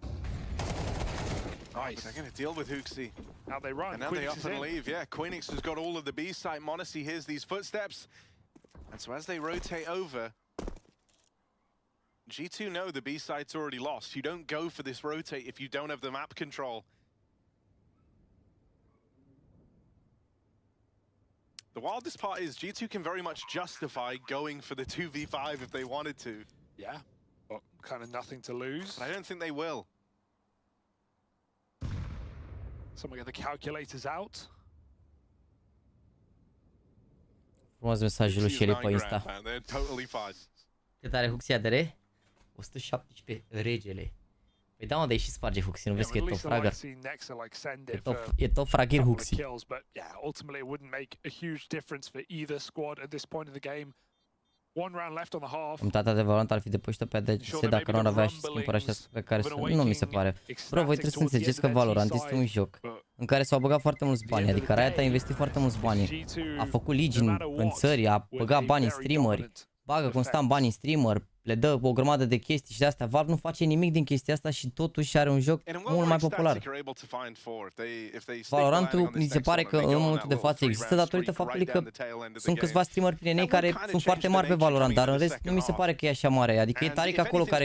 Nice. They're going to deal with Hooksy. Now they run. And now they up and leave. Yeah, Queenix has got all of the B site. Monacy hears these footsteps. And so as they rotate over, G2 know the B site's already lost. You don't go for this rotate if you don't have the map control. The wildest part is G2 can very much justify going for the 2v5 if they wanted to. Yeah, but kind of nothing to lose. But I don't think they will. Someone get the calculators out. Frumos mesajul lui Shelly pe Insta. Totally Cât are Huxi ADR? 117, regele. Păi da, mă, dar e și sparge Huxi, nu vezi că e top fragger. E top fragger Huxi. But yeah, ultimately it wouldn't make a huge difference for either squad at this point of the game. One round left on the half. Comunitatea de Valorant ar fi depășită pe ADC dacă nu ar avea și schimburi așa pe care să... Nu mi se pare. Bro, voi trebuie să înțelegeți că Valorant este un joc în care s-au băgat foarte mulți bani. Adică Riot a investit foarte mulți bani. A făcut ligi în țări, a băgat bani în streameri, bagă constant bani în streamer, le dă o grămadă de chestii și de astea. Valve nu face nimic din chestia asta și totuși are un joc mult mai popular. Valorantul mi se pare că în momentul de față există datorită faptului că sunt câțiva streameri prinei care sunt foarte mari pe Valorant, dar în rest nu mi se pare că e așa mare. Adică e Taric acolo care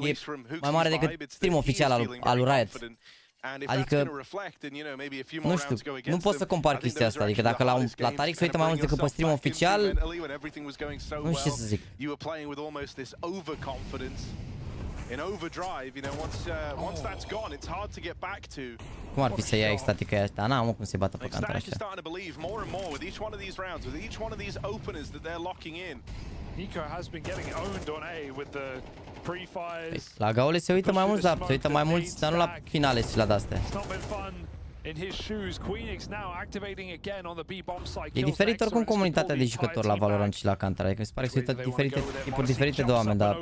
e mai mare decât stream oficial al lui Riot. Adică, nu știu, nu pot să compar chestia asta, adică dacă la Taric se uită mai mult decât pe stream oficial, nu știu ce să zic. Cum ar fi să ia Ecstatica aia asta? N-am cum să-i bată pe cantar așa. La gaule se uită mai mulți, dar nu la finale și la de-astea. E diferit oricum comunitatea de jucători la Valorant și la Counter, adică mi se pare că se uită diferite tipuri diferite de oameni, dar...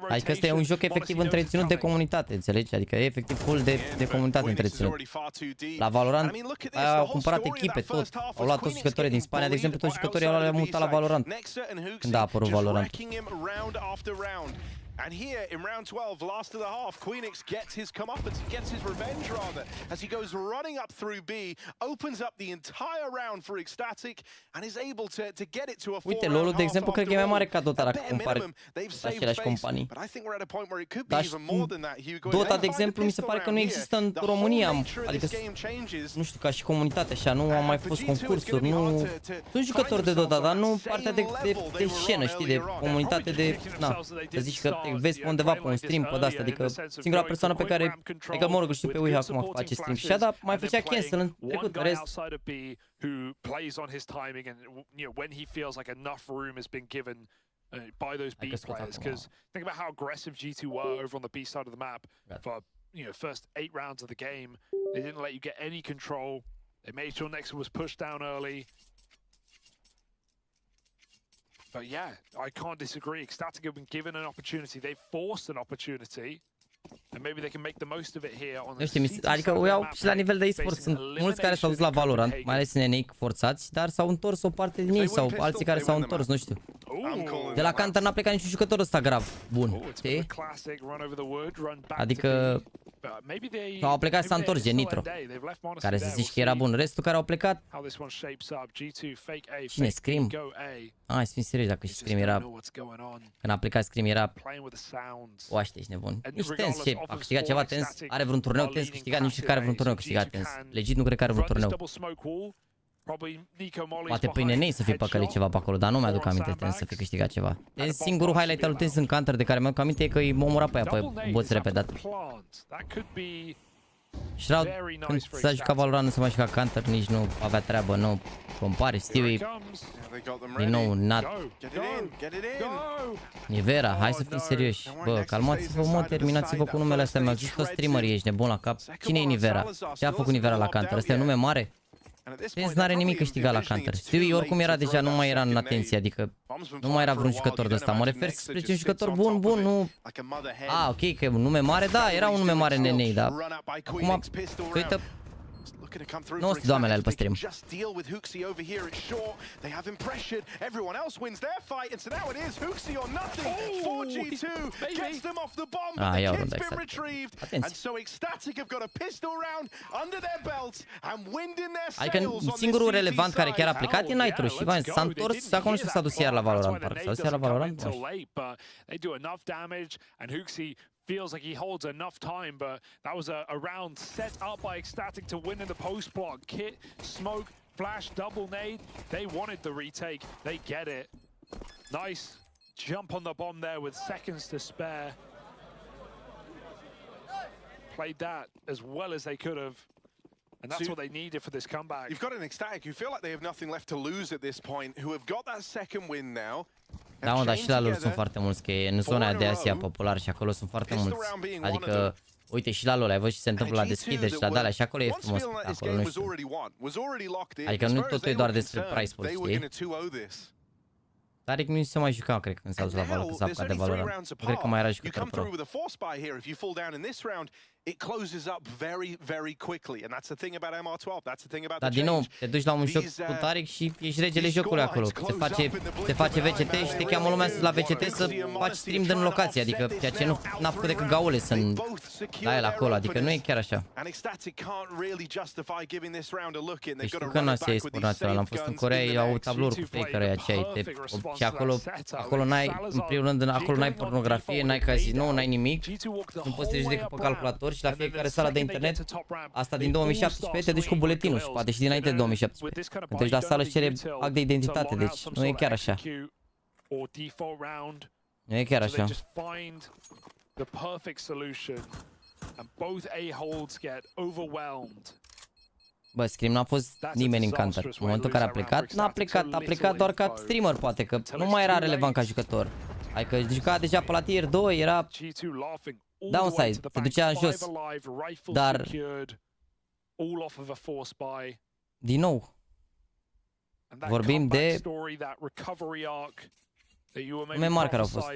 Adică ăsta e un joc efectiv întreținut de comunitate, înțelegi? Adică e efectiv full de comunitate întreținut. La Valorant au cumpărat echipe, tot. Au luat toți jucătorii din Spania, de exemplu, toți jucătorii au mutat la Valorant când a apărut Valorant. And here in round 12, last of the half, Queenix gets his comeuppance, he gets his revenge rather, as he goes running up through B, opens up the entire round for Ecstatic, and is able to get it to a 4-round half. Uite, LoL-ul, de exemplu, cred că e mai mare ca Dota dacă compari aceleași companii. Dar Dota, de exemplu, mi se pare că nu există în România, adică, nu știu, ca și comunitate așa, nu au mai fost concursuri, nu... Sunt jucători de Dota, dar nu partea de scenă, știi, de comunitate, de... Na, să zici că te vezi pe undeva pe un stream pe de-asta, adică singura persoană pe care, adică mă rog, știu pe Uiha acum face stream și dar mai făcea cancel în trecut, în rest. Who plays on his timing and when he feels like enough room has been given by those B players, because think about how aggressive G2 were over on the B side of the map for first 8 rounds of the game. They didn't let you get any control. They made sure Nexus was pushed down early. But yeah, I can't disagree. Ecstatic have been given an opportunity. They forced an opportunity. And maybe they can make the most of it here on the adică o iau și la nivel de e-sport. Sunt mulți care s-au dus la Valorant, mai ales în NA forțați, dar s-au întors o parte din ei sau alții care s-au întors, nu știu. De la Counter n-a plecat niciun jucător ăsta grav, bun, știi? Adică au plecat să s-a întors gen Nitro, care să zici că era bun. Restul care au plecat... Cine? Scream? Hai să fim serios, dacă și Scream era... Când a plecat Scream era... Oaște, ești nebun. Nici Tens, ce? A câștigat ceva Tens? Are vreun turneu Tens câștigat? Nici care are vreun turneu câștigat Tens. Legit nu cred că are vreun turneu. Poate pe NA să fie păcălit ceva pe acolo, dar nu mi-aduc aminte Tens să fie câștigat ceva. Tens, singurul highlight al lui Tens în Counter de care mi-aduc aminte e că îi omora pe aia pe boți repetat. Shroud, când s-a jucat Valorant, nu se mai juca Counter, nici nu avea treabă, nu compare. Stewie, din nou, Nat. Nivera, hai să fim serioși. Bă, calmați-vă, mă, terminați-vă cu numele astea. Mi-au zis toți streamerii, ești nebun la cap. Cine e Nivera? Ce a făcut Nivera la Counter? Ăsta e un nume mare? Tens n-are nimic câștigat la Counter. Stewie oricum era deja, nu mai era în atenție, adică nu mai era vreun jucător de ăsta. Mă refer spre un jucător bun, nu... Ah, ok, că e un nume mare, da, era un nume mare în NA, dar acum, uite, nu o să doamnele al pe stream. Ah, ia o rundă adică singurul relevant care chiar a plecat e Nitro și s-a întors, acum nu știu s-a dus iar la Valorant, parcă s-a dus iar la Valorant. Feels like he holds enough time, but that was a round set up by Ecstatic to win in the post block. Kit, smoke, flash, double nade. They wanted the retake. They get it. Nice jump on the bomb there with seconds to spare. Played that as well as they could have. And that's what they needed for this comeback. You've got an Ecstatic who feel like they have nothing left to lose at this point, who have got that second win now. Da, mă, dar și la lor sunt foarte mulți, că e în zona de Asia popular și acolo sunt foarte mulți. Adică, uite, și la lor, ai văzut ce se întâmplă la deschideri și la dalea și acolo e frumos, acolo nu știu. Adică nu totul e doar despre price pool, știi? Dar nu se mai juca, cred că când s-a dus la Valorant, când s-a apucat de Valorant. Cred că mai era jucător pro. It closes up very, very quickly, and that's the thing about MR12. That's the thing about the change. Dar din nou, te duci la un joc cu Tarek și ești regele jocului acolo. Se face VCT și te cheamă lumea la VCT să faci stream din locație, adică ceea ce nu n-a făcut decât Gaule să la el acolo, adică nu e chiar așa. Deci știu că în Asia e sport național, am fost în Coreea, au tablouri cu faker-ăia ce ai, și acolo n-ai, în primul rând, acolo n-ai pornografie, n-ai casino, n-ai nimic, nu poți să ieși decât pe calculator. Și la fiecare sală de internet, asta din 2017, te duci cu buletinul și poate și dinainte de 2017. Când te duci la sală și cere act de identitate, deci nu e chiar așa. Nu e chiar așa. Bă, Scream n-a fost nimeni în Counter. În momentul în care a plecat, n-a plecat, a plecat doar ca streamer, poate, că nu mai era relevant ca jucător. Adică juca deja pe la tier 2, era... Downside, se ducea în jos. Dar, din nou, vorbim de nume mari care au fost.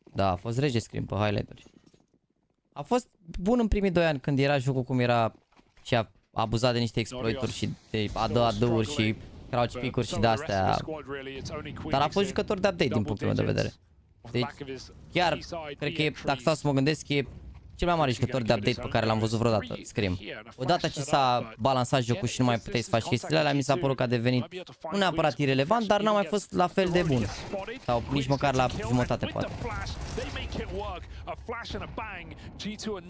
Da, a fost rege screen pe highlight-uri. A fost bun în primii 2 ani când era jocul cum era și a abuzat de niște exploituri și de AD-uri și crouch pick-uri și de-astea. Dar a fost jucător de update din punctul meu de vedere. Deci chiar cred că e, dacă stau să mă gândesc, e cel mai mare jucător de update pe care l-am văzut vreodată, Scream. Odată ce s-a balansat jocul și nu mai puteai să faci chestiile alea, mi s-a părut că a devenit nu neapărat irelevant, dar n-a mai fost la fel de bun. Sau nici măcar la jumătate, poate.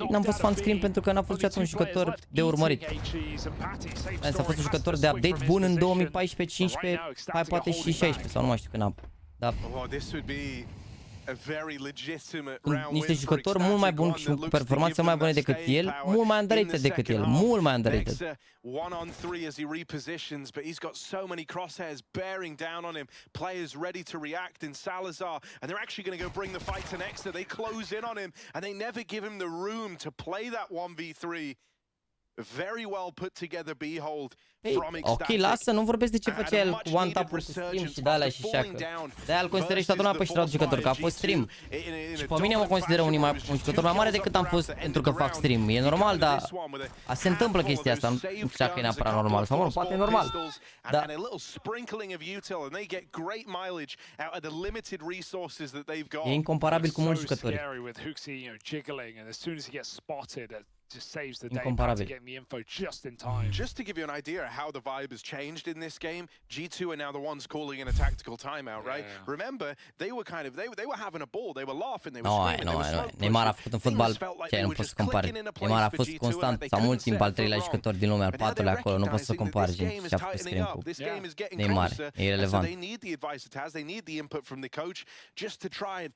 N-am fost fan Scream pentru că n-a fost niciodată un jucător de urmărit. A fost un jucător de update bun în 2014, 15, mai poate și 16, sau nu mai știu când am. Da. Niște jucători mult mai buni și cu performanțe mai bune decât el, mult mai underrated decât el, mult mai underrated. 1-on-3 as he repositions, but he's got so many crosshairs bearing down on him. Players ready to react in Salazar, and they're actually going to go bring the fight to Nexter. They close in on him, and they never give him the room to play that 1v3. Very well put together Behold from ok, lasă, nu vorbesc de ce făcea el cu one tap-uri cu stream și de-alea și șacă. De-aia îl consideră și toată lumea pe celălalt jucător, că a fost stream. Și pe mine mă consideră un jucător mai mare decât am fost pentru că fac stream. E normal, dar se întâmplă chestia asta, nu știu că e neapărat normal. Sau mă, poate e normal. Dar e incomparabil cu mulți jucători. Incomparabil. Just to give you an idea how the vibe has changed in this game, G2 are now the ones calling in a tactical timeout, right? Remember, they were kind of they were having a ball, they were laughing, they were screaming, they were smoke. Neymar a făcut în fotbal ce nu poți să compari. Neymar a fost constant sau mult timp al treilea jucător din lume, al patrulea acolo, nu poți să compari ce a făcut Scream cu Neymar. E irelevant. They need the advice it has, they need the input from the coach just to try and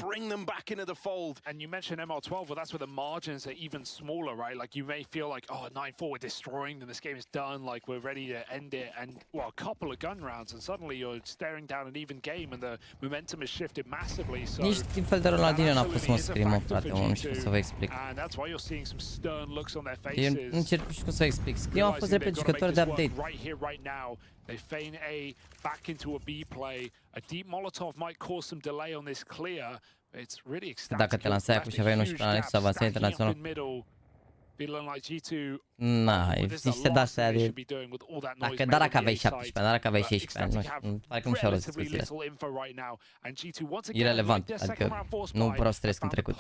bring them back into the fold. And you mentioned ML12, well, that's where the margins are even smaller, right? Like, you may feel like, oh, 9-4, we're destroying them, this game is done, like, we're ready to end it. And, well, a couple of gun rounds, and suddenly you're staring down an even game, and the momentum has shifted massively. So, nici din fel de Ronaldinho n-a fost un Scream, frate, nu știu să vă explic. And that's why you're seeing some stern looks on their faces. Eu nu încerc cum să vă explic. Scream a fost repede jucător de update. Right here, right now. They feign A, back into a B play. A deep Molotov might cause some delay on this clear. It's really ecstatic. Dacă te lansai acum și aveai, nu știu, plan Alex să avansai internațional. Na, niște de-astea de... Dacă aveai 17 ani, dacă aveai 16 ani, nu știu, parcă nu și-au rost discuțiile astea. Irelevant, adică nu vreau să trăiesc în trecut.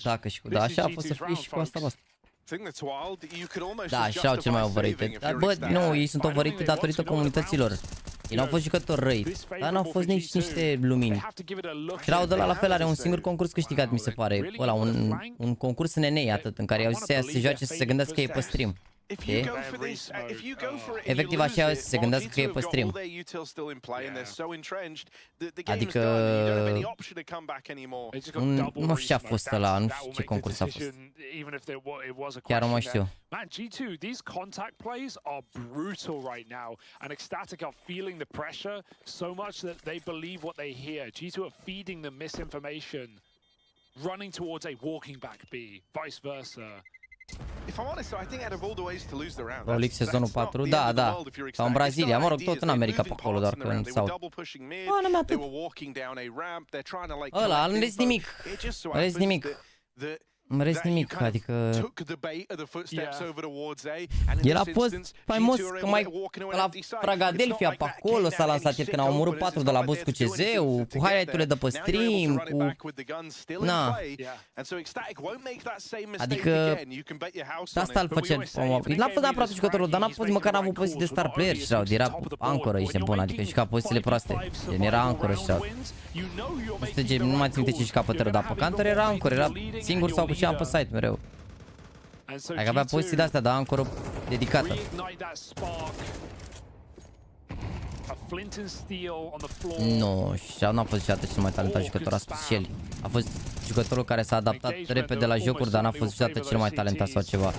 Dacă și cu... Da, așa a fost să fie și cu asta, basta. Da, și au cel mai overrated. Dar bă, nu, ei sunt overrated datorită comunităților. Ei n-au fost jucători răi, dar n-au fost nici niște lumini. Crowd ăla la fel are un singur concurs câștigat, mi se pare. Ăla, un concurs NNA, atât, în care i-au zis să se joace să se gândească că e pe stream. Efectiv așa se gândească că e pe stream. Adică nu știu ce a fost ăla, nu știu ce concurs a fost. Chiar nu mai știu. Man, G2, these contact plays are brutal right now, and Ecstatic are feeling the pressure so much that they believe what they hear. G2 are feeding them misinformation, running towards a walking back B, vice versa. If I'm honest, I think out of all the ways to lose the round. Pro X sezonul 4, da, da. Sau în Brazilia, mă rog, tot în America pe acolo, doar că sau. Oh, n-am atât. Ăla, nu rezi nimic. Nu rezi nimic. Nu rezi nimic, adică... El a fost faimos că mai... La Fragadelphia, pe acolo s-a lansat el când au omorât 4 de la boss cu CZ-ul, cu highlight-urile de pe stream, cu... Na. Adică... Asta îl făcea... N-a fost neapărat jucătorul, dar n-a fost măcar n-a avut poziții de star player și Shroud. Era ancoră, ești nebun, adică juca pozițiile proaste. Gen, era ancoră și Shroud. Nu mai țin minte ce juca pe tără, dar pe Counter era ancoră, era singur sau cu ce am pe site mereu. Adică avea poziții de-astea, dar ancoră dedicată. Nu, Shroud n-a fost niciodată cel mai talentat jucător, a spus și el. A fost jucătorul care s-a adaptat repede la jocuri, dar n-a fost niciodată cel mai talentat sau ceva.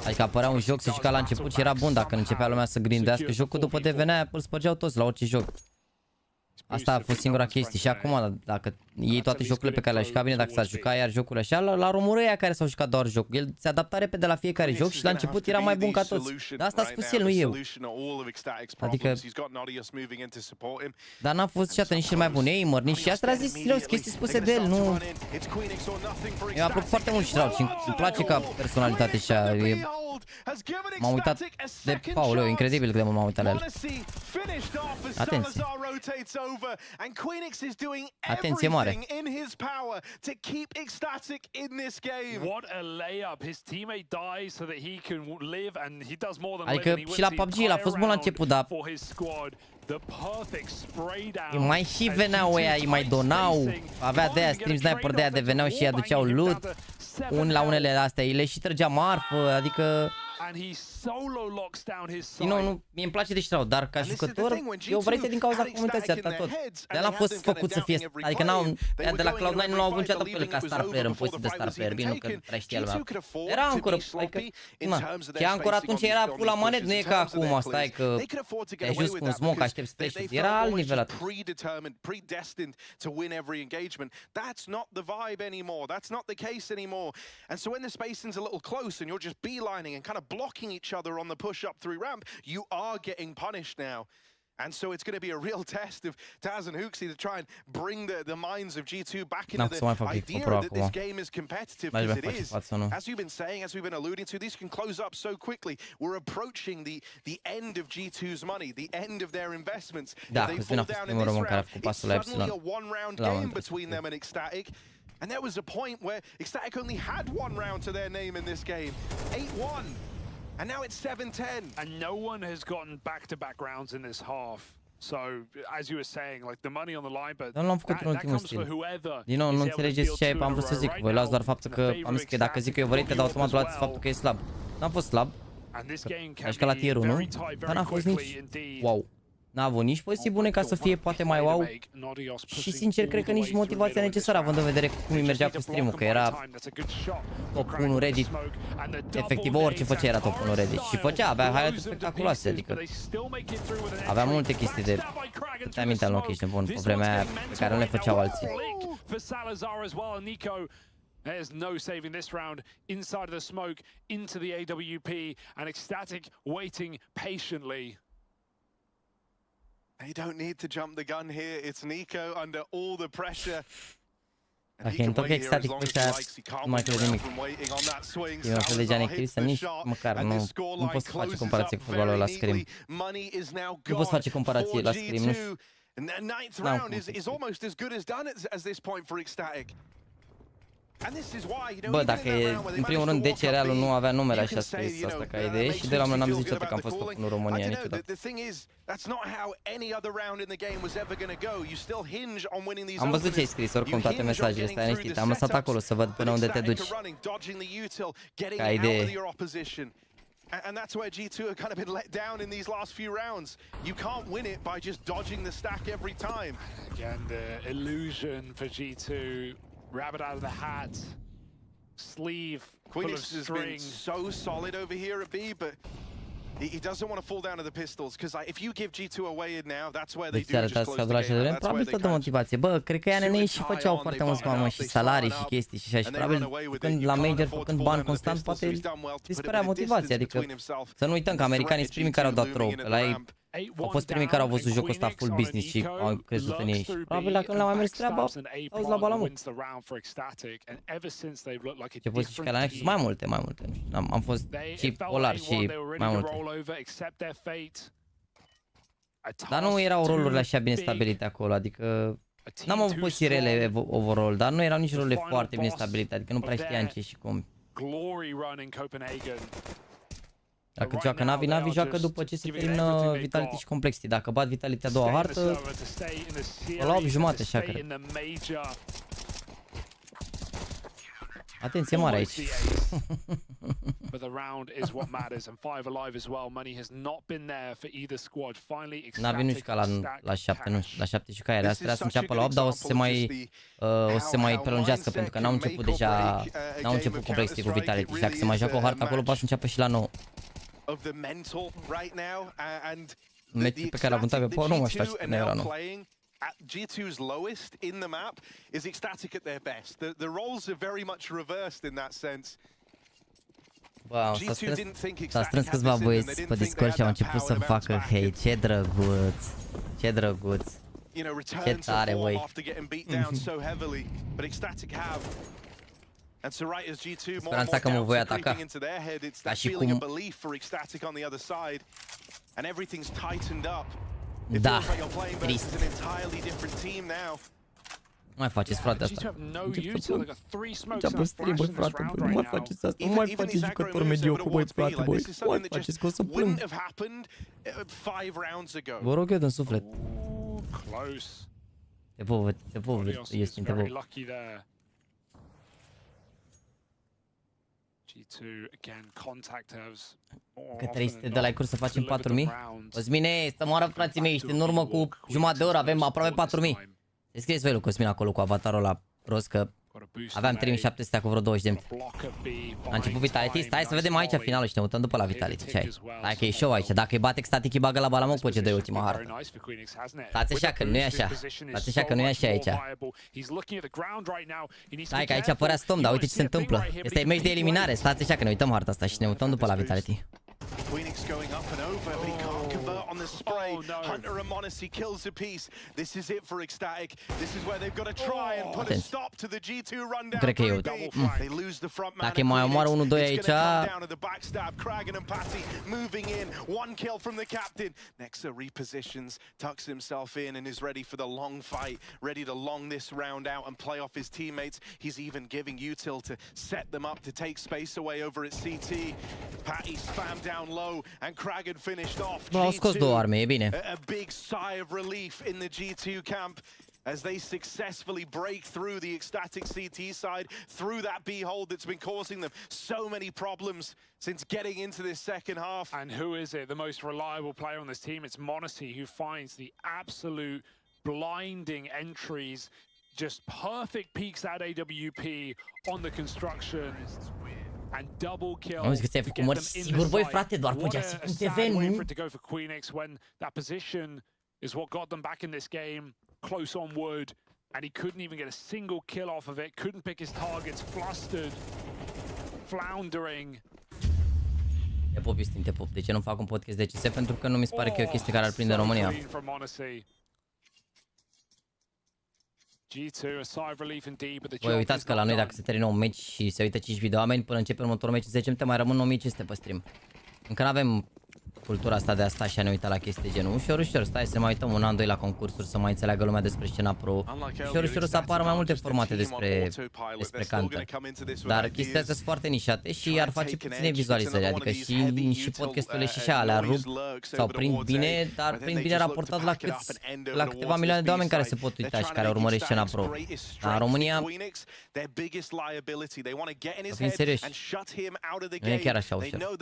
Adică apărea un joc, se juca la început și era bun, dacă începea lumea să grindească jocul, după devenea, îl spărgeau toți la orice joc. Asta a fost singura chestie și acum, dacă iei toate jocurile pe care le-a jucat, bine, dacă s-a jucat iar jocurile așa, la românul ăia care s-au jucat doar jocul. El se adapta repede la fiecare joc și la început era mai bun ca toți. Dar asta a spus el, nu eu. Adică... Dar n-a fost niciodată nici cel mai bun aimer, nici și asta a zis serios, chestii spuse de el, nu... Mi-a plăcut foarte mult și rău și îmi place ca personalitate și a... M-am uitat de Paul, incredibil cât de mult m-am uitat la el. Atenție. Atenție mare. Adică și la PUBG el a fost bun la început, dar mai și veneau ăia, îi mai donau, avea de aia stream sniper de aia de veneau și îi aduceau loot. La unele astea, îi le și trăgea marfă, adică... Nu, mie îmi place de ștrau, dar ca jucător, eu vrei din cauza comunității, atâta tot. De-aia n-a fost făcut să fie, adică de la Cloud9 nu l-au avut niciodată pe el ca star player, în poziție de star player, bine, nu că prea știa lumea. Era ancoră, adică, și ancoră atunci era full la manet, nu e ca acum, stai că te-ai jos cu un smoke, aștepți să treci, era alt nivel atunci. Blocking each other on the push up through ramp, you are getting punished now. And so it's going to be a real test of Taz and Hooksy to try and bring the minds of G2 back into the idea that this game is competitive, because it is. As you've been saying, as we've been alluding to, these can close up so quickly. We're approaching the end of G2's money, the end of their investments. If they fall down in this round, it's suddenly a one-round game between them and Ecstatic. And there was a point where Ecstatic only had one round to their name in this game. 8-1. And now it's 7-10. And no one has gotten back-to-back rounds in this half. So, as you were saying, like the money on the line, but that comes for whoever. Din nou, nu înțelegeți ce am vrut să zic. Voi luați doar faptul că am zis că dacă zic că e overrated, dar automat luați faptul că e slab. N-am fost slab. Așa ca la tier 1, dar n-a fost nici wow. N-a avut nici poziții bune ca să fie poate mai wow. Și sincer cred că nici motivația necesară, având în vedere cum îi mergea cu stream-ul, că era top 1 Reddit. Efectiv orice făcea era top 1 Reddit. Și făcea, avea highlight-uri spectaculoase, adică avea multe chestii de... Te amintea în location bun, pe vremea aia pe care nu le făceau alții. There's no saving this round inside of the smoke into the AWP, and Ecstatic waiting patiently. They don't need to jump the gun here. It's Nico under all the pressure. Dacă întorc Ecstatic pe ăștia, nu mai cred nimic. E un fel de Gianni Chris, nici măcar nu poți să faci comparație cu fotbalul la Scream. Nu poți face comparație la Scream, nu știu. Ninth round is almost as good as done at this point for Ecstatic. Bă, dacă e, în primul rând DCR-ul nu avea numele așa scris, asta ca idee, și de la mână n-am zis niciodată că am fost top 1 în România niciodată. Am văzut ce ai scris, oricum toate mesajele astea, neștiți, am lăsat acolo să văd până unde te duci. Ca idee. And that's where G2 have kind of been let down in these last few rounds. You can't win it by just dodging the stack every time. Again, the illusion for G2. Rabbit out of the hat, sleeve full of has been so solid over here at B, but he doesn't want to fall down to the pistols, because if you give G2 away now, that's where they do just close the game. Probabil tot de motivație. Bă, cred că ea și făceau foarte mulți bani și salarii și chestii și așa, și probabil când la major făcând bani constant poate dispărea motivația, adică să nu uităm că americanii sunt primii care au dat throw, la ei au fost primii care au văzut jocul ăsta full business și au crezut în ei. Și probabil dacă nu le-au mai mers treaba, auzi la balamut. Ce fost și ca mai multe. Am fost și polar și mai multe. Dar nu erau rolurile așa bine stabilite acolo, adică n-am avut poziții rele overall, dar nu erau nici rolurile foarte bine stabilite, adică nu prea știam ce și cum. Dacă joacă Navi joacă după ce se termină Vitality și Complexity. Dacă bat Vitality a doua hartă, o la 8 jumate, așa cred. Atenție mare aici. But the round is what matters, and 5 alive as well. Money has not been there for either squad. Finally, Navi nu juca la 7, nu știu, la 7 juca aia. Trebuia să înceapă la 8, dar o să se mai prelungească pentru că n-au început deja, n-au început complexity cu Vitality. Și dacă se mai joacă o hartă acolo, poate să înceapă și la 9. Meciul pe care l-a avut pe Power nu mă știu că nu era nou. G2's lowest in the map is ecstatic at their best. The roles are very much reversed in that sense. Wow, s-a strâns câțiva băieți pe Discord și au început să facă hate. Ce drăguț, ce drăguț, ce tare, băi. Speranța că mă voi ataca, ca și cum... Da, trist. Nu mai faceți, frate, asta. Înceapă stream-uri, frate, nu mai faceți asta. Nu mai faceți jucători mediocru, băi, frate, băi. Nu mai faceți, că o să plâng. Vă rog eu din suflet. Te pup, Justin, te pup. Că 300 de like-uri să facem 4000? Cosmine, să moară frații mei, ești în urmă cu jumătate de oră, avem aproape 4000. Te scrieți voi lui Cosmin acolo cu avatarul ăla rost, că aveam 3700 cu vreo 20 de minute. A început Vitality, stai să vedem aici finalul și ne mutăm după la Vitality, ce ai? Hai că e show aici, dacă îi bate static îi bagă la Balamoc pe C2 ultima hartă. Stați așa că nu e așa, stați așa că nu e așa aici. Stai că aici apărea Stom, dar uite ce se întâmplă. Este meci de eliminare, stați așa că ne uităm harta asta și ne mutăm după la Vitality. Queenix going up and over, but he can't convert on the spray. Hunter and Monacy kills a piece. This is it for Ecstatic. This is where they've got to try and put a stop to the G2 rundown. Cred că eu. Dacă mai omoară 1-2 aici. Kragan and Patty moving in. One kill from the captain. Nexa repositions, tucks himself in and is ready for the long fight. Ready to long this round out and play off his teammates. He's even giving util to set them up to take space away over at CT. Patty spammed down low and Kragan finished off. Au scos două arme, e bine. A big sigh of relief in the G2 camp as they successfully break through the Ecstatic CT side, through that B hold that's been causing them so many problems since getting into this second half. And who is it? The most reliable player on this team? It's Monacy, who finds the absolute blinding entries, just perfect peeks at AWP on the construction. And double kill. Am zis că ți-ai făcut mări sigur, băi frate, doar pe JAXYYYTV, nu? That position is what got them back in this game, close on wood, and he couldn't even get a single kill off of it, couldn't pick his targets, flustered, floundering. Te pup, Justin, te pup. De ce nu fac un podcast de CS? Pentru că nu mi se pare că e o chestie care ar prinde în România. Voi uitați că la noi dacă se termină un meci și se uită 5.000 de oameni, până începe următorul meci 10 minute, mai rămân 1500 pe stream. Încă nu avem cultura asta de a sta și a ne uita la chestii de genul. Ușor, ușor, stai să mai uităm un an, doi la concursuri, să mai înțeleagă lumea despre scena pro. Ușor, ușor să apară mai multe formate despre Counter. Dar chestia astea sunt foarte nișate și ar face puține vizualizări, adică și podcasturile și așa alea rup sau prind bine, dar prind bine raportat la câteva milioane de oameni care se pot uita și care urmăresc scena pro. Dar în România, să fim serioși, nu e chiar așa ușor.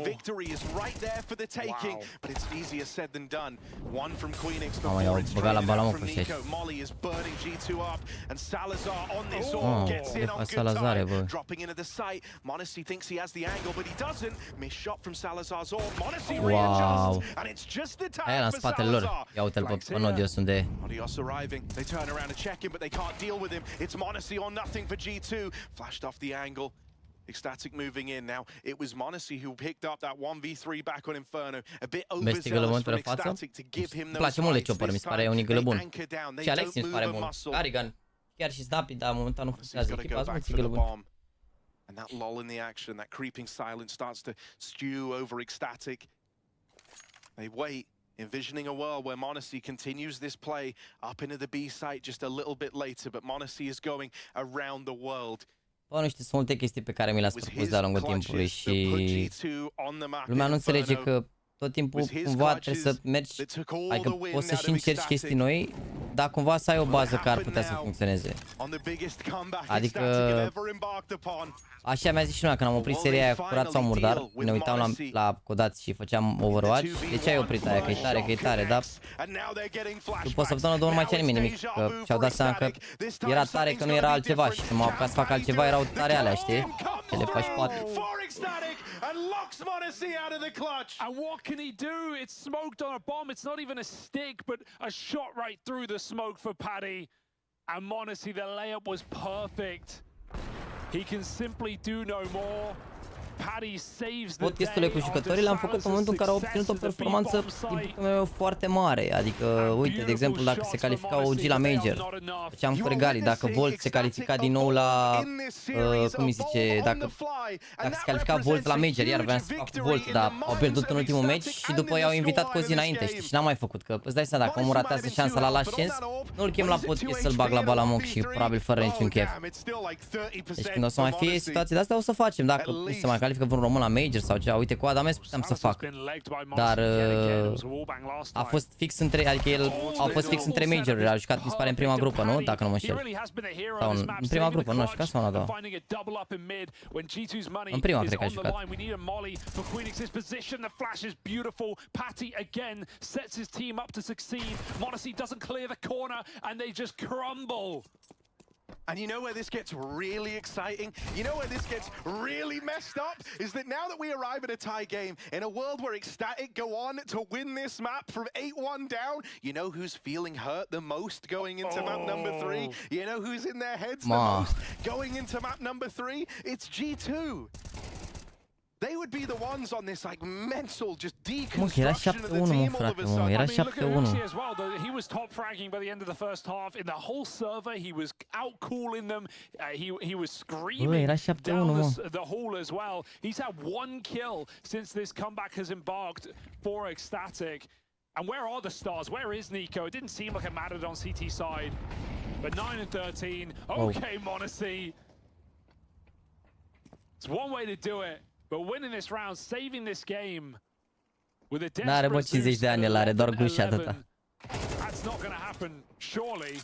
Victory is right there for the taking, but it's easier said than done. One from Queenix before it's Nico. Molly is burning G2 up, and Salazar on this orb gets in on good time, dropping into the site. Monacy thinks he has the angle, but he doesn't. Missed shot from Salazar's orb. Monacy readjusts, and it's just the time for Salazar. Ia uite-l pe Nodios unde. Nodios arriving. They turn around and check him, but they can't deal with him. It's Monacy or nothing for G2. Flashed off the angle. Ecstatic moving in now. It was Monacy who picked up that 1v3 back on Inferno. A bit overzealous from Ecstatic to give him those place mult de Chopper, mi se pare un igălă bun. Și Alex mi se pare bun. Carrigan, chiar și Snappy, dar momentan nu funcționează echipa, azi mulți igălă bun. And that lull in the action, that creeping silence starts to stew over Ecstatic. They wait, envisioning a world where Monacy continues this play up into the B site just a little bit later, but Monacy is going around the world. Bă, nu știu, sunt multe chestii pe care mi le-ați propus de-a lungul timpului și lumea nu înțelege că tot timpul cumva trebuie să mergi, adică poți să și încerci chestii noi, dar cumva să ai o bază care ar putea să funcționeze. Adică așa mi-a zis și lumea când am oprit seria aia curat sau murdar, ne uitam la codați și făceam Overwatch. De ce ai oprit aia? Că e tare, dar după o săptămână, două nu mai cea nimeni nimic, că și-au dat seama că era tare, că nu era altceva și când m-au apucat să fac altceva, erau tare alea, știi? Ce le faci poate. And locks m0NESY out of the clutch. And what can he do? It's smoked on a bomb. It's not even a stick, but a shot right through the smoke for Paddy. And m0NESY, the layup was perfect. He can simply do no more. Tot testurile cu jucătorii le-am făcut în momentul în care au obținut o performanță din punctul meu foarte mare. Adică, uite, de exemplu, dacă se califica OG la Major, făceam cu regalii. Dacă Volt se califica din nou la, cum îi zice, dacă se califica Volt la Major, iar vreau să fac Volt, dar au pierdut în ultimul match și după i-au invitat cu o zi înainte, știi, și n-am mai făcut, că îți dai seama, dacă omul ratează șansa la last chance, nu-l chem la podcast să-l bag la balamoc și probabil fără niciun chef. Deci când o să mai fie situații de astea, o să facem, dacă nu se mai califică vreun român la Major sau ceva, uite cu Adames puteam să fac, dar a fost fix între, adică el a fost fix între Major-uri, a jucat, mi se pare, în prima grupă, nu? Dacă nu mă înșel. Sau în prima grupă, nu a jucat sau în a doua? În prima, cred că a jucat. And you know where this gets really exciting? You know where this gets really messed up? Is that now that we arrive at a tie game, in a world where Ecstatic go on to win this map from 8-1 down, you know who's feeling hurt the most going into map number 3? You know who's in their heads the most going into map number 3? It's G2. They would be the ones on this like mental just deconstruction of the team all of a sudden. Era 7-1. As well, he was top fragging by the end of the first half. In the whole server, he was out-calling them. He was screaming down the hall as well. He's had 1 kill since this comeback has embarked for Ecstatic. And where are the stars? Where is Nico? It didn't seem like it mattered on CT side. But 9 and 13. Okay, m0NESY. It's one way to do it. But winning this round, saving this game with a N-are bă 50 de ani, el are doar guși atâta. That's not going to happen, surely.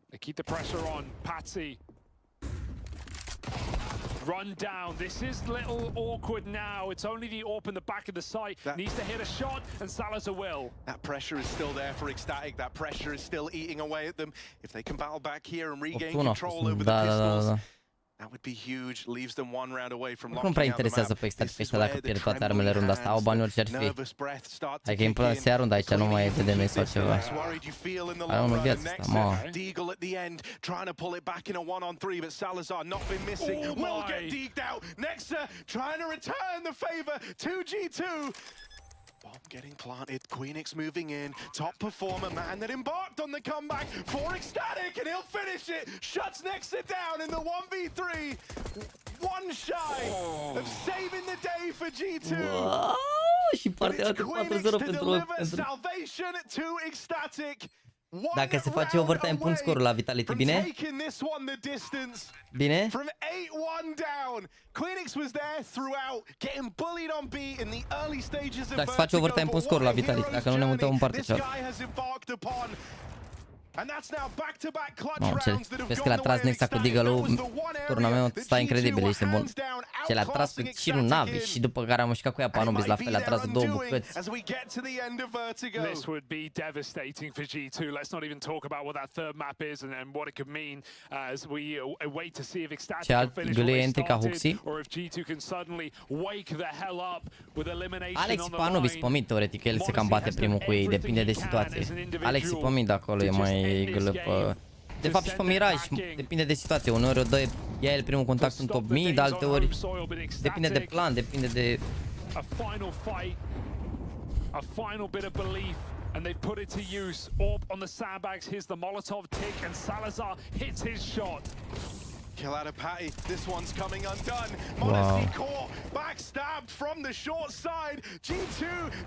They keep the pressure on. Patsy. Run down. This is a little awkward now. It's only the AWP in the back of the site. Needs to hit a shot, and Salazar will. That pressure is still there for Ecstatic. That pressure is still eating away at them. If they can battle back here and regain control over the pistols, that would be huge. Leaves them 1 round away from locking nu prea out the interesează map. pe Ecstatic pe ăștia dacă pierd toate armele runda asta. Au bani orice ar fi. Adică e important să ia runda aici, nu mai e TDM sau ceva. Are unul viață asta, mă. Deagle at the end, trying to pull it back in a 1-on-3, but Salazar not been missing. Will get deeked out. Nexa trying to return the favor to G2. Bomb getting planted, Queenix moving in, top performer, man that embarked on the comeback for Ecstatic, and he'll finish it! Shuts Nexa down in the 1v3, 1 shy of saving the day for G2. Și partea altă 4-0 pentru salvation to Ecstatic. Dacă se face overtime, pun scorul la Vitality, bine? Bine? From 8-1 down. Queenix was there throughout, getting bullied on B in the early stages of Dacă se face overtime, pun scorul la Vitality, dacă nu ne mutăm în partea cealaltă. Mamă, vezi că l-a tras Nexa cu Deagle-ul, turnamentul ăsta incredibil, ești bun. Ce l-a tras cu și un Navi și după care am mușcat cu ea pe Anubis, la fel, l-a tras 2 bucăți. This would be devastating for G2. Let's not even talk about what that third map is and what it could mean as we wait to see if Ecstatic can finish what they started or if G2 can suddenly wake the hell up with elimination Alex on pe the Anubis, line. pe mid, teoretic, el se cam bate primul cu ei, depinde de situație. Alex pe mid acolo e mai gâlăpă. De fapt și pe Mirage, depinde de situație. Uneori o dă, ia el primul contact în top mid, alteori depinde de plan, depinde de... A final bit of belief, and they put it to use. Orb on the sandbags, here's the Molotov tick, and Salazar hits his shot. Kill out of Patty. This one's coming undone. m0NESY caught, backstabbed from the short side. G2,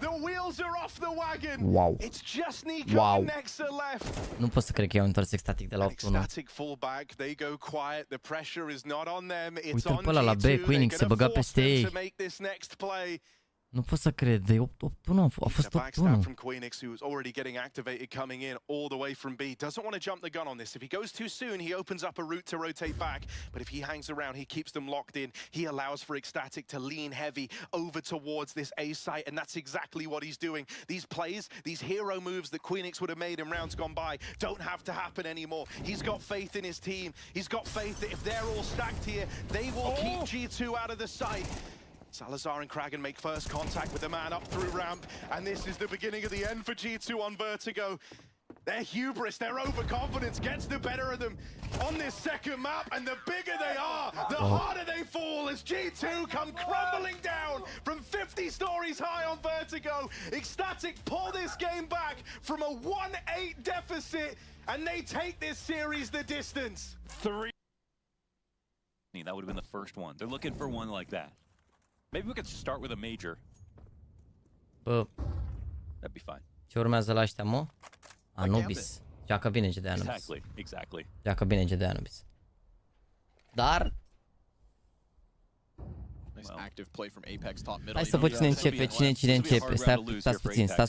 the wheels are off the wagon. Wow. It's just Nico and Nexa left. Nu pot să cred că i-au întors Ecstatic de la 8-1. Ecstatic full back, they go quiet. The pressure is not on them. It's Uite-l on pe ăla la B, G2. Queenix se băga peste ei. To make this next play. Nu pot să cred, de 8-1 a fost 8-1. Backstab from Queenix, who was already getting activated coming in all the way from B. Doesn't want to jump the gun on this. If he goes too soon, he opens up a route to rotate back. But if he hangs around, he keeps them locked in. He allows for Ecstatic to lean heavy over towards this A site, and that's exactly what he's doing. These plays, these hero moves that Queenix would have made in rounds gone by don't have to happen anymore. He's got faith in his team. He's got faith that if they're all stacked here, they will keep G2 out of the site. Salazar and Kragan make first contact with the man up through ramp, and this is the beginning of the end for G2 on Vertigo. Their hubris, their overconfidence gets the better of them on this second map, and the bigger they are, the harder they fall as G2 come crumbling down from 50 stories high on Vertigo. Ecstatic pull this game back from a 1-8 deficit, and they take this series the distance. 3. That would have been the first one. They're looking for one like that. Maybe we could start with a major. Bă, that'd be fine. Ce urmează la ăștia, mă? Anubis. Joacă bine de Anubis. Exactly. Joacă bine de Anubis. Dar hai să văd cine începe, cine începe. Stați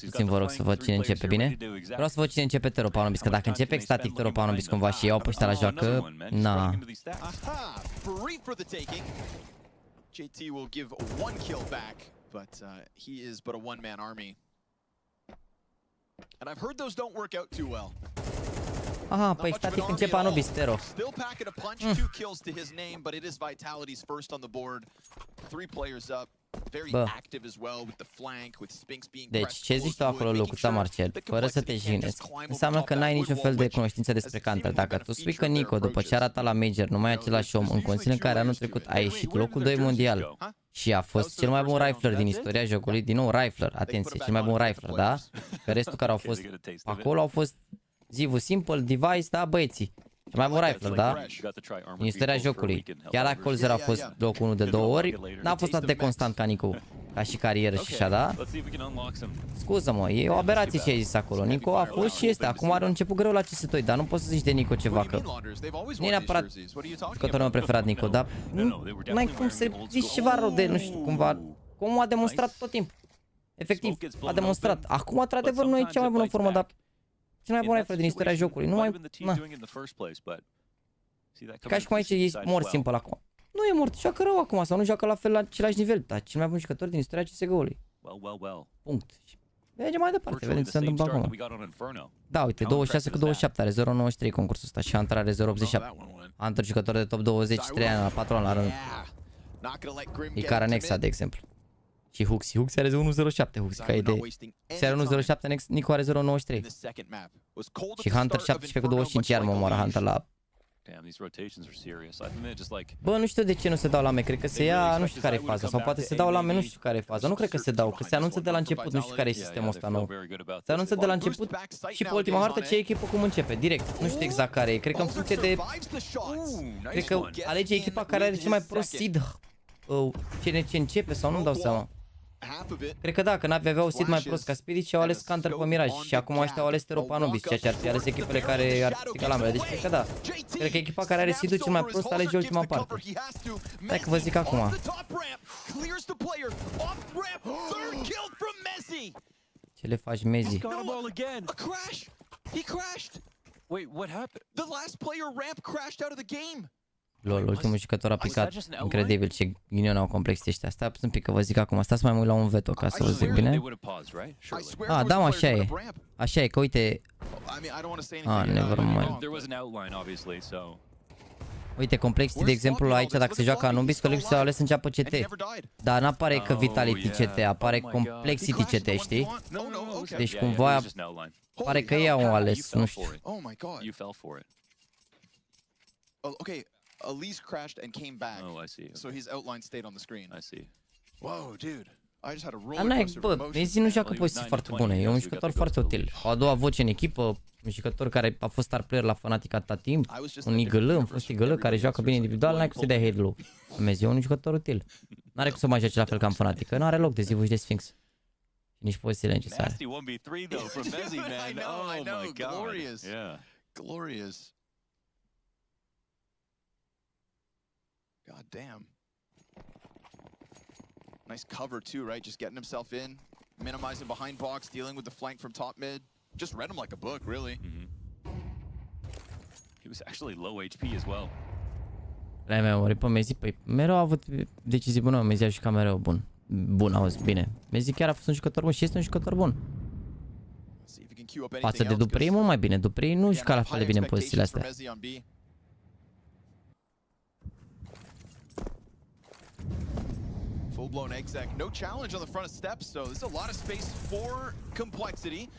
puțin, vă rog să văd cine începe, bine? Vreau să văd cine începe Teropa Anubis, că dacă începe Ecstatic Teropa Anubis cumva și iau pe ăștia la joacă, na. JT will give one kill back, but he is but a one-man army. And I've heard those don't work out too well. Aha, păi Static începe Anubis, Tero. Still packing a punch, 2 kills to his name, but it is Vitality's first on the board. 3 players up. Very active as well with the flank, with Spinks being deci, ce zici tu acolo, Lucuța Marcel, fără să te jignezi, înseamnă că n-ai niciun fel de cunoștință despre Counter. Dacă tu spui că Nico, după ce arată la Major, nu mai e același om, în condiții în care anul trecut a ieșit locul 2 mondial și a fost cel mai bun rifler din istoria jocului, din nou rifler, atenție, cel mai bun rifler, da? Că restul care au fost acolo au fost Zivu Simple, Device, da, băieții. Cel mai bun rifler, da? În istoria jocului. Chiar dacă Colzer a fost locul 1 de 2 ori, n-a fost atât de constant ca Nico, ca și carieră și așa, da? Scuză-mă, e o aberație ce ai zis acolo. Nico a fost și este. Acum are început greu la CS2, dar nu poți să zici de Nico ceva, că nu e neapărat jucătorul meu preferat, Nico, dar nu ai cum să zici ceva rău de, nu știu, cumva, cum a demonstrat tot timpul. Efectiv, a demonstrat. Acum, într-adevăr, nu e cea mai bună formă, dar cel mai bun rifler din istoria jocului. Nu mai... Na. Ca și cum aici e mort simplu acum. Nu e mort, joacă rău acum sau nu joacă la fel la același nivel, dar cel mai bun jucător din istoria CSGO-ului. Punct. Mergem mai departe, vedem ce se întâmplă acum. Da, uite, 26 cu 27 are 0.93 concursul ăsta și Hunter are 0.87. Hunter jucător de top 20, 3 ani la 4 ani la rând. E cara Nexa, de exemplu. Și Huxi are 1.07, Huxi ca idee. Huxi are 1.07, Nico are 0.93. Și Hunter 17 cu 25 iar mă omoară Hunter la... Bă, nu știu de ce nu se dau lame, cred că se ia, nu știu care e faza, sau poate se dau lame, nu știu care e faza, nu cred că se dau, că se anunță de la început, nu știu care e sistemul ăsta nou. Se anunță de la început și pe ultima hartă ce echipă cum începe, direct, nu știu exact care e, cred că în funcție de... Cred că alege echipa care are cel mai prost seed, ce începe sau nu-mi dau seama. Cred că da, că NAVI aveau seed mai prost ca Spirit și au ales Counter pe Mirage și acum ăștia au ales Teropa Anubis, ceea ce ar fi ales echipele care ar strica lamele, deci cred că da. Cred că echipa care are seed-ul cel mai prost alege ultima parte. Hai că vă zic acum. Ce le faci, Mezi? Lol, ultimul jucător a picat. Incredibil ce ghinion au complexii ăștia. Stai un pic că vă zic acum. Stați mai mult la un veto ca să vă zic bine. Ah, da, așa e. Așa e, că uite. Ah, nevermind. Uite, complexity, de exemplu, aici dacă se joacă Anubis, colegii s-au ales să înceapă CT. Dar n-apare că Vitality CT, apare Complexity CT, știi? Deci cumva pare că ei au ales, nu știu. Elise crashed and came back. Oh, I see. So his outline stayed on the screen. I see. Whoa, dude. I just had a roller coaster of emotions. Mezi nu joacă poziții foarte bune, e un jucător foarte util. O a doua voce în echipă, un jucător care a fost star player la Fnatic atâta timp, un IGL, un fost IGL care joacă bine individual, n-ai cum să-i dea hate low. Mezi e un jucător util. N-are cum să mai joace la fel ca în Fnatic, că n-are loc de Zivu și de Sphinx. Nici pozițiile necesare. Nasty 1v3 though from Mezi, man. I know, glorious. Yeah. Glorious. God damn. Nice cover too, right? Just getting himself in, minimizing behind box, dealing with the flank from top mid. Just read him like a book, really. He was actually low HP as well. Le-ai mai omorât pe Mezi? Păi mereu a avut decizii bune, Mezi a jucat mereu bun. Bun, auzi, bine. Mezi chiar a fost un jucător bun și este un jucător bun. Față de Dupree e mult mai bine. Dupree nu juca la fel de bine în pozițiile astea. Full-blown exec, no challenge on the front of steps, so there's a lot of space for complexity.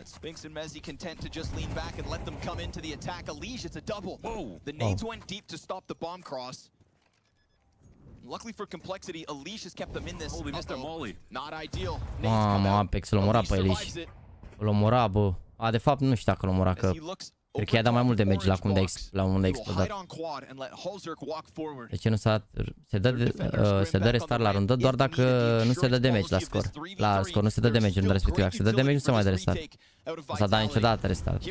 Spinks and Mezzi content to just lean back and let them come into the attack. Elish, it's a double. Whoa. The nades went deep to stop the bomb cross. Luckily for complexity, Elish has kept them in this. Holy Mr. Molly. Not ideal. Mamă, Apex l-a omorat pe Elish. L-a omorat, bă. A, de fapt, nu știu dacă l-a omorat, că cred că i-a dat mai mult damage la unde a explodat. De ce nu se dă restart la rundă doar dacă nu se dă damage la scor. La scor nu se dă damage în runda respectivă. Dacă se dă damage nu se mai dă restart. Nu s-a dat niciodată restart.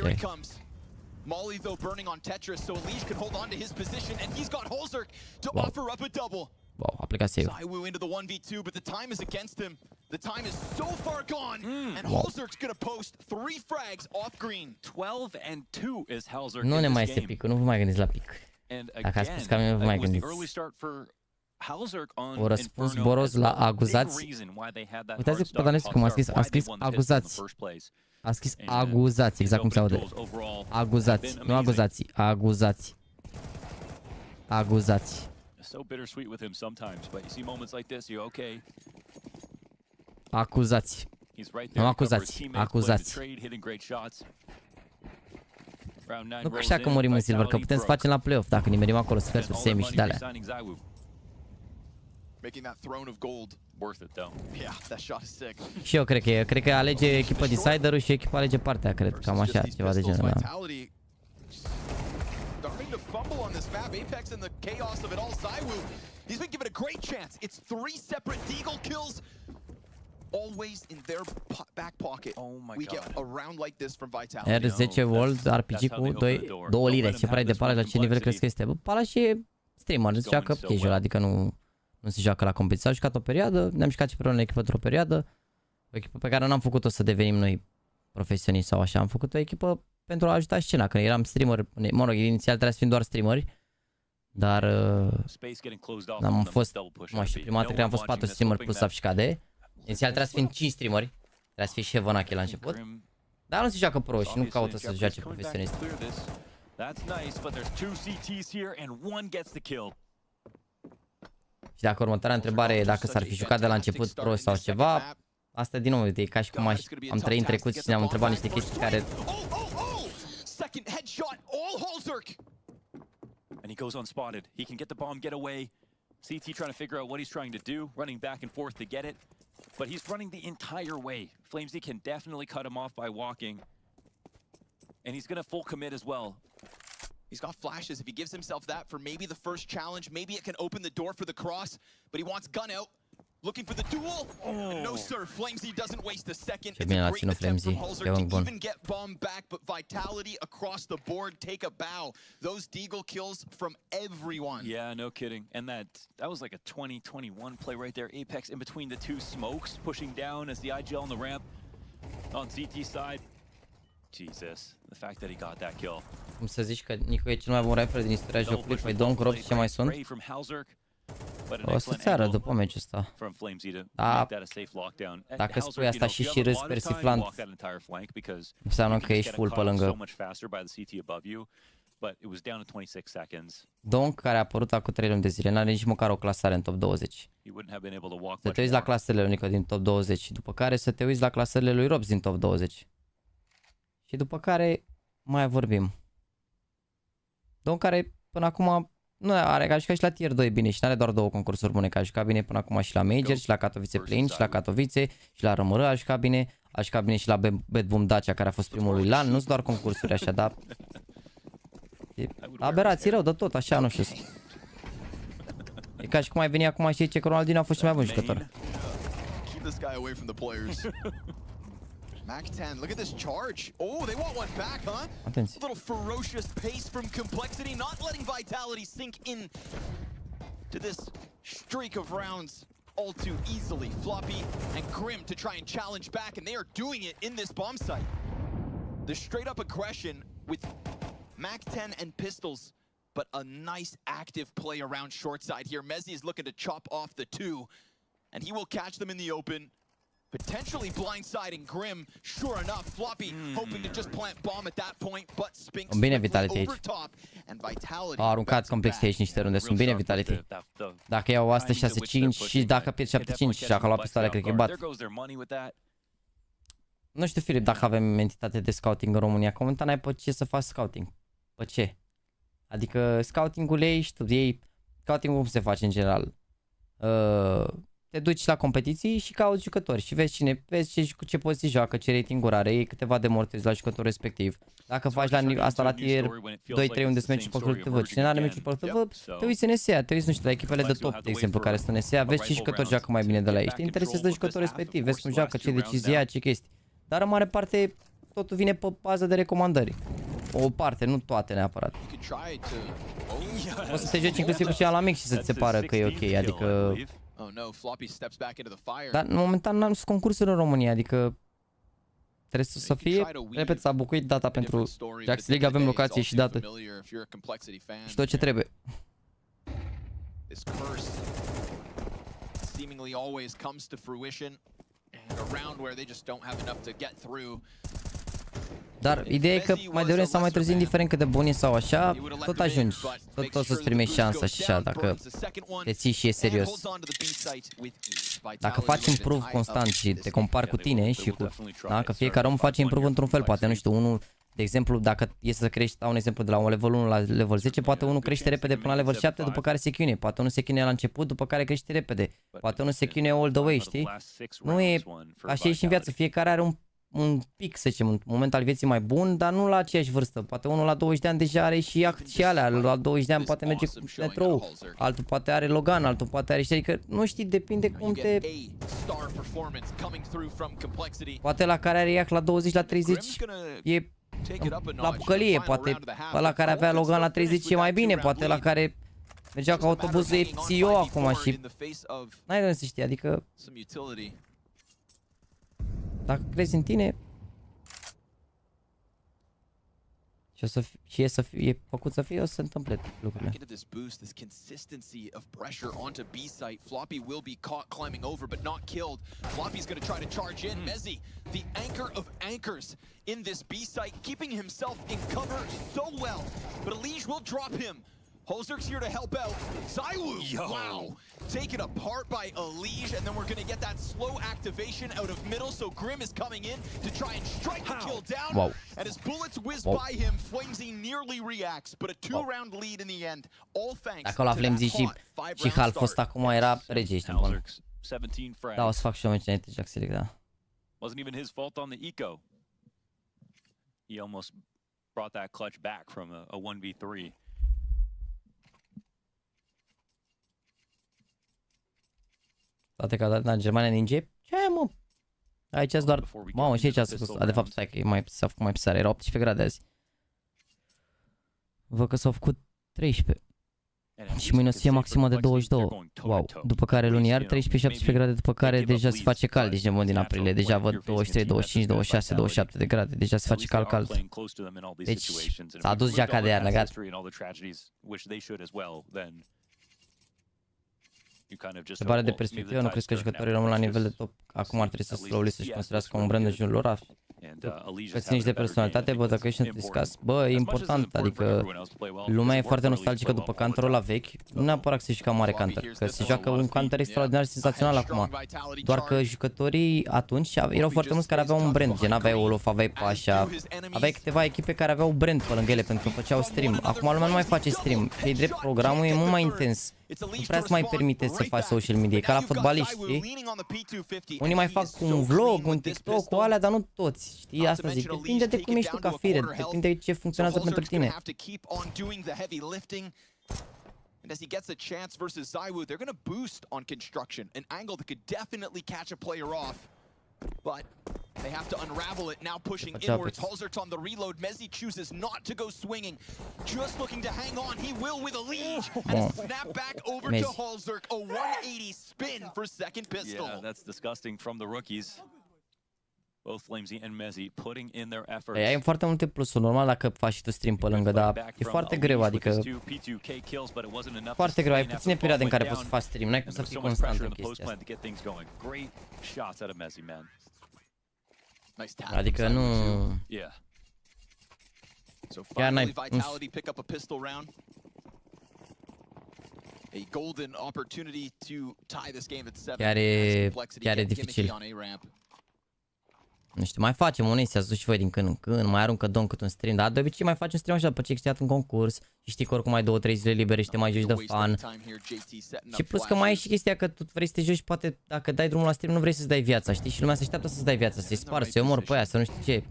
Molly though burning on Tetris, so Elish could hold on to his position, and he's got Holzerk to offer up a double. Wow, a plecat save. ZywYY into the 1v2, but the time is against him. The time is so far gone, and Holzerk's gonna post 3 frags off green. 12 and 2 is Holzerk. Nu ne mai este picul, nu vă mai gândiți la pic. Dacă ați spus că nu vă mai gândiți. O răspuns boros la aguzați. Uitați-vă pe Danescu cum a scris aguzați. A scris aguzați, exact cum se aude. Aguzați, nu aguzații, aguzați. Aguzați. So bittersweet with him sometimes, but you see moments like this, you're okay. Acuzați. Nu acuzați, acuzați. Nu că așa că murim în silver, că putem să facem la play-off dacă nimerim acolo sferturi, semi și de-alea. Și eu cred că alege echipa decider-ul și echipa alege partea, cred, cam așa, ceva de genul ăla. Starting to fumble on this map. Apex in the chaos of it all. ZywYY, he's been given a great chance. It's 3 separate deagle kills, always in their back pocket. Oh my we God. Get a round like this from Vitality. R10 volt, RPG cu 2 lire. Ce pare de Palace, la ce nivel crezi că este? Bă, Palace e streamer, nu se joacă casual, adică nu se joacă la competiție. A jucat o perioadă, ne-am jucat și pe în echipă într-o perioadă. O echipă pe care n-am făcut-o să devenim noi profesioniști sau așa. Am făcut o echipă pentru a ajuta scena, când eram streamer, mă rog, inițial trebuia să fim doar streameri, dar am fost, mă știu, prima dată cred că am fost 4 streameri plus sub și KD. Inițial trebuia să fim 5 streameri, trebuia să fie și Evonache la început, dar nu se joacă pro și nu caută să se joace profesionist. Și dacă următoarea întrebare e dacă s-ar fi jucat de la început pro sau ceva, asta din nou, e ca și cum am trăit în trecut și ne-am întrebat niște chestii care... Second headshot, all Holzerk. And he goes unspotted. He can get the bomb, get away. CT trying to figure out what he's trying to do, running back and forth to get it. But he's running the entire way. FlamesD can definitely cut him off by walking. And he's going to full commit as well. He's got flashes. If he gives himself that for maybe the first challenge, maybe it can open the door for the cross. But he wants gun out. Looking for the duel. No sir, FlamesD doesn't waste a second. It's a great attempt from Holzerk to even get bomb back, but Vitality across the board take a bow. Those deagle kills from everyone. Yeah, no kidding. And that was like a 2021 play right there. Apex in between the two smokes, pushing down as the IGL on the ramp on CT side. Jesus, the fact that he got that kill. Cum să zici că Nico e cel mai bun rifle din istoria jocului, păi Don Crop și ce mai sunt? O să țeară după meciul ăsta. Da, dacă spui asta și râzi persiflant, înseamnă că ești full pe lângă. Don, care a apărut acum 3 luni de zile, n-are nici măcar o clasare în top 20. Să te uiți la clasele lui Nico din top 20 și după care să te uiți la clasele lui Robs din top 20. Și după care mai vorbim. Don, care până acum nu are, a jucat și la tier 2 bine și n-are doar 2 concursuri bune, că a jucat bine până acum și la Major, și la Katowice Play, și la Katowice, și la RMR a jucat bine și la Bad Boom Dacia, care a fost primul lui LAN, nu-s doar concursuri așa, dar... E aberații rău de tot, așa, nu știu. E ca și cum ai veni acum și zice că Ronaldinho a fost cel mai bun jucător. Mac 10, look at this charge. Oh, they want one back, huh? Atenție. A little ferocious pace from complexity, not letting Vitality sink in to this streak of rounds. all too easily. Floppy and Grim to try and challenge back, and they are doing it in this bomb site. The straight up aggression with Mac 10 and pistols, but a nice active play around short side here. Mezzi is looking to chop off the two, and he will catch them in the open. Potentially blindsiding Grim. Sure enough, Floppy hoping to just plant bomb at that point, but Spinks bine Vitality aici. over top, and Vitality Au aruncat Complexity aici niște runde, sunt bine Vitality. Dacă iau astăzi 6-5 și dacă pierd 7-5 și dacă luat pistoale, cred că bat. Nu știu, Filip, dacă avem entitate de scouting în România. Comenta n-ai pe ce să faci scouting. Pe ce? Adică scoutingul ei, știu, ei, scoutingul cum se face în general? Te duci la competiții și cauți jucători și vezi ce poziții joacă, ce rating-uri are, iei câteva de mortezi la jucătorul respectiv. Dacă faci asta la tier 2-3 unde se merge pe TV, cine n-are meciuri pe TV, te uiți în SEA, te uiți, nu știu, la echipele de top, de exemplu, care sunt în SEA, vezi ce jucători joacă mai bine de la ei, te interesează de jucătorul respectiv, vezi cum joacă, ce decizii ia, ce chestii. Dar în mare parte totul vine pe bază de recomandări. O parte, nu toate neapărat. O să te joci inclusiv cu cea la mic și să ți se pară că e ok, adică... Dar momentan n-am concursul în România, adică trebuie să fie, repet, s-a bucuit data pentru Jax League, avem locație și dată și tot ce trebuie. Dar ideea e că mai devreme sau mai târziu, indiferent cât de bun e sau așa, tot ajungi. Tot să-ți primești șansa și așa, dacă te ții și e serios. Dacă faci improve constant și te compari cu tine și cu... Da, că fiecare om face improve într-un fel, poate, nu știu, unul, de exemplu, dacă e să crești, dau un exemplu, de la un level 1 la level 10, poate unul crește repede până la level 7, după care se chinuie, poate unul se chinuie la început, după care crește repede, poate unul se chinuie all the way, știi? Nu e, așa e și în viață, fiecare are un pic, să zicem, un moment al vieții mai bun, dar nu la aceeași vârstă. Poate unul la 20 de ani deja are și alea, la 20 de ani poate merge cu metrou, altul poate are Logan, altul poate are și adică nu știi, depinde cum te... Poate la care are iac la 20, la 30 e la bucălie, poate la care avea Logan la 30 e mai bine, poate la care mergea ca autobuzul e CEO acum și n-ai de unde să știi, adică dacă crezi în tine și e făcut să fie, o să se întâmple lucrurile. Floppy will be caught climbing over but not killed. Floppy's going to try to charge in. Mezzi, the anchor of anchors in this B site, keeping himself in cover so well. But Elige will drop him. Holzer's here to help out. ZywYY, wow, taken apart by Elige, and then we're gonna get that slow activation out of middle, so Grim is coming in to try and strike the kill down, and as bullets whiz by him, Flamesy nearly reacts, but a 2-round lead in the end, all thanks to that hot 5-round half fost acum era rege, ești în bun. Da, o să fac și eu meci înainte Jax League, da. Wasn't even his fault on the eco. He almost brought that clutch back from a 1v3. Toate că a dat în Germania ninja. Ce mă? Aici ați doar... Mamă, și aici ați spus. De fapt, stai că s-a făcut mai pisare. Era 18 grade azi. Văd că s-au făcut 13. Și mâine o să fie maximă de 22. Wow. După care luni iar 13-17 grade, după care deja se face cald. Deci nebun din aprilie. Deja văd 23, 25, 26, 27 de grade. Deja se face cald. Deci s-a adus geaca de iarnă, gata. Se pare de perspectivă, nu crezi că jucătorii rămân la nivel de top? Acum ar trebui să slowly să-și construiască un brand în jurul lor? Că ține de personalitate, bă, dacă ești discuss, bă, e important, adică lumea e foarte nostalgică după counter-ul ăla vechi, nu neapărat că se juca mare counter, că se joacă un counter extraordinar și senzațional acum, doar că jucătorii atunci erau foarte mulți care aveau un brand, gen aveai Olof, aveai Pașa, aveai câteva echipe care aveau brand pe lângă ele pentru că făceau stream, acum lumea nu mai face stream, pe drept programul e mult mai intens. Nu prea îți mai permite să faci social media, ca la fotbaliști, știi? Unii mai fac un vlog, un TikTok, cu alea, dar nu toți, știi? Asta zic, depinde de cum ești tu ca fire, depinde de ce funcționează pentru tine. And as he gets a chance versus ZywYY, they're going to boost on construction, an angle that could definitely catch a player off. But They have to unravel it, now pushing inwards. Halzerk's on the reload. Mezzi chooses not to go swinging. Just looking to hang on. He will with a leash. And a snap back over to Halzerk. A 180 spin for second pistol. Yeah, that's disgusting from the rookies. Both Flamesy and Mezzi putting in their efforts. Ai foarte multe plusuri, normal dacă faci și tu stream pe lângă, dar e foarte greu, adică foarte greu, ai puține perioade în care poți să faci stream, n-ai cum să fii constant în chestia asta. Adică nu... Chiar n-ai... Chiar e dificil. Nu știu, mai facem unei să și voi din când în când, mai aruncă domn cât un stream, dar de obicei mai faci un stream așa după ce ai câștigat un concurs și știi că oricum ai 2-3 zile libere și te mai joci de fan. Și plus că mai e și chestia că tu vrei să te joci, poate dacă dai drumul la stream nu vrei să-ți dai viața, știi? Și lumea se așteaptă să-ți dai viața, să-i spargi, să-i omori pe aia, să nu știu ce.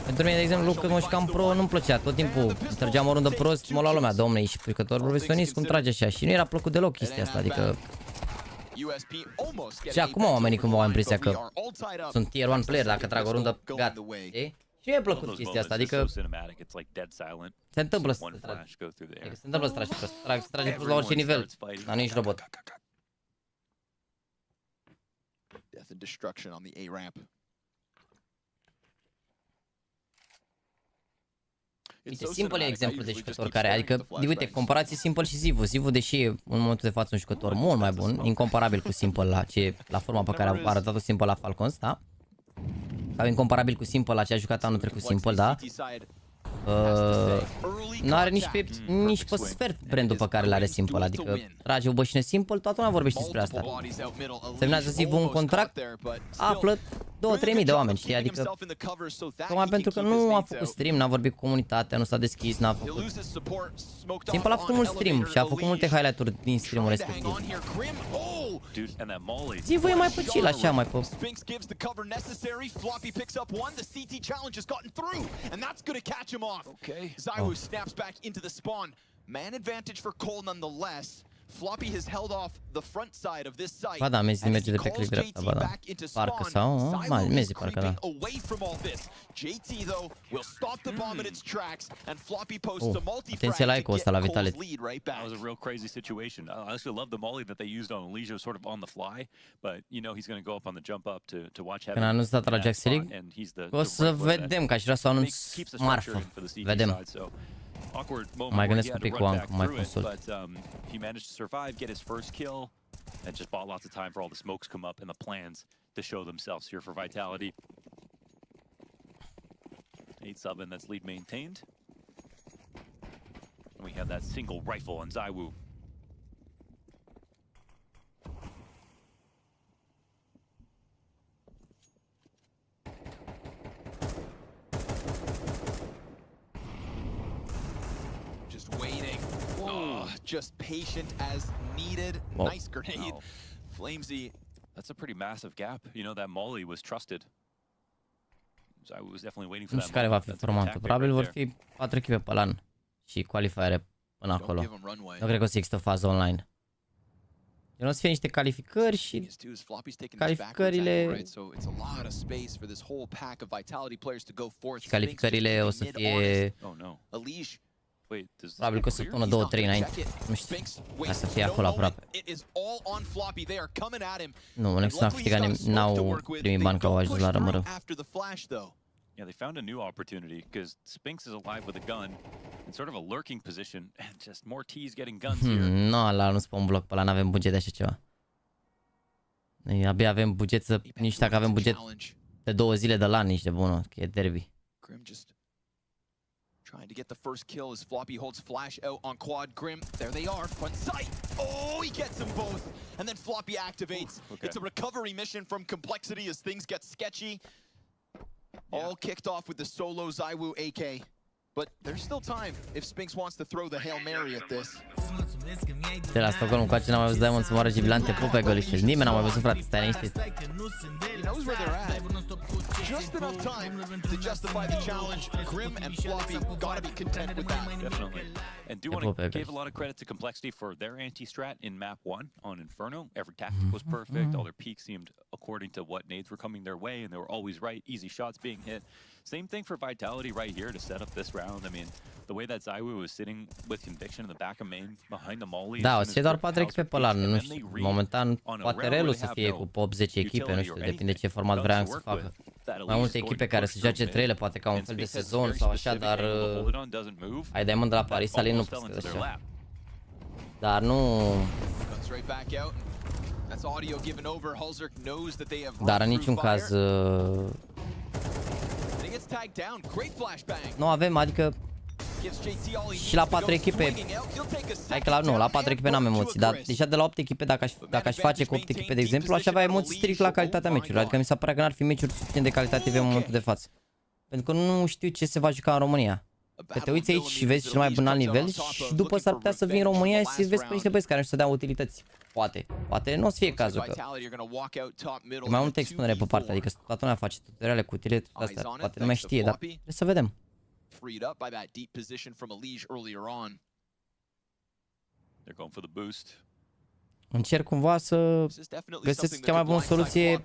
Pentru mine, de exemplu, când mă jucam pro, nu-mi plăcea, tot timpul trăgeam o rundă prost, mă lua lumea, domne, ești jucător profesionist, cum trage așa? Și nu era plăcut deloc chestia asta, adică... Și acum oamenii cumva au impresia că sunt tier 1 player dacă trag o rundă, gata, știi? Și mi-e plăcut chestia asta, adică se întâmplă să tragi, se întâmplă să tragi prost, să tragi prost la orice nivel, dar nu ești robot. Death and destruction on the A-ramp. Uite, Simple e exemplu de jucător care, adică, uite, comparație Simple și Zivu. Zivu, deși e în momentul de față un jucător mult mai bun, incomparabil cu Simple la forma pe care a arătat-o Simple la Falcons, da? Sau incomparabil cu Simple la ce a jucat anul trecut Simple, da? Nu are nici pe sfert brandul pe care l-are Simple, adică trage o bășină Simple, toată lumea vorbește despre asta. Semnează Zivu un contract, află 2-3 mii de oameni, știi, adică tocmai pentru că nu a făcut stream, n-a vorbit cu comunitatea, nu s-a deschis, n-a făcut... Simple a făcut mult stream și a făcut multe highlight-uri din stream-ul respectiv. Zivu e mai pe chill, așa, mai pe... Zywu snaps back into the spawn. Man advantage for Cole nonetheless. Floppy has held off the front side of this site. Ba da, Mezi merge de pe click dreapta, ba da. Parcă sau, Mezi parcă da. JT though will stop the bomb in its tracks and Floppy posts a multi-frag to get Cole's lead right back. That was a real crazy situation. I actually love the molly that they used on Elijah sort of on the fly, but you know he's going to go up on the jump up to watch heaven. Când anunț data la Jaxy League, o să vedem, că aș vrea să anunț marfă. Vedem. Mai gândesc un pic cu Anc, mai consult. He managed to survive, get his first kill, and just bought lots of time for all the smokes come up and the plans to show themselves here for Vitality. 8-7, that's lead maintained. And we have that single rifle on Zywu. Just patient as needed. Nice grenade. Flamesy. That's a pretty massive gap. You know, that molly was trusted. So I was definitely waiting for that. Nu știu care va fi formatul. Probabil vor fi 4 echipe pe LAN și qualifiere până acolo. Nu cred că o să există o fază online. Nu o să fie niște calificări și calificările... Și calificările o să fie... Probabil că o săptămână 2-3 înainte, nu știu, ca să fie acolo aproape. Nu, Next n-a câștigat, n-au primit bani că au ajuns la rămără. Yeah, they found a new opportunity because Spinks is alive with a gun in sort of a lurking position and just more T's getting guns here. Nu, ăla nu-s pe un bloc, pe ăla n-avem buget de așa ceva. Noi abia avem buget să, nici dacă avem buget de 2 zile de LAN, nici de bună, că e derby. Trying to get the first kill as Floppy holds flash out on quad. Grim, there they are, front sight. Oh, he gets them both. And then Floppy activates. It's a recovery mission from Complexity as things get sketchy. All kicked off with the solo Zywu AK. But there's still time if Spinks wants to throw the Hail Mary at this. De la Stockholm încoace n-am mai văzut Diamond să moară jubilante pupe goliște. Nimeni n-a mai văzut, frate, stai liniștit. Just enough time to justify the challenge. Grim and Floppy gotta be content with that. Definitely. And do want to give a lot of credit to Complexity for their anti-strat in map 1 on Inferno. Every tactic was perfect. All their peaks seemed according to what nades were coming their way, and they were always right. Easy shots being hit. Same thing for Vitality right here to set up this round. I mean, the way that ZywYY was sitting with conviction in the back of main behind the molly. Da, o să fie doar 4 echipe pe LAN, nu știu. Momentan poate relul să fie cu 8-10 echipe, nu știu, depinde ce format vrea să facă. Mai multe echipe care să joace 3-le, poate ca un fel de sezon sau așa, dar ai Diamond de la Paris Alin nu poți așa. Dar nu... Dar în niciun caz... Nu avem, adică... Și la 4 echipe... Hai că la 4 echipe n-am emoții, dar deja de la 8 echipe, dacă aș face cu 8 echipe, de exemplu, aș avea emoții strict la calitatea meciurilor. Adică mi s-a părea că n-ar fi meciuri suficient de calitative în momentul de față. Pentru că nu știu ce se va juca în România. Că te uiți aici și vezi cel mai bun alt nivel și după s-ar putea să vii în România și să vezi pe niște băieți care nu știu să dea utilități. Poate nu o să fie cazul, că e mai multă expunere pe partea, adică toată lumea face tutoriale cu utilități astea, poate nu mai știe, dar trebuie să vedem. Încerc cumva să găsesc cea mai bună soluție,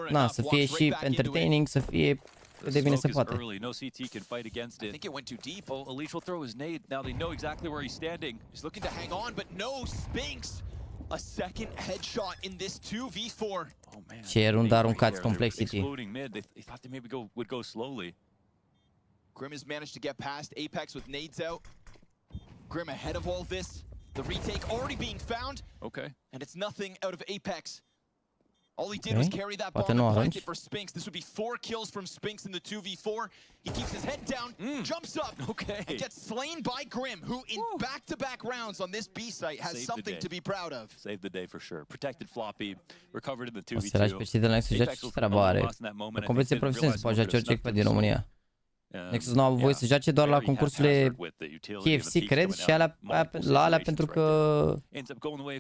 na, să fie și entertaining, să fie cât de bine se poate. No CT can fight against it. I think it went too deep. Oh, Elish will throw his nade. Now they know exactly where he's standing. He's looking to hang on, but no, Spinks. A second headshot in this 2v4. Oh man. Ce runda aruncați Complexity. Exploding mid. They thought they maybe would go slowly. Grim has managed to get past Apex with nades out. Grim ahead of all this. The retake already being found. Okay. And it's nothing out of Apex. All he did was carry that bomb and plant it for Spinks. This would be 4 kills from Spinks in the 2v4. He keeps his head down, jumps up, and gets slain by Grim, who in back-to-back rounds on this B site has something to be proud of. Saved the day for sure. Protected Floppy, recovered in the 2v2. O să lași pe cei de la Nexus joace ce treabă are. În competiție profesională se poate joace orice echipă din România. Nexus nu au voie să joace doar la concursurile KFC, cred, și la alea pentru că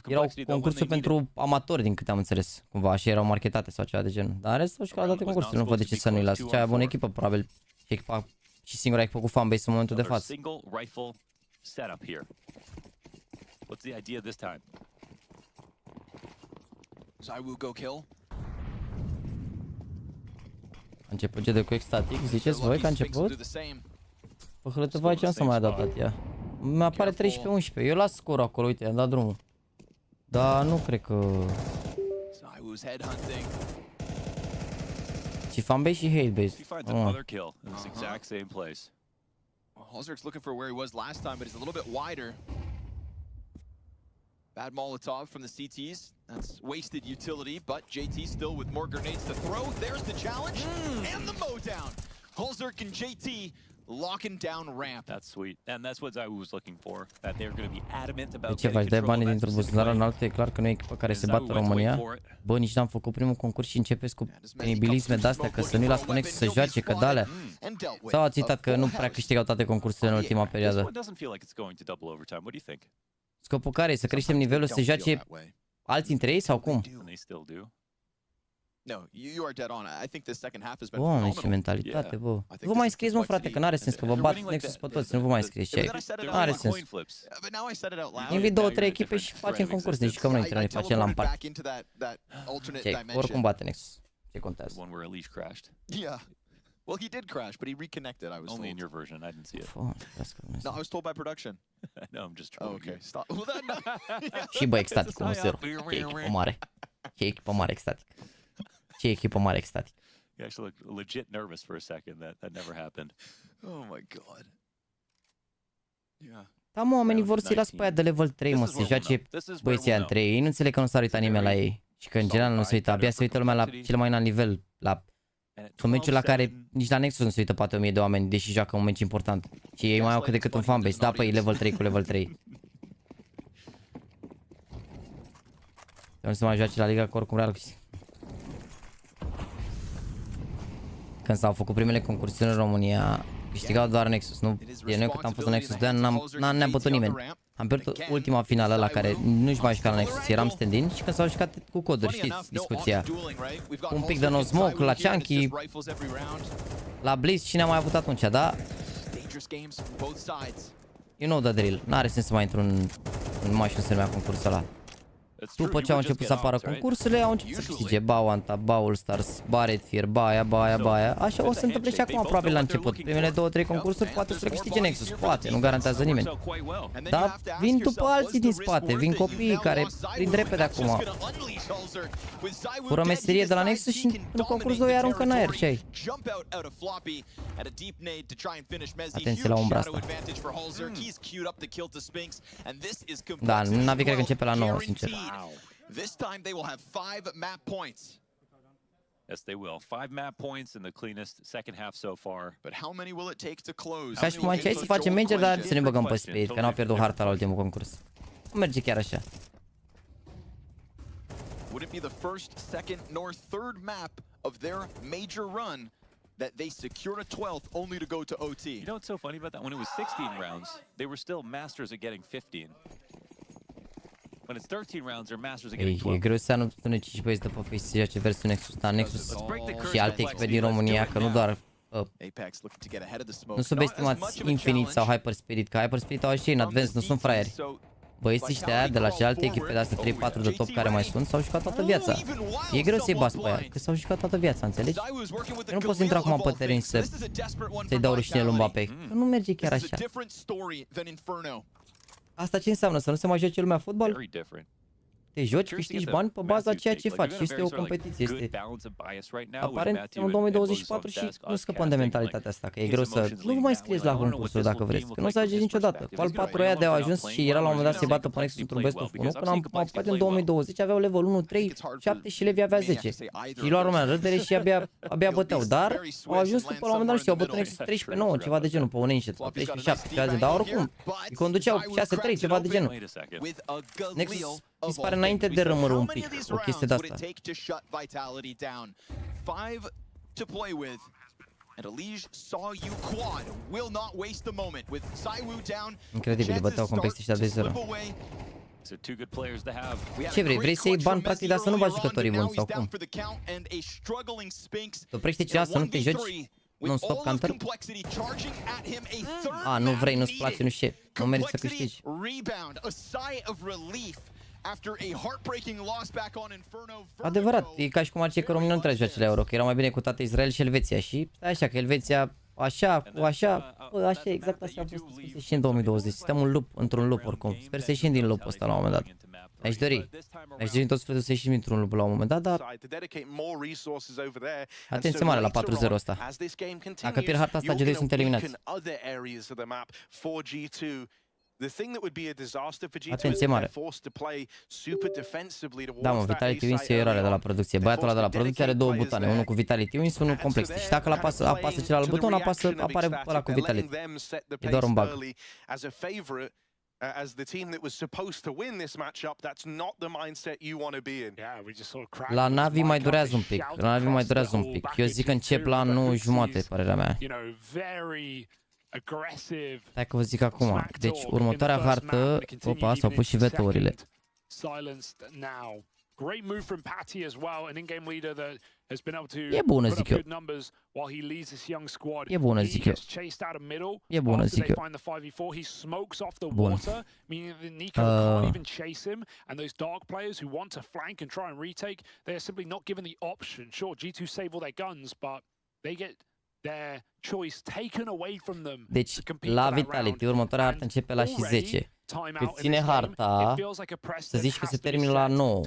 erau concursuri pentru amatori, din câte am înțeles, cumva, și erau marketate sau ceva de genul. Dar în rest au și la toate concursurile, nu văd de ce să nu-i las. Cea mai bună echipă, probabil, și singura echipă cu fanbase în momentul de față. ZywYY go kill. A început de cu extatic, ziceți voi că a început? Pă hălătă-vă aici, nu s-a mai adaptat ea. Mi-apare 13-11, eu las scorul acolo, uite, am dat drumul. Dar nu cred că... Și fanbase și hatebase. Hozerk's looking for where he was last time, but he's a little bit wider. Bad Molotov from the CTs. That's wasted utility, but JT still with more grenades to throw. There's the challenge and the mowdown. Hozerk and JT locking down ramp. That's sweet. And that's what ZywYY was looking for. That they're going to be adamant about de ce faci? Dai banii dintr-o buzunar în altul, e clar că nu e echipă care se bată în România. Bă, nici n-am făcut primul concurs și începeți cu penibilisme de-astea, că să nu-i las pe Nexus să joace, că de-alea. Sau ați uitat că nu prea câștigau toate concursurile în ultima perioadă. Scopul care e? Să creștem nivelul, să joace alții între ei sau cum? Bă, ce mentalitate, bă. Nu vă mai scrieți, mă, frate, că n-are sens, că vă bat Nexus pe toți, nu vă mai scrieți ce ai. N-are sens. Invit 2-3 echipe și facem concurs, deci că noi intrăm, ne facem la împart. Ce, oricum bate Nexus. Ce contează? Well, he did crash, but he reconnected, I was told. Only in your version, I didn't see it. No, I was told by production. No, I'm just trolling. Okay, stop. Well, that, Și bă, extatic, cu Măsăru. Ce echipă mare. Ce echipă mare extatic. Ce echipă mare extatic. You actually looked legit nervous for a second. That never happened. Oh my god. Yeah. Da, mă, oamenii vor să-i las pe aia de level 3, mă, să joace băieții aia între ei. Ei nu înțeleg că nu s-a uitat nimeni la ei. Și că în general nu se uită. Abia se uită lumea la cel mai înalt nivel. Sunt meciuri la care nici la Nexus nu se uită poate 1000 de oameni, deși joacă un meci important. Și ei mai au cât de cât un fanbase. Da, păi, level 3 cu level 3. Nu se mai joace la Liga, că oricum real. Când s-au făcut primele concursuri în România, câștigau doar Nexus. Nu, de noi cât am fost în Nexus 2 ani, n-a bătut nimeni. Am pierdut ultima finală la care nu-și mai juca la Nexus, eram stand-in și când s-au jucat cu coduri, știți discuția. Un pic de no smoke la Chunky, la Blitz, cine a mai avut atunci, da? You know the drill, n-are sens să mai intru în mai știu să numea concursul ăla. După ce au început să apară concursurile, au început să câștige ba One-Tap, ba All-Stars, ba Redfear, ba aia. Așa o să se întâmple și acum, probabil la început. Primele 2-3 concursuri poate să le câștige Nexus, poate, nu garantează nimeni. Dar vin după alții din spate, vin copiii care prind repede acum. Fură meserie de la Nexus și în concurs 2 aruncă în aer, ce-ai? Atenție la umbra asta. Da, NAVI cred că începe la 9, sincer. This time they will have 5 map points. Yes, they will. 5 map points in the cleanest second half so far. But how many will it take to close? Ca și cum aici să facem major, dar să ne băgăm pe Spirit, că n-au pierdut harta la ultimul concurs. Nu merge chiar așa. Would it be the first, second, nor third map of their major run that they secured a 12th only to go to OT? You know what's so funny about that? When it was 16 rounds, they were still masters at getting 15. When it's 13 rounds, they're masters at getting 12. E greu să nu spune 5 băieți de pe face să joace versus Nexus, dar Nexus și alte echipe din România, că nu doar nu subestimați Infinite sau Hyper Spirit, că Hyper Spirit au și în Advanced, nu sunt fraieri. Băieții ăștia de la celelalte echipe de astea 3-4 de top care mai sunt, s-au jucat toată viața. E greu să-i bați pe aia, că s-au jucat toată viața, înțelegi? Eu nu pot să intru acum pe teren să-i dau rușine lui Mbappé, că nu merge chiar așa. Asta ce înseamnă? Să nu se mai joace lumea fotbal? Te joci, câștigi bani pe baza ceea ce faci. Este o competiție. Este aparent în 2024 și nu scăpăm de mentalitatea asta. Că e greu să... Nu mai scrieți la concursuri dacă vreți. Că nu o să ajungeți niciodată. Cu al 4 aia de au ajuns și era la un moment dat să-i bată pe Nexus într-un best of 1. Când am apucat în 2020 aveau level 1, 3, 7 și Levi avea 10. Și lua lumea în râdere și abia băteau. Dar au ajuns după la un moment dat și au bătut Nexus 13-9, ceva de genul, pe un Ancient, 13-7, dar oricum îi conduceau 6-3, ceva de genul. Nexus mi se pare înainte de rămâră un pic, o chestie de-asta. Incredibil, băteau complexi ăștia de 0. Ce vrei? Vrei să iei bani practic, dar să nu bagi jucătorii buni sau cum? Te oprește cineva să nu te joci non-stop counter? A, nu vrei, nu-ți place, nu știu ce. Nu meriți să câștigi. Adevărat, e ca și cum ar zice că România nu trebuie să joace la Euro, că era mai bine cu toate Israel și Elveția și stai așa, că Elveția așa, cu așa, așa, exact așa a fost și în 2020. Suntem un loop, într-un loop oricum. Sper să ieșim din loop-ul ăsta la un moment dat. Aș dori tot sfertul să ieșim într-un loop la un moment dat, dar atenție mare la 4-0 ăsta. Dacă pierd harta asta, G2 sunt eliminați. Atenție mare. Da, mă, Vitality Wins e o eroare de la producție. Băiatul ăla de la producție are două butoane, unul cu Vitality Wins, unul complex. Și dacă apasă celălalt buton, apare ăla cu Vitality. E doar un bug. As the team that was supposed to win this matchup, that's not the mindset you want to be in. La NAVI mai durează un pic. La NAVI mai durează un pic. Eu zic că încep la 9:30, părerea mea. Hai că vă zic acum. Deci următoarea hartă, opa, s-au pus și vetourile. E bună, zic eu. E bună, zic eu. E bună, zic eu. Bun. Deci, la Vitality, următoarea hartă începe la și 10. Cât ține harta, să zici că se termină la 9.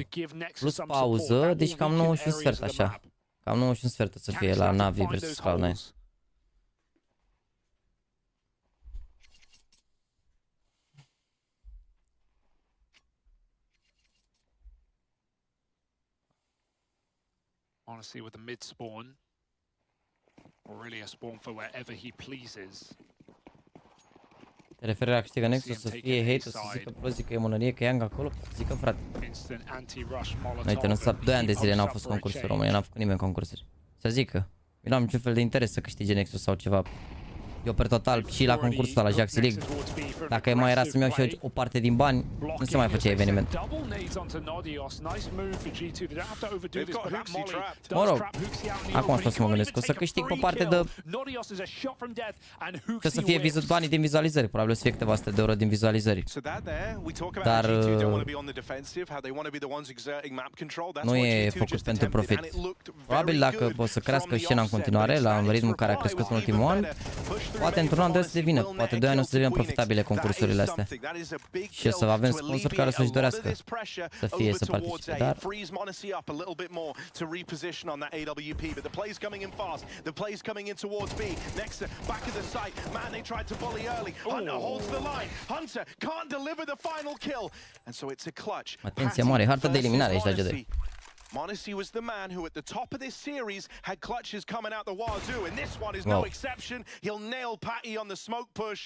Plus pauză, deci cam 9 și un sfert, așa. Cam 9 și un sfert o să fie la NAVI versus CLOUD9. Honestly, with the mid spawn, or really a spawn for wherever he pleases. Te referi la câștigă Nexus, să fie hate, o să zică pro, zică e mânărie, că e Yang acolo, să zică frate. Uite, nu s-a 2 ani de zile n-au fost concursuri în România, n-a făcut nimeni concursuri. Să zică, eu n-am niciun fel de interes să câștige Nexus sau ceva. Eu per total și la concursul la Jaxy League. Dacă mai era să-mi iau și eu o parte din bani, nu se mai făcea eveniment. Mă rog, acum stau să mă gândesc, o să câștig pe parte de... Ce să fie banii din vizualizări, probabil o să fie câteva sute de euro din vizualizări. Dar nu e făcut pentru profit. Probabil dacă o să crească scena în continuare, la un ritm care a crescut în ultimul an, poate într-un an 2 o să devină, poate 2 ani o să devină profitabile concursurile astea. Și o să avem sponsori care să-și dorească să fie, să participe, dar... Atenție mare, hartă de eliminare aici la GD. m0NESY was the man who at the top of this series had clutches coming out the wazoo, and this one is no exception. He'll nail Patty on the smoke push.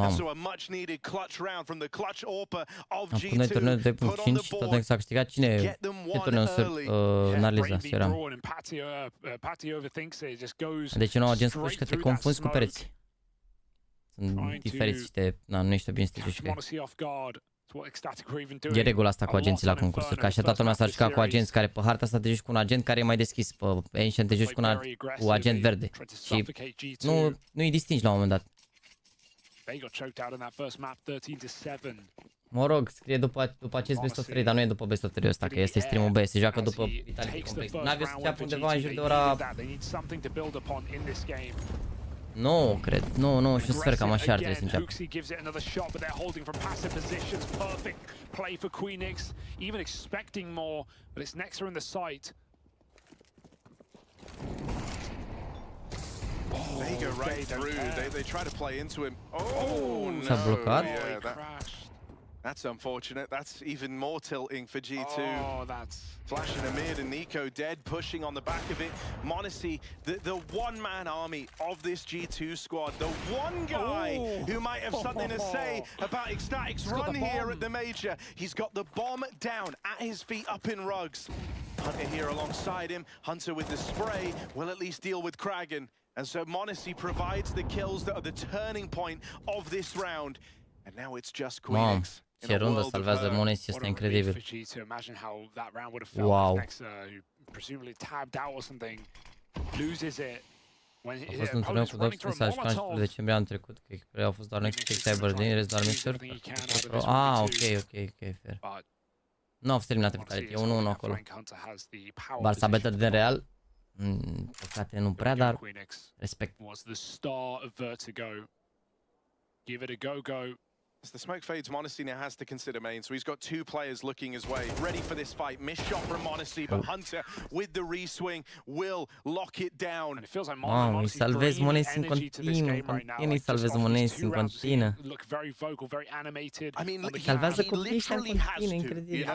And so a much needed clutch round from the clutch AWPer of G2. Turneul 2.5 și tot s-a câștigat cine e turneul analiza, seram. Deci un nou agent spune că te confunzi cu pereți. Sunt diferiți și te... nu ești bine să te joci. E regula asta cu agenții la concursuri, că așa toată lumea s-a jucat cu agenți care pe harta asta te joci cu un agent care e mai deschis, pe Ancient te joci cu agent verde și nu-i distingi la un moment dat. Mă rog, scrie după acest best of 3, dar nu e după best of 3 ăsta, că este stream-ul B, se joacă după Vitality Complex. NAVI o să înceapă undeva în jur de ora... Nu, cred. Nu, și sper că cam așa ar trebui să înceapă. They go right through. They try to play into him. Oh no! S-a blocat. That's unfortunate. That's even more tilting for G2. Oh, that's flashing a mid and Nico dead, pushing on the back of it. m0NESY, the one-man army of this G2 squad, the one guy who might have something to say about ecstatic's run here at the major. He's got the bomb down at his feet, up in rugs. Hunter here alongside him. Hunter with the spray will at least deal with Kragan. And so m0NESY provides the kills that are the turning point of this round. And now it's just Queenix. Ce rundă salvează m0NESY, este incredibil. Wow. A fost un turneu cu 12 s-a jucat în decembrie anul trecut, că au fost doar Next Cyber din rest doar Mixer. Ok, fair. Nu a fost eliminată Vitality, e 1-1 acolo. Barça better din Real. Păcate nu prea, dar respect. As the smoke fades, m0NESY now has to consider main, so he's got two players looking his way, ready for this fight. Missed shot from m0NESY, but Hunter with the re-swing will lock it down. Mamă, îi salvezi m0NESY în continuu, îi salvezi m0NESY în continuu. Salvează copiii ăștia în continuu, incredibil.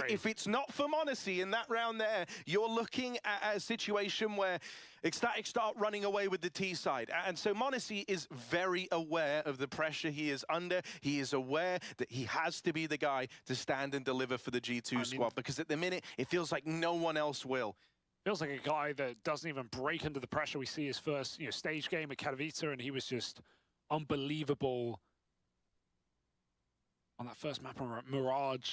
If it's not for m0NESY in that round there, you're looking at a situation where ecstatic start running away with the T side. And so m0NESY is very aware of the pressure he is under. He is aware that he has to be the guy to stand and deliver for the G2 squad, because at the minute it feels like no one else will. Feels like a guy that doesn't even break under the pressure. We see his first, stage game at Katowice, and he was just unbelievable on that first map on Mirage.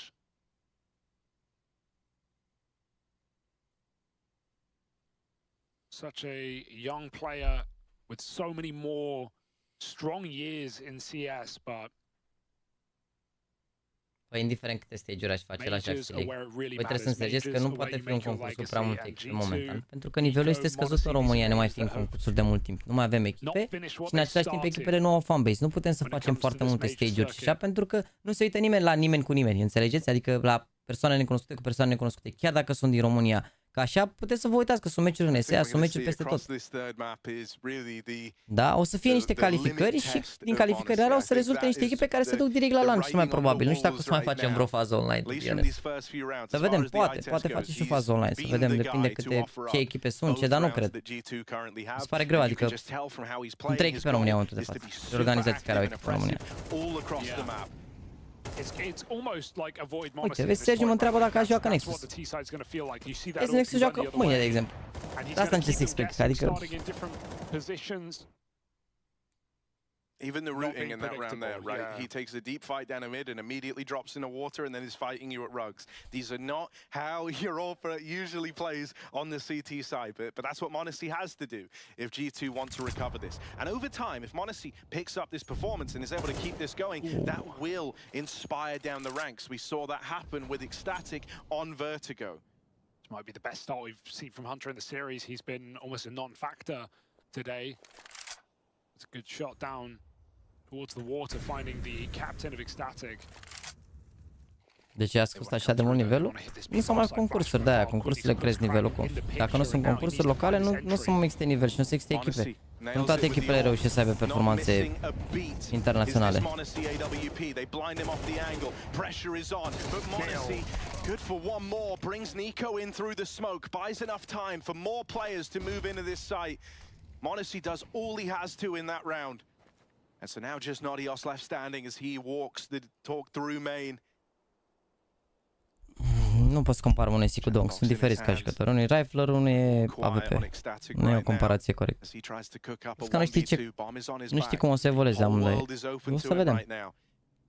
Such a young player with so many more strong years in CS, but păi, indiferent câte stage-uri aș face la Jaxy League, voi trebuie să înțelegeți că nu poate fi un concurs cu prea multe echipe momentan, pentru că nivelul este scăzut în România, ne mai fi în concursuri de mult timp. Nu mai avem echipe și în același timp echipele nu au fanbase. Nu putem să facem foarte multe stage-uri și așa, pentru că nu se uită nimeni la nimeni cu nimeni, înțelegeți? Adică la persoane necunoscute cu persoane necunoscute, chiar dacă sunt din România. Că așa puteți să vă uitați că sunt meciuri în SA, sunt meciuri peste tot. Da, o să fie niște calificări și din calificările alea o să rezulte niște echipe care se duc direct la LAN și mai probabil. Nu știu dacă o să mai facem vreo fază online. Să vedem, poate face și o fază online, să vedem, depinde ce echipe sunt, ce, dar nu cred. Mi se pare greu, adică sunt 3 echipe în România în momentul de față, organizații care au echipe în România. Uite, vezi, Sergiu mă întreabă dacă joacă Nexus. Vezi, Nexus joacă mâine, de exemplu. Asta încerc să explic, adică... Even the rooting in that round there, right? He takes a deep fight down a mid and immediately drops in the water and then is fighting you at rugs. These are not how Europa usually plays on the CT side, but that's what m0NESY has to do if G2 want to recover this. And over time, if m0NESY picks up this performance and is able to keep this going, that will inspire down the ranks. We saw that happen with ecstatic on Vertigo. This might be the best start we've seen from Hunter in the series. He's been almost a non-factor today. It's a good shot down towards the water, finding the captain of ecstatic. Deci a scos așa de mult nivelul? Nu sunt mai concursuri de aia, concursurile cresc nivelul cu. Dacă nu sunt concursuri locale, nu sunt mixte nivel și nu sunt mixte echipe. Nu toate echipele reușesc să aibă performanțe internaționale. Good for one more, brings Nico in through the smoke, buys enough time for more players to move into this site. m0NESY does all he has to in that round. And so now just Nodios left standing as he walks the talk through main. Nu poți compara m0NESY cu Donk, sunt diferiți ca jucători. Unul e rifler, unul e AWP. Nu e o comparație corectă. Că nu știi cum o să evolueze amândoi. O să vedem.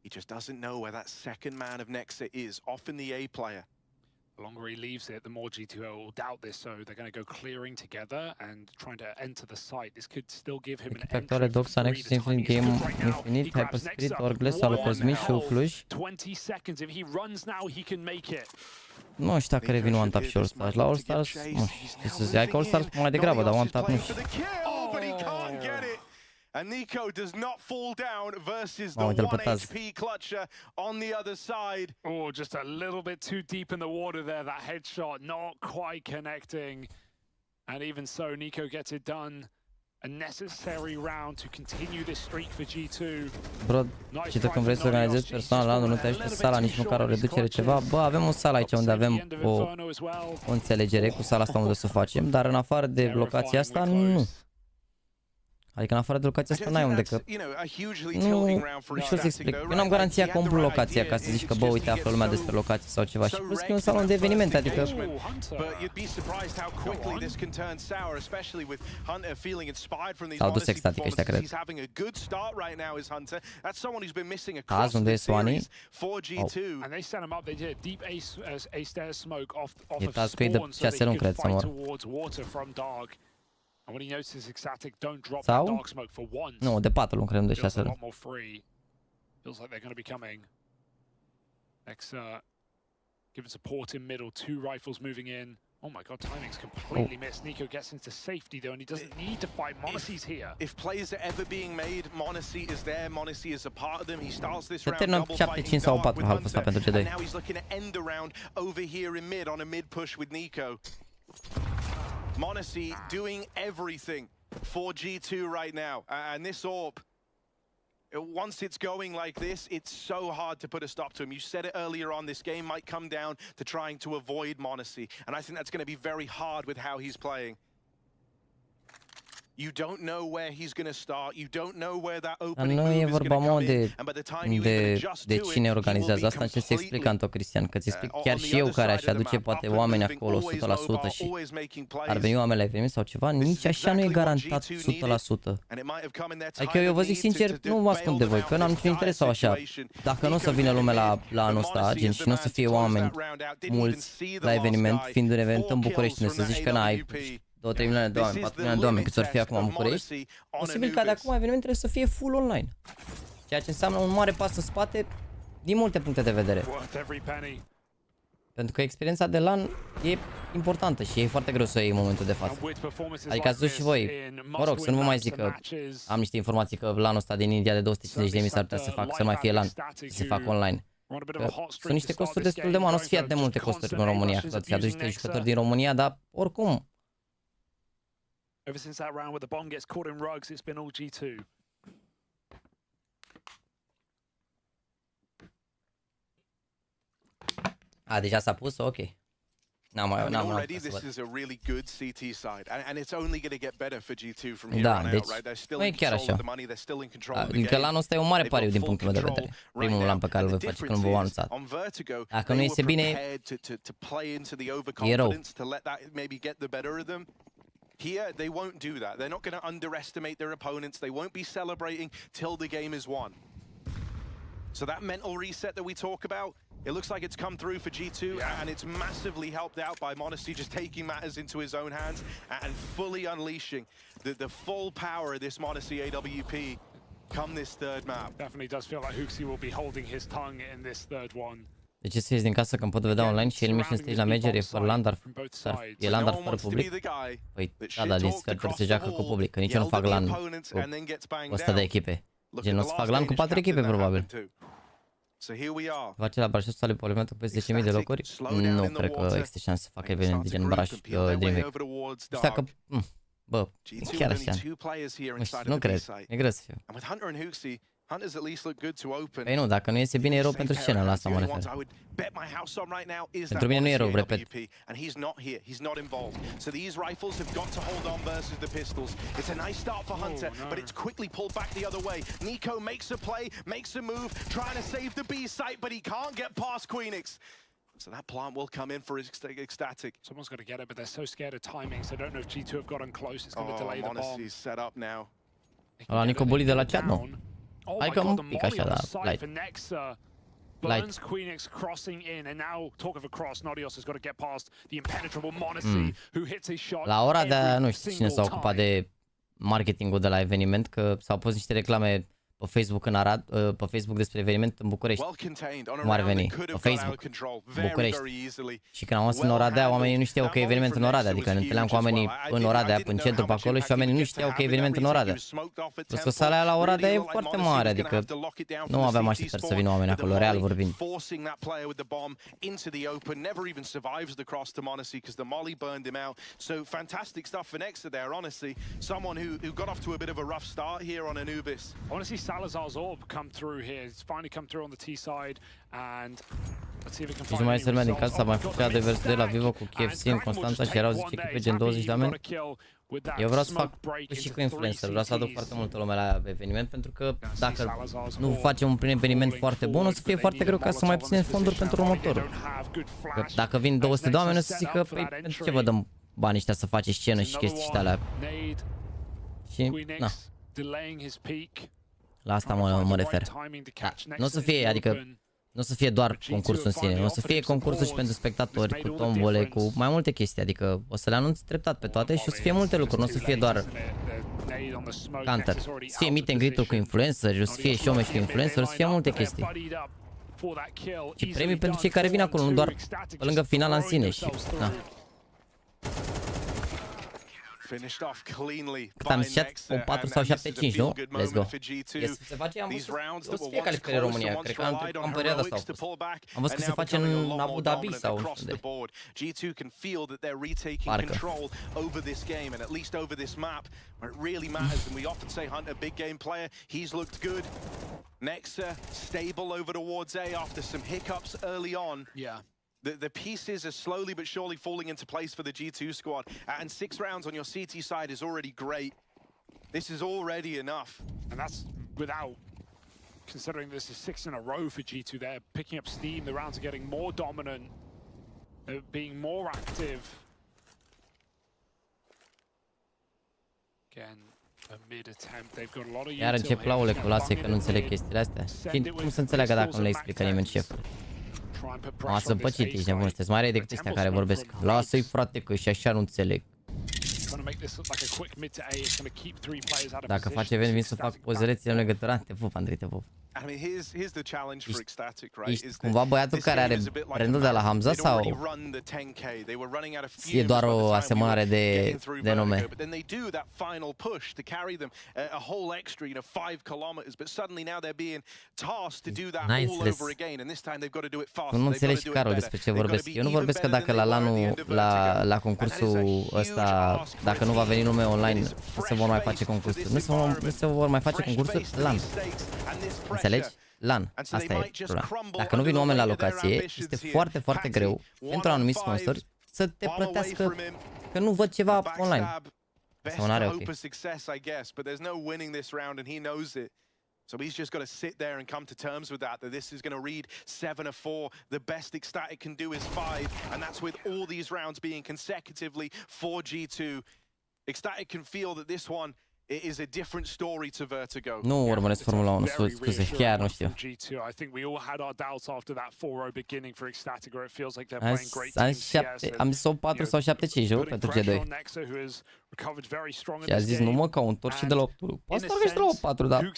He just doesn't know where that second man of Nexa is, often the A player. The longer he leaves it, the more G2 will doubt this, so they're going to go clearing together and trying to enter the site. This could still give him an entry. Doxa, Nexus, Infinite, Game, Infinite, Hyperspirit, Orgles, al CosminD și Cluj. 20 seconds. If he runs now, he can make it. Nu știu dacă revin one tap și All-Stars. La All-Stars, nu știu ce să zic. Hai că All-Stars mai degrabă, dar one tap nu știu. And Nico does not fall down versus the 1 HP clutcher on the other side. Oh, just a little bit too deep in the water there. That headshot not quite connecting. And even so, Nico gets it done. A necessary round to continue this streak for G2. Bro, și tu când vrei să organizezi personal la nu te ajută sala, nici măcar o reducere ceva. Bă, avem o sală aici unde avem o înțelegere cu sala asta unde o să facem, dar în afară de locația asta, nu. Adică în afară de locația asta n-ai unde, că nu știu să explic. Eu n-am garanția că umplu locația ca să zici că bă, uite, află lumea despre locație sau ceva și plus că e un salon de evenimente, adică... S-au dus ecstatic ăștia, cred. Azi, unde e Soani? E Taz cu ei de 6 luni, cred, să mor. And when he notices ecstatic, don't drop that dark smoke for once. Nu, de 4 luni, cred, de 6 luni. Feels like they're going to be coming. Nexa giving support in middle, 2 rifles moving in. Oh my god, timing's completely missed. Nico gets into safety though, and he doesn't need to fight. m0NESY's here. If plays are ever being made, m0NESY is there. m0NESY is a part of them. He starts this round double fighting dark with Hunter, and now he's looking to end the round over here in mid on a mid push with Nico. m0NESY doing everything for G2 right now, and this AWP, once it's going like this, it's so hard to put a stop to him. You said it earlier on, this game might come down to trying to avoid m0NESY, and I think that's going to be very hard with how he's playing. You don't know where he's going to start. You don't know where that opening move is going to come in. And by the time you even adjust to it, cine organizează asta, încerc să explic, Anto Cristian, că ți explic chiar și eu care aș aduce poate oameni acolo 100% și ar veni oameni la eveniment sau ceva, nici așa nu e garantat 100%. Adică eu vă zic sincer, nu vă ascund de voi, că n-am niciun interes sau așa. Dacă nu o să vină lumea la anul ăsta, gen, și nu o să fie oameni mulți la eveniment, fiind un event în București, unde să zici că n-ai 2-3 milioane de oameni, 4 milioane de oameni câți ori fi acum în București, posibil ca de acum evenimentele să fie full online. Ceea ce înseamnă un mare pas în spate din multe puncte de vedere. Pentru că experiența de LAN e importantă și e foarte greu să o iei în momentul de față. Adică ați dus și voi, mă rog, să nu vă mai zic că am niște informații că LAN-ul ăsta din India de 250.000 s-ar putea să facă, să nu mai fie LAN, să se facă online. Că sunt niște costuri destul de mari, nu o să fie atât de multe costuri în România, că ți aduci niște jucători din România, dar oricum. Ever since that round where the bomb gets caught in rugs, it's been all G2. Deja s-a pus? Ok. Already this is a really good CT side, and it's only going to get better for G2 from here on out, right? They're still in control of the money, they're still in control of the game. Adică LAN-ul ăsta e un mare pariu din punctul meu de vedere. Primul LAN pe care îl voi face când vă anunțat. Dacă nu iese bine, e rău. Here, they won't do that. They're not going to underestimate their opponents. They won't be celebrating till the game is won. So that mental reset that we talk about, it looks like it's come through for G2, and it's massively helped out by Modesty just taking matters into his own hands and fully unleashing the full power of this Modesty AWP come this third map. Definitely does feel like HOTSTEPPER will be holding his tongue in this third one. De ce să ieși din casă când pot vedea online și Elimination Stage la Major e fără LAN, dar e LAN, dar fără public? Păi, da, din SFERTURI se joacă cu public, că nici eu nu fac LAN cu ăsta de echipe. Gen, o să fac LAN cu 4 echipe, probabil. Face la Brașov sau Polimentul cu peste 10.000 de locuri? Nu cred că există șanse să facă eveniment de gen Brașov, Dreamhack. Și dacă, bă, chiar așa. Nu cred, e greu să fiu. Hunters at least look good to open. Păi nu, dacă nu iese bine, e rău pentru scenă, la asta mă refer. Pentru mine nu e rău, repet. And he's not here. He's not involved. So these rifles have got to hold on versus the pistols. It's a nice start for Hunter, but it's quickly pulled back the other way. Nico makes a play, makes a move, trying to save the B site, but he can't get past Queenix. So that plant will come in for his ecstatic. Someone's got to get it, but they're so scared of timing, so I don't know if G2 have gotten close. It's going to delay the bomb. Monasty's set up now. Ăla Nico Bully de la chat, nu? Hai că un pic așa, da, light. Burns Queenix crossing in, and now talk of a cross, Nodios has got to get past the impenetrable Modesty, who hits his shot. La ora de, nu știu cine s-a ocupat de marketingul de la eveniment, că s-au pus niște reclame pe Facebook în Arad, pe Facebook despre eveniment în București. Cum ar veni? Pe Facebook, București. Și când am ajuns în Oradea, oamenii nu știau că e eveniment în Oradea, adică ne întâlneam cu oamenii în Oradea, în centru pe acolo, și oamenii nu știau că e eveniment în Oradea. Plus că sala la Oradea e foarte mare, adică nu aveam așteptări să vină oameni acolo, real vorbind. Salazar's orb come through here. It's finally come through on the T side, and let's see if we can find. Nici mai lumea din casă s-a mai făcut de vers de la Vivo cu KFC în Constanța și erau 10 echipe gen 20 de oameni. Eu vreau să fac și cu influencer, vreau să aduc foarte multă lume la eveniment, pentru că dacă nu facem un prim eveniment foarte bun, o să fie foarte greu ca să mai obținem fonduri pentru următorul. Că dacă vin 200 de oameni, o să zică, păi pentru ce vă dăm banii ăștia să faceți scenă și chestii și alea. Și, na. La asta mă refer. Da, nu o să fie, adică nu o să fie doar concursul în sine, o să fie concursul și pentru spectatori, cu tombole, cu mai multe chestii, adică o să le anunț treptat pe toate și o să fie multe lucruri, nu o să fie doar counter. O să fie meet and greet-uri cu influenceri, o să fie showmatch cu influenceri, o să fie multe chestii. Și premii pentru cei care vin acolo, nu doar pe lângă finala în sine și, na. Cât am zis, un 4 sau 7-5, nu? Let's go. Se face, am văzut, o să fie calificare în România, cred că în perioada asta au fost. Am văzut că se face în Abu Dhabi sau unde. Parcă. Nexa stable over towards A after some hiccups early on. Yeah. The pieces are slowly but surely falling into place for the G2 squad. And 6 rounds on your CT side is already great. This is already enough. And that's without considering this is 6 in a row for G2. They're picking up steam. The rounds are getting more dominant. They're being more active. Again, a mid attempt. They've got a lot of iar încep laule cu lase că nu înțeleg chestiile astea. Și cum să înțeleagă dacă nu le explică nimeni șeful? Mă să împăcit, ești nebun, sunteți mai răi decât ăștia care vorbesc. Lasă-i frate că și așa nu înțeleg. Dacă faci event, vin să fac pozeleții în legătură. Te pup, Andrei, te pup. Ești cumva băiatul care are brandul de la Hamza sau e doar o asemănare de nume? N-ai înțeles. Nu înțelegi, Carol, despre ce vorbesc. Eu nu vorbesc că dacă la LAN-ul, la concursul ăsta, dacă nu va veni nume online, nu se vor mai face concursuri. Nu se vor mai face concursuri LAN. Înțelegi? LAN, asta e problema. Dacă nu vin oameni la locație, este foarte, foarte greu pentru anumiti sponsori să te plătească că nu văd ceva online. Sau n-are ok. So he's just got to sit there and come to terms with that this is going to read 7-4. The best ecstatic can do is 5, and that's with all these rounds being consecutively for G2. Ecstatic can feel that this one is a different story to Vertigo. Nu urmăresc Formula 1, scuze, chiar nu știu. I think we all had our doubts after that 4-0 beginning for Ecstatic, where it feels like they're playing great teams. Am zis 4 sau 7 5 pentru G2. Și a zis nu mă, ca un tor și de la 8. Poate să și de la 4, dar îmi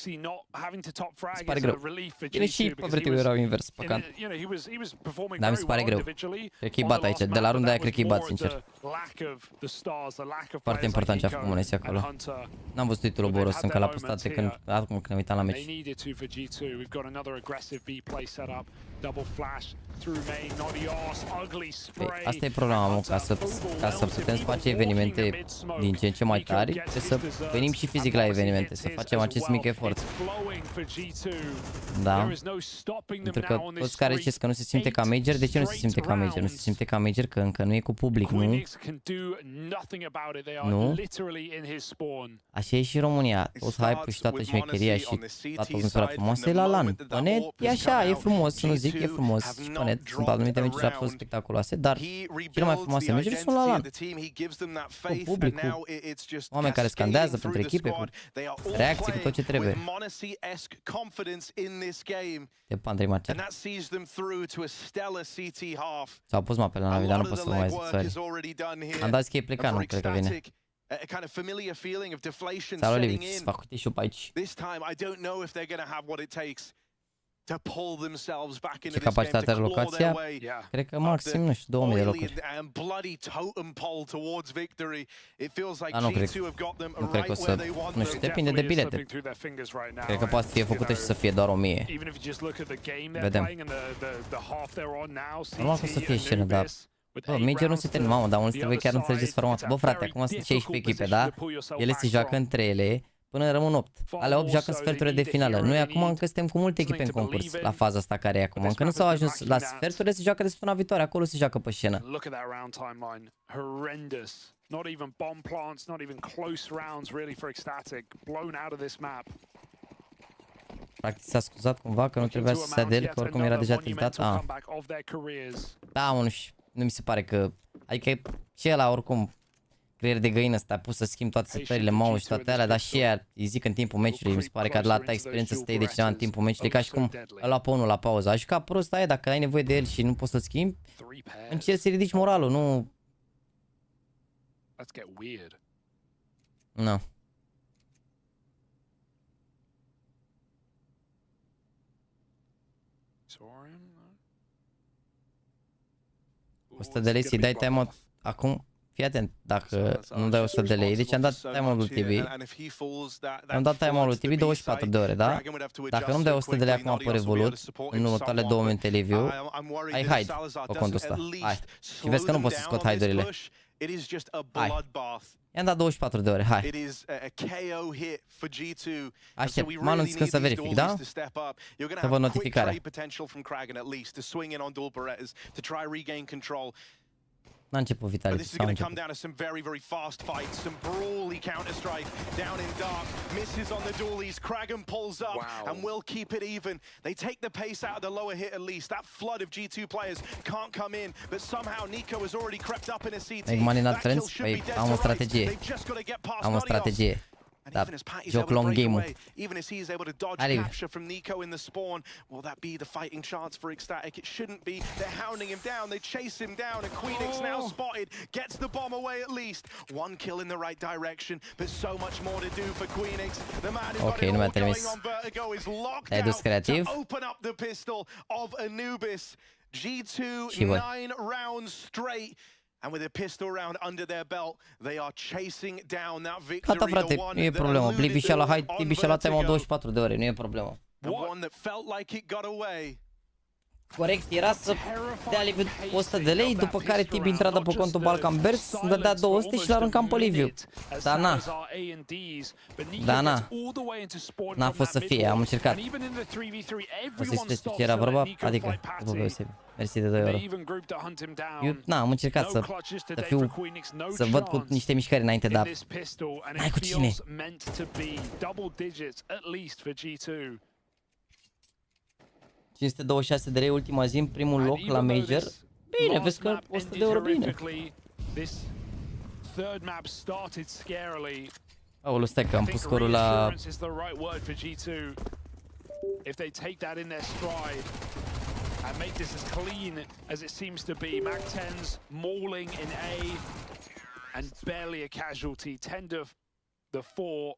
pare greu. Bine, și pe Vertigo erau invers, păcat. Dar mi se pare greu. Cred că îi bat aici, de la runda aia cred că îi bat, sincer. Foarte important ce a făcut Monesi acolo. N-am văzut titlul Boros încă l-a postat când acum când ne uitam la meci. Păi, asta e problema, mă, ca să putem să facem evenimente din ce în ce mai tari, trebuie să venim și fizic la evenimente, să facem acest mic efort. Da? Pentru că toți care ziceți că nu se simte ca major, de ce nu se simte ca major? Nu se simte ca major că încă nu e cu public, nu? Nu? Așa e și România, tot hype-ul și toată șmecheria și toată atmosfera frumoasă e la LAN. Pe net e așa, e frumos, să nu zic, e frumos. Și pe net sunt anumite meciuri absolut spectaculoase, dar cele mai frumoase meciuri sunt la LAN. Cu public, cu oameni care scandează pentru echipe, cu reacții, cu tot ce trebuie. E Pandrei Marcel. S-au pus mapele la Navi, dar nu pot să mai zic, sorry. Am dat că e plecat, nu cred că vine. A kind of familiar feeling of deflation setting in. This time, I don't know if they're going to have what it takes to pull themselves back into this game, to claw their way. Cred că maxim, nu știu, 2000 de locuri. Bloody totem pole towards victory. It feels like G2 have got them right where they want them. Nu știu, depinde de bilete. Cred că poate să fie făcută și să fie doar 1000. Vedem. Normal că o să fie scenă, dar... Bă, major nu se termină, mamă, dar unul trebuie chiar înțelegeți formatul. Bă, frate, acum sunt 16 echipe, da? Ele se joacă între ele până rămân 8. Ale 8 joacă în sferturile de finală. Noi acum încă suntem cu multe echipe în concurs la faza asta care e acum. Încă nu s-au ajuns la sferturile, se joacă de săptămâna viitoare, acolo se joacă pe scenă. Not even bomb plants, not even close rounds really for Ecstatic. Blown out of this map. Practic s-a scuzat cumva că nu trebuia să se adele, că oricum era deja tiltat. Da, mă, nu mi se pare că... Adică și ăla oricum creier de găină ăsta, a pus să schimb toate setările, mouse și toate alea, dar și ea îi zic în timpul meciului, mi se pare că a dat ta experiență să te iei de cineva în timpul meciului, ca și cum îl lua pe unul la pauză. A jucat prost, aia, dacă ai nevoie de el și nu poți să-l schimbi, încerci să ridici moralul, nu... No. $100 de lei să-i dai timeout acum, fii atent, dacă nu dai 100 de lei, deci am dat timeout lui Tibi, am dat timeout lui Tibi 24 de ore, da? Dacă nu dai 100 de lei acum pe Revolut, în următoarele 2 minute Liviu, ai hide pe contul ăsta, hai, și vezi că nu poți să scot hide-urile. Hai, i-am dat 24 de ore, hai. Aștept, mă anunț când să verific, da? Să văd notificarea. N-a început Vitality, sau a început. Eggman not friends? Păi, am o strategie. Am o strategie. Da, joc long game-ul. Even as he is able to dodge capture from Nico in the spawn, will that be the fighting chance for Ecstatic? It shouldn't be. They're hounding him down. They chase him down, and Queenix now spotted, gets the bomb away at least. One kill in the right direction, but so much more to do for Queenix. The man who's got it all going on Vertigo is locked out to open up the pistol of Anubis. G2 9 rounds straight. And with a pistol round under their belt, they are chasing down that victory. Gata, frate, nu e problemă. Blivi și-a luat hide, Tibi și-a luat timeout 24 de ore, nu e problemă. Corect, era să dea Liviu 100 de lei, după care Tibi intra de pe contul Balkan Bears, îmi dădea 200 și l-aruncam pe Liviu. Dar na. Da, na. N-a fost să fie, am încercat. O să-i spui ce era vorba? Adică, după BO3. Mersi de 2 euro. Eu, na, am încercat să fiu, să văd cu niște mișcări înainte, dar n-ai cu cine. $526 de lei ultima zi în primul loc la Major. Bine, vezi că 100 de euro bine. third map started scarily. Aoleu, stai că am pus scorul la... Is the right word for G2. If they take that in their stride and make this as clean as it seems to be. Mac-10's mauling in A and barely a casualty. 10 to the 4.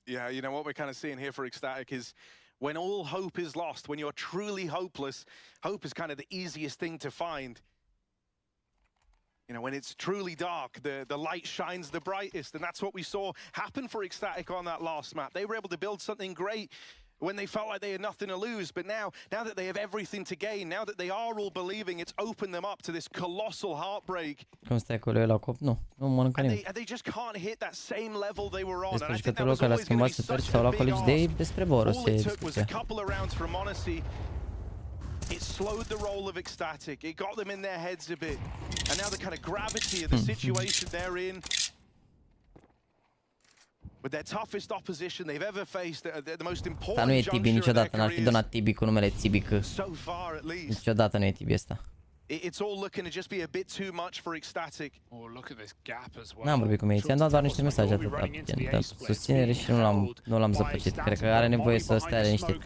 Yeah, you know what we're kind of seeing here for Ecstatic is when all hope is lost, when you're truly hopeless, hope is kind of the easiest thing to find. You know, when it's truly dark, the light shines the brightest, and that's what we saw happen for Ecstatic on that last map. They were able to build something great when they felt like they had nothing to lose, but now that they have everything to gain, now that they are all believing, it's opened them up to this colossal heartbreak. Cum stai acolo la cop? Nu mănâncă nimic. And they just can't hit that same level they were on. Despre jucătorul care a schimbat Super sau la colegi de despre Boros se discuția. It slowed the roll of Ecstatic. It got them in their heads a bit. And now the kind of gravity of the situation they're in, with their toughest opposition they've ever faced, the most important. Dar nu e Tibi niciodată, n-ar fi donat Tibi cu numele Tibică. Niciodată nu e Tibi ăsta. It's all looking to just be a bit too much for Ecstatic. Oh, look at this gap as well. N-am vorbit cu ei, ți-am dat doar niște mesaje atât, susținere și nu l-am zăpăcit. Cred că are nevoie să stea liniștit.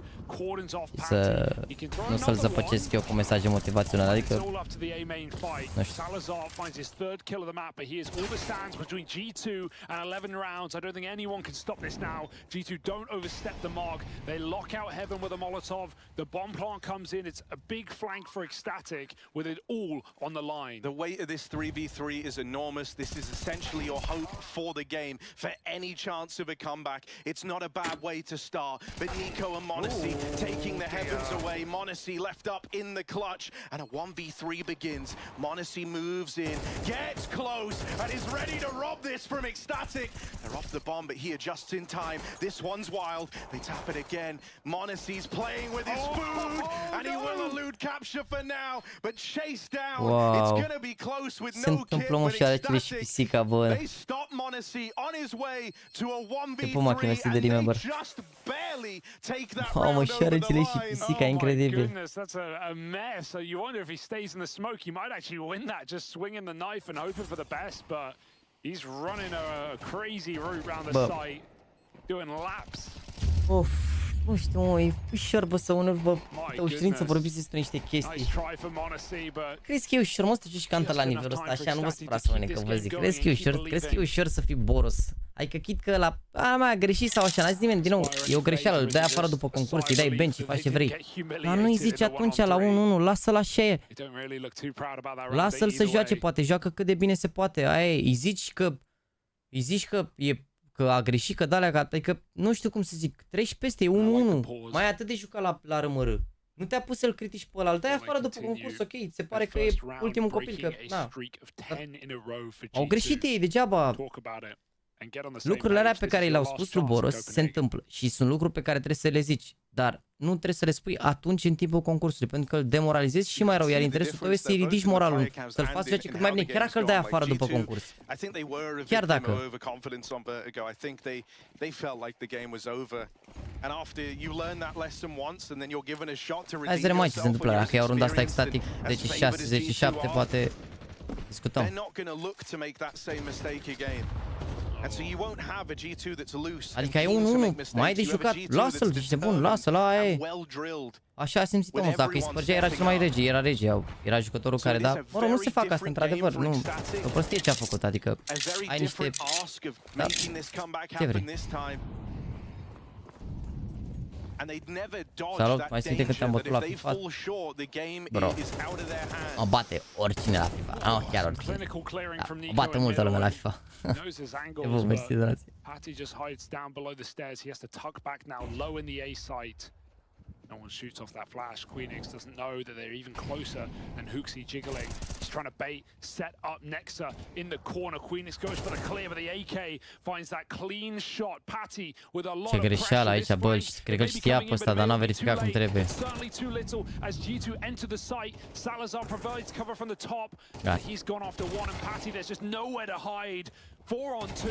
Nu să-l zăpăcesc eu cu mesaje motivaționale, adică nu știu. Salazar finds his third kill of the map, but here's all the stands between G2 and 11 rounds. I don't think anyone can stop this now. G2 don't overstep the mark. They lock out Heaven with a Molotov. The bomb plant comes in. It's a big flank for Ecstatic with it all on the line. The weight of this 3v3 is enormous. This is essentially your hope for the game, for any chance of a comeback. It's not a bad way to start, but Nico and m0NESY taking the Heavens away. m0NESY left up in the clutch, and a 1v3 begins. m0NESY moves in, gets close, and is ready to rob this from Ecstatic. They're off the bomb, but he adjusts in time. This one's wild. They tap it again. m0NESY's playing with his food, and he will elude capture for now, but chased down. It's gonna be close with no kit, but Ecstatic, they stop m0NESY on his way to a 1v3, and they just barely take that round over the line. Oh my goodness, that's a mess. So you wonder if he stays in the smoke, he might actually win that, just swinging the knife and hoping for the best, but he's running a crazy route around the site, doing laps. Of, nu știu, mă, e ușor, bă, să unul, bă, ușurință vorbiți despre niște chestii. Crezi că e ușor, mă, să joci cantă la nivelul ăsta, așa, nu vă supărați oamenii că vă zic. Crezi că e ușor să fii Boros? Adică chit că la... a greșit sau așa, n-a zis nimeni, din nou, e o greșeală, îl dai afară după concurs, îi dai bench, îi faci ce vrei. Dar nu-i zici atunci la 1-1, lasă-l așa e. Lasă-l să joace, poate joacă cât de bine se poate, aia e, îi zici că a greșit, că d-alea, adică nu știu cum să zic, treci peste, e 1-1, mai ai atât de jucat la rămărâ. Nu te-a pus să-l critici pe ăla, îl dai afară după concurs, ok, se pare că e ultimul copil, că na. Au greșit ei, degeaba. Lucrurile alea pe care le-au spus lui Boros se întâmplă și sunt lucruri pe care trebuie să le zici, dar nu trebuie să le spui atunci în timpul concursului, pentru că îl demoralizezi și mai rău, iar interesul tău este să-i ridici moralul, să-l faci ceea ce cât mai bine, chiar dacă îl dai afară după concurs. Chiar dacă. Hai să remarci ce se întâmplă, dacă iau runda asta Ecstatic 10-6, 10-7, poate discutăm. Adică ai 1-1, mai ai de jucat, lasă-l, ești bun, lasă-l, aia e. Așa a simțit omul, dacă îi spărgea era cel mai rege, era jucătorul care, da, mă rog, nu se fac asta, într-adevăr, nu, o prostie ce a făcut, adică ai niște, da, ce vrei. Salut, mai ține când te-am bătut la FIFA? Bro, o bate oricine la FIFA, nu chiar oricine, o bate multă lume la FIFA. E bun, mersi, donații. Patty just hides down below the stairs, he has to tuck back now, low in the A site. No one shoots off that flash. Queenix doesn't know that they're even closer than HOTSTEPPER jiggling. He's trying to bait, set up Nexa in the corner. Queenix goes for the clear, but the AK finds that clean shot. Patty with a lot of greșeală aici, bă, cred că îl știa pe ăsta, dar n-a verificat cum trebuie. Certainly too little as G2 enter the site. Salazar provides cover from the top. He's gone after one, and Patty, there's just nowhere to hide. 4-on-2.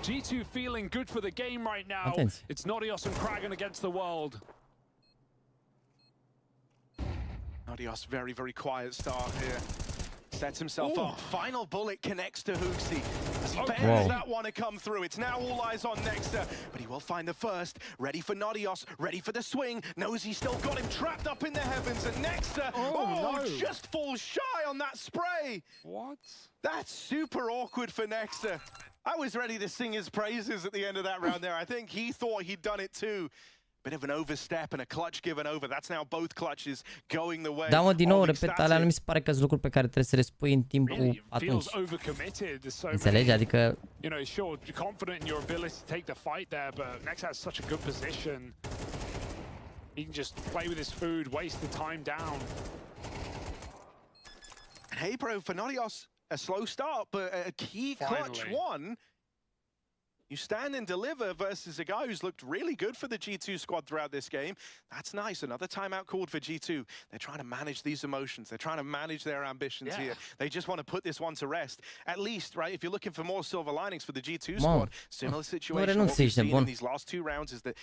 G2 feeling good for the game right now. It's Nodios and Kragan against the world. Nodios, very, very quiet start here. Sets himself up. Final bullet connects to HOTSTEPPER as he bends that one to come through. It's now all eyes on Nexter, but he will find the first. Ready for Nodios, ready for the swing. Knows he's still got him trapped up in the heavens, and Nexter, just falls shy on that spray. What? That's super awkward for Nexter. I was ready to sing his praises at the end of that round there. I think he thought he'd done it too. Bit of an overstep and a clutch given over. That's now both clutches going the way. Da, mă, din nou, repet, alea nu mi se pare că sunt lucruri pe care trebuie să le spui în timpul atunci. Înțelegi? Adică... You know, sure, you're confident in your ability to take the fight there, but Nexter has such a good position. He can just play with his food, waste the time down. Hey, bro, for Nodios, a slow start, but a key clutch one. You stand and deliver versus a guy who's looked really good for the G2 squad throughout this game. That's nice. Another timeout called for G2. They're trying to manage these emotions. They're trying to manage their ambitions here. They just want to put this one to rest. At least, right, if you're looking for more silver linings for the G2 squad, similar situation. What we've seen in these last two rounds is that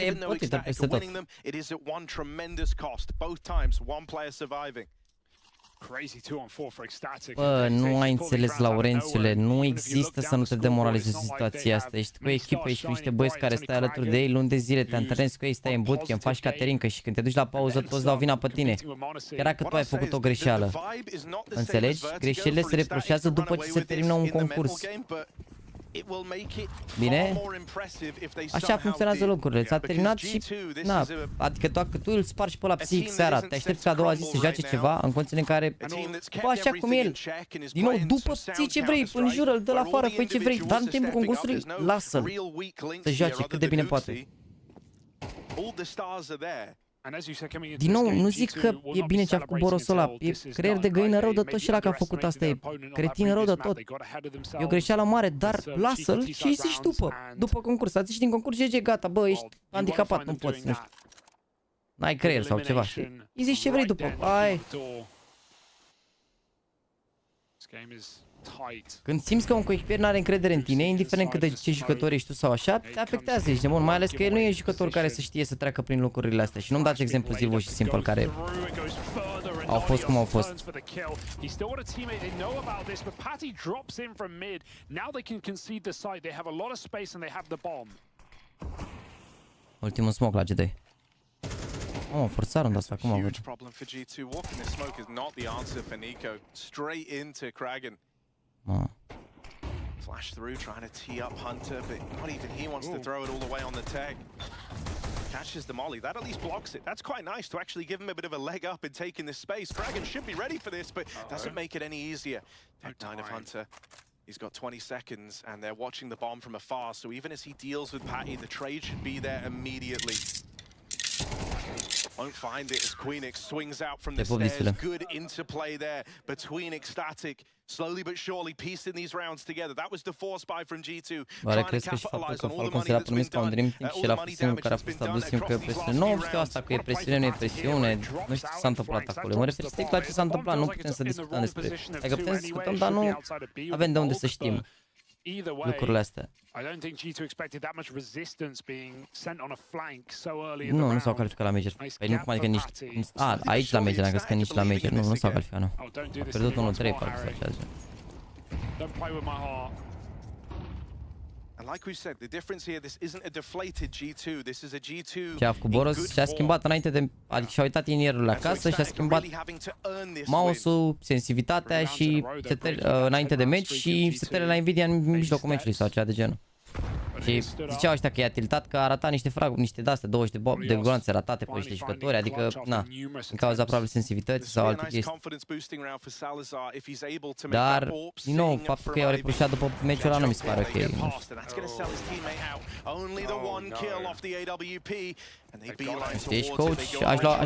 even though ecstatic are winning them, it is at one tremendous cost. Both times, one player surviving. Crazy 2-on-4 for ecstatic. Bă, nu ai înțeles, Laurențiule, nu există să nu te demoralizezi în situația asta. Ești cu echipă, ești cu niște băieți care stai alături de ei luni de zile, te antrenezi cu ei, stai în bootcamp, faci caterincă și când te duci la pauză toți dau vina pe tine. Chiar dacă tu ai făcut o greșeală. Înțelegi? Greșelile se reproșează după ce se termină un concurs. Bine? Așa funcționează lucrurile. S-a terminat și... Na, adică dacă tu îl spargi pe ăla psihic seara, te aștepți ca a doua zi să joace ceva în condiții în care... Bă, așa cum el. Din nou, după ții ce vrei, înjură-l, dă-l afară, fă ce vrei, dar în timpul concursului, lasă-l să joace cât de bine poate. Din nou, nu zic că e bine ce a făcut Borosul ăla, e creier de găină rău de tot și ăla că a făcut asta, e cretin rău de tot. E o greșeală mare, dar lasă-l și îi zici după concurs, ați ieșit din concurs, GG, gata, bă, ești handicapat, nu poți, nu știu. N-ai creier sau ceva, știi? Îi zici ce vrei după, hai. Când simți că un coechipier n-are încredere în tine, indiferent cât de ce jucător ești tu sau așa, te afectează, ești nebun, mai ales că el nu e jucător care să știe să treacă prin lucrurile astea. Și nu-mi dați exemplu zilvă și simplu care au fost cum au fost. Ultimul smoke la G2. Oh, forțaron de asta, cum au văzut? Flash through, trying to tee up Hunter, but not even he wants to throw it all the way on the tag. Catches the molly. That at least blocks it. That's quite nice to actually give him a bit of a leg up in taking this space. Kragan should be ready for this, but doesn't make it any easier. Tag 9 of Hunter. He's got 20 seconds, and they're watching the bomb from afar, so even as he deals with Patty, the trade should be there immediately. Won't find it as Queenix swings out from the stairs. Good interplay there between ecstatic. Slowly but surely piecing these rounds together. That was the force buy from G2. Oare crezi că și faptul că Falcon se l-a promis ca un Dream Team și el a fost singurul care a fost adus simt că e presiune? Nu știu asta că e presiune, nu e presiune. Nu știu ce s-a întâmplat acolo. Mă refer strict la ce s-a întâmplat. Nu putem să discutăm despre... Adică putem să discutăm, dar nu avem de unde să știm lucrurile astea. Nu, nu s-au calificat la Major. Păi nu cum adică nici... A, aici la Major, am crezut că nici la Major. Nu, nu s-au calificat, nu. Au pierdut 1-3, parcă sau așa. And like we said, the difference here, this isn't a deflated G2, this is a G2 Ce a făcut Boros și-a schimbat înainte de... Adică și-a uitat inierul acasă și-a schimbat mouse-ul, sensitivitatea și înainte de meci și setările la Nvidia în mijlocul meciului sau ceva de genul. Și ziceau ăștia că i-a tiltat că arata niște fraguri, niște de-astea, 20 de gloanțe ratate pe niște jucători, adică, na, din cauza probabil sensitivității sau alte chestii. Dar, din nou, faptul că i-au reproșat după meciul ăla nu mi se pare ok. Știi, ești coach, aș lua...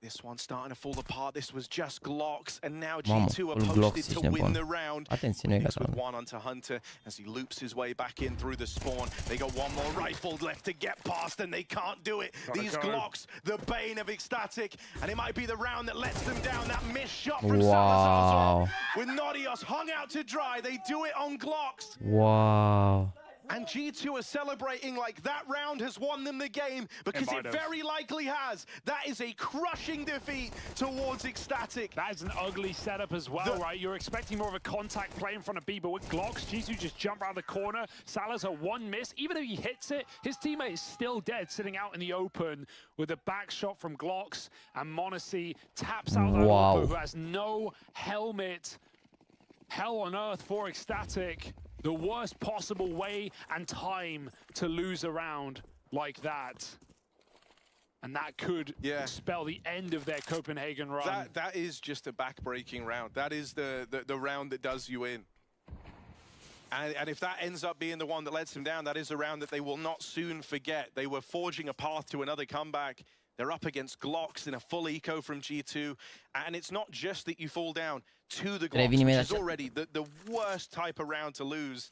This one's starting to fall apart. This was just Glocks, and now G2 are posted to win the round. This with one onto Hunter as he loops his way back in through the spawn. They got one more rifle left to get past, and they can't do it. These Glocks, the bane of ecstatic, and it might be the round that lets them down. That missed shot from Salazar with Nodios hung out to dry. They do it on Glocks. Wow. And G2 are celebrating like that round has won them the game, because it very likely has. That is a crushing defeat towards Ecstatic. That is an ugly setup as well, right? You're expecting more of a contact play in front of B, but with Glocks, G2 just jump around the corner. Salazar one miss. Even if he hits it, his teammate is still dead, sitting out in the open with a back shot from Glocks, and m0NESY taps out that Oppo, who has no helmet. Hell on earth for Ecstatic. The worst possible way and time to lose a round like that. And that could spell the end of their Copenhagen run. That is just a back-breaking round. That is the round that does you in. And if that ends up being the one that lets them down, that is a round that they will not soon forget. They were forging a path to another comeback. They're up against Glocks in a full eco from G2. And it's not just that you fall down to the Glocks, which is already the worst type of round to lose.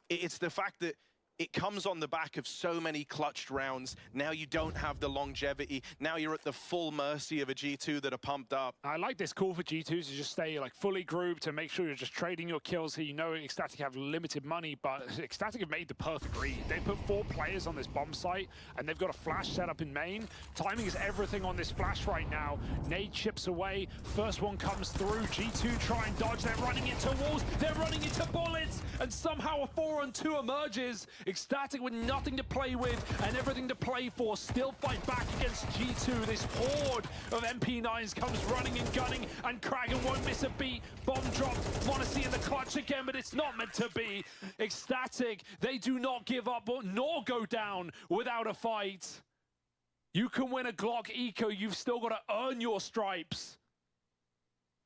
It's the fact that it comes on the back of so many clutched rounds. Now you don't have the longevity. Now you're at the full mercy of a G2 that are pumped up. I like this call for G2 to just stay like fully grouped to make sure you're just trading your kills here. You know Ecstatic have limited money, but Ecstatic have made the perfect read. They put 4 players on this bomb site, and they've got a flash set up in main. Timing is everything on this flash right now. Nade chips away. First one comes through. G2 try and dodge. They're running into walls. They're running into bullets, and somehow a 4-on-2 emerges. Ecstatic with nothing to play with and everything to play for, still fight back against G2. This horde of MP9s comes running and gunning, and Kragan won't miss a beat. Bomb dropped, m0NESY in the clutch again, but it's not meant to be. Ecstatic, they do not give up nor go down without a fight. You can win a Glock eco, you've still got to earn your stripes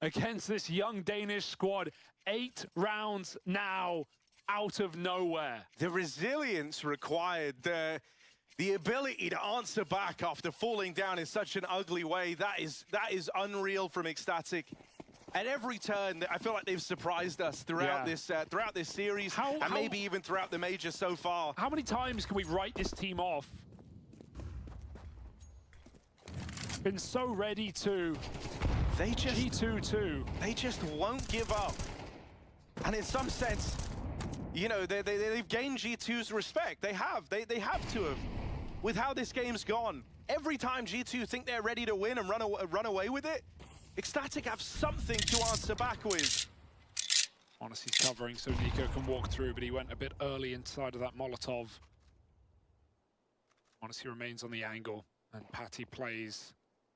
against this young Danish squad. 8 rounds now. Out of nowhere. The resilience required, the ability to answer back after falling down in such an ugly way, that is unreal from Ecstatic. At every turn, I feel like they've surprised us throughout this series, and maybe even throughout the major so far. How many times can we write this team off? Been so ready to. G2 too. They just won't give up. And in some sense, you know, they've gained G2's respect. They have to have. With how this game's gone, every time G2 think they're ready to win and run away with it, Ecstatic have something to answer back with. m0NESY's covering so Nico can walk through, but he went a bit early inside of that Molotov. m0NESY remains on the angle, and Patty plays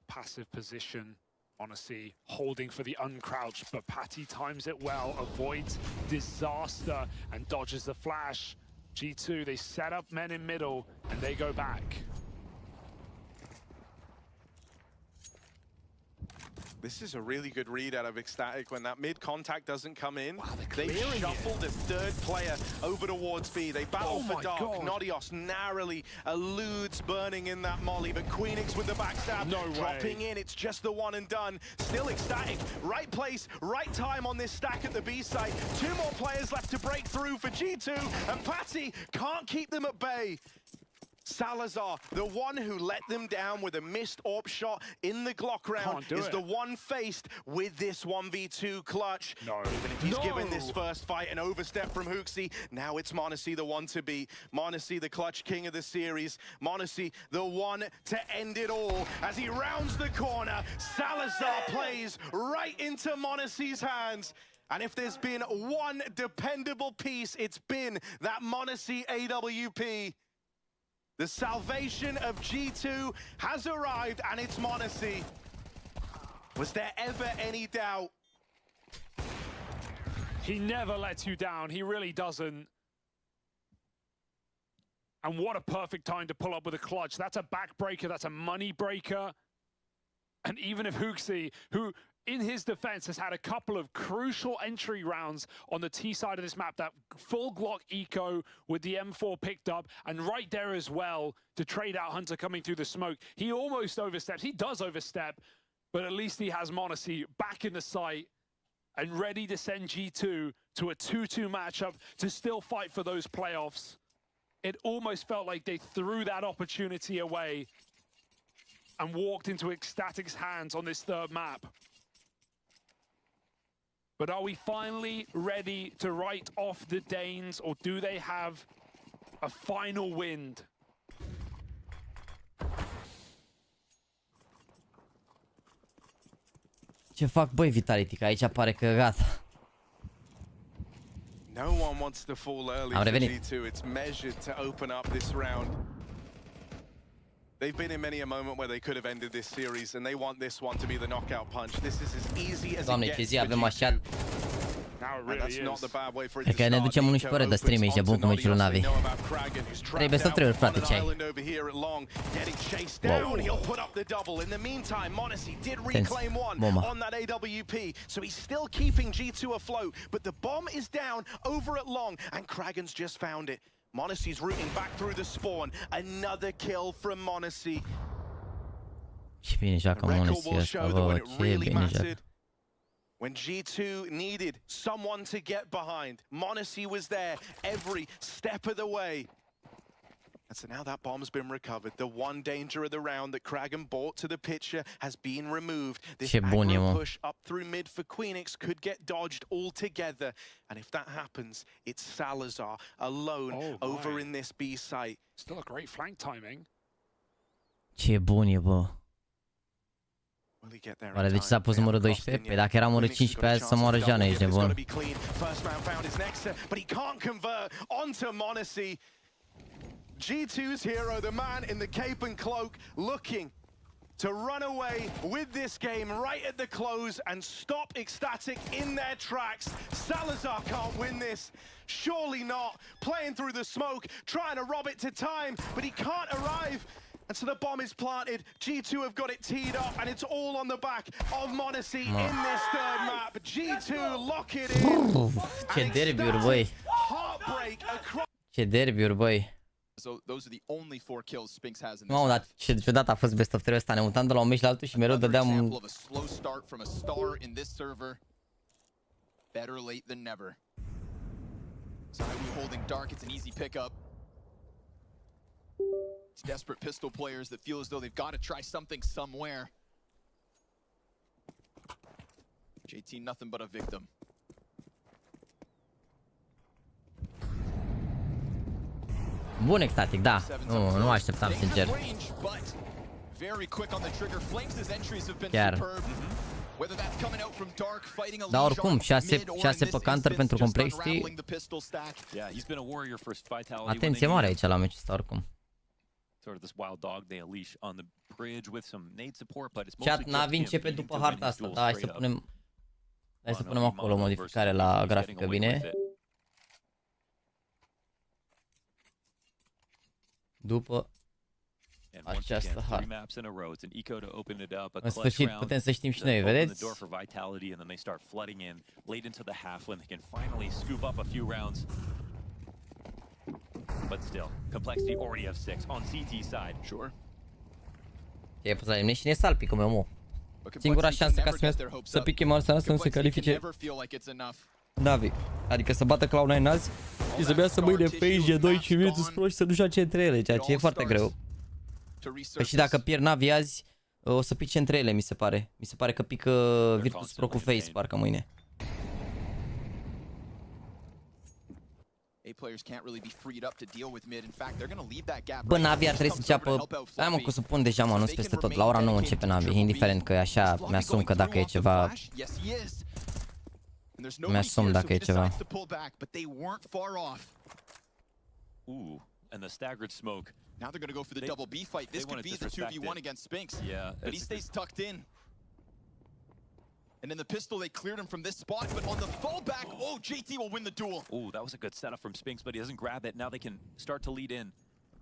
passive position. m0NESY holding for the uncrouch, but Patty times it well, avoids disaster and dodges the flash. G2, they set up men in middle, and they go back. This is a really good read out of Ecstatic when that mid-contact doesn't come in. Wow, they shuffled a 3rd player over towards B. They battle for dark. Nodios narrowly eludes burning in that molly, but Queenix with the backstab, dropping in. It's just the one and done. Still Ecstatic, right place, right time on this stack at the B site. 2 more players left to break through for G2, and Patty can't keep them at bay. Salazar, the one who let them down with a missed AWP shot in the Glock round, is the one faced with this 1v2 clutch. Even if he's given this first fight an overstep from HOTSTEPPER, now it's m0NESY the one to beat. m0NESY the clutch king of the series. m0NESY the one to end it all. As he rounds the corner, Salazar plays right into m0NESY's hands. And if there's been one dependable piece, it's been that m0NESY AWP. The salvation of G2 has arrived, and it's m0NESY. Was there ever any doubt? He never lets you down. He really doesn't. And what a perfect time to pull up with a clutch. That's a backbreaker. That's a money breaker. And even if HOTSTEPPER, who in his defense has had a couple of crucial entry rounds on the T side of this map, that full Glock eco with the M4 picked up, and right there as well to trade out Hunter coming through the smoke. He almost oversteps. He does overstep, but at least he has m0NESY back in the sight and ready to send G2 to a 2-2 matchup to still fight for those playoffs. It almost felt like they threw that opportunity away and walked into Ecstatic's hands on this 3rd map. But are we finally ready to write off the Danes, or do they have A final wind. Ce fac, băi, Vitality, că aici pare că gata. No one wants to fall early for G2. It's measured to open up this round. They've been in many a moment where they could have ended this series, and they want this one to be the knockout punch. This is as easy as it gets for G2. And that's not the bad way for it to start. Ne ducem unul și pe de stream, ești bun cu meciul Navi. Trebuie să trăiuri, frate, ce ai? Wow. On that AWP, so he's still keeping G2 afloat, but the bomb is down over at long, and Kragan's just found it. m0NESY's rooting back through the spawn. Another kill from m0NESY. Ce bine joacă m0NESY ăsta, bă, ce bine joacă. When G2 needed someone to get behind, m0NESY was there every step of the way. And so now that bomb's been recovered. The one danger of the round that Kragan brought to the picture has been removed. This aggro push up through mid for Queenix could get dodged altogether. And if that happens, it's Salazar alone over in this B site. Still a great flank timing. Ce bun e, bă. Oare de ce s-a pus numărul 12? Păi dacă era numărul 15 azi să moară Jeană, ești nebun. G2's hero, the man in the cape and cloak, looking to run away with this game right at the close and stop Ecstatic in their tracks. Salazar can't win this. Surely not. Playing through the smoke, trying to rob it to time, but he can't arrive. And so the bomb is planted. G2 have got it teed up, and it's all on the back of m0NESY in this third map. G2 lock it in. Ce derbiuri, băi. Ce derbiuri, băi. So those are the only 4 kills Spinks has in this. Mamă, dar ce ciudat a fost best of 3 ăsta. Ne mutam de la un meci la altul și mereu dădeam un... of a slow start from a star in this server. Better late than never. So holding dark, it's an easy pickup. It's desperate pistol players that feel as though they've got to try something somewhere. JT nothing but a victim. Bun Ecstatic, da. Nu așteptam, sincer. Chiar. Dar oricum, 6 pe counter pentru Complexity. Atenție mare aici la meciul ăsta, oricum. Chat, Navi începe după harta asta, da, hai să punem acolo modificare la grafică, bine? După această hartă. În sfârșit putem să știm și noi, vedeți? But still, Complexity already have 6 on CT side. Sure. E pus la elimination e salpică, meu, mă. Singura șansă ca să piche Marsa să nu se califice Navi. Adică să bată Cloud9 azi și să bea să mâine PSG2 și Virtus.pro și să nu joace între ele, ceea ce e foarte greu. Păi și dacă pierd Navi azi, o să pice între ele, mi se pare. Mi se pare că pică Virtus.pro cu Face, parcă mâine. Bă, Navi ar trebui să înceapă... Hai mă, că o să pun deja anunț peste tot. La ora 9 începe Navi, indiferent că așa mi-asum că dacă e ceva... Mi-asum dacă e ceva. And the staggered smoke. Now they're going to go for the double B fight. This could be the 2v1 against Spinks. Yeah. But he stays tucked in. And in the pistol, they cleared him from this spot, but on the fallback, oh, JT will win the duel. Oh, that was a good setup from Spinks, but he doesn't grab it. Now they can start to lead in.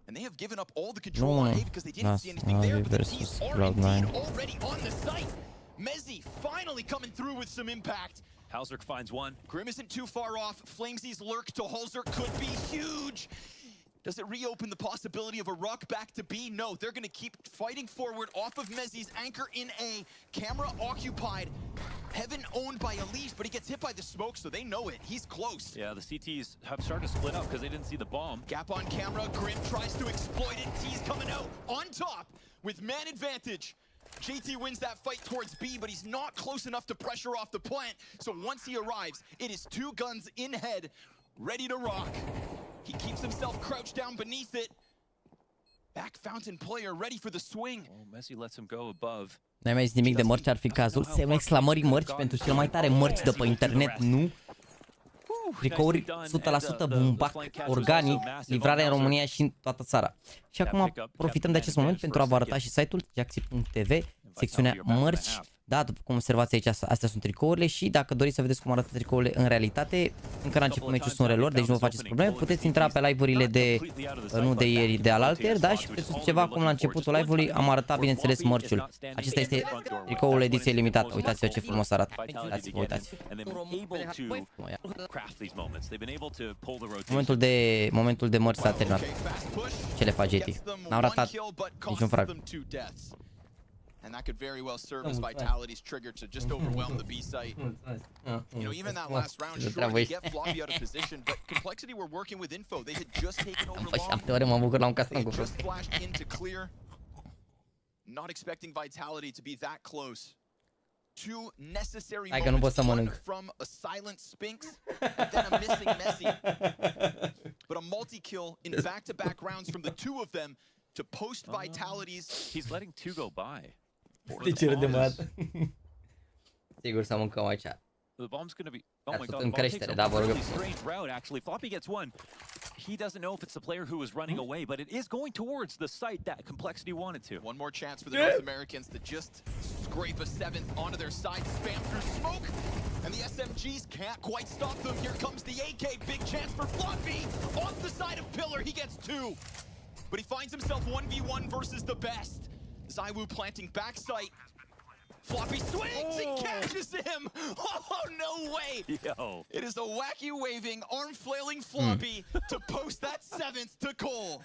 And they have given up all the control on A because they didn't see anything there, but the T's are indeed already on the site. m0NESY finally coming through with some impact. Halzerk finds one. Grim isn't too far off. Flamesy's lurk to Halzerk could be huge. Does it reopen the possibility of a ruck back to B? No, they're going to keep fighting forward off of m0NESY's anchor in A. Camera occupied. Heaven owned by Elise, but he gets hit by the smoke, so they know it. He's close. Yeah, the CTs have started to split up because they didn't see the bomb. Gap on camera. Grim tries to exploit it. T's coming out on top with man advantage. JT wins that fight towards B, but he's not close enough to pressure off the plant. So once he arrives, it is 2 guns in head, ready to rock. He keeps himself crouched down beneath it. Back fountain player ready for the swing. Well, Messi lets him go above. N-ai mai zis nimic de mărci, ar fi cazul. Semnul exclamării mărci pentru cel mai tare mărci de pe internet, nu? Tricouri 100% bumbac, organic, livrare în România și în toată țara. Și acum profităm de acest moment pentru a vă arăta și site-ul JAXYYYTV, secțiunea mărci. Da, după cum observați aici, astea sunt tricourile și dacă doriți să vedeți cum arată tricourile în realitate, încă la început meciul sunt relor, deci nu vă faceți probleme, puteți intra pe live-urile de, nu de ieri, de alalteri, da, și puteți ceva cum la începutul live-ului am arătat, bineînțeles, mărciul. Acesta este tricoul ediție limitată, uitați-vă ce frumos arată, uitați-vă, uitați. Momentul de mărci s-a terminat. Ce le faci, JT? N-am ratat niciun frag. And that could very well serve as Vitality's trigger to just overwhelm the B site. You know, even that last round, sure, they get Floppy out of position, but Complexity were working with info. They had just taken over long. They just flashed into clear. Not expecting Vitality to be that close. Two necessary moments, one from a silent Spinx and then a missing Messi. But a multi-kill in back-to-back rounds from the two of them to post Vitality's. He's letting two go by. De ce râdem o dată? Sigur să mâncăm aici. The bomb's gonna be. Oh my god! În creștere, da, vă rog. Strange route actually. Floppy gets one. He doesn't know if it's the player who was running away, but it is going towards the site that Complexity wanted to. One more chance for the North Americans to just scrape a seventh onto their side, spam through smoke, and the SMGs can't quite stop them. Here comes the AK, big chance for Floppy on the side of Pillar. He gets two, but he finds himself 1v1 versus the best. ZywOo planting backside. Floppy swings and catches him! Oh, no way! Yo. It is a wacky waving, arm flailing Floppy to post that seventh to Cole.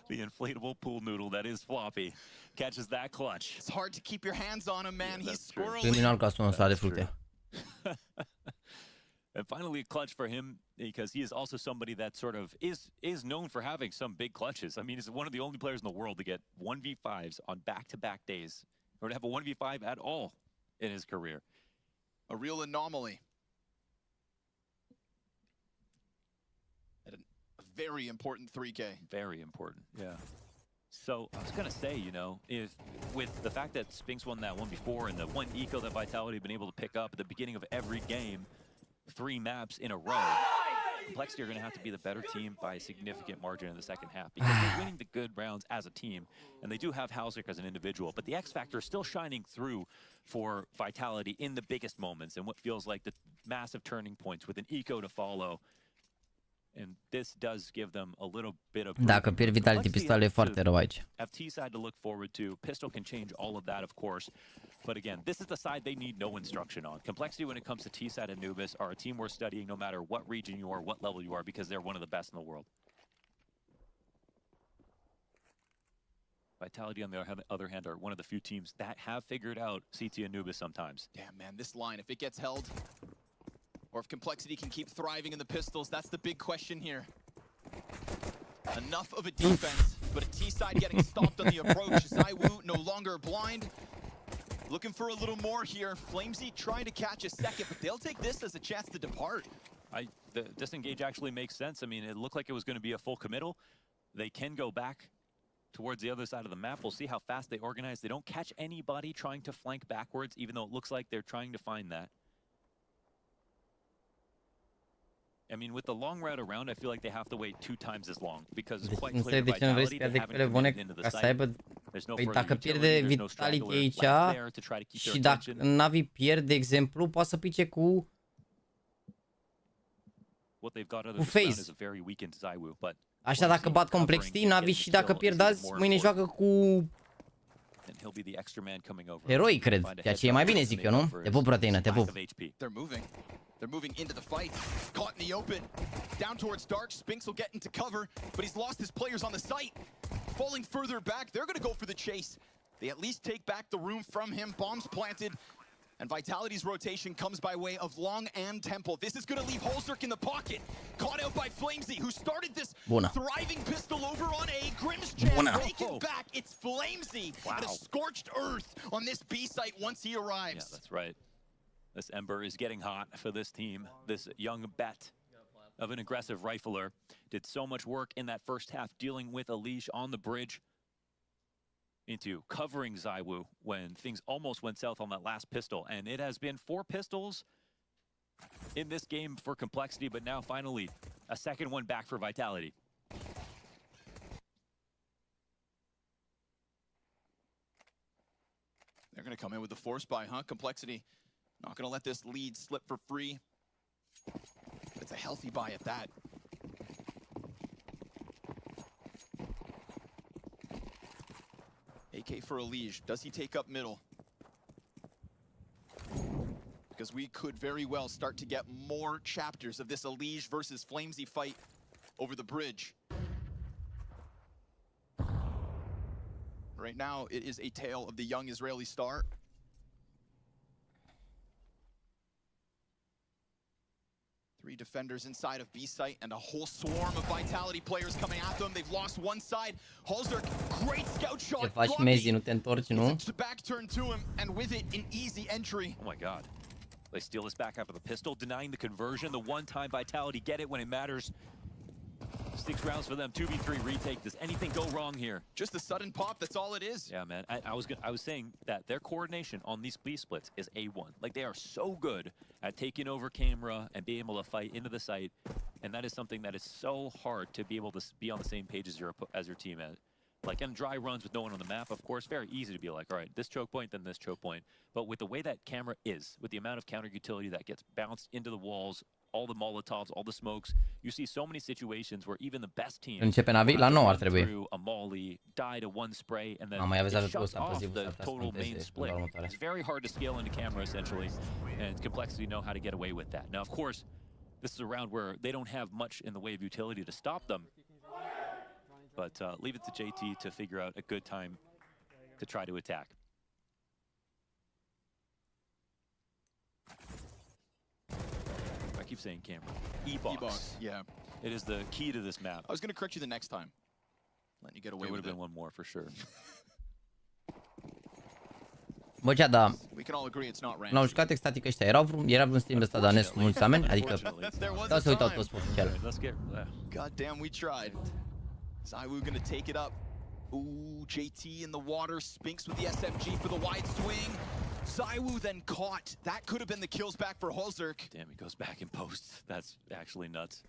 The inflatable pool noodle that is Floppy catches that clutch. It's hard to keep your hands on him, man. He's squirrely. And finally, a clutch for him because he is also somebody that sort of is known for having some big clutches. I mean, he's one of the only players in the world to get 1v5s on back-to-back days, or to have a 1v5 at all in his career. A real anomaly. At a very important 3K. Very important, yeah. So I was gonna say, you know, if with the fact that Spinx won that one before and the one eco that Vitality had been able to pick up at the beginning of every game, 3 maps in a row, Complexity are going to have to be the better team by a significant margin in the second half because they're winning the good rounds as a team, and they do have Hauserk as an individual, but the X factor is still shining through for Vitality in the biggest moments and what feels like the massive turning points with an eco to follow. And this does give them a little bit of. Dacă pierd Vitality, pistolul e foarte rău aici. Have T-side to look forward to. Pistol can change all of that, of course. But again, this is the side they need no instruction on. Complexity when it comes to T-side and Anubis are a team worth studying no matter what region you are, what level you are, because they're one of the best in the world. Vitality, on the other hand, are one of the few teams that have figured out CT Anubis sometimes. Damn, man, this line, if it gets held, or if Complexity can keep thriving in the pistols, that's the big question here. Enough of a defense, but a T-side getting stopped on the approach. ZywOo no longer blind. Looking for a little more here. Flamesy trying to catch a second, but they'll take this as a chance to depart. The disengage actually makes sense. I mean, it looked like it was going to be a full committal. They can go back towards the other side of the map. We'll see how fast they organize. They don't catch anybody trying to flank backwards, even though it looks like they're trying to find that. I mean, with the long route around, I feel like they have to wait 2 times as long because it's quite clear Vitality they haven't committed into the site. There's no further utility, there's no straggler left there to try to keep their attention. Și dacă NAVI pierd, de exemplu, poate să pice cu FaZe. Așa dacă bat Complexity, NAVI și dacă pierd azi, mâine joacă cu Heroi, cred. Ceea ce e mai bine, zic eu, nu? Te pup, Proteină, te pup. They're moving into the fight. Caught in the open. Down towards Dark. Spinx will get into cover, but he's lost his players on the site. Falling further back. They're going to go for the chase. They at least take back the room from him. Bombs planted. And Vitality's rotation comes by way of Long and Temple. This is going to leave Holzerk in the pocket. Caught out by Flamesy, who started this thriving pistol over on A. Grimm's chance taken back. It's Flamesy at a scorched earth on this B site once he arrives. Yeah, that's right. This Ember is getting hot for this team, this young bet. of an aggressive rifler. Did so much work in that first half dealing with Elish on the bridge into covering ZywYY when things almost went south on that last pistol. And it has been 4 pistols in this game for Complexity, but now finally a second one back for Vitality. They're going to come in with the force buy, huh? Complexity not going to let this lead slip for free. It's a healthy buy at that. AK for Elish. Does he take up middle? Because we could very well start to get more chapters of this Elish versus Flamesy fight over the bridge. Right now, it is a tale of the young Israeli star. Three defenders inside of B site and a whole swarm of Vitality players coming at them. They've lost one side. Halzer, great scout shot. Ce faci, Mezi, nu te întorci, nu? It's a back turn to him, and with it, an easy entry. Oh my god. They steal this back after the pistol, denying the conversion. The one-time Vitality get it when it matters. 6 rounds for them, 2v3 retake. Does anything go wrong here? Just a sudden pop, that's all it is. Yeah, man. I was saying that their coordination on these B splits is A1. Like, they are so good at taking over camera and being able to fight into the site. And that is something that is so hard to be able to be on the same page as your team at. Like, in dry runs with no one on the map, of course, very easy to be like, all right, this choke point, then this choke point. But with the way that camera is, with the amount of counter utility that gets bounced into the walls, all the Molotovs, all the smokes, you see so many situations where even the best team Începe NAVI? La 9 ar trebui. through a molly, die to one spray, and then Mai aveți it ajutor shuts să apăsiți off the total main split. It's very hard to scale into camera, essentially, and Complexity know how to get away with that. Now, of course, this is a round where they don't have much in the way of utility to stop them. But leave it to JT to figure out a good time to try to attack. I keep saying camera. E-box. Yeah. It is the key to this map. I was going to correct you the next time. Letting you get away There would with have been it. one more for sure. Bă, cea, da. We can all agree it's not L-au random. jucat extatic ăștia. Era vreun stream de ăsta danesc cu mulți oameni? Adică, da să uitau toți pe oficiale. God damn, we tried. ZywYY gonna take it up. Ooh, JT in the water. Spinks with the SMG for the wide swing. ZywYY then caught. That could have been the kills back for Halzerk. Damn, he goes back in post. That's actually nuts.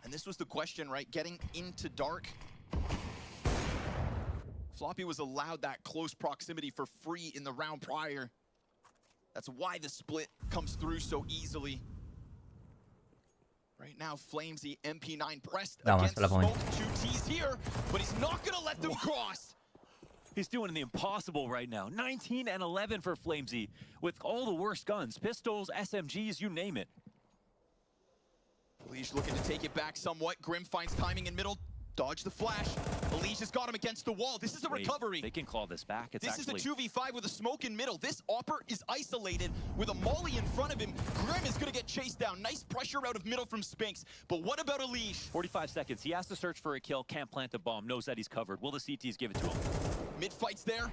And this was the question, right? Getting into dark. Floppy was allowed that close proximity for free in the round prior. That's why the split comes through so easily. Right now, Flamesy MP9 pressed against Smoke. 2 Ts here, but he's not gonna let them cross. He's doing the impossible right now. 19 and 11 for Flamesy with all the worst guns. Pistols, SMGs, you name it. Elish looking to take it back somewhat. Grim finds timing in middle. Dodge the flash. Elish has got him against the wall. This is a recovery. They can claw this back. This is the 2v5 with a smoke in middle. This Opper is isolated with a molly in front of him. Grim is going to get chased down. Nice pressure out of middle from Spinks. But what about Elish? 45 seconds. He has to search for a kill. Can't plant the bomb. Knows that he's covered. Will the CTs give it to him? Mid-fight's there.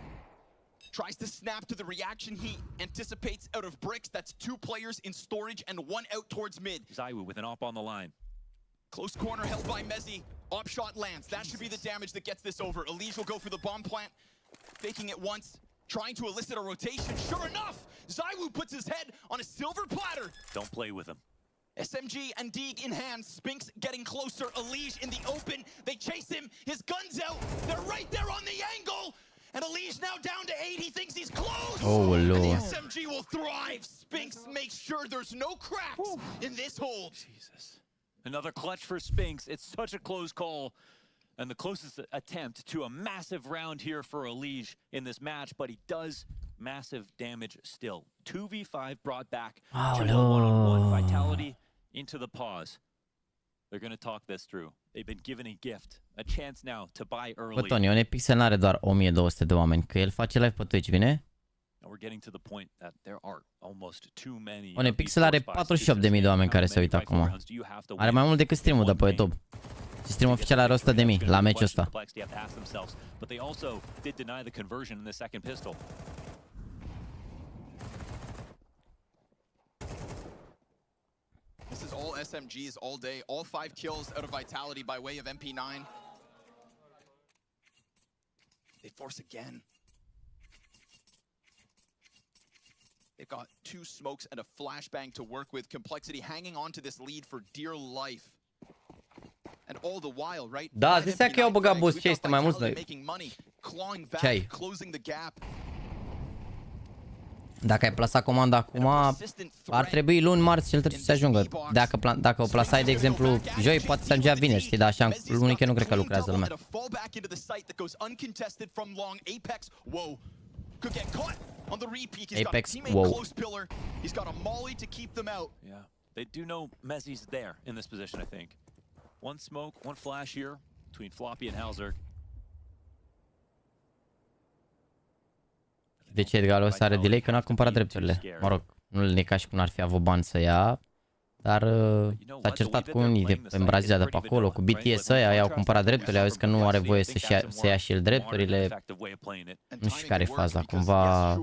Tries to snap to the reaction heat. Anticipates out of bricks. That's 2 players in storage and 1 out towards mid. ZywYY with an op on the line. Close corner held by Mezzi. Op shot lands. That should be the damage that gets this over. Elish will go for the bomb plant. Faking it once. Trying to elicit a rotation. Sure enough, ZywYY puts his head on a silver platter. Don't play with him. SMG and Deeg in hand. Spinks getting closer. Elish in the open. They chase him. His gun's out. They're right there on the angle. And Elish now down to 8. He thinks he's close. Oh, Lord. And the SMG will thrive. Spinks makes sure there's no cracks in this hold. Jesus. Another clutch for Spinks. It's such a close call. And the closest attempt to a massive round here for Elish in this match, but he does massive damage still. 2v5 brought back to a one-on-one. Vitality into the pause. They're going to talk this through. They've been given a gift, a chance now to buy early. Bă, Tony, OnePixel n-are doar 1200 de oameni, că el face live pe Twitch, bine? We're getting to the point that there are almost too many. OnePixel are 48.000 de oameni care se uită acum. Are mai mult decât stream-ul de pe YouTube. Și stream oficial are 100.000 la meciul ăsta. But they also did deny the conversion in the second pistol. This is all SMGs all day. All 5 kills out of Vitality by way of MP9. They force again. They've got 2 smokes and a flashbang to work with. Complexity hanging on to this lead for dear life. And all the while, right? Da, zi seama că eu băgat boost ce este mai mulți noi. Ce-ai? Dacă ai plasat comanda acum, ar trebui luni, marți cel târziu să ajungă. Dacă o plasai, de exemplu, joi, poate să ajungea vineri, știi, dar așa luni că nu cred că lucrează lumea. Apex, wow. Yeah, they do know Mezzi's there in this position, I think. One smoke, one flash here between Floppy and Halzerg. De ce Edgar o să are delay? Că n-a cumpărat drepturile. Mă rog, nu-l e ca și cum n-ar fi avut bani să ia. Dar s-a certat cu unii de în Brazilia de pe acolo, cu BTS ăia, i-au cumpărat drepturile, au zis că nu are voie să ia și el drepturile. Nu știu care e faza, cumva...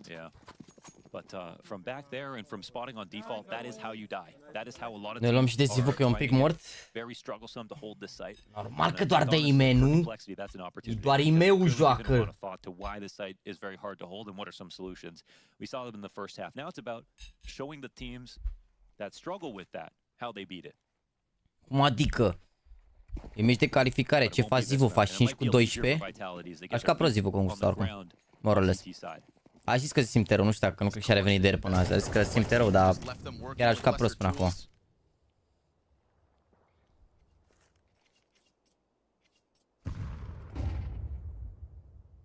Da. But from back there and from spotting on default, that is how you die. That is how a lot of Noi luăm și decisiv că e un pic mort. Very strugglesome to hold this site. Normal că doar de IME, nu? Doar IME-ul joacă. To why this site is very hard to hold and what are some solutions. We saw them in the first half. Now it's about showing the teams that struggle with that how they beat it. Cum adică? E meci de calificare, ce faci Zivu? Faci 5 cu 12? Aș ca pro Zivu concursul oricum. More or less. A zis că se simte rău, nu știu dacă nu cred că și-a revenit de ieri până azi. A zis că se simte rău, dar chiar a jucat prost până acum.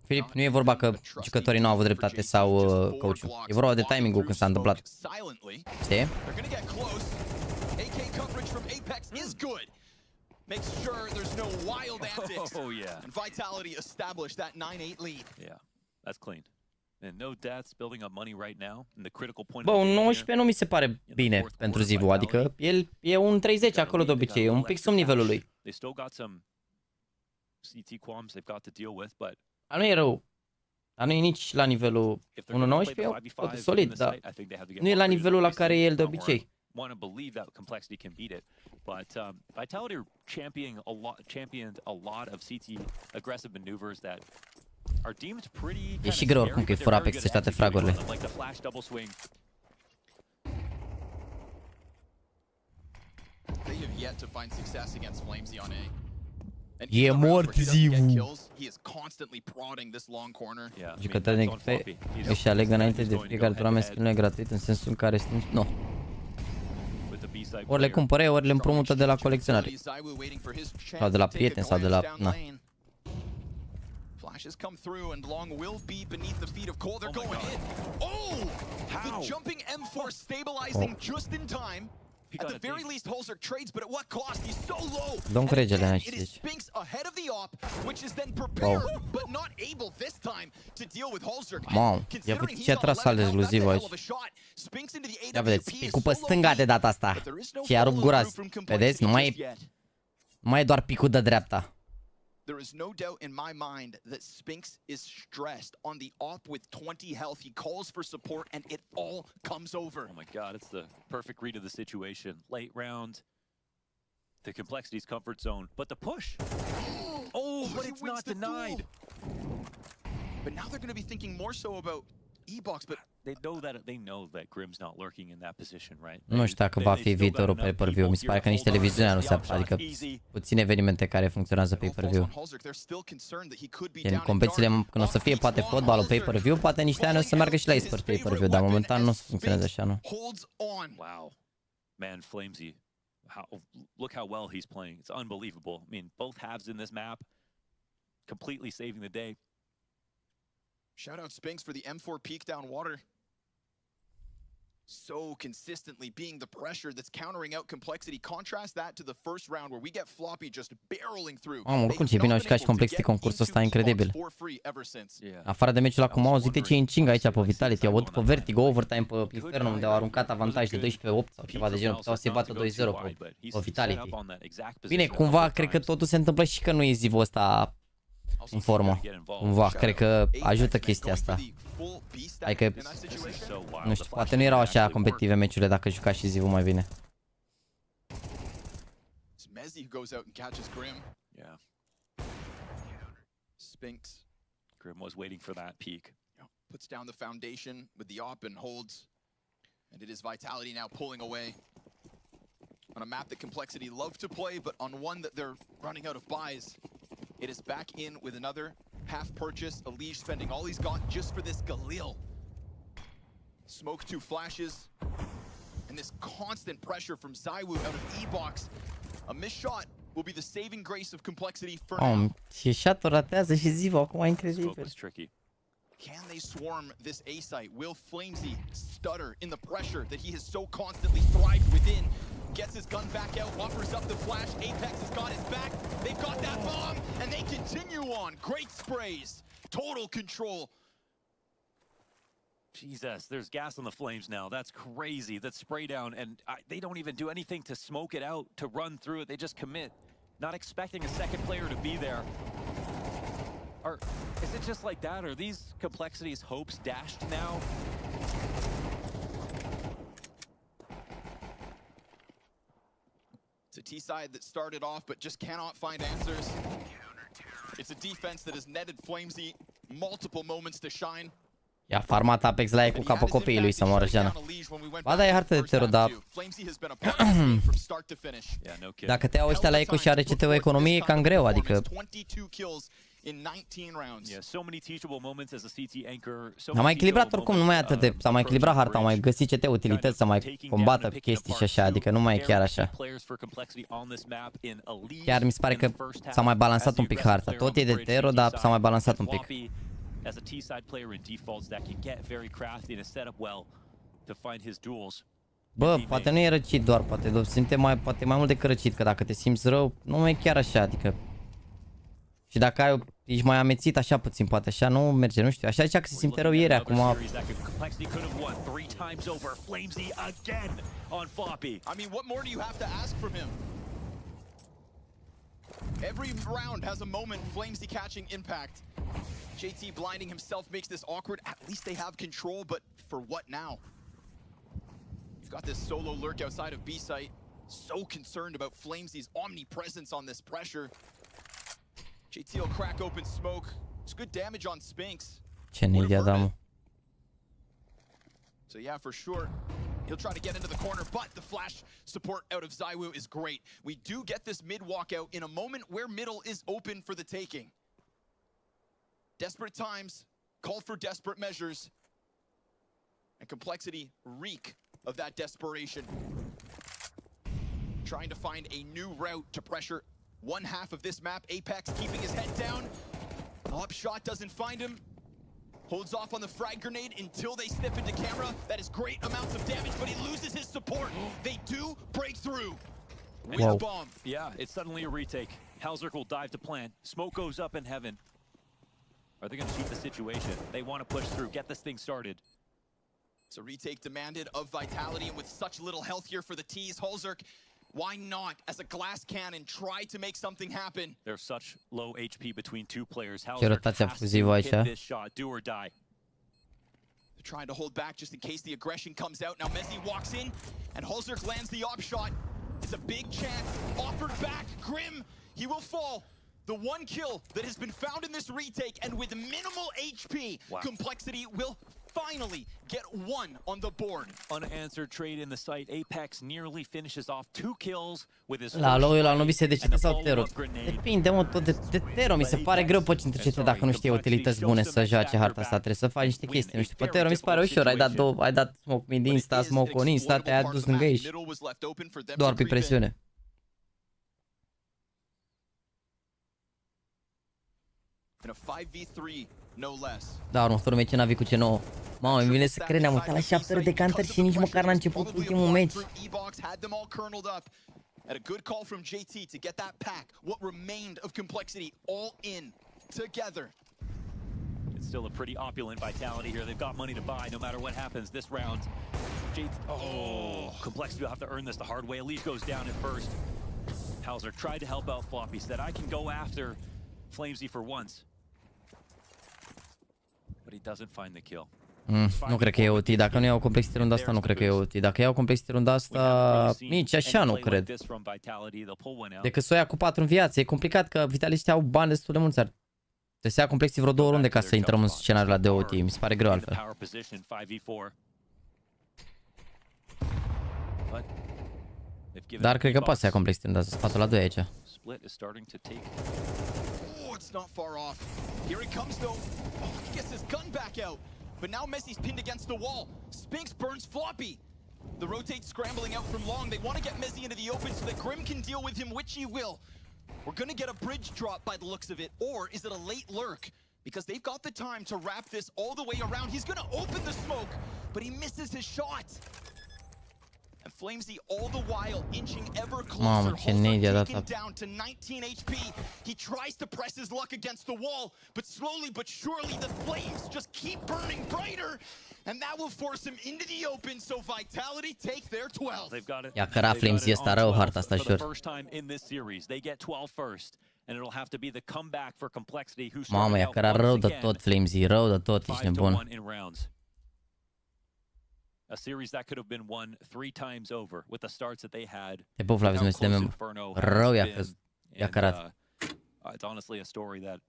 Filip, nu e vorba că jucătorii nu au avut dreptate sau coach-ul. E vorba de timing-ul când s-a întâmplat. Știi? Makes sure there's no wild antics. Oh yeah. And Vitality established that 9-8 lead. Yeah. That's clean. And no deaths building up money right now. And the critical point. Bă, un 19 nu mi se pare bine pentru Zivu, adică el e un 30 acolo de obicei, e un pic sub nivelul lui. They still got some CT qualms they've got to deal with, but nu e rău. Dar nu e nici la nivelul 1.19, e solid, dar nu e la nivelul la care e el de obicei. Want to believe that Complexity can beat it, but Vitality championed a lot of CT aggressive maneuvers that are deemed pretty. E și greu oricum că e fără Apex să toate fragurile. Like the flash double swing. They have yet to find success against Flamesy on A. E mort Zivu. He is constantly prodding this long corner. Jucătorii de echipe își aleg înainte de fiecare turnament skill-ul gratuit în sensul în care nu. Ori le cumpără, ori le împrumută de la colecționari. Sau de la prieteni, sau de la... Na. Flashes come through and long will be beneath the feet of Cole. They're going in. Oh! The jumping M4 stabilizing just in time. At the very least, Holzer trades, but at what cost? He's so low. Don't regele aici. It is Spinks ahead of the op, which is then prepared, but not able this time to deal with Holzer. Mamă, ia vedeți ce a tras sal exclusiv aici. Ia vedeți, picul pe stânga de data asta. Și i-a rupt gura. Vedeți, nu mai e doar picul de dreapta. There is no doubt in my mind that Spinks is stressed on the op with 20 health. He calls for support and it all comes over. Oh my god, it's the perfect read of the situation. Late round, the Complexity's comfort zone, but the push. Oh, but it's not denied. But now they're going to be thinking more so about E-Box, but they know that Grim's not lurking in that position, right? Nu știu dacă va fi viitorul pay-per-view. Mi se pare că nici televiziunea nu se apucă, adică puține evenimente care funcționează pay-per-view. În competițiile când o să fie poate fotbalul pay-per-view, poate niște ani o să meargă și la eSports pay-per-view, dar momentan nu o să funcționeze așa, nu? Wow. Man, Flamesy. Look how well he's playing. It's unbelievable. I mean, both halves in this map completely saving the day. Shout out Spinks for the M4 peek down water. So consistently being the pressure that's countering out Complexity. Contrast that to the first round where we get Floppy just barreling through. Oricum ce bine au jucat și Complexity concursul ăsta incredibil. Afară de meciul acum, uite ce încing aici pe Vitality. Au bătut pe Vertigo, overtime pe Inferno, unde au aruncat avantaj de 12-8 sau ceva de genul. Puteau să se bată 2-0 pe Vitality. Bine, cumva cred că totul se întâmplă și că nu e Zivu ăsta în formă. Cumva, cred că ajută chestia asta. Adică, nu știu, poate nu erau așa competitive meciurile dacă juca și Zivu mai bine. Mezzi goes out and catches Grim. Yeah. Spinks. Grim was waiting for that peak. Puts down the foundation with the op and holds. And it is Vitality now pulling away. On a map that Complexity love to play, but on one that they're running out of buys. It is back in with another half purchase. Elige spending all he's got just for this Galil. Smoke 2 flashes. And this constant pressure from Zywoo out of E-Box. A missed shot will be the saving grace of Complexity for now. Și shot-ul ratează și Zivu acum, incredibil. Can they swarm this A site? Will Flamesy stutter in the pressure that he has so constantly thrived within? Gets his gun back out, offers up the flash. Apex has got his back. They've got that bomb, and they continue on. Great sprays, total control. Jesus, there's gas on the flames now. That's crazy. That spray down, and they don't even do anything to smoke it out, to run through it. They just commit, not expecting a second player to be there. Or is it just like that? Are these Complexity's hopes dashed now? It's a T side that started off but just cannot find answers. It's a defense that has netted Flamesy multiple moments to shine. I-a farmat Apex la ei cu capul copilului să moară Jana. Ba da, e hartă de tero, dar... Dacă te iau ăștia la eco și are CTO economie, e cam greu, adică... Am mai echilibrat oricum, nu mai e atât de... S-a mai echilibrat harta, am mai găsit CT utilități, să mai combată chestii și așa, adică nu mai e chiar așa. Chiar mi se pare că s-a mai balansat un pic harta. Tot e de tero, dar s-a mai balansat un pic. As a T-side player in defaults that can get very crafty and set up well to find his duels. Bă, poate nu e răcit doar, poate simte poate mai mult decât răcit, că dacă te simți rău, nu e chiar așa, adică... Și dacă ești mai amețit așa puțin, poate așa nu merge, nu știu, așa zicea că se simte rău ieri, acum... Every round has a moment Flamesy catching impact. JT blinding himself makes this awkward. At least they have control, but for what now? He's got this solo lurk outside of B site. So concerned about Flamesy's omnipresence on this pressure. JT will crack open smoke. It's good damage on Spinks. So yeah, for sure. He'll try to get into the corner, but the flash support out of Zywoo is great. We do get this mid walkout in a moment where middle is open for the taking. Desperate times call for desperate measures. And Complexity reek of that desperation. Trying to find a new route to pressure one half of this map. Apex keeping his head down. Up shot doesn't find him. Holds off on the frag grenade until they sniff into camera. That is great amounts of damage, but he loses his support. They do break through. With a bomb. Yeah, it's suddenly a retake. Halzerk will dive to plant. Smoke goes up in heaven. Are they going to shoot the situation? They want to push through, get this thing started. It's a retake demanded of Vitality, and with such little health here for the T's, Halzerk, why not, as a glass cannon, try to make something happen? There's such low HP between two players. Halzerk has to hit this shot, do or die. They're trying to hold back just in case the aggression comes out. Now Mezzi walks in, and Halzerk lands the op shot. It's a big chance, offered back, Grim, he will fall. The one kill that has been found in this retake, and with minimal HP, Complexity will finally get one on the board. Unanswered trade in the site. Apex nearly finishes off 2 kills with his la LoL la Novi se decide sau Tero. Depinde mă tot de Tero, mi se pare greu pe cine CT dacă nu știe utilități bune să joace harta asta, trebuie să faci niște chestii, nu știu. Pe Tero mi se pare ușor, ai dat smoke mid insta, smoke on insta, te-ai adus lângă ei. Doar pe presiune. Da, următorul meci NAVI cu C9. Mamă, îmi vine să cred, ne-am uitat la 7 ore de counter și nici măcar n-a început ultimul meci. At a good call from JT to get that pack, what remained of Complexity all in together. It's still a pretty opulent Vitality here. They've got money to buy no matter what happens this round. JT, Complexity will have to earn this the hard way. Elige goes down at first. Halzerk tried to help out Floppy, said I can go after Flamesy for once. but he doesn't find the kill. Nu cred că e OT. Dacă nu iau complexity runda asta, nu cred că e OT. Dacă iau complexity runda asta, nici așa nu cred. Decât să o ia cu 4 în viață. E complicat că vitaliștii au bani destul de mulți. Trebuie să ia complexity vreo 2 runde ca să intrăm în scenariul ăla de OT. Mi se pare greu altfel. Dar cred că poate să ia complexity runda asta. Spatul la 2 aici. It's not far off. Here he comes though. Oh, he gets his gun back out. But now Messi's pinned against the wall. Spinks burns Floppy. The rotate scrambling out from long. They want to get Messi into the open so that Grim can deal with him, which he will. We're going to get a bridge drop by the looks of it. Or is it a late lurk? Because they've got the time to wrap this all the way around. He's going to open the smoke, but he misses his shot. And Flamesy all the while inching ever closer. Holzer taken down to 19 HP. He tries to press his luck against the wall, but slowly but surely the flames just keep burning brighter. And that will force him into the open, so Vitality take their 12. They've got it. Ia căra Flamesy ăsta rău harta asta, jur. Mamă, ia căra rău de tot Flamesy, rău de tot, ești nebun. A series that could have been won 3 times over with the starts that they had. Te pup, Flavius, mersi de membru. Rău i-a cărat. It's honestly a story that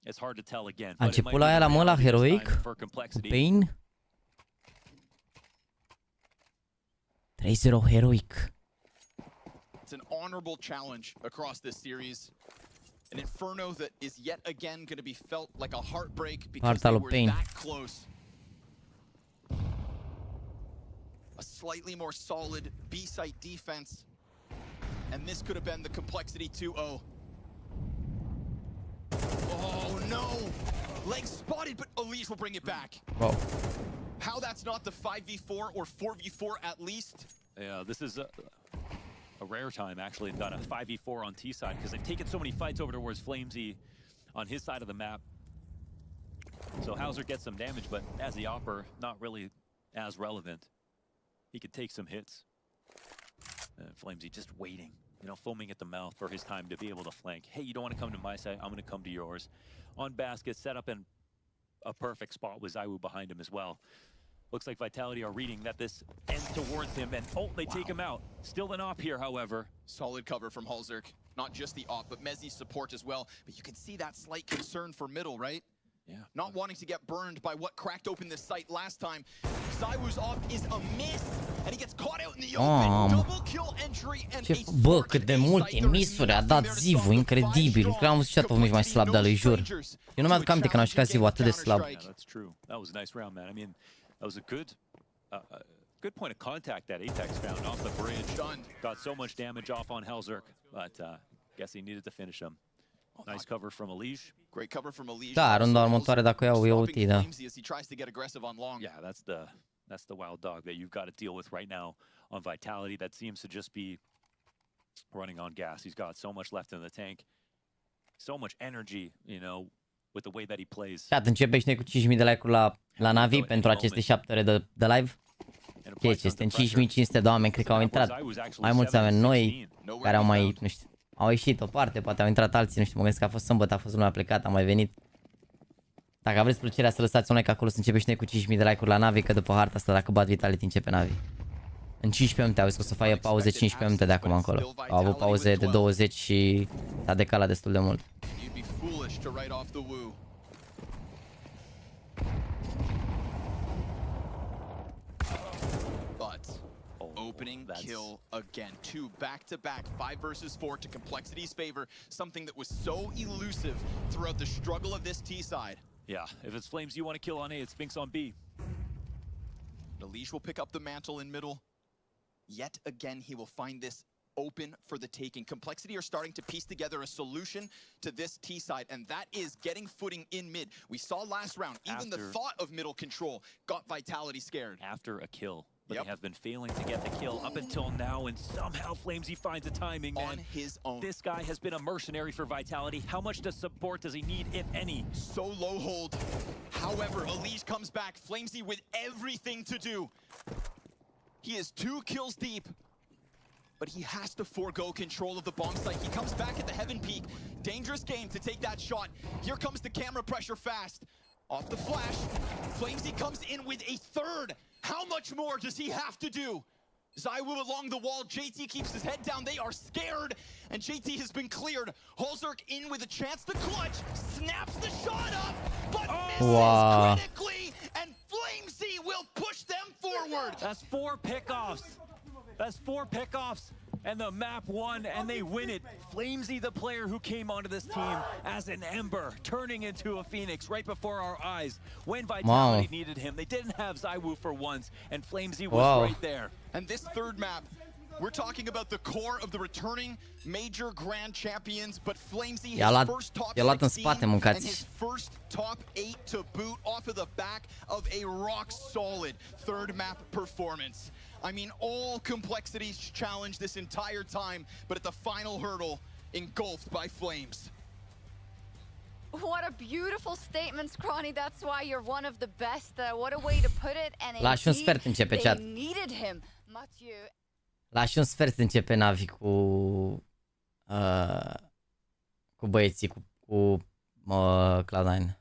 it's hard to tell again. A început la aia la mă la heroic? Cu Pain? 3-0 heroic. It's an honorable challenge across this series. An inferno that is yet again going to be felt like a heartbreak because they were that close. A slightly more solid B-site defense. And this could have been the complexity 2-0. Oh no! Leg spotted, but Elise will bring it back. Wow. How that's not the 5v4 or 4v4 at least? Yeah, this is a rare time actually. They've got a 5v4 on T side because they've taken so many fights over towards Flamesy on his side of the map. So Hauser gets some damage, but as the Opper, not really as relevant. He could take some hits. Flamesy just waiting, you know, foaming at the mouth for his time to be able to flank. Hey, you don't want to come to my side, I'm going to come to yours. On basket, set up in a perfect spot with ZywYY behind him as well. Looks like Vitality are reading that this ends towards him, and they take him out. Still an op here, however. Solid cover from Hulzerk. Not just the op, but Mezzi's support as well. But you can see that slight concern for middle, right? Yeah. Not wanting to get burned by what cracked open this site last time. ZywYY's op is a miss, and he gets caught out in the open. Double kill entry and Ce, bă, cât de multe misuri a dat ZywYY, incredibil. Cred că am văzut o meci mai slab de lui, jur. Eu nu mi-aduc aminte că n-am jucat ZywYY atât de slab. Yeah, that's true. That was a nice round, man. I mean, that was a good point of contact that Apex found off the bridge. Got so much damage off on Helzerk, but guess he needed to finish him. Nice cover from Elige. Great cover from Elige. Da, runda următoare dacă iau e OT, da. Yeah, that's the wild dog that you've got to deal with right now on Vitality. That seems to just be running on gas. He's got so much left in the tank. So much energy, you know, with the way that he plays. Chat, începe și noi cu 5.000 de like-uri la NAVI pentru aceste 7 ore de live. Chestia este în 5.500 de oameni, cred că au intrat mai mulți oameni noi care au mai, nu știu, au ieșit o parte, poate au intrat alții, nu știu, mă gândesc că a fost sâmbătă, a fost lumea plecat, am mai venit. Dacă aveți plăcerea să lăsați un like acolo, să începe și noi cu 5.000 de like-uri la NAVI, că după harta asta, dacă bat Vitality, începe NAVI. În 15 minute, auzi că o să facă pauze 15 minute de acum încolo. Au avut pauze de 20 și s-a decalat destul de mult. Opening kill again. 2 back-to-back, 5 versus 4 to Complexity's favor. Something that was so elusive throughout the struggle of this T side. Yeah, if it's Flames you want to kill on A, it's Spinks on B. Elige will pick up the mantle in middle. Yet again, he will find this open for the taking. Complexity are starting to piece together a solution to this T side, and that is getting footing in mid. We saw last round, even the thought of middle control got Vitality scared. After a kill. But they have been failing to get the kill up until now, and somehow Flamesy finds a timing, man. On his own. This guy has been a mercenary for Vitality. How much support does he need, if any? So low hold. However, Elige comes back. Flamesy with everything to do. He is 2 kills deep, but he has to forego control of the bomb site. He comes back at the Heaven Peak. Dangerous game to take that shot. Here comes the camera pressure fast. Off the flash, Flamesy comes in with a third. How much more does he have to do? ZywOo along the wall, JT keeps his head down, they are scared, and JT has been cleared. Holzerk in with a chance to clutch, snaps the shot up, but misses critically, and Flamesy will push them forward. That's 4 pickoffs. That's 4 pickoffs, and the map won, and they win it. Flamesy, the player who came onto this team as an ember, turning into a phoenix right before our eyes. When Vitality needed him, they didn't have ZywOo for once, and Flamesy was right there. And this third map, we're talking about the core of the returning major grand champions, but Flamesy his first top 16 and his first top 8 to boot off of the back of a rock-solid third map performance. I mean, all complexities challenged this entire time, but at the final hurdle, engulfed by Flames. What a beautiful statement, Scrawny. That's why you're one of the best. What a way to put it. And Lași un sfert începe chat. needed him. Mathieu. Lași un sfert începe Navi cu băieții, cu Cloud9.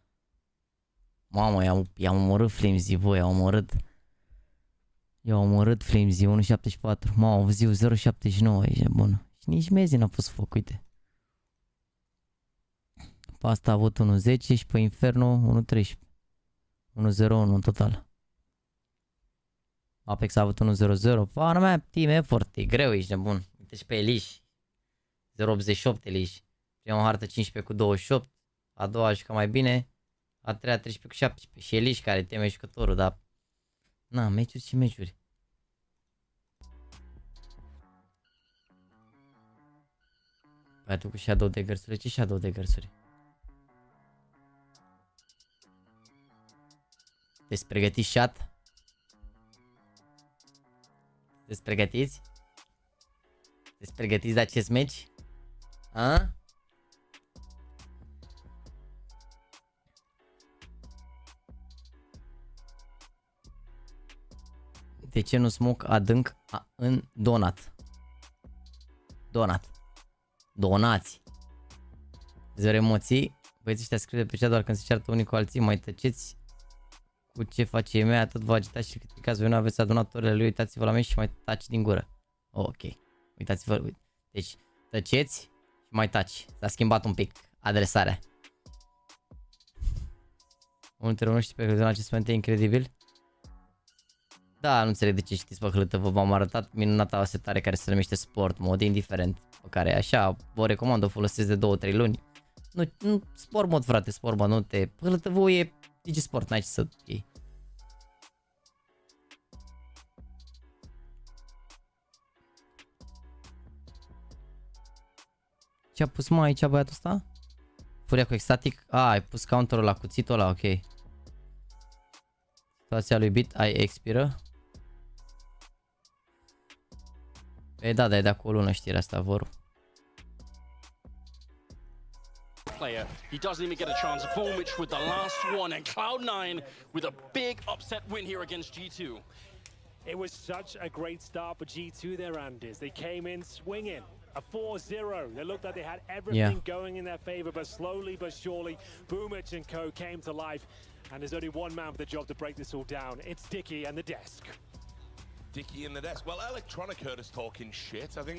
Mamă, i-am omorât Flamesy, voi, i-am omorât. I-am omorât Flamesy, 1.74. Mamă, ziu 0.79, e bună. Și nici Mezi n-a pus foc, uite. Pe asta a avut 1.10 și pe Inferno 1.13. 1.01 în total. Apex a avut 1.00. Pana mea, team effort, e greu, ești nebun. Uite și pe Elish. 0.88 Elish. Prima hartă 15 cu 28. A doua a jucat mai bine. A treia 13 cu 17. Și Elish care teme jucătorul, dar... Na, meciuri și meciuri. Păi tu cu Shadow Daggers-uri? Ce Shadow Daggers-uri? Te-ți pregătiți chat? Te-ți pregătiți? Te-ți pregătiți de acest meci? A? De ce nu smoke adânc în donat? Donați. Zero emoții. Băieții ăștia scriu de pe chat doar când se ceartă unii cu alții. Mai tăceți cu ce face EMEA, atât vă agitați și criticați. Voi nu aveți adunatorile lui, uitați-vă la mine și mai taci din gură. Ok. Uitați-vă. Deci tăceți și mai taci. S-a schimbat un pic adresarea. Unul dintre unul știi pe că în acest moment e incredibil. Da, nu înțeleg de ce știți pe hârtă, v-am arătat minunata setare care se numește Sport Mode, indiferent pe care așa, vă recomand, o folosesc de 2-3 luni. Nu, Sport Mode, frate, Sport Mode, nu te... Hârtă voi e DigiSport, n-ai ce să iei. Ce a pus mai aici băiatul ăsta? Furia cu extatic? Ai pus counterul la cuțitul ăla, ok. Situația lui Bit, ai expiră. Păi da, e de acolo o lună știrea asta, vor. Player. He doesn't even get a chance. Boomich with the last one, and Cloud9 with a big upset win here against G2. It was such a great start for G2 there, Andis. They came in swinging. A 4-0. They looked like they had everything going in their favor, but slowly but surely, Boomich and co came to life. And there's only one man for the job to break this all down. It's Dicky and the desk. Dicky and the desk. Well, Electronic heard us talking shit. I think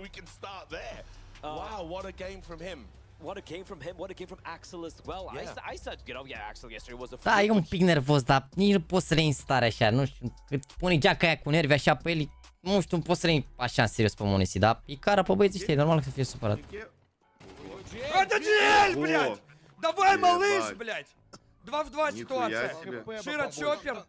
we can start there. Wow, what a game from him. What a game from him. What a game from Axel as well. I said, you know, Axel yesterday was a... Da, e un pic nervos, dar nici nu poți să le iei în stare așa, nu știu, cât pune geaca aia cu nervi așa pe el, nu știu, nu poți să le iei așa în serios pe Monesi, dar e cara pe băieții ăștia, e normal să fie supărat. Это GL, блядь! Давай, малыш, блядь! 2 в 2 ситуация. Шира, Чоппер.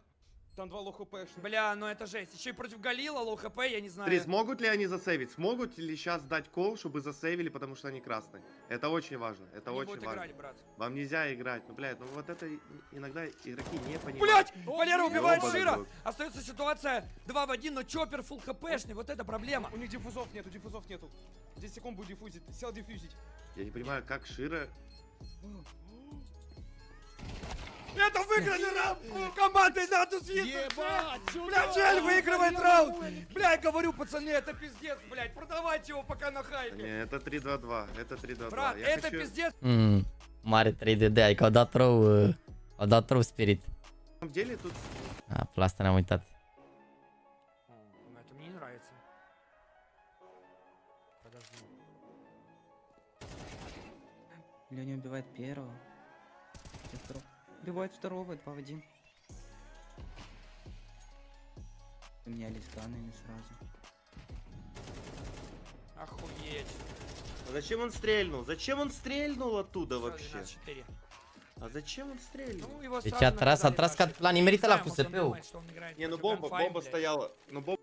Там 2 лоу-хпшных. Бля, ну это жесть. Еще и против Галила, лоу-хп, я не знаю. Смотри, смогут ли они засейвить? Смогут ли сейчас дать кол, чтобы засейвили, потому что они красные? Это очень важно. Это очень важно. Играть, брат. Вам нельзя играть. Ну, блядь, ну вот это иногда игроки не понимают. Блядь! Валера убивает Шира! Остается ситуация 2 в 1, но Чоппер фулл хпшный. Вот это проблема. У них диффузов нету. 10 секунд будет диффузить. Сел диффузить. Я не понимаю, как Шира... Это выиграли раунд! Командой надо съездить! Бля, Джель выигрывает раунд! Бля, я говорю, пацаны, это пиздец, блядь! Продавайте его пока на хайпе! Не, это 3-2-2, это 3-2-2. Брат, это пиздец! Mare 3 de ai, că au dat rău, au dat rău Spirit. Pe asta ne-am uitat. Это мне не нравится. Подожди. Леня убивает первого. Убивает второго, 2 в 1. Поменялись ганами сразу. Охуеть. А зачем он стрельнул? Зачем он стрельнул оттуда вообще? А зачем он стрельнул? Deci a tras că l-a nimerit ăla cu SP-ul. Не, ну бомба стояла. Ну бомба.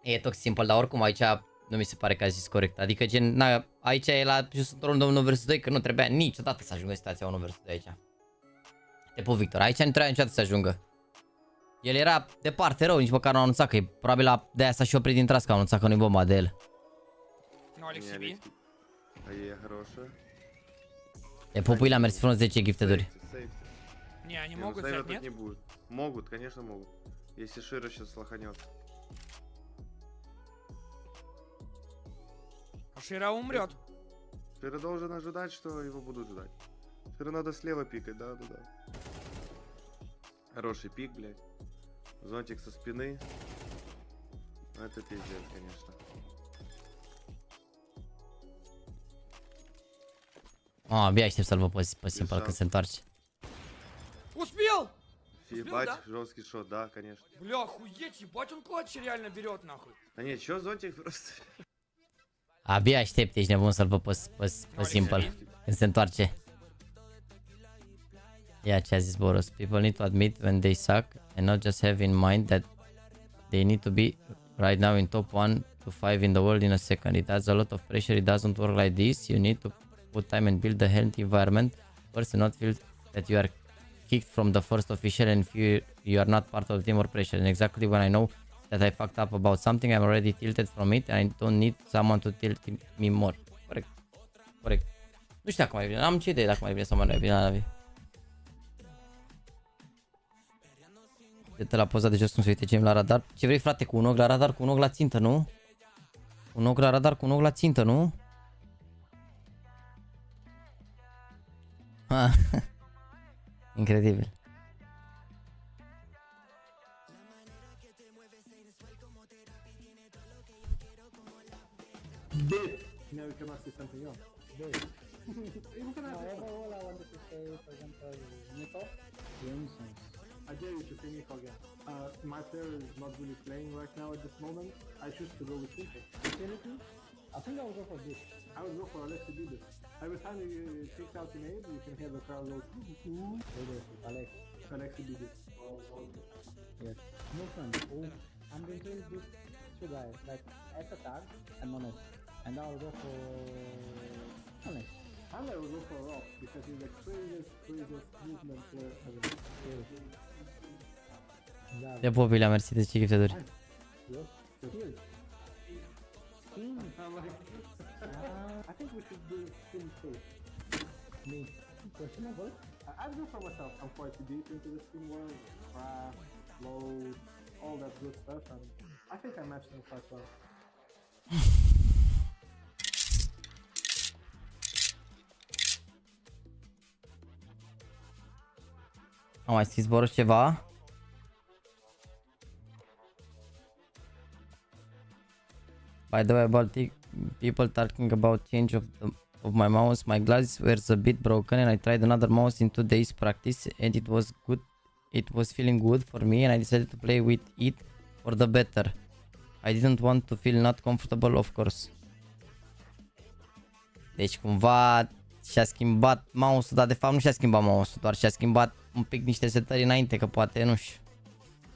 E tot simplu, dar oricum aici nu mi se pare că a zis corect. Adică gen, aici e la just într-un 1 vs 2, că nu trebuia niciodată să ajungă situația 1 vs 2 aici. Te pup, Victor, aici nu trebuia niciodată să ajungă. El era departe rău, nici măcar nu a anunțat, că e probabil de-aia s-a și oprit din tras, că a anunțat că nu-i bomba de el. Nu, Alexei B. E хорошая. E pupui la mersi frumos 10 gifteduri. Не, они могут взять, нет? Не будет. Могут, конечно могут. Если Шира сейчас лоханет. А Шира умрет. Шира должен ожидать, что его будут ждать. Шира надо слева пикать, да. Хороший пик, блядь. Зонтик со спины. Это пиздец, конечно. Abia aștept să-l văd pe Simple când se întoarce. Успел! Ебать, жесткий шот, да, конечно. Бля, охуеть, ебать он клатчи реально берет нахуй. Да нет, чё, зонтик просто... Abia aștept, ești nebun să-l văd pe Simple când se întoarce. Ia ce a zis Boros. People need to admit when they suck and not just have in mind that they need to be right now in top 1 to 5 in the world in a second. It adds a lot of pressure. It doesn't work like this. You need to put time and build a healthy environment first and not feel that you are kicked from the first official and you are not part of the team or pressure. And exactly when I know that I fucked up about something, I'm already tilted from it and I don't need someone to tilt me more. Corect. Nu știu dacă mai bine. Am ce idee dacă mai bine sau mai bine la NAVI. Uite la poza de jos cum se uite Gem la radar. Ce vrei frate, cu un ochi la radar, cu un ochi la țintă, nu? Un ochi la radar, cu un ochi la țintă, nu? Incredibil. Now you can ask you something else. You can ask overall, I wanted to say, for example, Nico. I dare you to say Nico again. My player is not really playing right now at this moment. I choose to go with Nico. I think I would go for this. I would go for Alex to do this. Every time you take out an aid, you can hear the crowd go Alex to do this. Yes. No fun. I'm going to use these two guys, like as a tag and Monet. And I'll go for Alex. I will go for Rock because he's the craziest movement player ever. De popile, mersi de ce gifteduri. I think we should do team too. Me. Questionable? I'd go for myself. I'm quite deep into this team world, craft, load, all that good stuff, and I think I matched them quite well. Am mai scris Boros ceva? By the way, about people talking about change of my mouse, my glass was a bit broken and I tried another mouse in 2 days practice and it was good. It was feeling good for me and I decided to play with it for the better. I didn't want to feel not comfortable, of course. Deci cumva și-a schimbat mouse-ul, dar de fapt nu și-a schimbat mouse-ul, doar și-a schimbat un pic niște setări înainte, că poate, nu știu.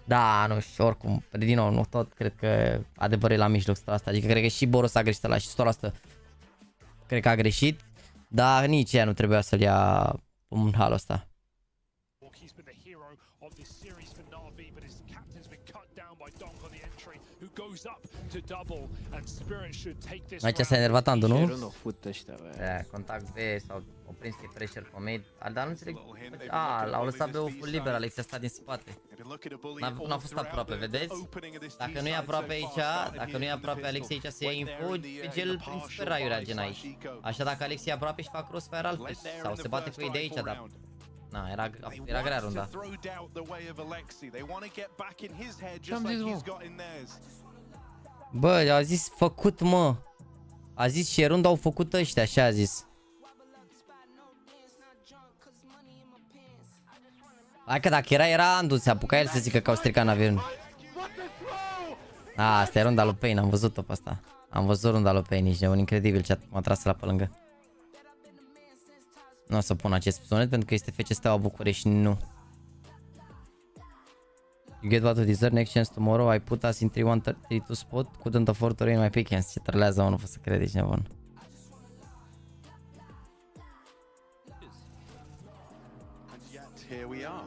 Da, nu știu, oricum, din nou, nu tot cred că adevărul e la mijloc asta, adică cred că și Boros a greșit ăla și 100% cred că a greșit, dar nici ea nu trebuia să-l ia în halul ăsta. He's been the hero of this series for NAVI, but his captain's been cut down by Donk on the entry, who goes Aici s-a enervat Andu, nu? Da, contact B sau o prins că pressure pe mid. Dar nu înțeleg. L-au lăsat BO full liber, Alex a stat din spate. N-a fost aproape, vedeți? Dacă nu e aproape aici, dacă nu e aproape Alex aici să ia info, PGL prin super raiuri gen aici. Așa dacă Alex e aproape și fac crossfire altfel. Sau se bate cu ei de aici, dar... Na, era grea runda. Ce-am zis, mă? Bă, a zis făcut, mă. A zis ce runda au făcut ăștia, așa a zis. Hai că dacă era Andu, se apuca el să zică că au stricat navierul. Asta e runda lui Pain, am văzut-o pe asta. Am văzut runda lui Pain, nici de un incredibil ce m-a tras la pe lângă. Nu o să pun acest sunet pentru că este FC Steaua București, nu. You get what you deserve, next chance tomorrow, I put us in 3-1-3-2 spot, couldn't afford to rain my pickings. Ce trălează, nu pot să crede, ești nebun. Here we are.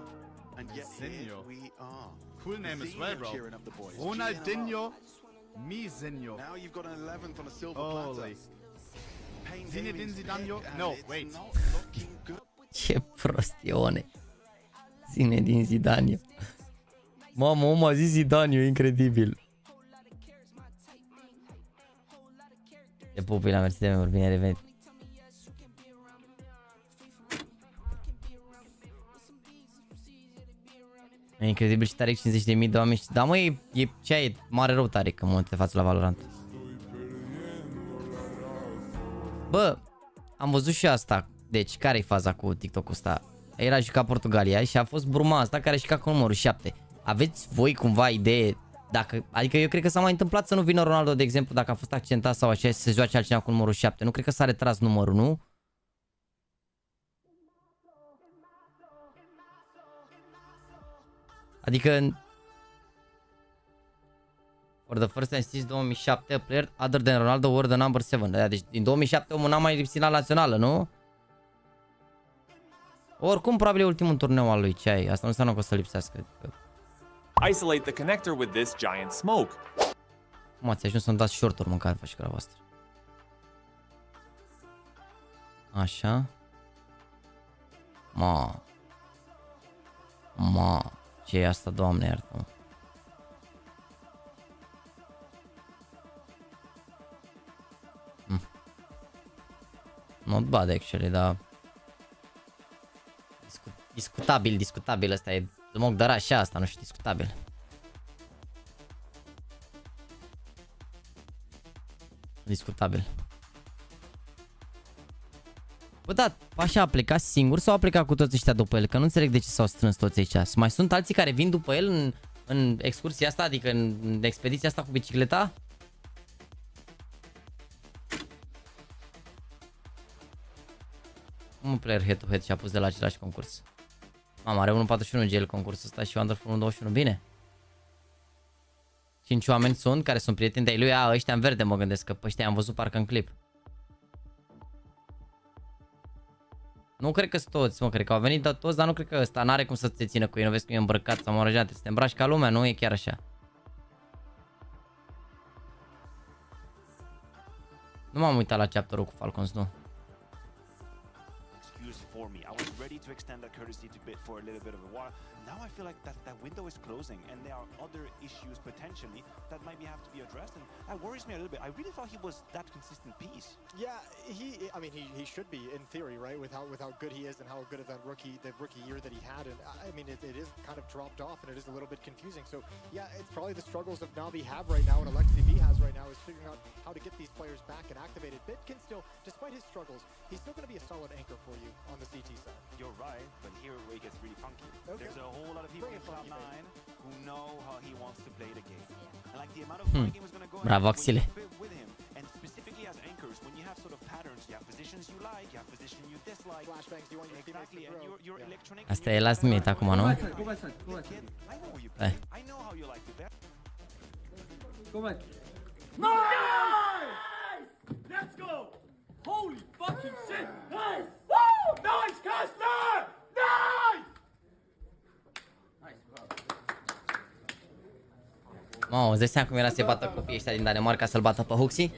And yet here we are. Cool name as well, bro. Ronaldinho, Mizinho. Now you've got an 11th on a silver platter. Zinedine Zidane. No, wait. Ce prostione. Zinedine Zidane. Mamă, om a zis Zidane, e incredibil. E pupi la mersi de memori, bine revenit. E incredibil și Tarek 50.000 de oameni. Da, mă, e ce ai, mare rău Tarek în momentul de față la Valorant. Bă, am văzut și asta. Deci, care-i faza cu TikTok-ul ăsta? Era jucat Portugalia și a fost Bruma asta care a jucat cu numărul 7. Aveți voi cumva idee dacă, adică eu cred că s-a mai întâmplat să nu vină Ronaldo, de exemplu, dacă a fost accentat sau așa, să se joace altcineva cu numărul 7. Nu cred că s-a retras numărul, nu? Adică for the first time since 2007 a player other than Ronaldo wore the number 7. Deci din 2007 omul n-a mai lipsit la națională, nu? Oricum probabil e ultimul turneu al lui, ce ai? Asta nu înseamnă că o să lipsească. Isolate the connector with this giant smoke. Cum ați ajuns să-mi dați short-uri mâncare pe școala voastră? Așa. Ce e asta, Doamne iartă-mă. Not bad actually, dar discutabil ăsta e smoke de rush asta, nu știu, discutabil. Discutabil. Bă, da, așa a plecat singur sau a plecat cu toți ăștia după el? Că nu înțeleg de ce s-au strâns toți ăștia. Mai sunt alții care vin după el în excursia asta, adică în expediția asta cu bicicleta? Un player head-to-head și a pus de la același concurs. Mama, are 1.41 GL concursul ăsta și Wonderful 1.21, bine. 5 oameni sunt care sunt prieteni de-ai lui, ăștia în verde mă gândesc, că pe ăștia am văzut parcă în clip. Nu cred că sunt toți, mă, cred că au venit de toți, dar nu cred că ăsta n-are cum să te țină cu ei, nu vezi cum e îmbrăcat sau mă răgeam, trebuie să te îmbraci ca lumea, nu e chiar așa. Nu m-am uitat la chapter-ul cu Falcons, nu. For me, I was ready to extend that courtesy to bit for a little bit of a while. Now I feel like that window is closing, and there are other issues potentially that maybe have to be addressed, and that worries me a little bit. I really thought he was that consistent piece. Yeah, he should be in theory, right? With how good he is and how good of that rookie year that he had, and I mean it is kind of dropped off, and it is a little bit confusing. So yeah, it's probably the struggles of NAVI have right now, and Alexi B has right now, is figuring out how to get these players back and activated. Bitkin still, despite his struggles, he's still going to be a solid anchor for you on the CT side. You're right, but here where it gets really funky. Okay. There's a whole lot of people in CLOUD9 who know how he wants to play the game. And like the amount of fighting was going to go with him. And specifically as anchors, when you have sort of patterns, you have positions you like, you have positions you dislike. Flashbangs, you want your exactly, and you're electronic. Asta e last minute acum, nu? I know how you play. I know how you like to bet. Go back. Nice! Let's go! Holy fucking shit! Nice! Woo! Nice, Kastner! Nice! Nice, bro. Mamă, îți dai seama cum era să-i bată copiii ăștia din Danemarca să-l bată pe Huxi?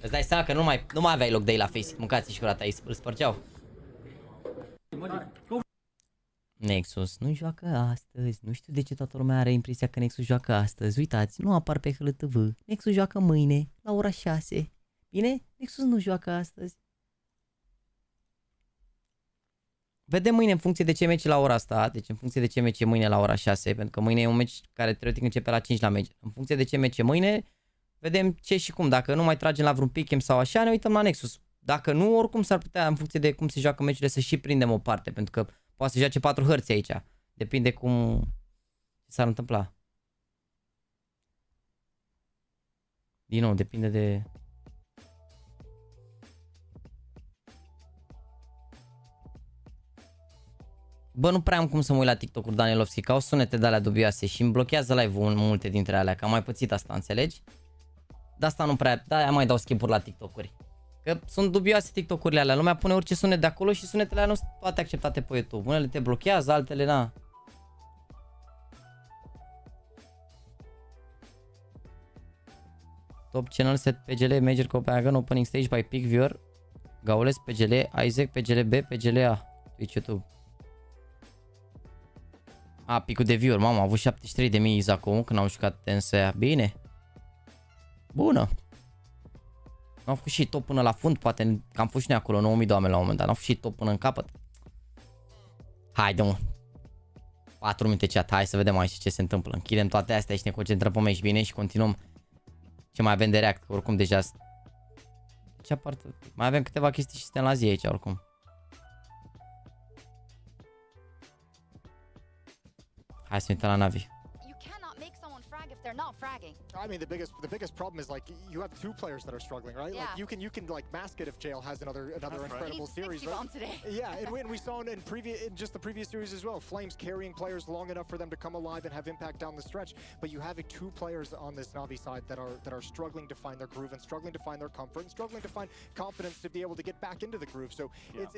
Îți dai seama că nu mai aveai loc de ei la Faceit, mâncați și curata, îl spărgeau. Nexus nu joacă astăzi, nu știu de ce toată lumea are impresia că Nexus joacă astăzi. Uitați, nu apar pe HLTV. Nexus joacă mâine, la ora 6. Bine? Nexus nu joacă astăzi. Vedem mâine în funcție de ce meci la ora asta, deci în funcție de ce meci e mâine la ora 6, pentru că mâine e un meci care teoretic începe la 5 la meci. În funcție de ce meci e mâine, vedem ce și cum. Dacă nu mai tragem la vreun pickem sau așa, ne uităm la Nexus. Dacă nu, oricum s-ar putea, în funcție de cum se joacă meciurile, să și prindem o parte, pentru că poate să joace 4 hărți aici. Depinde cum s-ar întâmpla. Din nou, depinde de... Bă, nu prea am cum să mă uit la TikTok-uri Danielovski, că au sunete de alea dubioase și îmi blochează live-ul multe dintre alea, că am mai pățit asta, înțelegi? De asta nu prea, de-aia mai dau skip-uri la TikTok-uri. Că sunt dubioase TikTok-urile alea, lumea pune orice sunet de acolo și sunetele alea nu sunt toate acceptate pe YouTube. Unele te blochează, altele na. Top channel set PGL Major Copenhagen Opening Stage by Peak Viewer Gaules PGL Isaac PGL B PGL A Twitch YouTube. A, picul de viewer, mamă, a avut 73.000 Isaac-ul când au jucat TNSA. Bine. Bună. Am făcut și top până la fund, poate că am fost și noi acolo 9000 de oameni la un moment dat. Am făcut și top până în capăt. Haide, mă. 4 minute chat, hai să vedem aici ce se întâmplă. Închidem toate astea și ne concentrăm pe meci bine și continuăm ce mai avem de react, că oricum deja... Ce aparte? Mai avem câteva chestii și suntem la zi aici oricum. Hai să ne uităm la Navi. They're not fragging. I mean, the biggest problem is like you have two players that are struggling, right? Yeah. Like you can like mask it if Jail has another incredible series, right? Yeah, and we saw in just the previous series as well. Flames carrying players long enough for them to come alive and have impact down the stretch. But you have two players on this Navi side that are struggling to find their groove and struggling to find their comfort and struggling to find confidence to be able to get back into the groove. So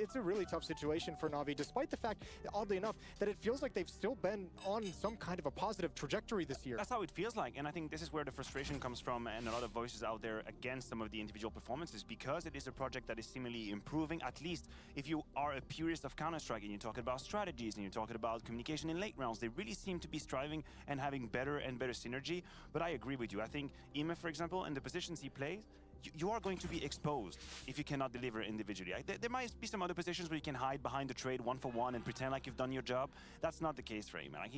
it's a really tough situation for Navi, despite the fact, oddly enough, that it feels like they've still been on some kind of a positive trajectory this year. That's how it feels like, and I think this is where the frustration comes from, and a lot of voices out there against some of the individual performances, because it is a project that is seemingly improving. At least if you are a purist of Counter-Strike and you're talking about strategies and you're talking about communication in late rounds, they really seem to be striving and having better and better synergy. But I agree with you. I think Ime, for example, in the positions he plays, you are going to be exposed if you cannot deliver individually. There might be some other positions where you can hide behind the trade 1-for-1 and pretend like you've done your job. That's not the case for him. Like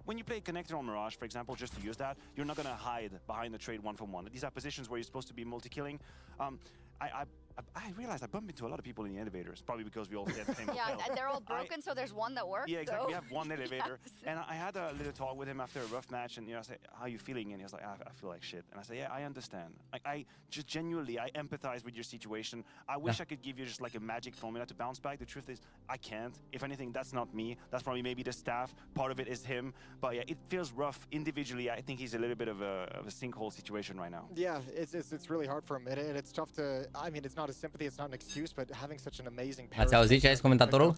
when you play Connector on Mirage, for example, just to use that, you're not going to hide behind the trade 1-for-1. These are positions where you're supposed to be multi-killing. I realized I bumped into a lot of people in the elevators, probably because we all get the same hotel. Yeah, they're all broken, so there's one that works. Yeah, exactly. So. We have one elevator. Yes. And I had a little talk with him after a rough match, and I said, how are you feeling? And he was like, I feel like shit. And I said, yeah, I understand. Like, I just genuinely, I empathize with your situation. I wish I could give you just like a magic formula to bounce back. The truth is, I can't. If anything, that's not me. That's probably maybe the staff. Part of it is him. But yeah, it feels rough individually. I think he's a little bit of a sinkhole situation right now. Yeah, it's really hard for him, and it's tough to. I mean, it's not a sympathy, it's not an excuse, but having such an amazing. Ați auzit ce a zis comentatorul?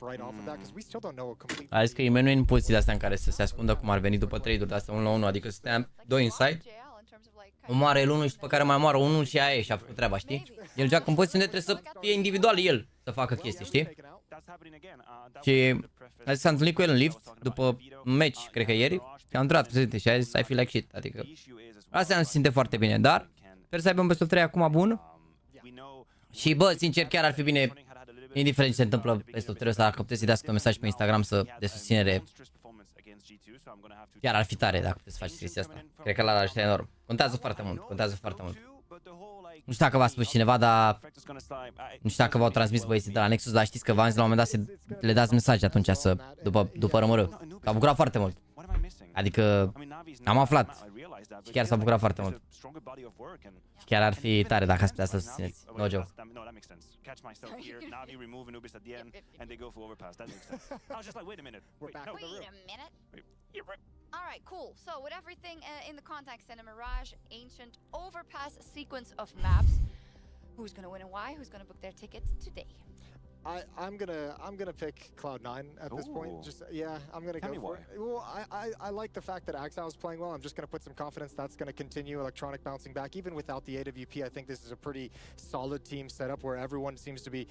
A zis că Ime nu e în poziții de astea în care să se ascundă cum ar veni după trade-uri de astea 1-1, adică stăteam 2 inside, omoară el unul și după care mai omoară unul și aia e și a făcut treaba, știi? El joacă în poziții unde trebuie să fie individual el să facă chestii, știi? Și s-a întâlnit cu el în lift după un match, cred că ieri, și a întrebat prezente și a zis I feel like shit, adică asta nu se simte foarte bine, dar sper să aibă un best of 3 acum bun. Și bă, sincer, chiar ar fi bine, indiferent ce se întâmplă peste o trebuie să dacă puteți să-i dați un mesaj pe Instagram de susținere. Chiar ar fi tare dacă puteți să faceți chestia asta. Cred că l-ar ajuta enorm. Contează foarte mult, contează foarte mult. Nu știu dacă v-a spus cineva, dar nu știu dacă v-au transmis băieții de la Nexus, dar știți că v-am zis la un moment dat să le dați mesaje atunci după rămără. S-a bucurat foarte mult. Adică am aflat și chiar s-a bucurat foarte mult. Și chiar ar fi tare dacă ați putea să susțineți. No joke. Catch myself here. NAVI remove Anubis at the end, and they go for Overpass. That makes sense. I was just like, wait a minute. Wait a minute. All right, cool. So with everything in the context and a Mirage Ancient Overpass sequence of maps, who's gonna win and why? Who's gonna book their tickets today? I'm gonna pick Cloud9 at this point. Just I'm gonna go for it. Well, I like the fact that Axel is playing well. I'm just gonna put some confidence that's gonna continue. Electronic bouncing back, even without the AWP. I think this is a pretty solid team setup where everyone seems to be.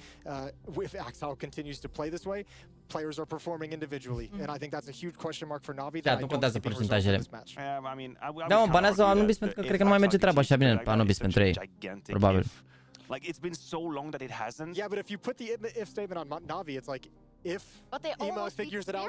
If Axel continues to play this way, players are performing individually, and I think that's a huge question mark for NAVI. Da, nu contează procentajele. I mean, Da, mă, banează Anubis pentru că cred că nu mai merge treaba așa bine pe Anubis pentru ei. Probabil. Like, it's been so long that it hasn't. Yeah, but if you put the if statement on NAVI, it's like, if Ema figures it out,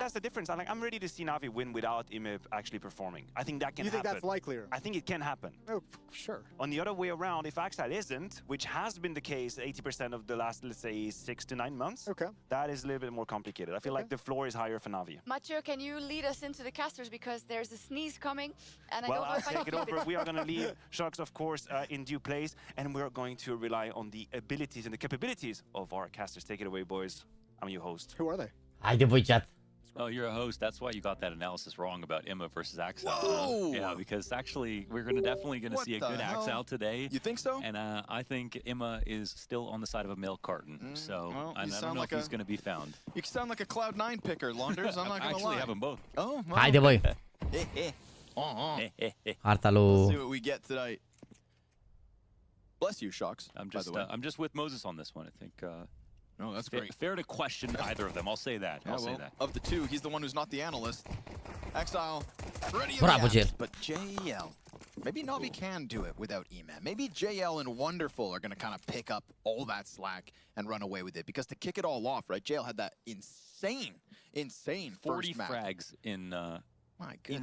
that's the difference. I'm ready to see NAVI win without Ema actually performing. I think that can happen. You think that's likelier? I think it can happen. Oh, sure. On the other way around, if Axel isn't, which has been the case 80% of the last, let's say, 6 to 9 months, that is a little bit more complicated. I feel like the floor is higher for NAVI. Macho, can you lead us into the casters because there's a sneeze coming, and I well, don't know if I'll take it over. We are going to leave Sharks, of course, in due place, and we're going to rely on the abilities and the capabilities of our casters. Take it away, boys. I'm your host. Who are they? Haide voi, chat. Oh, you're a host. That's why you got that analysis wrong about Emma versus Axel. Whoa! Yeah, because actually we're definitely gonna see a good Axel today. You think so? And I think Emma is still on the side of a milk carton. So well, I don't know if he's gonna be found. You sound like a Cloud9 picker, Launders. I'm not gonna actually lie. have them both. Oh, well. Haide voi. Harta lui. Let's see what we get tonight. Bless you, Shocks. I'm just with Moses on this one. I think. No, that's great. Fair to question either of them. I'll say that. I'll say that. Of the two, he's the one who's not the analyst. Exile, ready in Bravo, the but JL. Maybe Navi can do it without EMAM. Maybe JL and Wonderful are going to kind of pick up all that slack and run away with it. Because to kick it all off, right, JL had that insane 40 first frags in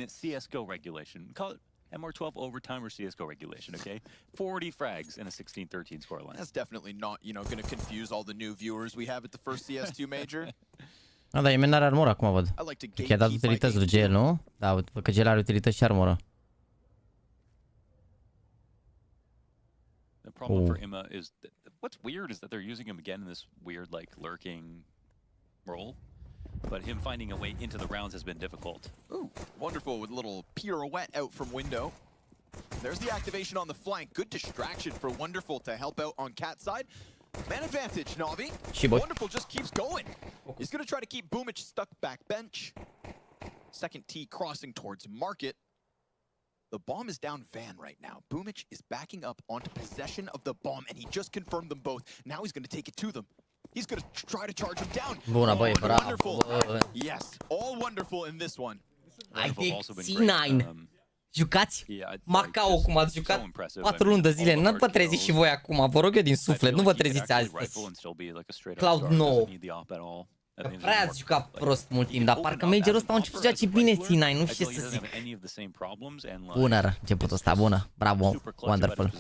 its CSGO regulation. Call it MR12 overtime or CSGO regulation, okay? 40 frags in a 16-13 scoreline. That's definitely not, going to confuse all the new viewers we have at the first CS2 major. Da, dar Emen are armură acum, văd. Că i-a dat utilități lui GL, nu? Da, văd că GL are utilități și armură. The problem for Emma is, what's weird is that they're using him again in this weird, like, lurking role. But him finding a way into the rounds has been difficult. Ooh, Wonderful with a little pirouette out from window. There's the activation on the flank. Good distraction for Wonderful to help out on Cat side. Man advantage, Navi. Wonderful just keeps going. He's going to try to keep Boomich stuck back bench. Second T crossing towards Market. The bomb is down Van right now. Boomich is backing up onto possession of the bomb, and he just confirmed them both. Now he's going to take it to them. He's going to try to charge him down. Bună, băi, bravo. Wonderful. Yes, all Wonderful in this one. I think C9. Jucați Macao cum ați jucat 4 luni de zile. Nu vă treziți și voi acum. Vă rog eu din suflet. Nu vă treziți astăzi. Cloud9. Prea ați jucat prost mult timp, dar parcă majorul ăsta a început să joace bine C9. Nu știu ce să zic. Bună începutul ăsta. Bună. Bravo. Wonderful.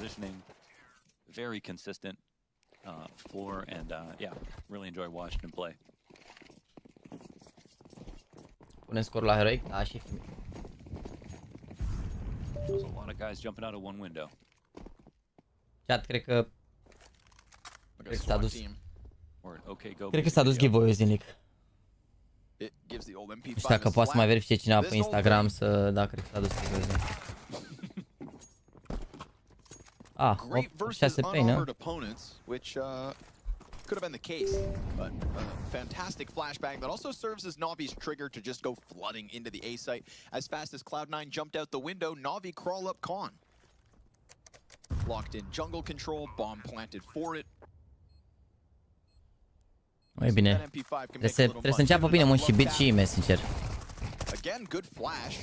Very consistent floor and yeah, really enjoy watching him play. Punem scorul la Heroic? Da, și There's a lot of guys jumping out of one window. Chat, cred că s-a dus. Cred că s-a dus giveaway-ul zilnic. Nu știu dacă poate să mai verifice cineva pe Instagram să... Da, cred că s-a dus giveaway-ul zilnic. Ah, 6 pe, nu? Could have been the case, but fantastic flashbang that also serves as Navi's trigger to just go flooding into the A site. As fast as Cloud9 jumped out the window, Navi crawl up con. Locked in jungle control, bomb planted for it. Mai bine. Trebuie să înceapă bine mult și bit și ime, sincer. Again, good flash.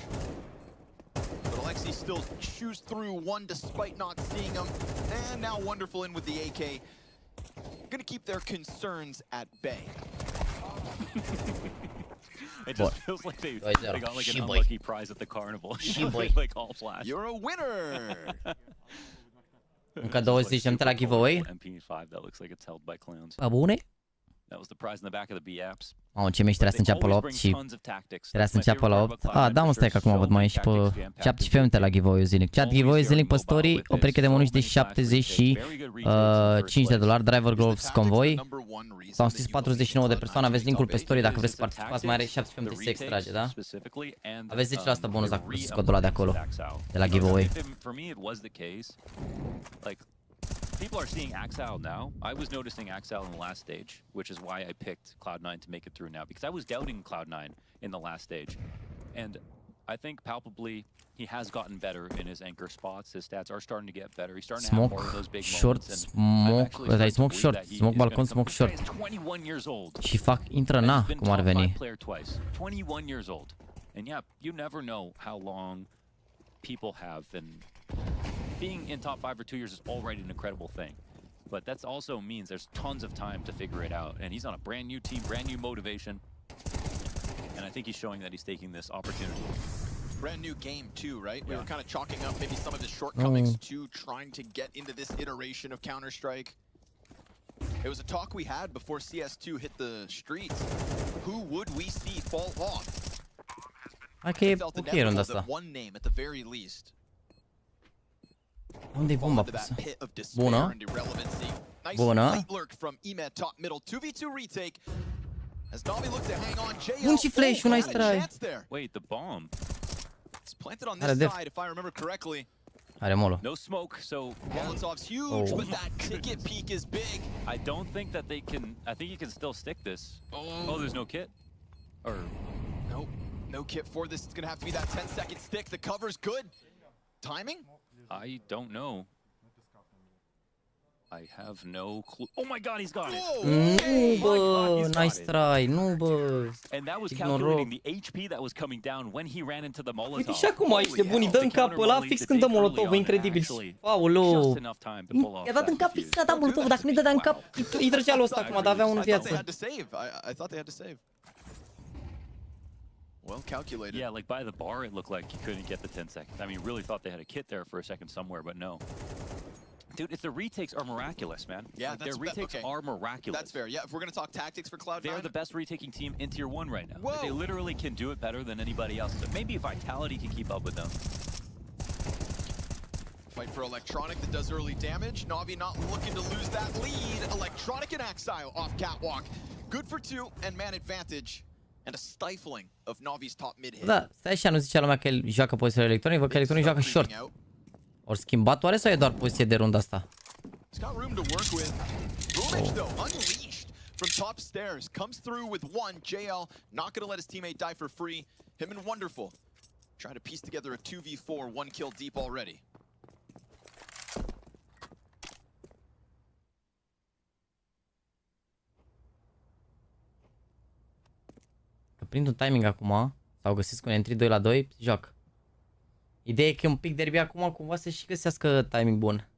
But Alexi still chews through one despite not seeing him. And now Wonderful in with the AK. Gonna keep their concerns at bay. It just feels like they got like an unlucky prize at the carnival. Like all flash. You're a winner. Încă 20 de la giveaway. MP5 that looks like it's held by clowns. A bune? That was the prize in the back of the B apps. Oh, ce mișto, trebuia să înceapă la 8 și trebuia să înceapă la 8. Ah, da, mă, stai că acum văd mai e și pe 17 minute la giveaway-ul zilnic. Chat, giveaway zilnic pe story, o pereche de mănuși de 75 de dolari, driver gloves convoy. S-au înscris 49 de persoane, aveți linkul pe story dacă vreți să participați, mai are 17 minute să extrage, da? Aveți 10% bonus dacă vreți codul ăla de acolo, de la giveaway. people are seeing Axile now. I was noticing Axile in the last stage, which is why I picked Cloud9 to make it through now, because I was doubting Cloud9 in the last stage. And I think palpably he has gotten better in his anchor spots. His stats are starting to get better. He's starting to have more of those big short, moments. Smoke, smoke short, smoke balcon, smoke short. 21 years old. Și fac, intră na, cum ar veni. 21 years old. And yeah, you never know how long people have, and being in top 5 for 2 years is already an incredible thing. But that also means there's tons of time to figure it out. And he's on a brand new team, brand new motivation. And I think he's showing that he's taking this opportunity. Brand new game too, right? We were kind of chalking up maybe some of his shortcomings to trying to get into this iteration of Counter-Strike. It was a talk we had before CS2 hit the streets. Who would we see fall off? Hai că e ok rând asta. One name at the very least. Unde-i bomba pusă? Bună. Bună. Bun și flash-ul, nice try. Wait, the bomb. Are def. Are molo. No smoke, so Molotov's huge, but that ticket peak is big. I don't think that they can. I think you can still stick this. Oh, there's no kit. Or nope, no kit for this. It's gonna have to be that 10-second stick. The cover's good. Timing? I don't know. I have no clue. Oh my god, he's got it! Nu, bă, nice try, nu, bă. And that was calculating the HP that was coming down when he ran into the Molotov. Uite și acum aici de bun, îi dă în capul ăla fix când dă Molotov, incredibil. Aoleu. I-a dat în cap fix când a dat Molotov, dacă nu-i dădea în cap, îi trăgea lui ăsta acum, dar avea unul viață. I thought they had to save. Well calculated. Yeah, like by the bar, it looked like he couldn't get the 10 seconds. I mean, really thought they had a kit there for a second somewhere, but no. Dude, it's the retakes are miraculous, man. Yeah, like, their retakes are miraculous. That's fair. Yeah, if we're gonna talk tactics for Cloud9, they're the best retaking team in Tier 1 right now. Like, they literally can do it better than anybody else. So maybe Vitality can keep up with them. Fight for Electronic that does early damage. Navi not looking to lose that lead. Electronic and Axile off catwalk. Good for 2 and man advantage. And a stifling of Navi's top mid hit. Da, stai așa, nu zicea lumea că el joacă poziția Electronic, văd că Electronic joacă short. Ori schimbat oare sau e doar poziție de runda asta? He's got room to work with. Bullish though, unleashed from top stairs, comes through with one. JL not gonna let his teammate die for free. Him and Wonderful trying to piece together a 2v4, 1 kill deep already. Că prind un timing acum, sau găsesc un entry 2 la 2, joacă. Ideea e că e un pic derby acum, cumva să și găsească timing bun.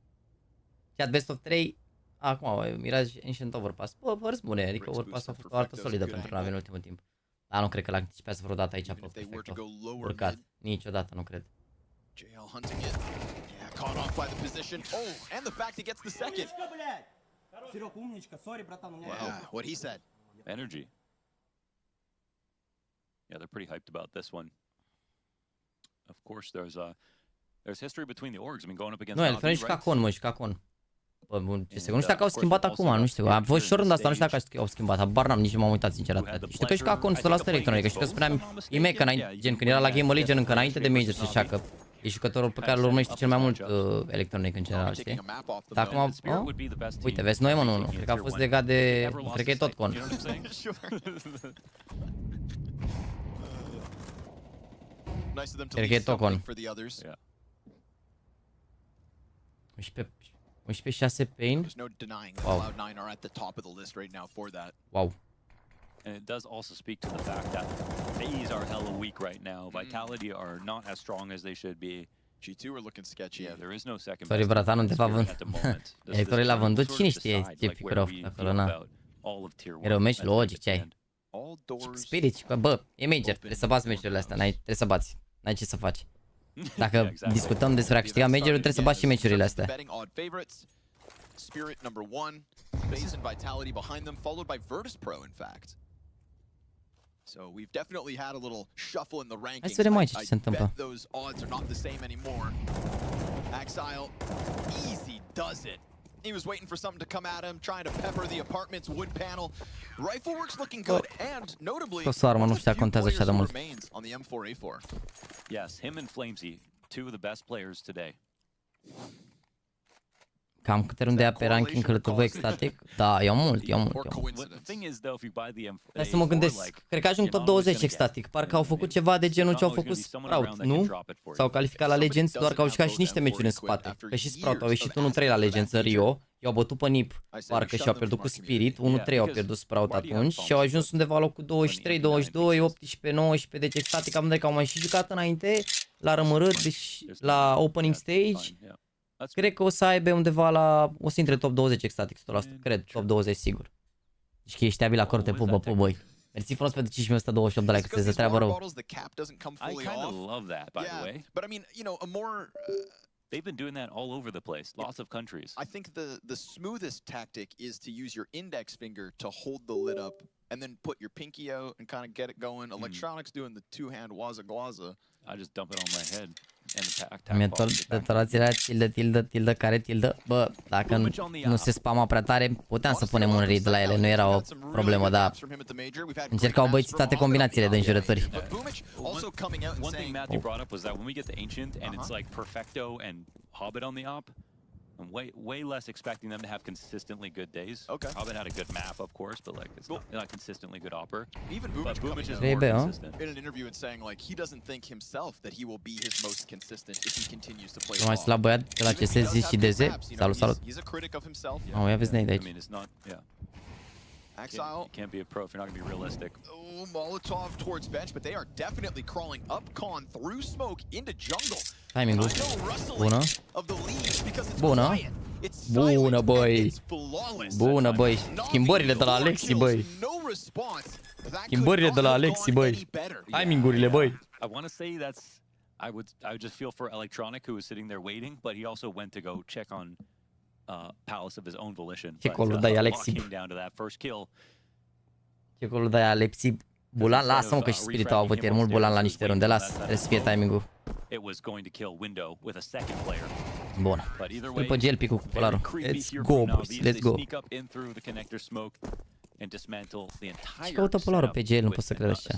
Chat best of 3, acum, Mirage Ancient Overpass. Bă, părți bune, adică Overpass a fost o artă solidă pentru Navi în ultimul timp. Dar nu cred că l-anticipează vreodată aici pe perfecto. Urcat, niciodată, nu cred. JL hunting it. Yeah, caught off by the position. Oh, and the fact he gets the second. Wow, what he said. Energy. Yeah, they're pretty hyped about this one. Of course, there's history between the orgs. I mean, going up against. Nu, el face ca con, mă, și ca con. Bă, bun, ce secund. Nu știu dacă au schimbat acum, nu știu. Am fost și rând asta, nu știu dacă au schimbat. Habar n-am, nici m-am uitat sincer. Știu că și ca con 100% Electronic. Știu că spuneam Ime că gen când era la Game Legion încă înainte de Major și așa că e jucătorul pe care îl urmărește cel mai mult Electronic în general, știi? Dar acum, uite, vezi, noi mă, nu, cred că a fost legat de, cred că e tot con. Cred că e tot con. 11-6 Pain. Wow. Wow. And it does also speak to the fact that FaZe are hella weak right now. Vitality are not as strong as they should be. G2 are looking sketchy. Yeah, there is no second. Sorry, bratan, undeva vând. Electorii l-a vândut, cine știe TibiCretu acolo, na. Era un meci logic, ce ai? Spirit, bă, e major, trebuie să bați meciurile astea, trebuie să bați, n-ai ce să faci. Dacă discutăm despre a câștiga majorul, trebuie să bați și meciurile astea. Spirit number 1, FaZe and Vitality behind them, followed by Virtus.pro, in fact. So we've definitely had a little shuffle in the rankings. Hai să vedem aici ce se întâmplă. Those odds are not the same anymore. Axile easy does it. He was waiting for something to come at him, trying to pepper the apartment's wood panel. Rifleworks looking good, and notably, nu știa contează așa de mult. On the M4A4. Yes, him and Flamesy, two of the best players today. Cam câte runde ia pe ranking hârtăvă extatic? Da, iau mult. Hai să mă gândesc, cred că ajung top 20 extatic. Parcă au făcut ceva de genul ce au făcut Sprout, nu? S-au calificat la Legends, doar că au jucat și niște meciuri în spate. Că și Sprout au ieșit 1-3 la Legends în Rio, i-au bătut pe NIP, parcă și-au pierdut cu Spirit, 1-3 au pierdut Sprout atunci și au ajuns undeva la locul 23, 22, 18, 19, deci extatic am că au mai și jucat înainte, la rămărât, deci la opening stage. Cred că o să aibă undeva la... O să intre top 20 extatic, 100%. Cred, top 20 sigur. Deci că ești abil la corte, pubă, băi. Mersi frumos pentru 5128 de like, că se treabă rău. I kind of love that, by the way. But I mean, you know, a more... They've been doing that all over the place, lots of countries. I think the smoothest tactic is to use your index finger to hold the lid up and then put your pinky out and kind of get it going. Electronics doing the two-hand waza-glaza. I just dump it on my head. Detonațiile tilde, care tilde. Bă, dacă nu se spama prea tare, puteam să punem un read la ele, nu era o problemă, dar încercau băieții toate combinațiile de înjurături. One thing Matthew brought up was that when we get the Ancient and it's like Perfecto and Hobbit on the op, I'm way less expecting them to have consistently good days. Okay. Hobbit had a good map, of course, but like it's not consistently good opper. Even Boomich coming is more consistent. in an interview and saying like he doesn't think himself that he will be his most consistent if he continues to play. Mai slab băiat de la CS Zi și DZ. Salut. He's a critic of himself. Oh, ia vezi de aici. I mean, it's not, yeah. Exile. You can't be a pro if you're not going to be realistic. Oh, Molotov towards bench, but they are definitely crawling up con through smoke into jungle. Timing-ul. Bună. Bună. Bună, băi. Bună, băi. Schimbările de la Alexi, băi. Schimbările de la Alexi, băi. Timing-urile, băi. I want to say that's I would just feel for Electronic, who was sitting there waiting, but he also went to go check on Palace of his own volition. Ce colul dai, Alexi? Ce colul dai, Alexi? Bulan, lasă-mă că și Spiritul a avut ieri mult Bulan la niște runde, lasă, trebuie să fie timing-ul. Bun. Îl PGL picul cu polarul. Let's go, boys, let's go. Și căută polarul PGL, nu pot să cred așa.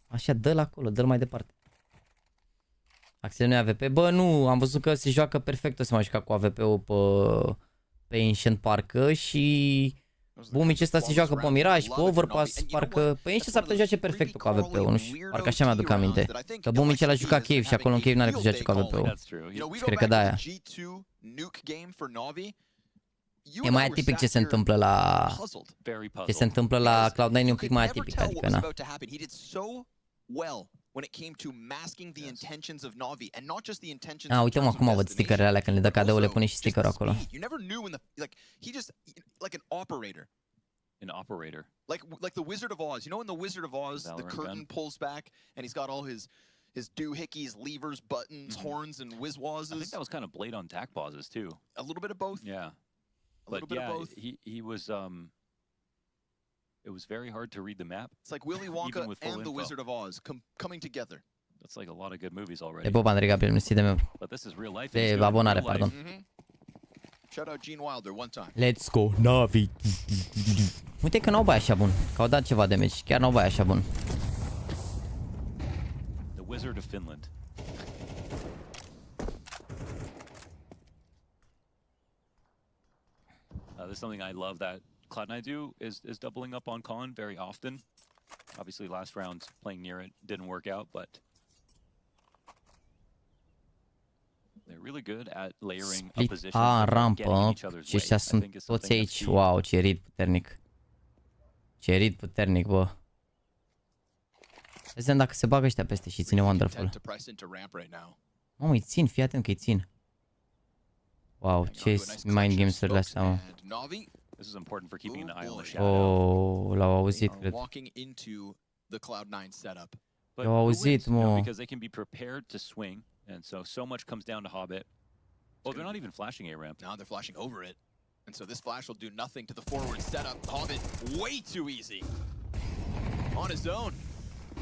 Așa, dă-l acolo, dă-l mai departe. Axel nu e AWP? Bă, nu, am văzut că se joacă perfect, o să mai juca cu AWP-ul pe Ancient parcă și Boomich ăsta se joacă pe Mirage, pe Overpass, parcă pe Ancient s-ar putea joace perfect cu AWP-ul, nu știu, parcă așa mi-aduc aminte. Că Boomich l-a jucat Cave și acolo în Cave n-are cum să joace cu AWP-ul. Și cred că de-aia. E mai atipic ce se întâmplă la... Ce se întâmplă la Cloud9 e un pic mai atipic, adică na. When it came to masking the intentions of Navi and not just the intentions. Ah, uite-mă acum văd stickerele alea, când le dă cadou le pune și stickerul acolo. You never knew when the like he just like an operator. An operator. Like the Wizard of Oz. You know in the Wizard of Oz the curtain pulls back and he's got all his doohickeys, levers, buttons, horns and whiz-wazzes. I think that was kind of blade on tack pauses too. A little bit of both. Yeah. A little bit of both. He was it was very hard to read the map. It's like Willy Wonka and the Wizard of Oz coming together. That's like a lot of good movies already. De Bob Andrei Gabriel, mersi de membru. But this is real life. De abonare, pardon. Shout out Gene Wilder one time. Let's go, Navi. Uite că n-au bai așa bun. Că au dat ceva damage. Chiar n-au bai așa bun. The Wizard of Finland. There's something I love that Cloud9 do is doubling up on con very often. Obviously last round playing near it didn't work out, but they're really good at layering a position and getting each other's way. Și sunt toți aici. Wow, ce rid puternic. Ce rid puternic, bă. Vedem dacă se bagă ăștia peste și ține Wonderful. Mamă, îi țin, fii atent că îi țin. Wow, ce mind games-urile astea, mă. This is important for keeping an eye on the shadow. Oh, l-au auzit, cred. L-au auzit, mă. Because they can be prepared to swing, and so much comes down to Hobbit. Oh, they're not even flashing A ramp. Now they're flashing over it, and so this flash will do nothing to the forward setup. Hobbit way too easy on his own.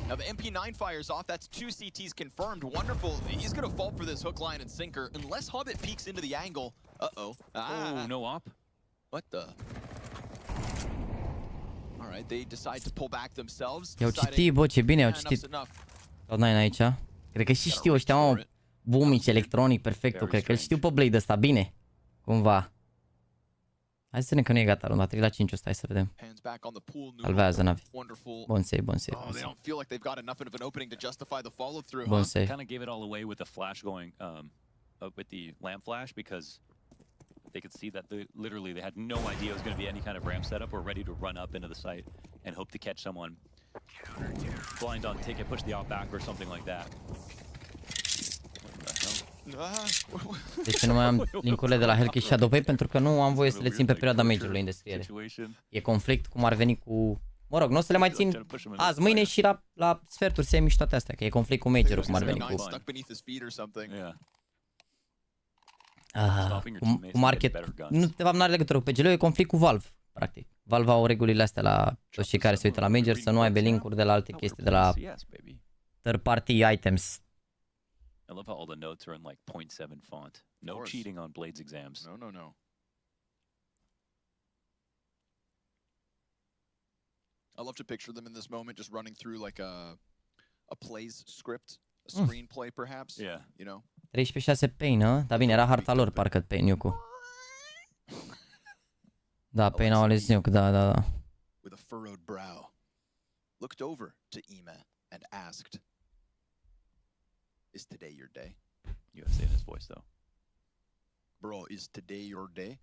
Now the MP9 fires off. That's 2 CTs confirmed. Wonderful. He's gonna fall for this hook, line, and sinker unless Hobbit peeks into the angle. Uh-oh. Oh, no op. What the? All right, they decide to pull back themselves. I-au citit, bă, ce bine au citit. Cloud9 aici. Cred că și știu ăștia, mă, Boomich, Electronic, perfectul. Cred că îl știu pe Blade ăsta bine. Cumva. Hai să vedem că nu e gata runda 3 la 5 ăsta, hai să vedem. Salvează Navi. Bun save, bun save. Bun save. Kind of gave it all away with the flash going with the lamp flash because they could see that literally they had no idea it was going to be any kind of ramp setup or ready to run up into the site and hope to catch someone blind on ticket, push the out back or something like that. De ce nu mai am linkurile de la Hellkiss Shadow Pay? Pentru că nu am voie să le țin pe perioada majorului în descriere. E conflict cum ar veni cu... Mă rog, nu o să le mai țin azi, mâine și la sferturi semi și toate astea, că e conflict cu majorul cum ar veni cu... cu market... Nu, de fapt, n-are legătură cu PGL, e conflict cu Valve, practic. Valve au regulile astea la toți cei care se uită la major, să nu aibă linkuri de la alte chestii, de la third party items. I love how all the notes are in like 0.7 font. No cheating on Blades exams. No. I love to picture them in this moment just running through like a plays script, a screenplay perhaps, you know. 13-6 Pain, hă? Dar bine, era harta lor parcă Pain, Nuku. Da, Pain au ales Nuku, da. With a furrowed brow, looked over to Ema and asked, "Is today your day?" You gotta say in his voice though. Bro, is today your day?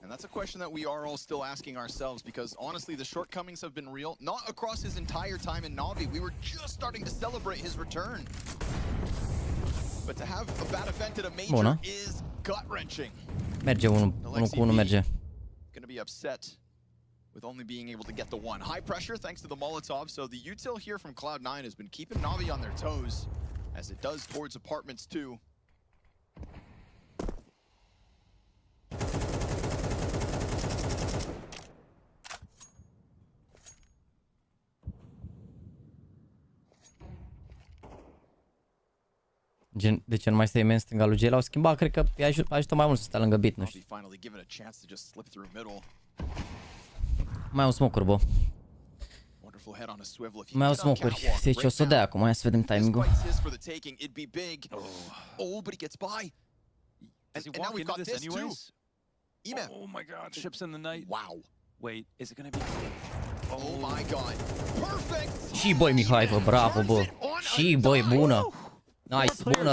And that's a question that we are all still asking ourselves because honestly the shortcomings have been real. Not across his entire time in Navi. We were just starting to celebrate his return. But to have a bad event at a major is gut-wrenching. Merge 1 cu 1 merge. Gonna be upset with only being able to get the one. High pressure thanks to the Molotov, so the util here from Cloud9 has been keeping Navi on their toes, as it does towards apartments too. De ce nu mai stă imens stânga lui Jay? L-au schimbat, cred că îi ajută mai mult să stea lângă bit, nu știu. Mai au smoke-uri, bă. Mai au smoke-uri. Deci o să o dea acum, hai să vedem timing-ul. Oh my god, ships in the night. Wow. Wait, is it gonna be... Oh my god. Perfect! Și băi, Mihai, bă, bravo, bă. Și băi, bună. Nice, bună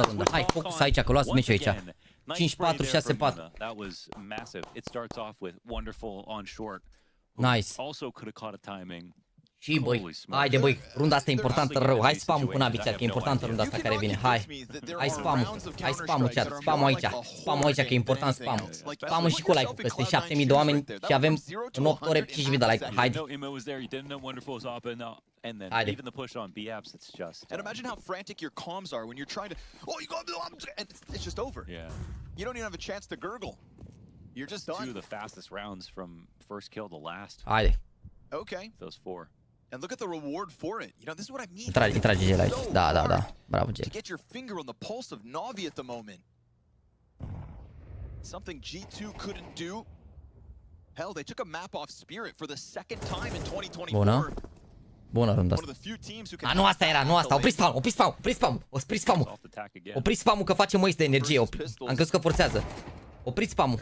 rundă. Hai, focus aici, că luați meciul aici. 5-4, 6-4. That was massive. It starts off with wonderful on short. Nice. Also could have caught a timing. Și băi, haide băi, runda asta e importantă rău. Hai spam cu Navi, chat, că e importantă runda asta care vine. Hai spam-ul, chat, spam-ul aici, că e important spam-ul. Spam-ul și cu like-ul, peste 7000 de oameni și avem în 8 ore 5000 de like-uri. Haide. Haide. Even the push on B-apps, it's just... And imagine how frantic your comms are when you're trying to... Oh, you got... And it's just over. Yeah. You don't even have a chance to gurgle. You're just done. 2 of the fastest rounds from first kill to last. Haide. Okay. Those 4. And look at the reward for it. You know, this is what I mean. Intrage Jay aici. Da. Bravo, Jay. To get your finger on the pulse of Navi at the moment. Something G2 couldn't do. Hell, they took a map off Spirit for the second time in 2024. Bună runda asta. Nu asta era, Opri spam-ul, că face waste de energie. Am crezut că forțează. Opriți spam-ul.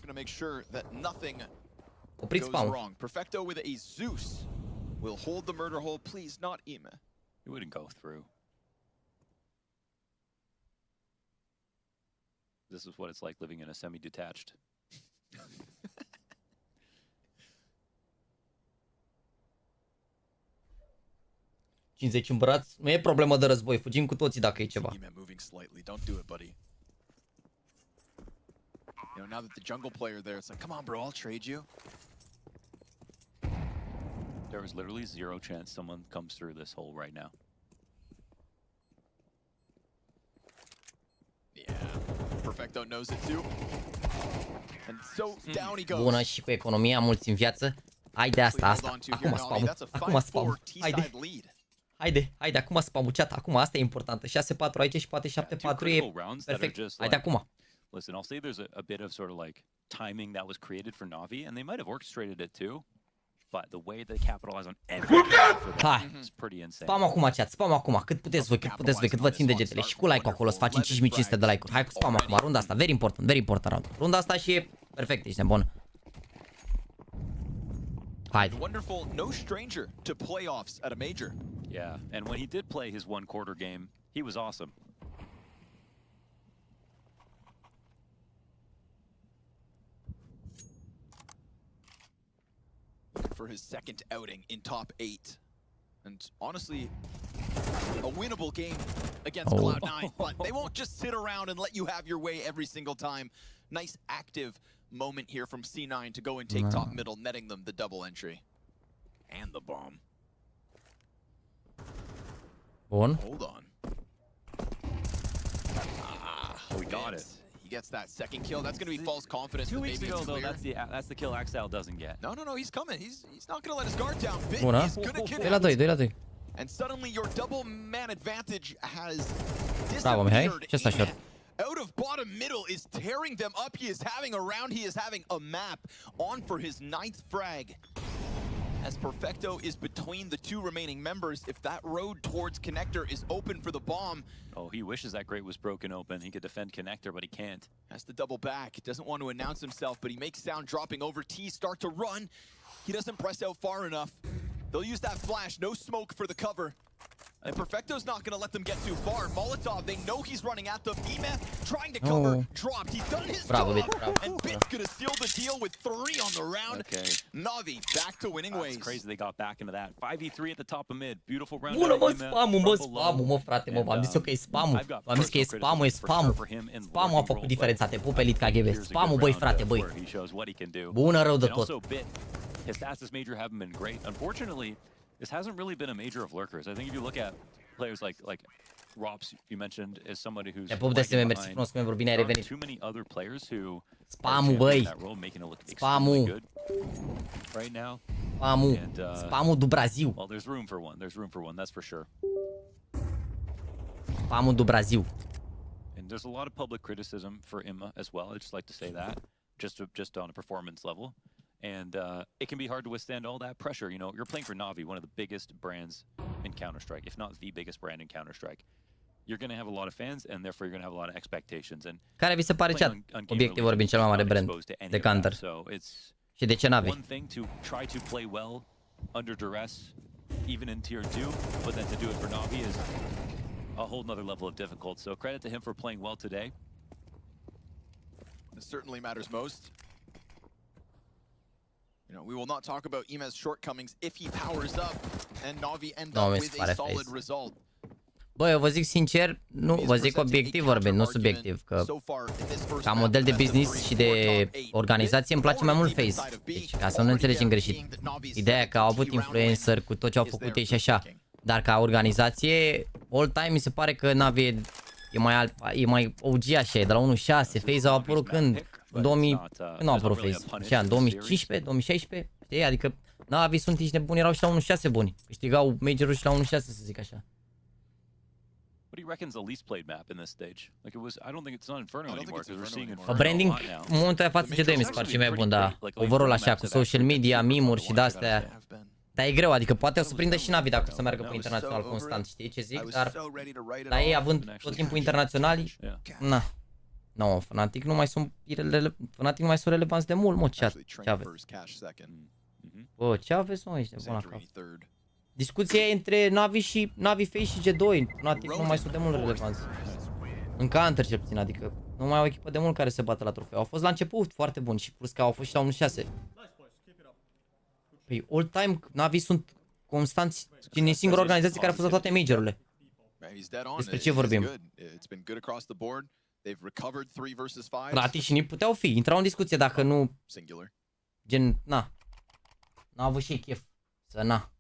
Opriți spam-ul. Perfecto with a Zeus will hold the murder hole, please, not Ema. He wouldn't go through. This is what it's like living in a semi-detached. 50 în braț, nu e problemă de război, fugim cu toții dacă e ceva. Now that the jungle player there, it's like, come on, bro, I'll trade you. There is literally 0 chance someone comes through this hole right now. Yeah, Perfecto knows it too. And so down he goes. Bună și cu economia, mulți în viață. Haide asta. Acum spam-ul. Haide, acum spam-ul, chat. Acum asta e importantă. 6-4 aici și poate 7-4 e perfect. Haide acum. Listen, I'll say there's a bit of sort of like timing that was created for Navi, and they might have orchestrated it too. but the way they capitalize on everything Hai. is pretty insane. Spam acum, chat, spam acum. Cât puteți voi, cât vă țin degetele. Și cu like-ul acolo, să facem 5500 de like-uri. Hai cu spam acum, runda asta, very important round. Runda asta și e perfect, ești nebun. Haide. Wonderful, no stranger to playoffs at a major. Yeah, and when he did play his one quarter game, he was awesome. For his second outing in top 8. And honestly, a winnable game against Cloud9, but they won't just sit around and let you have your way every single time. Nice active moment here from C9 to go and take top middle, netting them the double entry. And the bomb. Bun. Hold on. We got it. He gets that second kill. That's going to be false confidence. 2 weeks ago, though, that's the kill Axel doesn't get. No, he's coming. He's not going to let his guard down. Bit, Bună. he's going to get 2 la 2, 2 la 2. And suddenly your double man advantage has Bravo, Mihai. disappeared. Ce sta short? Out of bottom middle is tearing them up. He is having a round. He is having a map on for his 9th frag. As Perfecto is between the 2 remaining members, if that road towards connector is open for the bomb. Oh, he wishes that grate was broken open. He could defend connector, but he can't. Has to double back. Doesn't want to announce himself, but he makes sound dropping over. T start to run. He doesn't press out far enough. They'll use that flash. No smoke for the cover. And Perfecto's not going to let them get too far. Molotov, they know he's running at them. Ema trying to cover, dropped. He's done his job. And Bit's going to seal the deal with 3 on the round. Okay. NAVI back to winning ways. It's crazy they got back into that. 5v3 at the top of mid. Beautiful round. Bună, mă, spamul, mă, frate, mă. V-am zis eu că e spamul. V-am zis că e spamul, e spamul. Spamul a făcut diferența, te pup, Elite KGB. Spamul, băi, frate, băi. Bună, rău de tot. His fastest major haven't been great. Unfortunately, this hasn't really been a major of lurkers. I think if you look at players like Rops, you mentioned, is somebody who's te pup de SM, mersi frumos că mi-ai vorbit, bine ai revenit. Too many other players who spamul, băi. Spamul. Right now. Spamul. Spamul do Brasil. Well, there's room for one. There's room for one, that's for sure. Spamul do Brasil. And there's a lot of public criticism for Imma as well. I'd just like to say that, just on a performance level. And it can be hard to withstand all that pressure. You know, you're playing for NAVI, one of the biggest brands in Counter-Strike, if not the biggest brand in Counter-Strike. You're going to have a lot of fans, and therefore you're going to have a lot of expectations. And care vi se pare chat obiectiv vorbind cel mai mare brand de Counter? Și de ce NAVI? One thing to try to play well under duress, even in tier 2, but then to do it for NAVI is a whole nother level of difficult. So credit to him for playing well today. This certainly matters most. You know, we will not talk about Ema's shortcomings if he powers up and Navi end up with a solid result. Bă, eu vă zic sincer, nu, vă zic obiectiv vorbind, nu subiectiv, că ca model de business și de organizație îmi place mai mult FaZe. Deci, ca să nu înțelegem greșit. Ideea că au avut influencer cu tot ce au făcut ei și așa, dar ca organizație, all time mi se pare că NAVI e mai OG așa, de la 1.6, FaZe au apărut când? Când au apărut FaZe? În 2015, 2016, știi? Adică NAVI sunt niște buni, erau și la 1.6 buni. Câștigau major-ul și la 1.6, să zic așa. What do you reckon's the least played map in this stage? Like it was, I don't think it's not Inferno anymore because we're seeing Inferno. Branding, în momentul de față G2 mi se pare cel mai bun, dar overall așa, cu social media, meme-uri și de-astea. Dar e greu, adică poate o să prindă și NAVI dacă o să meargă pe internațional constant, știi ce zic? Dar ei având tot timpul internaționali, na. No, Fnatic nu mai sunt relevanți de mult, mă, ce aveți? Bă, ce aveți, mă, aici de bună cap? Discuția e între NAVI și NAVI FaZe și G2, Fnatic nu mai sunt de mult relevanți. În Counter cel puțin, adică nu mai au echipă de mult care se bată la trofeu. Au fost la început foarte buni și plus că au fost și la 1.6. Păi, all time, NAVI sunt constanți, e singura organizație care a fost la toate majorurile. Despre ce vorbim? Fnatic și nici puteau fi, intrau în discuție dacă nu... Gen, na. N-au avut și chef să na.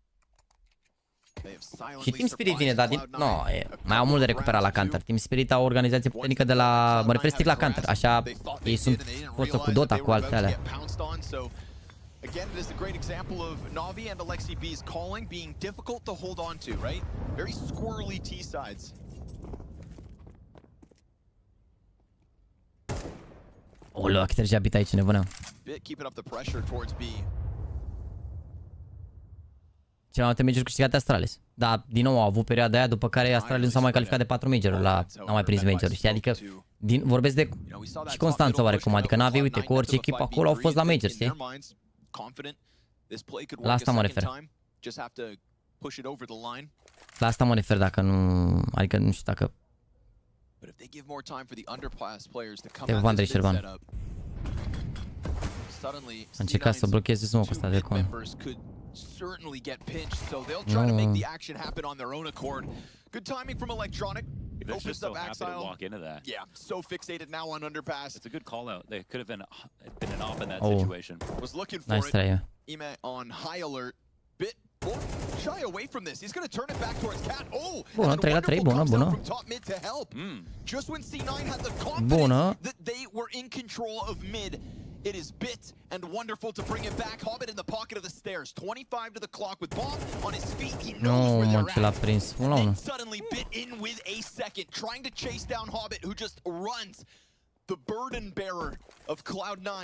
Și Team Spirit vine, dar no, mai au mult de recuperat la Counter. Team Spirit au o organizație puternică de la... Mă refer strict la Counter, așa ei sunt forță cu Dota, cu altele. Again, it is a great example of Navi and Alexi B's calling being difficult to hold on to, right? Very squirrely T sides. Oleu, cât deja bit aici, nebună. Bit keeping up the pressure towards B. Cele mai multe major câștigate Astralis. Dar, din nou, au avut perioada aia după care Astralis nu s-a mai calificat de 4 major-uri n-au mai prins major, știi? Adică, vorbesc de și Constanța oarecum, adică NAVI, uite, cu orice echipă acolo au fost la major, știi? La asta mă refer. La asta mă refer dacă nu... Adică nu știu dacă... Te vă Andrei Șerban. A încercat să blocheze smoke-ul ăsta de con. Certainly get pinched, so they'll try to make the action happen on their own accord. Good timing from Electronic. Opens up Axile. Walk into that. Yeah, so fixated now on underpass. It's a good call out. They could have been an op in that situation. Was looking for it. Ime on high alert. Bit shy away from this. He's going to turn it back towards Cat. Oh, bună, 3 la 3, bună, bună. Top mid to help. Just when C9 had the confidence that they were in control of mid. It is Bit and wonderful to bring it back. Hobbit in the pocket of the stairs. 25 to the clock with Bomb on his feet. He knows where they're at. And suddenly Bit in with a second, trying to chase down Hobbit, who just runs. The burden bearer of Cloud9.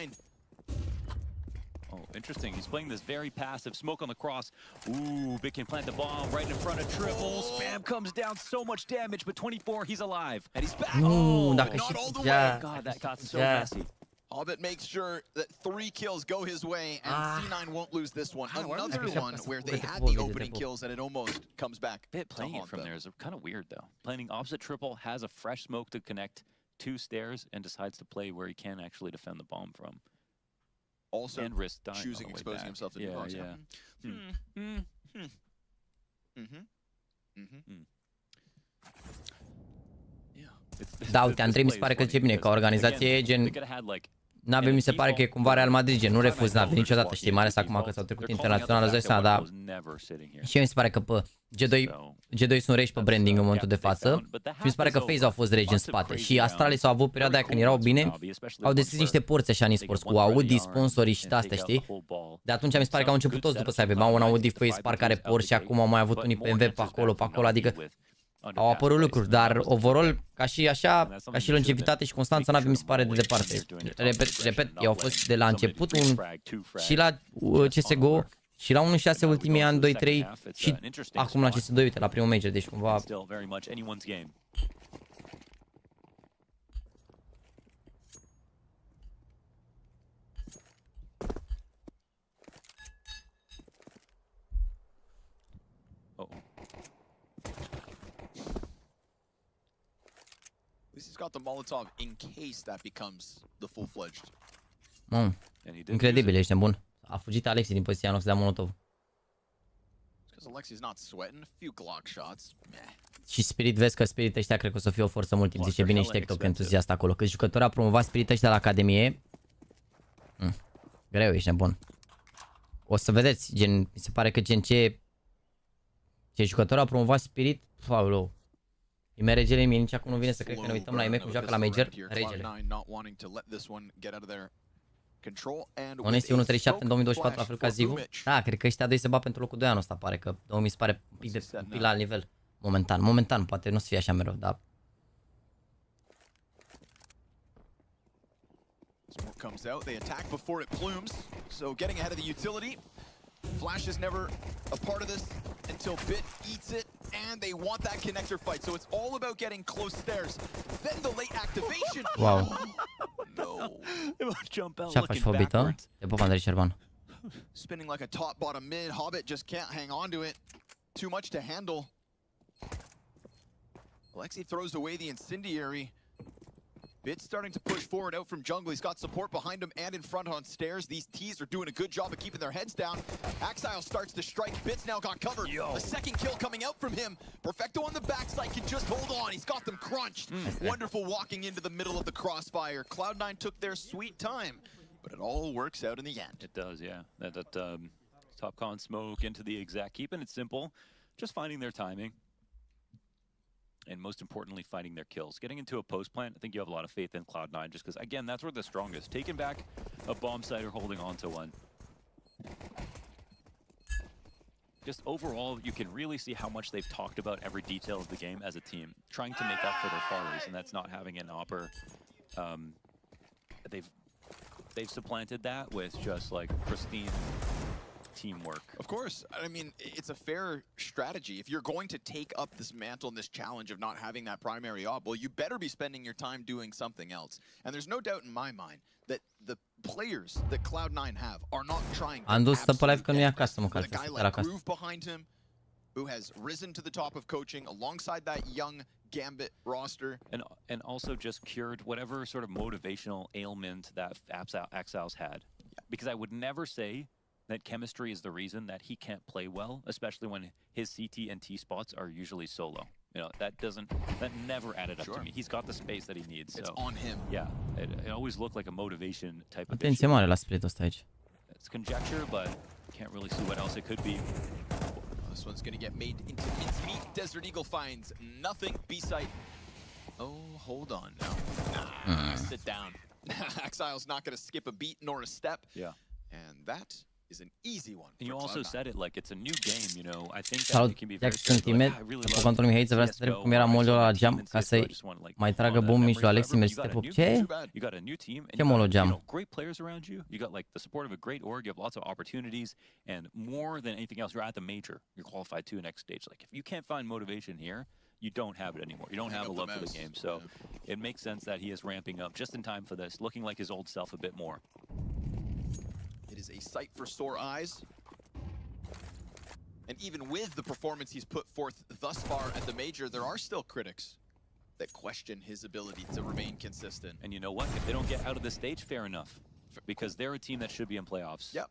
Oh, interesting. He's playing this very passive smoke on the cross. Ooh, Bit can plant the bomb right in front of triple. Spam comes down, so much damage, but 24, he's alive. And he's back. Oh, not all the way. God, that got so messy. Hobbit makes sure that 3 kills go his way, and C9 won't lose this one. Another one where they had the opening kills, and it almost comes back. Bit playing it from there is kind of weird, though. Planning opposite triple, has a fresh smoke to connect 2 stairs, and decides to play where he can actually defend the bomb from. Also, and risk dying choosing exposing himself to new bombs. Da, uite, Andrei mi se pare că zice bine, ca organizație, gen... NAVI mi se pare că e cumva Real Madrid, gen, nu refuz NAVI niciodată, știi, mai ales acum că s-au trecut internațional, îți dai seama, dar... Și mi se pare că pe G2 sunt reși pe branding în momentul de față și mi se pare că FaZe au fost regi în spate și Astralis au avut perioada aia când erau bine, au deschis niște porți așa în e-sports cu Audi, sponsorii și astea, știi? De atunci mi se pare că au început toți după să aibă, un Audi, FaZe, parcă are Porsche și acum au mai avut unii BMW pe acolo, adică au apărut lucruri, dar overall, ca și așa, ca și longevitate și constanța NAVI mi se pare de departe. Repet, ei au fost de la început și la CSGO și la 1.6 ultimii ani, 2-3 și acum la CS2, uite, la primul major, deci cumva... He's got the Molotov in case that becomes the full-fledged. Incredibil, ești nebun. A fugit Alexi din poziția în loc să dea Molotov. Because Alexi's not sweating, a few Glock shots. Și Spirit, vezi că Spirit ăștia cred că o să fie o forță mult timp. Zice bine și TikTok entuziast acolo. Că jucătorul a promovat Spirit ăștia la Academie. Greu, ești nebun. O să vedeți, gen, mi se pare că gen ce jucătorul a promovat Spirit, Paulo. Ime regele mie, nici acum nu vine să cred că ne uităm la Ime cum joacă la Major, regele. Onesti 1.37 în 2024, la fel ca Zivu. Da, cred că ăștia doi se bat pentru locul 2 anul ăsta, pare că mi se pare un pic la alt nivel. Momentan, poate nu o să fie așa mereu, dar... Smoke comes out, they attack before it plumes, so getting ahead of the utility. Flash is never a part of this until Bit eats it, and they want that connector fight, so it's all about getting close stairs. Then the late activation. Wow. No. Jump out Ce-a faci fobită? Te pup, Andrei Șerban. Spinning like a top bottom mid, Hobbit just can't hang on to it. Too much to handle. Alexi throws away the incendiary. Bit's starting to push forward out from jungle. He's got support behind him and in front on stairs. These T's are doing a good job of keeping their heads down. Axile starts to strike. Bit's now got covered. A second kill coming out from him. Perfecto on the backside can just hold on. He's got them crunched. Wonderful walking into the middle of the crossfire. Cloud9 took their sweet time, but it all works out in the end. It does, yeah. That top con smoke into the exact, keeping it simple, just finding their timing. And most importantly, finding their kills. Getting into a post plant, I think you have a lot of faith in Cloud9 just because, again, that's where they're strongest. Taking back a bomb site or holding on to one. Just overall, you can really see how much they've talked about every detail of the game as a team, trying to make up for their fathers, and that's not having an opper. They've supplanted that with just like pristine teamwork. Of course. I mean, it's a fair strategy. If you're going to take up this mantle and this challenge of not having that primary op, well, you better be spending your time doing something else. And there's no doubt in my mind that the players that Cloud9 have are not trying Am dus să pe live că nu e acasă, mă, with a altfel guy să like acasă. Groove behind him, who has risen to the top of coaching alongside that young Gambit roster. And also just cured whatever sort of motivational ailment that Axile's had. Because I would never say that chemistry is the reason that he can't play well, especially when his CT and T spots are usually solo. You know, that never added up to me. He's got the space that he needs. It's so, on him. Yeah, it always looked like a motivation type of Atenție mare la split-ul ăsta aici. It's conjecture, but can't really see what else it could be. This one's going to get made into mincemeat. Desert Eagle finds nothing. B-site. Oh, hold on now. Nah, sit down. Axile's not going to skip a beat nor a step. Yeah. And that is an easy one. And you also said it like it's a new game, you know. I think that Salut, it can be very Jackson Apu contul Mihaiță, vreau să întreb cum era molul la geam ca să mai tragă bombi și lui Alexi Mersi. Ce? Ce mol la geam? Great players around you. You got like the support of a great org. You have lots of opportunities, and more than anything else, you're at the major. You're qualified to the next stage. Like if you can't find motivation here, you don't have it anymore. You don't have a love for the game. So it makes sense that he is ramping up just in time for this, looking like his old self a bit more. It is a sight for sore eyes. And even with the performance he's put forth thus far at the major, there are still critics that question his ability to remain consistent. And you know what? If they don't get out of this stage, fair enough. Because they're a team that should be in playoffs. Yep.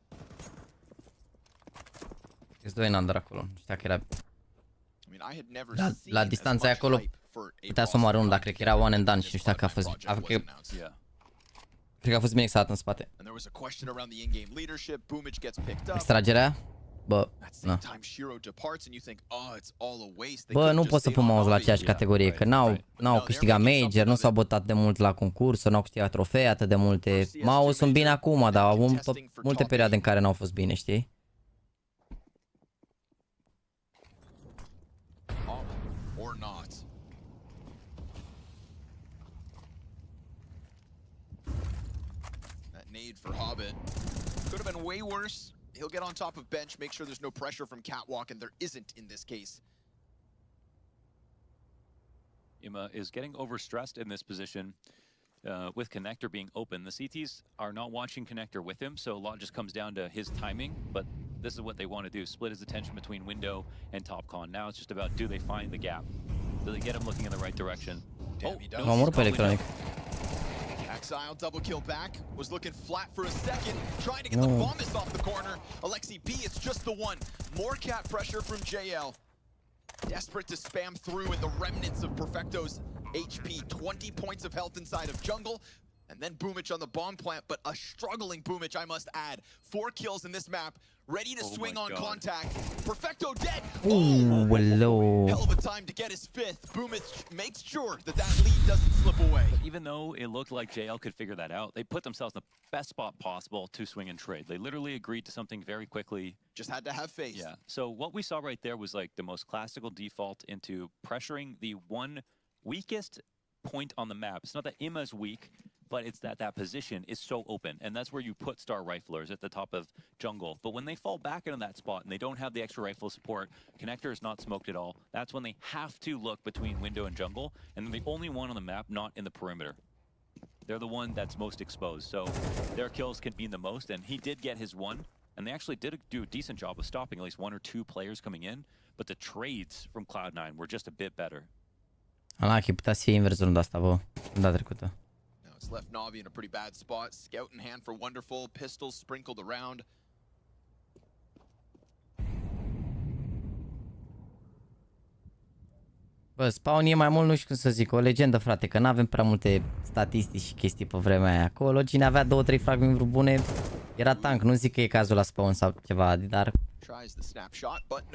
Îți doi în under acolo. Știa că era... I had never seen La distanța aia acolo putea să moară unul, dar cred că era one and done și nu știa că a fost... Cred că a fost bine exalat în spate. Extragerea? Bă, nu. Bă, nu pot să pun mouse la aceeași categorie, că n-au câștigat major, nu s-au botat de mult la concurs, n-au câștigat trofee atât de multe. Mouse sunt bine acum, dar au avut multe perioade în care n-au fost bine, știi? Or not. That nade for Hobbit could have been way worse. He'll get on top of bench, make sure there's no pressure from Catwalk, and there isn't in this case. Ima is getting overstressed in this position with Connector being open. The CTs are not watching Connector with him, so a lot just comes down to his timing, but this is what they want to do, split his attention between window and TopCon. Now it's just about, do they find the gap? Do they get him looking in the right direction? Damn, he does. Omor pe electronic. Axile double kill back, was looking flat for a second, trying to get the bombist off the corner. Alexi B, it's just the one. More cat pressure from JL. Desperate to spam through with the remnants of Perfecto's HP, 20 points of health inside of jungle. And then Boomich on the bomb plant, but a struggling Boomich, I must add. 4 kills in this map, ready to swing on contact. Perfecto dead! Hello. Hell of a time to get his 5th. Boomich makes sure that lead doesn't slip away. But even though it looked like JL could figure that out, they put themselves in the best spot possible to swing and trade. They literally agreed to something very quickly. Just had to have faith. Yeah, so what we saw right there was like the most classical default into pressuring the one weakest point on the map. It's not that Ima's weak, but it's that position is so open, and that's where you put star riflers at the top of jungle. But when they fall back into that spot and they don't have the extra rifle support, Connector is not smoked at all. That's when they have to look between window and jungle, and they're the only one on the map not in the perimeter. They're the one that's most exposed, so their kills can mean the most, and he did get his one, and they actually did do a decent job of stopping at least 1 or 2 players coming in, but the trades from Cloud9 were just a bit better. Alachi putea să fie invers runda asta, bă, runda trecută. It's left Navi in a pretty bad spot. Scout in hand for Wonderful. Pistols sprinkled around. Bă, Spawn e mai mult, nu știu cum să zic, o legendă, frate, că n-avem prea multe statistici și chestii pe vremea aia acolo. Cine avea 2-3 fragmente bune era tank, nu zic că e cazul la Spawn sau ceva, dar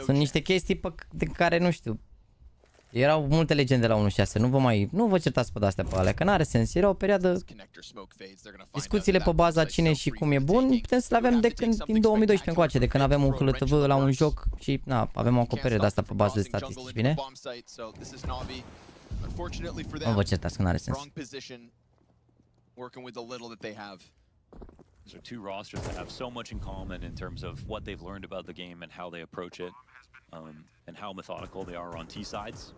sunt niște chestii de care nu știu. Erau multe legende la 1.6, nu vă certați pe de-astea pe alea, că n-are sens, era o perioadă, discuțiile pe baza cine și cum e bun, putem să le avem de când, din 2012 încoace, de când avem un HLTV la un joc și na, avem o acoperire de asta pe bază de statistici, bine? Nu vă certați că n-are sens. These are two rosters that have so much in common in terms of what they've learned about the game and how they approach it, and how methodical they are on T sides.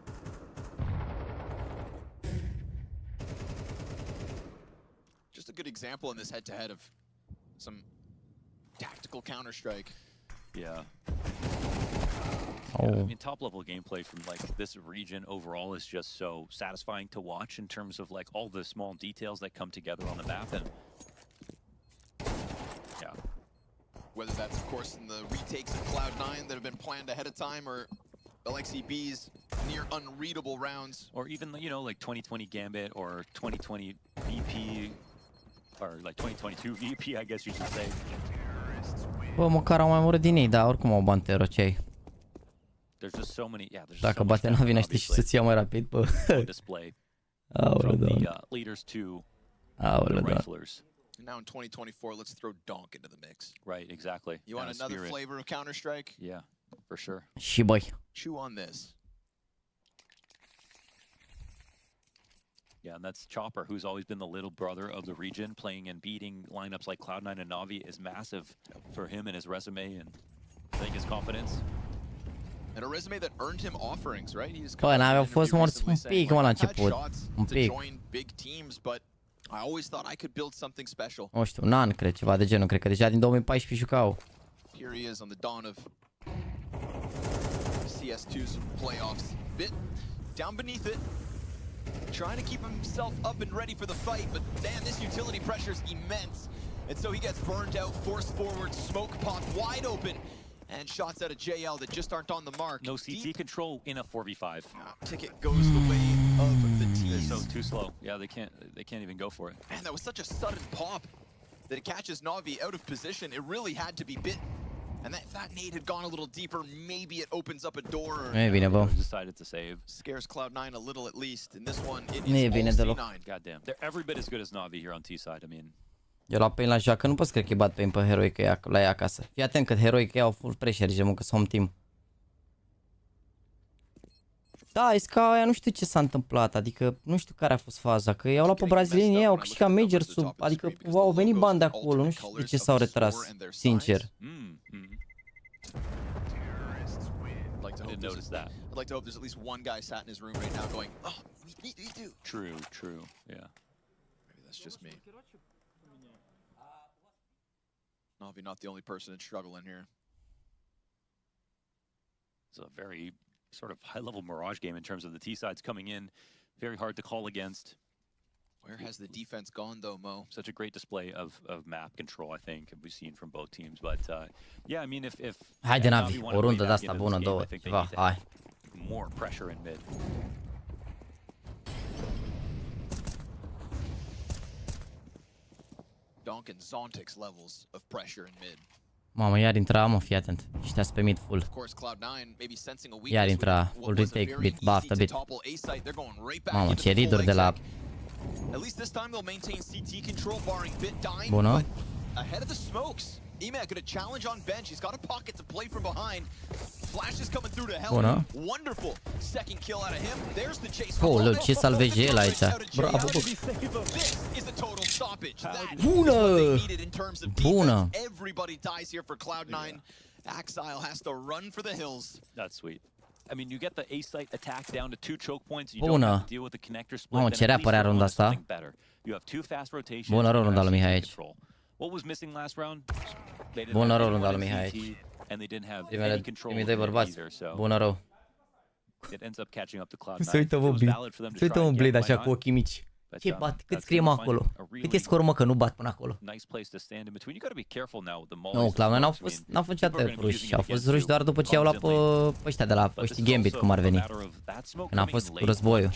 Just a good example in this head-to-head of some tactical Counter-Strike. Yeah. Oh. Yeah, I mean, top-level gameplay from like this region overall is just so satisfying to watch in terms of like all the small details that come together on the map, and yeah. Whether that's, of course, in the retakes of Cloud9 that have been planned ahead of time, or LXCB's near unreadable rounds, or even, you know, like 2020 Gambit or 2020 VP, or like 2022 VP, I guess you should say. Bă, măcar au mai murit din ei, dar oricum au bani terocei. There's just so many, yeah, there's Dacă so bate Navi, n-ai ști și să-ți ia mai rapid, bă. Display. Aoleu, From the Doamne. leaders to Aoleu, the Doamne. riflers. And now in 2024, let's throw Donk into the mix. Right, exactly. You want another flavor of Counter-Strike? Yeah, for sure. Și băi. Chew on this. Yeah, and that's Chopper, who's always been the little brother of the region. Playing and beating lineups like Cloud9 and Navi is massive for him and his resume, and I think his confidence. And a resume that earned him offerings, right? He's Bă, n-aveau fost morți un pic, mă, la început. Un pic. Big teams, but I always thought I could build something special. Nu știu, un an, cred, ceva de genul. Cred că deja din 2014 jucau. Here he is on the dawn of CS2's playoffs. Bit down beneath it, trying to keep himself up and ready for the fight, but damn, this utility pressure is immense. And so he gets burned out, forced forward, smoke popped wide open, and shots out of JL that just aren't on the mark. No CT control in a 4v5. Ticket goes the way of the team. They're so too slow. Yeah, they can't even go for it. Man, that was such a sudden pop that it catches Navi out of position. It really had to be Bit. And if that nade had gone a little deeper, maybe it opens up a door. E bine, bă. Decided to save. Scares Cloud9 a little at least. In this one, it Nu e is bine all deloc. C9. Goddamn. They're every bit as good as Navi here on T side. I mean, Eu la Pain la joacă, nu poți cred că îi bat Pain pe Heroic la ea acasă. Fii atent că Heroic au full pressure, gemul că sunt home team. Da, e ca aia, nu știu ce s-a întâmplat, adică nu știu care a fost faza, că i-au luat pe brazilieni, ei au câștigat major sub, adică au venit bani de acolo, nu știu de ce s-au retras, sincer. I didn't notice that. I'd like to hope there's at least one guy sat in his room right now going, oh, me too. True, yeah. Maybe that's just me. Navi not the only person in struggle in here. It's a very sort of high-level Mirage game in terms of the T-sides coming in. Very hard to call against. Where has the defense gone, though, Mo? Such a great display of map control, I think, we've seen from both teams. But, yeah, I mean, if Haide, Navi, o rundă de asta bună, două, ceva, hai. More pressure in mid. Donk and Zontix levels of pressure in mid. Mamă, iar intra, mă, fii atent. Ăștia pe mid full. Iar intra, full retake, bit, baftă, bit. Mamă, ce reader de la... Bună. Ahead of the smokes. Emac gonna challenge on bench. He's got a pocket to play from behind. Flash is coming through to help. Bună. Wonderful second kill out of him. There's the chase. Oh, ce salvege el aici. Bravo, bă. This is a total stoppage. Bună. Bună. Everybody dies here for Cloud9. Axile has to run for the hills. That's sweet. I mean, you get the A-site attack down to 2 choke points. You don't have to deal with the connector split. Mamă, ce rea părea runda asta. You have 2 fast rotations. Bună rău runda lui Mihai aici. What was missing last round? Bună rău runda lui Mihai aici. And they didn't have any control Primii doi bărbați. Bună rău. It ends up catching up to Cloud9. Se uită, bă, se uită un Blade așa cu ochii mici. Ce bat? Cât scrie mă acolo? Cât e scorul, mă, că nu bat până acolo? Nu, Cloud9 n-au fost niciodată ruși. Au fost ruși doar după ce i-au luat pe ăștia de la ăștia Gambit, cum ar veni. Când a fost cu războiul.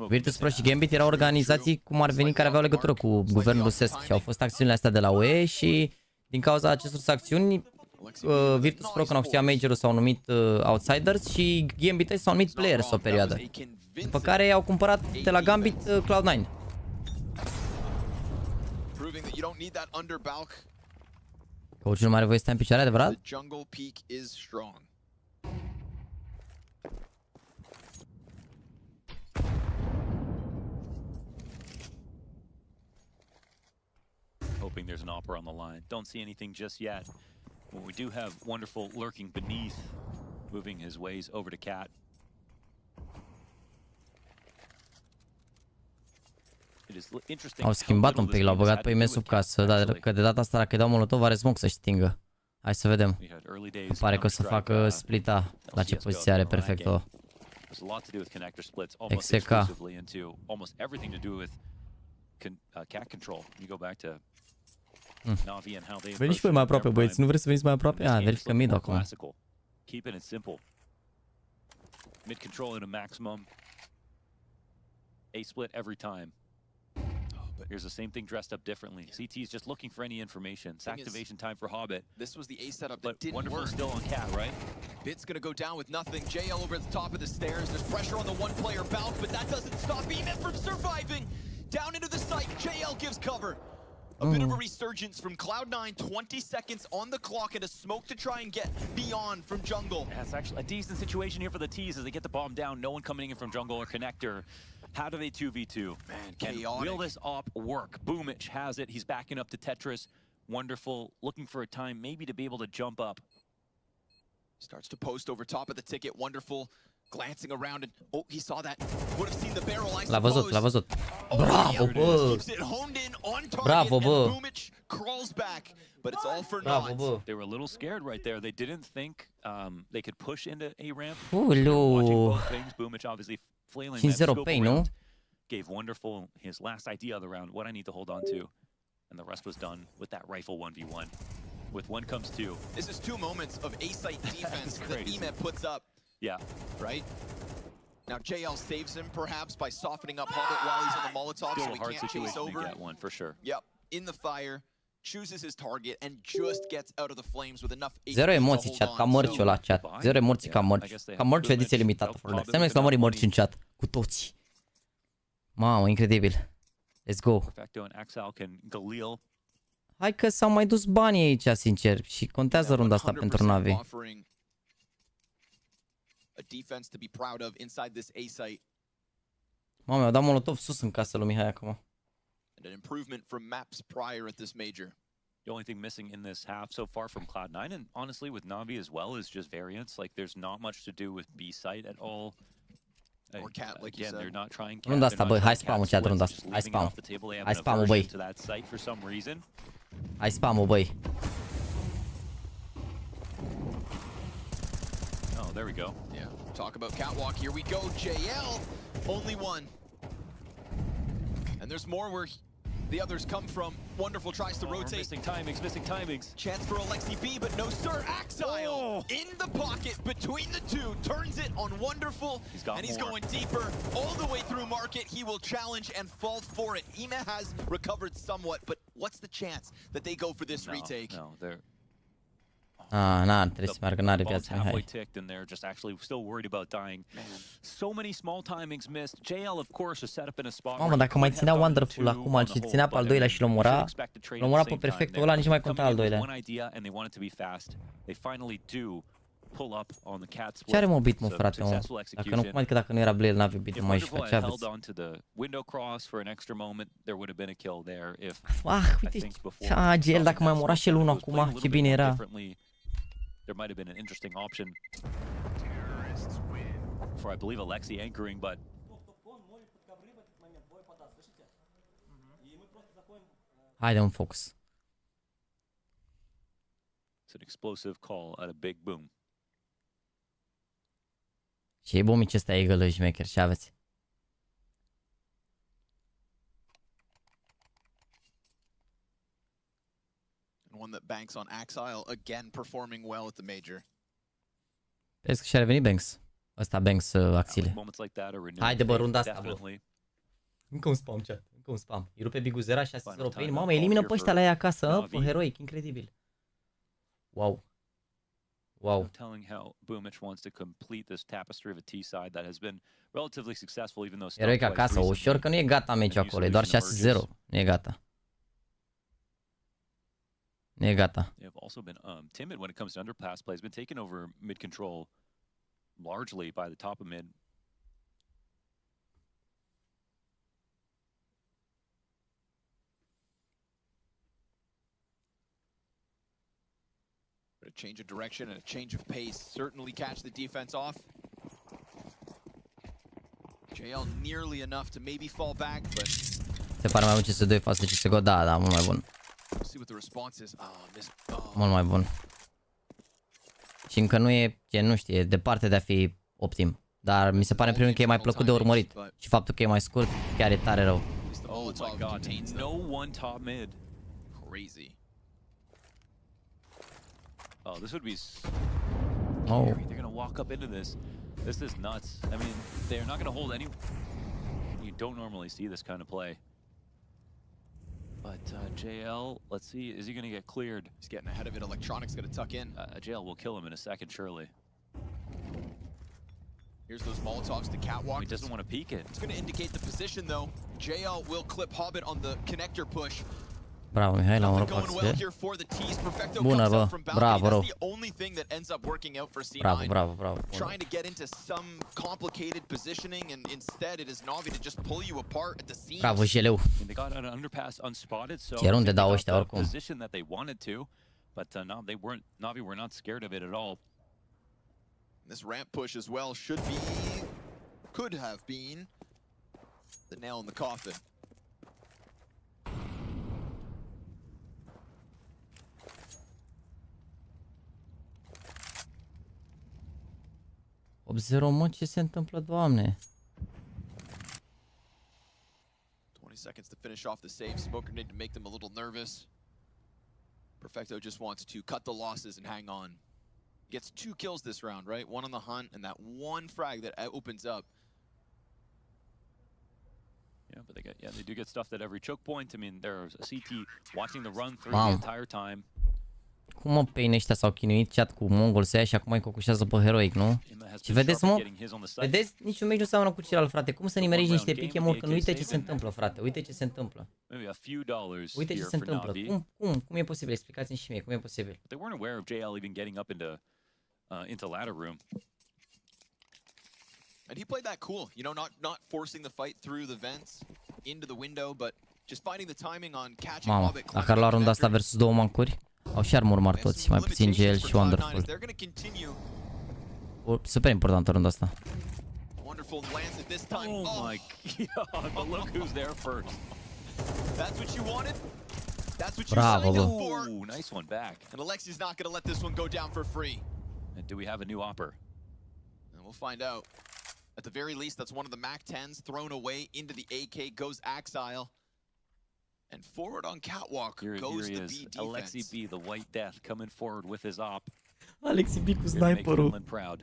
Virtus.pro și Gambit erau organizații, cum ar veni, care aveau legătură cu guvernul rusesc. Și au fost acțiunile astea de la UE și din cauza acestor acțiuni, Virtus.pro, când au câștigat major-ul, s-au numit Outsiders și Gambit s-au numit Players o perioadă. După care au cumpărat de la Gambit Cloud9. Coachul nu mai are voie să stea în picioare, adevărat? hoping there's an opera on the line. Don't see anything just yet. But we do have Wonderful lurking beneath, moving his ways over to Cat. Au schimbat un pic, l-au băgat pe IME sub casă, dar că de data asta dacă dau molotov are smoke să stingă. Hai să vedem. Pare că o să facă splita. La ce poziție are perfecto. XK. Veniți voi mai aproape, băieți. Nu vreți să veniți mai aproape? Ah, verificăm mid acum. Keep it simple. Mid control in a maximum. A split every time. But here's the same thing dressed up differently. CT is just looking for any information. It's activation time for Hobbit. This was the A setup that didn't Wonderful work. Still on Cat, right? Bit's gonna go down with nothing. JL over at the top of the stairs. There's pressure on the one-player bounce, but that doesn't stop EMIP from surviving. Down into the site, JL gives cover. A bit of a resurgence from Cloud9, 20 seconds on the clock and a smoke to try and get beyond from jungle. That's actually a decent situation here for the T's as they get the bomb down. No one coming in from jungle or connector. How do they 2v2? Man, Can will this op work? Boomich has it. He's backing up to Tetris. Wonderful, looking for a time maybe to be able to jump up. Starts to post over top of the ticket. Wonderful, glancing around and oh, he saw that. Would have seen the barrel, I suppose. L-a văzut. Bravo, bă! Bravo, bă! Boomich crawls back, but it's all for naught. They were a little scared right there. They didn't think they could push into A ramp. Ulu. Boomich obviously flailing. 5-0 pain, nu? Gave Wonderful his last idea of the round. What I need to hold on to, and the rest was done with that rifle 1v1. With one comes two. This is 2 moments of A-site defense that EMEP puts up. Yeah. Right? Now JL saves him perhaps by softening up Hobbit while he's on the Molotov, Still so a he hard can't chase situation over. to get one, for sure. Yep, in the fire, chooses his target and just gets out of the flames with enough HP 0 emoții, chat, ca mărciu la chat. 0 emoții ca mărciu. Ca mărciu ediție limitată, for that. Semneți la mării mărci în chat. Cu toții. Mamă, incredibil. Let's go. Hai că s-au mai dus banii aici, sincer. Și contează runda asta pentru Navi. A defense to be proud of inside this A site. Mamă, mi-au dat molotov sus în casă lui Mihai acum. And an improvement from maps prior at this major. The only thing missing in this half so far from Cloud9, and honestly with Navi as well, is just variance. Like there's not much to do with B site at all. Or Cat, like again, they're not trying. Runda asta, băi, hai spam-ul, chat, runda asta. Hai spam. Hai spam-ul, băi. Hai spam-ul, băi. Oh, there we go. Yeah, talk about catwalk. Here we go, JL. Only one. And there's more where the others come from. Wonderful tries to rotate. Missing timings. Chance for Alexi B, but no sir. Axile in the pocket between the two. Turns it on Wonderful. He's going deeper all the way through market. He will challenge and fall for it. Ema has recovered somewhat, but what's the chance that they go for this retake? No, they're... trebuie să meargă, n-are viață, Mihai. And they're just actually still worried about dying. So many small timings missed. JL of course is set up in a spot. Mamă, dacă mai ținea Wonderful acum și ținea pe al doilea și l-omora pe perfectul ăla, nici mai conta al doilea. Ce are mă beat, mă, frate, mă? Dacă nu, cum adică dacă nu era Blade, n-avea beat, mă, și ce aveți? Uite, GL, dacă mai omora și el unul acum, ce bine era. There might have been an interesting option for, I believe, Alexi anchoring, but haide, un focus. It's an explosive call at a big boom. Și e bomici ăsta Eagle șmecher, ce aveți? One that banks on Axile, again performing well at the major. Vezi că și-a revenit Banks. Ăsta Banks axile. Haide, bă, runda asta, bă. Încă un spam, chat. Încă un spam. Îi rupe Biguzera 6-0 pain. Mamă, elimină pe ăștia la ea acasă. Pe heroic, incredibil. Wow. Wow. Telling how Boomich wants to complete this tapestry of a T side that has been relatively successful, even though heroic acasă, ușor că nu e gata meciul acolo, e doar 6-0. Nu e gata. Nu e gata. They've also been timid when it comes to underpass plays. Been taken over mid control largely by the top of mid. A change of direction and a change of pace certainly catch the defense off. JL nearly enough to maybe fall back, but Se pare mai bun CS2 față de CSGO, da, mult mai bun. see what the response is. Mult mai bun. Și încă nu e, nu știu, e departe de a fi optim. Dar mi se pare în primul că e mai plăcut de urmărit. Și faptul că e mai scurt chiar e tare rău. Oh my god, no one top mid. Crazy. Oh, this would be Oh. scary. They're gonna walk up into this. This is nuts. I mean, they're not gonna hold any. You don't normally see this kind of play. But JL, let's see, is he gonna get cleared? He's getting ahead of it. Electronics gonna tuck in. JL will kill him in a second, surely. Here's those Molotovs to catwalk. He doesn't want to peek it. It's gonna indicate the position though. JL will clip Hobbit on the connector push. Bravo, Mihai, la un Going well ropax. here for the tees. Perfecto Bună, comes bă. out from balcony. Bravo, rău. That's the only thing that ends up working out for C9. Bravo. Trying to get into some complicated positioning, and instead it is NAVI to just pull you apart at the seams. Bravo, jeleu. They got an underpass unspotted, so Chiar unde dau they ăștia got oricum. the position that they wanted to, but no, they weren't. NAVI were not scared of it at all. This ramp push as well could have been the nail in the coffin. Mă, ce se întâmplă, Doamne? 20 seconds to finish off the save. Smoker need to make them a little nervous. Perfecto just wants to cut the losses and hang on. Gets 2 kills this round, right? 1 on the hunt and that 1 frag that opens up. Yeah, but they do get stuffed at every choke point. I mean, there's a CT watching the run through the entire time. Cum mă, pe ăștia s-au chinuit chat cu Mongol să ia și acum îi cocușează pe Heroic, nu? Și vedeți, mă? Vedeți? Niciun meci nu seamănă cu celălalt, frate. Cum să nimerești niște piche morcă? Nu uite ce se întâmplă, frate. Uite ce se întâmplă. Uite ce se întâmplă. Cum e posibil? Explicați-mi și mie, cum e posibil? They weren't aware of JL even getting up into ladder room. And he played that cool, you know, not forcing the fight through the vents into the window, but just finding the timing on catching Hobbit. Mamă, dacă ar lua runda asta versus 2 mancuri, au și armor mari toți, mai puțin GL și Wonderful. Super importantă runda asta. Wonderful lands it this time. Oh my god, but look who's there first. That's what you wanted? That's what you Bravo, signed bă. up for? Ooh, nice one back. And Alexi's not going to let this one go down for free. And do we have a new opper? And we'll find out. At the very least, that's one of the MAC-10s thrown away into the AK, goes Axile. And forward on catwalk goes the B defense. Alexi B, the White Death, coming forward with his op. Alexi B cu sniperul. Proud.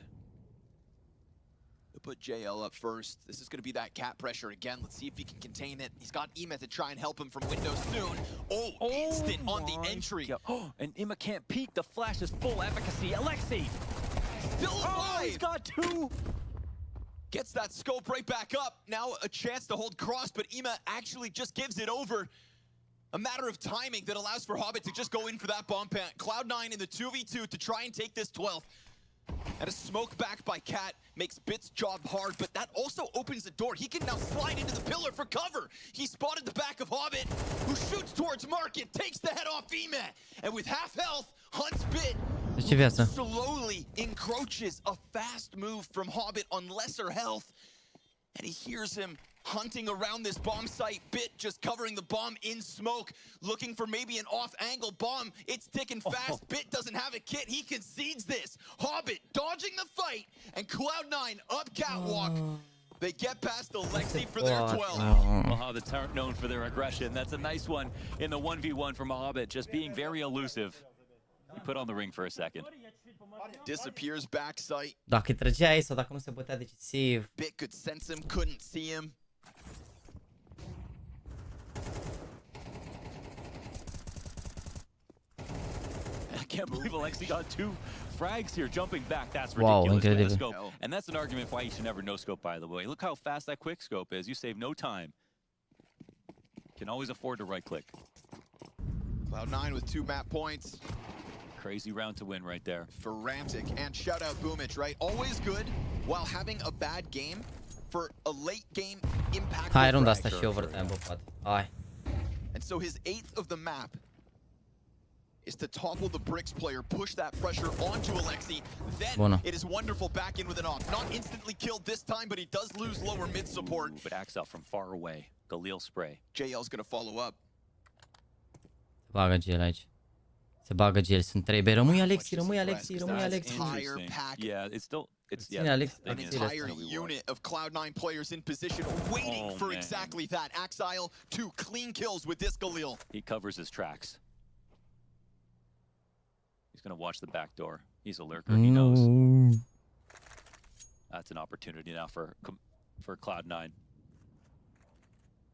They'll put JL up first. This is going to be that cat pressure again. Let's see if he can contain it. He's got Ema to try and help him from window soon. Oh, instant on the entry. Oh, and Ema can't peek. The flash is full efficacy. Alexi! Still alive! He's got 2! Gets that scope right back up. Now a chance to hold cross, but Ema actually just gives it over. A matter of timing that allows for Hobbit to just go in for that bomb plant. Cloud9 in the 2v2 to try and take this 12th. And a smoke back by Cat makes Bit's job hard, but that also opens the door. He can now slide into the pillar for cover. He spotted the back of Hobbit, who shoots towards Market, takes the head off Ema, and with half health, hunts Bit, who slowly encroaches. A fast move from Hobbit on lesser health, and he hears him hunting around this bomb site. Bit just covering the bomb in smoke, looking for maybe an off-angle bomb. It's ticking fast. Bit doesn't have a kit. He concedes this. Hobbit dodging the fight, and Cloud9 up catwalk. They get past Alexi for their 12. Well, Hobbits aren't known for their aggression. That's a nice one in the 1v1 from Hobbit, just being very elusive. Put on the ring for a second. Disappears backside. Dacă îi trăgea ei sau dacă nu se bătea decisiv. Bit could sense him, couldn't see him. I can't believe Alexi got 2 frags here, jumping back. That's ridiculous. Wow, scope. And that's an argument why you should never no-scope, by the way. Look how fast that quick scope is. You save no time. Can always afford to right-click. Cloud9 with 2 map points. Crazy round to win right there. Frantic. And shout out Boomich, right? Always good while having a bad game for a late game impact. Hai runda asta și overtime, bă, poate. Hai. And so his 8th of the map is to topple the bricks player, push that pressure onto Alexi. Then it is wonderful back in with an off. Not instantly killed this time, but he does lose lower mid support. But acts out from far away. Galil spray. JL's gonna follow up. Se bagă gel aici. Se bagă gel, sunt 3B. Rămâi Alexi, rămâi Alexi, rămâi Alexi. Yeah, it's still... Ține Alex, an entire unit of Cloud9 players in position waiting for exactly that. Axile, 2 clean kills with this Galil. He covers his tracks. He's gonna watch the back door. He's a lurker, he knows. That's an opportunity now for Cloud9.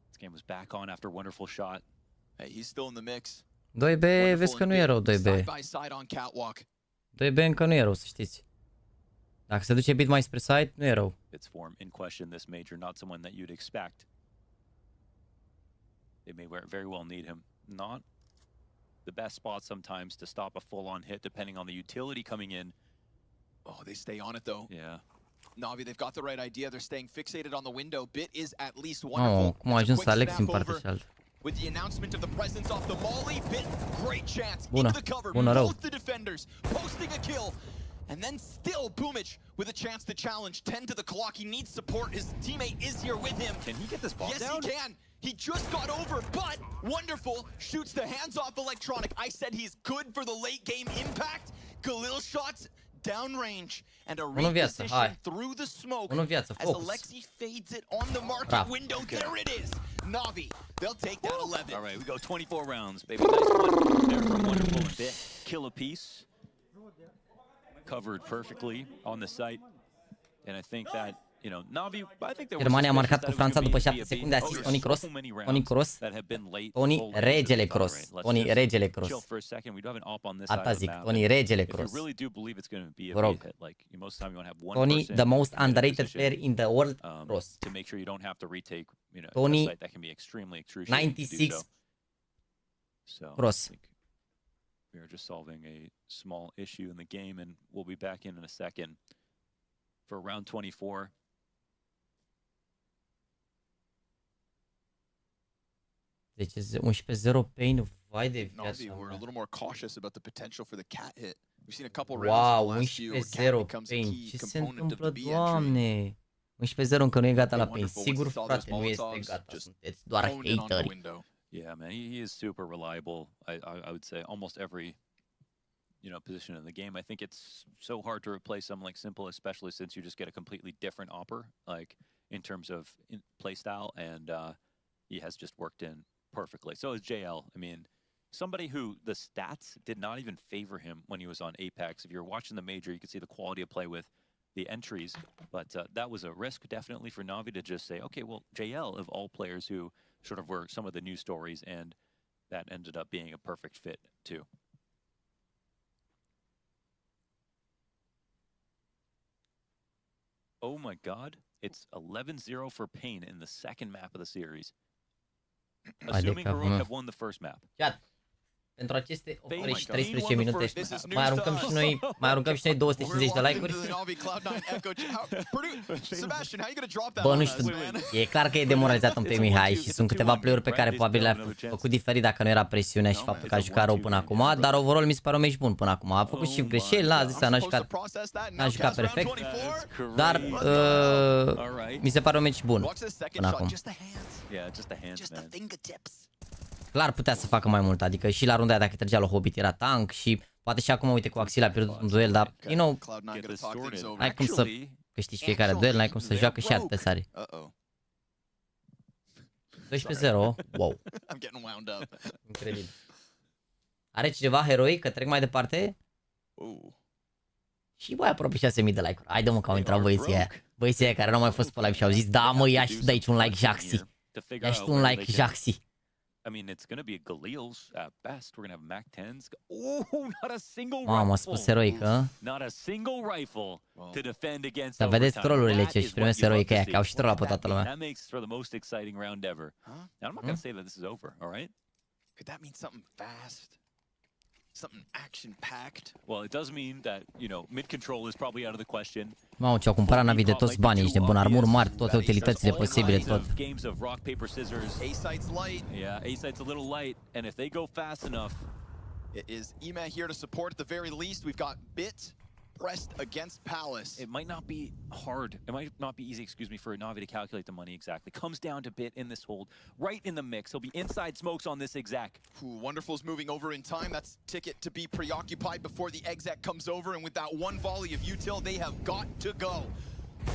This game was back on after a wonderful shot. Hey, he's still in the mix. 2B, vezi că nu e rău 2B. 2B încă nu e rău, să știți. Dacă se duce bit mai spre side, nu e rău. Its form in question this major, not someone that you'd expect. They may very well need him. Not the best spot sometimes to stop a full-on hit, depending on the utility coming in. Oh, they stay on it though. Yeah. Navi, they've got the right idea. They're staying fixated on the window. Bit is at least wonderful. Oh, cum a ajuns Alex în partea cealaltă. With the announcement of the presence off the molly, Bit, great chance Bună, into the cover. bună rău. Both the defenders posting a kill. And then still Boomich with a chance to challenge. 10 to the clock. He needs support. His teammate is here with him. Can he get this ball down? Yes, he can. He just got over, but wonderful. Shoots the hands off Electronic. I said he's good for the late game impact. Galil shots downrange. And a reposition through the smoke as Alexi fades it on the market window. There it is. Navi, they'll take that 11. All right, we go 24 rounds, baby. Nice one there from Wonderful and Bit. Kill a piece. Covered perfectly on the site, and I think that, you know, Navi, I think Germania a marcat cu Franța după 7 secunde, asist Toni Kroos. Toni Kroos. Toni Regele Kroos. Toni Regele Kroos. Asta zic, Toni Regele Kroos. Vă rog. Toni, the most underrated player in the world, Kroos. Toni, 96 Kroos. We are just solving a small issue in the game, and we'll be back in a second for round 24. Deci 11-0 pain, vai de viața mea. We're a little more cautious about the potential for the cat hit. We've seen a couple wow, rounds in the last few where cat 11-0 becomes a pain. key Ce se component of the întâmplă, B Doamne? 11-0 încă nu e gata la pain. Sigur, frate, nu este gata. Sunteți doar hateri. Yeah, man, he is super reliable. I would say almost every, you know, position in the game. I think it's so hard to replace someone like Simple, especially since you just get a completely different opper, like in terms of play style, and he has just worked in perfectly. So is JL. I mean, somebody who the stats did not even favor him when he was on Apex. If you're watching the major, you can see the quality of play with the entries, but that was a risk definitely for Navi to just say, okay, well, JL of all players who sort of were some of the news stories, and that ended up being a perfect fit too. Oh my God, it's 11-0 for Pain in the second map of the series. Assuming Heroic have won the first map. Pentru aceste 8 ore și 13 minute mai aruncăm și noi 250 de like-uri. Bă, nu știu, e clar că e demoralizat în pe Mihai și sunt câteva play-uri pe care probabil le-a făcut diferit dacă nu era presiunea și faptul că a jucat rău până acum, dar overall mi se pare un meci bun până acum. A făcut și greșeli, n-a zis, n-a jucat perfect, dar mi se pare un meci bun până acum. Clar putea să facă mai mult, adică și la runda aia dacă trăgea la Hobbit era tank și poate și acum, uite, cu Axile a pierdut un duel, dar, you know, n-ai cum să câștigi fiecare duel, n-ai cum să joacă și adversarii. 12-0, wow. Incredibil. Are cineva Heroic, că trec mai departe? Și băi, aproape 6.000 de like-uri. Haide mă că au intrat băieții aia care nu au mai fost pe live și au zis, da mă, ia și tu de aici un like, Jaxy. Ia și tu un like, Jaxy. I mean, it's going to be Galil's at best. We're going to have Mac 10s. Oh, not a single rifle. Mamă, a spus Heroic, hă? Not a single rifle to defend against. Să vedeți trollurile ce își primesc Heroic aia, că au și troll pe toată lumea. That makes for the most exciting round ever. Now, I'm not going to say that this is over, all right? Could that mean something fast? Something action-packed? Well, it does mean that, you know, mid-control is probably out of the question. Mamă, ce-au cumpărat Navi de toți banii, ești de bun, armuri mari, toate utilitățile posibile, tot. Games of rock, paper, scissors. A-site's light. Yeah, A-site's a little light, and if they go fast enough, It is EMA here to support at the very least. We've got Bit pressed against Palace. It might not be hard. It might not be easy, excuse me, for Navi to calculate the money exactly. Comes down to Bit in this hold, right in the mix. He'll be inside smokes on this exec. Wonderful's moving over in time. That's Ticket to be preoccupied before the exec comes over. And with that one volley of util, they have got to go.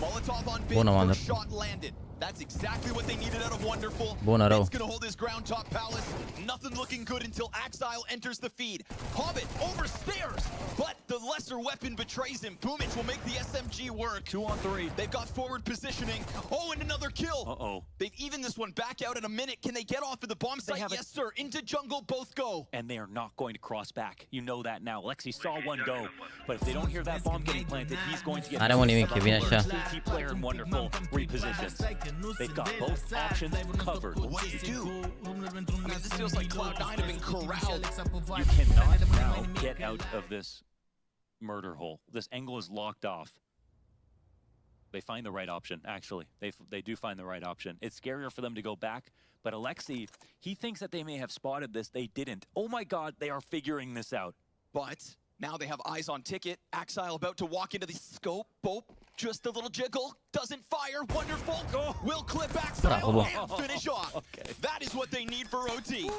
Molotov on Bit, first shot landed. That's exactly what they needed out of Wonderful. Bit's gonna hold his ground top Palace. Nothing looking good until Axile enters the feed. Hobbit over stairs, but the lesser weapon betrays him. Boomich will make the SMG work. 2 on 3. They've got forward positioning. Oh, and another kill. Uh-oh. They've evened this one back out in a minute. Can they get off of the bomb site? Yes, sir. Into jungle, both go. And they are not going to cross back. You know that now. Lexi saw one go, but if they don't hear that bomb getting planted, he's going to get... Are nimic, e vine așa. Key player and Wonderful repositions. They've got both options covered. What do you do? I mean, this feels like Cloud9 have been corralled. You cannot now get out of this murder hole. This angle is locked off. They find the right option, actually. They do find the right option. It's scarier for them to go back, but Alexi, he thinks that they may have spotted this. They didn't. Oh my God, they are figuring this out. But now they have eyes on Ticket. Axile about to walk into the scope. Bope, just a little jiggle. Doesn't fire. Wonderful. Will clip Axile and finish off. Okay. That is what they need for OT.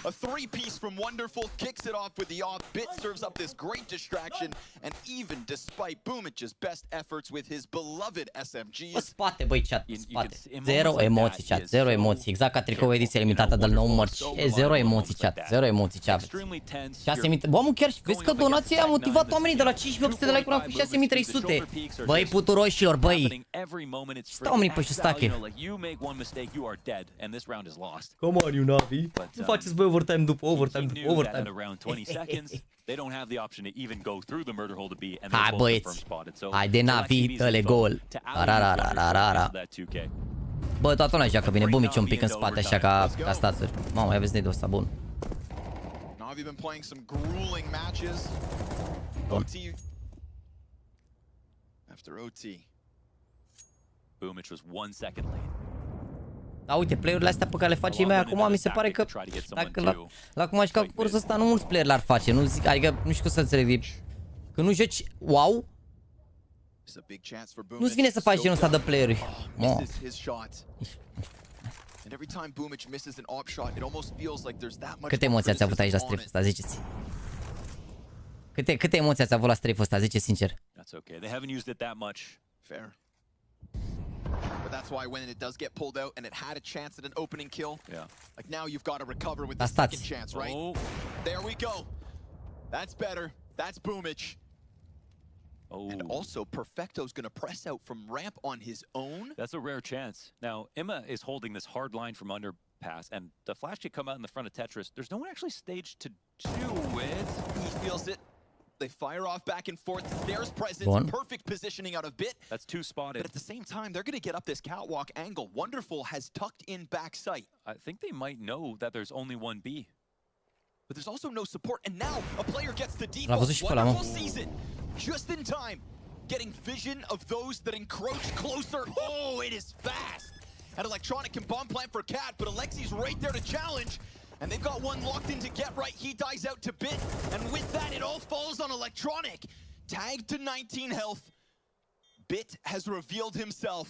A 3-piece from Wonderful kicks it off with the off. Bit serves up this great distraction. And even despite Boomich's best efforts with his beloved SMGs. Spate, băi, chat, spate. Zero emoții, chat. Zero emoții. Exact ca tricoul ediție limitată de nou mărci. Zero emoții, chat. Zero emoții, ce aveți. 6.000... Bă, mă, chiar vezi că donația a motivat oamenii de la 5800 de like-uri cu 6.300. Băi, puturoșilor, băi. Stau oamenii pe și stache. Come on, you Navi. Nu faceți, băi, overtime după overtime după overtime. They don't have the option to even go through the murder hole to be, and hai, băieți. Haide, Navi, dă-le gol. Rararararara. Bă, toată lumea joacă bine. Bumici un pic în spate, așa ca stațuri. Mamă, ia vezi de ăsta, bun. Navi been playing some grueling matches. Bun. OT after OT. Boomich was 1 second late. Da, uite, play-urile astea pe care le face mea acum, mi se pare că dacă la cum aș juca cu cursul ăsta, nu mulți player l-ar face, nu zic, adică nu știu cum să înțeleg, că nu joci, wow, nu-ți vine să faci genul ăsta de play-uri. Câte emoții ați avut aici la strafe ăsta, ziceți? Câte emoții ați avut la strafe ăsta, ziceți sincer? That's okay. They haven't used it that much. Fair. But that's why when it does get pulled out and it had a chance at an opening kill, like now you've got to recover with the second chance, right? There we go. That's better. That's Boomich. And also, Perfecto's going to press out from ramp on his own. That's a rare chance. Now, Emma is holding this hard line from underpass, and the flash can come out in the front of Tetris. There's no one actually staged to do it. He feels it. They fire off back and forth. Stairs presence, perfect positioning out of Bit. That's 2 spotted. But at the same time, they're going to get up this catwalk angle. Wonderful has tucked in back sight. I think they might know that there's only one B. But there's also no support. And now a player gets the default. Wonderful sees it. Just in time. Getting vision of those that encroach closer. Oh, it is fast. And Electronic can bomb plant for Cat, but Alexi's right there to challenge. And they've got one locked in to get right. He dies out to Bit. And with that, it all falls on Electronic. Tagged to 19 health. Bit has revealed himself.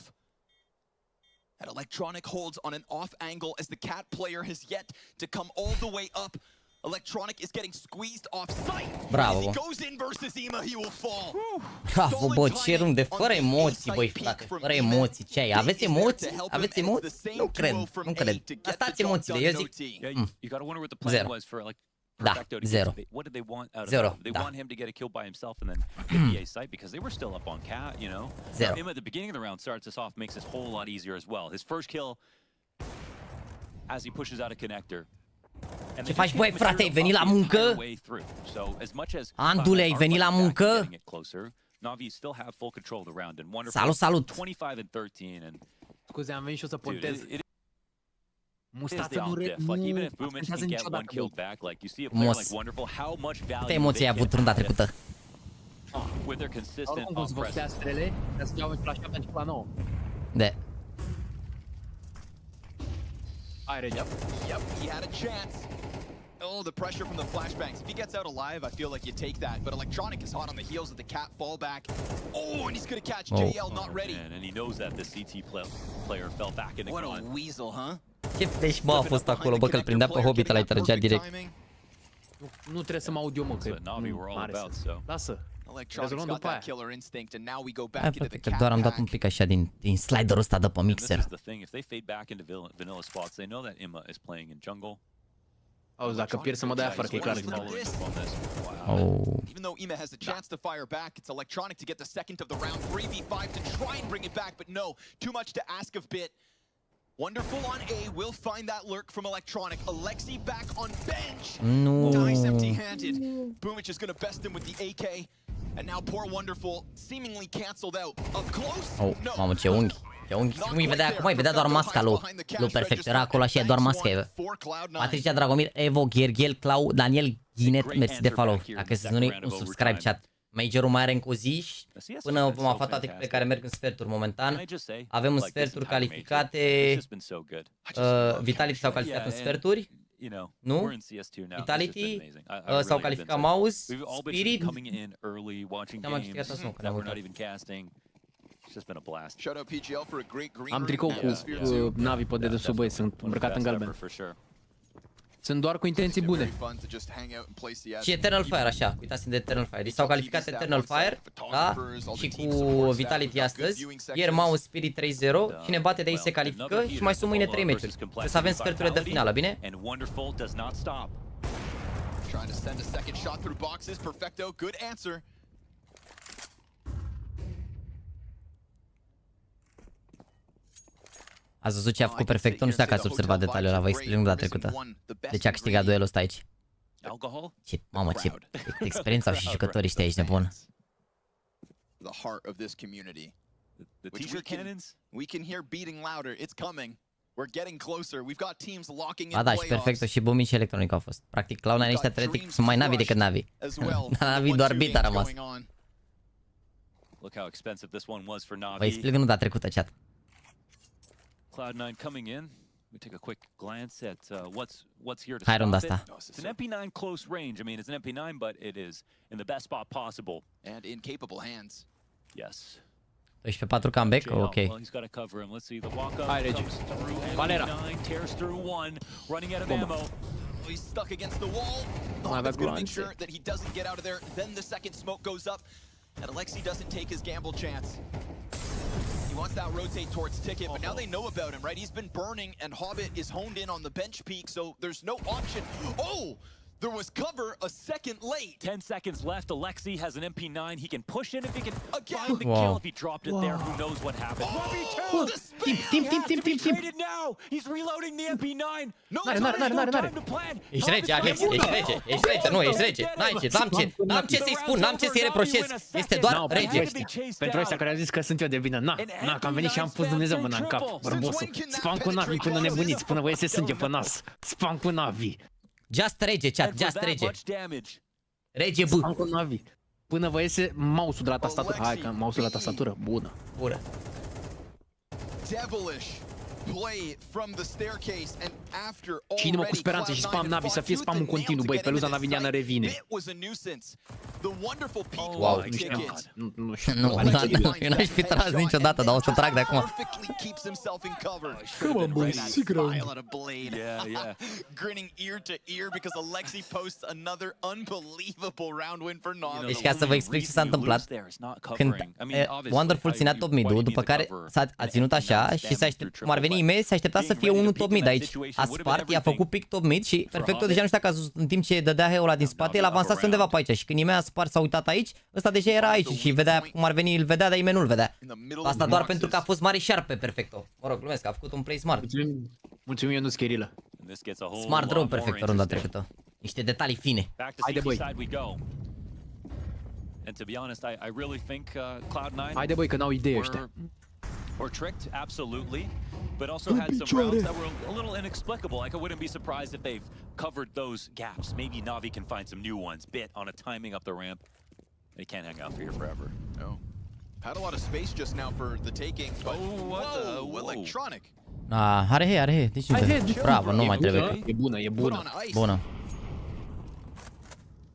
And Electronic holds on an off angle as the Cat player has yet to come all the way up. Electronic is getting squeezed off sight. Bravo. As he goes in versus EMA, he will fall. Bravo, bă, ce runde, fără emoții, băi, frate, fără emoții, ce ai? Aveți emoții? Aveți emoții? Nu cred, nu cred. Stați emoțiile, eu zic. Zero. Da, zero. What did they want out of him? They want him to get a kill by himself and then get the A site because they were still up on Cat, you know? Zero. Him at the beginning of the round starts us off, makes this whole lot easier as well. His first kill as he pushes out a connector. Ce faci, băi, frate? Ai venit la muncă? Andule, ai venit la muncă? Salut, salut! Scuze, am venit și o să pontez. Mustață nu ascultează niciodată. Frumos. Câte emoții ai avut runda trecută? Oricum cum să vă stea strele, dar să iau la 7 și la 9. De. Hai, Regea. Yep, he had a chance. Oh, the pressure from the flashbangs. If he gets out alive, I feel like you take that. But Electronic is hot on the heels of the cat fallback. Oh, and he's going to catch JL not ready. Man, and he knows that the CT player fell back in the What a weasel, huh? Ce pești, bă, a fost acolo, bă, că îl prindea pe Hobbit, ăla-i trăgea direct. Nu trebuie să mă aud eu, mă, că nu are să... Lasă. Electronic's got that killer instinct, and now we go back into the Că doar am dat un pic așa din sliderul ăsta de pe mixer. This is the thing. If they fade back into vanilla spots, they know that Imma is playing in jungle. Auzi, dacă pierd să mă dai afară, că e clar. Even though Ima has a chance to fire back, it's Electronic to get the second of the round. 3v5 to try and bring it back, but no, too much to ask of Bit. Wonderful on A, will find that lurk from Electronic. Alexi back on bench. No. Dice empty-handed. Boomich is going to best him with the AK. And now poor Wonderful seemingly cancelled out. Up close? Oh, mamă, ce unghi. Ce unghi. Cum îi vedea acum? Îi vedea doar masca lui Perfect. Era acolo așa, doar masca. Patricia Dragomir, Evo, Gherghel, Clau, Daniel Ghinet, mersi de follow. Dacă să nu un subscribe chat. Majorul mai are încă o zi până vom afla toate pe care merg în sferturi momentan. Avem în sferturi calificate. Vitality s-au calificat în sferturi. Nu? Vitality s-au calificat Mouse, Spirit. N-am calificat asta, nu, că ne-am uitat. Am tricou cu Navi pe dedesubt, băi, sunt îmbrăcat în galben. Sunt doar cu intenții bune. Și Eternal Fire, așa, uitați de Eternal Fire. S-au calificat Eternal Fire, da? Și cu Vitality astăzi. Ieri Mouse Spirit 3-0 și ne bate de aici se califică și mai sunt mâine 3 meciuri. Trebuie să avem sferturile de finală, bine? Ați văzut ce a făcut Perfectul? Nu știu dacă ați observat detaliul ăla, vă explic data trecută. Deci a câștigat duelul ăsta aici. Ce, mamă, ce experiență au și jucătorii ăștia aici, nebun. Ba da, și Perfectul și Bumi și Electronic au fost. Practic, Cloud9 ăștia teoretic sunt mai Navi decât Navi. Navi doar beat a rămas. Vă explic data trecută, chat. Cloud9 coming in. We take a quick glance at what's here to Hai stop runda it. asta. It's an MP9 close range. I mean, it's an MP9, but it is in the best spot possible and in capable hands. Yes. 12-4 comeback. Ok. Well, he's got to cover him. Let's see the walk up. Hai, Regi. Valera. MP9 tears through one, running out of ammo. He's stuck against the wall. That's going to make sure that he doesn't get out of there. Then the second smoke goes up, and Alexi doesn't take his gamble chance. He wants that rotate towards Ticket, but now they know about him, right? He's been burning, and Hobbit is honed in on the bench peak, so there's no option. Oh! There was cover a second late. 10 seconds left. Alexi has an MP9. He can push in if he can find the kill. If he dropped it there, who knows what happened. 1v2! Team. Now! He's reloading the MP9. No time to plan. Ești rege, Alex, ești rege, nu, ești rege. N-am ce să-i spun, n-am ce să-i reproșez. Este doar rege. Pentru ăștia care au zis că sunt eu de vină. Na, că am venit și am pus Dumnezeu mâna în cap, bărbosul. Spam cu Navi până nebuniți, până vă iese sânge pe nas. Spam cu Navi. Just rege, chat, just rege. Rege, bă. Spam cu Navi. Până vă iese mouse-ul de la tastatură. Hai, că mouse-ul la tastatură, bună. Bună. Și numai cu speranțe și spam Navi, să fie spam în continuu, băi, peluza navineană revine. Wow, nu știu. Nu, eu n-aș fi tras niciodată, dar o să trag de acum. Come on, boys, sick round. Yeah. Grinning ear to ear because Alexi posts another unbelievable round win for Navi. Deci ca să vă explic ce s-a întâmplat, când Wonderful ținea top mid-ul, după care a ținut așa și s-a așteptat, cum ar veni imediat, s-a așteptat să fie unul top mid aici. A spart, i-a făcut pick top mid și Perfectul deja nu știa că a în timp ce dădea heul ăla din spate, el avansase undeva pe aici și când imediat a spart, s-a uitat aici, ăsta deja era aici și vedea cum ar veni, îl vedea, dar imediat nu-l vedea. Asta doar pentru că a fost mare șarp pe Perfectul. Mă rog, glumesc, a făcut un play smart. Mulțumim, Ionuț Chirilă. Smart rău Perfectul runda trecută. Niște detalii fine. Haide, băi. Haide, băi, că n-au idee ăștia. Or tricked, absolutely, but also had some rounds that were a little inexplicable. Like I wouldn't be surprised if they've covered those gaps. Maybe Navi can find some new ones. Bit on a timing up the ramp. They can't hang out here forever. No. Had a lot of space just now for the taking, but Electronic. Are he. Deci bravo, nu mai trebuie. E bună. Bună.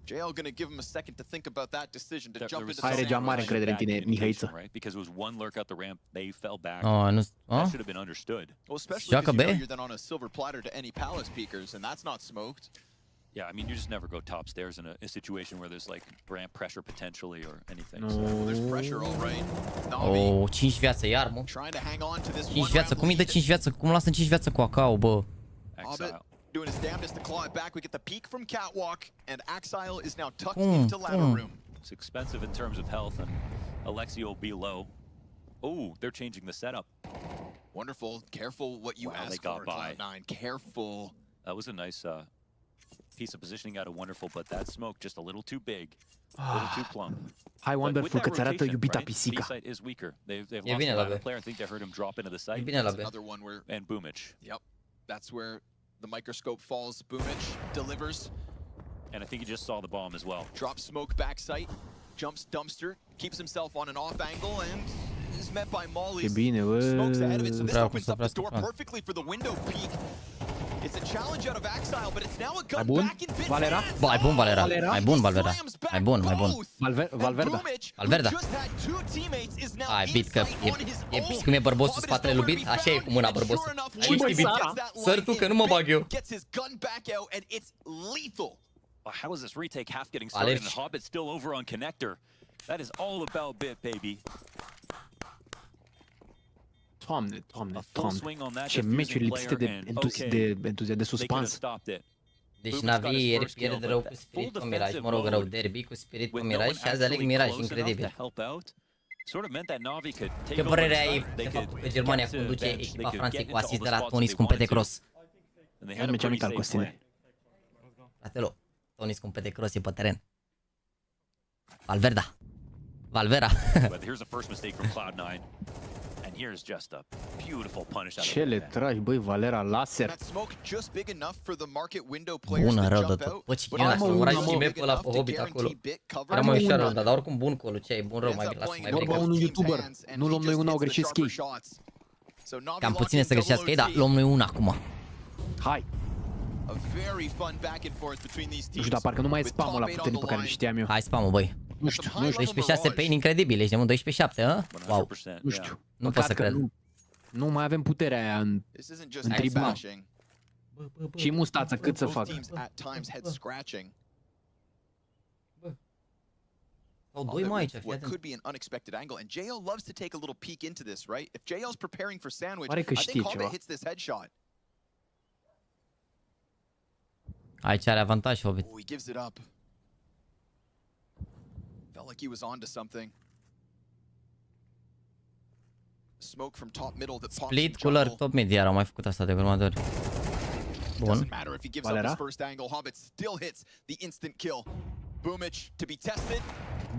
JL gonna give him a second to think about that decision to jump into. Hai Regea mare încredere în tine, Mihaiță. Right? Because it was one lurk out the ramp, they fell back. Oh, nu. That should have been understood. Well, especially because you know you're then on a silver platter to any palace peekers, and that's not smoked. Yeah, I mean, you just never go top stairs in a situation where there's like ramp pressure potentially or anything. So there's pressure, all right. Oh, 5 viață iar, mă. 5 viață, cum îi dă 5 viață? Cum lasă 5 viață cu Acao, bă? Doing his damnedest to claw it back. We get the peek from Catwalk, and Axile is now tucked into ladder room. It's expensive in terms of health, and Alexi will be low. Oh, they're changing the setup. Wonderful. Careful what you ask for, Cloud9. Careful. That was a nice piece of positioning out of Wonderful, but that smoke just a little too big, a little too plump. Hai Wonderful că ți arată iubita pisica. B-site is weaker. They've lost a player. I think they heard him drop into the site. Another one where and Boomich. Yep, that's where the microscope falls. Boomich delivers, and I think he just saw the bomb as well. Drops smoke back site, jumps dumpster, keeps himself on an off angle, and is met by Molly. Smokes ahead of it, so this opens up the door perfectly for the window peek. It's a challenge out of Axile, but it's now a gun back in mid. Valera? Mai bun Valera. Mai bun Valera. Mai bun, mai bun. Valverda. Valverda. Ai, bit că e cum e bărbosul în spatele lui Bit, așa e cu mâna bărbosul. Ai știi Bit? Săr tu că nu mă bag eu. How is this retake half getting started and Hobbit still over on connector? That is all about Bit, baby. Doamne, ce meciuri lipsite de suspans. Deci Navi ieri pierde rău cu Spirit pe Mirage, mă rog, rău derby cu Spirit pe Mirage și azi aleg Mirage, incredibil. Ce părere ai de faptul că Germania conduce echipa Franței cu asist de la Tony Scumpete Cross? Nu meci amical, Costine. Fratelo, Tony Scumpete Cross e pe teren. Valverda. Valvera. Here's just a beautiful punish out of Ce le tragi, băi, Valera, laser. Bună, rău de tot. Bă, ce chiar dacă nu ragi și map ăla pe Hobbit acolo. Era mai ușor rău, dar oricum bun colul, ce e bun rău, mai lasă mai vorba unui YouTuber. Nu luăm noi una, au greșit ei. Cam puține să greșească ei, dar luăm noi una acum. Hai. Nu știu, dar parcă nu mai e spam-ul ăla puternic pe care îl știam eu. Hai spam-ul, băi. Nu știu. 12-6 pain incredibil, ești de 12-7, hă? Wow. Nu știu. Nu pot să cred. Nu mai avem puterea aia în tribunal. Și mustață, cât să fac? Sau doi mai aici, What could be an unexpected angle, and JL loves to take a little peek into this, right? If JL's preparing for sandwich, I think Hobbit hits this headshot. Aici are avantaj Hobbit. Oh, he gives it up. Felt like he was onto something. Smoke from top middle that pops. Split cooler top mid, iar au mai făcut asta de următori. Bun. Valera. First angle, Hobbit still hits the instant kill. Boomich to be tested.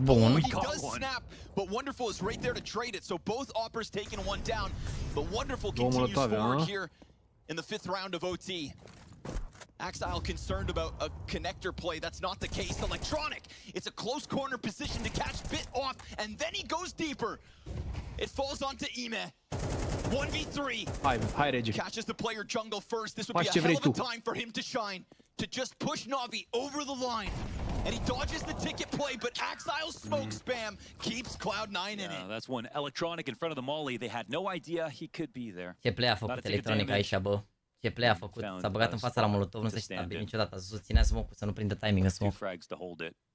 Bun. He does snap, but Wonderful is right there to trade it. So both Oppers taking one down, but Wonderful continues forward here in the 5th round of OT. Axile concerned about a connector play. That's not the case. Electronic. It's a close corner position to catch Bit off, and then he goes deeper. It falls onto Ime. 1v3. Hai, Regi. Catches the player jungle first. This would be a hell of a time for him to shine. To just push Navi over the line. And he dodges the ticket play, but Axile's smoke spam keeps Cloud9 in it. That's one electronic in front of the Molly. They had no idea he could be there. Ce play a făcut Electronic aici, bă? Ce play a făcut? S-a băgat în fața la Molotov, nu se stabil niciodată. A susținea smoke-ul să nu prindă timing în smoke.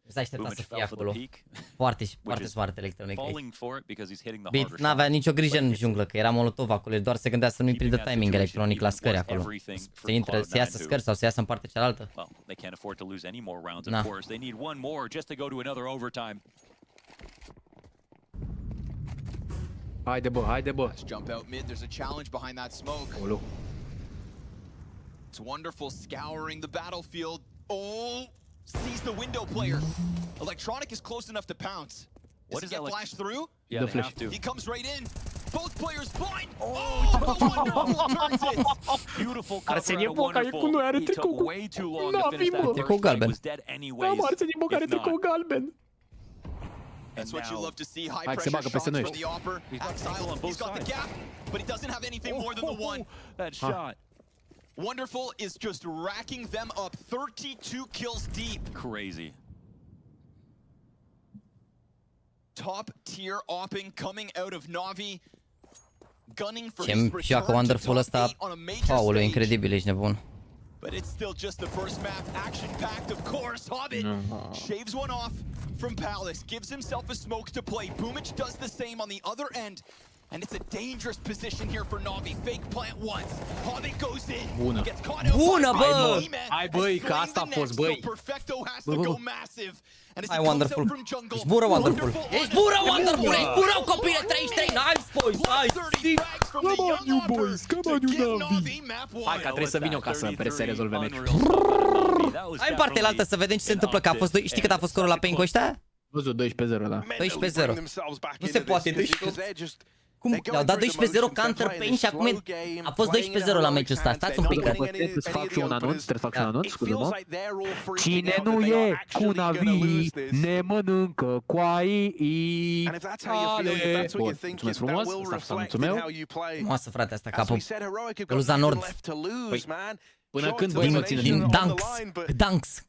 S-a așteptat să fie acolo. Foarte, foarte smart Electronic aici. Bit n-avea nicio grijă în junglă, că era Molotov acolo, doar se gândea să nu-i prindă timing Electronic la scări acolo. Să iasă scări sau să iasă în partea cealaltă. Na. Haide, bă, haide, bă. Jump out mid. There's a challenge behind that smoke. Olo. It's Wonderful scouring the battlefield. Oh, sees the window player. Electronic is close enough to pounce. Does he get flashed through? Yeah, they have to. He comes right in. Both players blind. Oh, Wonderful turns it. Beautiful cover out of Wonderful. He took way too long to finish that first fight. He was dead anyways. That's what you love to see. High pressure shots from the Opper. Axile, he's got the gap, but he doesn't have anything more than the one. That shot. Wonderful is just racking them up. 32 kills deep. Crazy. top tier opping coming out of NAVI. Gunning for Ce his joacă return to Wonderful top ăsta. 8 on a major Aoleu, stage. incredibil, ești nebun. But it's still just the first map, action-packed, of course. Hobbit shaves one off from Palace, gives himself a smoke to play. Boomich does the same on the other end. And it's a dangerous position here for Navi. Fake plant once. Hobbit goes in. Bună. Gets caught out Bună, by bă! Ime, Hai, and băi, că swings asta a the fost, next, băi. so Perfecto has Bă, to bă, go bă. massive. And as Hai, he comes Wonderful. out from jungle, Ești bură, Wonderful. Ești bură, Wonderful! Ești bură, copile! 33! Nice, boys! Nice! Hai că trebuie să vin eu ca să rezolve meciul. Hai în partea altă să vedem ce se întâmplă, că a fost... Știi cât a fost scorul la Pain cu ăștia? Văzut 12-0, da. 12-0. Nu se poate, 12. Cum? Le-au dat 12-0 counter Pain și acum a fost 12-0 la meciul ăsta. Stați un pic. Trebuie să fac și un anunț, scuze-mă. Cine nu e cu Navi, ne mănâncă coaii. Ale! Bun, mulțumesc frumos, ăsta a fost anunțul meu. Frumoasă, frate, asta capul. Căluza Nord. Păi, până când voi mă ține din Dunks.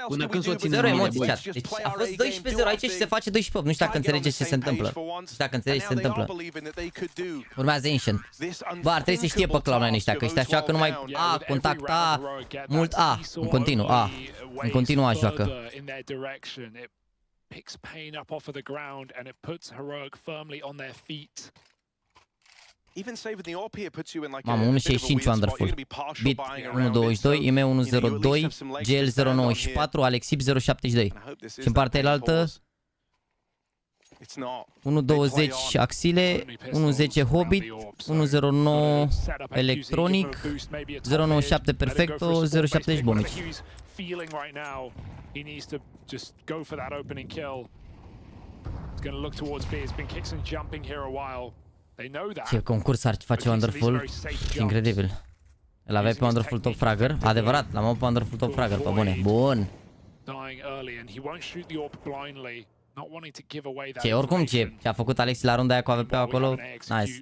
Până când s-o ține Zero mine, emoții, băi. chat. Deci a fost 12-0 aici și se face 12-8. Nu știu dacă înțelegeți ce se întâmplă. Nu știu dacă înțelegeți ce se întâmplă. Urmează Ancient. Bă, ar trebui să știe pe Cloud9 ăștia, că ăștia joacă numai A, contact A, mult A, în continuu A. În continuu A joacă. Picks Pain up off of the ground and it puts Heroic firmly on their feet. Even saving the AWP here puts you in like Mamă, 1.65 Wonderful. Bit 1.22, IME 1.02, GL 0.94, Alexip 0.72. Și în partea elaltă 1.20 Axile, 1.10 Hobbit, 1.09 Electronic, 0.97 Perfecto, 0.70 Bomic. Feeling right now he needs to just go for that opening kill. He's going to look towards B. He's been kicks and jumping here a while. They know that. Ce concurs ar face Wonderful. Incredibil. Îl aveai pe Wonderful top fragger? Adevărat, l-am avut pe Wonderful top fragger, pe bune. Bun. Ce, oricum ce a făcut Alex la runda aia cu AWP acolo? Nice.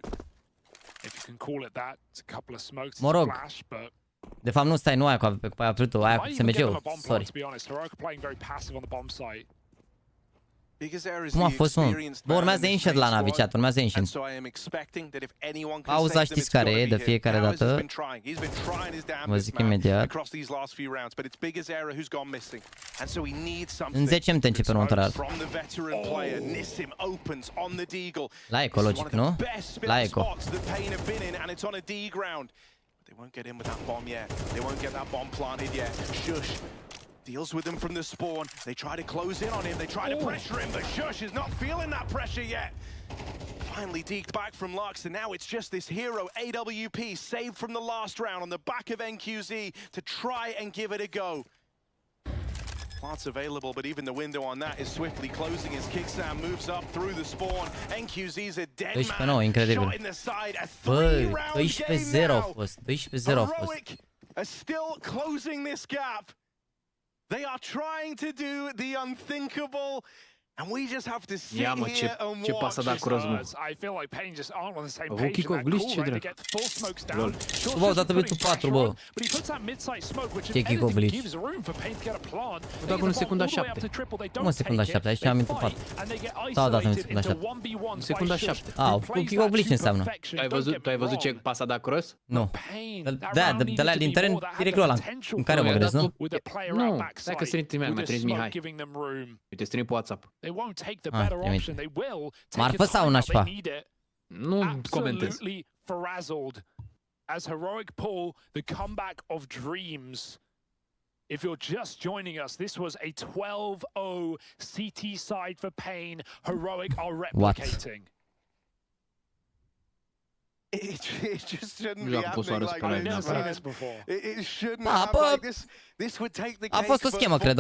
Mă rog. De fapt nu stai, nu aia cu AWP, cu aia plutul, aia cu SMG-ul. Sorry. Cum a fost, mă? Bă, urmează Ancient la Navi, chat, urmează Ancient. Pauza știți care e de fiecare dată. Vă zic imediat. În 10 minute începe următoarea. La Eco, logic, nu? La Eco. They won't get in with that bomb yet. They won't get that bomb planted yet. Shush deals with them from the spawn. They try to close in on him. They try to pressure him, but Shush is not feeling that pressure yet. Finally deked back from Lux, and now it's just this hero, AWP, saved from the last round on the back of NQZ to try and give it a go. Plants available, but even the window on that is swiftly closing as Kicksam moves up through the spawn. NQZ's a dead man. Shot in the side. A 3-round game now. Heroic are still closing this gap. They are trying to do the unthinkable. And we just have to sit here and ce pasă da cu răzmă. Rookie of Glitch, ce drept. Lol. Bă, au dat tu 4, bă. Ce kick of Glitch? Au dat în secunda 7. Cum în secunda 7? Aici am intrat 4. Sau au dat în secunda 7? În secunda 7. Au, cu kick of Glitch înseamnă. Tu ai văzut ce pasă da cu răz? Nu. De la din teren, direct ăla în care mă gândesc, nu? Nu, stai că strâng trimea, mai trimis Mihai. Uite, strâng pe WhatsApp. Marfă sau nașpa? Nu comentez. As Heroic pull the comeback of dreams. If you're just joining us, this was a 12-0 CT side for Pain. Heroic are replicating. It just shouldn't be happening like this. It shouldn't happen like this. This would take the game for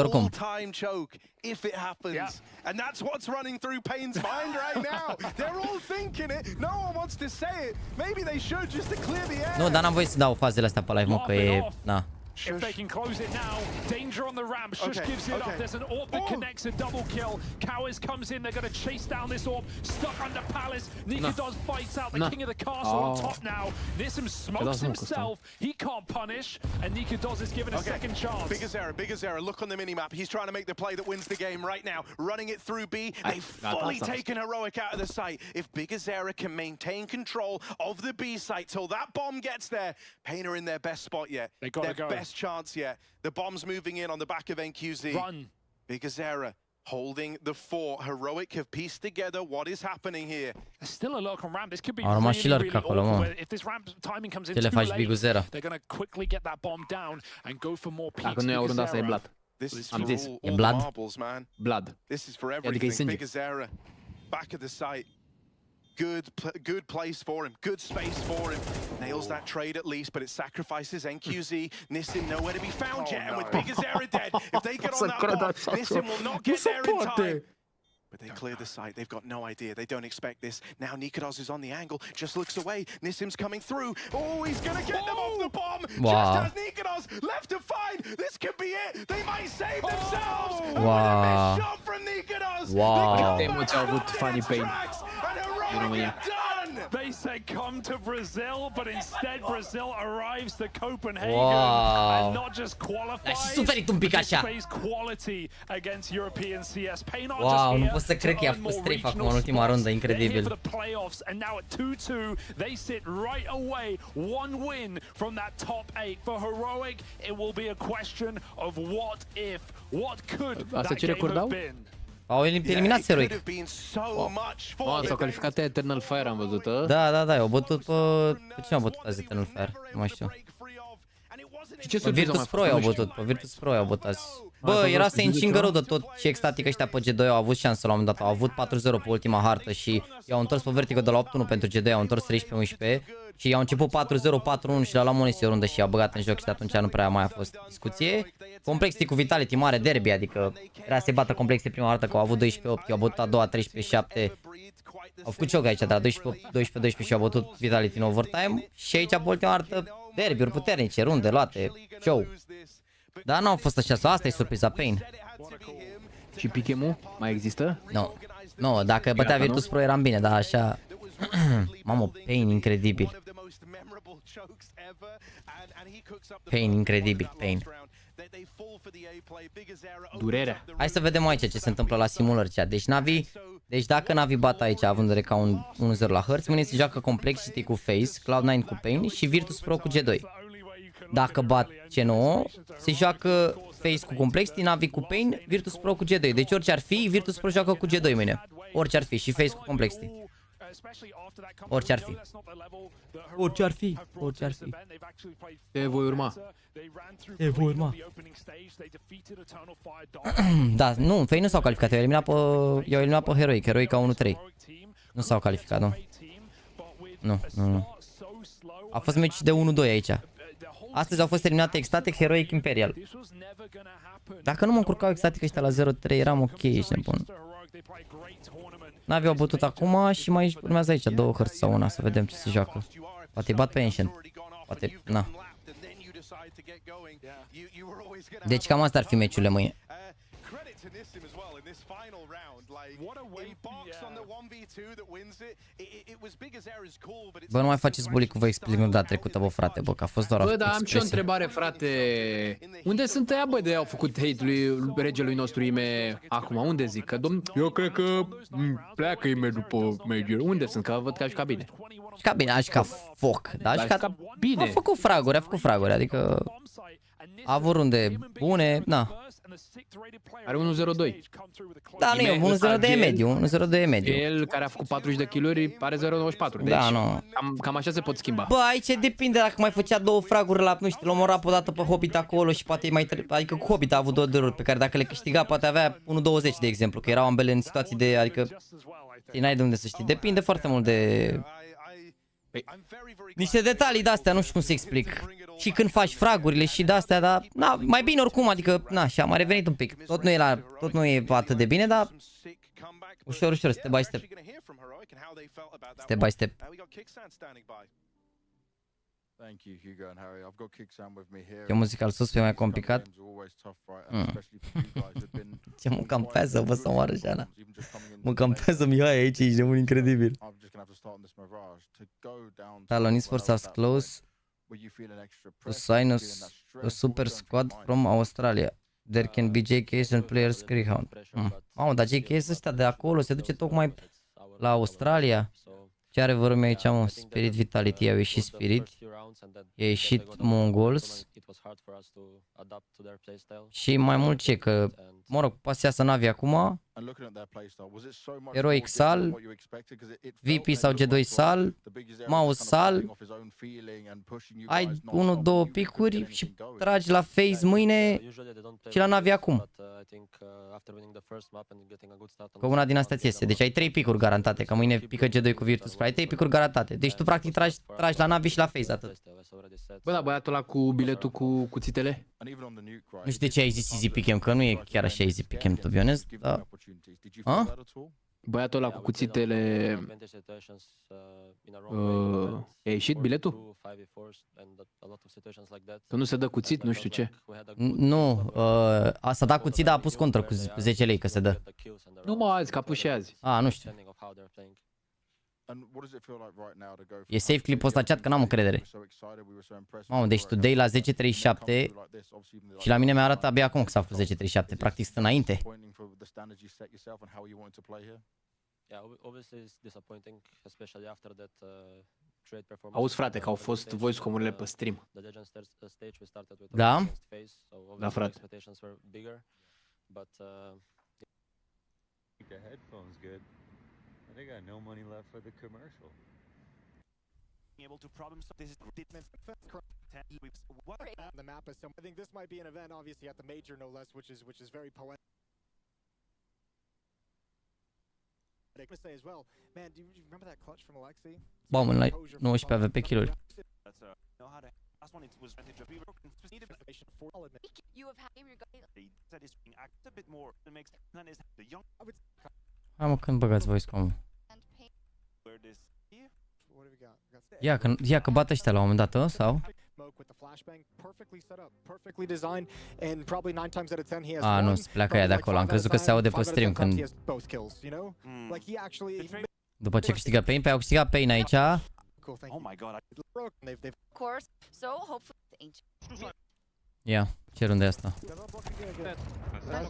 full-time choke if it happens. And that's what's running through Pain's mind right now. They're all thinking it. No one wants to say it. Maybe they should just to clear the air. Nu, dar n-am voie să dau fazele astea pe live, mă, că e... Na. if they can close it now. Danger on the ramp. Shush gives it up. There's an orb that connects a double kill. Cowards comes in. They're going to chase down this orb. Stuck under Palace. Nikados fights out the king of the castle on top now. Nissim smokes himself. He can't punish. And Nikados is given a second chance. BiggerZera. Look on the minimap. He's trying to make the play that wins the game right now. Running it through B. They've fully taken Heroic out of the site. If BiggerZera can maintain control of the B site till that bomb gets there, Pain are in their best spot yet. They got their best chance yet. The bomb's moving in on the back of NQZ. Run. BiggerZera holding the fort. Heroic have pieced together what is happening here. There's still a lock on ramp. This could be really awkward. If this ramp timing comes in too late, they're going to quickly get that bomb down and go for more peaks. This is Am zis. all the marbles, man. Blood. This is for everything. BiggerZera, back of the site. Good place for him. Good space for him. Nails that trade at least, but it sacrifices NQZ. Nissim nowhere to be found yet, and with BiggerZera dead, if they get on that bomb, Nissim will not get there in time. But they clear the site. They've got no idea. They don't expect this. Now Nikados is on the angle. Just looks away. Nissim's coming through. Oh, he's going to get them off the bomb. Wow. Just as Nikados left to find. This could be it. They might save themselves. Wow. A shot from Nikados. Wow. Emoții au avut funny pain. They said come to Brazil, but instead Brazil arrives to Copenhagen and not just qualifies. Și suferit un pic așa. Quality against European CS. Wow, nu pot să cred că i-a fost strafe acum în ultima rundă, incredibil. And now at 2-2, they sit right away. One win from that top 8 for Heroic. It will be a question of what if, what could that game have been. Au eliminat Heroic. S-au calificat Eternal Fire, am văzut. Da, au bătut pe cine au bătut azi Eternal Fire? Nu mai știu. Pe Virtus.pro i-au bătut, pe Virtus.pro i-au bătut azi. Bă, era să încingă rău de tot și extatic ăștia pe G2 au avut șansă la un moment dat. Au avut 4-0 pe ultima hartă și i-au întors pe Vertigo de la 8-1 pentru G2, au întors 13-11 și i-au început 4-0, 4-1 și l-au luat o rundă și i-au băgat în joc și de atunci nu prea mai a fost discuție. Complexity cu Vitality, mare derby, adică era să-i bată Complexity prima hartă că au avut 12-8, i-au bătut a doua 13-7. Au făcut joc aici, dar 12-12 și au bătut Vitality în overtime și aici pe ultima hartă derby-uri puternice, runde luate, show. Dar nu au fost așa, asta e surpriza Pain. Și Pikemu mai există? Nu, dacă bătea Virtus.pro eram bine, dar așa... Mamă, Pain incredibil. Pain incredibil, Pain. Durerea. Hai să vedem aici ce se întâmplă la simulări cea. Deci dacă Navi bat aici având de ca un 1-0 la hărți, mâine se joacă Complexity cu Face, Cloud9 cu Pain și Virtus.pro cu G2. Dacă bat C9, se joacă Face cu Complexity, Navi cu Pain, Virtus.pro cu G2. Deci orice ar fi, Virtus.pro joacă cu G2 mâine. Orice ar fi și Face cu Complexity. Orice ar fi. Orice ar fi. Orice ar fi. Ce voi urma? Ce voi urma? Da, nu, Fei nu s-au calificat, i-au eliminat pe Heroic. Heroic au 1-3. Nu s-au calificat, nu. Nu. A fost meci de 1-2 aici. Astăzi au fost eliminate Ecstatic, Heroic, Imperial. Dacă nu mă încurcau Ecstatic ăștia la 0-3, eram ok, ești nebun. Navi au bătut acum și mai urmează aici două hărți sau una, să vedem ce se joacă. Poate-i bat pe Ancient. Poate, na. Deci cam asta ar fi meciurile mâine. Bă, nu mai faceți bully cu vă explicând data trecută, bă, frate, bă, că a fost doar o expresie. Bă, dar am și o întrebare, frate. Unde sunt ăia, bă, de au făcut hate-ului regelui nostru Ime acum? Unde zic? Că, domn, eu cred că pleacă Ime după Major. Unde sunt? Că văd că a jucat bine. A jucat bine, a jucat foc. Dar a jucat bine. A făcut fraguri, adică a avut runde bune, na. Are 1-0-2. Da, nu e 1-0 de mediu, 1-0 de mediu. El care a făcut 40 de kill-uri are 0-94. Deci da, nu. Cam așa se pot schimba. Bă, aici depinde dacă mai făcea două fraguri la, nu știu, l-a omorat o dată pe Hobbit acolo și poate mai adică cu Hobbit a avut două deruri pe care dacă le câștiga poate avea 1-20 de exemplu, că erau ambele în situații de, adică n-ai de unde să știi. Depinde foarte mult de niște detalii de-astea, nu știu cum să explic. Și când faci fragurile și de-astea, dar na, mai bine oricum, adică, na, și am mai revenit un pic. Tot nu e atât de bine, dar ușor, step by step. Step by step. Ce muzical sus pe mai complicat? Ce mă campează, vă să moară Jana. Mă campează Mihai aici, ești de un incredibil. Talon Esports has close to sign a super squad from Australia. There can be JKS and players Greyhound. Mamă, dar JKS ăsta de acolo se duce tocmai la Australia. Ce are vorba aici, mă? Spirit Vitality, au ieșit Spirit. I-a ieșit Mongols. Și mai mult ce, că, mă rog, pasează Navi acum. Heroic Sal, VP sau G2 Sal, Mouse Sal. Ai 1-2 picuri și tragi la phase mâine și la Navi acum. Că una din astea ți iese. Deci ai 3 picuri garantate, că mâine pică G2 cu Virtus.pro. Ai 3 picuri garantate. Deci tu practic tragi la Navi și la phase, atât. Bă, da, băiatul ăla cu biletul cu cuțitele? Nu știu de ce ai zis easy pick-em, că nu e chiar așa easy pick-em, to be honest, da. Băiatul ăla cu cuțitele... a ieșit biletul? Că nu se dă cuțit, nu știu ce. Nu, s-a dat cuțit, dar a pus contră cu 10 lei că se dă. Nu mă azi, că a pus și azi. A, nu știu. E safe clipul ăsta chat, că n-am încredere. Mamă, deci tu dai la 10.37 și la mine mi-arată abia acum că s-a făcut 10.37, practic stă înainte. Auzi, frate, că au fost voice comunile pe stream. Da? Da, frate. I got no money left for the commercial. Able to problem solve this the map is some. I think this might be an event, obviously at the major, no less, which is very poetic. I say as well, man. Do you remember that clutch from Alexi? Bam, la 19 AWP kill-uri. Hai mă, când băgați voice com. Ia că bat ăștia la un moment dat, sau? A, nu, se pleacă ea de acolo, am crezut că se aude pe stream când... După ce câștigă Pain, pe au câștigat Pain aici. Ia, ce rundă e asta? Stai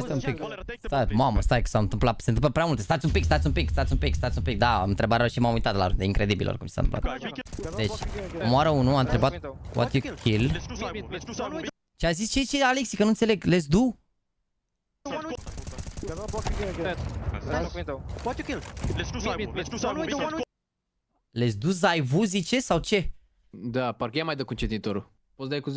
un pic. Stai, mamă, stai că s-a întâmplat, se întâmplă prea multe. Stați un pic. Da, întrebarea și m-am uitat la e incredibil oricum ce s-a întâmplat. Deci, omoară unul, a întrebat what you kill. Ce a zis ce Alexi, că nu înțeleg, let's do? Let's do Zaivu zice sau ce? Da, parcă ea mai dă cu încetinitorul. Poți dai cu 0.5.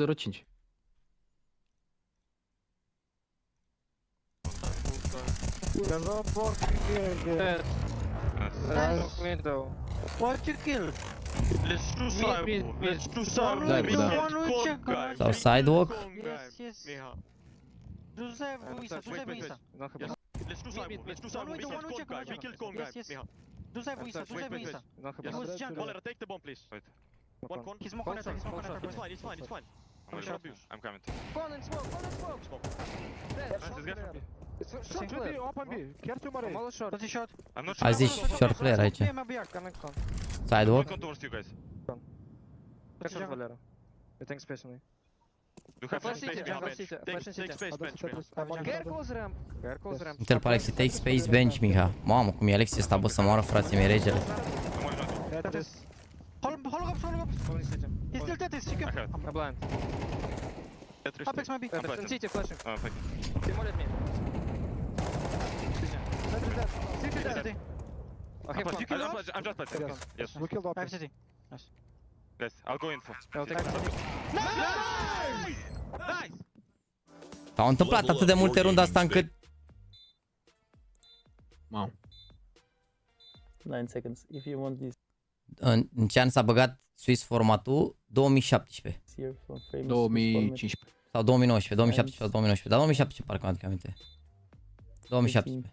What you kill? Let's do sau sidewalk? Yes. Do Zaivu Isa. Do Zaivu Isa. He was jungle. Valera, take the bomb, please. Wait. One con. He's more connected. It's fine. I'm coming. Con and smoke. A zis short player aici. Sidewalk? Uite-l pe Alexi, take space bench, Miha. Mamă, cum e Alexi ăsta, bă, să moară, frații mei, regele. He's still dead, he's chicken. I'm blind. Apex might be. And CT flashing. Demoled me. Okay, I'm just blind. Yes. We killed I have CT. Nice. Guys, I'll go info. Nice! S-au întâmplat atât de multe runde asta încât... Wow. 9 seconds. If you want this. În ce an s-a băgat Swiss formatul? 2017. 2015. Sau 2019, 2017 sau 2019. Dar 2017 parcă am aminte. 2017.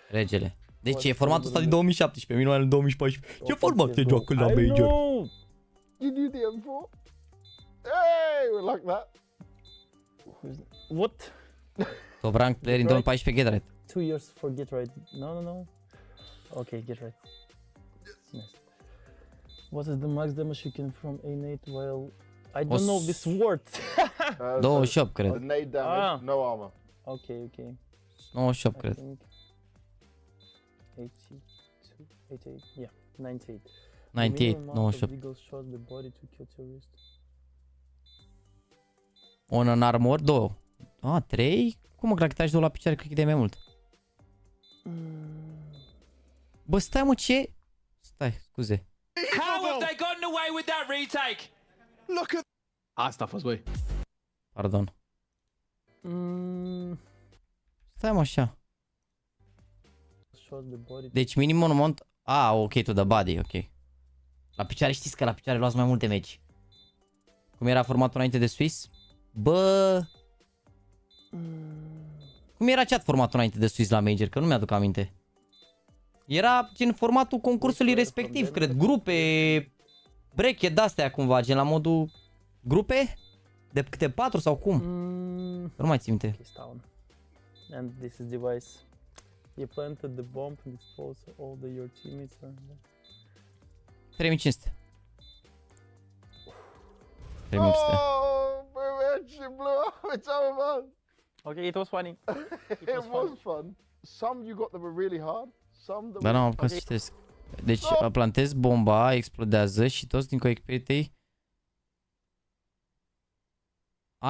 Regele. Deci e formatul ăsta din 2017, minunea în 2014. Ce format se joacă la Major? You do the M4? Hey, we like that. What? Top rank player in 2014 Get Right. 2 years for Get Right. No. Okay, Get Right. Nice. What is the max damage you can from a nade while... I don't know this word. 28, cred. The nade damage, no armor. Okay. 98, cred. 88, yeah, 98. 98, 98. Legal shot the body to kill terrorist. On în armor, 2. 3? Cum mă, crachitaj 2 la picioare, cred că e de mai mult. Bă, stai mă, ce? Stai, scuze. How have they gotten away with that retake? Look at... Asta a fost, băi. Pardon. Stai mă așa. Deci minim un mont... ok, to the body, ok. La picioare știți că la picioare luați mai multe meci. Cum era formatul înainte de Swiss? Bă... Cum era chat formatul înainte de Swiss la Major? Că nu mi-aduc aminte. Era gen formatul concursului respectiv, cred. Grupe... Bracket de-astea cumva, gen la modul... Grupe? De câte 4 sau cum? Nu mai țin minte. And this is device. You planted the bomb and exposed all your teammates. 3500. 3500. Oh, she blew up. It's over. Okay, it was funny. It was fun. Some you got that were really hard. Some that Dar n-am apucat să citesc. Deci plantezi bomba, explodează și toți din coechipierii tăi...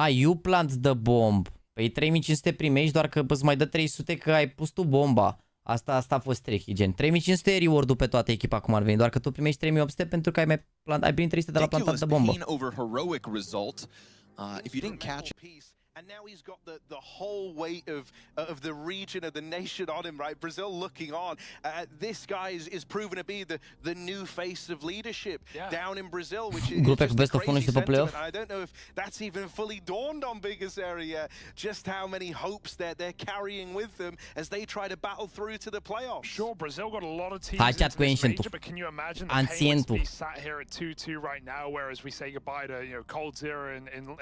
You plant the bomb. Păi 3500 primești, doar că îți mai dă 300 că ai pus tu bomba. Asta a fost tricky, gen 3500 e reward-ul pe toată echipa cum ar veni, doar că tu primești 3800 pentru că ai primit 300 de la plantat de bombă. And now he's got the whole weight of the region, of the nation on him, right? Brazil looking on. This guy is proven to be the new face of leadership down in Brazil, which is just a crazy sentiment. I don't know if that's even fully dawned on Bigasera yet, just how many hopes they're carrying with them as they try to battle through to the playoffs. Sure, Brazil got a lot of teams into this major, but can you imagine the pain to be sat here at 2-2 right now, whereas we say goodbye to, you know, Cold Zero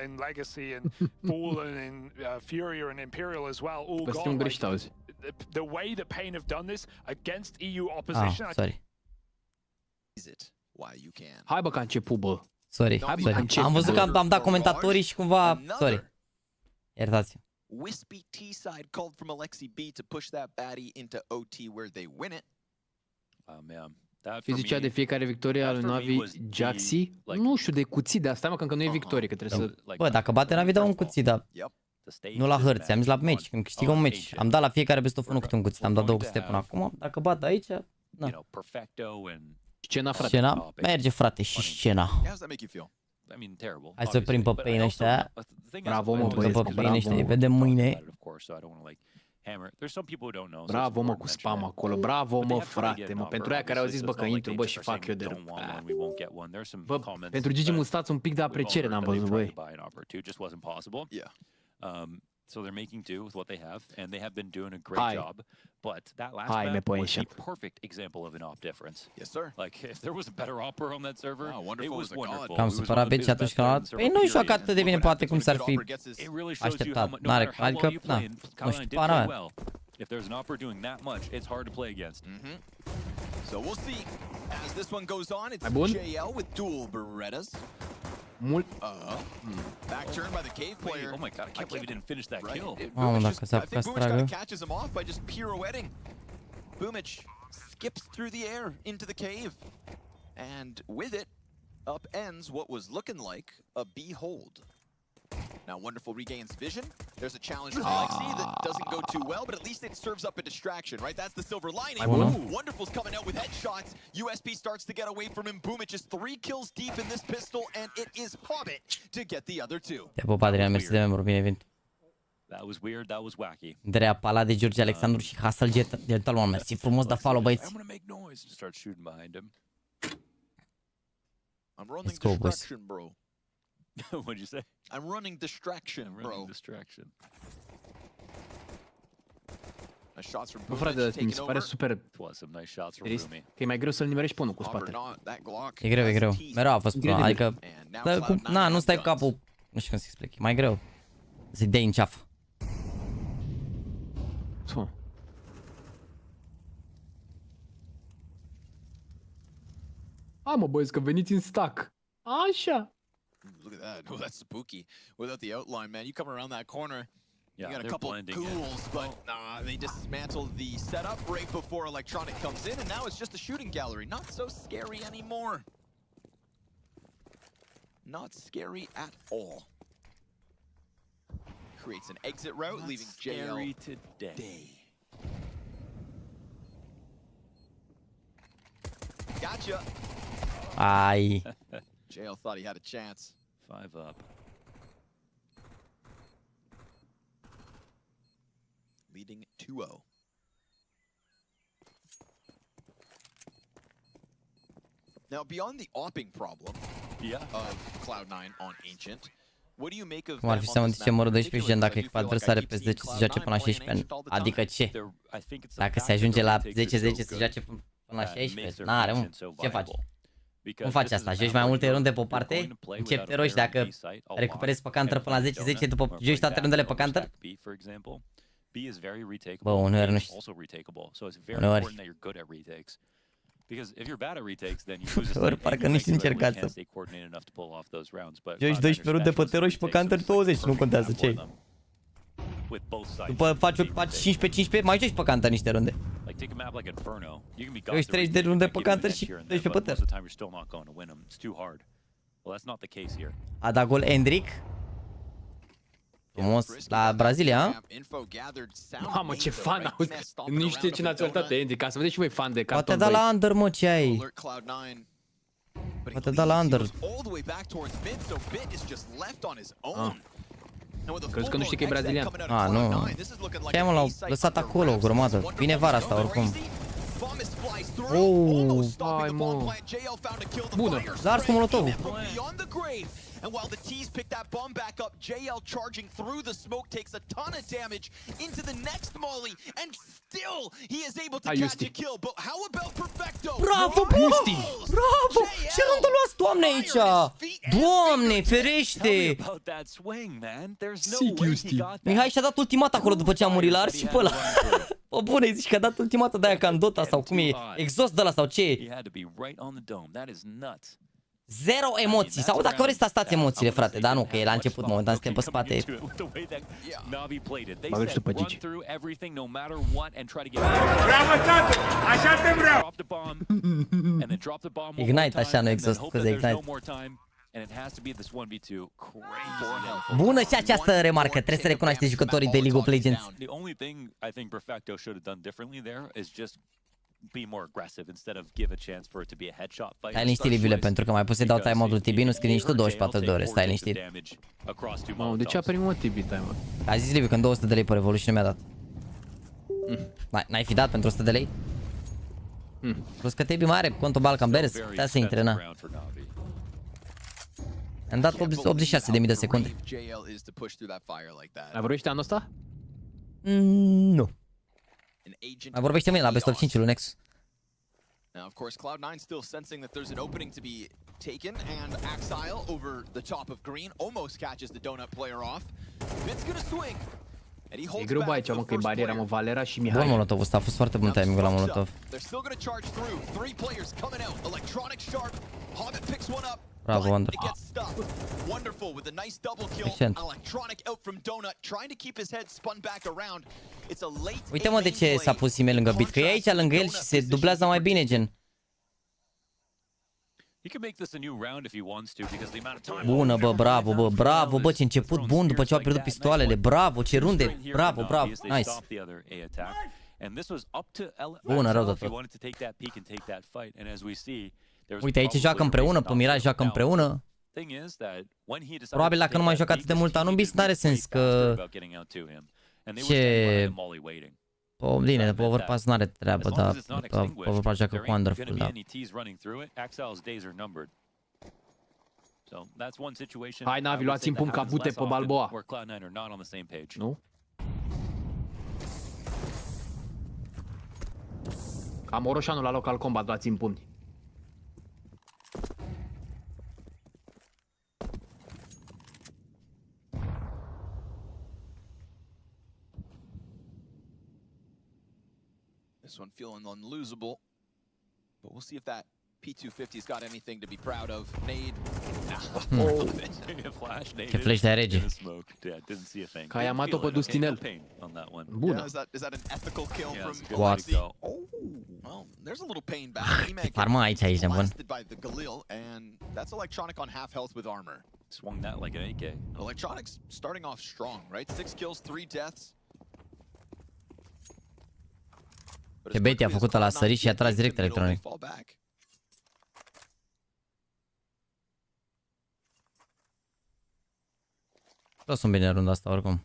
in Legacy and Bull and Furia and Imperial as well, all gone. Like, the way that Pain have done this against EU opposition. Sorry. Is it why you can? Hai bă că a început, bă. Sorry. Am văzut că am dat comentatorii și cumva... Sorry. Iertați-mă. Wispy T-side called from Alexi B to push that baddie into OT where they win it. Man. Și zicea de fiecare victorie al lui Navi Jaxi. Nu știu de cuțit de asta, mă, că încă nu e victorie, că trebuie să... Bă, dacă bate Navi, dau un cuțit, dar... Nu la hărți, am zis la meci, când câștigă un meci. Am dat la fiecare best of 1 câte un cuțit, am dat 200 până acum. Dacă bat aici, na. Scena, frate. Scena, merge, frate, și scena. Hai să oprim pe Pain ăștia. Bravo, mă, băieți, pe Pain ăștia, îi vedem mâine. Bravo, mă, cu spam acolo. Bravo, mă, frate, mă. Pentru aia care au zis, bă, că intru, bă, și fac eu de rău. Bă, pentru Gigi Mustaț un pic de apreciere n-am văzut, băi. So they're making do with what they have, and they have been doing a great job. But that last map was a perfect example of an op difference. Yes, sir. Like, if there was a better opper on that server, it was wonderful. Cam supărat Beci atunci când a luat. Păi nu joacă atât de bine, poate cum s-ar fi așteptat. N-are, adică, na, nu știu, pana mea. If there's an opper doing that much, it's hard to play against. So we'll see. As this one goes on, it's JL with dual Berettas. Back turn by the cave player. Oh my god, I can't believe he didn't finish that kill. I think Boomich kind of catches him off by just pirouetting. Boomich skips through the air into the cave. And with it, upends what was looking like a behold. Now Wonderful regains vision. There's a challenge from Alexi that doesn't go too well, but at least it serves up a distraction, right? That's the silver lining. Wonderful's coming out with headshots. USP starts to get away from him. Boomich is 3 kills deep in this pistol, and it is Hobbit to get the other 2. Te-a pupat, Adrian, mersi de membru, bine venit. That was weird, that was wacky. Drea Pala de George Alexandru și Hustle Gentleman, mersi frumos de follow, băieți. I'm gonna make noise and start shooting behind him. I'm running distraction, bro. What'd you say? I'm running distraction, bro. Distraction. Bă, frate, mi se pare super trist că e mai greu să-l nimerești pe unul cu spatele. E greu, e greu. Mereu a fost problema, adică... Na, nu stai cu capul... Nu știu cum să explic, e mai greu. Să-i dai în ceafă. Mă, boys, că veniți în stack. Așa. Look at that. Oh, that's spooky. Without the outline, man, you come around that corner. You got a couple ghouls, but nah, they dismantled the setup right before electronic comes in, and now it's just a shooting gallery. Not so scary anymore. Not scary at all. Creates an exit route, leaving JL today. Gotcha. Ai. JL thought he had a chance. 5 up. Leading 2-0. Now, beyond the opping problem of Cloud9 on Ancient, what do you make of Cum ar fi să mă duce morul 12 gen dacă echipa adversară pe 10 se joace până la 16? Adică ce? Dacă se ajunge la 10-10 se joace până la 16? N-are, mă. Ce faci? Cum faci asta? Joci mai multe runde pe parte? Începi te rogi dacă recuperezi pe counter până la 10-10 după joci toate rundele pe counter? Bă, uneori nu știu. Uneori. Uneori parcă nu știu încercat să... Joci 12 runde pe te rogi pe counter 20, nu contează ce. După faci 15-15, mai joci pe counter niște runde. Joci 30 de runde pe counter și 12 pe ter. A dat gol Hendrik. Frumos, la Brazilia, Mamă, ce fan, auzi, nu știu ce naționalitate e, ca să vedeți și voi fan de carton. poate da la under, mă, ce ai? Poate da la under. Crezi că nu știi că e brazilian? Nu. Ce mă, l-au lăsat acolo o grămadă. Vine vara asta oricum. Hai, mă. Bună. L-a ars cu molotovul. And while the T's pick that bomb back up, JL charging through the smoke takes a ton of damage into the next molly, and still he is able to catch a kill. But how about Perfecto? Bravo, Busti! Bravo! Ce rândă luați, Doamne, aici? Doamne, ferește! Mihai și-a dat ultimata acolo după ce a murit, l-a ars și pe ăla. O bune, îi zici că a dat ultimata de-aia ca în Dota sau cum e, exhaust de ăla sau ce e. Zero emoții, sau dacă vreți să stați emoțiile, frate, dar nu, că e la început, momentan suntem pe spate. Mă duci tu pe Gigi. Așa te vreau! Ignite, așa, nu exhaust, scuze, Ignite. Bună și această remarcă, trebuie să recunoașteți jucătorii de League of Legends. Be more aggressive instead of give a chance for it to be a headshot fight. Stai liniștit, Liviule, pentru că mai poți să-i dau time-out-ul Tibi, nu scrii nici tu 24 de ore, stai liniștit. De ce a primit Tibi time-out? A zis Liviu, când 200 de lei pe Revolution mi-a dat. N-ai fi dat pentru 100 de lei? Plus că Tibi mai are contul Balkan Bears, putea să intre, na. Am dat 86.000 de secunde. Ai vorbit anul ăsta? Nu. Mai vorbește mine la Best of 5 lui Nexus. Now, of course, Cloud9 still sensing that there's an opening to be taken, and Axile over the top of green almost catches the donut player off. Vin's gonna swing, and he holds greu back aici, mă, că e bariera, mă, Valera și Mihai. Bun Molotov ăsta, a fost foarte bun timing la Molotov. They're still gonna charge through. 3 players coming out. Electronic sharp. Hobbit picks one up. Bravo, Under. Wonderful with a nice double kill. Electronic out from Donut, trying to keep his head spun back around. It's a late. Uite, mă, de ce s-a pus Simel lângă Bit, că e aici lângă el și se dublează mai bine, gen. Bună, bă, bravo, bă, bravo, bă, ce început bun după ce au pierdut pistoalele. Bravo, ce runde, bravo, bravo, nice. Bună, rău de tot. Uite, aici joacă împreună, pe Mirage joacă împreună. Probabil dacă nu mai joacă atât de mult Anubis, n-are sens că... Ce... Bine, pe Overpass n-are treabă, dar pe Overpass joacă cu Wonderful, da. Hai, Navi, luați-mi pumn ca bute pe Balboa. Nu? Am Oroșanul la local combat, dați-mi pumni. This one feeling unlosable, but we'll see if that P250's got anything to be proud of. Nade. Flash, nade. Ce flash de rege. Că ai amat-o pe Dustinel. Bună. Is that an ethical kill from What? Oh, well, there's a little pain back. Farma aici, aici, bun. By the Galil, and that's Electronic on half health with armor. Swung that like an AK. Electronic's starting off strong, right? 6 kills, 3 deaths. Ce bait a făcut la sărit și a tras direct Electronic. Toți sunt bine în runda asta oricum.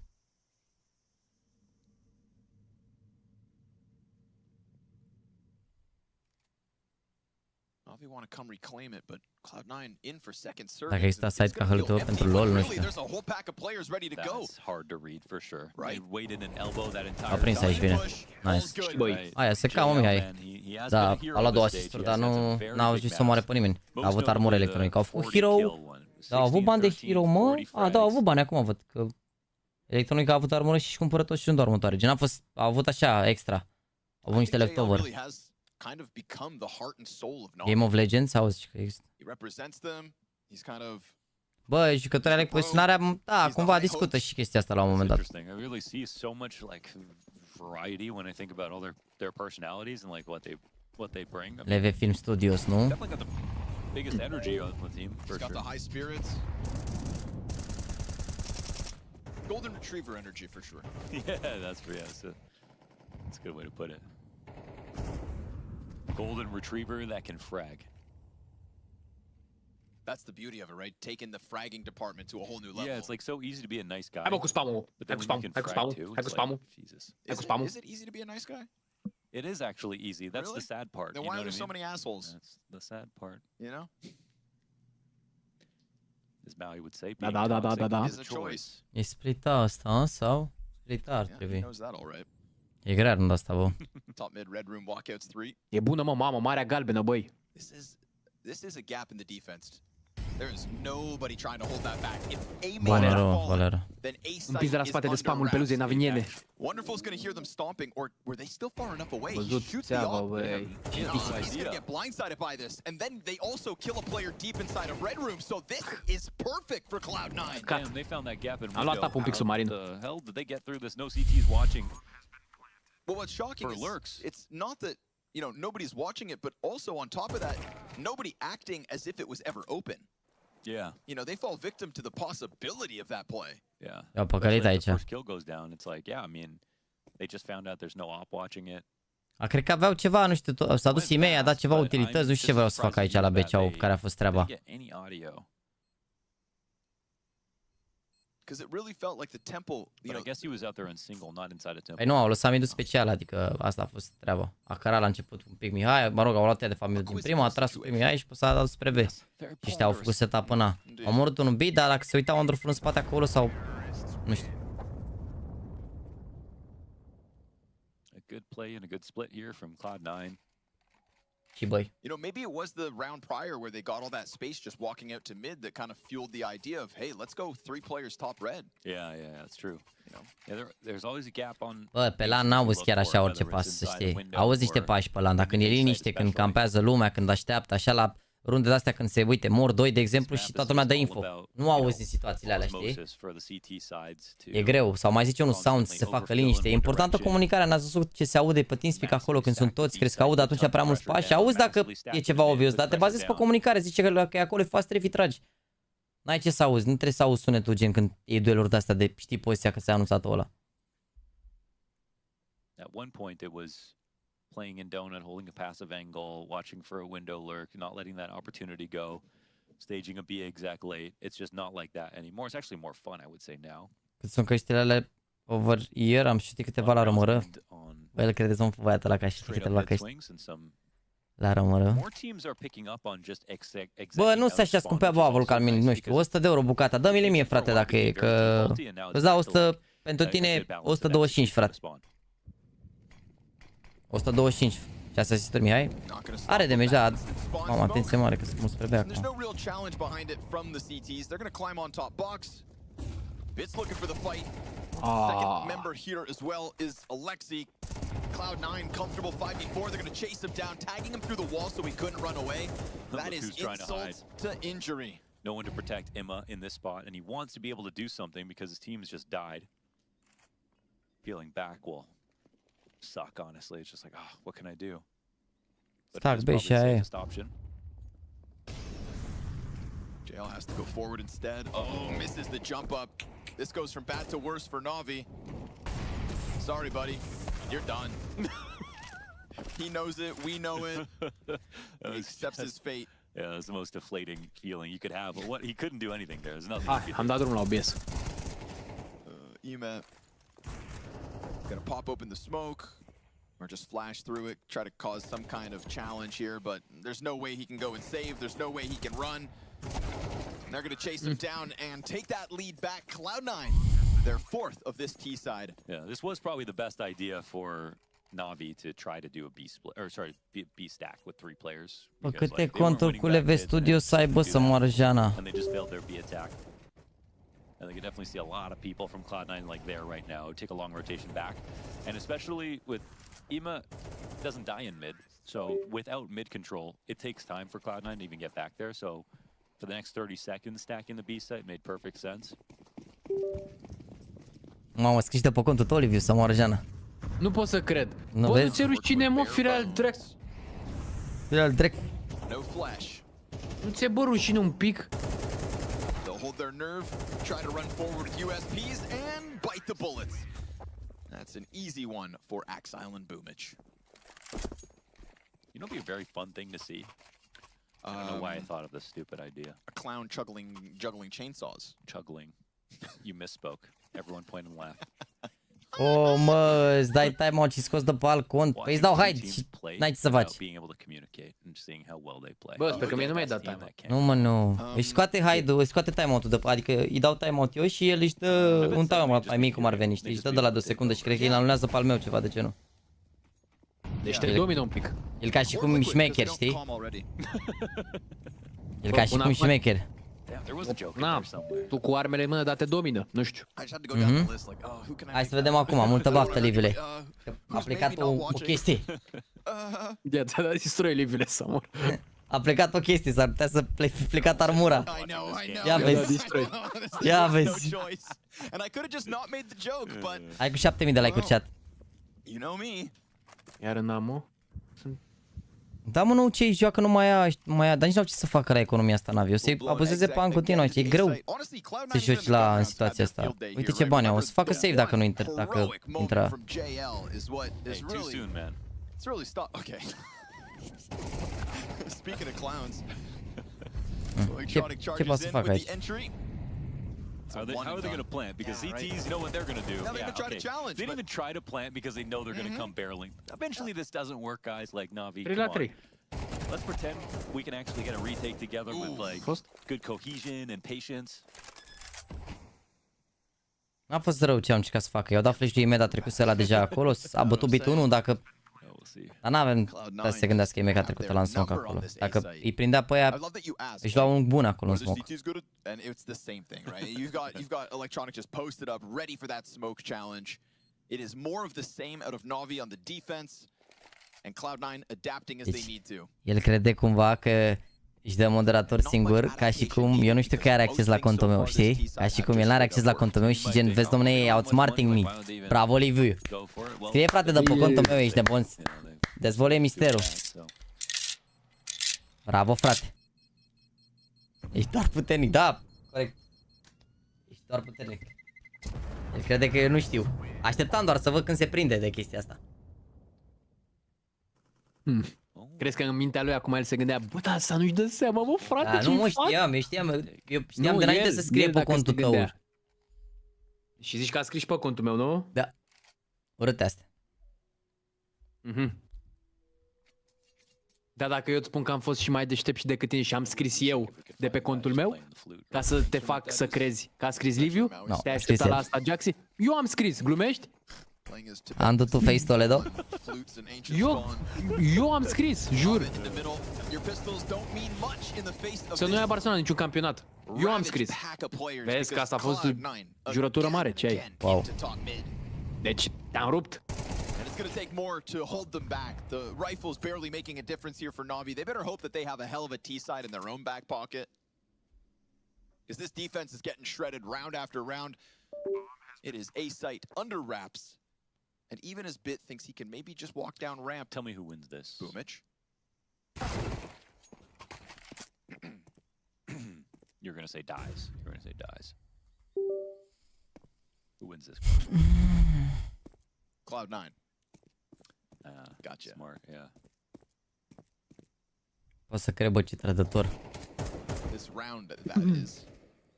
Dacă exista site ca hălător pentru LoL, nu știu. A prins aici bine. Nice. Aia se camă Mihai. Da, a luat 2 asisturi, dar nu a ajuns să moare pe nimeni. A avut armură electronică. Au făcut hero. Da, au avut bani de hero, mă? A, da, au avut bani, acum văd că Electronic a avut armură și cumpără tot și în armătoare. Gen a fost, a avut așa, extra. Au avut niște leftover. Game of Legends, auzi că există. Bă, jucătorii poziționarea, da, cumva discută și chestia asta la un moment dat. LV Film Studios, nu? Biggest energy on the team. He's got the high spirits. Golden retriever energy for sure. Yeah, that's a good way to put it. Golden retriever that can frag. That's the beauty of it, right? Taking the fragging department to a whole new level. Yeah, it's like so easy to be a nice guy. Hai mă cu spamul. Hai cu spamul. Jesus. Is it easy to be a nice guy? It is actually easy. That's the sad part. Then why are there so many assholes? That's the sad part. You know? As Maui would say, da. Is a choice. E splita asta, sau? Splita ar He trebui. knows that all right. E grea runda asta, bă. Top mid red room walkouts 3. E bună, mă, mamă, marea galbenă, băi. This is a gap in the defense. There is nobody trying to hold that back. If A Bună, rău, Valera. then A site Împins de la spate de spamul peluzei naviniene. Wonderful's gonna hear them stomping, or were they still far enough away? Văzut He shoots the țeava, op. băi. He's gonna get blindsided by this, and then they also kill a player deep inside of red room, so this is perfect for Cloud9. Damn, they found that gap in A luat tapul un pic submarin. How the hell did they get through this? No CTs watching. Well, what's shocking is it's not that, you know, nobody's watching it, but also on top of that, nobody acting as if it was ever open. Yeah. You know, they fall victim to the possibility of that play. Yeah. I-au păcălit aici. First kill goes down. It's like, yeah, I mean, they just found out there's no op watching it. A, cred că aveau ceva, nu știu, s-a dus e-mail, a dat ceva utilități, nu știu ce vreau să fac aici la BCAU, care a fost treaba. Because it really felt like the temple, you know, I guess he was out there in single, not inside a temple. Păi nu, au lăsat midul special, adică asta a fost treaba. A cărat la început un pic Mihai, mă rog, au luat ea de fapt midul din prima, a tras pe Mihai și s-a dat spre B. Și ăștia au făcut setup până A. Au omorât unul B, dar dacă se uitau Wonderful în spate acolo sau... nu știu. A good play and a good split here from Cloud9. Și băi. You know, maybe it was the round prior where they got all that space just walking out to mid that kind of fueled the idea of, hey, let's go 3 players top red. Yeah, that's true. You know, yeah, there's always a gap on. Bă, pe LAN n-auzi chiar așa orice pas, să știi. Auzi niște pași pe LAN, dar când e liniște, când campează lumea, când așteaptă, așa la runde de astea când se, uite, mor 2 de exemplu și toată lumea dă info. Nu auzi din situațiile alea, știi? E greu, sau mai zice unul sound să se facă liniște. E importantă comunicarea, n-ați văzut ce se aude pe Teamspeak acolo când sunt toți, crezi că aud atunci prea mulți pași și auzi dacă e ceva obvious, dar te bazezi pe comunicare, zice că e acolo, e fast refi tragi. N-ai ce să auzi, nu trebuie să auzi sunetul gen când e dueluri de astea de știi poziția că s-a anunțat ăla. At one point it was playing in donut, holding a passive angle, watching for a window lurk, not letting that opportunity go, staging a B exec late. It's just not like that anymore. It's actually more fun, I would say now. Cât sunt căștile alea over year, am știut câteva la rămără. Bă, el credeți un băiat ăla că a știut câteva căști la rămără. Bă, nu se așa scumpea bavul ca mine, nu știu, 100 de euro bucata. Dă-mi-le mie, frate, dacă e, că îți dau 100, pentru tine 125, frate. 125. 6 asisturi Mihai. Are damage, da. Mamă, atenție mare că se cum spre B acum. There's no real challenge behind it from the CTs. They're going to climb on top box. Bits looking for the fight. Second member here as well is Alexi. Cloud9 comfortable 5v4. They're going to chase him down, tagging him through the wall so he couldn't run away. That is insult to injury. No one to protect Emma in this spot, and he wants to be able to do something because his team has just died. Peeling back will suck, honestly. It's just like, oh, what can I do? But it's probably the safest option. JL has to go forward instead. Oh, misses the jump up. This goes from bad to worse for Navi. Sorry, buddy. You're done. He knows it. We know it. He accepts his fate. Yeah, it's the most deflating feeling you could have. But what he couldn't do anything there. There's nothing. Am dat drumul la OBS. EMA gonna pop open the smoke or just flash through it, try to cause some kind of challenge here, but there's no way he can go and save. There's no way he can run. They're gonna chase him down and take that lead back. Cloud9, their fourth of this T side. Yeah, this was probably the best idea for Navi to try to do a B split, or sorry, B stack with 3 players. Bă, câte conturi cu LV Studio să aibă să moară Jana. And they just failed their B attack. And they could definitely see a lot of people from Cloud9 like there right now. Take a long rotation back. And especially with Ema doesn't die in mid. So without mid control, it takes time for Cloud9 to even get back there. So for the next 30 seconds, stacking the B site made perfect sense. Mamă, scris de pe contul tău, Liviu, să moară Jana. Nu pot să cred. Nu Bă, vezi? nu ți-e rușine, mă, fireal drept. Fireal drept. No flash. Nu ți-e, bă, rușine un pic? Hold their nerve, try to run forward with USPs, and bite the bullets. That's an easy one for Axe Island Boomage. You know, it'd be a very fun thing to see. I don't know why I thought of this stupid idea. A clown juggling chainsaws. Juggling. You misspoke. Everyone point and laugh. Oh, mă, îți dai timeout și scoți de balcon. Păi îți dau hide și n-ai ce să faci. Bă, sper că mie nu mi-ai dat timeout. Nu, mă, nu. Își scoate hide-ul, își scoate timeout-ul de, adică îi dau timeout eu și el își dă un timeout mai mic cum ar veni, știi? Își dă de la 2 secunde și cred că el anulează pe al meu ceva de genul. Deci te domină un pic. El ca și cum șmecher, știi? El ca și cum șmecher. Na, tu cu armele în mână, dar te domină, nu știu. Hai să vedem acum, multă baftă, Livile. A plecat o chestie. Ia, ți-a dat distroi, Livile, să mor. A plecat o chestie, s-ar putea să fi plecat armura. Ia vezi. Ia vezi. Ai cu 7000 de like-uri chat. Iar în ammo? Da, mă, nu, ce joacă nu mai ia, dar nici n-au ce să facă la economia asta, Navi. O să-i abuzeze pe an continuu, e greu să joci în situația asta. Uite ce bani au, o să facă save dacă nu intră, dacă intră. Ce poate să facă aici? How are they going to plant? Because CTs know what they're going to do. They didn't even try to plant because they know they're going to come barreling. Eventually this doesn't work, guys, like Navi. 3 la 3. Let's pretend we can actually get a retake together with like good cohesion and patience. N-a fost rău ce am încercat să facă. I-au dat flash-ul imediat, trecuse ăla deja acolo, a bătut bit 1, dacă... Dar n-avem să se gândească imediat a trecut ăla în smoke acolo. Dacă îi prindea pe aia, își luau un bun acolo în smoke. You've got Electronic just posted up, ready for that smoke challenge. It is more of the same out of Navi on the defense, and Cloud9 adapting as they need to. El crede cumva că își dă moderator singur, ca și cum eu nu știu că are acces la contul meu, știi? Ca și cum el n-are acces la contul meu și gen, vezi, dom'le, ei outsmarting me. Bravo, Liviu. Scrie, frate, de pe contul meu, ești nebun. Dezvolie misterul. Bravo, frate. Ești doar puternic, da, corect. Ești doar puternic. El crede că eu nu știu. Așteptam doar să văd când se prinde de chestia asta. Crezi că în mintea lui acum el se gândea, bă, dar să nu-și dă seama, mă, frate, da, nu mă știam, eu știam de înainte să scrie pe contul tău. Și zici că a scris pe contul meu, nu? Da. Urâte astea. Dar dacă eu îți spun că am fost și mai deștept și decât tine și am scris eu de pe contul meu, ca să te fac să crezi că a scris Liviu, te-ai așteptat la asta, Jaxi? Eu am scris, glumești? Andu, tu face Toledo? Eu am scris, jur. Să nu ia Barcelona niciun campionat. Eu am scris. Vezi că asta a fost jurătură mare, ce ai? Wow. Deci, te-am rupt. It's going to take more to hold them back. The rifle's barely making a difference here for Navi. They better hope that they have a hell of a T-side in their own back pocket. Because this defense is getting shredded round after round. It is A site under wraps. And even as Bit thinks he can maybe just walk down ramp. Tell me who wins this. Boomich. You're going to say dies. You're going to say dies. Who wins this? CLOUD9. Gotcha. Smart, yeah. Poți să cred, bă, ce trădător. This round, that is.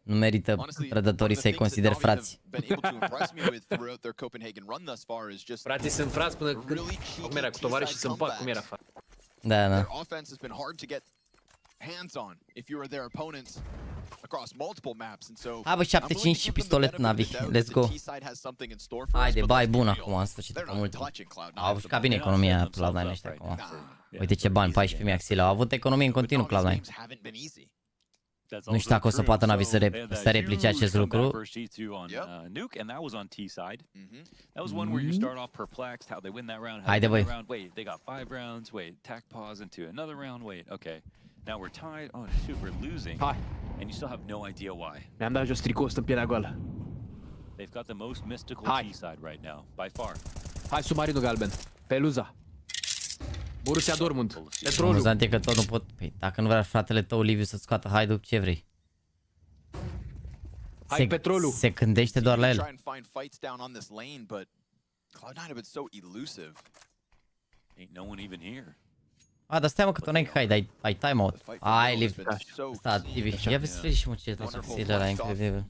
Nu merită trădătorii să-i consider frați. Frații sunt frați până când... Cum era cu tovarășii să împac, cum era fa. Da, da. Hai bă, 7-5 și pistolet Navi. Let's go. Haide, bai bun acum, în sfârșit, pe mult. Au jucat bine economia Cloud9 ăștia acum. Uite ce bani, 14.000 axile. Au avut economie în continuu Cloud9. Nu știu dacă o să poată Navi să replice acest lucru. Haide, băi. Now we're tied. Oh shoot, we're losing. Hai. And you still have no idea why. Mi-am dat jos tricou ăsta în pielea goală. They've got the most mystical T-side right now, by far. Hai submarinul galben. Peluza. Borussia Dortmund. Petrolul. Amuzant e că tot nu pot. Păi, dacă nu vrea fratele tău Liviu să scoată Haiduk, ce vrei? Hai petrolul. Se gândește doar la el. Ain't no one even here. A, dar stai mă că tu n-ai Haid, ai timeout. Ai Liv. Sta, Tibi. Ia vezi și mă ce trece axile ăla, incredibil.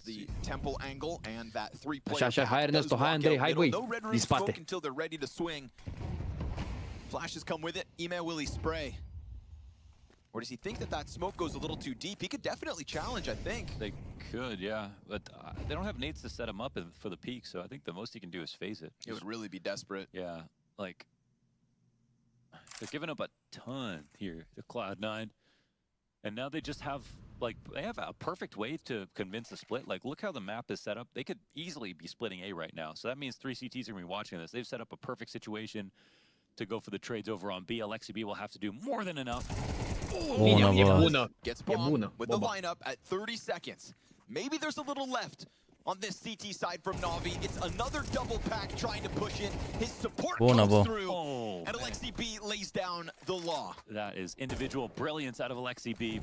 Așa, așa, hai Ernesto, hai Andrei, hai băi, din spate. Flashes come with it. Ime, will he spray? Or does he think that that smoke goes a little too deep? He could definitely challenge, I think. They could, yeah. But they don't have nades to set him up for the peak, so I think the most he can do is phase it. It would really be desperate. Yeah, like... They're giving up a ton here, the Cloud9. And now they just have, like, they have a perfect way to convince a split. Like, look how the map is set up. They could easily be splitting A right now. So that means 3 CTs are going to be watching this. They've set up a perfect situation to go for the trades over on B. LXCB will have to do more than enough. Gets bombed with the lineup at 30 seconds. Maybe there's a little left on this CT side from Navi. It's another double pack trying to push in. His support comes through, and LXCB lays down the law. That is individual brilliance out of LXCB.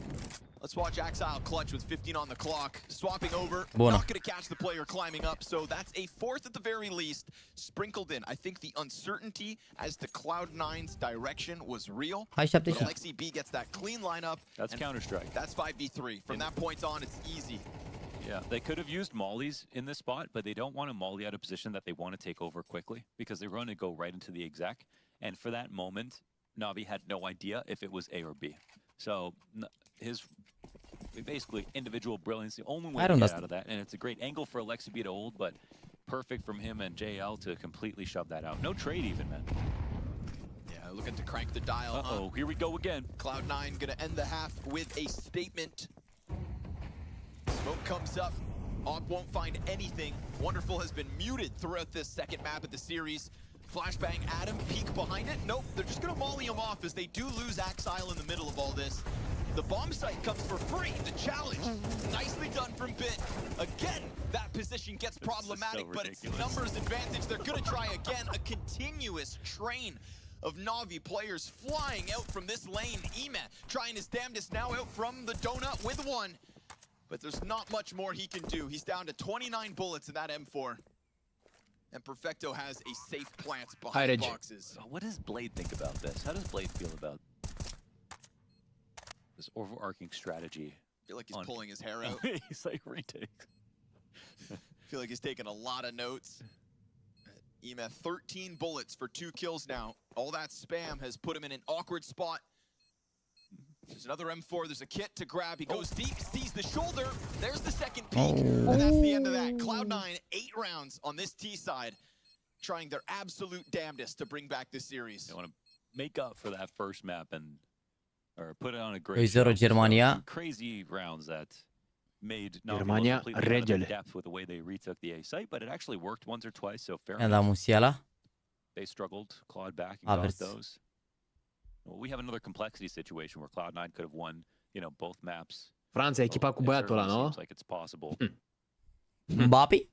Let's watch Exile clutch with 15 on the clock. Swapping over, Buona. not going to catch the player climbing up, so that's a fourth at the very least, sprinkled in. I think the uncertainty as to Cloud9's direction was real. But LXCB gets that clean lineup. That's Counter-Strike. That's 5v3. From that point on, it's easy. Yeah, they could have used mollies in this spot, but they don't want to molly out of position that they want to take over quickly because they're going to go right into the exec. And for that moment, Navi had no idea if it was A or B. So his basically individual brilliance, the only way to get out of that. And it's a great angle for LXCB to hold, but perfect from him and JL to completely shove that out. No trade even, man. Yeah, looking to crank the dial. Uh-oh, here we go again. Cloud9 going to end the half with a statement. Smoke comes up. Op won't find anything. Wonderful has been muted throughout this second map of the series. Flashbang Adam, peek behind it. Nope, they're just going to molly him off as they do lose Exile in the middle of all this. The bomb site comes for free. The challenge, nicely done from Bit. Again, that position gets problematic, but it's numbers advantage. They're going to try again. A continuous train of Navi players flying out from this lane. Ime trying his damnedest now out from the donut with one. But there's not much more he can do. He's down to 29 bullets in that M4. And Perfecto has a safe plant behind the boxes. What does Blade think about this? How does Blade feel about this overarching strategy? I feel like he's pulling his hair out. He's like, retake. I feel like he's taking a lot of notes. Ime, 13 bullets for 2 kills now. All that spam has put him in an awkward spot. There's another M4, there's a kit to grab. He goes deep, sees the shoulder. There's the second peek, and that's the end of that. Cloud9, 8 rounds on this T side. trying their absolute damnedest to bring back this series. They want to make up for that first map and or put it on a great 2-0 Germania. Crazy rounds that made Germania regele. depth with the way they retook the A site, but it actually worked once or twice, so fair I-a dat Musiala. They struggled, clawed back and got those. Well, we have another complexity situation where Cloud9 could have won, you know, both maps. Franța e echipa cu băiatul ăla, nu? Like it's possible. Mbappé?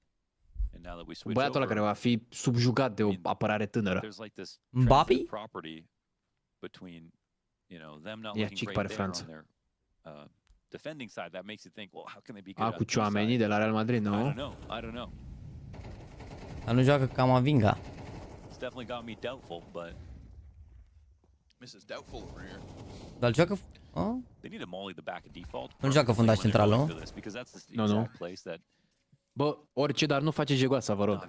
And now that we switch Băiatul ăla care va fi subjugat de o apărare tânără. There's like this Mbappé? property between, you know, them not looking great there on their defending side that makes you think, well, how can they be good? Cu Tchouaméni de la Real Madrid, nu? I don't know. Dar nu joacă Camavinga. It's definitely got me doubtful, but Mrs. Doubtful over here. Dar joacă they need to molly the back of default. Nu joacă fundaș central, nu? Nu. Bă, orice, dar nu face jegoasa, vă rog.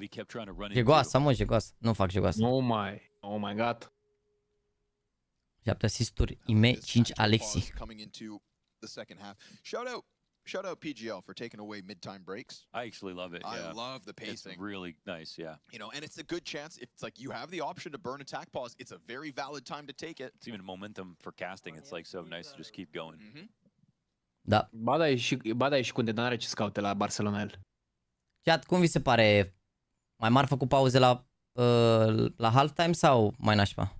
Jegoasa, mă, jegoasa. Nu fac jegoasa. Oh my god. 7 asisturi, Ime, 5 Alexi. Shout out PGL for taking away mid-time breaks. I actually love it. I love the pacing. It's really nice, yeah. You know, and it's a good chance. It's like you have the option to burn attack pause. It's a very valid time to take it. It's even momentum for casting. It's like so nice to just keep going. Da. Ba da, e și condamnarea ce scaute la Barcelona el. Chat, cum vi se pare? Mai mari făcut pauze la halftime sau mai nașpa?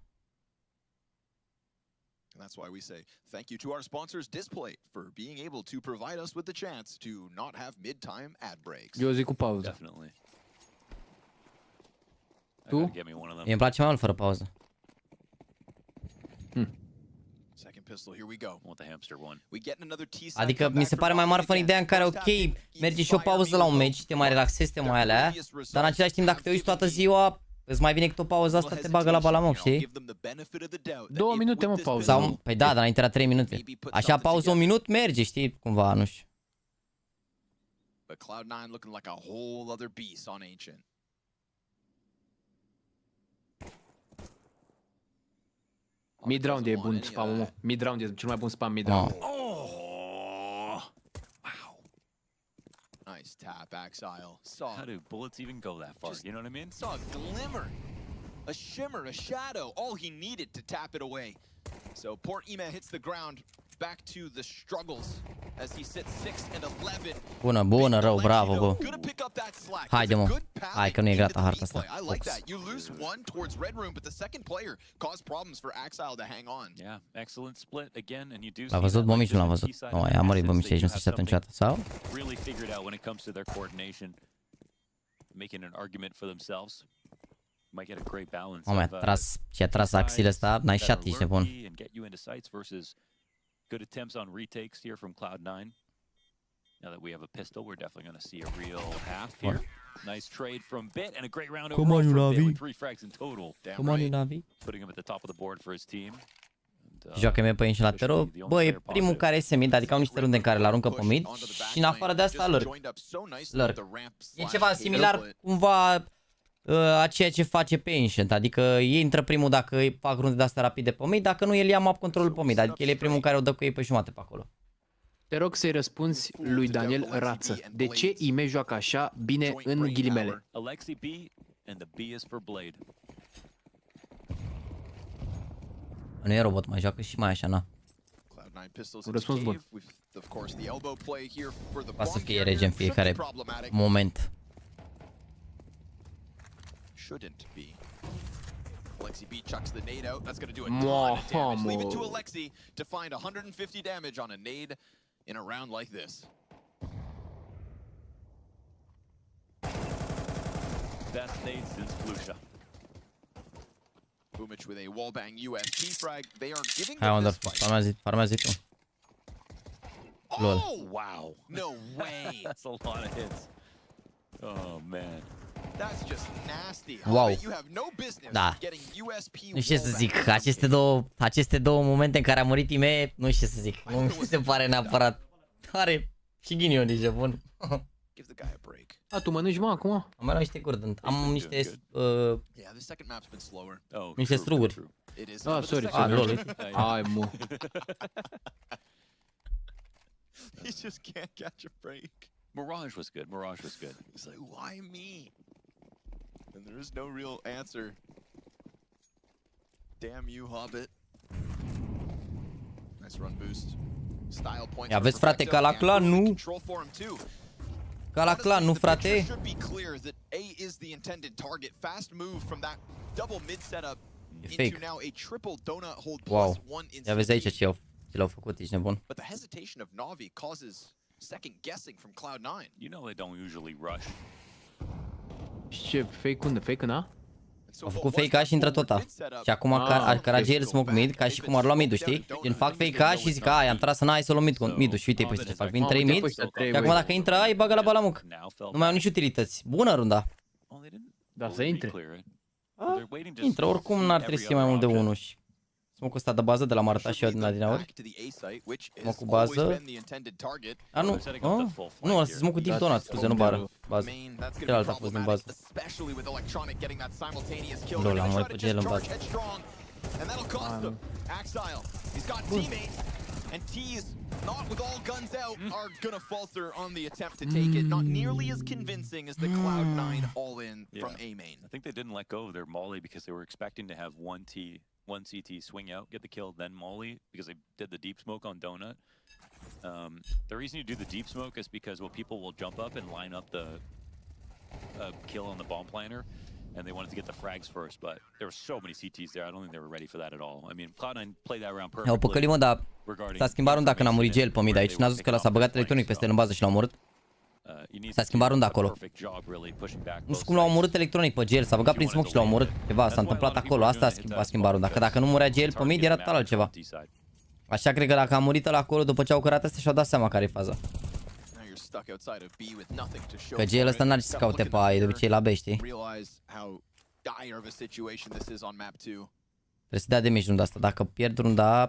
And that's why we say thank you to our sponsors Display for being able to provide us with the chance to not have mid-time ad breaks. Eu zic cu pauză. Definitely. Tu? Mie îmi place mai mult fără pauză. Second pistol, here we go. Want the hamster one. We get another T-side. Adică mi se pare mai marfă în ideea în care, ok, merge și o pauză la un meci, te mai relaxezi, te mai alea, dar în același timp dacă te uiți toată ziua, îți mai vine cât o pauză asta, te bagă la balamoc, știi? 2 minute, mă, pauză. Sau, păi da, dar înainte era 3 minute. Așa pauză 1 minut merge, știi, cumva, nu știu. But Cloud9 looking like a whole other beast on Ancient. Mid-round e bun spam, mă. Mid-round e cel mai bun spam mid-round. Nice tap, Exile. How do bullets even go that far? You know what I mean? Saw a glimmer, a shimmer, a shadow. All he needed to tap it away. So poor Ime hits the ground. Back to the struggles as he sits 6 and 11. Bună, rău, bravo, bă. Haide, mă. Hai că nu e gata harta asta. I like that. You lose one towards red room, but the second player caused problems for Exile to hang on. Yeah, excellent split again, and you do. L-a văzut Bomici, nu l-am văzut. Nu, a murit Bomici, a ajuns să niciodată, sau? Really figured out when it comes to their coordination, making an argument for themselves. Might get a great balance. A tras axile ăsta, n-ai shot, ești nebun. Good attempts on retakes here from Cloud9. Now that we have a pistol, we're definitely going to see a real half here. Nice trade from Bit and a great round overall from Bit with 3 frags in total. Come on, NAVI. Putting him at the top of the board for his team. Joacă MYPROTEIN și laterul. Bă, e primul care iese mid, adică au niște runde în care l-aruncă pe mid și în afară de asta lurk. E ceva similar cumva a ceea ce face pe Ancient, adică ei intră primul dacă fac runde de astea rapide pe mid, dacă nu el ia map controlul pe mid, adică el e primul care o dă cu ei pe jumate pe acolo. Te rog să-i răspunzi lui Daniel Rață. De ce Ime joacă așa bine în ghilimele? Alexi B and the B is for Blade. Nu e robot, mai joacă și mai așa, na. Un răspuns bun. Poate să fie rege în fiecare moment. Shouldn't be. Alexi B chucks the nade out. That's going to do a ton of damage. Leave it to Alexi to find 150 damage on a nade in a round like this. Best nade since Flusha. Boomich with a wallbang USP frag. They are giving them this fight. Farmează tu. Oh, wow. No way. That's a lot of hits. Oh, man. That's just nasty. Wow. You have no business getting USP. Nu știu ce să zic, aceste două momente în care a murit Ime, nu știu ce să zic. Nu mi se pare neapărat. Are și ghinion, nici bun. Give the guy a break. A, tu mănânci, mă, acum? Am mai luat niște gurdent. Am niște Yeah, the second map's been slower. niște struguri. Ah, sorry. Hai, mă. He just can't catch a break. Mirage was good. Mirage was good. He's like, why me? And there is no real answer. Damn you, Hobbit. Nice run boost. Style points. Ia vezi, frate, ca la clan, nu? Ca la clan, nu, frate? E fake. Wow. Ia vezi aici ce l-au făcut, ești nebun. But the hesitation of NAVI causes second guessing from Cloud9. You know they don't usually rush. Ce fake unde? Fake în A? Au făcut fake A și intră tot A. Și acum ar caragel smoke mid, ca și cum ar lua mid-ul, știi? Gen fac fake A și zic, ai, am tras în A, hai să luăm mid-ul. Și uite, păi ce fac, vin 3 mid. Și acum dacă intră A, îi bagă la balamuc. Nu mai au nici utilități. Bună runda. Da, să intre. Intră, oricum n-ar trebui să fie mai mult de 1 și... Smoke-ul ăsta de bază de la Marta și eu din adineauri. Smoke-ul bază. A, nu. Nu, ăsta e smoke-ul din donut, scuze, nu bară. Bază. Celălalt a fost din bază. Lol, am mai PGL în bază. And T's, not with all guns out, are gonna falter on the attempt to take it. Not nearly as convincing as the Cloud9 all-in from A main. I think they didn't let go of their molly because they were expecting to have one CT swing out, get the kill, then molly, because they did the deep smoke on Donut. The reason you do the deep smoke is because people will jump up and line up the kill on the bomb planter. And they wanted to get the frags first, but there were so many CTs there. I don't think they were ready for that at all. I mean, Cloud9 played that round perfectly. Au păcălit, mă, dar s-a schimbat runda când a murit GL pe mid aici. N-a zis că s-a băgat electronic peste el în bază și l-a omorât. S-a schimbat runda acolo. Nu știu cum l-a omorât electronic pe GL, s-a băgat prin smoke și l-a omorât. Ceva s-a întâmplat acolo, asta a schimbat runda. Că dacă nu murea GL pe mid, era total altceva. Așa cred că dacă a murit ăla acolo, după ce au cărat astea, și-au dat seama care e faza. Că GL ăsta n-are ce să caute pe A, e de obicei la B, știi? Trebuie să dea damage runda asta. Dacă pierd runda A,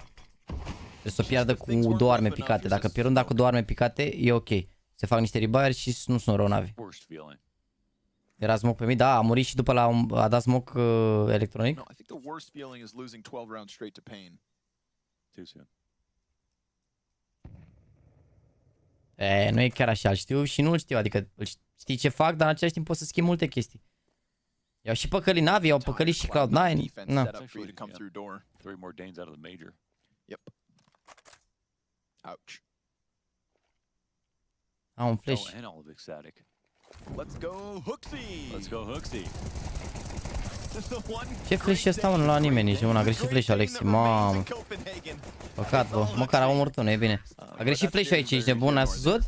trebuie să o piardă cu 2 arme picate. Dacă pierd runda cu 2 arme picate, e ok. Se fac niște rebuy și nu sunt rău NAVI. Era smoke pe mid, da, a murit și după a dat smoke electronic. Nu e chiar așa, îl știu și nu îl știu, adică știi ce fac, dar în același timp pot să schimb multe chestii. I-au și păcălit NAVI, au păcălit și Cloud9. Na. Au un flash. Let's go Hooksy. Ce flash ăsta, mă, nu l-a nimeni, nici nu a greșit flash-ul, Alexi, mamă. Păcat, bă, măcar a omorât unul, e bine. A greșit flash-ul aici, ești nebun, a săzut?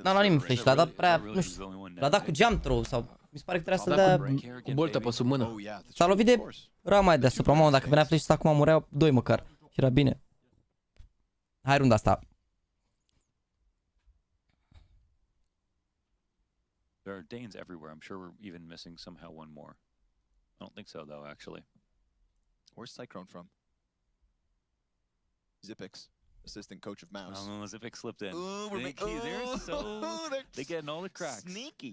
N-a luat nimeni flash, l-a dat prea, nu știu, l-a dat cu jump throw sau... Mi se pare că trebuia să dea... Cu bolta pe sub mână. S-a lovit de rama aia deasupra, mamă, dacă venea flash acum mureau 2 măcar. Și era bine. Hai runda asta. There are Danes everywhere. I'm sure we're even missing somehow one more. I don't think so though, actually. Where's Cyclone from? Zipix, assistant coach of Mouse. Oh, Zipix slipped in. Ooh, they're getting all the cracks. Sneaky.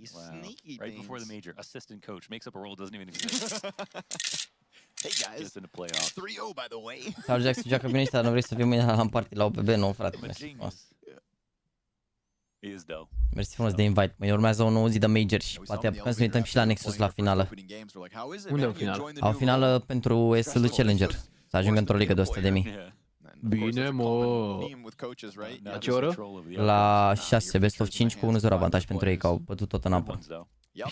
Right before the major, assistant coach makes up a role doesn't even exist. Hey guys, gets in the playoffs. 3-0 by the way. CLUD JAXY joacă bine, dar nu vrei să fii mâine la party la OPB, nu, frate. Mersi frumos de invite. Mâine urmează o nouă zi de major și poate apucăm să ne uităm și la Nexus la finală. Unde au finală? Au finală pentru SL Challenger. Să ajungă într-o ligă de 100.000. Bine, mă. La ce oră? La 6, best of 5 cu 1-0 avantaj pentru ei, că au bătut tot în apă.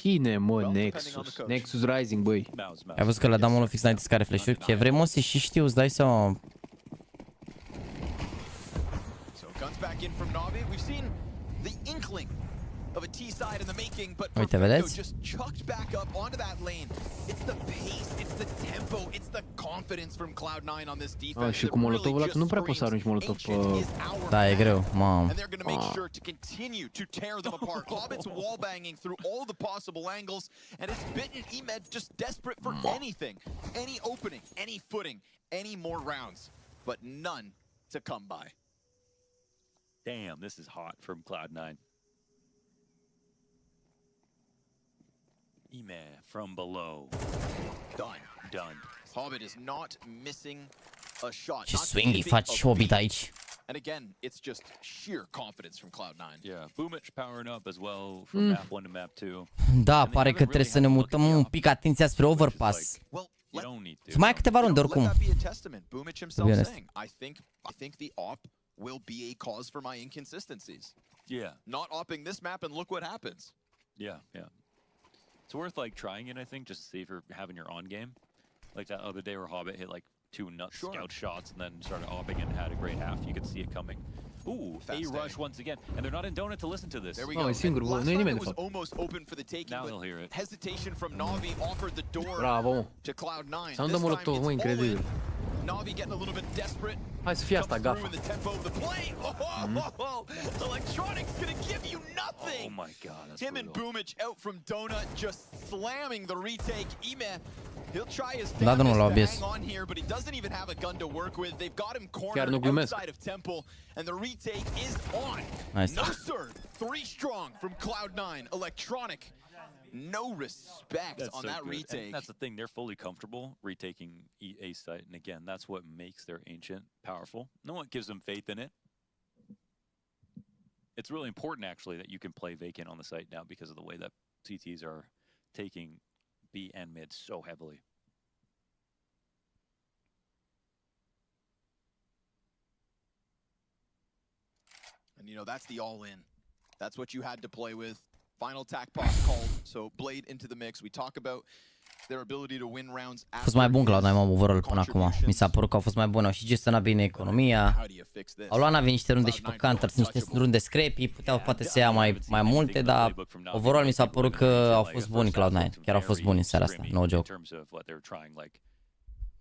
Bine, mă, Nexus. Nexus Rising, băi. Ai văzut că le-a dat unul fix înainte să care flash-uri? Ce vrei, mă, să și știu, îți dai seama. Uite, vedeți? Și cu molotovul ăla, că nu prea poți să arunci molotov pe... Da, e greu, mamă. Damn, this is hot from Cloud9. Ime from below. Done. Hobbit is not missing a shot. Ce swing îi faci Hobbit aici. And again, it's just sheer confidence from Cloud9. Yeah, Boomich powering up as well from map 1 to map 2. Da, pare că trebuie să ne mutăm un pic atenția spre Overpass. Să mai ai câteva runde oricum. Boomich himself saying, I think the op will be a cause for my inconsistencies. Yeah. Not opping this map and look what happens. Yeah. It's worth like trying it, I think, just to see if you're having your on game. Like that other day where Hobbit hit like 2 nut scout shots and then started opping and had a great half. You could see it coming. Ooh, a rush once again. And they're not in donut to listen to this. There we go. Last time it was almost open for the taking, now he'll hear it. Hesitation from Navi offered the door to Cloud9. S-a dat molotov, mă, incredibil. Navi getting a little bit desperate. Hai să fie asta gafa. Electronics gonna give you nothing. Oh my god, that's him and Boomich out from donut, just slamming the retake. Ime, he'll try his damnedest to hang on here, but he doesn't even have a gun to work with. They've got him cornered outside of Temple, and the retake is on. Nice. No sir, 3 strong from Cloud9. Electronic, no respect on that retake. And that's the thing, they're fully comfortable retaking A site, and again, that's what makes their Ancient powerful. No one gives them faith in it. It's really important, actually, that you can play vacant on the site now because of the way that CTs are taking B and mid so heavily. And you know, that's the all-in. That's what you had to play with. Final tack pop called, so Blade into the mix. We talk about their ability to win rounds. A fost mai bun Cloud9 overall până acum. Mi s-a părut că au fost mai buni, au și gestionat bine economia. Au luat NAVI niște runde și pe counter, niște runde scrappy, puteau poate să ia mai multe, dar overall mi s-a părut că au fost buni Cloud9. Chiar au fost buni în seara asta, no joke.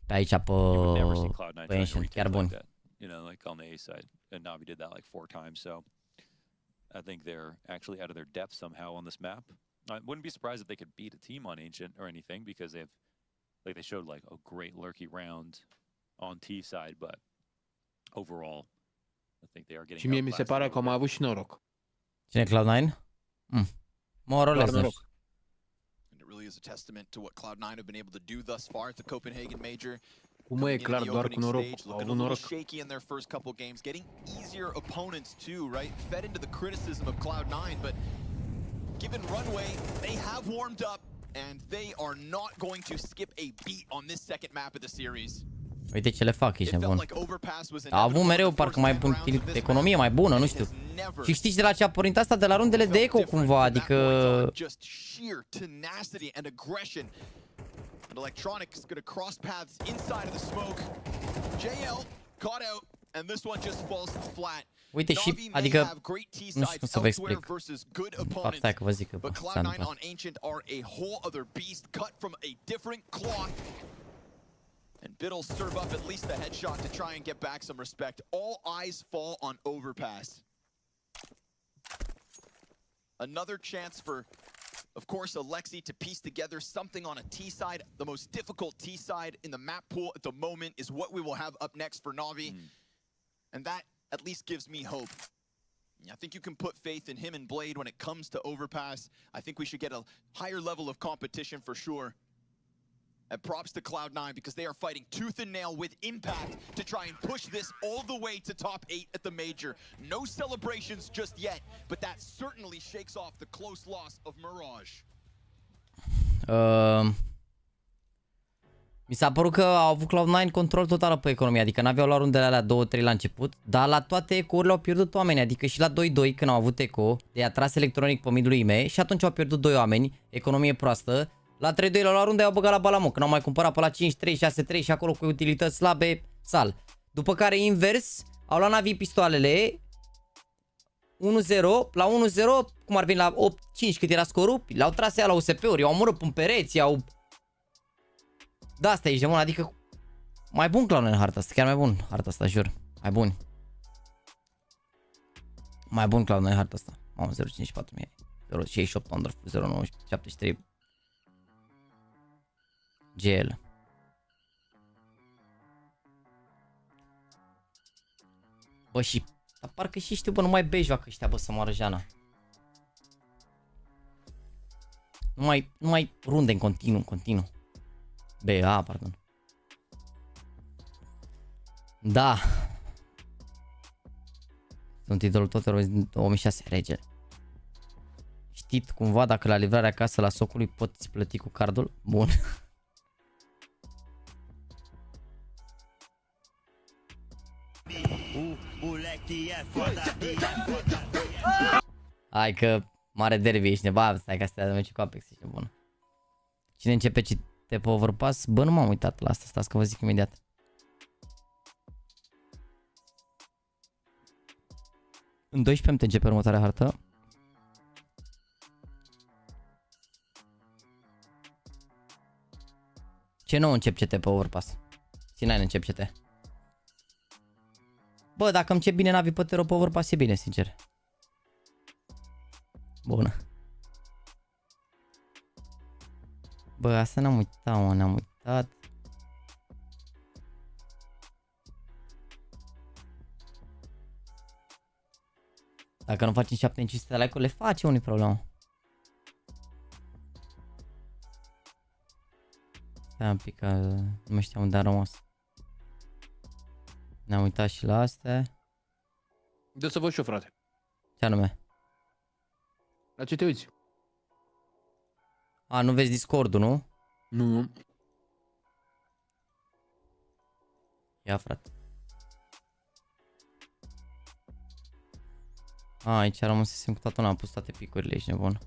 Pe aici pe Ancient, chiar buni. You know, like on the A side, and Navi did that like 4 times, so I think they're actually out of their depth somehow on this map. I wouldn't be surprised if they could beat a team on Ancient or anything, because they showed like a great lurky round on T side, but overall, I think they are getting. Și mie mi se pare că am avut și noroc. Cine Cloud9? More or less. And it really is a testament to what Cloud9 have been able to do thus far at the Copenhagen Major. Cum e clar doar cu noroc, au avut noroc. Shaky in their first couple games, getting easier opponents too, right? Fed into the criticism of Cloud9, but given runway, they have warmed up and they are not going to skip a beat on this second map of the series. Uite ce le fac, ești nebun. A avut mereu parcă mai bun economie, mai bună, nu știu. Și știți de la ce a pornit asta? De la rundele de eco cumva, adică... Just sheer tenacity and aggression. And Electronics gonna cross paths inside of the smoke. JL caught out, and this one just falls flat. Uite și, adică, nu știu cum să vă explic. Fapt, stai că vă zic că s-a întâmplat. And Biddle serve up at least the headshot to try and get back some respect. All eyes fall on Overpass. Another chance for, of course, Alexi to piece together something on a T side. The most difficult T side in the map pool at the moment is what we will have up next for Navi. And that at least gives me hope. I think you can put faith in him and Blade when it comes to Overpass. I think we should get a higher level of competition for sure. And props to Cloud9 because they are fighting tooth and nail with impact to try and push this all the way to top 8 at the Major. No celebrations just yet, but that certainly shakes off the close loss of Mirage. Mi s-a părut că au avut Cloud9 control total pe economie, adică n-aveau luat rundele alea 2-3 la început, dar la toate eco-urile au pierdut oameni, adică și la 2-2 când au avut eco, de-a tras electronic pe midul IME și atunci au pierdut 2 oameni, economie proastă. La 3-2 la luat runde, au băgat la balamuc, când au mai cumpărat pe la 5-3, 6-3 și acolo cu utilități slabe, sal. După care invers, au luat NAVI pistoalele, 1-0, la 1-0, cum ar veni la 8-5 cât era scorul, le-au tras ea la USP-uri, au omorât în pereți, au... Da, asta ești de bun, adică mai bun Cloud9 în harta asta, chiar mai bun harta asta, jur, mai bun. Mai bun Cloud9 în harta asta, mamă, 054.000, 068 under, 073 GL. Bă, și dar parcă și știu, bă, nu mai bei joacă ăștia, bă, să moară Jana. Nu mai runde în continuu. Pardon. Da. Sunt idolul tuturor din 2006, rege. Știți cumva dacă la livrarea acasă la socului poți plăti cu cardul? Bun. Hai că mare derby ești neba, stai că astea de cu Apex ești bun. Cine începe cite pe Overpass? Bă, nu m-am uitat la asta, stați că vă zic imediat. În 12 minute începe următoarea hartă. Ce nou încep CT pe Overpass? Ține încep CT. Bă, dacă încep bine Navi pe Tero pe Overpass e bine, sincer. Bună. Bă, asta n-am uitat, mă, n-am uitat. Dacă nu facem 7500 de like-uri, le face unii problemă. Stai un pic că nu mai știam unde a rămas. Ne-am uitat și la astea. De să văd și eu, frate. Ce anume? La ce te uiți? A, nu vezi Discord-ul, nu? Nu. Ia, frate. A, aici rămăsesem cu toată una, am pus toate picurile, ești nebun.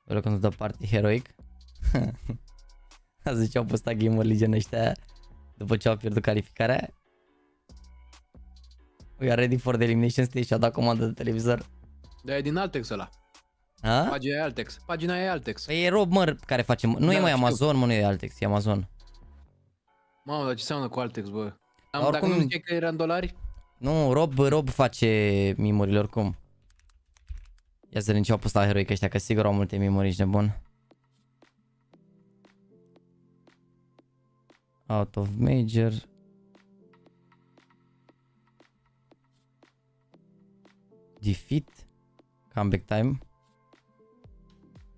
Vreau când dă party heroic. Azi ce au postat Gamer Legion ăștia după ce au pierdut calificarea. We are ready for the elimination stage și a dat comandă de televizor. Da, e din Altex ăla. A? Pagina e Altex. Pagina e Altex. Păi e Rob, mă, care face... Nu da, e mai Amazon, mă, nu e Altex, e Amazon. Mamă, dar ce seamănă cu Altex, bă? Oricum... Dacă nu zice că era în dolari? Nu, Rob face memorile oricum. Ia să vedem ce au pus la heroic ăștia, că sigur au multe memorii, ești nebun. Out of major. Defeat. Comeback time.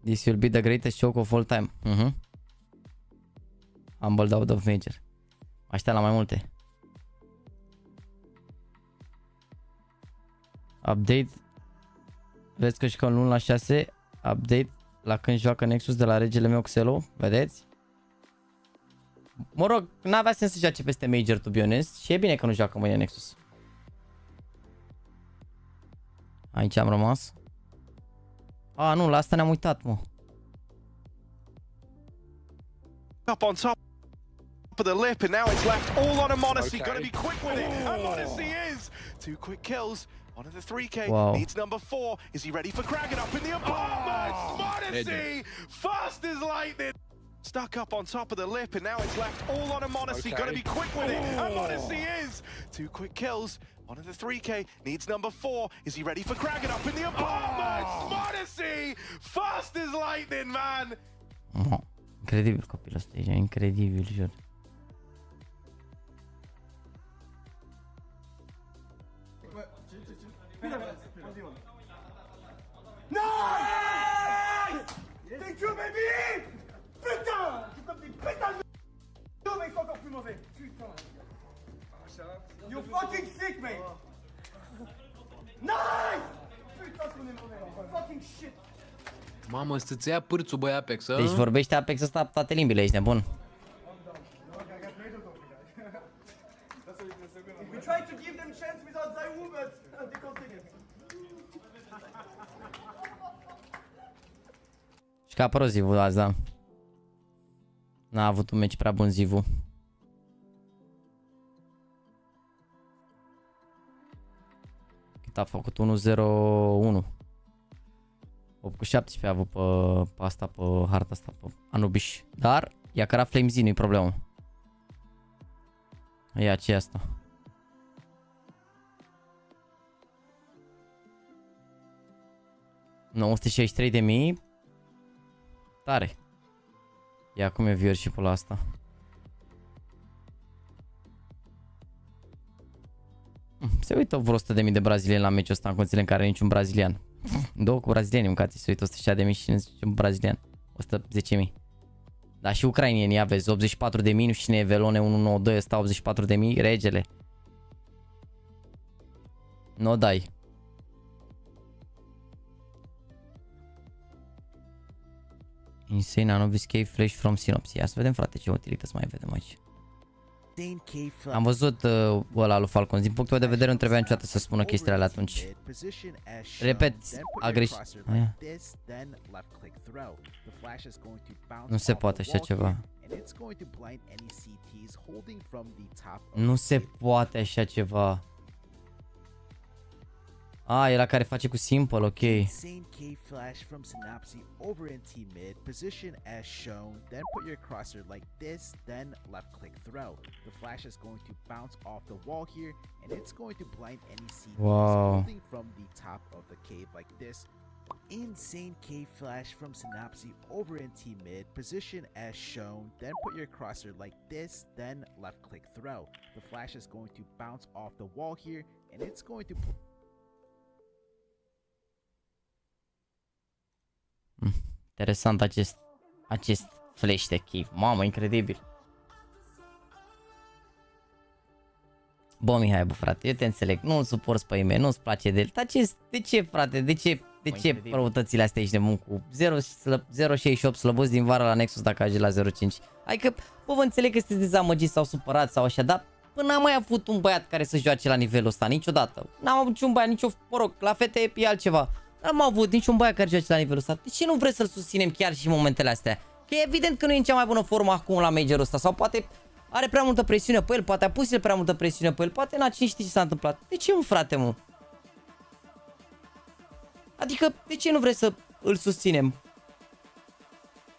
This will be the greatest choke of all time. Humbled out of major. Aștia la mai multe. Update. Vezi că și că luni la 6. Update la când joacă Nexus de la regele meu Xelo. Vedeți? Mă rog, n-avea sens să joace peste major, to be honest. Și e bine că nu joacă mâine Nexus. Aici am rămas. A, nu, la asta ne-am uitat, mă. Up on top of the lip and now it's left all on Amonacy. Gotta be quick with it. Amonacy is 2 quick kills. One of the 3K needs number 4. Is he ready for cracking up in the apartment? Amonacy fast as lightning. Stuck up on top of the lip and now it's left all on Amonacy. Gotta be quick with it. Amonacy is 2 quick kills. One of the 3K needs number 4. Is he ready for cracking up in the apartment? Amonacy fast as lightning, man. Incredibil copilul ăsta, e incredibil, jur. Nice! Thank you, baby! Putain! Jucăm din putain de nu vei să encore plus mauvais. Putain. You fucking sick, man! Nice! Putain, qu'on est mauvais. Fucking shit. Mamă, să-ți ia pârțul, băi, Apex, a? Deci vorbește Apex ăsta toate limbile, ești nebun. We try to give them chance without Zaiwu, but they can't take it. Și că a apărut Zivu azi, da. N-a avut un meci prea bun Zivu. Cât a făcut 1-0-1. 8 cu 17 a avut pe asta, pe harta asta, pe Anubiș. Dar ia că era Flamez, nu-i problemă. Ia ce e asta? $963.000. Tare. Ia cum e viewership-ul la asta. Se uită vreo 100.000 de brazilieni la meciul ăsta în condițiile în care niciun brazilian. Două cu brazilieni, mâncați, se uită 160.000 și niciun brazilian. 110.000. Dar și ucrainieni, aveți 84.000, nu știu cine e Velone 192, ăsta 84.000, regele. Nu dai. Insane Anubis Cave Flash from Synopsis. Ia să vedem, frate, ce utilități mai vedem aici. Am văzut ăla lui Falcons. Din punctul meu de vedere nu trebuia niciodată să spună chestiile alea atunci. Repet, a greșit. Nu se poate așa ceva. Nu se poate așa ceva. Ah, e la care face cu simple, ok. Wow. Insane cave flash from synopsis over in T mid, position as shown, then put your crosshair like this, then left click throw. The flash is going to bounce off the wall here, and it's going to... Interesant acest flash de cave. Mamă, incredibil. Bă, Mihai, bă, frate, eu te înțeleg. Nu-l suporți pe ime, nu-ți place de el. Dar de ce, frate? De ce răutățile astea ești de muncă? 0.68 slăbuți din vară la Nexus dacă ajungi la 0.5. Adică, bă, vă înțeleg că sunteți dezamăgiți sau supărați sau așa, dar până n-am mai avut un băiat care să joace la nivelul ăsta, niciodată. N-am avut niciun băiat, mă rog, la fete e altceva. N-am avut niciun băiat care joace la nivelul ăsta. De ce nu vreți să-l susținem chiar și în momentele astea? Că e evident că nu e în cea mai bună formă acum la majorul ăsta. Sau poate are prea multă presiune pe el, poate a pus el prea multă presiune pe el, poate n-a cine știe ce s-a întâmplat. De ce, frate, mă? Adică, de ce nu vreți să îl susținem?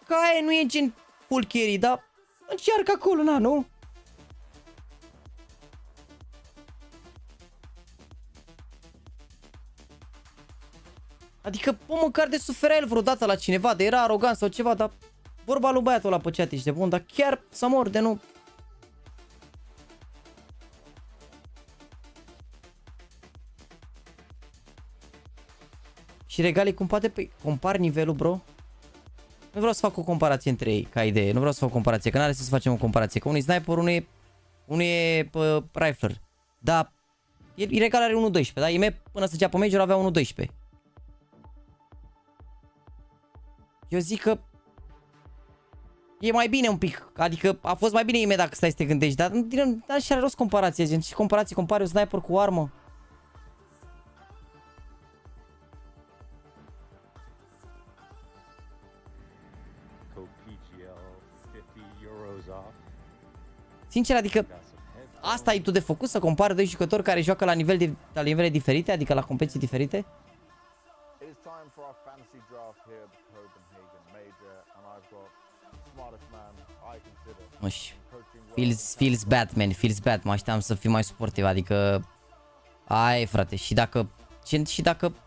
Că aia nu e gen full carry, dar încearcă acolo, na, nu? Adică, bă, măcar de suferea el vreodată la cineva, de era arogant sau ceva, dar vorba lui băiatul ăla pe chat, ești de bun, dar chiar să mor de nu... Și regali cum poate, păi, compar nivelul, bro? Nu vreau să fac o comparație între ei, ca idee, nu vreau să fac o comparație, că n-are să facem o comparație, că unul e sniper, unul e rifler, dar Iregal are 1.12, da? IME până să cea pe major avea 1.12. Eu zic că e mai bine un pic, adică a fost mai bine IME dacă stai să te gândești, dar nu și are rost comparație, gen, și compari un sniper cu armă. Sincer, adică asta ai tu de făcut, să compari doi jucători care joacă la nivele diferite, adică la competiții diferite? Feels bad, man, feels bad, mă așteptam să fiu mai suportiv, adică ai, frate, și dacă,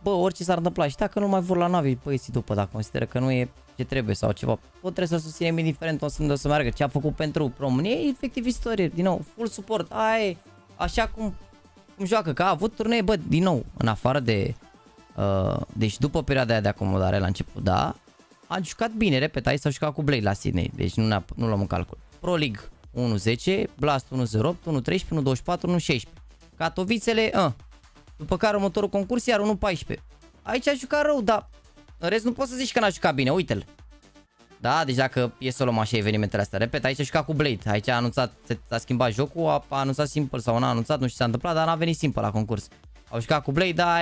bă, orice s-ar întâmpla, și dacă nu mai vor la Navi, băieții după, dacă consideră că nu e ce trebuie sau ceva, tot trebuie să susținem indiferent unde o să meargă, ce a făcut pentru România, e efectiv istorie, din nou, full support, ai, așa cum joacă, că a avut turnee, bă, din nou, în afară de, deci după perioada aia de acomodare la început, da, a jucat bine, repet, aici s-a jucat cu Blade la Sydney, deci nu luăm în calcul. Pro League 1.10, Blast 1.08, 1.13, 1.24, 1.16. Katowițele, după care următorul concurs iar 1.14. Aici a jucat rău, dar în rest nu poți să zici că n-a jucat bine, uite-l. Da, deci dacă e să luăm așa evenimentele astea, repet, aici a jucat cu Blade, aici a anunțat, s-a schimbat jocul, a anunțat Simple sau n-a anunțat, nu știu ce s-a întâmplat, dar n-a venit Simple la concurs. Au jucat cu Blade, da,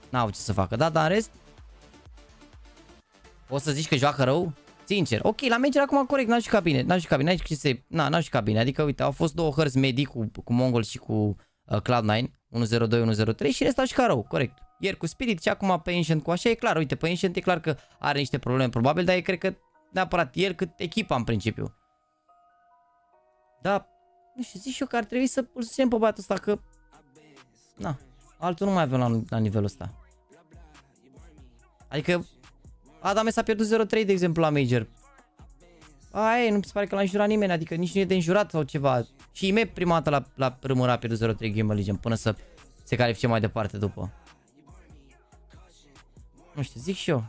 n-au ce să facă, da, dar în rest poți să zici că joacă rău? Sincer, ok, la Major acum corect, n-a jucat bine, n-a jucat bine, adică uite, au fost două hărți medii cu Mongol și cu Cloud9, 1.02, 1.03 și restul a jucat rău, corect. Ieri cu Spirit și acum pe Ancient cu așa, e clar, uite, pe Ancient e clar că are niște probleme probabil, dar e cred că neapărat el cât echipa în principiu. Da, nu știu, zic și eu că ar trebui să îl susținem pe băiatul ăsta, că na, altul nu mai avem la nivelul ăsta. Adică Adame s-a pierdut 0.3 de exemplu la Major. Aia, nu mi se pare că l-a înjurat nimeni, adică nici nu e de înjurat sau ceva. Și IME prima dată la Râmăra a pierdut 0.3 Game Legion până să se califice mai departe după. Nu știu, zic și eu.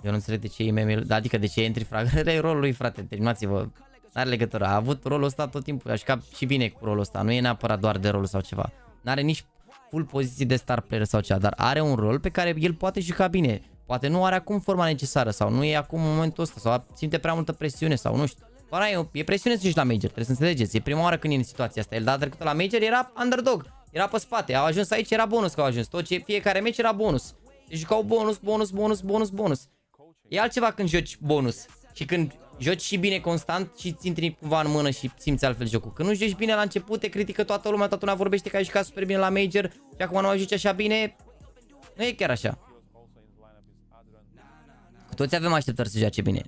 Eu nu înțeleg de ce IME, adică de ce entry frag. Ăla e rolul lui, frate, terminați-vă. N-are legătură. A avut rolul ăsta tot timpul. A jucat și bine cu rolul ăsta. Nu e neapărat doar de rolul sau ceva. N-are nici full poziții de star player sau ceva. Dar are un rol pe care el poate juca bine. Poate nu are acum forma necesară sau nu e acum momentul ăsta sau simte prea multă presiune sau nu știu. Doar e presiune să joci la Major. Trebuie să înțelegeți. E prima oară când e în situația asta. El data trecută la Major era underdog. Era pe spate. Au ajuns aici, era bonus că au ajuns. Fiecare meci era bonus. Deci jucau bonus. E altceva când joci bonus. Și când joci și bine constant și ți intri cumva în mână și simți altfel jocul. Când nu joci bine la început, te critică toată lumea vorbește că ai jucat super bine la Major și acum nu ajungi așa bine. Nu e chiar așa. Toți avem așteptări să joace bine.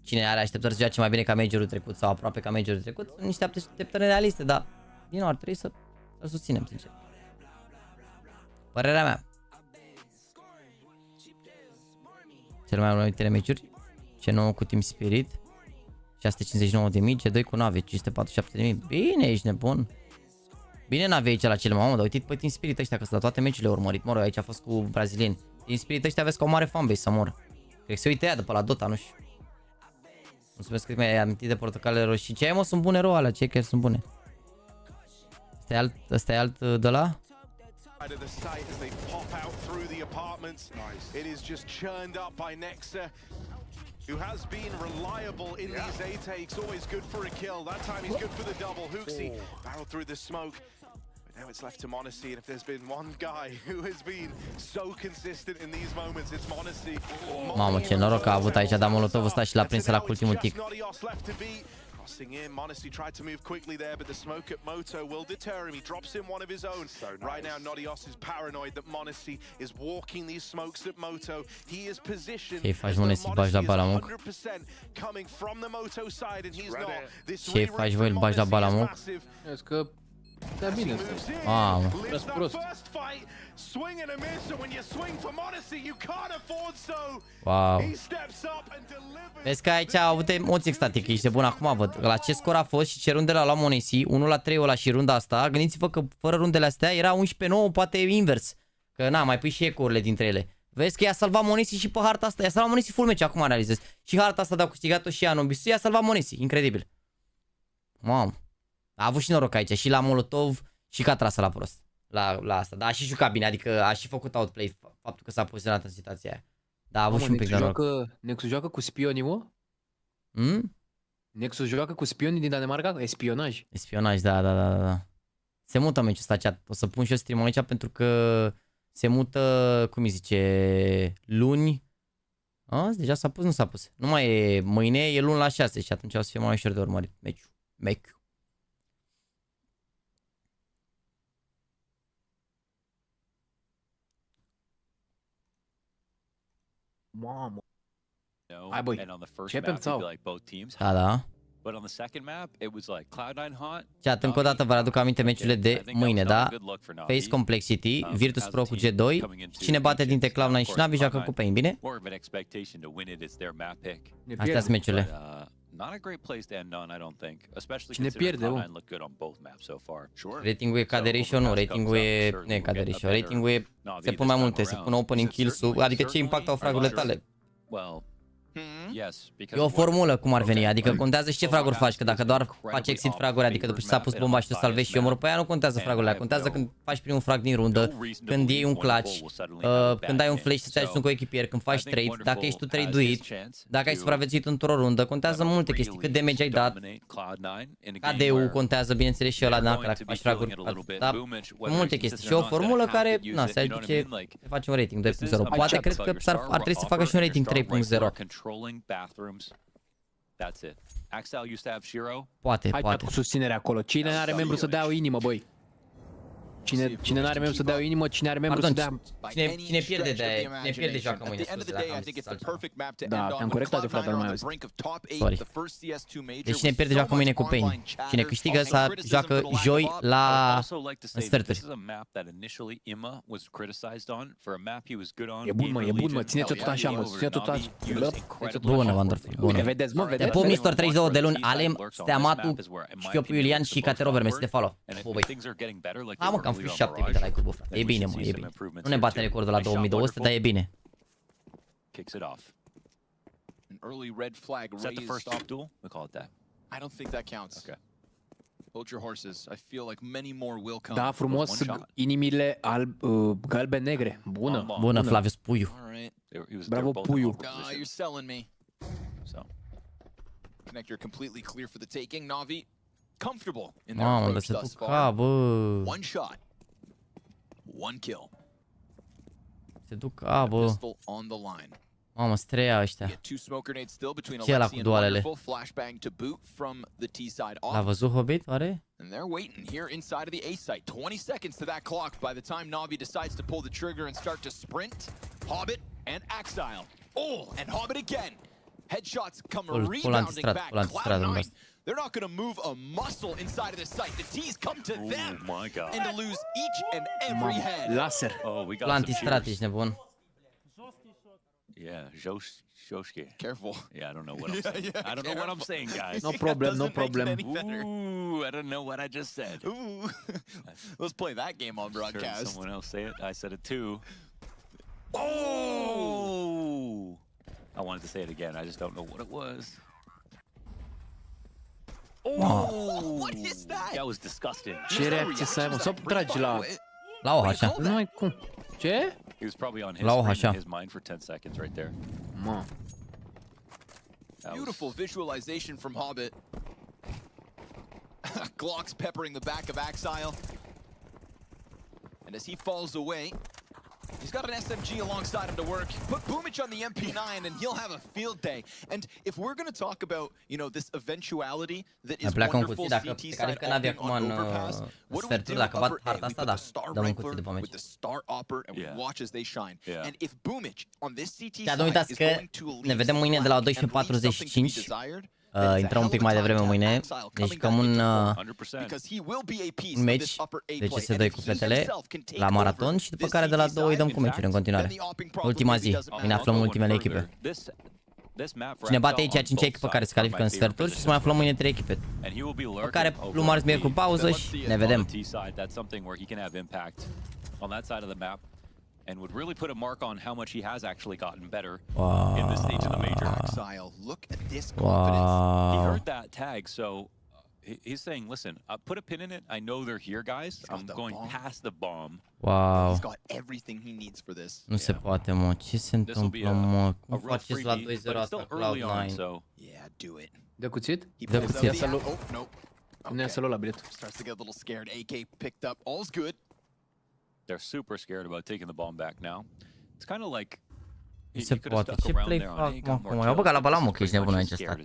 Cine are așteptări să joace mai bine ca Majorul trecut sau aproape ca Majorul trecut, sunt niște așteptări realiste, dar din nou ar trebui să susținem, sincer. Părerea mea. Cel mai următoare meciuri. C9 cu Team Spirit. 659.000. C2 cu NAVI. 547.000. Bine, ești nebun. Bine NAVI aici la cel mai mult. Dar uite pe Team Spirit ăștia, că la toate meciurile urmărit. Mă rog, aici a fost cu brazilieni. Team Spirit ăștia aveți ca o mare fanbase să mor. Cred că se uită ea de pe la Dota, nu știu. Mulțumesc că mi-ai amintit de portocalele roșii. Ce ai, mă? Sunt bune, alea. Ce chiar sunt bune. Ăsta e alt de la? Of the site as they pop out through the apartments. It is just churned up by Nexa, who has been reliable in these A takes. Always good for a kill. That time he's good for the double. Hooksy barreled through the smoke. But now it's left to m0NESY, and if there's been one guy who has been so consistent in these moments, it's m0NESY. Mamă, ce noroc a avut aici, dar Molotov ăsta și l-a prins la ultimul tic. Crossing in, m0NESY tried to move quickly there, but the smoke at Moto will deter him. He drops in one of his own. Right now, Nodios is paranoid that m0NESY is walking these smokes at Moto. He is positioned as though m0NESY is 100% coming from the Moto side, and he's not. This faci voi, îl bagi la balamuc? Că da bine. Mamă. Prost. Wow. Vezi că aici au avut emoții extatice, ești de bun, acum văd. La ce scor a fost și ce rundele la m0NESY, 1-3 ăla și runda asta, gândiți-vă că fără rundele astea era 11-9, poate invers. Că na, mai pui și eco-urile dintre ele. Vezi că i-a salvat m0NESY și pe harta asta, i-a salvat m0NESY full match, acum realizez. Și harta asta, dacă câștigat-o și Anubis, i-a salvat m0NESY, incredibil. Mamă. A avut și noroc aici, și la Molotov, și că a tras la prost. La asta, dar a și jucat bine, adică a și făcut outplay faptul că s-a poziționat în situația aia. Dar a avut și un pic de noroc. Nexus joacă cu spionii, mă? Nexus joacă cu spionii din Danemarca? Espionaj. Espionaj, da. Se mută meciul ăsta, chat. O să pun și eu stream aici pentru că se mută, cum îi zice, luni. Deja s-a pus, nu s-a pus. Nu mai e mâine, e luni la 6 și atunci o să fie mai ușor de urmărit meciul. Mamă. Hai băi, începem sau? Da. Chat, încă o dată vă aduc aminte meciurile de mâine, da? Face Complexity, Virtus.pro cu G2 și cine bate dintre CLOUD9 și NAVI joacă cu PGL, bine? Astea sunt meciurile. Cine pierde, Ratingul e ca de ratio, nu, ratingul e, nu e ca de ratio, ratingul e, se pun mai multe, se pun opening kills-ul, adică ce impact au fragurile tale. E o formulă cum ar veni, adică contează și ce fraguri faci, că dacă doar faci exit fraguri, adică după ce s-a pus bomba și tu salvezi și omorul pe aia, nu contează fragurile, contează când faci primul frag din rundă, când iei un clutch, când ai un flash să-ți ajungi un coechipier, când faci trade, dacă ești tu trade-uit, dacă ai supraviețuit într-o rundă, contează multe chestii, cât damage ai dat, KD-ul contează, bineînțeles și ăla, dacă faci fraguri, dar multe chestii și o formulă care, na, se aduce, se face un rating 2.0, poate cred că ar trebui să facă și un rating 3.0. Poate. Hai cu susținerea acolo. Cine are membru să dea o inimă, băi? Cine n-are membru să dea o inimă, cine are membru să dea... Cine pierde joacă mâine, scuze, dacă am zis altceva. Da, te-am corectat de frate, nu mai auzi. Sorry. Deci cine pierde joacă mâine cu Pain. Cine câștigă joacă joi la sferturi. E bun, mă, țineți-o tot așa, mă, țineți-o tot așa. Bună, Wonderful, bună. Vedeți, mă, vedeți. Te pup, Nistor, 32 de luni, Alem, Steamatu, Șchiopu Iulian și Cate Robert, mersi de follow. Mă, că am făcut 7000 de like-uri, bă, frate. E bine, mă, e bine. Nu ne bate recordul la 2200, dar e bine. I don't think that counts. Okay. Hold your horses. I feel like many more will come. Da, frumos, inimile galben-negre. Bună. Bună, Flavius Puiu. Bravo, Puiu. You're selling me. So, connector completely clear for the taking. Navi, comfortable in their approach thus far. One shot. One kill. Se duc A, bă. Pistol on the line. Mamă, streia ăștia. Ce ăla cu dualele? L-a văzut Hobbit, oare? And they're waiting here inside of the A site. 20 seconds to that clock by the time Navi decides to pull the trigger and start to sprint. Hobbit and Axile. Oh, and Hobbit again. Headshots come rebounding back. CLOUD9. They're not going to move a muscle inside of the site. The T's come to them. Oh my God. And to lose each and every head. Laser. Oh, we got some Antistrat, ești nebun. Yeah, Joshke. Careful. Yeah, I don't know what I'm saying. I don't know what I'm saying, guys. No problem, no problem. Ooh, I don't know what I just said. Ooh. Let's play that game on broadcast. Someone else say it. I said it too. Oh! I wanted to say it again. I just don't know what it was. Oh! What is that? That was disgusting. Ce reacție să ai, mă? Sau tragi la... La o așa. Nu ai cum. Ce? He was probably on his mind for 10 seconds right there. Mă. Beautiful visualization from Hobbit. Glocks peppering the back of Axile. And as he falls away, he's got an SMG alongside him to work. Put Boomich on the MP9 and he'll have a field day. And if we're going to talk about, you know, this eventuality that is wonderful CT side on Overpass, what do we do upper A? We put the star rifler with the star opper and we watch as they shine. And if Boomich on this CT side is going to ne vedem mâine de la 12:45. Intrăm un pic mai devreme mâine. Deci cam un meci de CS2 cu fetele la maraton și după care de la 2 îi dăm cu meciuri în continuare. Ultima zi, ne aflăm ultimele echipe. Cine bate aici 5 echipă care se califică în sferturi și să mai aflăm mâine 3 echipe. Pe care luăm marți, miercuri cu pauză și ne vedem. And would really put a mark on how much he has actually gotten better in this stage of the major. Look at this confidence. He heard that tag, so he's saying, listen, put a pin in it. I know they're here, guys. I'm going past the bomb. Wow. He's got everything he needs for this. Nu se poate, mă. Ce se întâmplă, mă? Cum faceți la 2-0 asta CLOUD9? Yeah, do it. De cuțit? De cuțit. Nu să luăm la bilet. Starts to get a little scared. AK picked up. All's good. They're super scared about taking the bomb back now. It's kind of like se poate. Ce play fac acum? Eu băgat la balamul că ești nebun aici ăsta.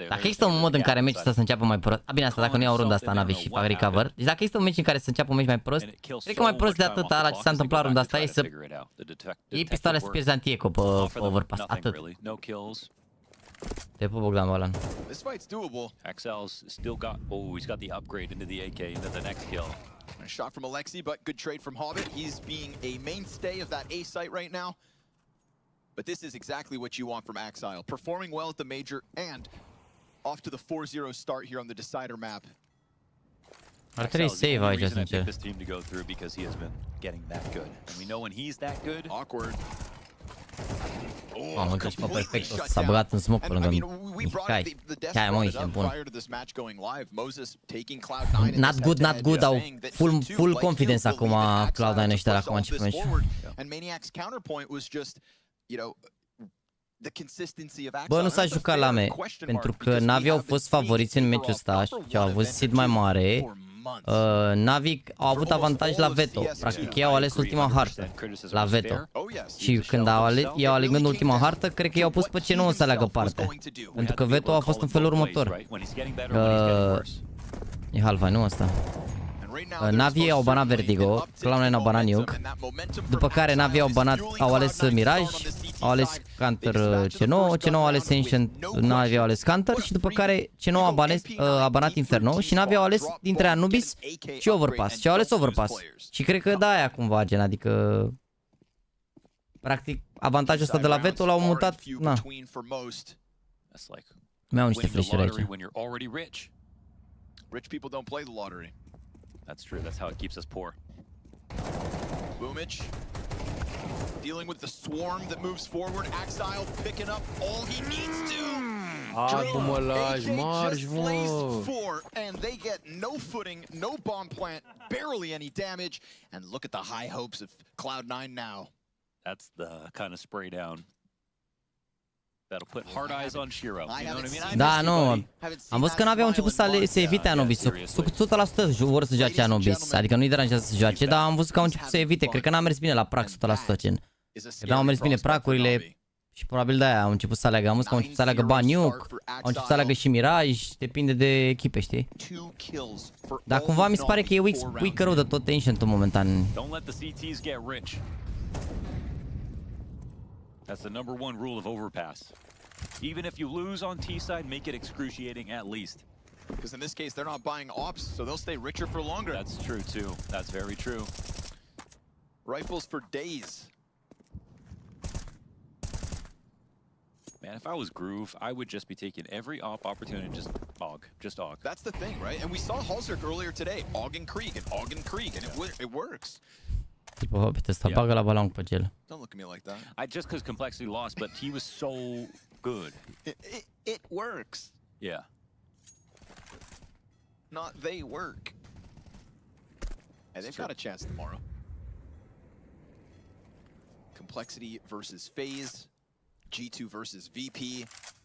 Dacă există un mod în care meciul ăsta să înceapă mai prost... Bine, asta dacă nu iau runda asta NAVI și fac recover. Deci dacă există un meci în care să înceapă un meci mai prost, cred că mai prost de atât ala ce s-a întâmplat runda asta e să iei pistoale să pierzi anti-eco pe Overpass. Atât. Te pup, Bogdan Balan. This fight's doable. Axel's still got... Oh, he's got the upgrade into the AK, into the next kill. A shot from Alexi, but good trade from Hobbit. He's being a mainstay of that A site right now. But this is exactly what you want from Axile. Performing well at the major and off to the 4-0 start here on the decider map. Ar trebui save aici, sincer. This team to go through because he has been getting that good. And we know when he's that good. Awkward. Mamă, că și pe perfect s-a băgat în smoke pe lângă Mihai. Chiar mă, ești bun. Not good, not good, au full confidence acum CLOUD9 ăștia la cum a început meciul. Bă, nu s-a jucat la me, pentru că NAVI au fost favoriți în meciul ăsta și au avut seed mai mare. NAVI au avut avantaj la veto. Practic ei au ales ultima hartă la veto. Și când i-au alegând ultima hartă, cred că i-au pus pe C9 să aleagă parte. Pentru că veto a fost în felul următor. E halva, nu asta? NAVI au banat Vertigo, CLOUD9 au banat Nuke. După care NAVI au ales Mirage, au ales Counter C9, C9 au ales Ancient, NAVI au ales Counter și după care C9 a banat Inferno și NAVI au ales dintre Anubis și Overpass și au ales Overpass. Și cred că da, aia cumva gen, adică practic avantajul ăsta de la veto l-au mutat, na. Mi-au niște flash-uri aici. Rich people don't play the lottery. That's true. That's how it keeps us poor. Boomich dealing with the swarm that moves forward. Axile picking up all he needs to. Adu-mă, lași, marș, mă! And they get no footing, no bomb plant, barely any damage, and look at the high hopes of Cloud9 now. That's the kind of spray down that'll put hard eyes on Shiro. You know what I mean? Da, nu. Am văzut că n-aveau început să evite Anubis. 100% vor să joace Anubis. Adică nu-i deranjează să joace, dar am văzut că au început să evite. Cred că n-a mers bine la prac 100%, gen. Cred că n-au mers bine pracurile și probabil de-aia au început să aleagă. Am văzut că au început să aleagă Baniuc, au început să aleagă și Miraj, depinde de echipe, știi? Dar cumva mi se pare că e weak rău de tot Ancient-ul momentan. Don't let the CTs get rich. That's the number one rule of Overpass. Even if you lose on T side, make it excruciating at least. Because in this case, they're not buying ops, so they'll stay richer for longer. That's true too. That's very true. Rifles for days. Man, if I was Groove, I would just be taking every op opportunity and just AUG. That's the thing, right? And we saw Halzerk earlier today, AUG and Krieg, and it works. Tipă, uite, ăsta bagă la balon pe gel. Don't look at me like that. Just because Complexity lost, but he was so good. It works. Yeah. Not they work. And they've got a chance tomorrow. Complexity versus FaZe. G2 versus VP.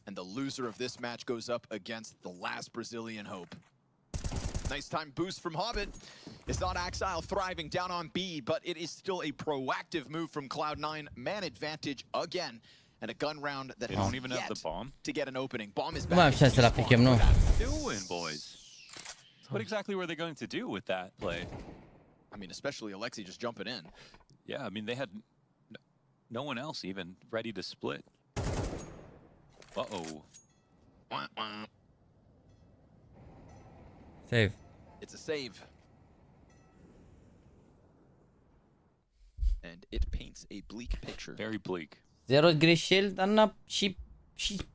And the loser of this match goes up against the last Brazilian hope. Nice time boost from Hobbit. It's not Axile thriving down on B, but it is still a proactive move from Cloud9. Man advantage again. And a gun round that they don't even have the bomb to get an opening. Bomb is back. What doing, boys? What exactly were they going to do with that play? I mean, especially Alexi just jumping in. Yeah, I mean, they had no one else even ready to split. Uh-oh. Save. It's a save. And it paints a bleak picture. Very bleak. 0 greșeli, dar și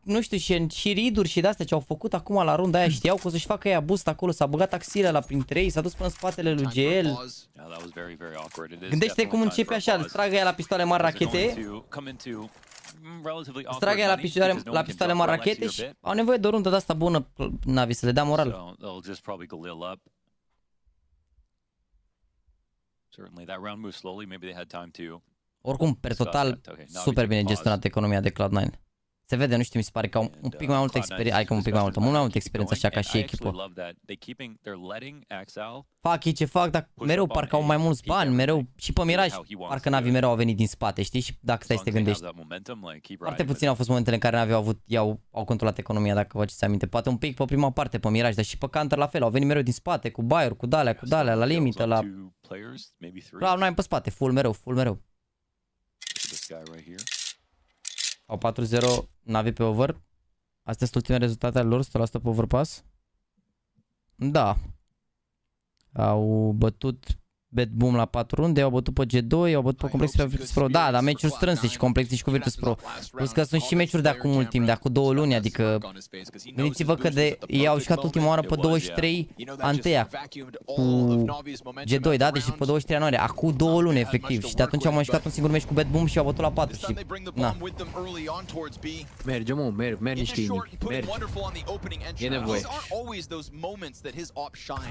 nu știu, și riduri și de-astea ce au făcut acum la runda aia, știau că o să-și facă ea boost acolo, s-a băgat axile la printre ei, s-a dus până în spatele lui GL. Gândește cum începe așa, îți tragă ea la pistoale mari rachete, îți tragă ea la pistoale mari rachete și au nevoie de o rundă de-asta bună, Navi, să le dea moral. Oricum, per total, super bine gestionată economia de Cloud9. Se vede, nu știu, mi se pare că au un pic mai multă experiență, adică un pic mai multă, mult mai multă experiență așa ca și echipă. Fac ei ce fac, dar mereu parcă au mai mulți bani, mereu, și pe Miraj, parcă Navi mereu au venit din spate, știi? Și dacă stai să te gândești, foarte puțin au fost momentele în care Navi au controlat economia, dacă vă aduceți aminte. Poate un pic pe prima parte pe Miraj, dar și pe Counter la fel, au venit mereu din spate, cu buy-uri, cu dalea, la limită, la Cloud9 pe spate, full mereu. Au 4-0 Navi pe over. Astea sunt ultimele rezultate ale lor, 100% pe Overpass. Da. Au bătut Bad Boom la 4 runde, au bătut pe G2, au bătut pe Complexity pe Virtus.pro. Da, dar meciuri strânse și Complexity și cu Virtus.pro. Plus că sunt și meciuri de acum mult timp, de acum 2 luni, adică gândiți-vă că ei au jucat ultima oară pe 23 Anteia cu G2, da? Deci pe 23 ianuarie, acum 2 luni efectiv. Și de atunci au mai jucat un singur meci cu Bad Boom și au bătut la 4 și na. Merge, mă, mergi niște inimi, mergi. E nevoie.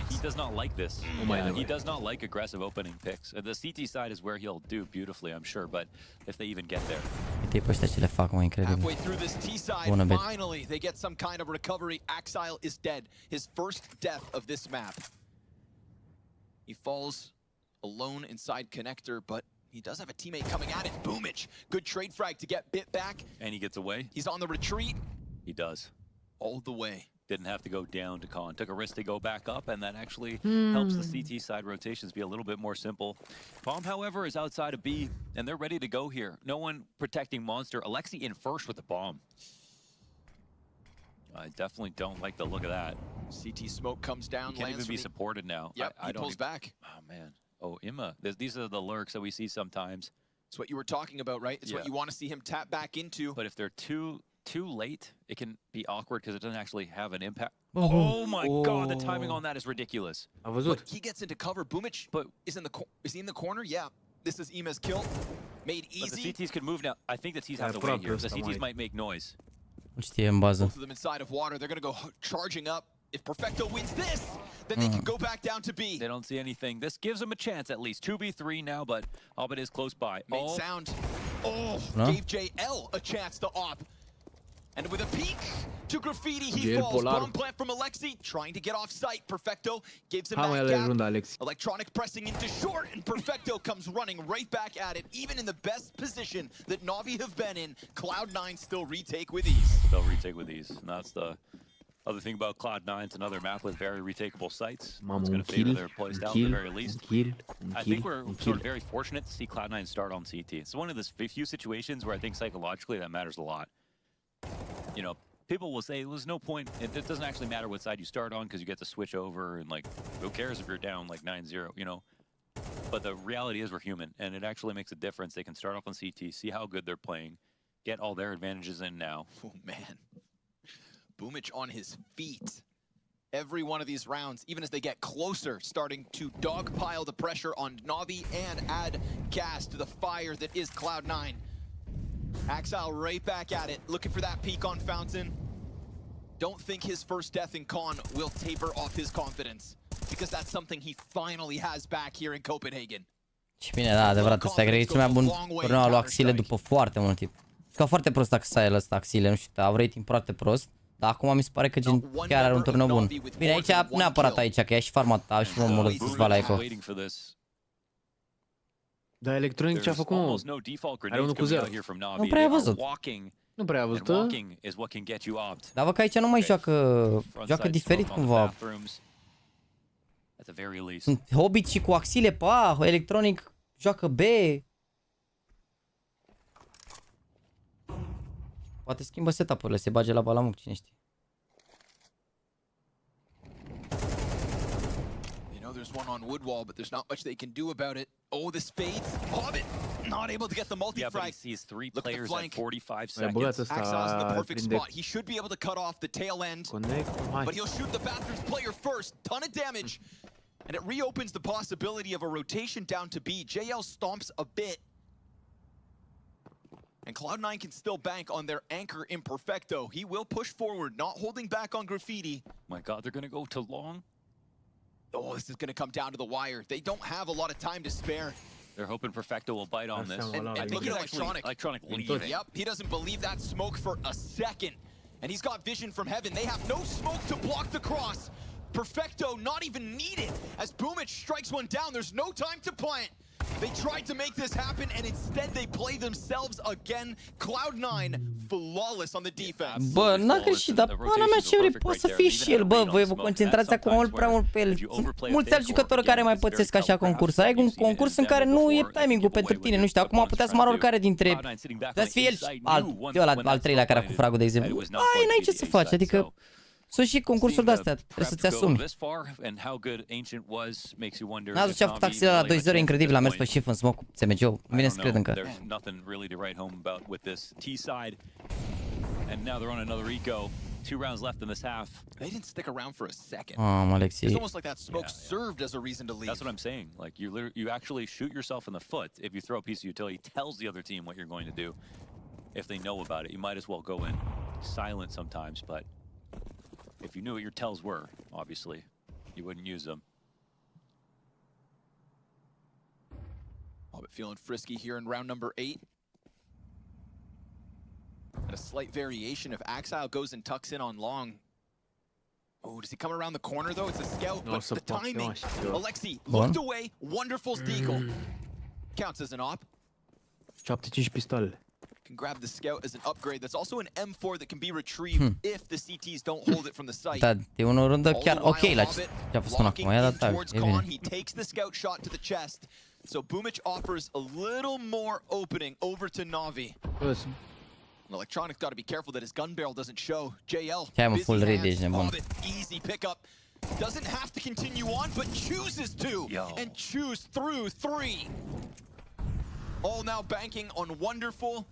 He does not like this. He does not like aggressive opening picks. The CT side is where he'll do beautifully, I'm sure, but if they even get there. Uite pe ăștia ce le fac, mă, incredibil. Halfway through this T side, finally they get some kind of recovery. Axile is dead. His first death of this map. He falls alone inside connector, but he does have a teammate coming at it. Boomich, good trade frag to get bit back. And he gets away. He's on the retreat. He does. All the way. Didn't have to go down to Con. Took a risk to go back up, and that actually helps the CT side rotations be a little bit more simple. Bomb, however, is outside of B, and they're ready to go here. No one protecting Monster. Alexi in first with the bomb. I definitely don't like the look of that. CT smoke comes down. He can't even be supported now. Yep, he pulls back. Oh, man. Oh, Imma. These are the lurks that we see sometimes. It's what you were talking about, right? It's what you want to see him tap back into. But if they're too late, it can be awkward because it doesn't actually have an impact. Oh my god, the timing on that is ridiculous. But he gets into cover. Boomich is he in the corner? Yeah. This is Ima's kill. Made easy. But the CTs can move now. I think the T's have to wait here. The CTs might make noise. Știe în bază. Both of them inside of water. They're going to go charging up. If Perfecto wins this, then they can go back down to B. They don't see anything. This gives them a chance at least. 2v3 now, but Hobbit is close by. Made sound. Oh, gave JL a chance to op. And with a peek to Graffiti, he falls. Bomb plant from Alexi, trying to get off site. Perfecto gives him that gap. Electronic pressing into short, and Perfecto comes running right back at it. Even in the best position that Navi have been in, Cloud9 still retake with ease. They'll retake with ease. And that's the other thing about Cloud9. It's another map with very retakeable sites. It's going to favor their playstyle at the very least. I think we're sort of very fortunate to see Cloud9 start on CT. It's one of the few situations where I think psychologically that matters a lot. You know, people will say there's no point. It doesn't actually matter what side you start on because you get to switch over and like, who cares if you're down like 9-0, you know? But the reality is we're human and it actually makes a difference. They can start off on CT, see how good they're playing, get all their advantages in now. Oh man, Boomich on his feet. Every one of these rounds, even as they get closer, starting to dogpile the pressure on Navi and add gas to the fire that is Cloud9. Axile right back at it, looking for that peak on Fountain. Don't think his first death in Con will taper off his confidence, because that's something he finally has back here in Copenhagen. Și bine, da, adevărat, ăsta e greu. E cel mai bun turneu al lui Axile după foarte mult timp. Ca foarte prost Axile ăsta, Axile, nu știu, a rating foarte prost. Dar acum mi se pare că gen chiar are un turneu bun. Bine, aici, neapărat aici, că ea și farmat, a și omorât câțiva la eco. Dar Electronic ce a făcut, mă? Are 1-0. Nu prea a văzut. Nu prea a văzut. Dar văd că aici nu mai joacă diferit cumva. Sunt Hobbit și cu Axile pe A, Electronic joacă B. Poate schimbă setup-urile, se bage la balamuc, cine știe. There's one on wood wall, but there's not much they can do about it. Oh, this fades. Hobbit not able to get the multi-frag. Yeah, but he sees 3 players at 45 seconds. Axel's in the perfect spot. He should be able to cut off the tail end, but he'll shoot the Bathrooms player first. Ton of damage, and it reopens the possibility of a rotation down to B. JL stomps a bit, and Cloud9 can still bank on their anchor in Perfecto. He will push forward, not holding back on Graffiti. My God, they're going to go to long. Oh, this is going to come down to the wire. They don't have a lot of time to spare. They're hoping Perfecto will bite on this. And look at Electronic leaving. Yep, he doesn't believe that smoke for a second. And he's got vision from heaven. They have no smoke to block the cross. Perfecto not even needed. As Boomich strikes one down, there's no time to plant. They tried to make this happen, and instead they play themselves again. Cloud9 flawless on the defense. Bă, n-a greșit, dar pana mea ce vrei, poate să fie și el, bă, voi vă concentrați acum mult prea mult pe el. Sunt mulți alți jucători care mai pățesc așa concurs. Ai un concurs în care nu e timing-ul pentru tine, nu știu, acum putea să moară oricare dintre... Putea să fie el al treilea care a cu fragul, de exemplu. Ai, n-ai ce să faci, adică... Sunt și concursuri de-astea, trebuie să-ți asumi. N-a zis ce a făcut Axile la 2-0, incredibil, a mers pe shift în smoke cu CMG-ul. Nu vine să cred încă. Two rounds left in this half. They didn't stick around for a second. Alexi. It's almost like that smoke served as a reason to leave. That's what I'm saying. Like you actually shoot yourself in the foot if you throw a piece of utility. Tells the other team what you're going to do. If they know about it, you might as well go in silent sometimes. But if you knew what your tells were, obviously, you wouldn't use them. Oh, but feeling frisky here in round number 8. And a slight variation if Axile goes and tucks in on long. Oh, does he come around the corner though? It's a scout, but the timing. Alexi looked away. Wonderful's deagle. Counts as an op. 75 pistole. Can grab the scout as an upgrade. That's also an M4 that can be retrieved if the CTs don't hold it from the site. Da, e o rundă chiar ok la ce a fost până acum. I-a dat tag. He takes the scout shot to the chest. So Boomich offers a little more opening over to Navi. Electronic's got to be careful that his gun barrel doesn't show. JL, busy hands, easy pickup. Doesn't have to continue on, but chooses to. And choose through 3. All now banking on Wonderful.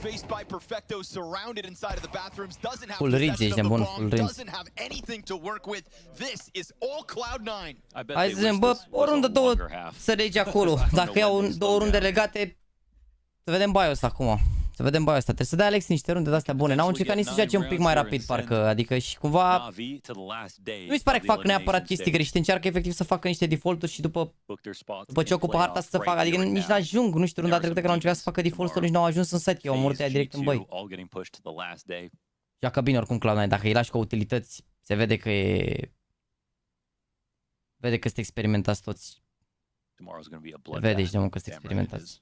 Faced by Perfecto, surrounded inside of the bathrooms. Doesn't have possession of the bomb. Doesn't have anything to work with. This is all Cloud9. Hai să zicem, bă, o rundă, două să legi acolo. Dacă iau 2 runde legate, să vedem BIOS acum. Să vedem băi ăsta. Trebuie să dea Alex niște runde de astea bune. N-au încercat nici să joace un pic mai rapid, parcă. Adică și cumva... Nu mi se pare că fac neapărat chestii greșite. Încearcă efectiv să facă niște default-uri și după ce ocupă harta să facă. Adică nici n-ajung. Nu știu, runda trecută când au încercat să facă default-uri, nici n-au ajuns în site. Că au omorât ea direct în băi. Joacă bine oricum Cloud9. Dacă îi lași cu utilități, se vede că e... Vede că sunt experimentați toți. Se vede și de mult că sunt experimentați.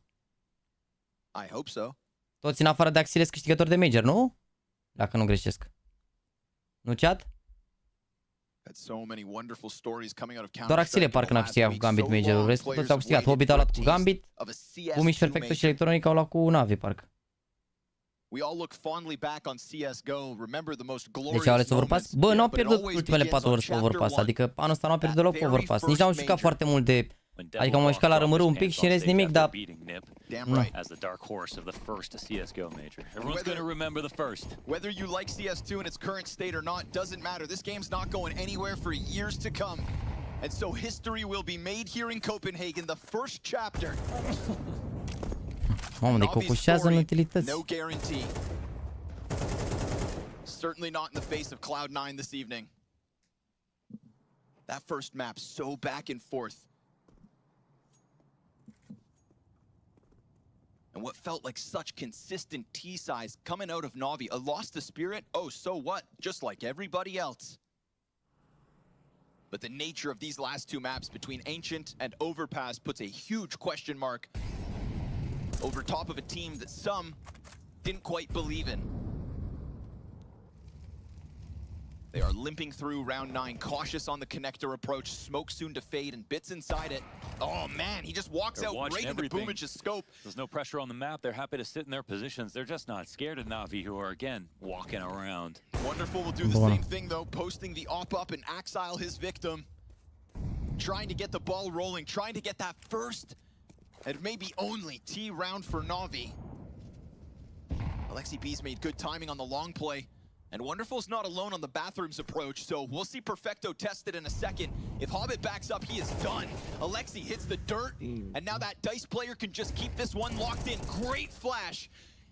Toți în afară de Axile sunt câștigători de Major, nu? Dacă nu greșesc. Nu, chat? Doar Axile parcă n-a câștigat cu Gambit Major-ul. Restul toți au câștigat. Hobbit a luat cu Gambit. Bumici, Perfecto și Electronic au luat cu Navi, parcă. Deci au ales Overpass? Bă, nu au pierdut ultimele 4 ori pe Overpass. Adică anul ăsta nu au pierdut deloc pe Overpass. Nici n-au jucat foarte mult de... Adică am jucat la rămârul un pic și în rest nimic, dar... As the dark horse of the first CS:GO major. Everyone's going to remember the first. Whether you like CS2 in its current state or not doesn't matter. This game's not going anywhere for years to come. And so history will be made here in Copenhagen, the first chapter. Mamă, de cocoșează în utilități. No guarantee. Certainly not in the face of Cloud9 this evening. That first map so back and forth. And what felt like such consistent T size coming out of Navi. A loss to spirit? Oh, so what? Just like everybody else. But the nature of these last two maps between Ancient and Overpass puts a huge question mark over top of a team that some didn't quite believe in. They are limping through round 9, cautious on the connector approach. Smoke soon to fade and bits inside it. Oh man, he just walks out right into Boomich's scope. There's no pressure on the map. They're happy to sit in their positions. They're just not scared of Navi, who are again walking around. Wonderful will do the same thing though, posting the op up and exile his victim. Trying to get the ball rolling, trying to get that first and maybe only T round for Navi. Alexi B's made good timing on the long play. And Wonderful's not alone on the bathrooms approach, so we'll see Perfecto tested in a second. If Hobbit backs up, he is done. Alexi hits the dirt, and now that Dice player can just keep this one locked in. Great flash,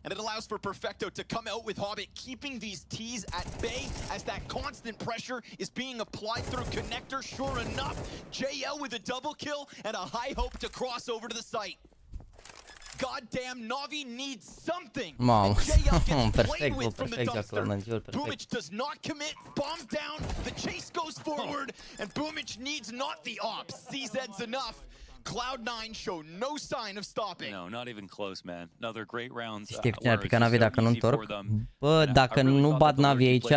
and it allows for Perfecto to come out with Hobbit, keeping these T's at bay as that constant pressure is being applied through connector. Sure enough, JL with a double kill and a high hope to cross over to the site. Goddamn, Navi needs something. Mamă, perfect Boomich does not commit, bomb down, the chase goes forward, and Boomich needs not the ops. CZ's enough. Cloud9 show no sign of stopping. No, not even close, man. Another great rounds. Știi cine ar pica Navi dacă nu întorc? Bă, dacă nu bat Navi aici,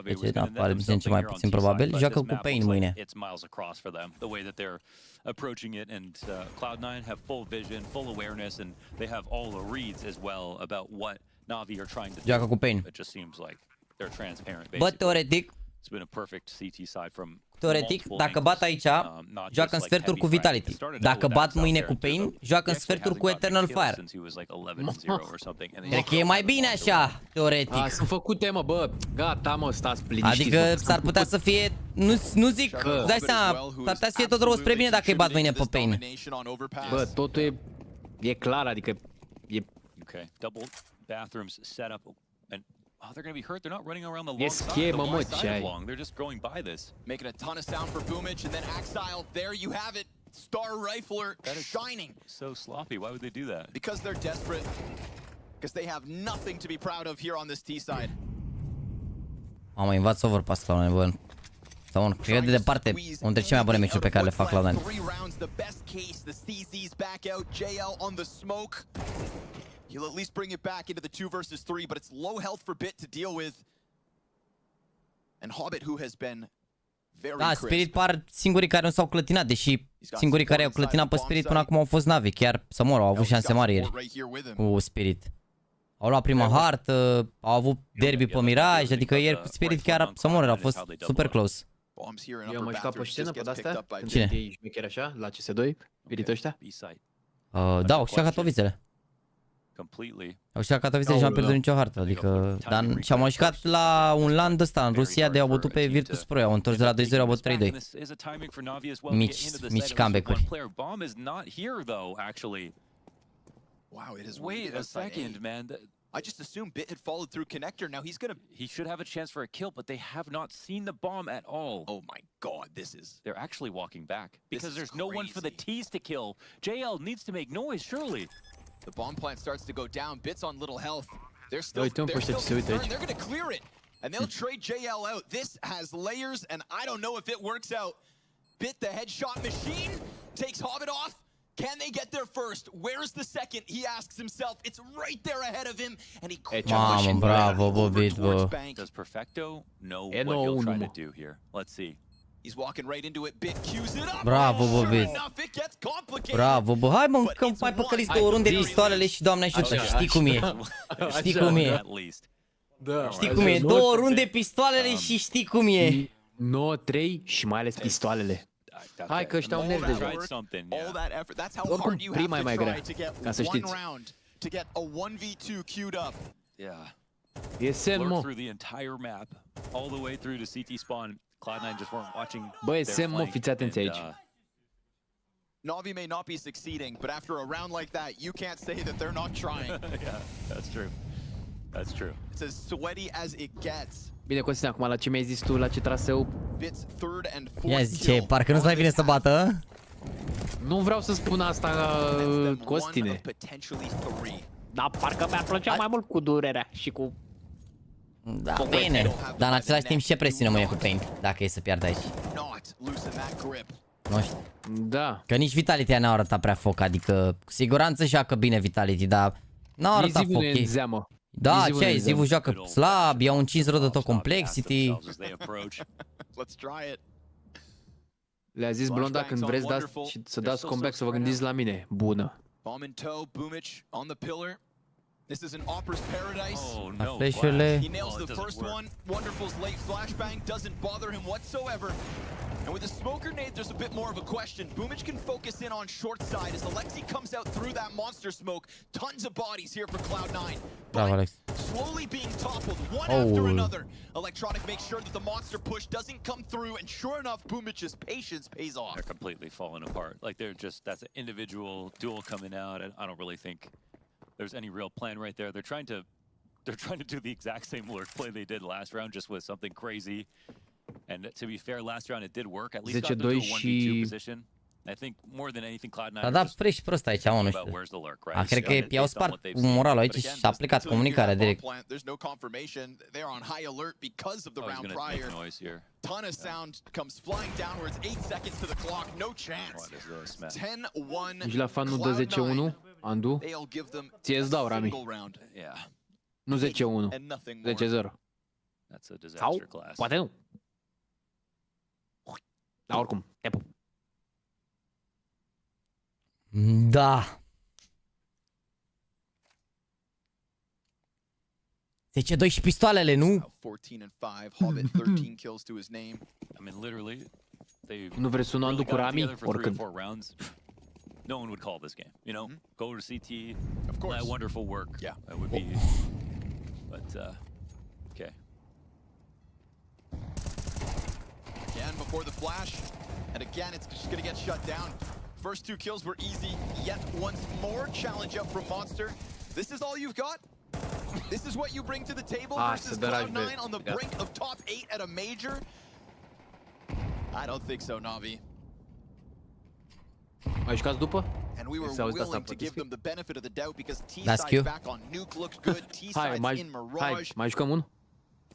deci apare din ce mai puțin probabil, joacă cu Pain mâine. It's miles across for them. The way that they're approaching it, and Cloud9 have full vision, full awareness, and they have all the reads as well about what Navi are trying to do. Joacă cu Pain. It just seems like they're transparent. Bă, teoretic, it's been a perfect CT side from teoretic, dacă bat aici, joacă în sferturi cu Vitality. Dacă bat mâine cu Pain, joacă în sferturi cu Eternal Fire. Cred că e mai bine așa, teoretic. Sunt făcute, mă, bă, gata, mă, stați liniștiți. Adică s-ar putea să fie, nu zic, dai seama, s-ar putea să fie tot rău spre bine dacă îi bat mâine pe Pain. Bă, totul e clar, adică e... Okay, double bathrooms set up. Oh, they're going to be hurt. They're not running around the long side. The long side long. They're just going by this. Making a ton of sound for Boomich, and then Exile. There you have it. Star Rifler shining. So sloppy. Why would they do that? Because they're desperate. Because they have nothing to be proud of here on this T side. Am învățat Overpass la noi, bă. Sau un cred de departe, între cele mai bune meciuri pe care le fac Cloud9. He'll at least bring it back into the 2 versus 3, but it's low health for Bit to deal with. And Hobbit, who has been very da, Spirit par singurii care nu s-au clătinat, deși singurii care au clătinat pe Spirit până acum au fost Navi. Chiar să moră, au avut șanse mari ieri cu Spirit. Au luat prima hartă, au avut derby pe Mirage, adică ieri cu Spirit chiar să moră, au fost super close. Eu am jucat pe scenă pe de-astea? Cine? Când e șmecher așa, la CS2, Spirit ăștia? Da, au știut Katowice-le. Au știut Katowice și nu am pierdut nicio hartă, adică... Și am jucat la un land ăsta, în Rusia, de au bătut pe Virtus.pro, au întors de la 2-0, au bătut 3-2. Mici comeback-uri. Wait a second, man. I just assumed Bit had followed through connector. Now he's gonna... He should have a chance for a kill, but they have not seen the bomb at all. Oh my god, this is... They're actually walking back. Because there's no one for the T's to kill. JL needs to make noise, surely. The bomb plant starts to go down. Bit's on little health. They're still concerned. They're gonna clear it. And they'll trade JL out. This has layers, and I don't know if it works out. Bit, the headshot machine, takes Hobbit off. Can they get there first? Where's the second? He asks himself. It's right there ahead of him, and he... Mamă, bravo, Bobit, bă. Does Perfecto know what he'll try to do here? Let's see. He's walking right into it. Bit cues it up. Bravo, Bobit. Bravo, bă. Hai, mă, că mai păcăliți 2 runde pistoalele și Doamne ajută. Știi cum e. Știi cum e. Știi cum e. 2 runde pistoalele și știi cum e. 9-3 și mai ales pistoalele. Hai că ăștia au nervi deja. Oricum, prima e mai grea, ca să știți. E semn, mă. Bă, e semn, mă, fiți atenți aici. NAVI may not be succeeding, but after a round like that, you can't say that they're not trying. Yeah, that's true. That's true. It's as sweaty as it gets. Bine, Costin, acum la ce mi-ai zis tu, la ce traseu? Ia zice, parcă nu-ți mai vine să bată? Nu vreau să spun asta, Costine. Dar parcă mi-ar plăcea mai mult cu durerea și cu... Da, bine. Dar în același timp ce presiune mă e cu Pain, dacă e să pierd aici? Nu știu. Da. Că nici Vitality n-a arătat prea foc, adică cu siguranță joacă bine Vitality, dar n-a arătat foc. Da, ce ai, Zivu joacă slab, iau un 5-0 de tot Complexity. Le-a zis Blonda, când vreți să dați comeback să vă gândiți la mine. Bună. This is an opera's paradise. Oh no! He nails the first one. Wonderful's late flashbang doesn't bother him whatsoever. And with the smoker nade, there's a bit more of a question. Boomich can focus in on short side as Alexi comes out through that monster smoke. Tons of bodies here for Cloud9. But slowly being toppled one after another. Electronic makes sure that the monster push doesn't come through, and sure enough, Boomich's patience pays off. They're completely falling apart. Like that's an individual duel coming out, and I don't really think there's any real plan right there. They're trying to do the exact same lurk play they did last round, just with something crazy. And to be fair, last round it did work. At least got them to a 1v2 position. I think more than anything, Cloud9 a dat preș prost aici, mă, nu știu. Cred că i-au spart moralul aici și a plecat comunicarea direct. There's no confirmation. They're on high alert because of the round prior. Ton of sound comes flying downwards. 8 seconds to the clock. No chance. 10-1. Ești la fanul de 10-1, Andu? Ție-ți dau, Rami. Nu 10-1. 10-0. Sau, poate nu. Dar oricum, te pup. Da. 10-2 și pistoalele, nu? 14-5, Hobbit 13 kills to his name. I mean, literally, nu vrei să nu Andu cu Rami? Oricând. No one would call this game, you know? Go to CT, of course. That wonderful work. Yeah, that would be. But okay. Again before the flash, and again it's just gonna get shut down. First 2 kills were easy. Yet once more challenge up from Monster. This is all you've got? This is what you bring to the table versus Cloud9 on the brink of top 8 at a major? I don't think so, Navi. Mai jucați după? And we were willing to give them the benefit of the doubt because T-side back on Nuke looks good. T-side's in Mirage. Mai jucăm unul?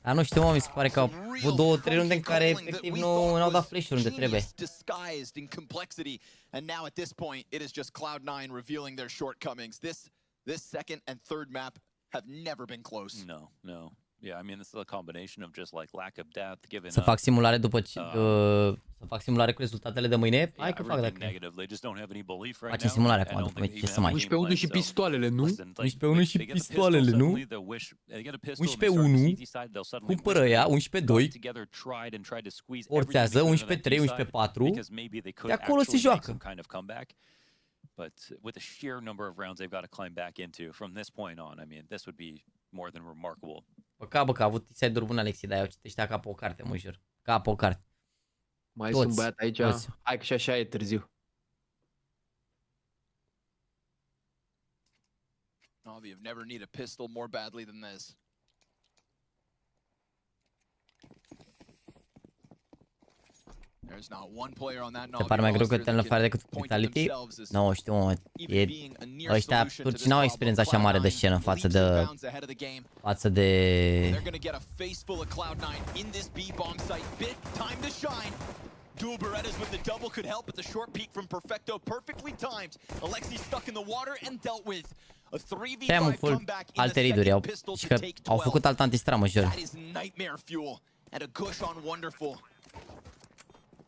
Dar nu știu, mă, mi se pare că au avut 2-3 runde în care efectiv nu au dat flash-uri unde trebuie. Disguised in complexity, and now at this point it is just Cloud9 revealing their shortcomings. This second and third map have never been close. No. Yeah, I mean, this is a combination of just like lack of depth, giving Să fac simulare după ce să fac simulare cu rezultatele de mâine. Hai că fac dacă. Facem simulare acum, după ce să mai. 11-1 și pistoalele, nu? 11-1 și pistoalele, nu? 11-1 cumpără ea, 11-2 forțează, 11-3, 11-4. De acolo se joacă. But with the sheer number of rounds they've got to climb back into from this point on, I mean, this would be more than remarkable. Bă, că a avut inside-uri bune, Alexi, dar eu citește ca pe o carte, mă jur. Ca pe o carte. Mai sunt băiat aici, hai că și așa e târziu. Navi have never needed a pistol more badly than this. There's not one player on that Navi. Se pare mai greu că te afară decât Vitality? Nu știu, mă. Ăștia turci n-au experiență așa mare de scenă față de... They're gonna get a face full of Cloud9 in this B bomb site. Bit time to shine. Dual Berettas with the double could help, but the short peek from Perfecto perfectly timed. Alexi stuck in the water and dealt with a 3v5 comeback in the second pistol to take 12. Au făcut alt antistramă, jur. That is nightmare fuel and a gush on Wonderful.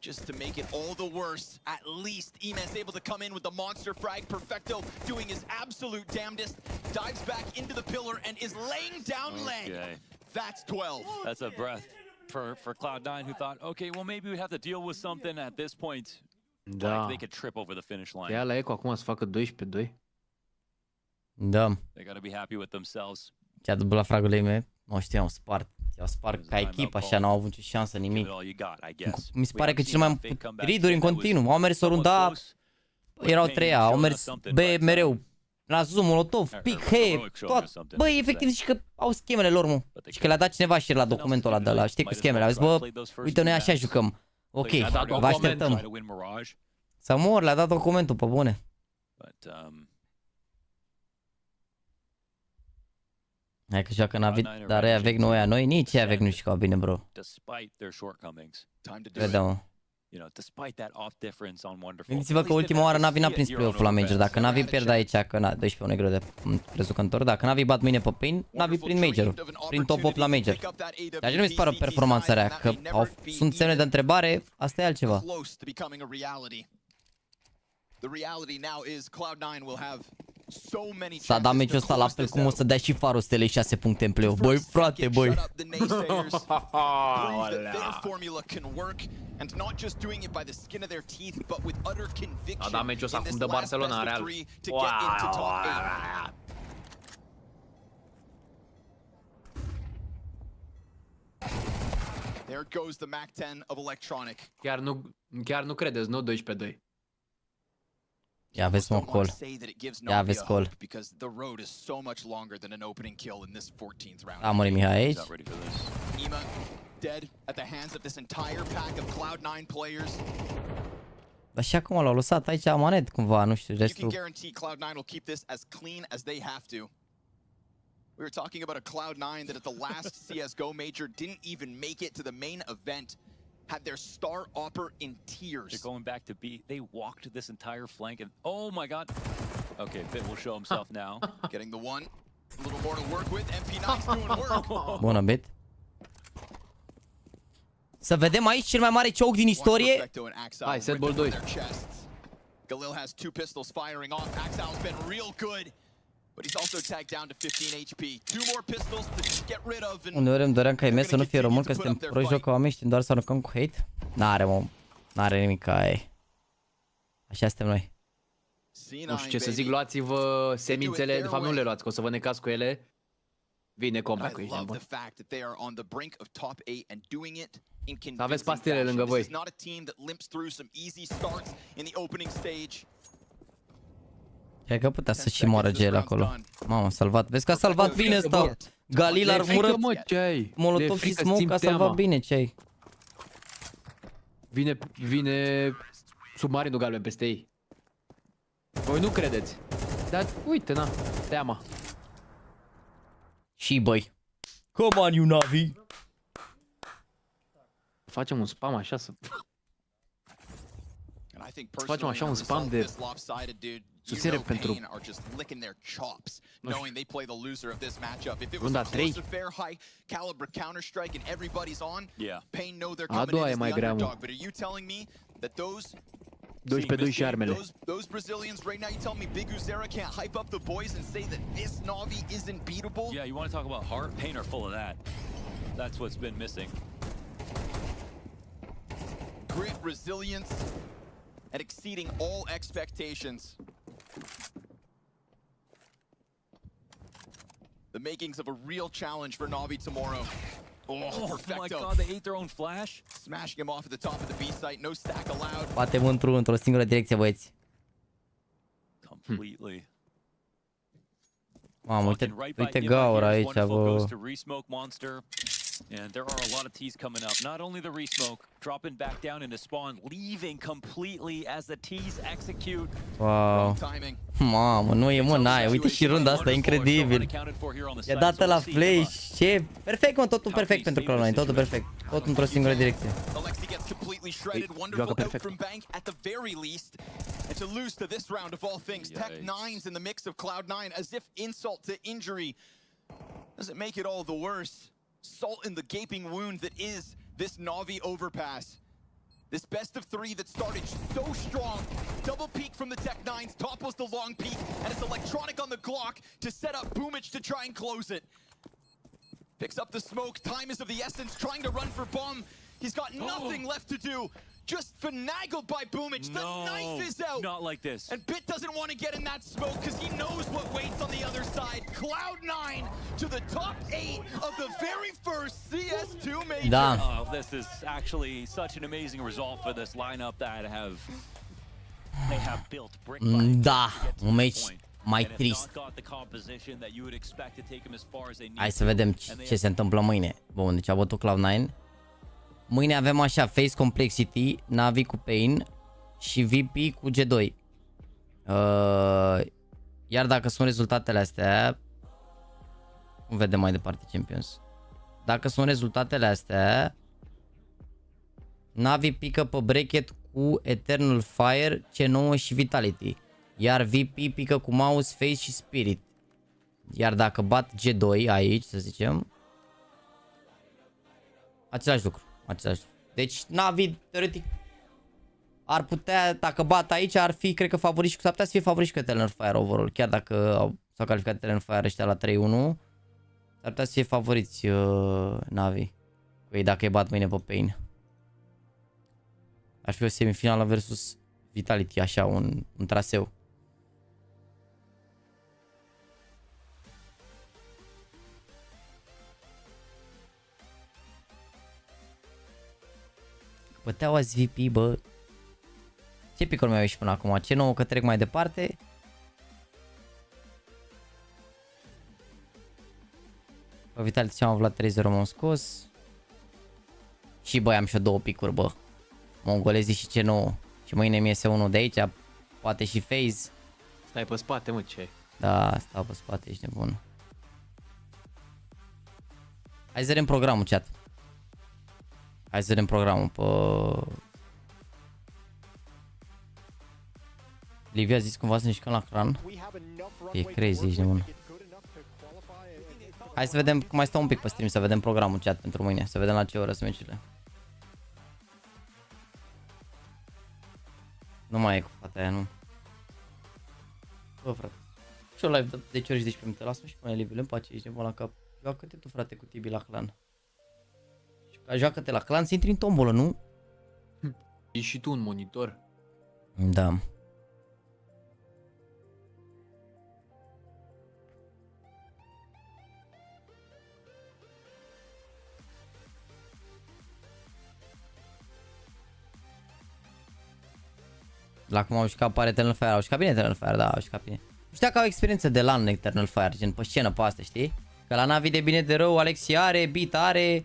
Just to make it all the worse, at least Eman's able to come in with the monster frag. Perfecto doing his absolute damnedest, dives back into the pillar and is laying down leg. That's 12. That's a breath for Cloud9, who thought, okay, well maybe we have to deal with something at this point. Like they could trip over the finish line. Ia la Eco acum să facă 12-2. Da. They gotta be happy with themselves. Ce-a dublat fragul ei mei? Nu știu, i-au spart. I-au spart ca echipă, așa, n-au avut nicio șansă, nimic. Mi se pare că cel mai riduri în continuu. Au mers o runda, erau 3A, au mers B mereu. La zoom, molotov, pic, he, tot. Băi, efectiv și că au schemele lor, mă. Și că le-a dat cineva și la documentul ăla de la, știi, cu schemele. A zis, bă, uite, noi așa jucăm. Ok, vă așteptăm. Să mor, le-a dat documentul, pe bune. Hai că joacă Navi, dar aia vechi nu aia noi, nici aia vechi nu știu că bine, bro. Credă-mă. Gândiți-vă că ultima oară Navi n-a prins play-off-ul la Major. Dacă Navi pierde aici, că 12 un greu de prezucător, dacă Navi bat mâine pe Pain, Navi prin Major, prin top 8 la Major. Dar nu mi se pare o performanță rea, că sunt semne de întrebare, asta e altceva. S-a dat meciul ăsta la fel cum o să dea și Farul Stelei 6 puncte în play-off. Băi, frate, băi. A dat meciul ăsta cum dă Barcelona, real. There goes the Mac 10 of Electronic. Chiar nu credeți, nu 12-2. Ia vezi mă call. Ia vezi call. A murit Mihai aici. Ema dead at the hands of this entire pack of Cloud9 players. Dar și acum l-au lăsat aici amanet cumva, nu știu, restul. You can guarantee Cloud9 will keep this as clean as they have to. We were talking about a Cloud9 that at the last CS:GO major didn't even make it to the main event. Had their star opper in tears. They're going back to B. They walked this entire flank and oh my god. Okay, Bit will show himself now. Getting the one. A little more to work with. MP9's doing work. Bună, Bit. Să vedem aici cel mai mare choke din istorie. Hai, set ball 2. Galil has two pistols firing off. Axal's been real good. But he's also tagged down to 15 HP. Two more pistols to get rid of. Uneori îmi doream ca IMS să nu fie român, că suntem pro-joc ca oameni, știm doar să aruncăm cu hate. N-are, mă. N-are nimic ca aia. Așa suntem noi. Nu știu ce să zic, luați-vă semințele, de fapt nu le luați, că o să vă necați cu ele. Vine compa cu ei, bun. Să aveți pastile lângă voi. Cred că putea să și moară GL acolo. Mamă, a salvat. Vezi că a salvat bine ăsta. Galil ar mură. Molotov și smoke a salvat bine, ce-ai. Vine submarinul galben peste ei. Voi nu credeți. Dar uite, na, teama. Și băi. Come on, you Navi. Facem un spam așa să... Facem așa un spam de... susținere pentru... Runda 3. A doua e mai grea, mă. 12-2 și armele. Those Brazilians right now, you tell me Big Uzera can't hype up the boys and say that this Navi isn't beatable? Yeah, you want to talk about heart? Pain are full of that. That's what's been missing. Grit, resilience, and exceeding all expectations. The makings of a real challenge for Navi tomorrow. Oh my god, they ate their own flash? Smashing him off at the top of the B site, no stack allowed. Batem într-o singură direcție, băieți. Completely. Mamă, uite gaura aici, bă. And there are a lot of T's coming up. Not only the resmoke, dropping back down into spawn, leaving completely as the T's execute. Wow. Mamă, nu e, mă, n-ai. Uite și runda asta, incredibil. I-a dat la flash. Ce? Perfect, mă, totul perfect pentru Cloud9. Totul perfect. Tot într-o singură direcție. Joacă perfect. And to lose to this round of all things, Tech9's in the mix of Cloud9 as if insult to injury doesn't make it all the worse. Salt in the gaping wound that is this NAVI overpass. This best of 3 that started so strong. Double peek from the Tech9s, topples the long peek, and it's electronic on the Glock to set up Boomich to try and close it. Picks up the smoke, time is of the essence, trying to run for bomb. He's got nothing left to do. Just finagled by Boomich. The knife is out. Not like this. And Bit doesn't want to get in that smoke because he knows what waits on the other side. Cloud9 to the top 8 of the very first CS2 major. Da. Oh, this is actually such an amazing result for this lineup that they have built brick by brick. Da, un meci mai trist. Hai să vedem ce se întâmplă mâine. Bun, deci a bătut Cloud9. Mâine avem așa, Face Complexity, NAVI cu Pain și VP cu G2. Iar dacă sunt rezultatele astea, cum vedem mai departe Champions. Dacă sunt rezultatele astea, NAVI pică pe bracket cu Eternal Fire, C9 și Vitality. Iar VP pică cu Mouse, Face și Spirit. Iar dacă bat G2 aici, să zicem, același lucru. Deci NAVI teoretic ar putea, dacă bat aici, ar fi, cred că favoriți și s-ar putea să fie favoriți cu Eternal Fire overall. Chiar dacă s-au calificat Eternal Fire ăștia la 3-1, s-ar putea să fie favoriți NAVI. Cu ei dacă îi bat mâine pe Pain. Ar fi o semifinală versus Vitality, așa, un traseu. Băteau azi VP, bă. Ce picuri mi-au ieșit până acum? Ce nouă că trec mai departe? Pe Vitality am avut la 3-0, m-am scos. Și băi, am și 2 picuri, bă. Mongolezii și ce nouă. Și mâine mi iese unul de aici, poate și FaZe. Stai pe spate, mă, ce ai? Da, stau pe spate, ești nebun. Hai să vedem programul, chat. Hai să vedem programul pe... Liviu a zis cumva să ne jucăm la clan. E crazy, ești nebun. Hai să vedem, cum mai stau un pic pe stream, să vedem programul, chat, pentru mâine. Să vedem la ce oră sunt meciurile. Nu mai e cu fata aia, nu. Bă, frate. Și o live de 10 ori și 10 minute. Lasă-mă și pune Liviu, îmi place, ești nebun la cap. Joacă-te tu, frate, cu Tibi la clan. Joacă-te la clan să intri în tombolă, nu? E și tu un monitor. Da. La cum au jucat apare Eternal Fire, au jucat bine Eternal Fire, da, au jucat bine. Nu știu dacă au experiență de LAN Eternal Fire, gen pe scenă pe astea, știi? Că la NAVI de bine de rău, Alexi are, Beat are,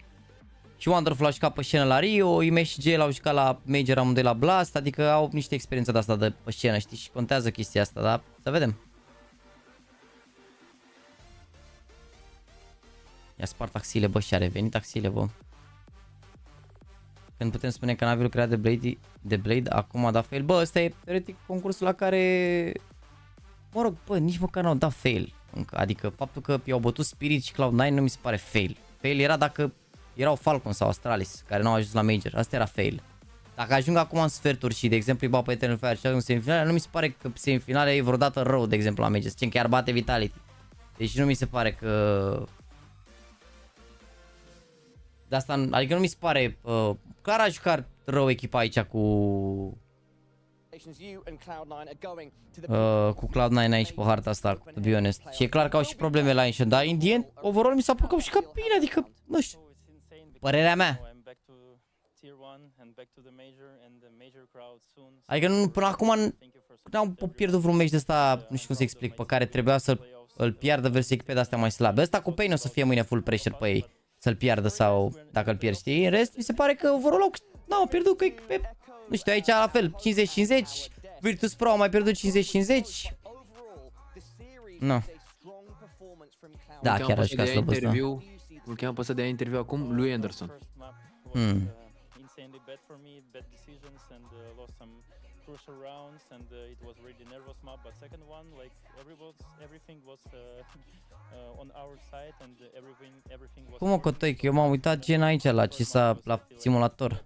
și Wonderful au jucat pe scenă la Rio, IME și GL au jucat la Major amândoi la Blast, adică au niște experiență de asta de pe scenă, știi? Și contează chestia asta, da? Să vedem. I-a spart axile, bă, și a revenit axile, bă. Când putem spune că NAVI lucra de Blade, acum a dat fail. Bă, ăsta e teoretic concursul la care, mă rog, bă, nici măcar n-au dat fail încă. Adică faptul că i-au bătut Spirit și Cloud9 nu mi se pare fail. Fail era dacă erau Falcon sau Astralis, care n-au ajuns la Major. Asta era fail. Dacă ajung acum în sferturi și, de exemplu, îi bat pe Eternal Fire și ajung în semifinale, nu mi se pare că semifinale e vreodată rău, de exemplu, la Major. Zicem că chiar bate Vitality. Deci nu mi se pare că... De asta, adică nu mi se pare... clar a jucat rău echipa aici cu Cloud9 aici pe harta asta, to be honest. Și e clar că au și probleme la Ancient, dar in the end, overall mi s-a părut că au jucat bine, adică, nu știu, părerea mea. Adică nu, până acum n-au pierdut vreun meci de ăsta, nu știu cum să explic, pe care trebuia să-l îl piardă versus echipe de-astea mai slabe. Ăsta cu Pain o să fie mâine full pressure pe ei. Să-l piardă sau dacă îl pierd, știi? În rest, mi se pare că overall n-au pierdut cu echipe. Nu știu, aici la fel, 50-50. Virtus.pro a mai pierdut 50-50. Nu. Da, chiar aș ca slăbă ăsta. Îl cheamă pe ăsta de a interviu acum, lui Anderson. crucial rounds and it was really nervous map, but second one, like everything was on our side and everything was. Cum o cotoi, că eu m-am uitat gen aici la la simulator.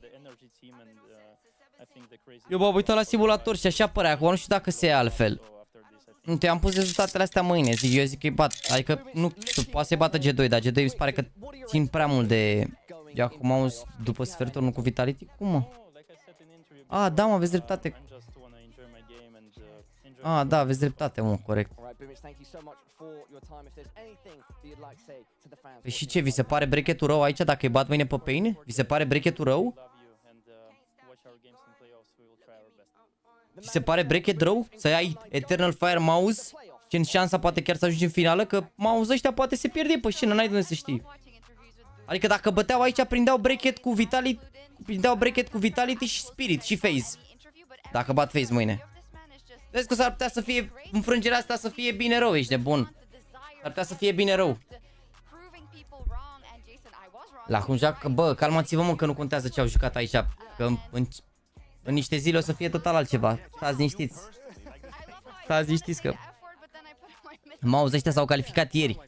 Eu m-am uitat la simulator și așa părea, acum nu știu dacă se ia altfel. Nu, te-am pus rezultatele astea mâine, zic, eu zic că îi bat, adică nu, poate să-i bată G2, dar G2 mi se pare că țin prea mult de... Eu acum am după sferturi, nu cu Vitality, cum mă? Ah, da, mă, aveți dreptate. Ah, da, aveți dreptate, mă, corect. Păi și ce, vi se pare brechetul rău aici dacă îi bat mâine pe Pain? Vi se pare brechetul rău? Vi se pare brechet rău? Să ai Eternal Fire Mouse? Și în șansa poate chiar să ajungi în finală? Că mouse ăștia poate se pierde pe scenă, n-ai de unde să știi. Adică dacă băteau aici, prindeau brechet cu Vitality, și Spirit și Phase. Dacă bat Phase mâine. Vezi că s-ar putea să fie, înfrângerea asta să fie bine rău, ești nebun. S-ar putea să fie bine rău. La cum joacă, bă, calmați-vă mă că nu contează ce au jucat aici. Că în niște zile o să fie total altceva. Stați liniștiți. Stați liniștiți că... Mouse ăștia s-au calificat ieri.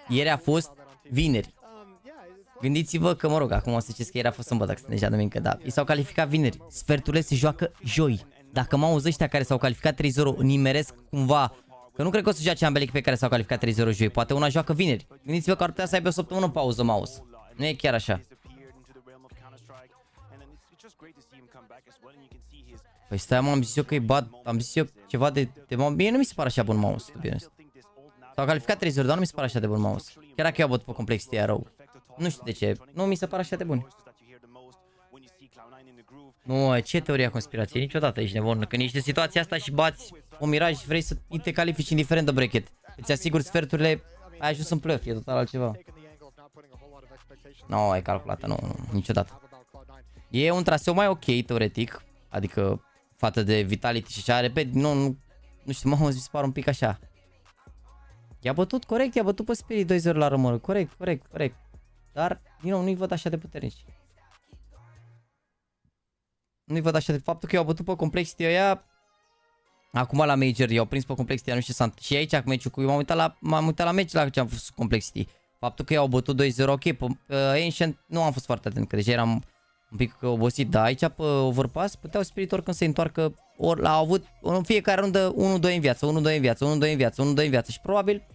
Ieri a fost vineri. Gândiți-vă că, mă rog, acum o să ziceți că ieri a fost sâmbătă, dacă sunteți deja duminică, da. Ei s-au calificat vineri. Sferturile se joacă joi. Dacă mouse ăștia care s-au calificat 3-0 nimeresc cumva, că nu cred că o să joace ambele echipe care s-au calificat 3-0 joi, poate una joacă vineri. Gândiți-vă că ar putea să aibă o săptămână pauză mouse. Nu e chiar așa. Păi stai, mă, am zis eu că îi bat, am zis eu ceva de mouse. Bine, nu mi se pare așa bun mouse, to be honest. S-au calificat 3-0, dar nu mi se pare așa de bun mouse. Chiar dacă eu am bătut pe complexity rău. Nu știu de ce, nu mi se pare așa de bun. Nu, ce teoria conspirației? Niciodată ești nebun. Când ești în situația asta și bați un miraj și vrei să te califici indiferent de bracket. Îți asiguri sferturile, ai ajuns în play-off, e total altceva. Nu, ai calculată, nu, niciodată. E un traseu mai ok, teoretic. Adică, față de Vitality și așa, repet, nu știu, mă se pare un pic așa. I-a bătut, corect, i-a bătut pe Spirit 2-0 la rămână, corect. Dar, din nou, nu-i văd așa de puternici. Nu-i văd așa de... Faptul că i-au bătut pe Complexity ăia... Acum la Major i-au prins pe Complexity, nu știu ce s-a... Și aici cu meciul cu... M-am uitat la meci la ce am fost Complexity. Faptul că i-au bătut 2-0, ok, pe Ancient nu am fost foarte atent, că deja eram un pic obosit, dar aici pe Overpass puteau Spirit oricând să se întoarcă, ori l-au avut în fiecare rundă 1-2 în viață, și probabil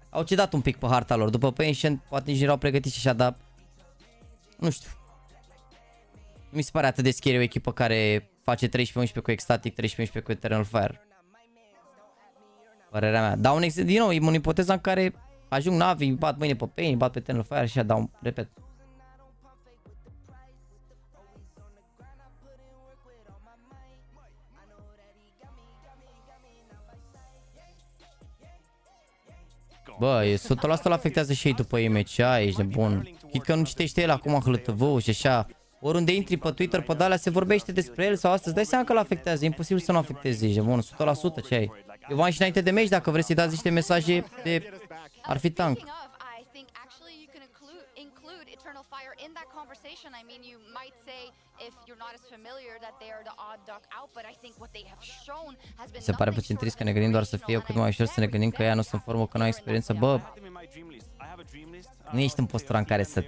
au cedat un pic pe harta lor. După pe Ancient poate nici nu erau pregătiți și așa, dar nu știu. Nu mi se pare atât de scary o echipă care face 13-11 cu Ecstatic, 13-11 cu Eternal Fire. Părerea mea. Dau din nou, e în ipoteza în care ajung NAVI, bat mâine pe Pain, bat pe Eternal Fire și așa dau, repet. Bă, 100% l-afectează și ei după ei mecea, ești nebun. Chit că nu citește el acum HLTV și așa. Oriunde intri pe Twitter, pe alea se vorbește despre el sau astăzi, dai seama că l-afectează, e imposibil să nu afecteze, ești nebun, 100% ce ai. Eu v-am și înainte de meci, dacă vreți să-i dați niște mesaje de... ar fi tank. Se pare puțin trist că ne gândim doar să fie cât mai ușor să ne gândim că ea nu sunt în formă, că nu au experiență. Bă, nu ești în postura în care să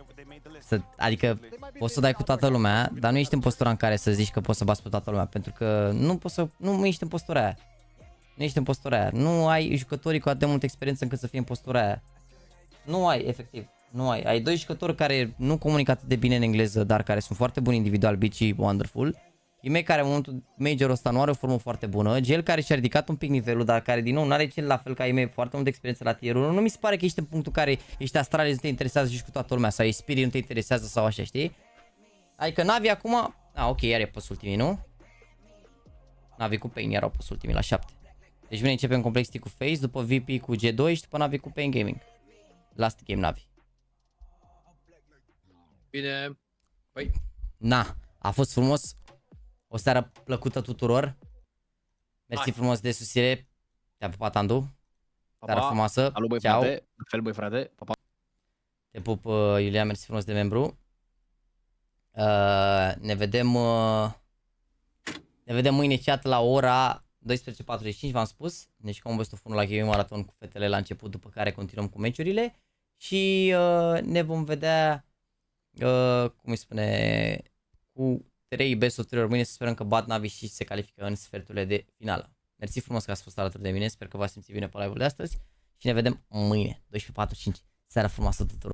adică poți să dai cu toată lumea, dar nu ești în postura în care să zici că poți să bați pe toată lumea, pentru că nu ești în postura aia. Nu ești în postura aia. Nu ai jucătorii cu atât de multă experiență încât să fie în postura aia. Nu ai, efectiv. Nu ai. Ai doi jucători care nu comunică atât de bine în engleză, dar care sunt foarte buni individual, Bici, Wonderful. Imei care în momentul majorul ăsta nu are o formă foarte bună. Gel care și-a ridicat un pic nivelul, dar care din nou nu are cel la fel ca Imei, foarte multă experiență la tier 1. Nu mi se pare că ești în punctul care ești Astralis, nu te interesează și cu toată lumea, sau Spirit nu te interesează sau așa, știi? Adică Navi acum... ok, iar e pus ultimii, nu? Navi cu Pain iar au pus ultimii la 7. Deci bine, începem Complexity cu Face, după VP cu G2 și după Navi cu Pain Gaming. Last game Navi. Bine. Păi. Na, a fost frumos. O seară plăcută tuturor. Mersi frumos de susținere. Te-a pupat, Andu. Seară frumoasă. Salut, băi, Ceau. frate. La fel, băi, frate. Pa, pa. Te pup, Iulia, mersi frumos de membru. Ne vedem mâine chat la ora 12:45, v-am spus. Deci ca un best of 1 la gaming maraton cu fetele la început, după care continuăm cu meciurile. Și ne vom vedea, cum îi spune, cu 3 best of 3 ori mâine. Să sperăm că bat Navi și se califică în sferturile de finală. Mersi frumos că ați fost alături de mine, sper că v-ați simțit bine pe live-ul de astăzi. Și ne vedem mâine, 12:45. Seara frumoasă tuturor!